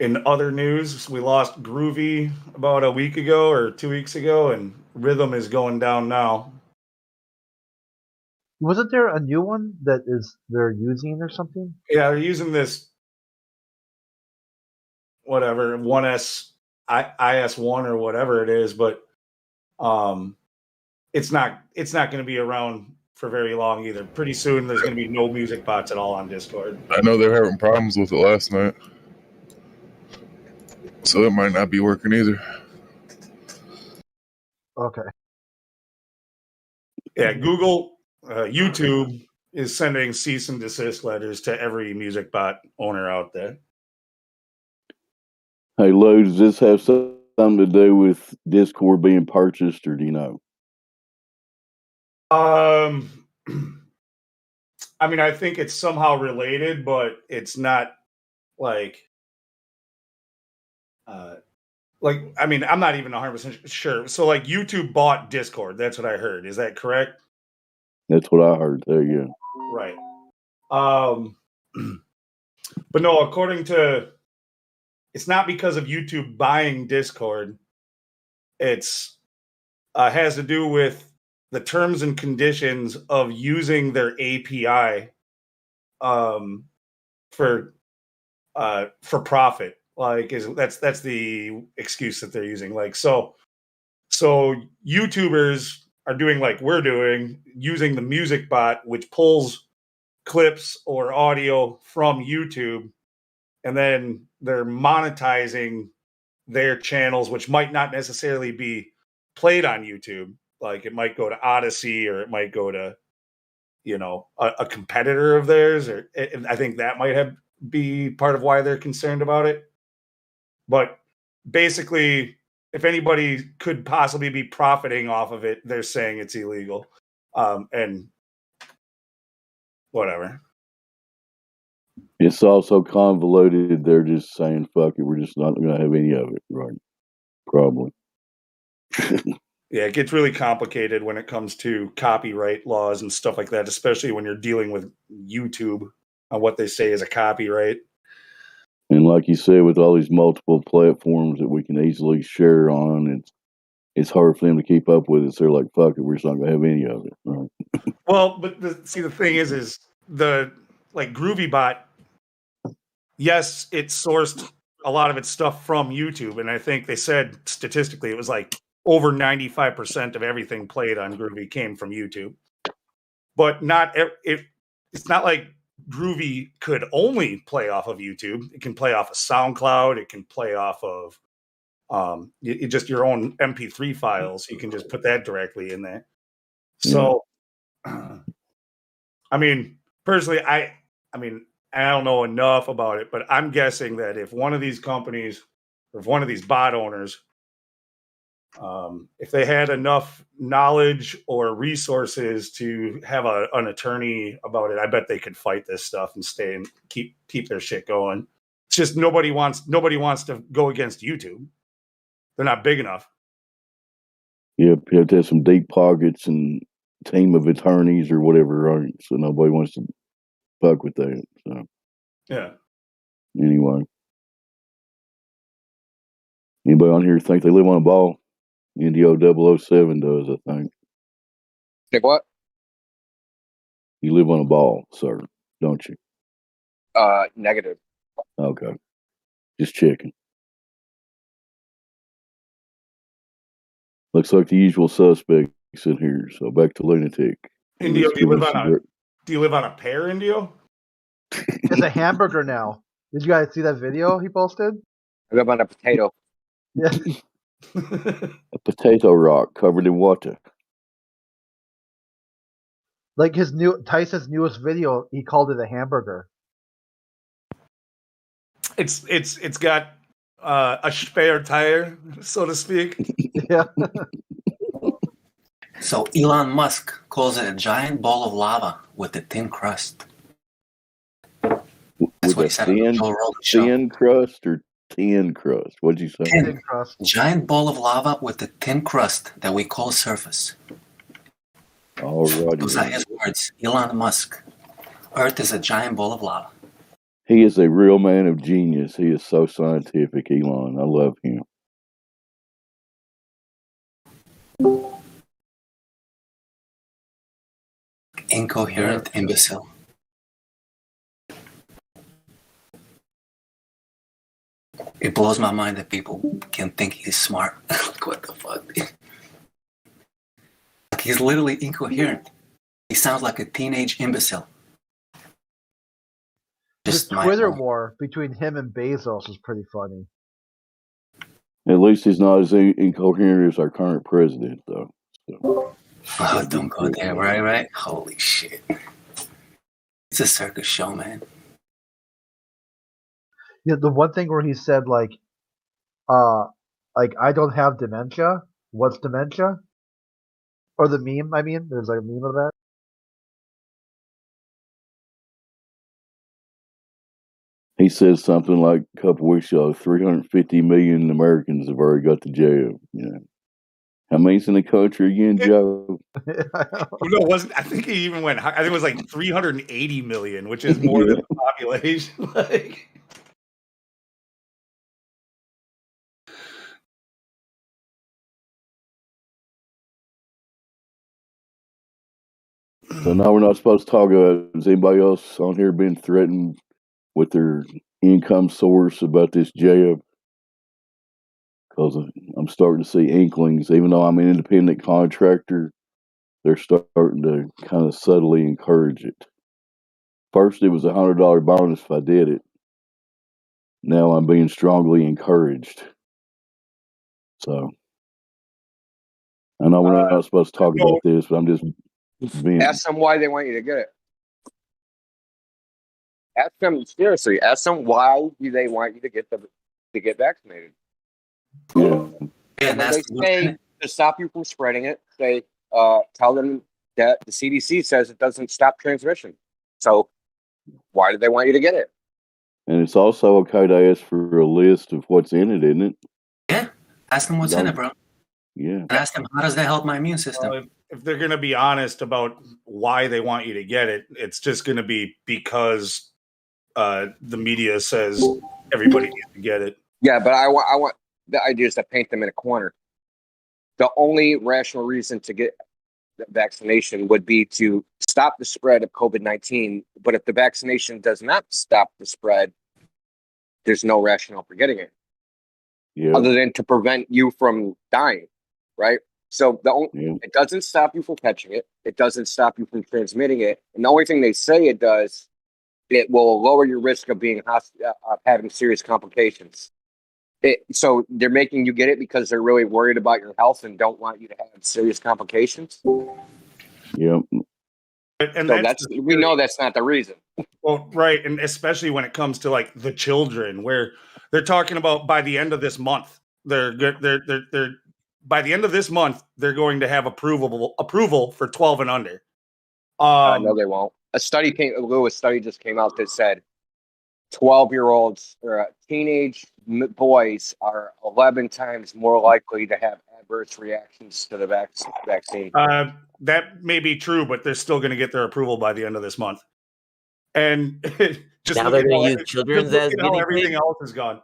In other news, we lost Groovy about a week ago or 2 weeks ago, and Rhythm is going down now. Wasn't there a new one that they're using or something? Yeah, they're using this whatever 1S IS1 or whatever it is, but it's not going to be around for very long either. Pretty soon, there's going to be no music bots at all on Discord. I know they're having problems with it last night, so it might not be working either. Okay. Yeah, Google, YouTube is sending cease and desist letters to every music bot owner out there. Hey, Lou, does this have something to do with Discord being purchased, or do you know? I mean, I think it's somehow related, but it's not like, I mean, I'm not even 100% sure. So, like, YouTube bought Discord. That's what I heard. Is that correct? That's what I heard. There you go. Right. But no, according to, it's not because of YouTube buying Discord. It's has to do with the terms and conditions of using their API for profit. Like, that's the excuse that they're using. Like, so YouTubers are doing like we're doing, using the music bot, which pulls clips or audio from YouTube, and then they're monetizing their channels, which might not necessarily be played on YouTube. Like, it might go to Odyssey, or it might go to, a competitor of theirs, or I think that might be part of why they're concerned about it. But basically, if anybody could possibly be profiting off of it, they're saying it's illegal. And whatever. It's also convoluted. They're just saying, fuck it, we're just not going to have any of it, right? Probably. Yeah, it gets really complicated when it comes to copyright laws and stuff like that, especially when you're dealing with YouTube on what they say is a copyright. And like you said, with all these multiple platforms that we can easily share on, it's hard for them to keep up with it. So they're like, fuck it, we're just not going to have any of it, right? Well, but the thing is the, like, GroovyBot, yes, it sourced a lot of its stuff from YouTube, and I think they said statistically it was like over 95% of everything played on Groovy came from YouTube. But it's not like Groovy could only play off of YouTube. It can play off of SoundCloud. It can play off of just your own MP3 files. You can just put that directly in there. So, I mean, personally, I don't know enough about it, but I'm guessing that if one of these companies, or if one of these bot owners, if they had enough knowledge or resources to have an attorney about it, I bet they could fight this stuff and stay and keep their shit going. It's just nobody wants to go against YouTube. They're not big enough. Yep, you have to have some deep pockets and team of attorneys or whatever, right? So nobody wants to fuck with that. So Yeah. anyway, anybody on here think they live on a ball? Indio 007 does, I think. Think what? You live on a ball, sir, don't you? Negative. Okay, just checking. Looks like the usual suspects in here. So back to lunatic. Indio, Let's give us some do you live on a pear, Indio? It's a hamburger now. Did you guys see that video he posted? I live on a potato. Yeah. a potato rock covered in water. Like Tyson's newest video, he called it a hamburger. It's got a spare tire, so to speak. Yeah. So Elon Musk calls it a giant ball of lava with a thin crust. That's what he said on the Joe Rogan show. Thin crust or tin crust? What'd you say? Thin crust. Giant ball of lava with a thin crust that we call surface. All right. Those are his words. Elon Musk. Earth is a giant ball of lava. He is a real man of genius. He is so scientific, Elon. I love him. Incoherent imbecile. It blows my mind that people can think he's smart. Like, what the fuck? Like, he's literally incoherent. He sounds like a teenage imbecile. This Twitter war between him and Bezos is pretty funny. At least he's not as incoherent as our current president, though. So. Oh, don't go there, right? Holy shit. It's a circus show, man. Yeah, the one thing where he said like I don't have dementia. What's dementia? Or the meme, I mean, there's like a meme of that. He said something like a couple weeks ago, 350 million Americans have already got the jab. You know, how many's in the country again, Joe? No, it wasn't. I think he even went. I think it was like 380 million, which is more than the population. Like, so now we're not supposed to talk about. Has anybody else on here been threatened with their income source about this jab? Because I'm starting to see inklings, even though I'm an independent contractor, they're starting to kind of subtly encourage it. First, it was $100 bonus if I did it. Now I'm being strongly encouraged. So I know we're not supposed to talk about this, but I'm just being. Ask them why they want you to get it. Ask them seriously. Ask them why do they want you to get vaccinated. Yeah. And when they say to stop you from spreading it, tell them that the CDC says it doesn't stop transmission. So why do they want you to get it? And it's also okay to ask for a list of what's in it, isn't it? Yeah. Ask them what's in it, bro. Yeah. And ask them, how does that help my immune system? if they're going to be honest about why they want you to get it, it's just going to be because the media says everybody needs to get it. Yeah, but I want the idea is to paint them in a corner. The only rational reason to get the vaccination would be to stop the spread of COVID-19. But if the vaccination does not stop the spread, there's no rationale for getting it. Yeah. Other than to prevent you from dying, right? So it doesn't stop you from catching it. It doesn't stop you from transmitting it. And the only thing they say it does, it will lower your risk of being of having serious complications. So they're making you get it because they're really worried about your health and don't want you to have serious complications. Yeah. And so we know that's not the reason. Well, right, and especially when it comes to like the children, where they're talking about by the end of this month, they're by the end of this month they're going to have approval for 12 and under. No, they won't. A study just came out that said 12-year-olds or teenage boys are 11 times more likely to have adverse reactions to the vaccine. That may be true, but they're still going to get their approval by the end of this month. And just Now look they're at going to how, use children's as how guinea everything pigs. else is gone.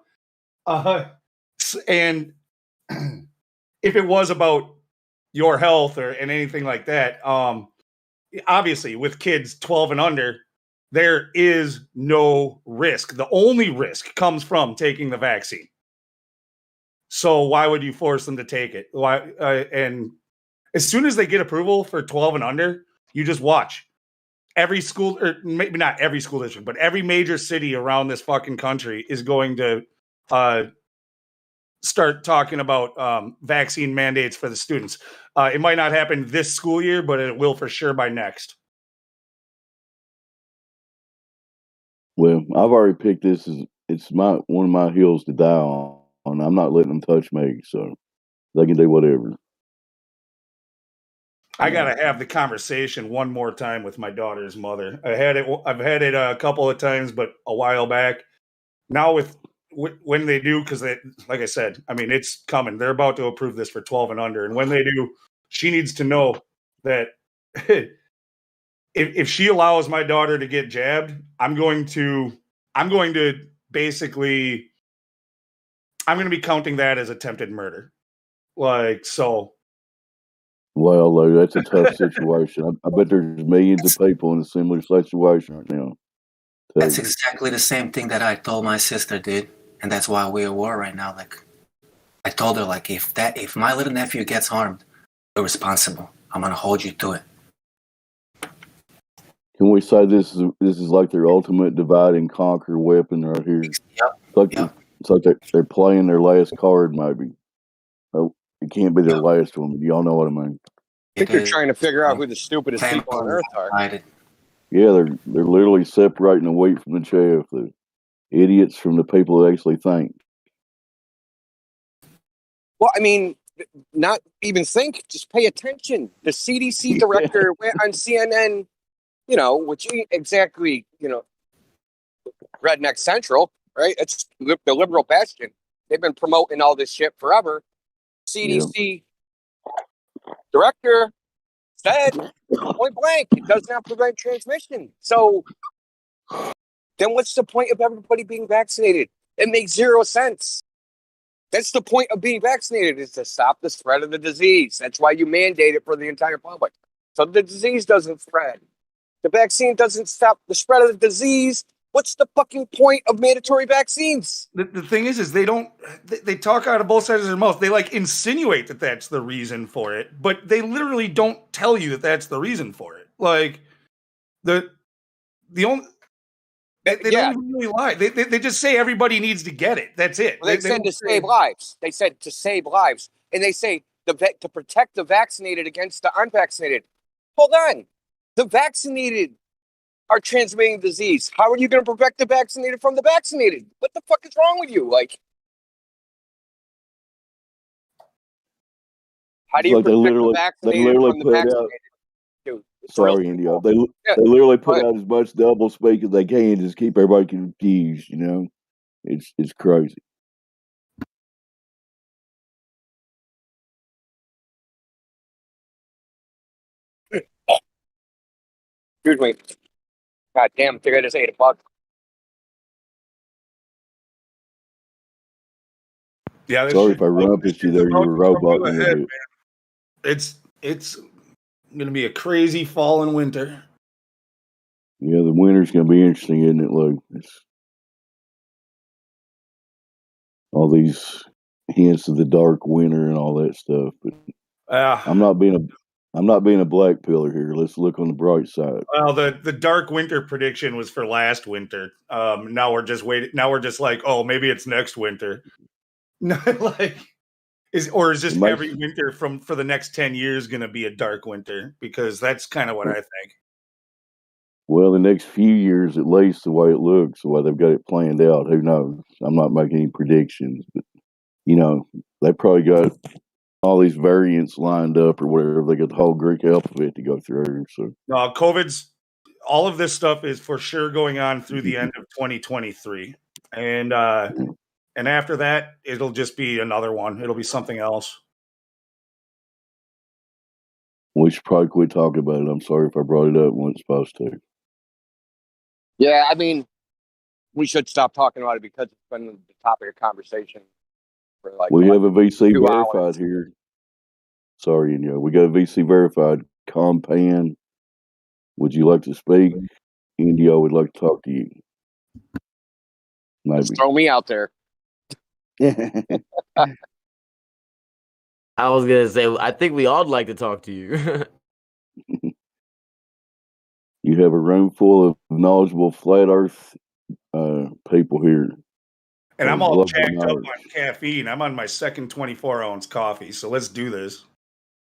And if it was about your health and anything like that, obviously with kids 12 and under, there is no risk. The only risk comes from taking the vaccine. So why would you force them to take it? Why? And as soon as they get approval for 12 and under, you just watch. Every school, or maybe not every school district, but every major city around this fucking country is going to start talking about vaccine mandates for the students. It might not happen this school year, but it will for sure by next. Well, I've already picked this as it's one of my hills to die on. I'm not letting them touch me, so they can do whatever. I gotta have the conversation one more time with my daughter's mother. I've had it a couple of times, but a while back. Now when they do, because like I said, I mean it's coming. They're about to approve this for 12 and under, and when they do, she needs to know that if she allows my daughter to get jabbed, I'm going to basically be counting that as attempted murder. Like so. Well, Lou, that's a tough situation. I bet there's millions of people in a similar situation right now. That's exactly the same thing that I told my sister, dude, and that's why we're at war right now. Like, I told her, like, if my little nephew gets harmed, you're responsible. I'm gonna hold you to it. Can we say this is like their ultimate divide and conquer weapon right here? Yep. It's like they're playing their last card, maybe. Oh, it can't be their last one, but y'all know what I mean. I think they're trying to figure out who the stupidest people on earth are. Yeah, they're literally separating the wheat from the chaff. The idiots from the people that actually think. Well, I mean, not even think, just pay attention. The CDC director went on CNN, which exactly, Redneck Central, right? It's the liberal bastion. They've been promoting all this shit forever. CDC director said point blank, it does not prevent transmission. So then what's the point of everybody being vaccinated? It makes zero sense. That's the point of being vaccinated, is to stop the spread of the disease. That's why you mandate it for the entire public. So the disease doesn't spread. The vaccine doesn't stop the spread of the disease. What's the fucking point of mandatory vaccines? The thing is they talk out of both sides of their mouth. They like insinuate that that's the reason for it, but they literally don't tell you that that's the reason for it. Like the only they don't really lie. They just say everybody needs to get it. That's it. Well, they said to save lives. They said to save lives, and they say to protect the vaccinated against the unvaccinated. Hold on, the vaccinated are transmitting disease. How are you going to protect the vaccinated from the vaccinated? What the fuck is wrong with you? Like, how do you protect the vaccinated from the vaccinated? Dude, sorry, India. They literally put out as much double speak as they can, just keep everybody confused. It's crazy. Excuse me. God damn, I think I just ate a bug. Yeah, sorry if I rumpushed you there. You were robot a little bit. It's gonna be a crazy fall and winter. Yeah, the winter's gonna be interesting, isn't it, Lou? It's all these hints of the dark winter and all that stuff. But I'm not being a black pillar here. Let's look on the bright side. Well, the dark winter prediction was for last winter. Now we're just waiting. Now we're just like, oh, maybe it's next winter. Is just every winter for the next 10 years going to be a dark winter? Because that's kind of what I think. Well, the next few years, at least, the way it looks, the way they've got it planned out, who knows? I'm not making any predictions, but they probably got all these variants lined up or whatever. They got the whole Greek alphabet to go through. So, all of this stuff is for sure going on through the end of 2023, and after that, it'll just be another one. It'll be something else. We should probably quit talking about it. I'm sorry if I brought it up when it's supposed to. Yeah, I mean, we should stop talking about it because it's been the topic of conversation for like We have a VC 2 verified hours. here. Sorry, we got a VC verified. Compan, would you like to speak? India would like to talk to you. Maybe. Just throw me out there. I was gonna say, I think we all like to talk to you. You have a room full of knowledgeable flat Earth people here. And I'm Of all global jacked up knowledge. on caffeine. I'm on my second 24-ounce coffee, so let's do this.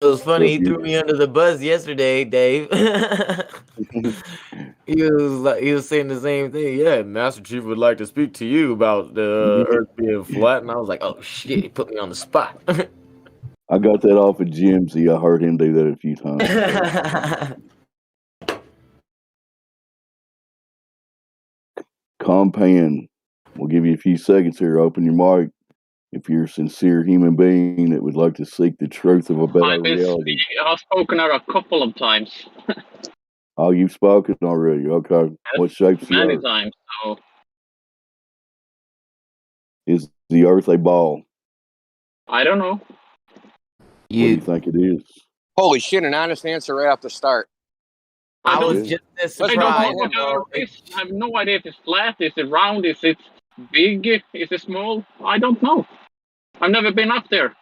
It was funny. So He if you- threw me under the bus yesterday, Dave. he was saying the same thing. Yeah, Master Chief would like to speak to you about the Earth being flat, and I was like, oh shit, he put me on the spot. I got that off of Jimsy. I heard him do that a few times. Compan, we'll give you a few seconds here. Open your mic. If you're a sincere human being that would like to seek the truth of about our reality. I've spoken out a couple of times, Oh, you've spoken already. Okay. What shapes the many earth? times. So Is the earth a ball? I don't know. What do you think it is? Holy shit! An honest answer right off the start. I don't- was just as I don't know surprised. what the Earth is. I have no idea if it's flat, is it round, is it big, is it small? I don't know. I've never been up there,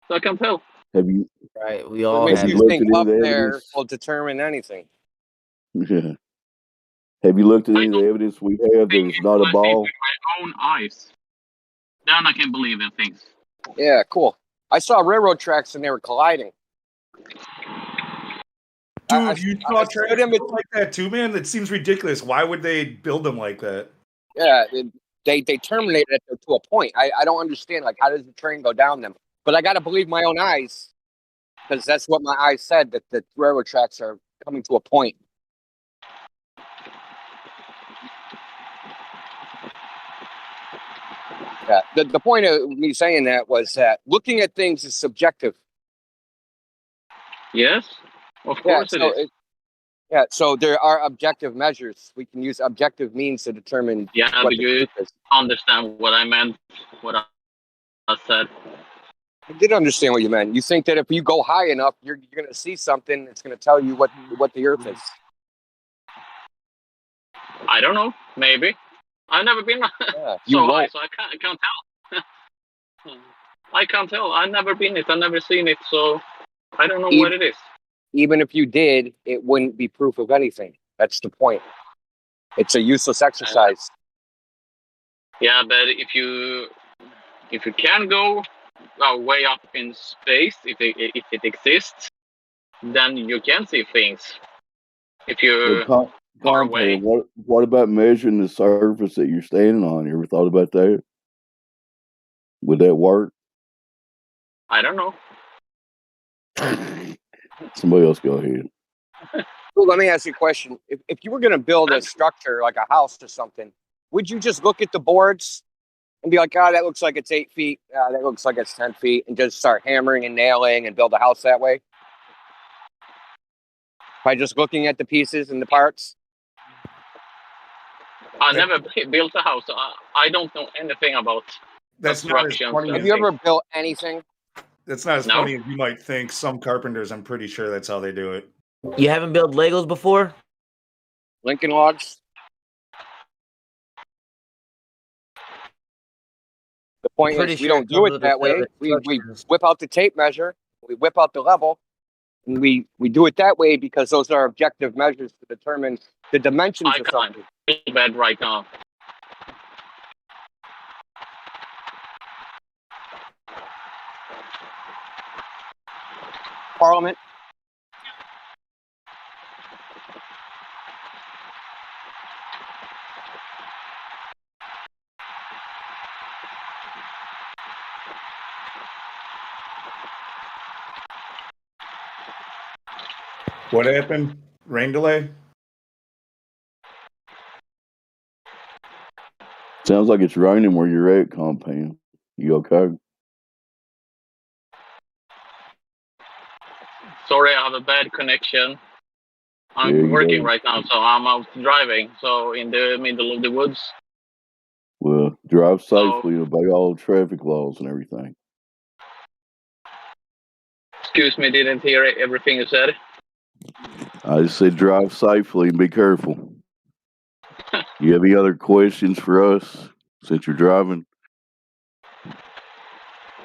so I can't tell. Have you? Right, we What all makes Have you you looked think at up any of the there evidence? will determine anything? Yeah. Have you looked at any of the evidence we have that it's not a I see it ball? with my own eyes. Then I can believe in things. Yeah, cool. I saw railroad tracks and they were colliding. Dude, you saw stood tracks in built like that too, man? That seems ridiculous. Why would they build them like that? Yeah, they terminated it to a point. I don't understand, like, how does the train go down them? But I got to believe my own eyes because that's what my eyes said, that the railroad tracks are coming to a point. Yeah, the point of me saying that was that looking at things is subjective. Yes, of Yeah, course it is. so there are objective measures. We can use objective means to determine Yeah, what but the you truth is. understand what I meant, what I said. I did understand what you meant. You think that if you go high enough, you're going to see something that's going to tell you what the Earth is. I don't know, maybe. I've never been you so high, won't. so I can't tell. I can't tell. I've never been it. I've never seen it, so I don't know what it is. Even if you did, it wouldn't be proof of anything. That's the point. It's a useless exercise. Yeah, but if you can go way up in space, if it exists, then you can see things. If you're far away, What about measuring the surface that you're standing on? You ever thought about that? Would that work? I don't know. Somebody else go ahead. Well, let me ask you a question. If you were going to build a structure like a house or something, would you just look at the boards and be like, oh, that looks like it's 8 feet. That looks like it's 10 feet. And just start hammering and nailing and build a house that way? By just looking at the pieces and the parts? I never built a house. So I don't know anything about That's not as construction. funny Have as you ever built anything? That's not as No. funny as you might think. Some carpenters, I'm pretty sure that's how they do it. You haven't built Legos before? Lincoln Logs? The point Pretty is, we sure don't it do comes it with a that set way. of We instructions. whip out the tape measure, we whip out the level, and we do it that way because those are objective measures to determine the dimensions of something. I can't bed right now. Parliament. What happened? Rain delay? Sounds like it's raining where you're at, Compan. You okay? Sorry. sorry, I have a bad connection. There I'm you working go. right now, so I'm out driving. So in the middle of the woods. Well, drive So safely, obey all traffic laws and everything. excuse me, didn't hear everything you said. I just said drive safely and be careful. You have any other questions for us since you're driving?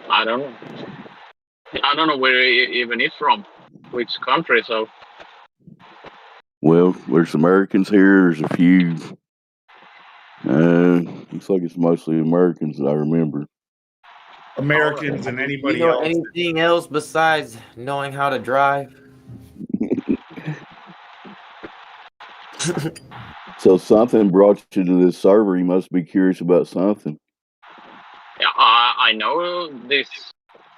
I don't know. I don't know where he even is from, which country. So Well, there's Americans here. There's a few. Looks like it's mostly Americans that I remember. Americans and Do you anybody know else. anything else besides knowing how to drive? So something brought you to this server. You must be curious about something. yeah, I know this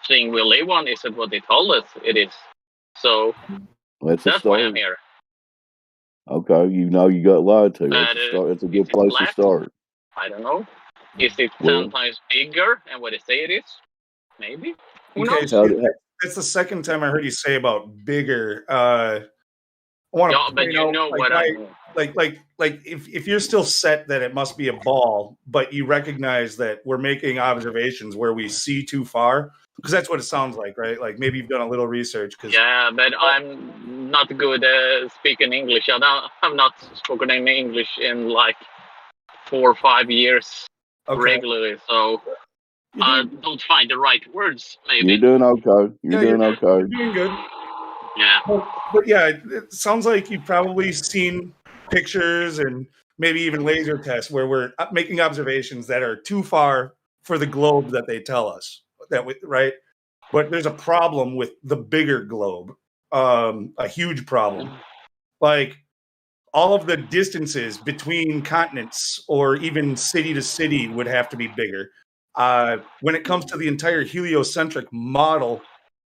thing we live on isn't what they told us it is. So That's a that's why I'm start. here. Okay, you know you got lied to. That's But a start. That's a is good it place to flat? start. I don't know. Is it 10 Well, times bigger than what they say it is? Maybe. Who Okay, knows? so how, that's the second time I heard you say about bigger. I want Yeah, to but point you out, know like, what I mean. if you're still set that it must be a ball, but you recognize that we're making observations where we see too far, because that's what it sounds like, right? Like maybe you've done a little research. Because Yeah, but I'm not good speaking English. I have not spoken any English in like 4 or 5 years regularly, so I don't find the right words. Maybe. you're doing okay. You're yeah, doing okay. you're doing good. Yeah. But yeah, it sounds like you've probably seen pictures and maybe even laser tests where we're making observations that are too far for the globe that they tell us right. But there's a problem with the bigger globe, a huge problem. Like all of the distances between continents or even city to city would have to be bigger. When it comes to the entire heliocentric model,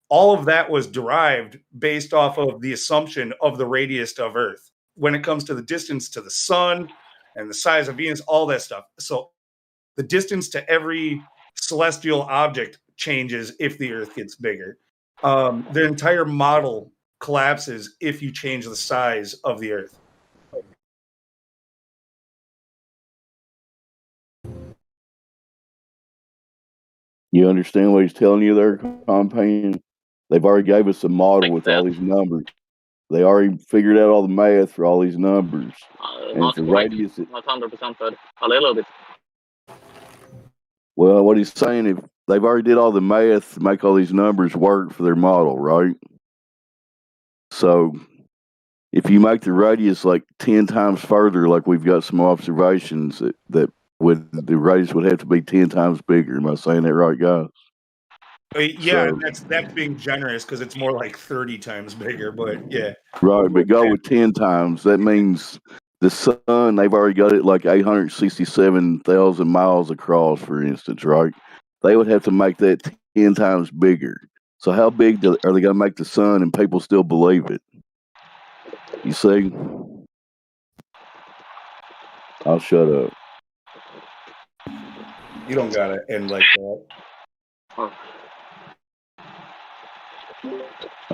all of that was derived based off of the assumption of the radius of Earth. When it comes to the distance to the sun and the size of Venus, all that stuff. So the distance to every celestial object changes if the Earth gets bigger. The entire model collapses if you change the size of the Earth. You understand what he's telling you there, Companion? They've already gave us a model with all these numbers. They already figured out all the math for all these numbers. And Not if the quite, radius, not 100%, but a little bit. well, what he's saying, if they've already did all the math to make all these numbers work for their model, right? So if you make the radius like 10 times further, like we've got some observations that would the radius would have to be 10 times bigger. Am I saying that right, guys? Yeah, So, that's being generous because it's more like 30 times bigger, but yeah. right, but go with 10 times. That means the sun, they've already got it like 867,000 miles across, for instance, right? They would have to make that 10 times bigger. So how big are they going to make the sun and people still believe it? You see? I'll shut up. You don't got to end like that.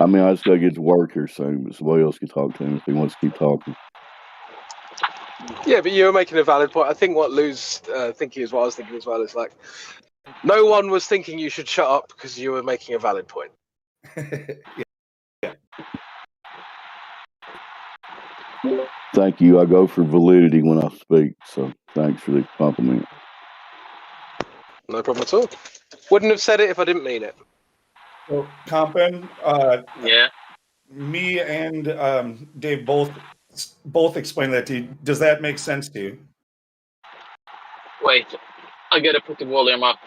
I mean, I just got to get to work here soon, but somebody else can talk to him if he wants to keep talking. Yeah, but you're making a valid point. I think what Lou's thinking is what I was thinking as well. Is like, no one was thinking you should shut up because you were making a valid point. Thank you. I go for validity when I speak, so thanks for the compliment. No problem at all. Wouldn't have said it if I didn't mean it. So, Compen, yeah, me and Dave both explained that to you. Does that make sense to you? wait, I gotta put the volume up.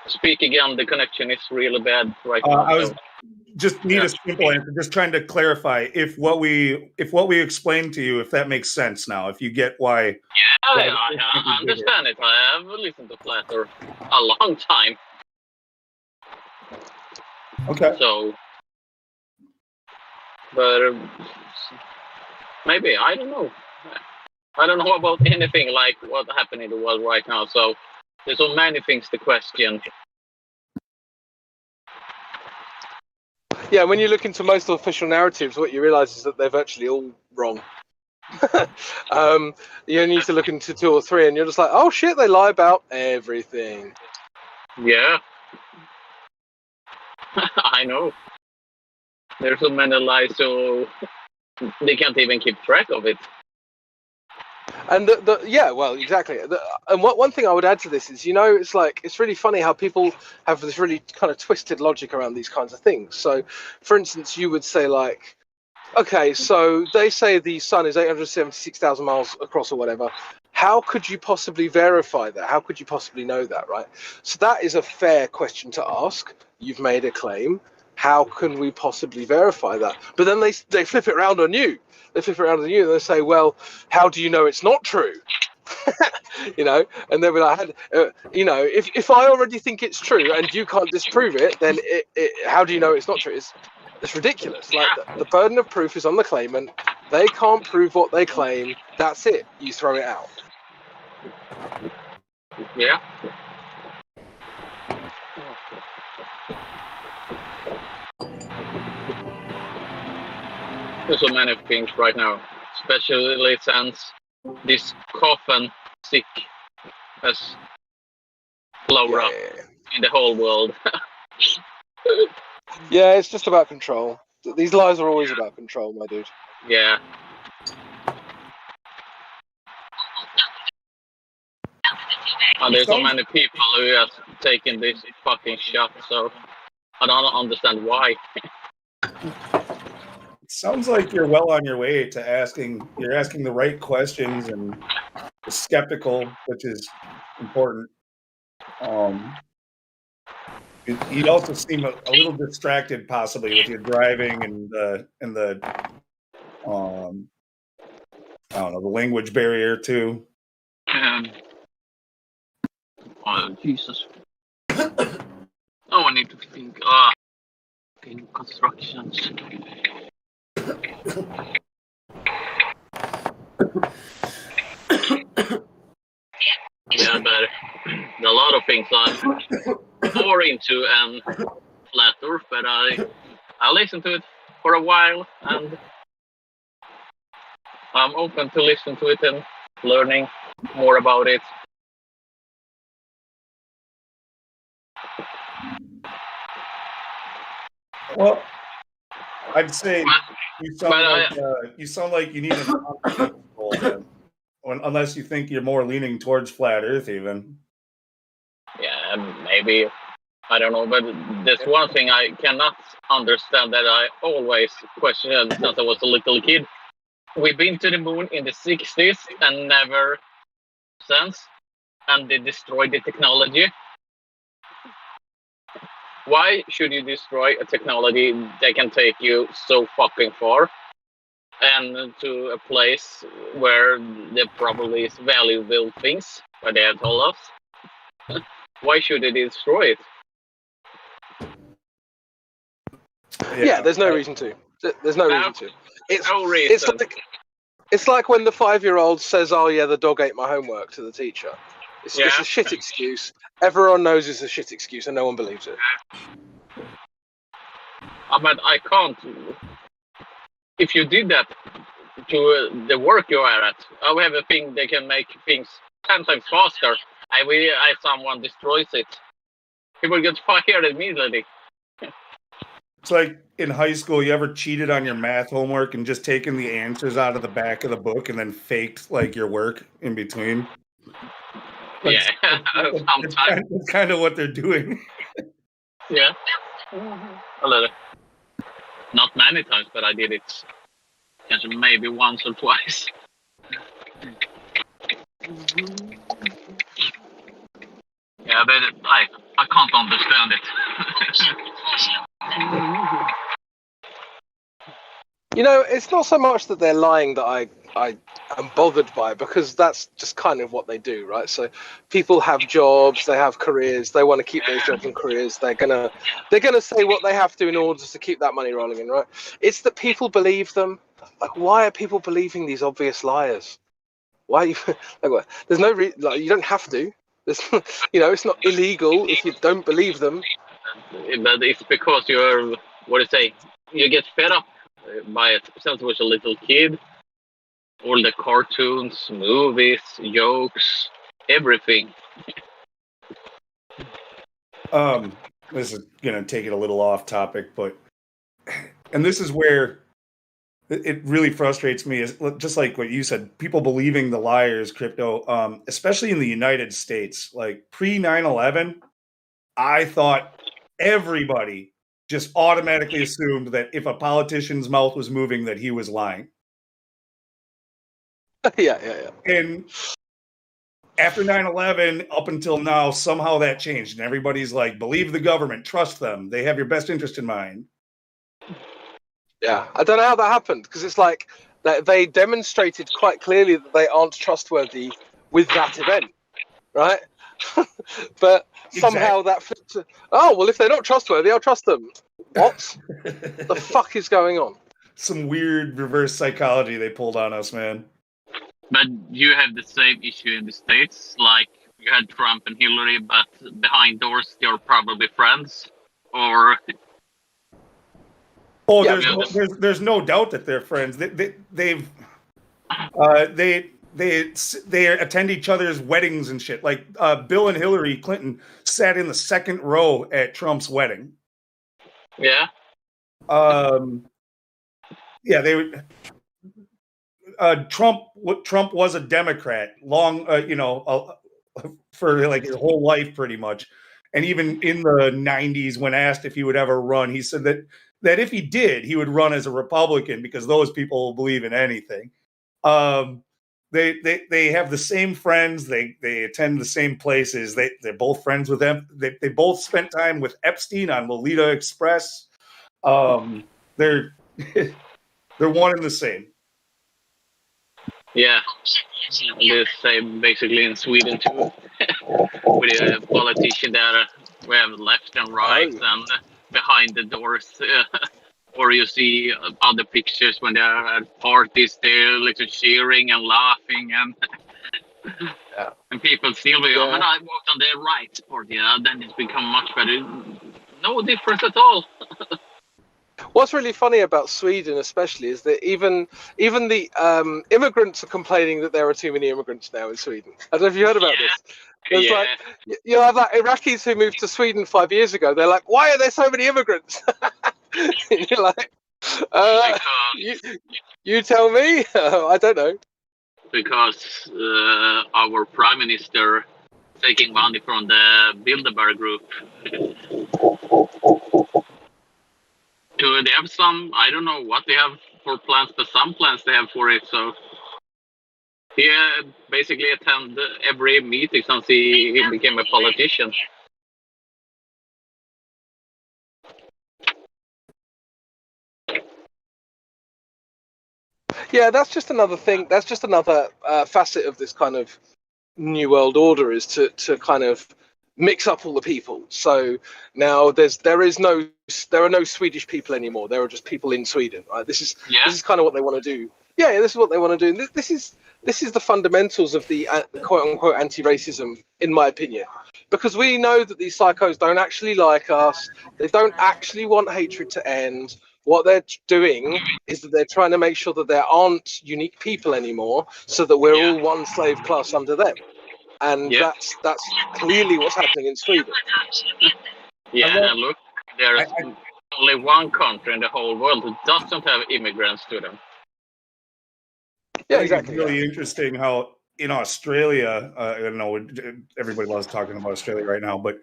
Speak again, the connection is really bad right now. I was so. just need a simple answer. Just trying to clarify if what we explained to you, if that makes sense now. If you get why. Yeah, I understand it. I have listened to Flatter a long time. Okay. So, but maybe I don't know. I don't know about anything like what's happening in the world right now. So there's so many things to question. Yeah, when you look into most official narratives, what you realise is that they're virtually all wrong. You only need to look into 2 or 3, and you're just like, oh shit, they lie about everything. Yeah. I know. There's so many lies, so they can't even keep track of it. And yeah, well, exactly. And one thing I would add to this is, you know, it's really funny how people have this really kind of twisted logic around these kinds of things. So, for instance, you would say like, okay, so they say the sun is 876,000 miles across or whatever. How could you possibly verify that? How could you possibly know that, right? So that is a fair question to ask. You've made a claim. How can we possibly verify that? But then they flip it around on you. They flip it around on you and they say, well, how do you know it's not true? You know, and they'll be like, you know, if I already think it's true and you can't disprove it, then how do you know it's not true? It's ridiculous. Like the burden of proof is on the claimant. They can't prove what they claim. That's it. You throw it out. Yeah. There's so many things right now, especially since this coffin sick has blown up in the whole world. Yeah, it's just about control. These lies are always about control, my dude. Yeah. And there's so many people who have taken this fucking shot, so I don't understand why. It sounds like you're well on your way to asking the right questions and skeptical, which is important. You also seem a little distracted, possibly, with your driving and the I don't know, the language barrier too. Oh Jesus! Oh, I need to think. In constructions. Yeah, but a lot of things I'm more into flat Earth, but I listened to it for a while, and I'm open to listen to it and learning more about it. Well, I'd say you sound like you need an goal then, unless you think you're more leaning towards flat Earth, even. Yeah, maybe. I don't know, but there's one thing I cannot understand that I always questioned since I was a little kid. We've been to the moon in the 60s and never since, and they destroyed the technology. Why should you destroy a technology that can take you so fucking far and to a place where there probably is valuable things, but they have told us? Why should they destroy it? Yeah, there's no reason to. There's no reason to. It's like when the 5-year-old says, "Oh yeah, the dog ate my homework" to the teacher. It's a shit excuse. Everyone knows it's a shit excuse, and no one believes it. But I can't. If you did that to the work you are at, I have a thing that can make things 10 times faster. If someone destroys it, people get fired immediately. It's like in high school, you ever cheated on your math homework and just taken the answers out of the back of the book and then faked like your work in between? Yeah, That's kind of what they're doing. Yeah, a little. Not many times, but I did it maybe once or twice. Yeah, but I can't understand it. You know, it's not so much that they're lying that I am bothered by, because that's just kind of what they do, right? So people have jobs, they have careers, they want to keep those jobs and careers. They're gonna say what they have to in order to keep that money rolling in, right? It's that people believe them. Like, why are people believing these obvious liars? Why? Like, there's no you don't have to. There's, you know, it's not illegal if you don't believe them. But it's because you're what do you say? You get fed up by it since you was a little kid. All the cartoons, movies, jokes, everything. This is gonna take it a little off topic, but and this is where it really frustrates me, is just like what you said, people believing the liars, crypto, especially in the United States, like pre 9/11, I thought everybody just automatically assumed that if a politician's mouth was moving, that he was lying. Yeah. And after 9/11, up until now, somehow that changed, and everybody's like, believe the government, trust them, they have your best interest in mind. Yeah, I don't know how that happened, because it's like they demonstrated quite clearly that they aren't trustworthy with that event, right? But somehow that flipped to, oh, well, if they're not trustworthy, I'll trust them. What? The fuck is going on? Some weird reverse psychology they pulled on us, man. But you have the same issue in the States, like you had Trump and Hillary, but behind doors they're probably friends, or. Oh, there's no doubt that they're friends. They attend each other's weddings and shit. Like Bill and Hillary Clinton sat in the second row at Trump's wedding. Yeah. Yeah, they would. Trump was a Democrat long, for like his whole life, pretty much. And even in the 90s, when asked if he would ever run, he said that if he did, he would run as a Republican, because those people will believe in anything. They have the same friends. They attend the same places. They're both friends with them. They both spent time with Epstein on Lolita Express. They're one and the same. Yeah, the same basically in Sweden too. With a politician there, we have left and right, and behind the doors, or you see other pictures when they're at parties, they're like cheering and laughing, and people still be, oh, I walked on the right party, then it's become much better. No difference at all. What's really funny about Sweden, especially, is that even the immigrants are complaining that there are too many immigrants now in Sweden. I don't know if you heard about this. There's like you have like Iraqis who moved to Sweden 5 years ago. They're like, why are there so many immigrants? You're like, you tell me. I don't know. Because our prime minister taking money from the Bilderberg group. Do they have some? I don't know what they have for plans, but some plans they have for it. So he basically attend every meeting since he became a politician. Yeah, that's just another thing. That's just another facet of this kind of new world order, is to kind of mix up all the people. So now there are no Swedish people anymore. There are just people in Sweden. Right? This is kind of what they want to do. Yeah, this is what they want to do. This is the fundamentals of the quote unquote anti-racism, in my opinion, because we know that these psychos don't actually like us. They don't actually want hatred to end. What they're doing is that they're trying to make sure that there aren't unique people anymore, so that we're all one slave class under them. And that's clearly what's happening in Sweden. Yeah, and look, there's only one country in the whole world who doesn't have immigrants to them. Yeah, exactly. It's really interesting how in Australia, I don't know, everybody loves talking about Australia right now, but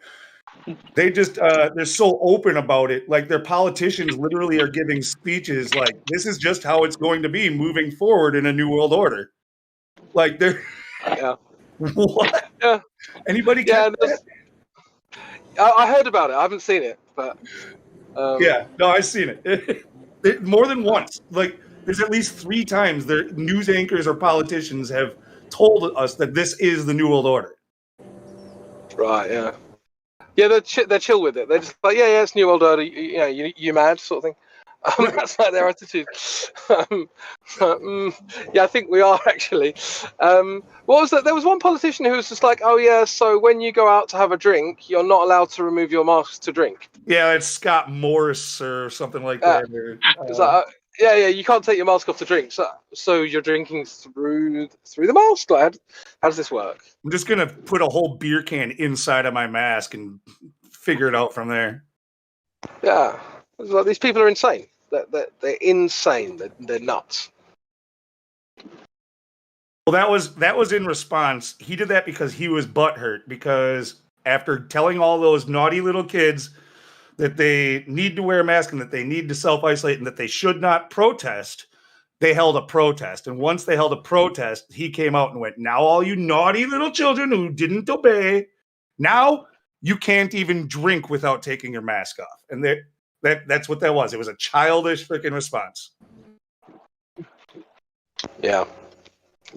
they just they're so open about it. Like their politicians literally are giving speeches like, "This is just how it's going to be moving forward in a new world order." Like they're what? Yeah. Anybody catch that? I heard about it. I haven't seen it, but yeah, no, I've seen it. More than once. Like there's at least 3 times their news anchors or politicians have told us that this is the new world order. Right. Yeah. Yeah, they're chill with it. They're just like, yeah, it's new world order. You mad sort of thing. That's like their attitude. Yeah, I think we are actually. What was that? There was one politician who was just like, "Oh yeah, so when you go out to have a drink, you're not allowed to remove your mask to drink." Yeah, it's Scott Morris or something like Uh, that. Or, It's like, yeah, you can't take your mask off to drink. So you're drinking through the mask. Like, how does this work? I'm just gonna put a whole beer can inside of my mask and figure it out from there. Yeah, it's like, these people are insane. They're insane. They're nuts. Well, that was in response. He did that because he was butthurt because after telling all those naughty little kids that they need to wear a mask and that they need to self-isolate and that they should not protest, they held a protest. And once they held a protest, he came out and went, "Now all you naughty little children who didn't obey, now you can't even drink without taking your mask off." And that's what that was. It was a childish freaking response. Yeah.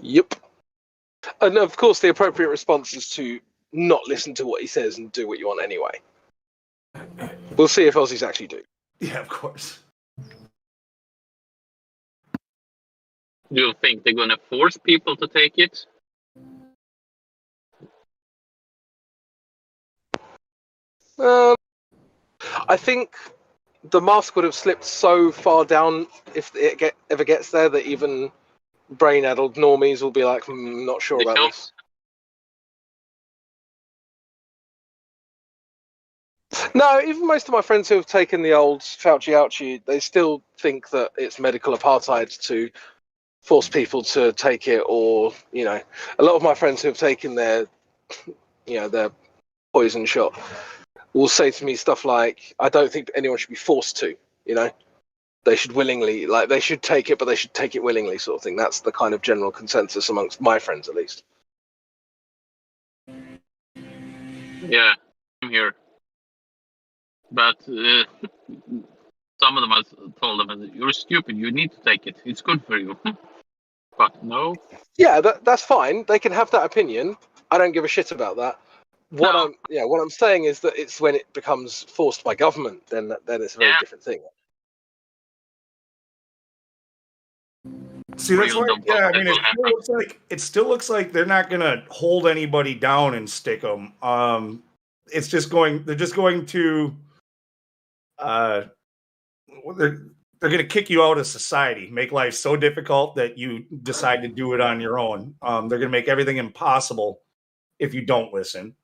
Yep. And of course, the appropriate response is to not listen to what he says and do what you want anyway. We'll see if Aussies actually do. Yeah, of course. Do you think they're gonna force people to take it? I think the mask would have slipped so far down if it ever gets there that even brain-addled normies will be like, not sure about this. No, even most of my friends who have taken the old Fauci ouchie, they still think that it's medical apartheid to force people to take it, or a lot of my friends who have taken their poison shot will say to me stuff like, "I don't think anyone should be forced to, they should willingly, like they should take it, but they should take it willingly," sort of thing. That's the kind of general consensus amongst my friends, at least. Yeah, I'm here. But some of them I told them, "You're stupid. You need to take it. It's good for you." But no. Yeah, that's fine. They can have that opinion. I don't give a shit about that. What I'm saying is that it's when it becomes forced by government, then it's a very different thing. See, that's why. Yeah, I mean, it still looks like they're not gonna hold anybody down and stick them. It's just going. They're just going to. They're going to kick you out of society, make life so difficult that you decide to do it on your own. They're going to make everything impossible if you don't listen.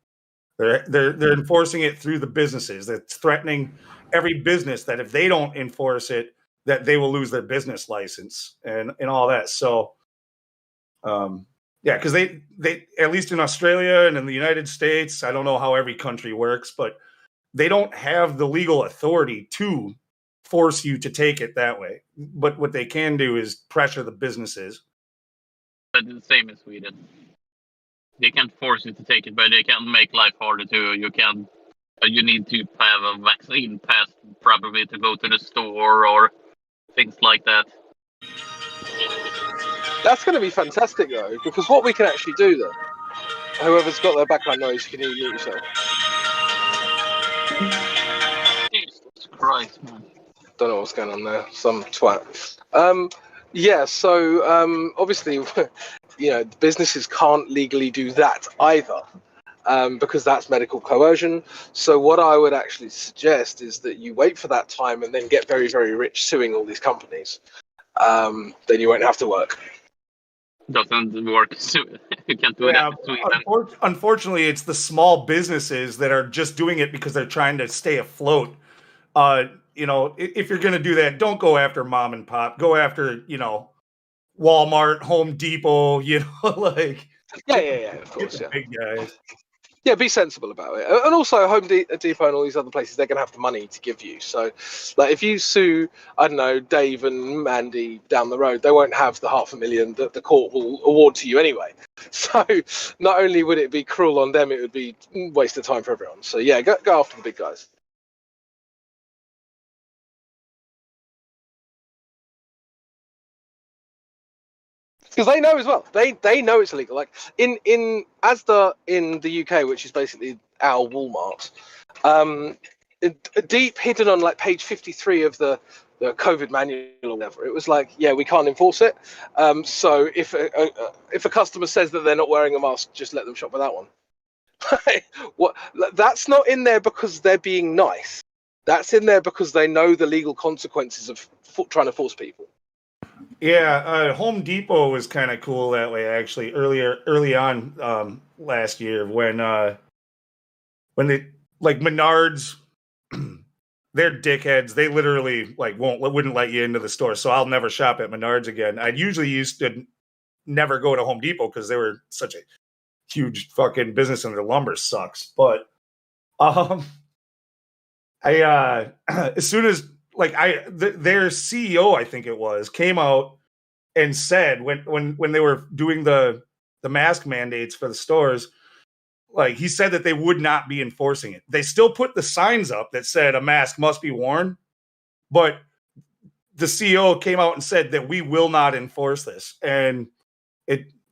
They're enforcing it through the businesses. They're threatening every business that if they don't enforce it, that they will lose their business license and all that. So, because they at least in Australia and in the United States, I don't know how every country works, but they don't have the legal authority to force you to take it that way. But what they can do is pressure the businesses. But the same in Sweden. They can't force you to take it, but they can make life harder too. You need to have a vaccine pass probably to go to the store or things like that. That's going to be fantastic though, because what we can actually do then, whoever's got their background noise, can you mute yourself? Jesus Christ, man. Don't know what's going on there. Some twat. So obviously, businesses can't legally do that either, because that's medical coercion. So what I would actually suggest is that you wait for that time and then get very, very rich suing all these companies. Then you won't have to work. Doesn't work. You can't do that. Unfortunately, it's the small businesses that are just doing it because they're trying to stay afloat. If you're going to do that, don't go after mom and pop. Go after, Walmart, Home Depot, like. Yeah, of course, yeah. Big guys. Yeah, be sensible about it. And also, Home Depot and all these other places, they're going to have the money to give you. So, like, if you sue, I don't know, Dave and Mandy down the road, they won't have the $500,000 that the court will award to you anyway. So, not only would it be cruel on them, it would be a waste of time for everyone. So, yeah, go after the big guys. Because they know as well. They know it's illegal. Like in the UK, which is basically our Walmart, deep hidden on like page 53 of the the COVID manual or whatever. It was like, yeah, we can't enforce it. So if a customer says that they're not wearing a mask, just let them shop without one. What? That's not in there because they're being nice. That's in there because they know the legal consequences of trying to force people. Yeah, Home Depot was kind of cool that way. Actually, early on last year, when they like Menards, they're dickheads. They literally wouldn't let you into the store. So I'll never shop at Menards again. I usually used to never go to Home Depot because they were such a huge fucking business and their lumber sucks. But I as soon as their CEO, I think it was, came out and said when they were doing the mask mandates for the stores, like he said that they would not be enforcing it. They still put the signs up that said a mask must be worn, but the CEO came out and said that we will not enforce this. And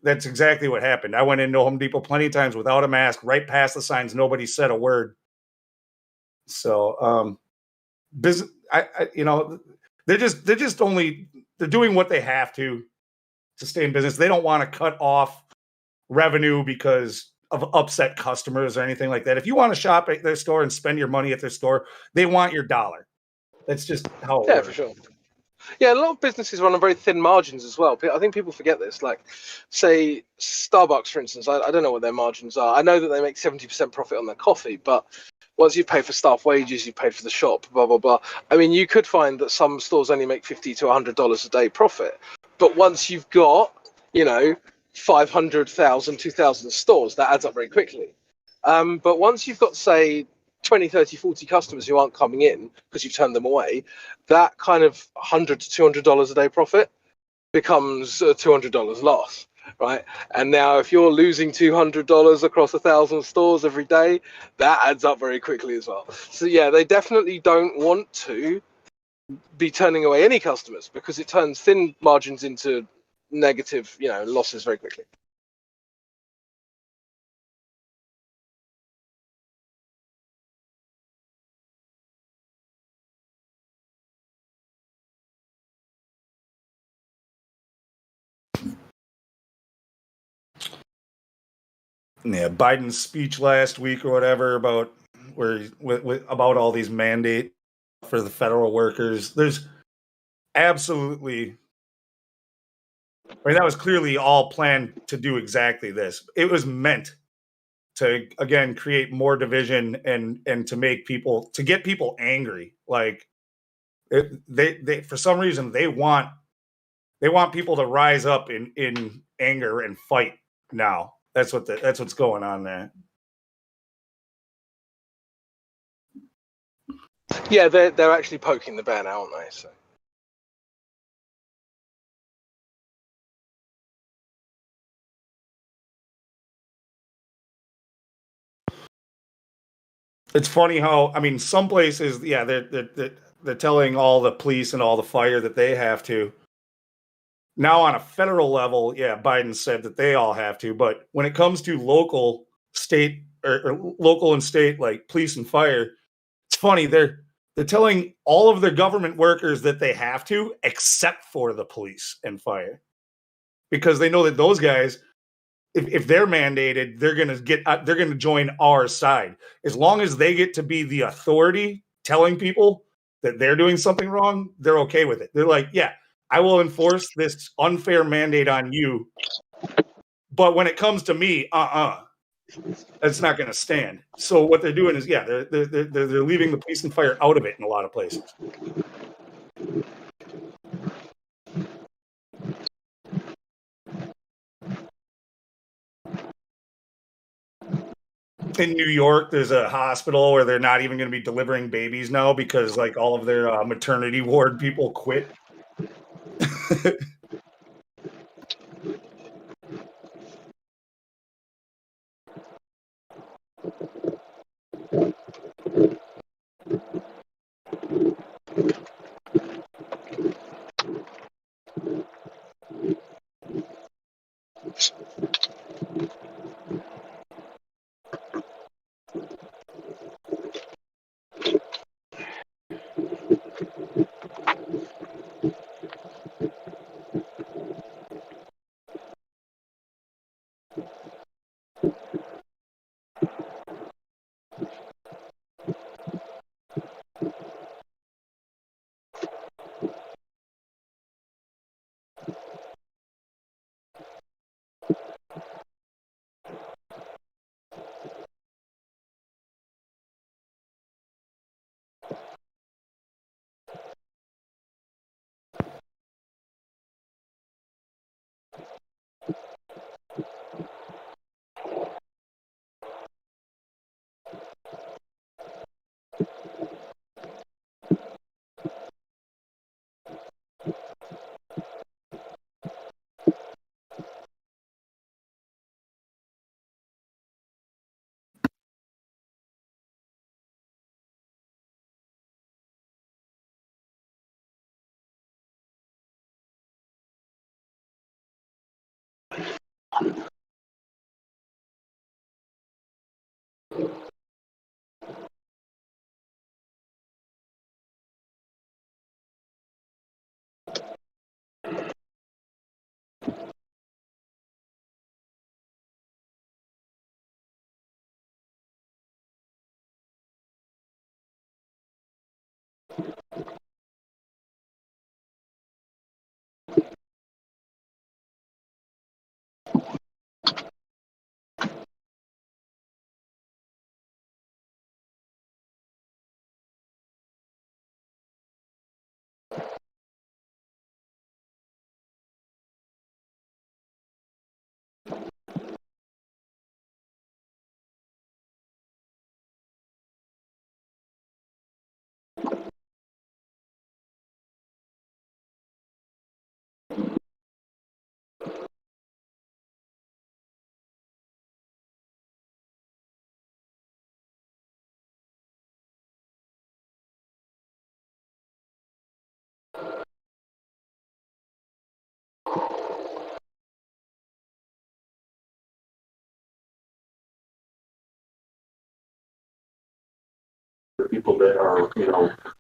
that's exactly what happened. I went into Home Depot plenty of times without a mask, right past the signs. Nobody said a word. So, business, they're doing what they have to stay in business. They don't want to cut off revenue because of upset customers or anything like that. If you want to shop at their store and spend your money at their store, they want your dollar. That's just how it works. For sure. Yeah, a lot of businesses run on very thin margins as well. I think people forget this. Like, say, Starbucks, for instance, I don't know what their margins are. I know that they make 70% profit on their coffee, but once you've paid for staff wages, you've paid for the shop, blah, blah, blah. I mean, you could find that some stores only make $50 to $100 a day profit. But once you've got, 500,000, 2,000 stores, that adds up very quickly. But once you've got, say, 20, 30, 40 customers who aren't coming in because you've turned them away, that kind of $100 to $200 a day profit becomes a $200 loss, right? And now if you're losing $200 across 1,000 stores every day, that adds up very quickly as well. So yeah, they definitely don't want to be turning away any customers because it turns thin margins into negative, losses very quickly. Yeah, Biden's speech last week or whatever about about all these mandates for the federal workers. There's absolutely, that was clearly all planned to do exactly this. It was meant to, again, create more division and to get people angry. Like they for some reason they want people to rise up in anger and fight now. That's what's going on there. Yeah, they're actually poking the bear now, aren't they? So. It's funny how, some places, yeah, they're telling all the police and all the fire that they have to. Now on a federal level, yeah, Biden said that they all have to, but when it comes to local, state, or local and state, like police and fire, it's funny, they're telling all of their government workers that they have to, except for the police and fire, because they know that those guys, if they're mandated, they're gonna join our side. As long as they get to be the authority telling people that they're doing something wrong, they're okay with it. They're like, yeah, I will enforce this unfair mandate on you, but when it comes to me, that's not going to stand. So what they're doing is, yeah, they're leaving the police and fire out of it in a lot of places. In New York, there's a hospital where they're not even going to be delivering babies now because like all of their maternity ward people quit. People that are,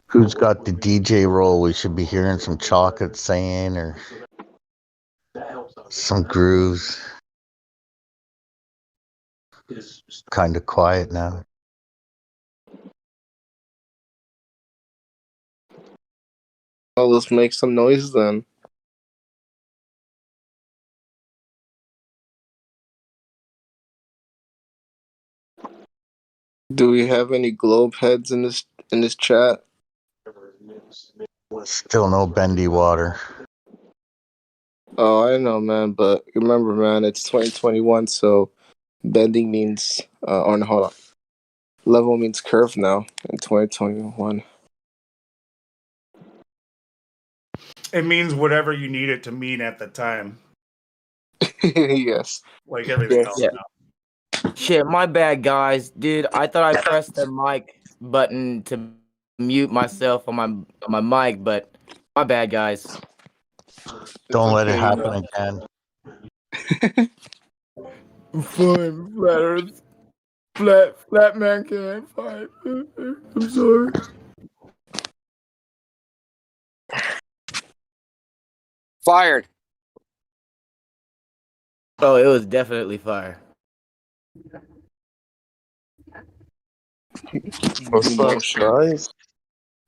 who's got the DJ role? We should be hearing some chocolate saying or some grooves. Kind of quiet now. Well, let's make some noise then. Do we have any globe heads in this chat? Still no bendy water. Oh, I know, man. But remember, man, it's 2021, so bending means or no, hold on. Level means curve now in 2021. It means whatever you need it to mean at the time. Yes. Like everything else. Yeah. Now. Shit, my bad, guys. Dude, I thought I pressed the mic button to mute myself on my mic, but my bad, guys. Don't let it happen again. Fine, flat Earth. Flat man can't fight. I'm sorry. Fired. Oh, it was definitely fire. What's up, guys?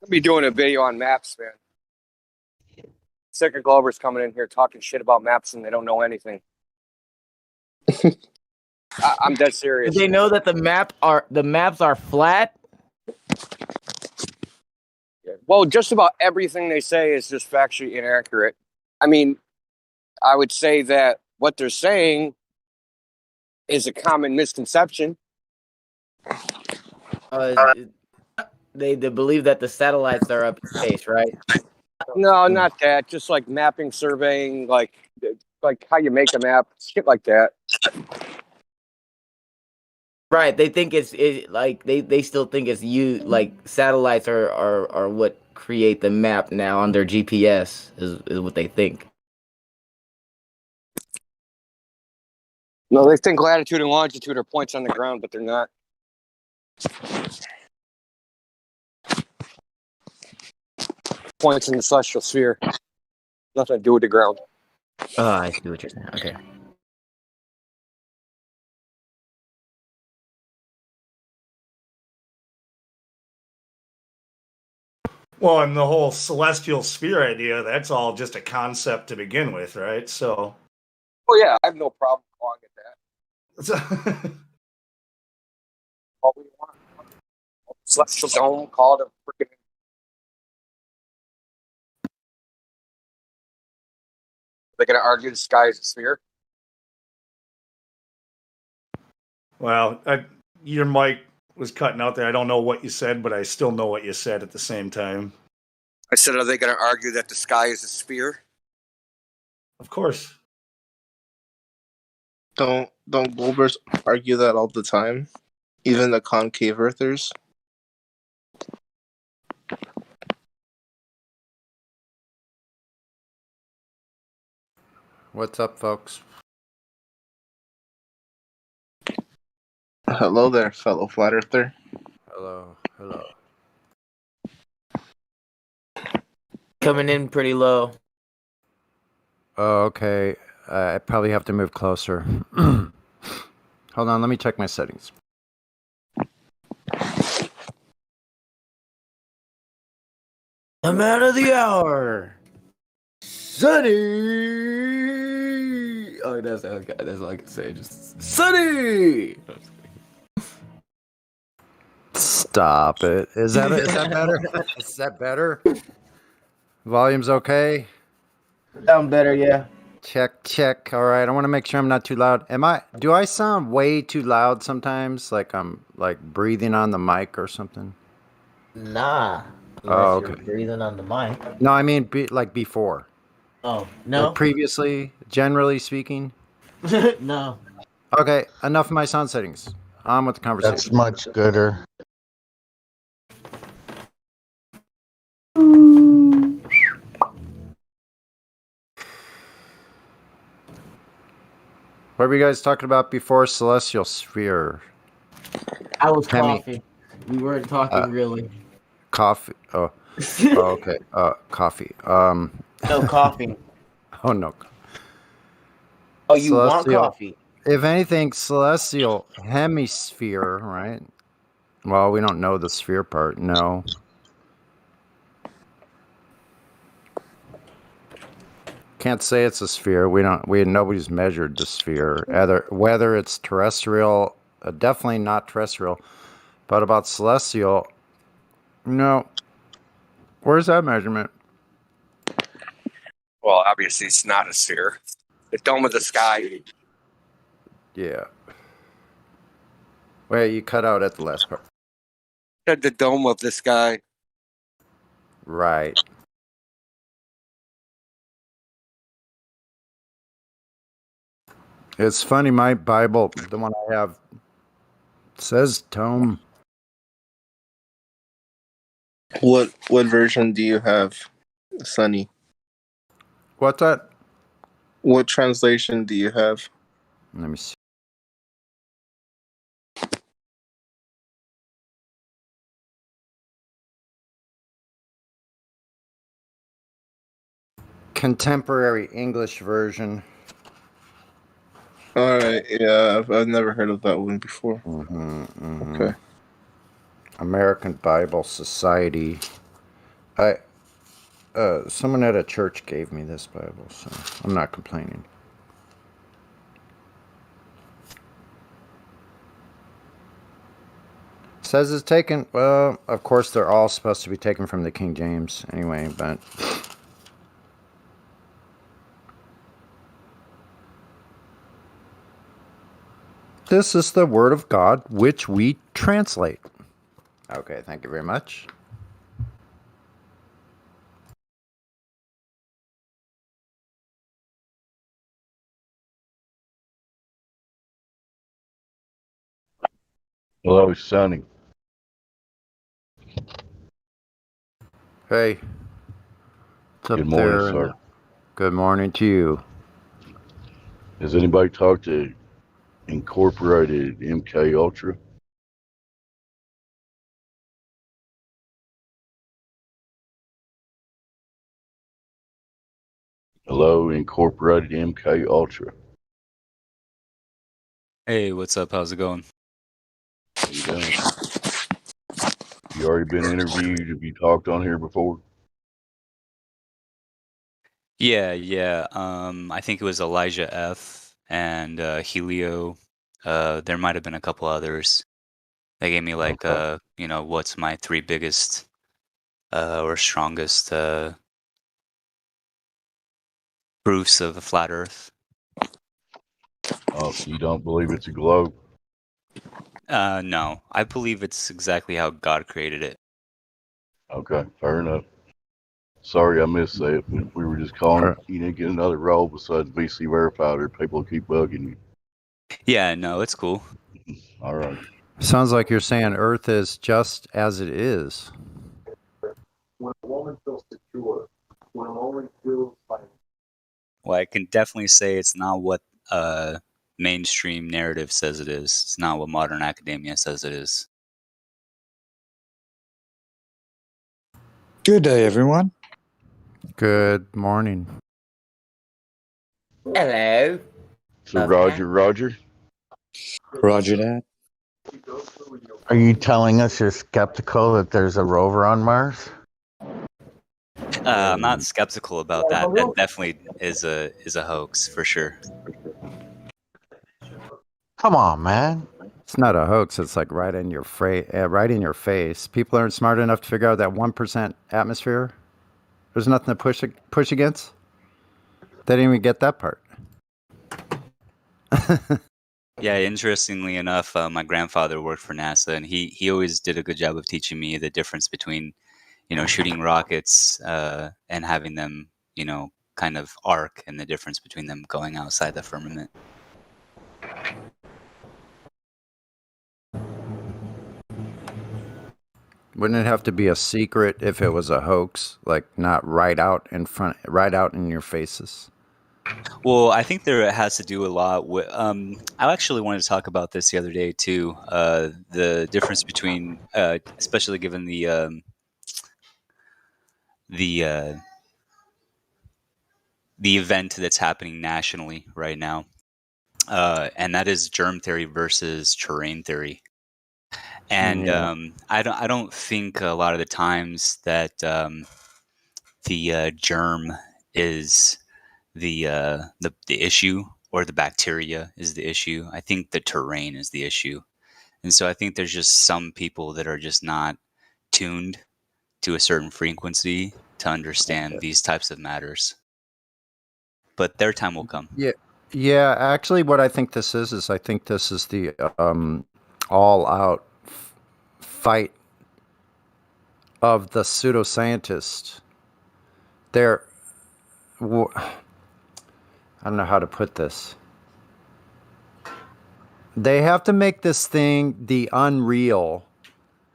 I'll be doing a video on maps, man. Sick of Glover's coming in here talking shit about maps and they don't know anything. I'm dead serious. Did they know that the maps are flat? Well, just about everything they say is just factually inaccurate. I mean, I would say that what they're saying is a common misconception. They believe that the satellites are up in space, right? No, not that. Just like mapping, surveying, like how you make a map, shit like that. Right. They think it's like they still think it's like satellites are what create the map now on their GPS is what they think. No, they think latitude and longitude are points on the ground, but they're not. Points in the celestial sphere. Nothing to do with the ground. Oh, I see what you're saying. Okay. Well, and the whole celestial sphere idea, that's all just a concept to begin with, right? So. Oh, yeah, I have no problem calling it that. What we want. Celestial dome, call it a freaking. They're going to argue the sky is a sphere. Well, your mic was cutting out there. I don't know what you said, but I still know what you said at the same time. I said, are they going to argue that the sky is a sphere? Of course. Don't Globers argue that all the time? Even the concave earthers? What's up, folks? Hello there, fellow flat earther. Hello, hello. Coming in pretty low. Oh, okay. I probably have to move closer. Hold on, let me check my settings. The man of the hour, Sunny. Oh, that's all I can say. Just Sunny. Stop it. Is that better? Is that better? Volume's okay? Sound better, yeah. Check. All right. I want to make sure I'm not too loud. Do I sound way too loud sometimes? Like I'm like breathing on the mic or something? Nah. Oh, Unless you're okay. breathing on the mic. No, I mean like before. Oh, no. Like previously, generally speaking. No. Okay, enough of my sound settings. On with the conversation. That's much gooder. What were you guys talking about before Celestial Sphere? I was Tammy. coughing. We weren't talking really. Coffee. Oh, okay. Coffee. No coughing. Oh no. Oh, you want Celestial. coffee? If anything, celestial hemisphere, right? Well, we don't know the sphere part. No. Can't say it's a sphere. Nobody's measured the sphere. Whether it's terrestrial, definitely not terrestrial. But about celestial, no. Where's that measurement? Well, obviously it's not a sphere. The dome of the sky. Yeah. Wait, you cut out at the last part. Said the dome of the sky. Right. It's funny, my Bible, the one I have, says tome. What version do you have, Sunny? What's that? What translation do you have? Let me see. Contemporary English version. All right, yeah, I've never heard of that one before. Okay. American Bible Society. Someone at a church gave me this Bible, so I'm not complaining. Says it's taken. Well, of course they're all supposed to be taken from the King James anyway, but this is the Word of God which we translate. Okay, thank you very much. Hello, Sonny. Hey. What's up Good morning, there? sir. Good morning to you. Has anybody talked to Incorporated MK Ultra? Hello, Incorporated MK Ultra. Hey, what's up? How's it going? How you doing? You already been interviewed? Have you talked on here before? Yeah. I think it was Elijah F. and Helio. There might have been a couple others. They gave me like, what's my 3 biggest or strongest proofs of a flat Earth. Oh, so you don't believe it's a globe? No, I believe it's exactly how God created it. Okay, fair enough. Sorry I missed that, but we were just calling. You didn't get another role besides VC Verified, or people keep bugging you. Yeah, no, it's cool. All right. Sounds like you're saying Earth is just as it is. When a woman feels secure, when a woman feels like Well, I can definitely say it's not what mainstream narrative says it is. It's not what modern academia says it is. Good day, everyone. Good morning. Hello. So Roger, Roger. Roger that. Are you telling us you're skeptical that there's a rover on Mars? I'm not skeptical about that. That definitely is a hoax for sure. Come on, man. It's not a hoax. It's like right in your right in your face. People aren't smart enough to figure out that 1% atmosphere. There's nothing to push against. They didn't even get that part. Yeah, interestingly enough, my grandfather worked for NASA, and he always did a good job of teaching me the difference between, shooting rockets and having them, kind of arc, and the difference between them going outside the firmament. Wouldn't it have to be a secret if it was a hoax, like not right out in your faces? Well, I think there has to do a lot with. I actually wanted to talk about this the other day too. The difference between, especially given the event that's happening nationally right now, and that is germ theory versus terrain theory. And Yeah. I don't think a lot of the times that the germ is the issue, or the bacteria is the issue. I think the terrain is the issue. And so I think there's just some people that are just not tuned to a certain frequency to understand these types of matters. But their time will come. Yeah. Yeah, actually what I think this is I think this is the all out fight of the pseudoscientists. They're I don't know how to put this. They have to make this thing the unreal.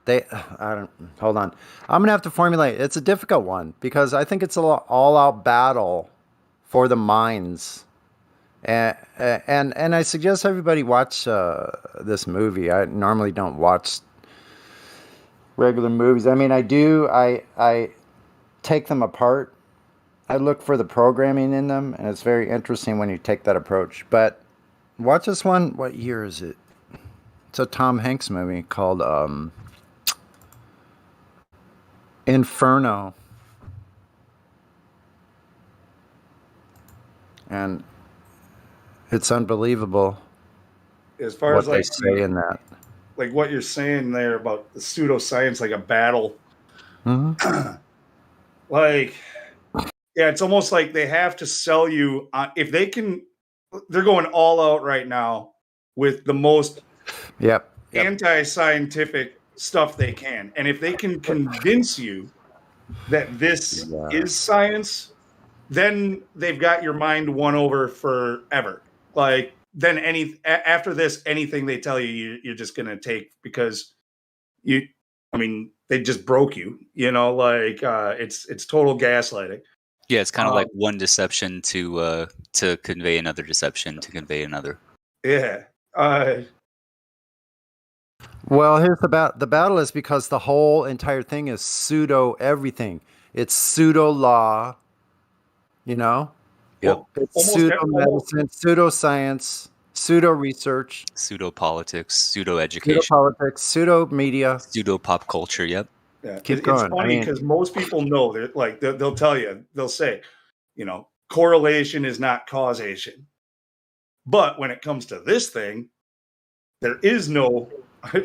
Hold on. I'm going to have to formulate. It's a difficult one because I think it's an all-out battle for the minds. And I suggest everybody watch this movie. I normally don't watch regular movies. I mean, I do. I take them apart. I look for the programming in them, and it's very interesting when you take that approach. But watch this one. What year is it? It's a Tom Hanks movie called Inferno. And it's unbelievable As far what as they say in that. like what you're saying there about the pseudoscience, like a battle. Mm-hmm. Like, yeah, it's almost like they have to sell you if they can. They're going all out right now with the most Yep. anti-scientific stuff they can, and if they can convince you that this is science, then they've got your mind won over forever. Like, then after this, anything they tell you, you're just gonna take because they just broke you. Like it's total gaslighting. Yeah, it's kind of like one deception to convey another deception to convey another. Yeah. Well, here's the battle is because the whole entire thing is pseudo everything. It's pseudo law, Yep. It's pseudo medicine, pseudo science, pseudo research, Pseudo politics, pseudo education, pseudo politics, pseudo media, pseudo pop culture. Yep. Yeah. Keep It's going. funny because most people know that, like they'll tell you, they'll say, correlation is not causation. But when it comes to this thing, there is no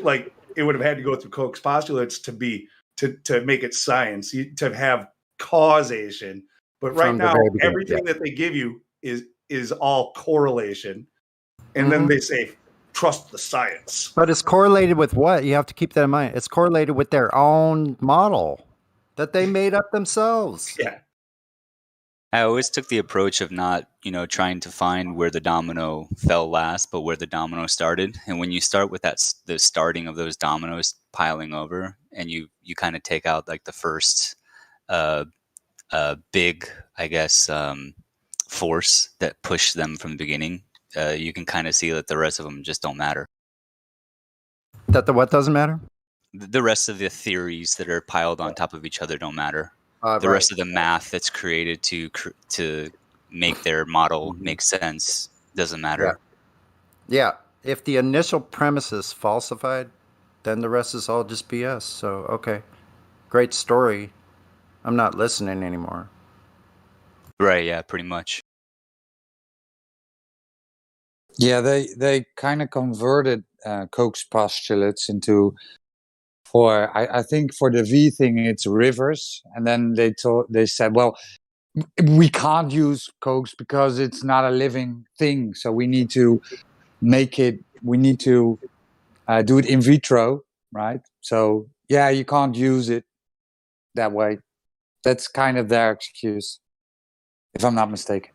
like it would have had to go through Koch's postulates to make it science, to have causation. But right now, everything that they give you is all correlation. And then they say, trust the science. But it's correlated with what? You have to keep that in mind. It's correlated with their own model that they made up themselves. Yeah. I always took the approach of not, trying to find where the domino fell last, but where the domino started. And when you start with the starting of those dominoes piling over, and you kind of take out like the first big, I guess, force that pushed them from the beginning, you can kind of see that the rest of them just don't matter. That the what doesn't matter? The rest of the theories that are piled on top of each other don't matter. The Right. rest of the math that's created to make their model make sense doesn't matter. Yeah. If the initial premise is falsified, then the rest is all just BS. So, okay. Great story. I'm not listening anymore. Right, yeah, pretty much. Yeah, they kind of converted Koch's postulates into, for I think for the V thing it's rivers, and then they said, well, we can't use Koch's because it's not a living thing, so we need to do it in vitro, right? So yeah, you can't use it that way. That's kind of their excuse, if I'm not mistaken.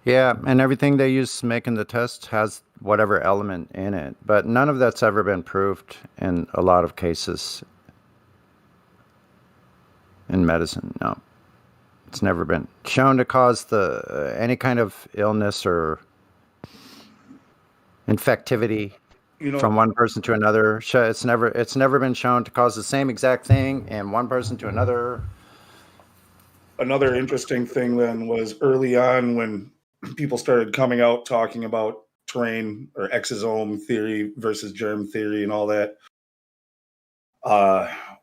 Yeah, and everything they use making the test has whatever element in it, but none of that's ever been proved in a lot of cases in medicine. No, it's never been shown to cause any kind of illness or infectivity from one person to another. It's never been shown to cause the same exact thing in one person to another. Another interesting thing then was early on when people started coming out talking about terrain or exosome theory versus germ theory and all that.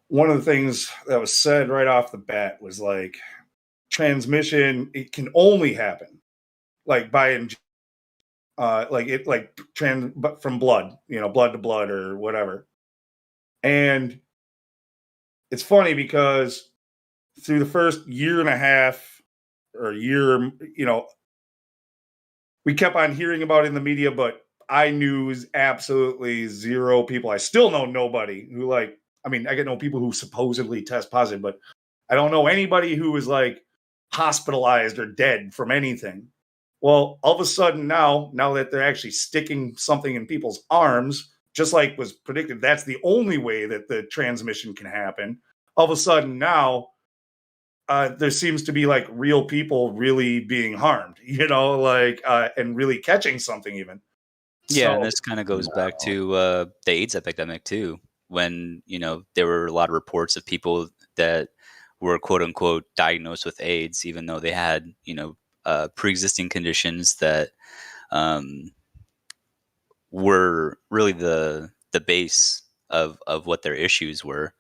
One of the things that was said right off the bat was like transmission, it can only happen like by but from blood, blood to blood or whatever. And it's funny because through the first year and a half or year, we kept on hearing about it in the media, but I knew absolutely zero people. I still know nobody who I get no people who supposedly test positive, but I don't know anybody who is like hospitalized or dead from anything. Well, all of a sudden now that they're actually sticking something in people's arms, just like was predicted, that's the only way that the transmission can happen. All of a sudden now, there seems to be like real people really being harmed, and really catching something even. Yeah, So, and this kind of goes back to the AIDS epidemic too, when there were a lot of reports of people that were quote unquote diagnosed with AIDS, even though they had pre-existing conditions that were really the base of what their issues were.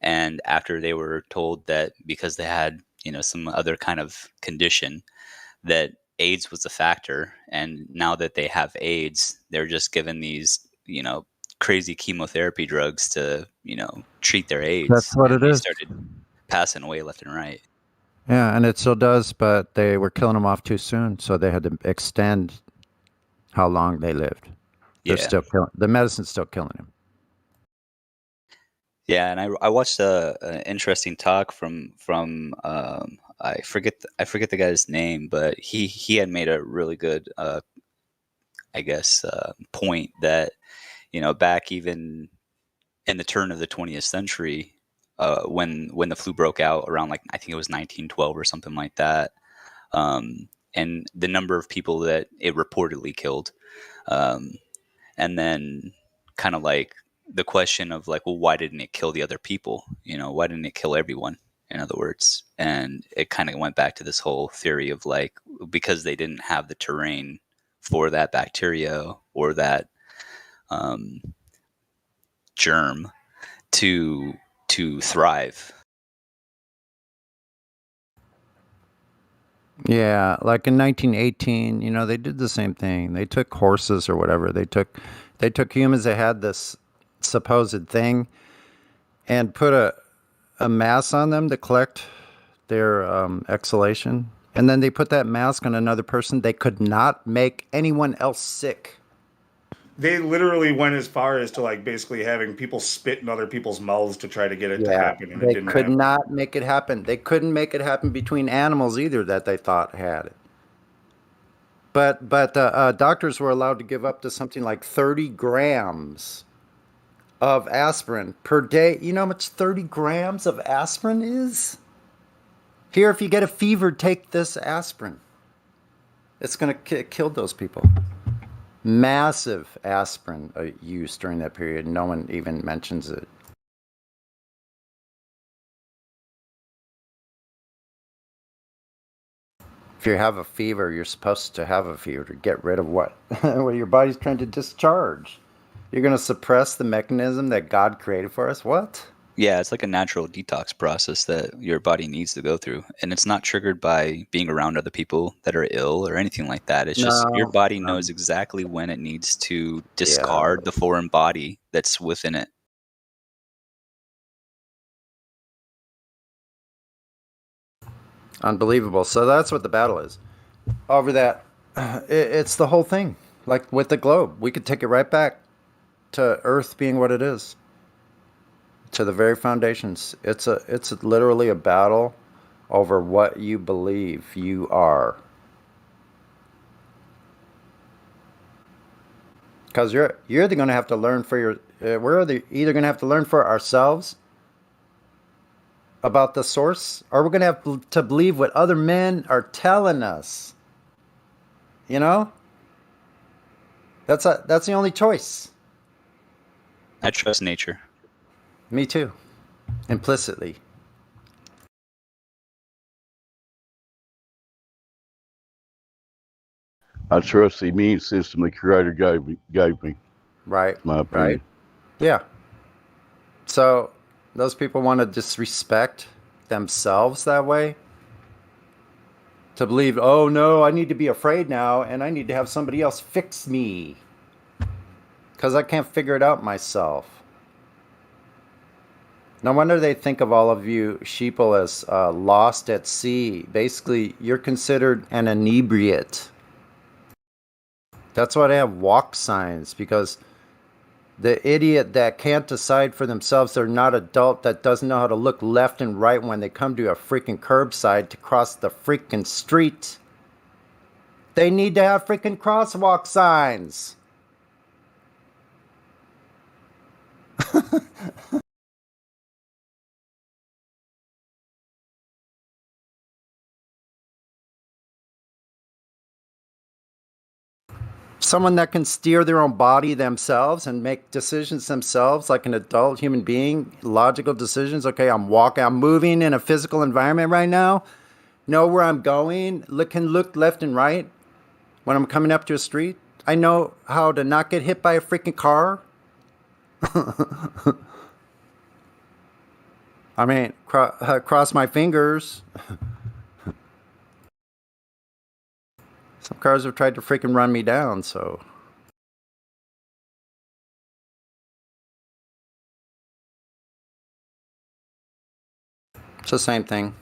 And after they were told that because they had some other kind of condition that AIDS was a factor, and now that they have AIDS, they're just given these crazy chemotherapy drugs to treat their AIDS. That's what and it they is. started passing away left and right. Yeah, and it still does, but they were killing them off too soon, so they had to extend how long they lived. They're Yeah. still killing. The medicine's still killing them. Yeah, and I watched an interesting talk from I forget the guy's name, but he had made a really good point that back even in the turn of the 20th century, when the flu broke out around I think it was 1912 or something like that, and the number of people that it reportedly killed, and then kind of the question of well, why didn't it kill the other people? Why didn't it kill everyone? In other words, and it kind of went back to this whole theory of because they didn't have the terrain for that bacteria or that germ to thrive. Yeah, like in 1918, they did the same thing. They took horses or whatever. They took humans that had this supposed thing and put a mass on them to collect their exhalation. And then they put that mask on another person. They could not make anyone else sick. they literally went as far as to basically having people spit in other people's mouths to try to get it to happen, and it They didn't could happen. not make it happen. They couldn't make it happen between animals either that they thought had it. But doctors were allowed to give up to something like 30 grams of aspirin per day. You know how much 30 grams of aspirin is? Here, if you get a fever, take this aspirin. It's going to kill those people. Massive aspirin use during that period. No one even mentions it. If you have a fever, you're supposed to have a fever to get rid of what? What your body's trying to discharge. You're going to suppress the mechanism that God created for us? What? Yeah, it's like a natural detox process that your body needs to go through. And it's not triggered by being around other people that are ill or anything like that. It's just your No. body knows exactly when it needs to Yeah. discard the foreign body that's within it. Unbelievable. So that's what the battle is. Over that, it's the whole thing. Like with the globe, we could take it right back to Earth being what it is, to the very foundations. It's literally a battle over what you believe you are. Because you're either going to have to learn for your, we're either going to have to learn for ourselves about the source, or we're going to have to believe what other men are telling us. You know, that's the only choice. I trust nature. Me too, implicitly. I trust the immune system the Creator gave me. Right. My opinion. Right. Yeah. So those people want to disrespect themselves that way. To believe, oh no, I need to be afraid now and I need to have somebody else fix me. Because I can't figure it out myself. No wonder they think of all of you sheeple as lost at sea. Basically, you're considered an inebriate. That's why they have walk signs, because the idiot that can't decide for themselves, they're not adult, that doesn't know how to look left and right when they come to a freaking curbside to cross the freaking street. They need to have freaking crosswalk signs. Someone that can steer their own body themselves and make decisions themselves like an adult human being, logical decisions. Okay, I'm moving in a physical environment right now. Know where I'm going, can look left and right when I'm coming up to a street. I know how to not get hit by a freaking car. I mean, cross my fingers. Some cars have tried to freaking run me down, so. It's the same thing.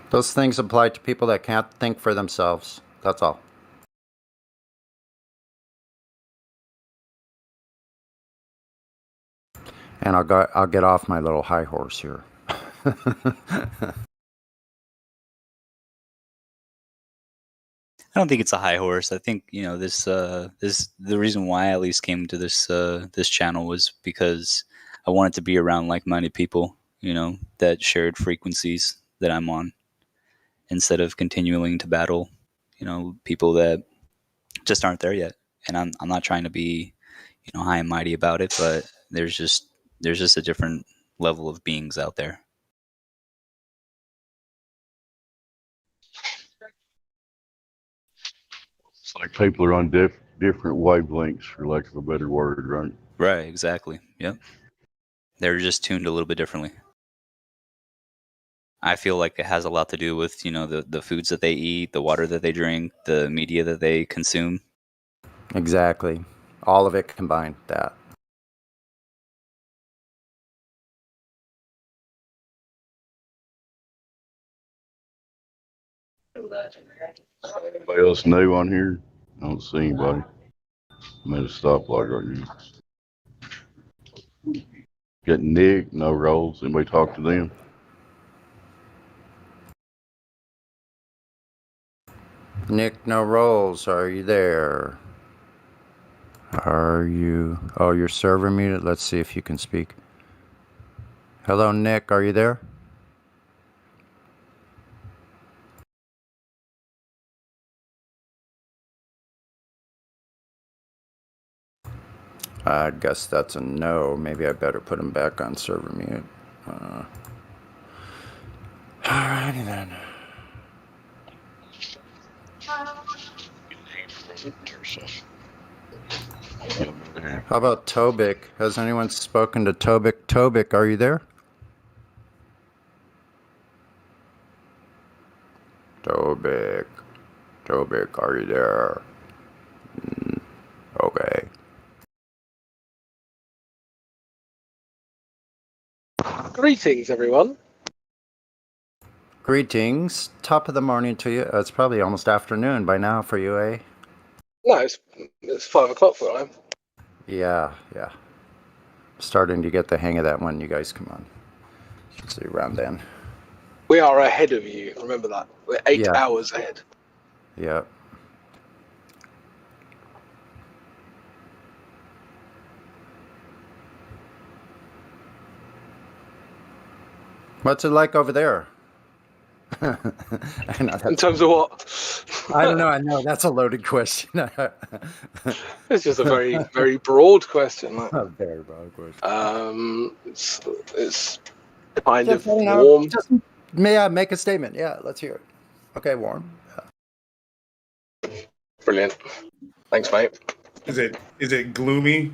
Those things apply to people that can't think for themselves. That's all. And I'll get off my little high horse here. I don't think it's a high horse. I think, you know, the reason why I at least came to this channel was because I wanted to be around like-minded people, you know, that shared frequencies that I'm on, instead of continuing to battle, you know, people that just aren't there yet. And I'm not trying to be, you know, high and mighty about it, but there's just a different level of beings out there. It's like people are on different wavelengths, for lack of a better word, right? Right, exactly. Yep. They're just tuned a little bit differently. I feel like it has a lot to do with, you know, the foods that they eat, the water that they drink, the media that they consume. Exactly. All of it combined, that. Anybody else new on here? I don't see anybody. I'm at a stoplight right now. Got Nick, no rolls. Anybody talk to them? Nick, no rolls. Are you there? Are you? Oh, your server muted. Let's see if you can speak. Hello, Nick. Are you there? I guess that's a no. Maybe I better put him back on server mute. Alrighty then. How about Tobik? Has anyone spoken to Tobik? Tobik, are you there? Tobik. Tobik, are you there? Okay. Greetings, everyone. Greetings. Top of the morning to you. It's probably almost afternoon by now for you, eh? No, it's 5 o'clock where I am. Yeah. Starting to get the hang of that when you guys come on. Should see around then. We are ahead of you. Remember that. We're 8 Yeah. hours ahead. Yeah. What's it like over there? I know In terms of what? I don't know. I know that's a loaded question. It's just a very, very broad question. Like, a very broad question. It's kind Just, of you know, warm. just may I make a statement? Yeah, let's hear it. Okay, warm. Brilliant. Thanks, mate. Is it gloomy?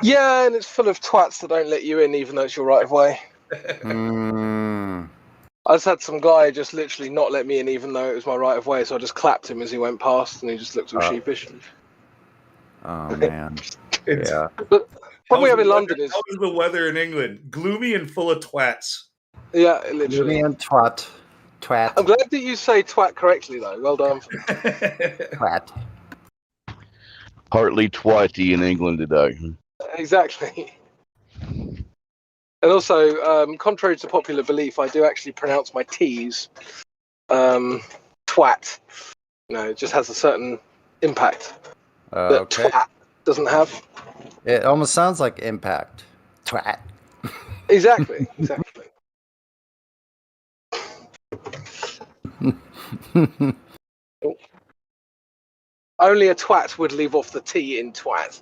Yeah, and it's full of twats that don't let you in, even though it's your right of way. I just had some guy just literally not let me in, even though it was my right of way. So I just clapped him as he went past, and he just looked all sheepish. Oh man. It's- Yeah. But what we How's have in the London weather- is How is the weather in England? Gloomy and full of twats. yeah, literally. Gloomy and twat. I'm glad that you say twat correctly, though. Well done. Twat. Partly twatty in England today. Exactly. And also, contrary to popular belief, I do actually pronounce my T's twat. You know, it just has a certain impact that Okay. twat doesn't have. It almost sounds like impact. Twat. Exactly. Exactly. Only a twat would leave off the T in twat.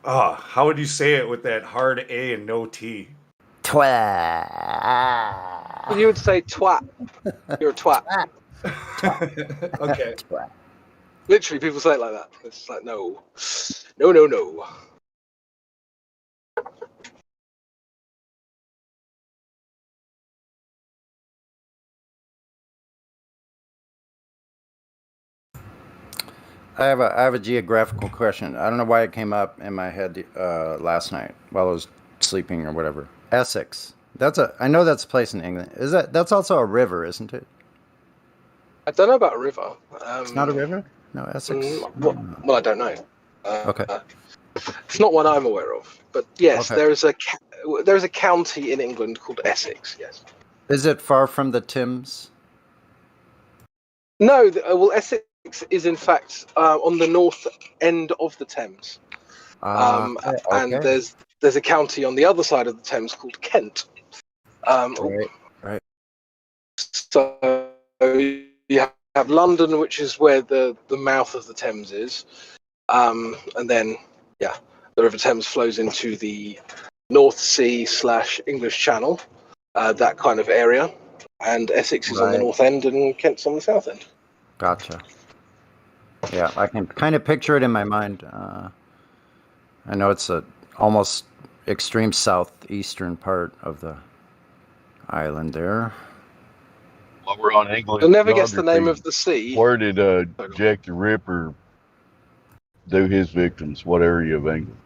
Oh, how would you say it with that hard A and no T? Twat. You would say twat. You're a twat. Okay. Twat. Literally, people say it like that. It's like, no. No, no, no. I have a geographical question. I don't know why it came up in my head last night while I was sleeping or whatever. Essex. I know that's a place in England. That's also a river, isn't it? I don't know about a river. It's not a river? No, Essex. Well, I don't know. Okay. It's not one I'm aware of. But yes, Okay. there is a county in England called Essex. Yes. Is it far from the Thames? No, well, Essex is in fact on the north end of the Thames, Okay. and there's a county on the other side of the Thames called Kent. Right. So you have London, which is where the mouth of the Thames is, and then the River Thames flows into the North Sea / English Channel, that kind of area, and Essex is on the Right. north end and Kent's on the south end. Gotcha. Yeah, I can kind of picture it in my mind. I know it's a almost extreme southeastern part of the island there. While we're on England, You'll never guess the geography, name of the sea. Where did Jack the Ripper do his victims? What area of England?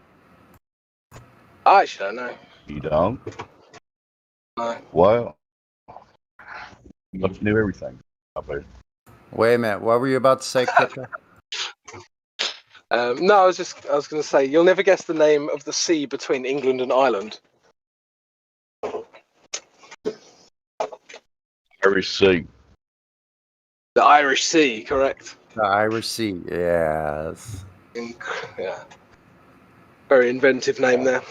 I actually don't know. You don't? No. Wow. You must knew everything. I bet. Wait a minute. What were you about to say, Kripke? No, I was going to say, you'll never guess the name of the sea between England and Ireland. Irish Sea. The Irish Sea, correct? The Irish Sea. Yes. Yeah. Very inventive name there.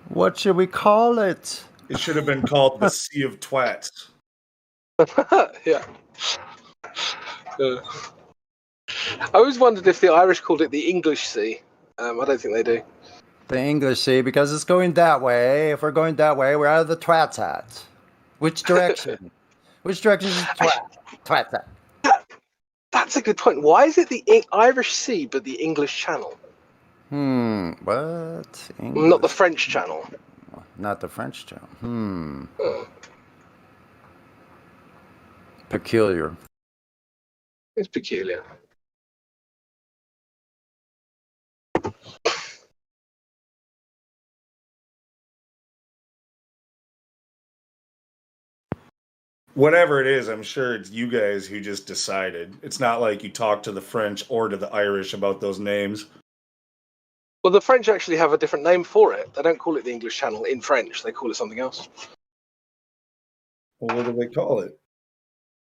What should we call it? It should have been called the Sea of Twats. Yeah. I always wondered if the Irish called it the English Sea. I don't think they do. The English Sea, because it's going that way. If we're going that way, we're out of the twats at. Which direction? Which direction is twats at? That's a good point. Why is it the Irish Sea but the English Channel? What? Not the French Channel. Not the French Channel. Peculiar. It's peculiar. Whatever it is, I'm sure it's you guys who just decided. It's not like you talked to the French or to the Irish about those names. Well, the French actually have a different name for it. They don't call it the English Channel in French. They call it something else. Well, what do they call it?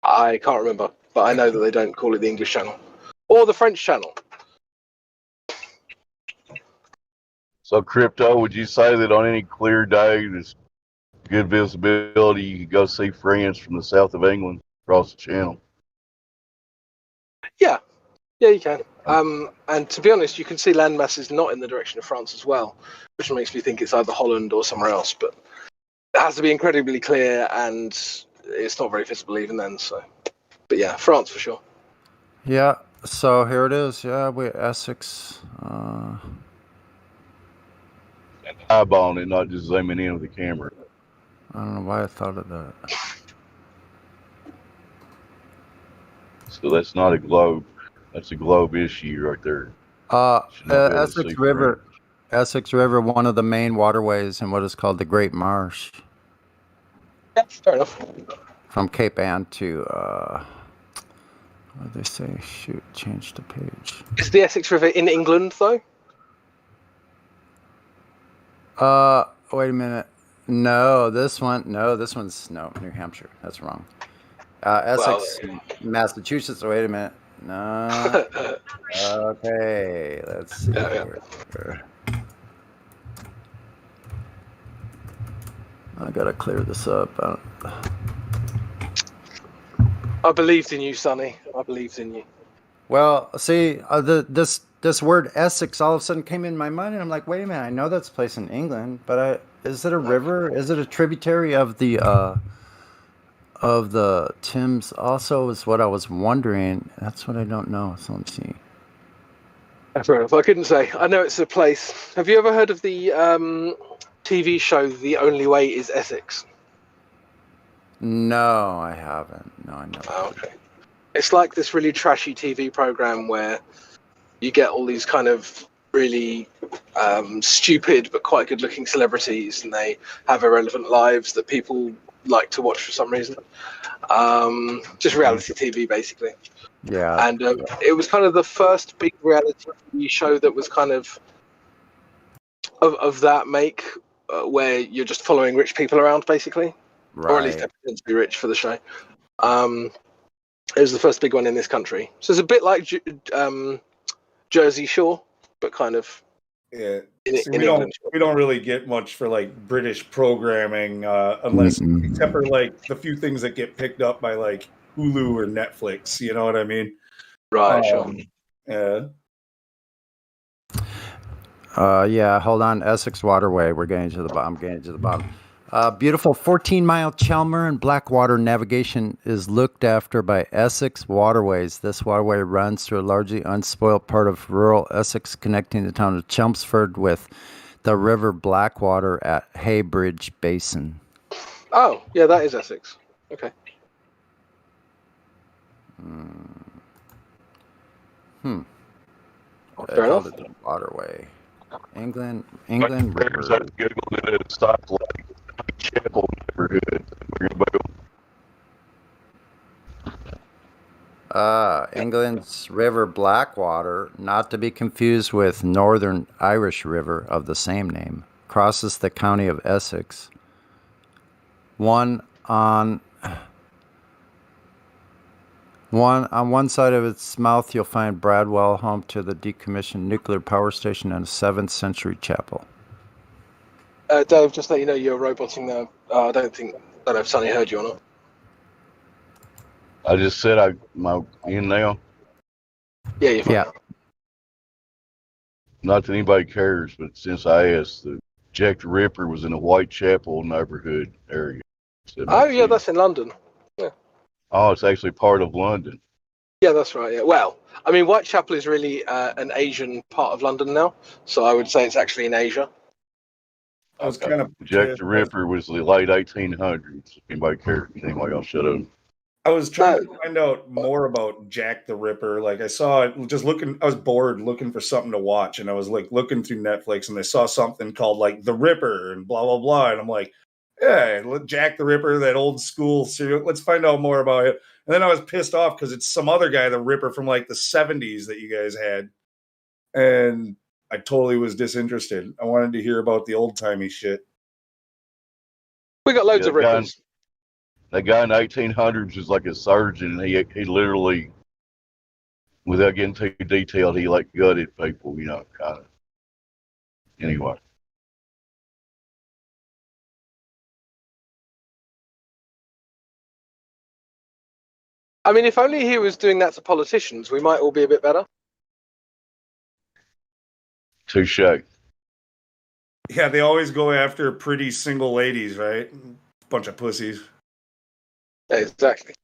I can't remember, but I know that they don't call it the English Channel or the French Channel. So, Crypto, would you say that on any clear day, there's good visibility, you could go see friends from the south of England across the channel? Yeah, you can. And to be honest, you can see land masses not in the direction of France as well, which makes me think it's either Holland or somewhere else. But it has to be incredibly clear, and it's not very visible even then. So, but yeah, France for sure. Yeah, so here it is. Yeah, we're Essex. Eyeballing it, not just zooming in with the camera. I don't know why I thought of that. So that's not a globe. That's a globe issue right there. Essex River. Essex River, one of the main waterways in what is called the Great Marsh. Yeah, fair enough. From Cape Ann to, what did they say? Shoot, change the page. Is the Essex River in England though? Wait a minute. No, this one's New Hampshire. That's wrong. Essex, Massachusetts. Wait a minute. No. Okay, let's see here. I gotta clear this up. I believed in you, Sonny. I believed in you. Well, see, this word Essex all of a sudden came in my mind, and I'm like, wait a minute, I know that's a place in England, but is it a river? Is it a tributary of the Thames? Also, is what I was wondering. That's what I don't know. So let's see. Fair enough. I couldn't say. I know it's a place. Have you ever heard of the TV show The Only Way is Essex? No, I haven't. No, I never. Oh, okay. It's like this really trashy TV program where you get all these kind of really stupid but quite good-looking celebrities, and they have irrelevant lives that people like to watch for some reason. Just reality TV, basically. Yeah. And it was kind of the first big reality TV show that was kind of that make, where you're just following rich people around, basically. Right. Or at least they pretend to be rich for the show. It was the first big one in this country. So it's a bit like Jersey Shore, but kind of Yeah. in we England. don't really get much for like British programming unless except for like the few things that get picked up by like Hulu or Netflix. You know what I mean? Right. Sure. Yeah. Yeah, hold on. Essex Waterway. We're getting to the bottom. I'm getting to the bottom. Beautiful 14-mile Chelmer and Blackwater navigation is looked after by Essex Waterways. This waterway runs through a largely unspoiled part of rural Essex, connecting the town of Chelmsford with the River Blackwater at Haybridge Basin. Oh, yeah, that is Essex. Okay. They Fair called enough. it the waterway. England River. Googled it at Stock Lake, Chapel neighborhood. England's River Blackwater, not to be confused with Northern Irish River of the same name, crosses the county of Essex. One on On one side of its mouth, you'll find Bradwell, home to the decommissioned nuclear power station and a 7th century chapel. Dave, just let you know you're roboting there. I don't know if Sonny heard you or not. I just said I'm in now. Yeah, you're fine. Yeah. Not that anybody cares, but since I asked, the Jack the Ripper was in the Whitechapel neighborhood area. Oh, yeah, that's in London. Yeah. Oh, it's actually part of London. Yeah, that's right. Yeah. Well, I mean, Whitechapel is really an Asian part of London now, so I would say it's actually in Asia. I was kind of Jack the Ripper was the late 1800s. If anybody cares, anybody else shut up. I was trying to find out more about Jack the Ripper. Like I saw it just looking, I was bored looking for something to watch. And I was like looking through Netflix and I saw something called like The Ripper and blah, blah, blah. And I'm like, yeah, Jack the Ripper, that old school serial. Let's find out more about it. And then I was pissed off because it's some other guy, the Ripper from like the 70s that you guys had. And I totally was disinterested. I wanted to hear about the old timey shit. We got loads of Rippers. That guy in the 1800s was like a surgeon, and he literally, without getting too detailed, he like gutted people, you know, kind of. Anyway. I mean, if only he was doing that to politicians, we might all be a bit better. Touche. Yeah, they always go after pretty single ladies, right? Bunch of pussies. Exactly.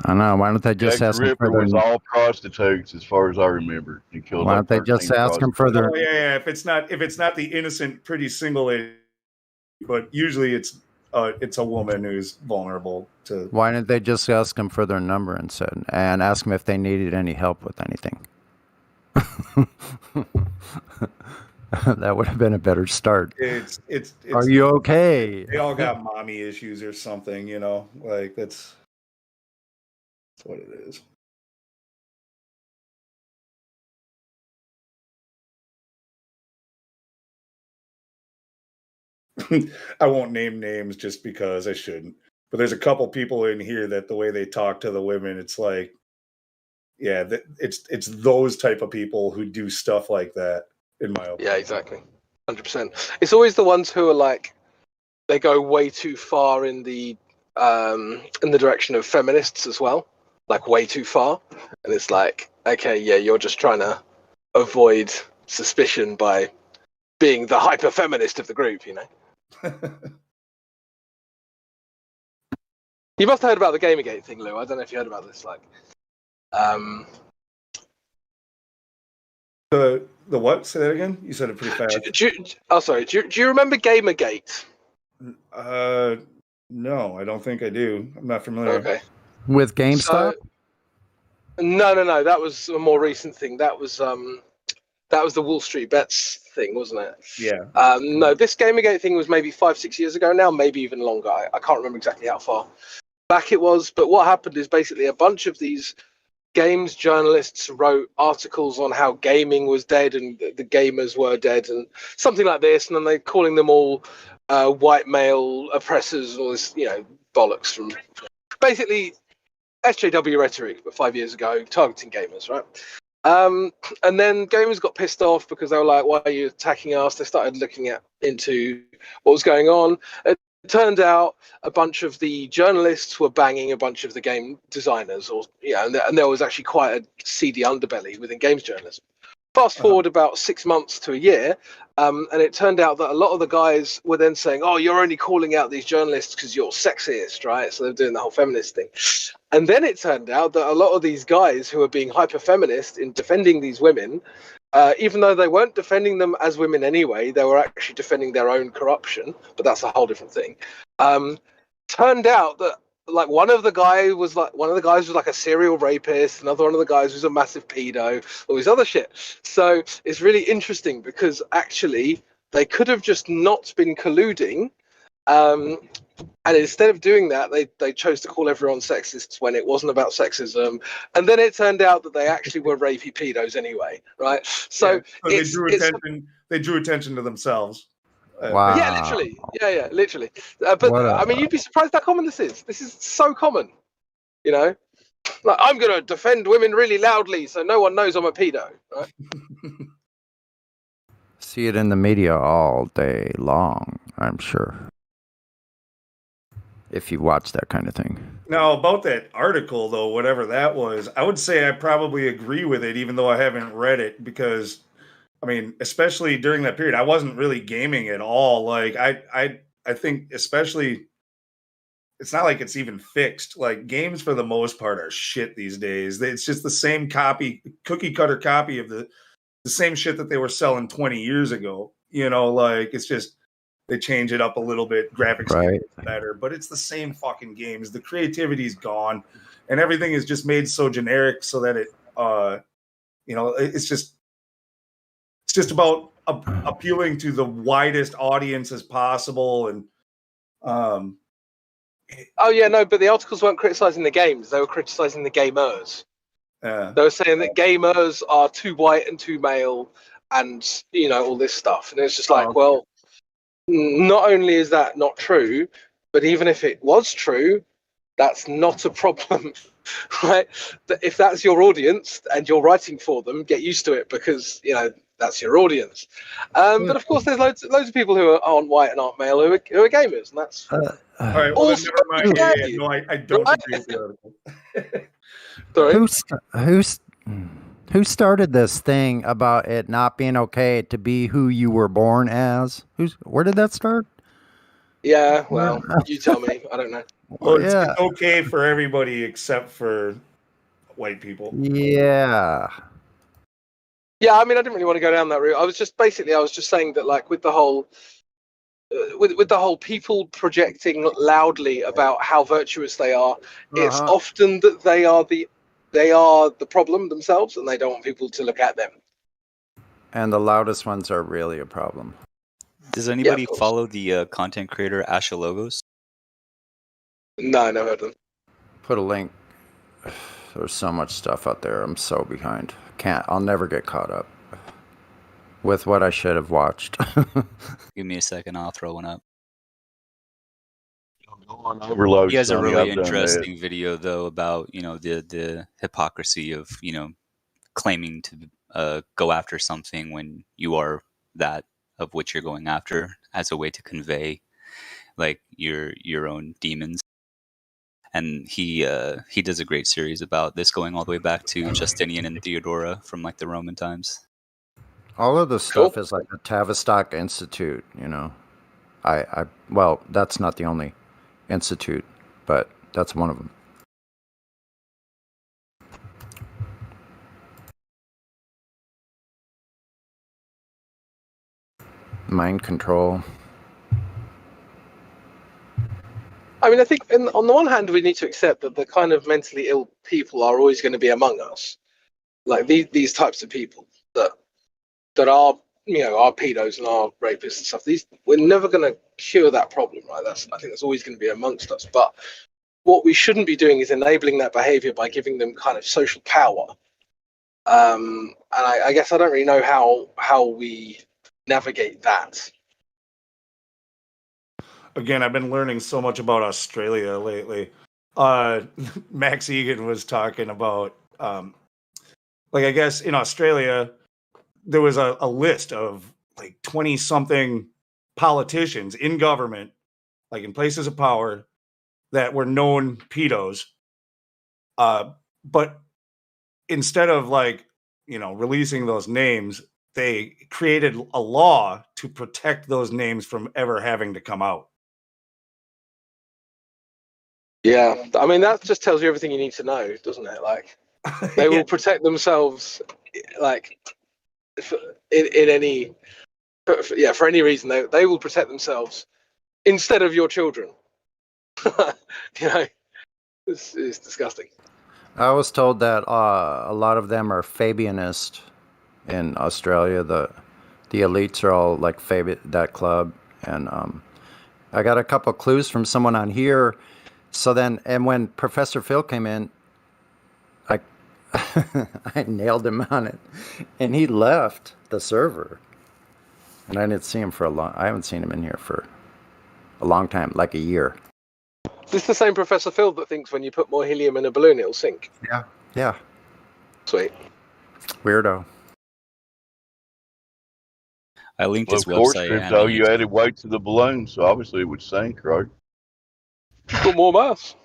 I know. Why don't they just Jack ask the him Ripper for was their... all prostitutes, as far as I remember. He killed. Why like don't they just 13 ask him for their... Oh, yeah. If it's not the innocent, pretty single lady, but usually it's a woman who's vulnerable to. Why didn't they just ask him for their number instead and ask him if they needed any help with anything? That would have been a better start. It's Are you okay? They all got mommy issues or something, you know. Like that's what it is. I won't name names just because I shouldn't. But there's a couple people in here that the way they talk to the women, it's like, yeah, it's those type of people who do stuff like that. In my opinion. Yeah, exactly. 100%. It's always the ones who are like, they go way too far in the direction of feminists as well, like way too far. And it's like, okay, yeah, you're just trying to avoid suspicion by being the hyper feminist of the group, you know. You must have heard about the Gamergate thing, Lou. I don't know if you heard about this. Like, the what? Say that again. You said it pretty fast. Sorry. Do you remember Gamergate? No, I don't think I do. I'm not familiar. Okay. With GameStop? No. That was a more recent thing. That was the Wall Street Bets thing, wasn't it? Yeah. No, this Gamergate thing was maybe 5-6 years ago now, maybe even longer. I can't remember exactly how far back it was. But what happened is basically a bunch of these games journalists wrote articles on how gaming was dead and the gamers were dead and something like this, and then they're calling them all white male oppressors, all this, you know, bollocks from basically SJW rhetoric, but 5 years ago, targeting gamers, right? And then gamers got pissed off because they were like, why are you attacking us? They started looking into what was going on. It turned out a bunch of the journalists were banging a bunch of the game designers, or and there was actually quite a seedy underbelly within games journalism. Fast forward about 6 months to a year, and it turned out that a lot of the guys were then saying, oh, you're only calling out these journalists because you're sexist, right? So they're doing the whole feminist thing. And then it turned out that a lot of these guys who were being hyper-feminist in defending these women, even though they weren't defending them as women anyway, they were actually defending their own corruption, but that's a whole different thing. Turned out that like one of the guys was like a serial rapist, another one of the guys was a massive pedo, all this other shit. So it's really interesting because actually they could have just not been colluding, and instead of doing that, they chose to call everyone sexists when it wasn't about sexism, and then it turned out that they actually were rapey pedos anyway, right? So, yeah, so they drew attention to themselves. Wow. Yeah, literally. Yeah, literally. But I mean, you'd be surprised how common this is. This is so common, you know. Like, I'm going to defend women really loudly so no one knows I'm a pedo. Right? See it in the media all day long, I'm sure. If you watch that kind of thing. Now, about that article, though, whatever that was, I would say I probably agree with it, even though I haven't read it, because, I mean, especially during that period, I wasn't really gaming at all. Like, I think, especially, it's not like it's even fixed. Like, games for the most part are shit these days. It's just the same copy, cookie cutter copy of the same shit that they were selling 20 years ago. You know, like, it's just, they change it up a little bit, graphics Right. get better, but it's the same fucking games. The creativity's gone, and everything is just made so generic so that it, you know, it's just about appealing to the widest audience as possible. And Oh yeah, no, but the articles weren't criticizing the games; they were criticizing the gamers. They were saying that gamers are too white and too male, and you know all this stuff. And it's just like, well, not only is that not true, but even if it was true, that's not a problem, right? If that's your audience and you're writing for them, get used to it because you know that's your audience. But of course, there's loads of people who aren't white and aren't male who are gamers, and that's all right. Well, then never mind. Yeah, no, I don't agree with the article. Who started this thing about it not being okay to be who you were born as? Where did that start? Yeah, well, you tell me. I don't know. Well, it's okay for everybody except for white people. Yeah. Yeah, I mean, I didn't really want to go down that route. I was just saying that, like, with the whole, with the whole people projecting loudly about how virtuous they are, it's often that they are the problem themselves, and they don't want people to look at them. And the loudest ones are really a problem. Does anybody follow the content creator Asha Logos? No, I never heard of them. Put a link. There's so much stuff out there. I'm so behind. I'll never get caught up with what I should have watched. Give me a second, I'll throw one up. Overload. He has a Sonny, really I've done interesting video though about, you know, the hypocrisy of, you know, claiming to go after something when you are that of which you're going after, as a way to convey like your own demons. And he does a great series about this, going all the way back to Justinian and Theodora from like the Roman times. All of this stuff is like the Tavistock Institute, you know. Well, that's not the only institute, but that's one of them. Mind control. I mean, I think on the one hand, we need to accept that the kind of mentally ill people are always going to be among us, like these types of people that are, you know, are pedos and are rapists and stuff. We're never going to cure that problem, right? I think that's always going to be amongst us. But what we shouldn't be doing is enabling that behavior by giving them kind of social power. And I guess I don't really know how we navigate that. Again, I've been learning so much about Australia lately. Max Egan was talking about, like, I guess in Australia, there was a list of like 20 something politicians in government, like in places of power, that were known pedos. But instead of like, you know, releasing those names, they created a law to protect those names from ever having to come out. Yeah, I mean, that just tells you everything you need to know, doesn't it? Like, they will protect themselves, like, in any, for any reason, they will protect themselves instead of your children. You know, it's disgusting. I was told that a lot of them are Fabianist in Australia. The elites are all like that club, and I got a couple clues from someone on here. So then, and when Professor Phil came in, I nailed him on it, and he left the server, and I didn't see him for I haven't seen him in here for a long time, like a year. Is this the same Professor Phil that thinks when you put more helium in a balloon, it'll sink? Yeah. Yeah. Sweet. Weirdo. I linked Well, his of course, website and crypto, the you YouTube. added weight to the balloon, so obviously it would sink, right? Got more mass.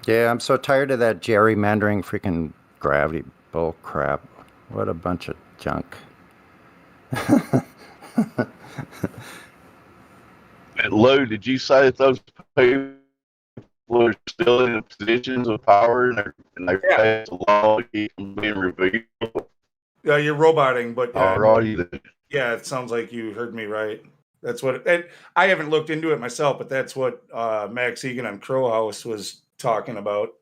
Yeah, I'm so tired of that gerrymandering freaking gravity bull crap. What a bunch of junk. And Lou, did you say that those people are still in positions of power and they pass a law to keep them being revealed? Yeah, you're roboting, but Alrighty then. yeah, it sounds like you heard me right. That's what. And I haven't looked into it myself, but that's what Max Egan on Crow House was talking about.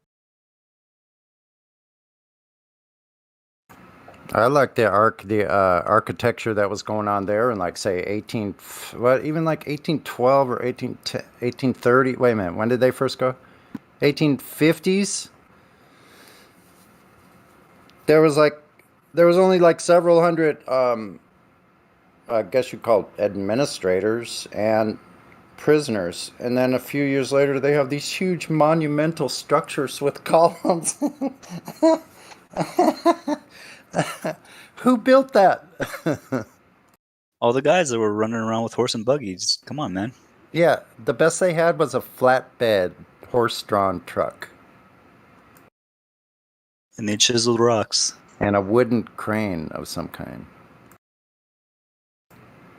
I like the architecture that was going on there in like say 1812 or 1830. Wait a minute, when did they first go? 1850s. There was only like several hundred I guess you call it administrators and prisoners, and then a few years later they have these huge monumental structures with columns. Who built that? All the guys that were running around with horse and buggies. Come on, man. Yeah, the best they had was a flatbed horse-drawn truck And they chiseled rocks. and a wooden crane of some kind.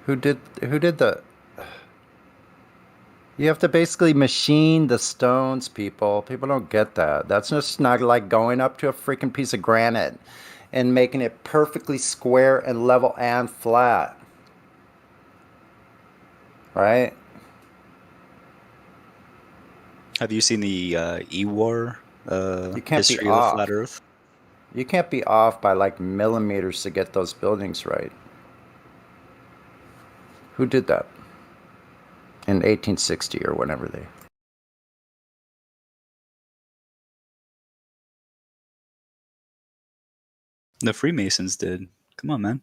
Who did the... You have to basically machine the stones, people. People don't get that. That's just not like going up to a freaking piece of granite and making it perfectly square and level and flat. Right? Have you seen the E-War You can't history be of the off. flat Earth? You can't be off by like millimeters to get those buildings right. Who did that? In 1860 or whenever they... The Freemasons did. Come on, man.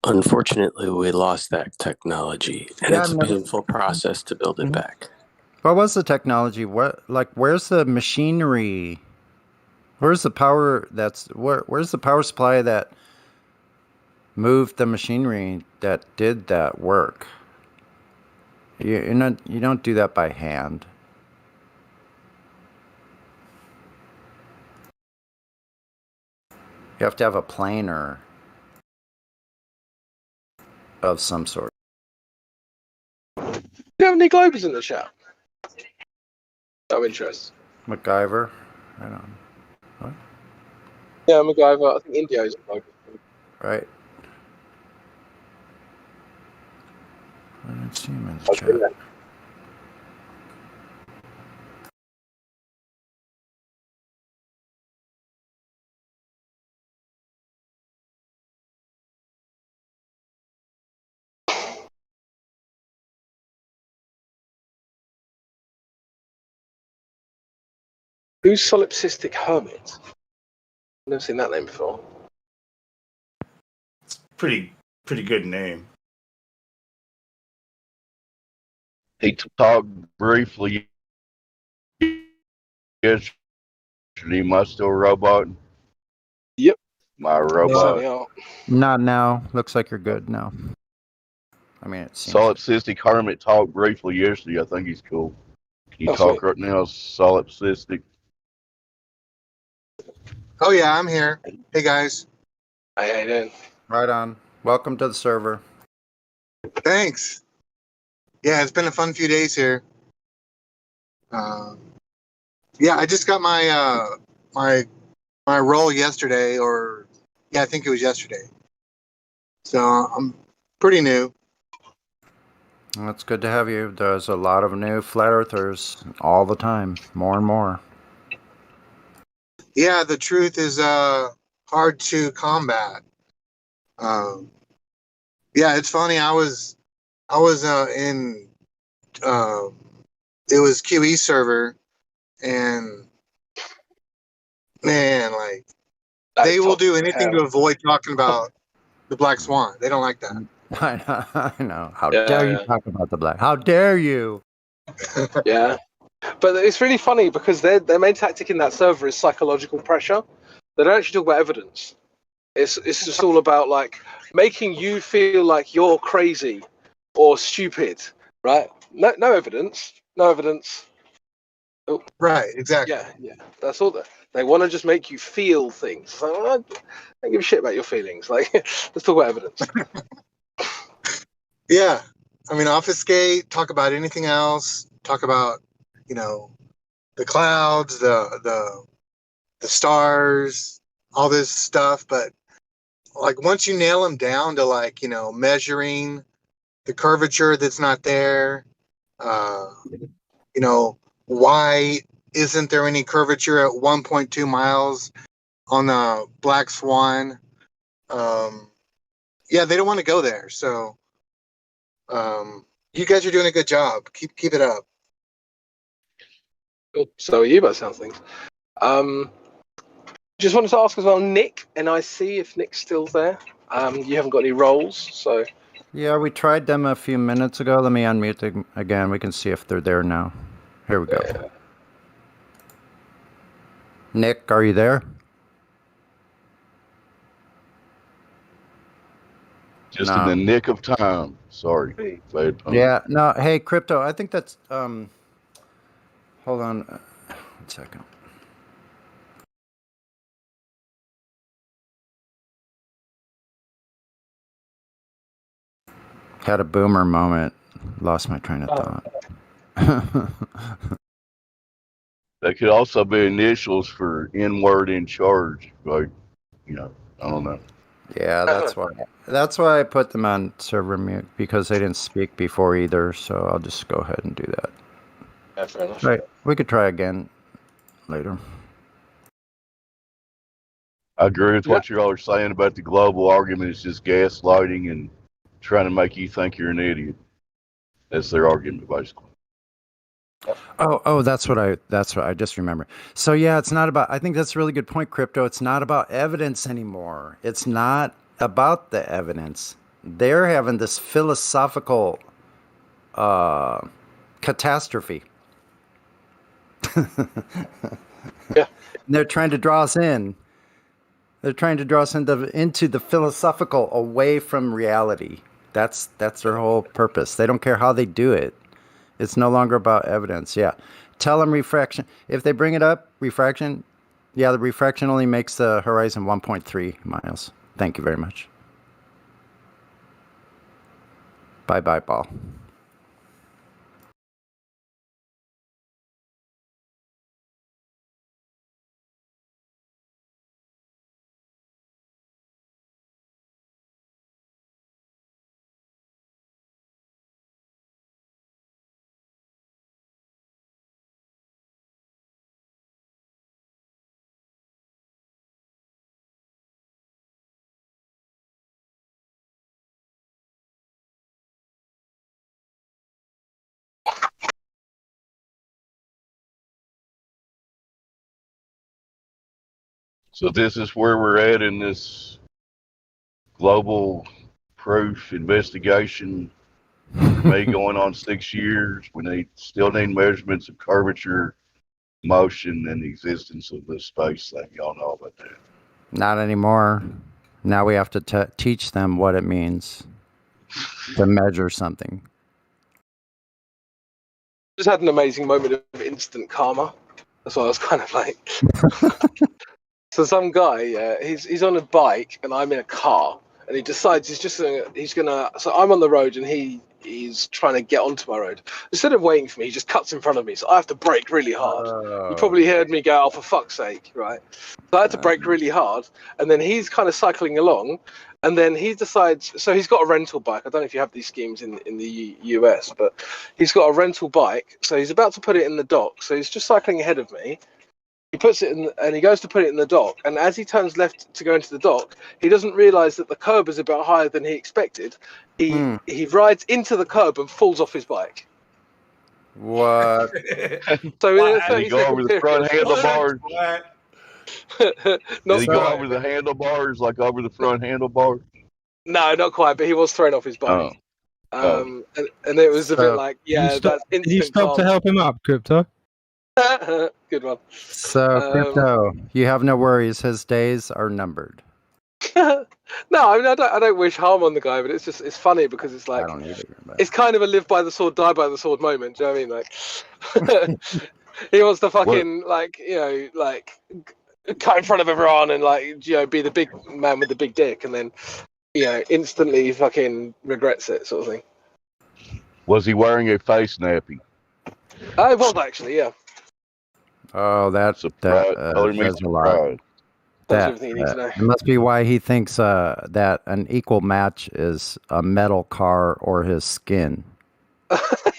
Unfortunately, we lost that technology, and Yeah, it's a no. painful process to build it back. What was the technology? Where's the machinery? Where's the power where's the power supply that moved the machinery that did that work? You don't do that by hand. You have to have a planer of some sort. Do you have any Globers in the chat? No interest. MacGyver? I don't know. What? Yeah, MacGyver. I think Indio's a Glober. Right. I didn't see him in the chat. Who's Solipsistic Hermit? I've never seen that name before. Pretty good name. He talked briefly yesterday. My still robot. Yep. My robot. Not now. Looks like you're good now. I mean, it seems. Solipsistic Hermit talked briefly yesterday. I think he's cool. Can you Oh, talk sweet. right now, Solipsistic? Oh yeah, I'm here. Hey guys. Hey, how you doing? Right on. Welcome to the server. Thanks. Yeah, it's been a fun few days here. Yeah, I just got my my role yesterday, or yeah, I think it was yesterday. So I'm pretty new. Well, it's good to have you. There's a lot of new flat earthers all the time, more and more. Yeah, the truth is hard to combat. Yeah, it's funny. I was in it was QE server, and man, like they will do anything to avoid talking about the Black Swan. They don't like that. I know. How Yeah, dare you yeah. talk about the black? How dare you? Yeah, but it's really funny because their main tactic in that server is psychological pressure. They don't actually talk about evidence. It's just all about like making you feel like you're crazy or stupid, right? No evidence, no evidence. Oh, Right, exactly. yeah. That's all. They want to just make you feel things. It's like, well, I don't give a shit about your feelings. Like, let's talk about evidence. Yeah. I mean, obfuscate, talk about anything else, talk about, you know, the clouds, the stars, all this stuff. But like once you nail them down to like, you know, measuring the curvature that's not there, you know, why isn't there any curvature at 1.2 miles on the Black Swan? Yeah, they don't want to go there. So you guys are doing a good job. Keep it up. Cool. So are you, by the sounds of things. Just wanted to ask as well, Nick, NIC, if Nick's still there. You haven't got any roles, so Yeah, we tried them a few minutes ago. Let me unmute them again. We can see if they're there now. Here we go. yeah. Nick, are you there? Just in the nick of time. Sorry. Yeah, no, hey, Crypto, I think that's, hold on 1 second. Had a boomer moment. Lost my train of thought. They could also be initials for N-word in charge. Like, you know, I don't know. Yeah, that's why I put them on server mute, because they didn't speak before either, so I'll just go ahead and do that. Yeah, fair enough. Right, we could try again later. I agree with what you all are saying about the global argument. It's just gaslighting and trying to make you think you're an idiot. That's their argument, basically. Oh, that's what I just remember. So yeah, it's not about, I think that's a really good point, Crypto. It's not about evidence anymore. It's not about the evidence. They're having this philosophical catastrophe. Yeah. And they're trying to draw us in. They're trying to draw us into the philosophical, away from reality. That's their whole purpose. They don't care how they do it. It's no longer about evidence. Yeah. Tell them refraction. If they bring it up, refraction, yeah, the refraction only makes the horizon 1.3 miles. Thank you very much. Bye-bye, Paul. So this is where we're at in this global proof investigation. May going on 6 years. We still need measurements of curvature, motion, and the existence of this space thing. Y'all know about that. Not anymore. Now we have to teach them what it means to measure something. Just had an amazing moment of instant karma. That's why I was kind of like. So some guy, he's on a bike and I'm in a car, and he decides he's gonna. So I'm on the road and he's trying to get onto my road. Instead of waiting for me, he just cuts in front of me. So I have to brake really hard. You probably heard me go, "Oh, for fuck's sake!" Right? So I had to brake really hard, and then he's kind of cycling along, and then he decides. So he's got a rental bike. I don't know if you have these schemes in the US, but he's got a rental bike. So he's about to put it in the dock. So he's just cycling ahead of me. He puts it in, and he goes to put it in the dock. And as he turns left to go into the dock, he doesn't realise that the curb is a bit higher than he expected. He rides into the curb and falls off his bike. What? So in a Did he go over the front handlebars? Did he go over the handlebars, like over the front handlebars? No, not quite, but he was thrown off his bike. Oh. And it was a bit So- like, Did you yeah, stop- that's Did you instant stop to calm. help him up, Crypto? Good one. So, Crypto, you have no worries. His days are numbered. No, I mean, I don't wish harm on the guy, but it's funny because it's like, I don't either. it's kind of a live by the sword, die by the sword moment. Do you know what I mean? Like, he wants to fucking cut in front of everyone and be the big man with the big dick, and then instantly fucking regrets it, sort of thing. Was he wearing a face nappy? I was actually, yeah. Oh, that Color me says a lot. surprised. That's everything you need to know. It must be why he thinks that an equal match is a metal car or his skin.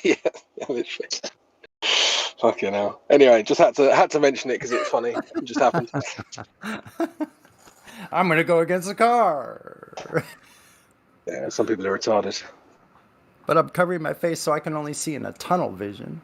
Yeah, literally. Fucking hell. Anyway, just had to mention it because it was funny. It just happened. I'm gonna go against the car. Yeah, some people are retarded. But I'm covering my face so I can only see in a tunnel vision.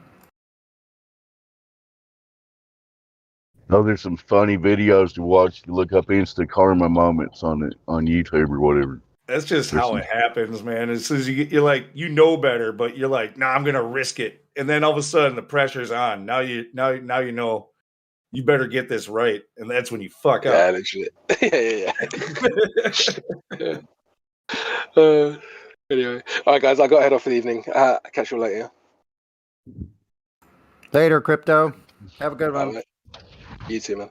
Oh, there's some funny videos to watch. You look up instant karma moments on YouTube or whatever. That's just There's how some- it happens, man. As soon as you're like, you know better, but you're like, nah, I'm gonna risk it, and then all of a sudden the pressure's on. Now you know you better get this right, and that's when you fuck Yeah, up. literally. Yeah. Anyway, all right, guys, I got to head off for the evening. Catch you all later. Later, Crypto. Have a good one. All right. You too, man.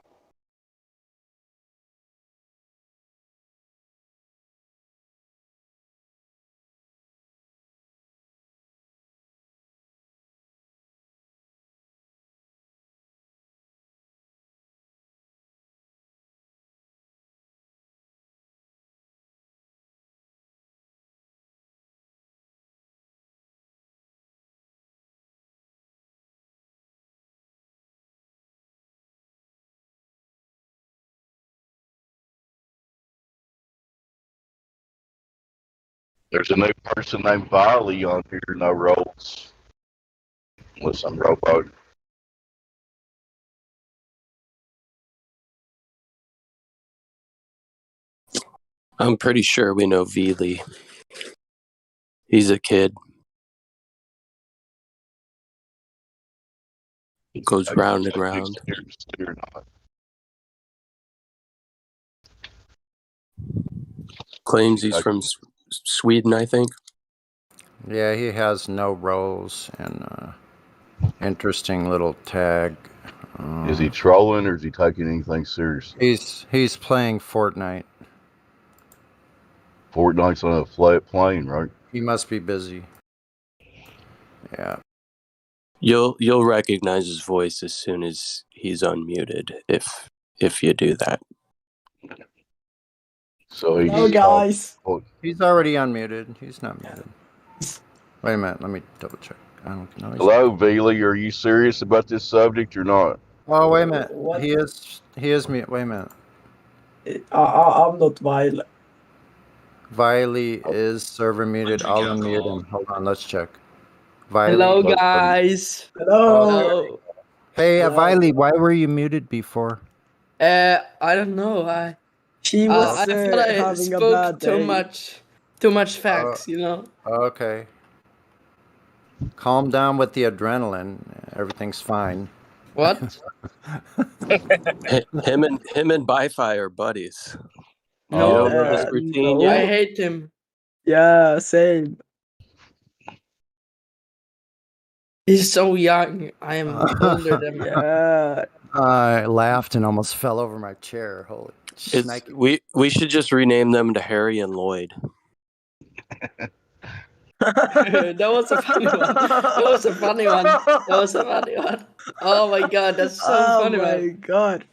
There's a new person named Viley on here, no roles. Unless I'm rowboat. I'm pretty sure we know Veely. He's a kid. Goes round and round. Claims he's from Sweden, I think. Yeah, he has no roles and interesting little tag. Is he trolling or is he taking anything seriously? He's playing Fortnite. Fortnite's on a flat plane, right? He must be busy. Yeah. You'll recognize his voice as soon as he's unmuted if you do that. So he Hello, just guys. called- He's already unmuted. He's not muted. Wait a minute. Let me double check. I don't know. Hello, Veely. Are you serious about this subject or not? Oh, wait a minute. He is mute. Wait a minute. I'm not Vile. Viley is server muted. I'll unmute him. Hold on. Let's check. Viley, Hello, let's- guys. Hello. Hey, Viley, why were you muted before? I don't know. She was, I thought I having a spoke bad too day. much facts, you know. Okay. Calm down with the adrenaline. Everything's fine. What? Him and Bi-Fi are buddies. No, You don't know this routine I yet? hate him. Yeah, same. He's so young. I am older than him. Yeah. I laughed and almost fell over my chair. Holy shnikes. We should just rename them to Harry and Lloyd. That was a funny one. That was a funny one. Oh my god, that's so funny. Oh my man. god.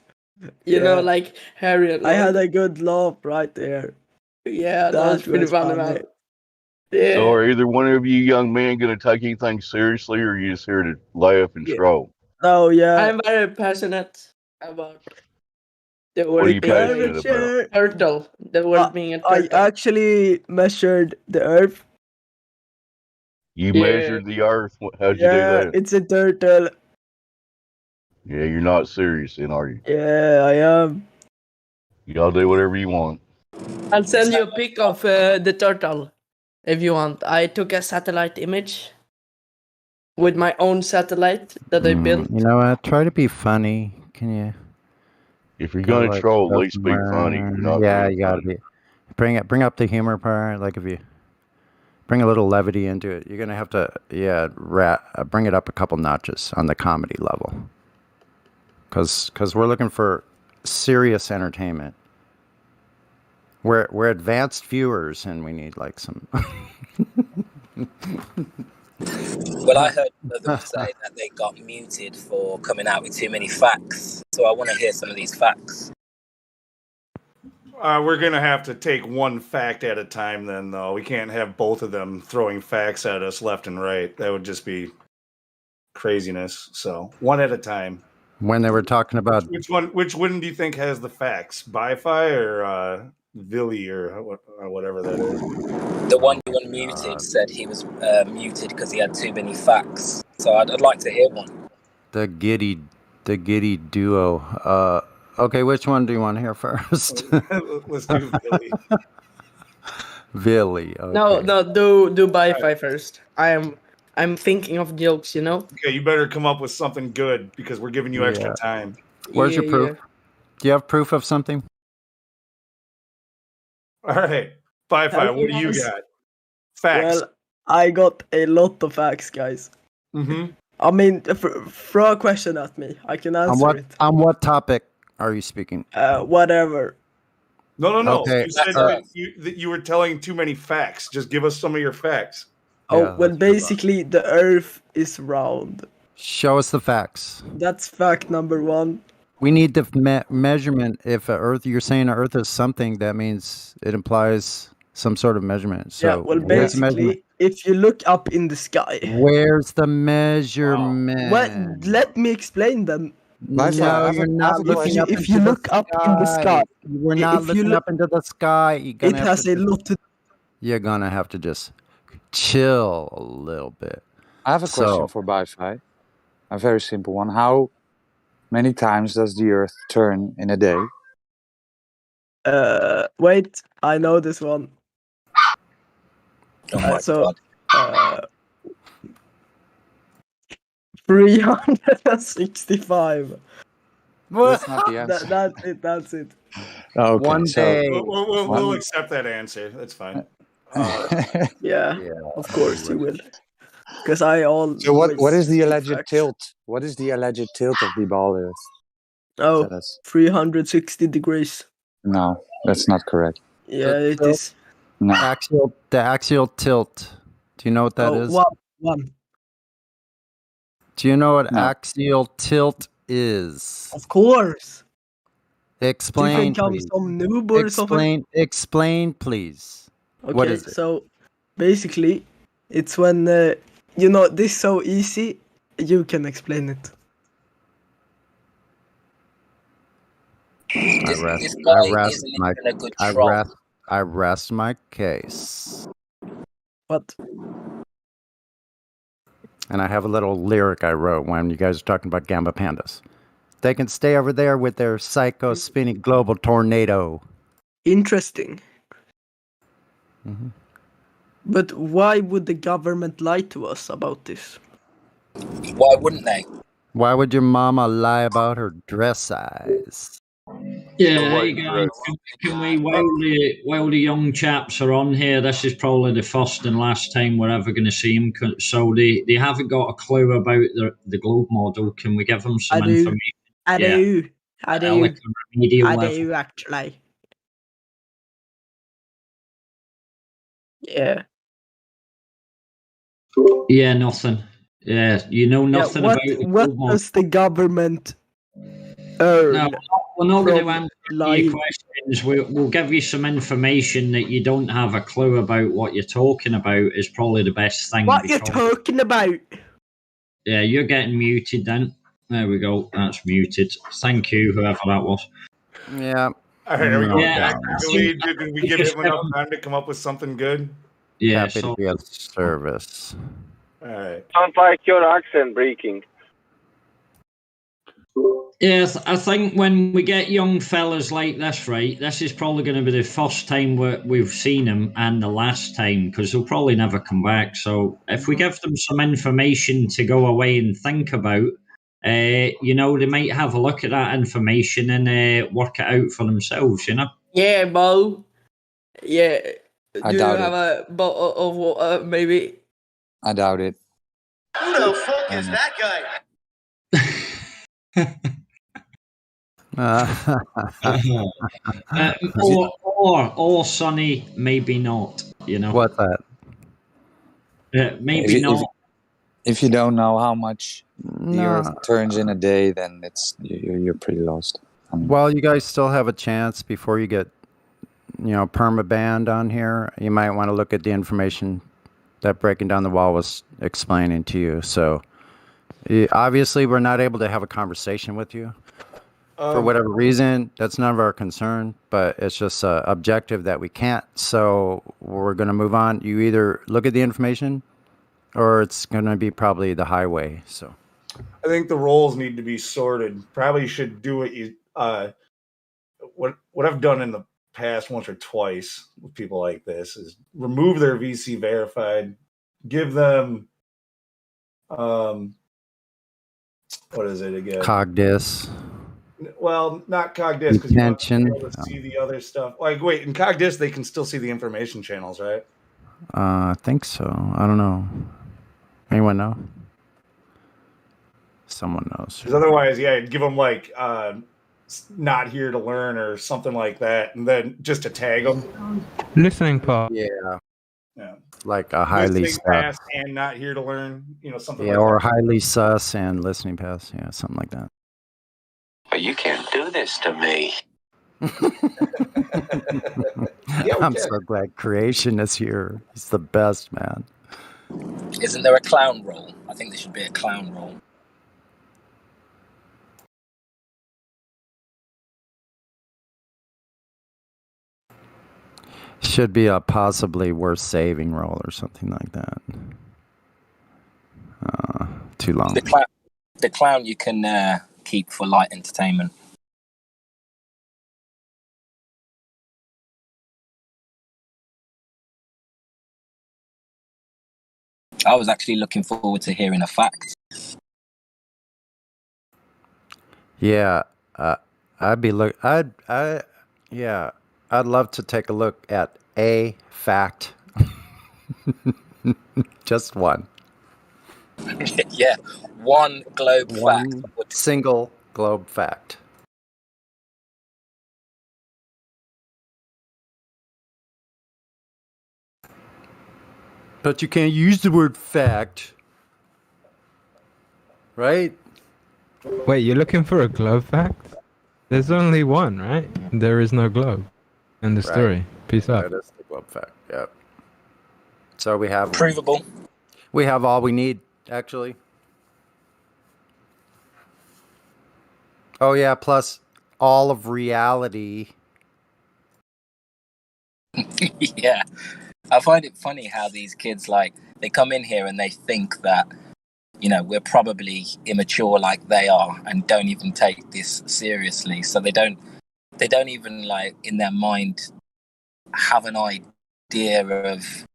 You know, Yeah. like Harry and I Lloyd. had a good laugh right there. Yeah, that was pretty funny, man. Yeah. So are either one of you young men going to take anything seriously or are you just here to laugh and troll? Oh yeah. I'm very passionate about the What are world you being passionate a about? turtle. The world being a I turtle. actually measured the earth. You Yeah. measured the earth? How'd you do Yeah, that? it's a turtle. Yeah, you're not serious then, are you? Yeah, I am. Y'all do whatever you want. I'll send you a pic of the turtle if you want. I took a satellite image with my own satellite that I built. You know what? Try to be funny. Can you? If you're go, gonna like, troll, go at least be funny. somewhere? You're not Yeah, being you gotta funny. be. Bring up the humor part. Like if you bring a little levity into it, you're gonna have to bring it up a couple notches on the comedy level. Cause we're looking for serious entertainment. We're advanced viewers, and we need like some. Well, I heard them say that they got muted for coming out with too many facts. So I want to hear some of these facts. We're gonna have to take one fact at a time, then. Though we can't have both of them throwing facts at us left and right. That would just be craziness. So one at a time. When they were talking about Which one do you think has the facts? Bi-Fi or Villy or whatever that is? The one you unmuted said he was muted because he had too many facts. So I'd like to hear one. the Giddy duo. Okay, which one do you want to hear first? Let's do Villy. Villy. Okay. No, do Bi-Fi first. I'm thinking of jokes, you know. Okay, you better come up with something good because we're giving you extra time. Where's your proof? Do you have proof of something? All right, Bi-Fi, what do you Guys. got? Facts. Well, I got a lot of facts, guys. Mm-hmm. I mean, throw a question at me. I can answer it. On what topic are you speaking? Whatever. No. Okay, You said that you were telling too many facts. Just give us some of your facts. Oh, well, basically, the Earth is round. Show us the facts. That's fact number one. We need the measurement. If you're saying Earth is something, that means it implies some sort of measurement. So Yeah, well, where's the measurement? basically, if you look up in the sky. Where's the measurement? Well, let me explain then. No, you're not looking up If you look up in the sky. We're not looking up into the sky. It has a lot to. You're gonna have to just chill a little bit. I have a question for Bi-Fi. A very simple one. How many times does the Earth turn in a day? Wait, I know this one. So, 365. That's not the answer. That's it. Okay, One day. We'll accept that answer. That's fine. Yeah, of course you will. Because I all. So what is the alleged tilt? What is the alleged tilt of the ball Earth? Oh, 360 degrees. No, that's not correct. Yeah, it is. No. The axial tilt. Do you know what that is? One. Do you know what axial tilt is? Of course. Explain, Do you think I'm please. some noob or something? Explain, please. Okay, What is it? So basically, it's when this is so easy. You can explain it. I rest my case. What? And I have a little lyric I wrote when you guys are talking about Gamba pandas. They can stay over there with their psycho spinning global tornado. Interesting. Mm-hmm. But why would the government lie to us about this? Why wouldn't they? Why would your mama lie about her dress size? Yeah, hey guys, can we, while the young chaps are on here, this is probably the first and last time we're ever going to see them, so they haven't got a clue about the globe model. Can we give them some information? I do, like a remedial level. do actually. Yeah. Yeah, nothing. Yeah, you know nothing about the what globe model. does the government earn? No, we're not going to from answer lying? your questions. We'll give you some information that you don't have a clue about what you're talking about is probably the best thing. What you're talking about? Yeah, you're getting muted then. There we go. That's muted. Thank you, whoever that was. Yeah. All right, are we going Yeah, back? Did we give him enough time to come up with something good? Yeah, Happy to be of service. All right. Sounds like your accent breaking. Yeah, I think when we get young fellas like this, right, this is probably going to be the first time we've seen them and the last time because they'll probably never come back. So if we give them some information to go away and think about, you know, they might have a look at that information and work it out for themselves, you know? Yeah, Bo. Yeah. I Do you doubt have it. a bottle of water, maybe? I doubt it. Who the fuck is that guy? Or Sonny, maybe not, you know? What's that? Maybe not. If you don't know how much the Earth No. turns in a day, then you're pretty lost. I mean, Well, you guys still have a chance before you get, perma-banned on here. You might want to look at the information that Breaking Down the Wall was explaining to you. So, obviously, we're not able to have a conversation with you. For whatever reason, that's none of our concern, but it's just objective that we can't. So we're going to move on. You either look at the information or it's going to be probably the highway. So I think the roles need to be sorted. Probably should do what you what I've done in the past once or twice with people like this is remove their VC verified, give them what is it again? Cogdis. Well, not Cogdis because you want to be able to see the other stuff. Like, wait, in Cogdis they can still see the information channels, right? I think so. I don't know. Anyone know? Someone knows. Because otherwise, yeah, give them like not here to learn or something like that, and then just to tag them. Listening part. Yeah. Yeah. Like a highly Listening pass and not here to learn, something like or that. highly sus and listening pass. Yeah, something like that. But you can't do this to me. I'm so glad Creation is here. He's the best, man. Isn't there a clown role? I think there should be a clown role. Should be a possibly worth saving role or something like that. Too long. The clown you can keep for light entertainment. I was actually looking forward to hearing a fact. Yeah, I'd love to take a look at a fact. Just one. Yeah, one globe fact. Single globe fact. But you can't use the word fact. Right? Wait, you're looking for a globe fact? There's only one, right? There is no globe in the story. Peace out. That is the globe fact. Yep. So we have provable. We have all we need, actually. Oh yeah, plus all of reality. Yeah. I find it funny how these kids they come in here and they think that we're probably immature like they are and don't even take this seriously. So they don't even in their mind have an idea of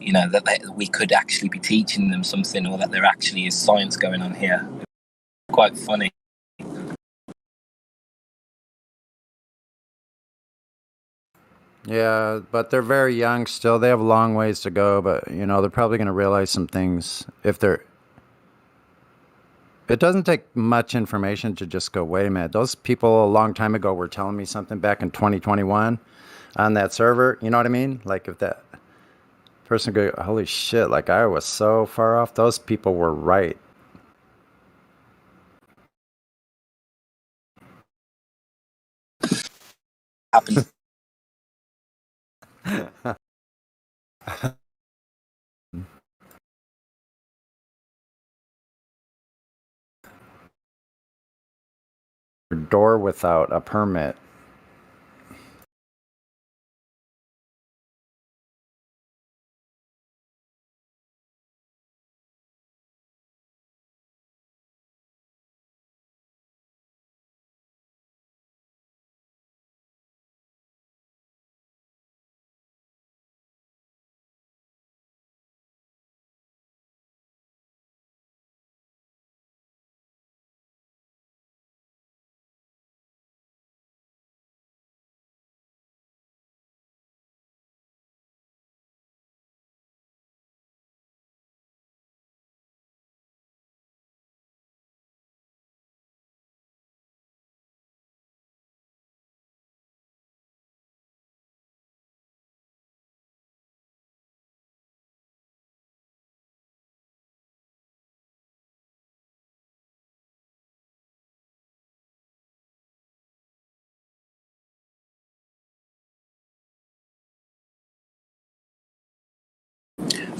that we could actually be teaching them something or that there actually is science going on here. Quite funny. Yeah, but they're very young still. They have a long ways to go, but they're probably going to realize some things if they're. It doesn't take much information to just go, wait a minute, those people a long time ago were telling me something back in 2021 on that server. You know what I mean? Like if that person go, holy shit, like I was so far off. Those people were right. Happens. Door without a permit.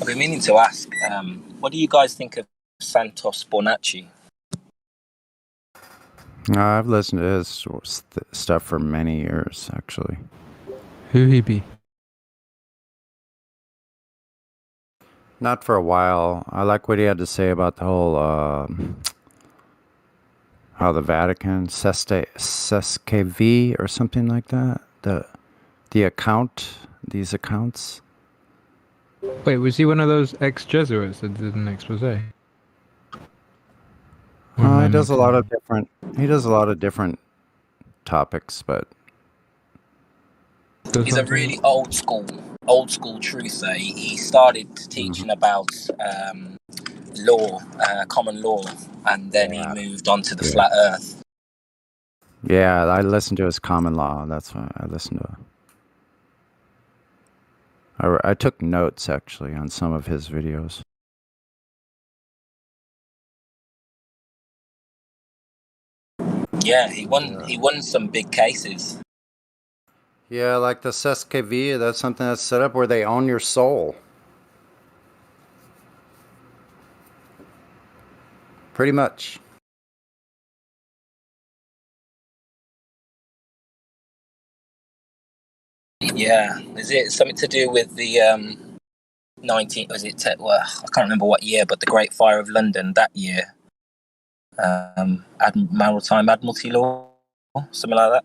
I've been meaning to ask, what do you guys think of Santos Bonacci? I've listened to his stuff for many years, actually. Who he be? Not for a while. I like what he had to say about the whole, how the Vatican, SESKV or something like that. These accounts. Wait, was he one of those ex-Jesuits that did an expose? He does a lot of different. He does a lot of different topics, but He's a really old school truther. He started teaching about law, common law, and then he moved on to the flat Earth. Yeah, I listened to his common law. That's why I listened to. I took notes actually on some of his videos. Yeah, he won some big cases. Yeah, like the SESKV, that's something that's set up where they own your soul. Pretty much. Yeah, is it something to do with the 19? Was it? Well, I can't remember what year, but the Great Fire of London that year. Maritime Admiralty law, something like that.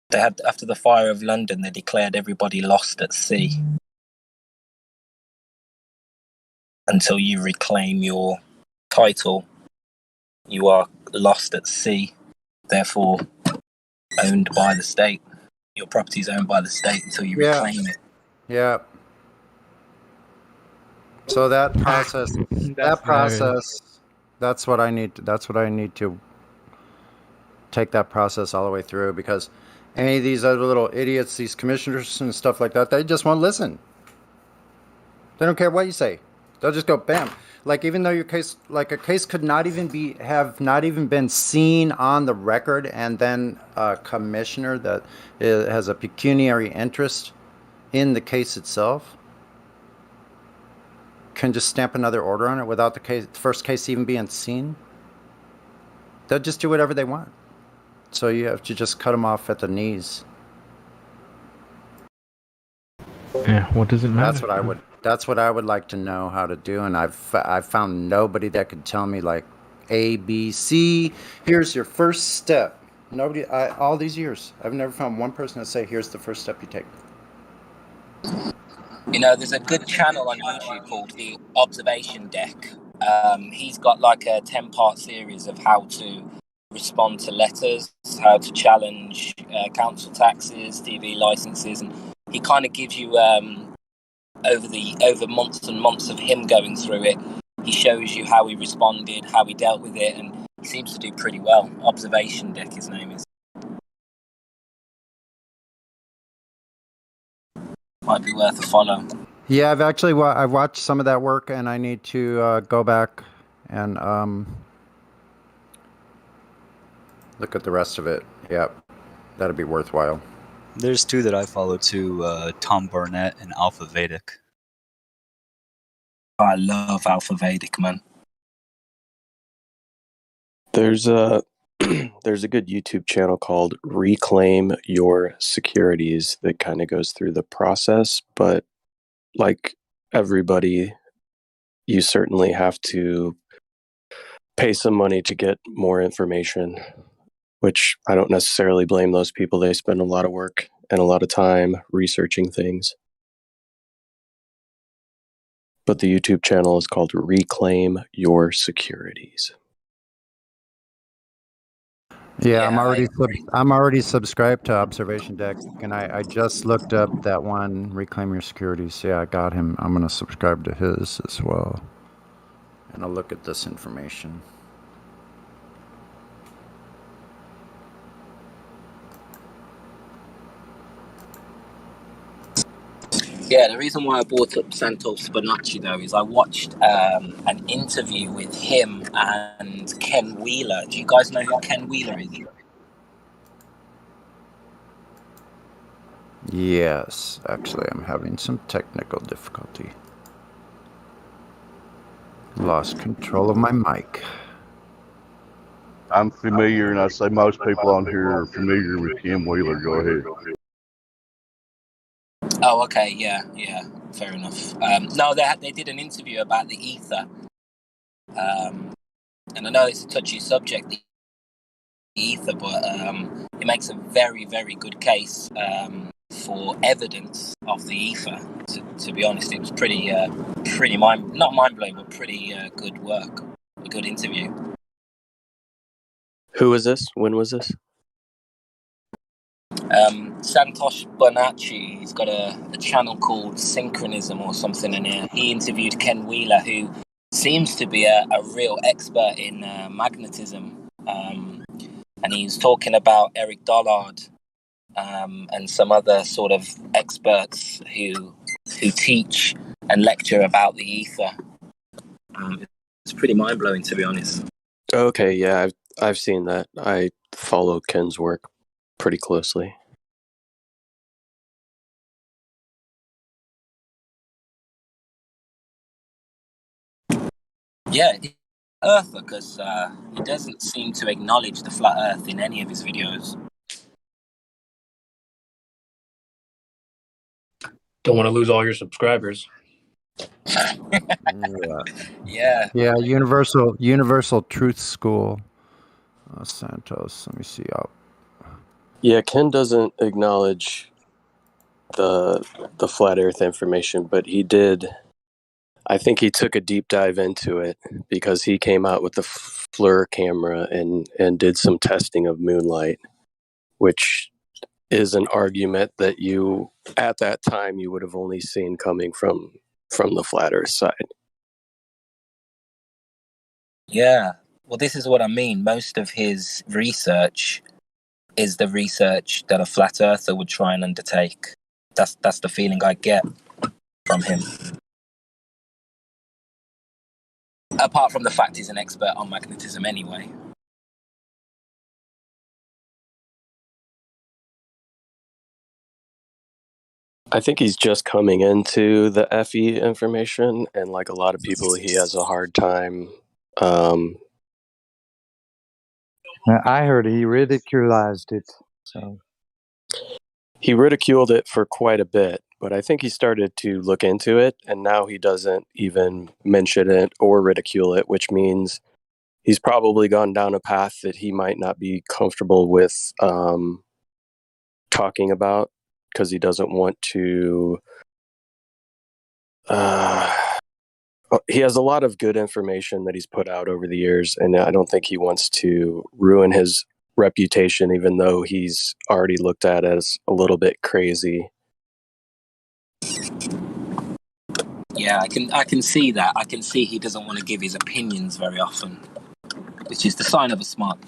They had, after the Fire of London, they declared everybody lost at sea until you reclaim your title. You are lost at sea, therefore owned by the state. Your property is owned by the state until you reclaim it. Yeah. So that process, that's what I need. That's what I need to take that process all the way through, because any of these other little idiots, these commissioners and stuff like that, they just won't listen. They don't care what you say. They'll just go bam. Like, even though your case, like a case could not even have not even been seen on the record, and then a commissioner that has a pecuniary interest in the case itself can just stamp another order on it without the first case even being seen. They'll just do whatever they want. So you have to just cut them off at the knees. Yeah, what does it matter? That's what I would like to know how to do, and I've found nobody that could tell me like A, B, C. Here's your first step. Nobody. All these years, I've never found one person that say, "Here's the first step you take." You know, there's a good channel on YouTube called The Observation Deck. He's got like a 10-part series of how to respond to letters, how to challenge council taxes, TV licenses, and he kind of gives you over months and months of him going through it. He shows you how he responded, how he dealt with it, and he seems to do pretty well. Observation Deck, his name is. Might be worth a follow. Yeah, I've watched some of that work, and I need to go back and look at the rest of it. Yeah, that'd be worthwhile. There's two that I follow too, Tom Barnett and Alpha Vedic. I love Alpha Vedic, man. There's a there's a good YouTube channel called Reclaim Your Securities that kind of goes through the process, but like everybody, you certainly have to pay some money to get more information, which I don't necessarily blame those people. They spend a lot of work and a lot of time researching things. But the YouTube channel is called Reclaim Your Securities. Yeah, I'm already subscribed to Observation Deck, and I just looked up that one, Reclaim Your Securities. Yeah, I got him. I'm gonna subscribe to his as well, and I'll look at this information. Yeah, the reason why I brought up Santos Bonacci though is I watched an interview with him and Ken Wheeler. Do you guys know who Ken Wheeler is? Yes, actually, I'm having some technical difficulty. Lost control of my mic. I'm familiar, and I say most people on here are familiar with Ken Wheeler. Go ahead. Oh, okay, yeah, fair enough. No, they did an interview about the ether, and I know it's a touchy subject, the ether, but it makes a very, very good case for evidence of the ether. To be honest, it was pretty not mind blowing, but pretty good work, a good interview. Who was this? When was this? Santosh Bonacci, he's got a channel called Synchronism or something, and he interviewed Ken Wheeler, who seems to be a real expert in magnetism, and he's talking about Eric Dollard and some other sort of experts who teach and lecture about the ether. It's pretty mind blowing, to be honest. Okay, yeah, I've seen that. I follow Ken's work pretty closely. Yeah, Earther, because he doesn't seem to acknowledge the flat Earth in any of his videos. Don't want to lose all your subscribers. Yeah. Yeah, Universal Truth School. Santos, let me see. Yeah, Ken doesn't acknowledge the flat Earth information, but he did. I think he took a deep dive into it because he came out with the FLIR camera and did some testing of moonlight, which is an argument that you at that time you would have only seen coming from the flat Earth side. Yeah. Well, this is what I mean. Most of his research is the research that a flat earther would try and undertake. That's the feeling I get from him. Apart from the fact he's an expert on magnetism anyway. I think he's just coming into the FE information, and like a lot of people, he has a hard time. I heard he ridiculized it. So he ridiculed it for quite a bit, but I think he started to look into it, and now he doesn't even mention it or ridicule it, which means he's probably gone down a path that he might not be comfortable with talking about because he doesn't want to. He has a lot of good information that he's put out over the years, and I don't think he wants to ruin his reputation, even though he's already looked at as a little bit crazy. Yeah, I can see that. I can see he doesn't want to give his opinions very often, which is the sign of a smart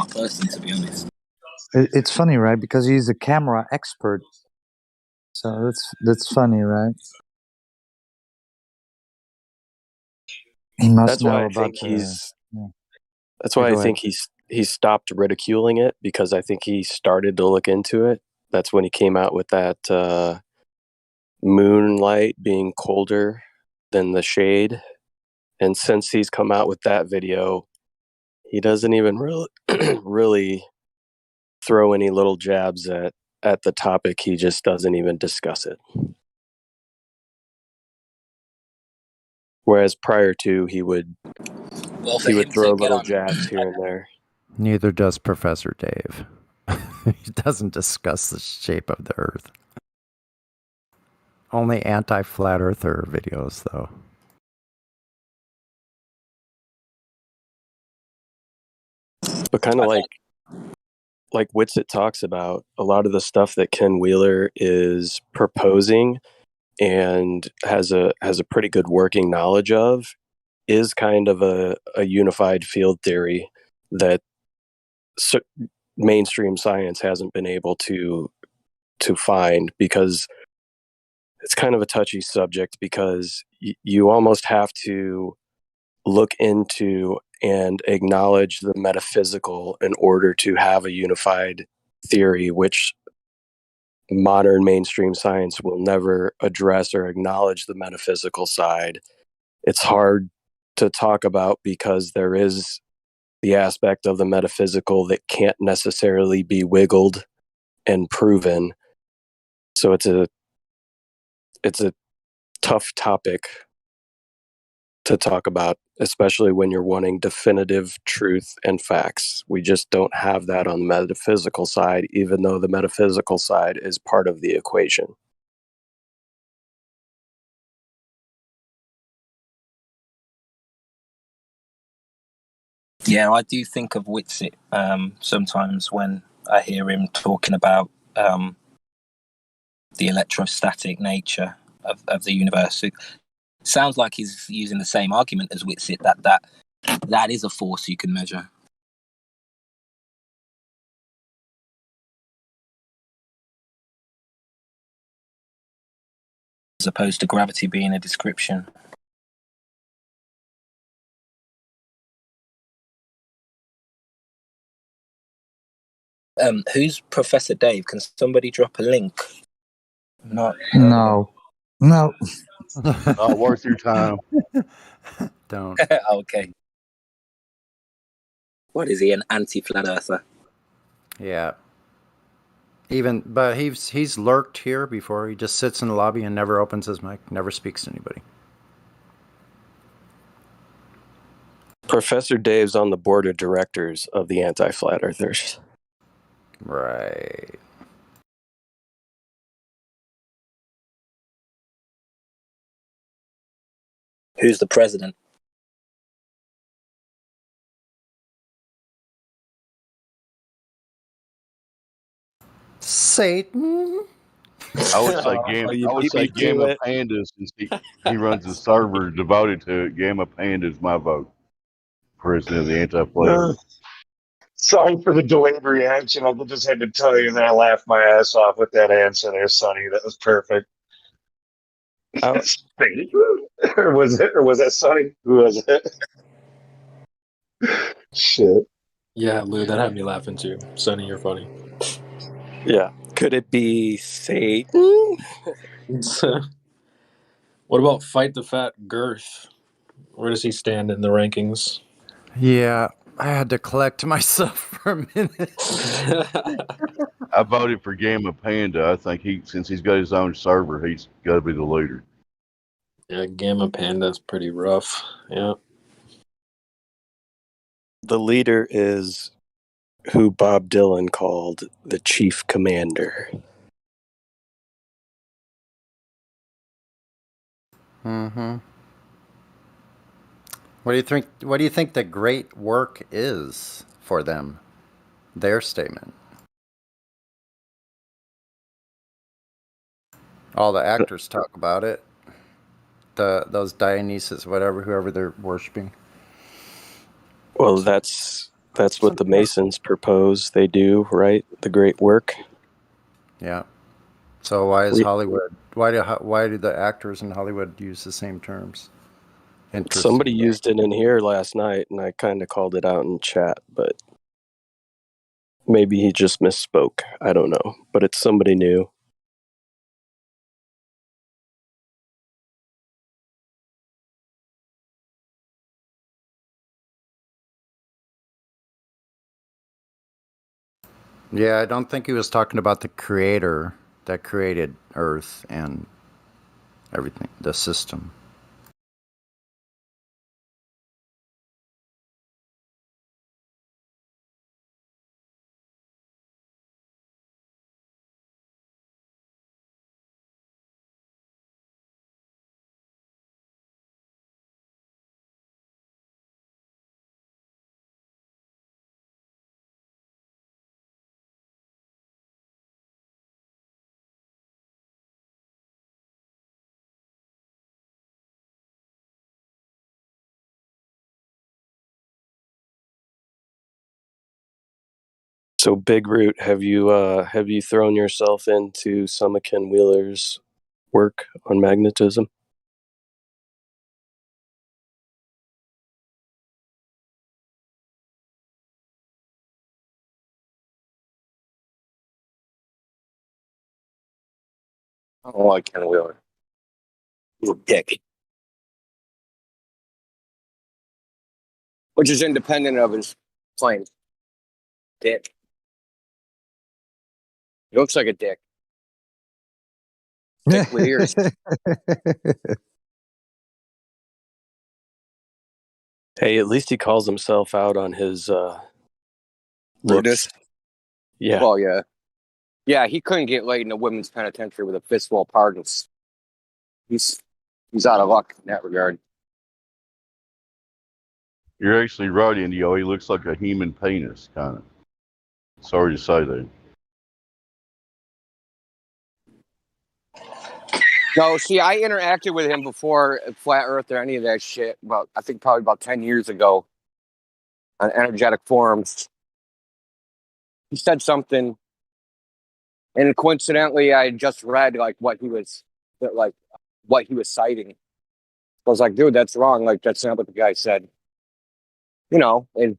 person, to be honest. it's funny, right? Because he's a camera expert. So that's funny, right? He must That's know why I about think he's. That's why I think he stopped ridiculing it, because I think he started to look into it. That's when he came out with that moonlight being colder than the shade. And since he's come out with that video, he doesn't even really throw any little jabs at the topic. He just doesn't even discuss it. Whereas prior to, he would throw little jabs here and there. Neither does Professor Dave. He doesn't discuss the shape of the Earth. Only anti-flat earther videos, though. But kind of like Witsit talks about, a lot of the stuff that Ken Wheeler is proposing and has a pretty good working knowledge of is kind of a unified field theory that mainstream science hasn't been able to find, because it's kind of a touchy subject, because you almost have to look into and acknowledge the metaphysical in order to have a unified theory, which modern mainstream science will never address or acknowledge the metaphysical side. It's hard to talk about because there is the aspect of the metaphysical that can't necessarily be wiggled and proven. So it's a tough topic to talk about, especially when you're wanting definitive truth and facts. We just don't have that on the metaphysical side, even though the metaphysical side is part of the equation. Yeah, I do think of Whitsitt sometimes when I hear him talking about the electrostatic nature of the universe. It sounds like he's using the same argument as Whitsitt, that is a force you can measure. As opposed to gravity being a description. Who's Professor Dave? Can somebody drop a link? Not. No. Not worth your time. Don't. Okay. What is he, an anti-flat earther? Yeah. But he's lurked here before. He just sits in the lobby and never opens his mic, never speaks to anybody. Professor Dave's on the board of directors of the Anti-Flat Earthers. Right. Who's the president? Satan. I would say Gamma Panda, since he runs a server devoted to it. Gamma Panda is my vote. President of the Anti-Flat. Sorry for the delayed reaction. I just had to tell you that I laughed my ass off with that answer there, Sonny. That was perfect. Or was that Sonny? Who was it? Shit. Yeah, Lou, that had me laughing too. Sonny, you're funny. Yeah. Could it be Satan? What about Fight the Fat Girth? Where does he stand in the rankings? Yeah, I had to collect myself for a minute. I voted for Gamma Panda. I think since he's got his own server, he's got to be the leader. Yeah, Gamma Panda's pretty rough. Yeah. The leader is who Bob Dylan called the chief commander. Mm-hmm. What do you think the great work is for them? Their statement. All the actors talk about it. Those Dionysus, whoever they're worshiping. Well, that's what the Masons propose they do, right? The great work. Yeah. So why is Hollywood? Why do the actors in Hollywood use the same terms? Interesting. Somebody used it in here last night, and I kind of called it out in chat, but maybe he just misspoke. I don't know, but it's somebody new. Yeah, I don't think he was talking about the creator that created Earth and everything, the system. So, Big Root, have you thrown yourself into Summerkin Wheeler's work on magnetism? I don't like Ken Wheeler. He's a dick. Which is independent of his claims. Dick. He looks like a dick. Dick with ears. Hey, at least he calls himself out on his Rudeness. looks. Yeah. Well, yeah. Yeah, he couldn't get laid in a women's penitentiary with a fistful of pardons. He's out of luck in that regard. You're actually right, Indio. He looks like a human penis, kind of. Sorry to say that. No, see, I interacted with him before Flat Earth or any of that shit. I think probably about 10 years ago on energetic forums. He said something, and coincidentally, I just read what he was citing. I was like, dude, that's wrong. Like, that's not what the guy said. You know, and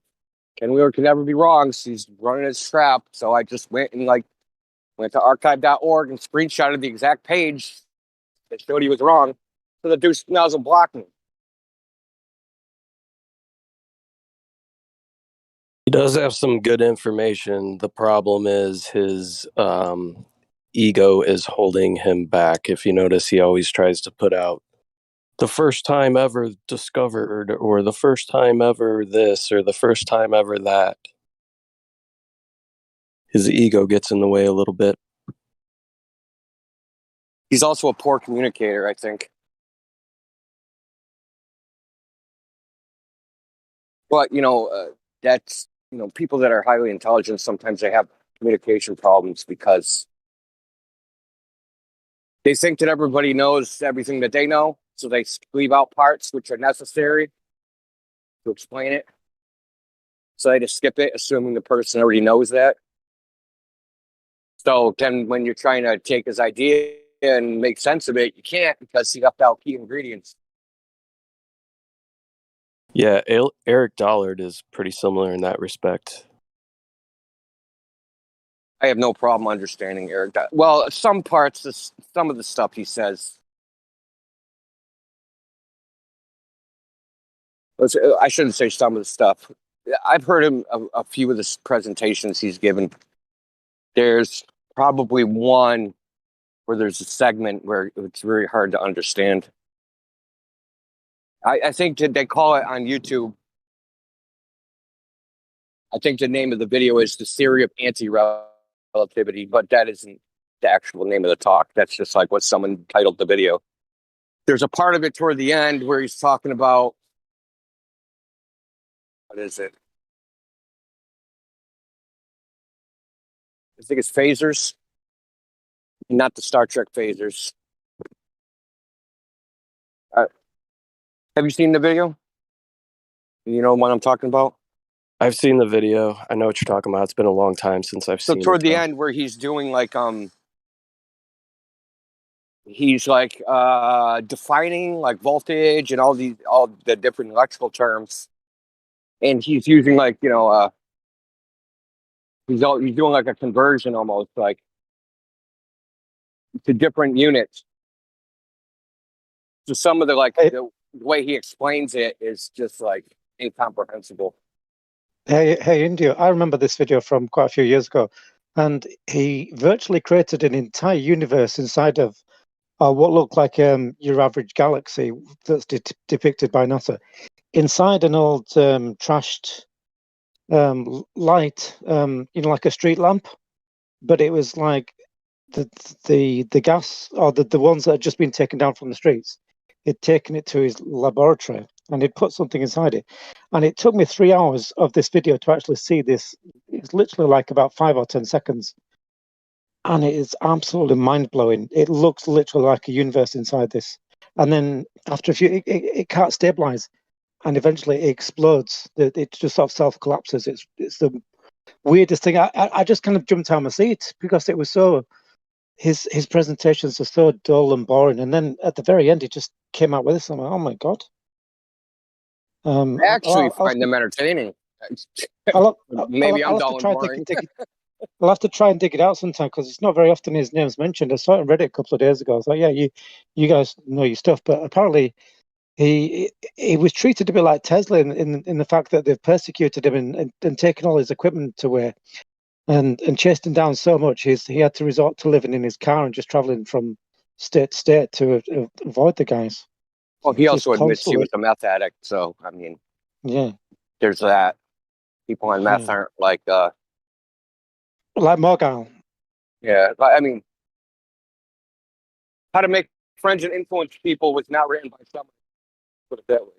Ken Wheeler can never be wrong. So he's running his trap. So I just went to archive.org and screenshotted the exact page that showed he was wrong. So the dude doesn't block me. He does have some good information. The problem is his ego is holding him back. If you notice, he always tries to put out the first time ever discovered, or the first time ever this, or the first time ever that. His ego gets in the way a little bit. He's also a poor communicator, I think. But, that's, people that are highly intelligent, sometimes they have communication problems because they think that everybody knows everything that they know. So they leave out parts which are necessary to explain it. So they just skip it, assuming the person already knows that. So then when you're trying to take his idea and make sense of it, you can't because he left out key ingredients. Yeah, Eric Dollard is pretty similar in that respect. I have no problem understanding Eric Dollard. Well, some parts, some of the stuff he says. I shouldn't say some of the stuff. I've heard him a few of the presentations he's given. There's probably one where there's a segment where it's very hard to understand. I think that they call it on YouTube. I think the name of the video is The Theory of Anti-Relativity, but that isn't the actual name of the talk. That's just like what someone titled the video. There's a part of it toward the end where he's talking about, what is it? I think it's phasers, not the Star Trek phasers. Have you seen the video? You know what I'm talking about? I've seen the video. I know what you're talking about. It's been a long time since I've seen it. So toward the end where he's doing he's defining voltage and all the different electrical terms. And he's using he's doing a conversion almost to different units. So some of the way he explains it is just incomprehensible. Hey, India, I remember this video from quite a few years ago, and he virtually created an entire universe inside of what looked like your average galaxy that's depicted by NASA. Inside an old trashed light, like a street lamp, but it was like the gas, or the ones that had just been taken down from the streets. He'd taken it to his laboratory and he'd put something inside it. And it took me 3 hours of this video to actually see this. It's literally like about 5 or 10 seconds. And it is absolutely mind-blowing. It looks literally like a universe inside this. And then after a few, it can't stabilize. And eventually it explodes. It just sort of self-collapses. It's the weirdest thing. I just kind of jumped out of my seat because it was so... His presentations are so dull and boring, and then at the very end, he just came out with this. I'm like, oh my god! I actually find them entertaining. Maybe I'm dull and boring. I'll have to try and dig it out sometime because it's not very often his name's mentioned. I saw it on Reddit a couple of days ago. I was like, yeah, you guys know your stuff, but apparently he was treated a bit like Tesla in the fact that they've persecuted him and taken all his equipment away and chased him down so much he had to resort to living in his car and just traveling from state to state to avoid the guys. Well, he Just also admits he constantly. was a meth addict, so I mean, Yeah, there's that. People on meth Yeah. aren't like Morgal. yeah, but I mean, How to Make Friends and Influence People was not written by someone. Put it that way.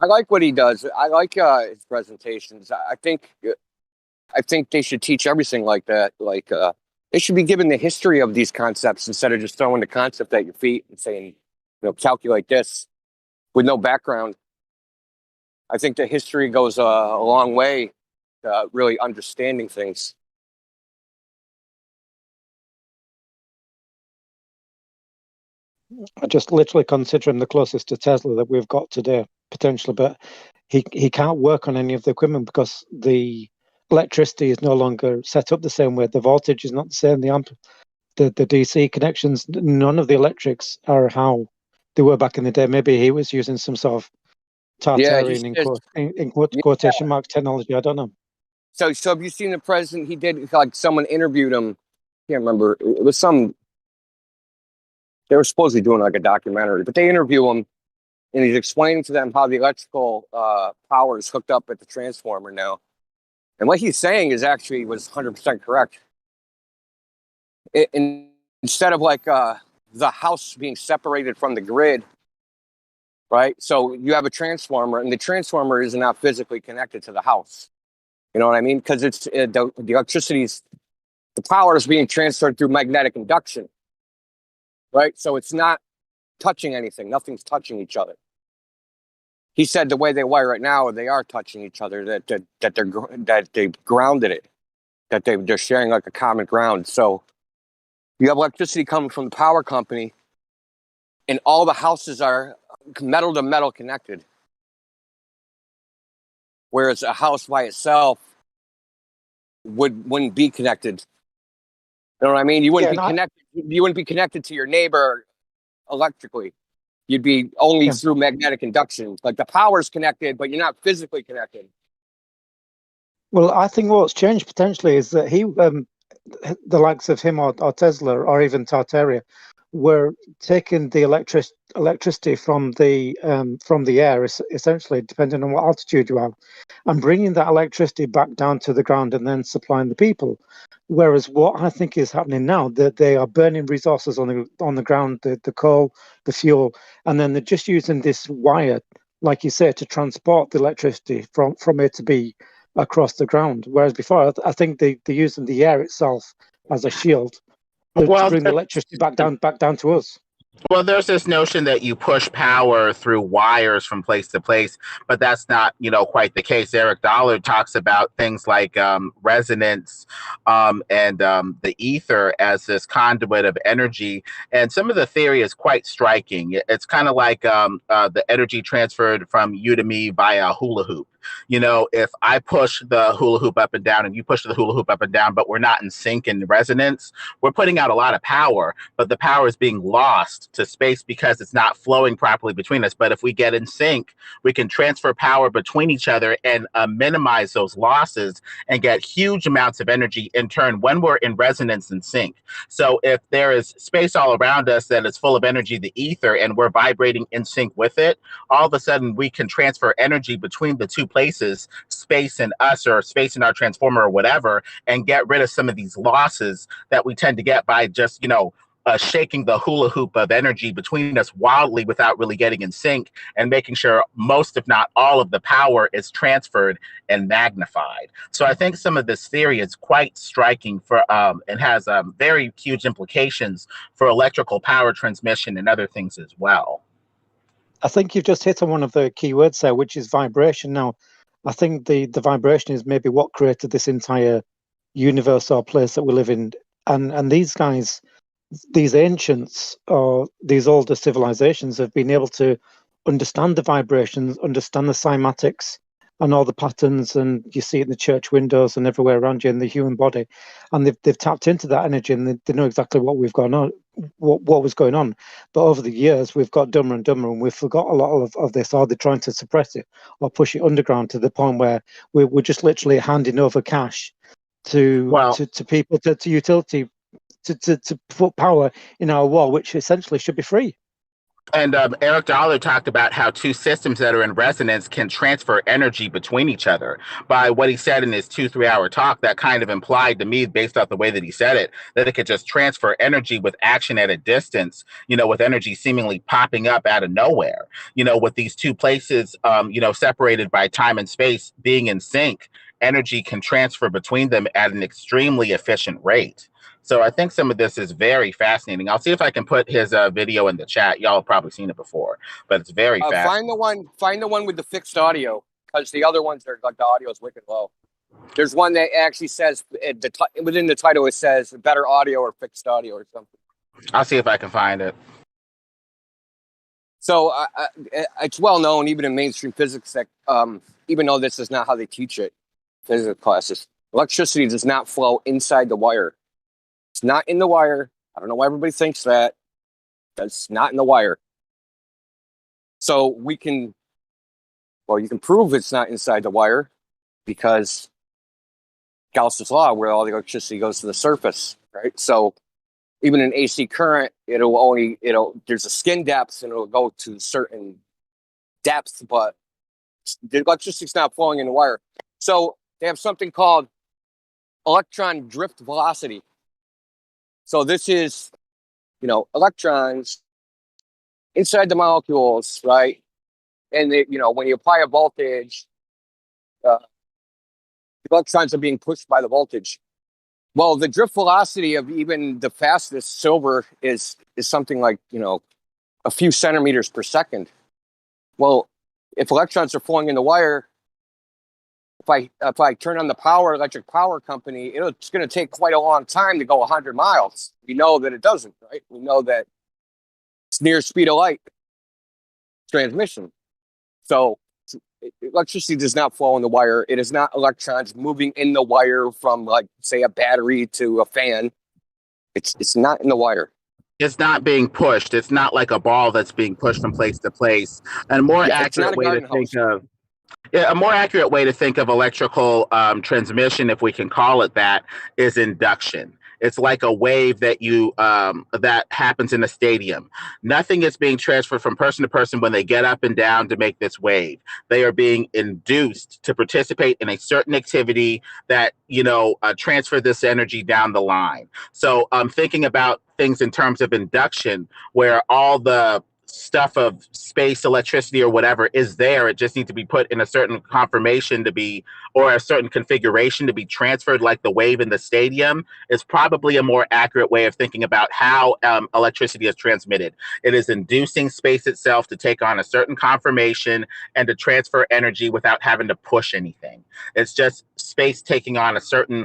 I like what he does. I like his presentations. I think they should teach everything like that. Like they should be given the history of these concepts instead of just throwing the concept at your feet and saying, calculate this with no background. I think the history goes a long way to really understanding things. I just literally consider him the closest to Tesla that we've got today, potentially, but he can't work on any of the equipment because the electricity is no longer set up the same way. The voltage is not the same. The DC connections, none of the electrics are how they were back in the day. Maybe he was using some sort of Tartarian in quotation marks technology. I don't know. So have you seen the president? He did, like, someone interviewed him. I can't remember. It was they were supposedly doing like a documentary, but they interview him and he's explaining to them how the electrical power is hooked up at the transformer now. And what he's saying was 100% correct. Instead of like the house being separated from the grid, right? So you have a transformer, and the transformer is not physically connected to the house. You know what I mean? Because it's the power is being transferred through magnetic induction, right? So it's not touching anything. Nothing's touching each other. He said the way they wire it now, they are touching each other. That they've grounded it. That they're sharing like a common ground. So you have electricity coming from the power company, and all the houses are metal to metal connected. Whereas a house by itself wouldn't be connected. You know what I mean? You wouldn't be connected. You wouldn't be connected to your neighbor electrically. You'd be only through magnetic induction. Like the power's connected, but you're not physically connected. Well, I think what's changed potentially is that the likes of him or Tesla or even Tartaria were taking the electricity from the air, essentially, depending on what altitude you are, and bringing that electricity back down to the ground and then supplying the people. Whereas what I think is happening now, that they are burning resources on the ground, the coal, the fuel, and then they're just using this wire, like you say, to transport the electricity from A to B across the ground. Whereas before, I think they're using the air itself as a shield to bring the electricity back down to us. Well, there's this notion that you push power through wires from place to place, but that's not, quite the case. Eric Dollard talks about things like resonance and the ether as this conduit of energy. And some of the theory is quite striking. It's kind of like the energy transferred from you to me via a hula hoop. If I push the hula hoop up and down and you push the hula hoop up and down, but we're not in sync and resonance, we're putting out a lot of power, but the power is being lost to space because it's not flowing properly between us. But if we get in sync, we can transfer power between each other and minimize those losses and get huge amounts of energy in turn when we're in resonance and sync. So if there is space all around us that is full of energy, the ether, and we're vibrating in sync with it, all of a sudden we can transfer energy between the two places, space and us, or space and our transformer or whatever, and get rid of some of these losses that we tend to get by just, shaking the hula hoop of energy between us wildly without really getting in sync, and making sure most, if not all, of the power is transferred and magnified. So I think some of this theory is quite striking for and has very huge implications for electrical power transmission and other things as well. I think you've just hit on one of the key words there, which is vibration. Now, I think the vibration is maybe what created this entire universe or place that we live in. And these guys, these ancients or these older civilizations have been able to understand the vibrations, understand the cymatics and all the patterns, and you see it in the church windows and everywhere around you in the human body, and they've tapped into that energy, and they know exactly what we've gone on, what was going on. But over the years, we've got dumber and dumber, and we've forgot a lot of this. Or they're trying to suppress it or push it underground to the point where we're just literally handing over cash to people, to utility, to put power in our war, which essentially should be free. And Eric Dollar talked about how two systems that are in resonance can transfer energy between each other. By what he said in his 2-3 hour talk, that kind of implied to me, based off the way that he said it, that it could just transfer energy with action at a distance, with energy seemingly popping up out of nowhere, with these two places, separated by time and space being in sync, energy can transfer between them at an extremely efficient rate. So I think some of this is very fascinating. I'll see if I can put his video in the chat. Y'all have probably seen it before, but it's very fascinating. Find the one with the fixed audio, because the other ones are like the audio is wicked low. There's one that actually says within the title it says better audio or fixed audio or something. I'll see if I can find it. So it's well known even in mainstream physics that even though this is not how they teach it, physics classes, electricity does not flow inside the wire. It's not in the wire. I don't know why everybody thinks that. It's not in the wire. So you can prove it's not inside the wire because Gauss's law, where all the electricity goes to the surface, right? So even in AC current, there's a skin depth and it'll go to certain depths, but the electricity's not flowing in the wire. So they have something called electron drift velocity. So this is, electrons inside the molecules, right? And when you apply a voltage, the electrons are being pushed by the voltage. Well, the drift velocity of even the fastest silver is something like, a few centimeters per second. Well, if electrons are flowing in the wire, if I turn on the electric power company, it's going to take quite a long time to go 100 miles. We know that it doesn't, right? We know that it's near speed of light transmission. So electricity does not flow in the wire. It is not electrons moving in the wire from, like, say, a battery to a fan. It's not in the wire. It's not being pushed. It's not like a ball that's being pushed from place to place. And a more accurate way to think of a more accurate way to think of electrical transmission, if we can call it that, is induction. It's like a wave that that happens in a stadium. Nothing is being transferred from person to person when they get up and down to make this wave. They are being induced to participate in a certain activity that transfer this energy down the line. So I'm thinking about things in terms of induction, where all the stuff of space, electricity, or whatever is there. It just needs to be put in a certain conformation or a certain configuration to be transferred, like the wave in the stadium, is probably a more accurate way of thinking about how electricity is transmitted. It is inducing space itself to take on a certain conformation and to transfer energy without having to push anything. It's just space taking on a certain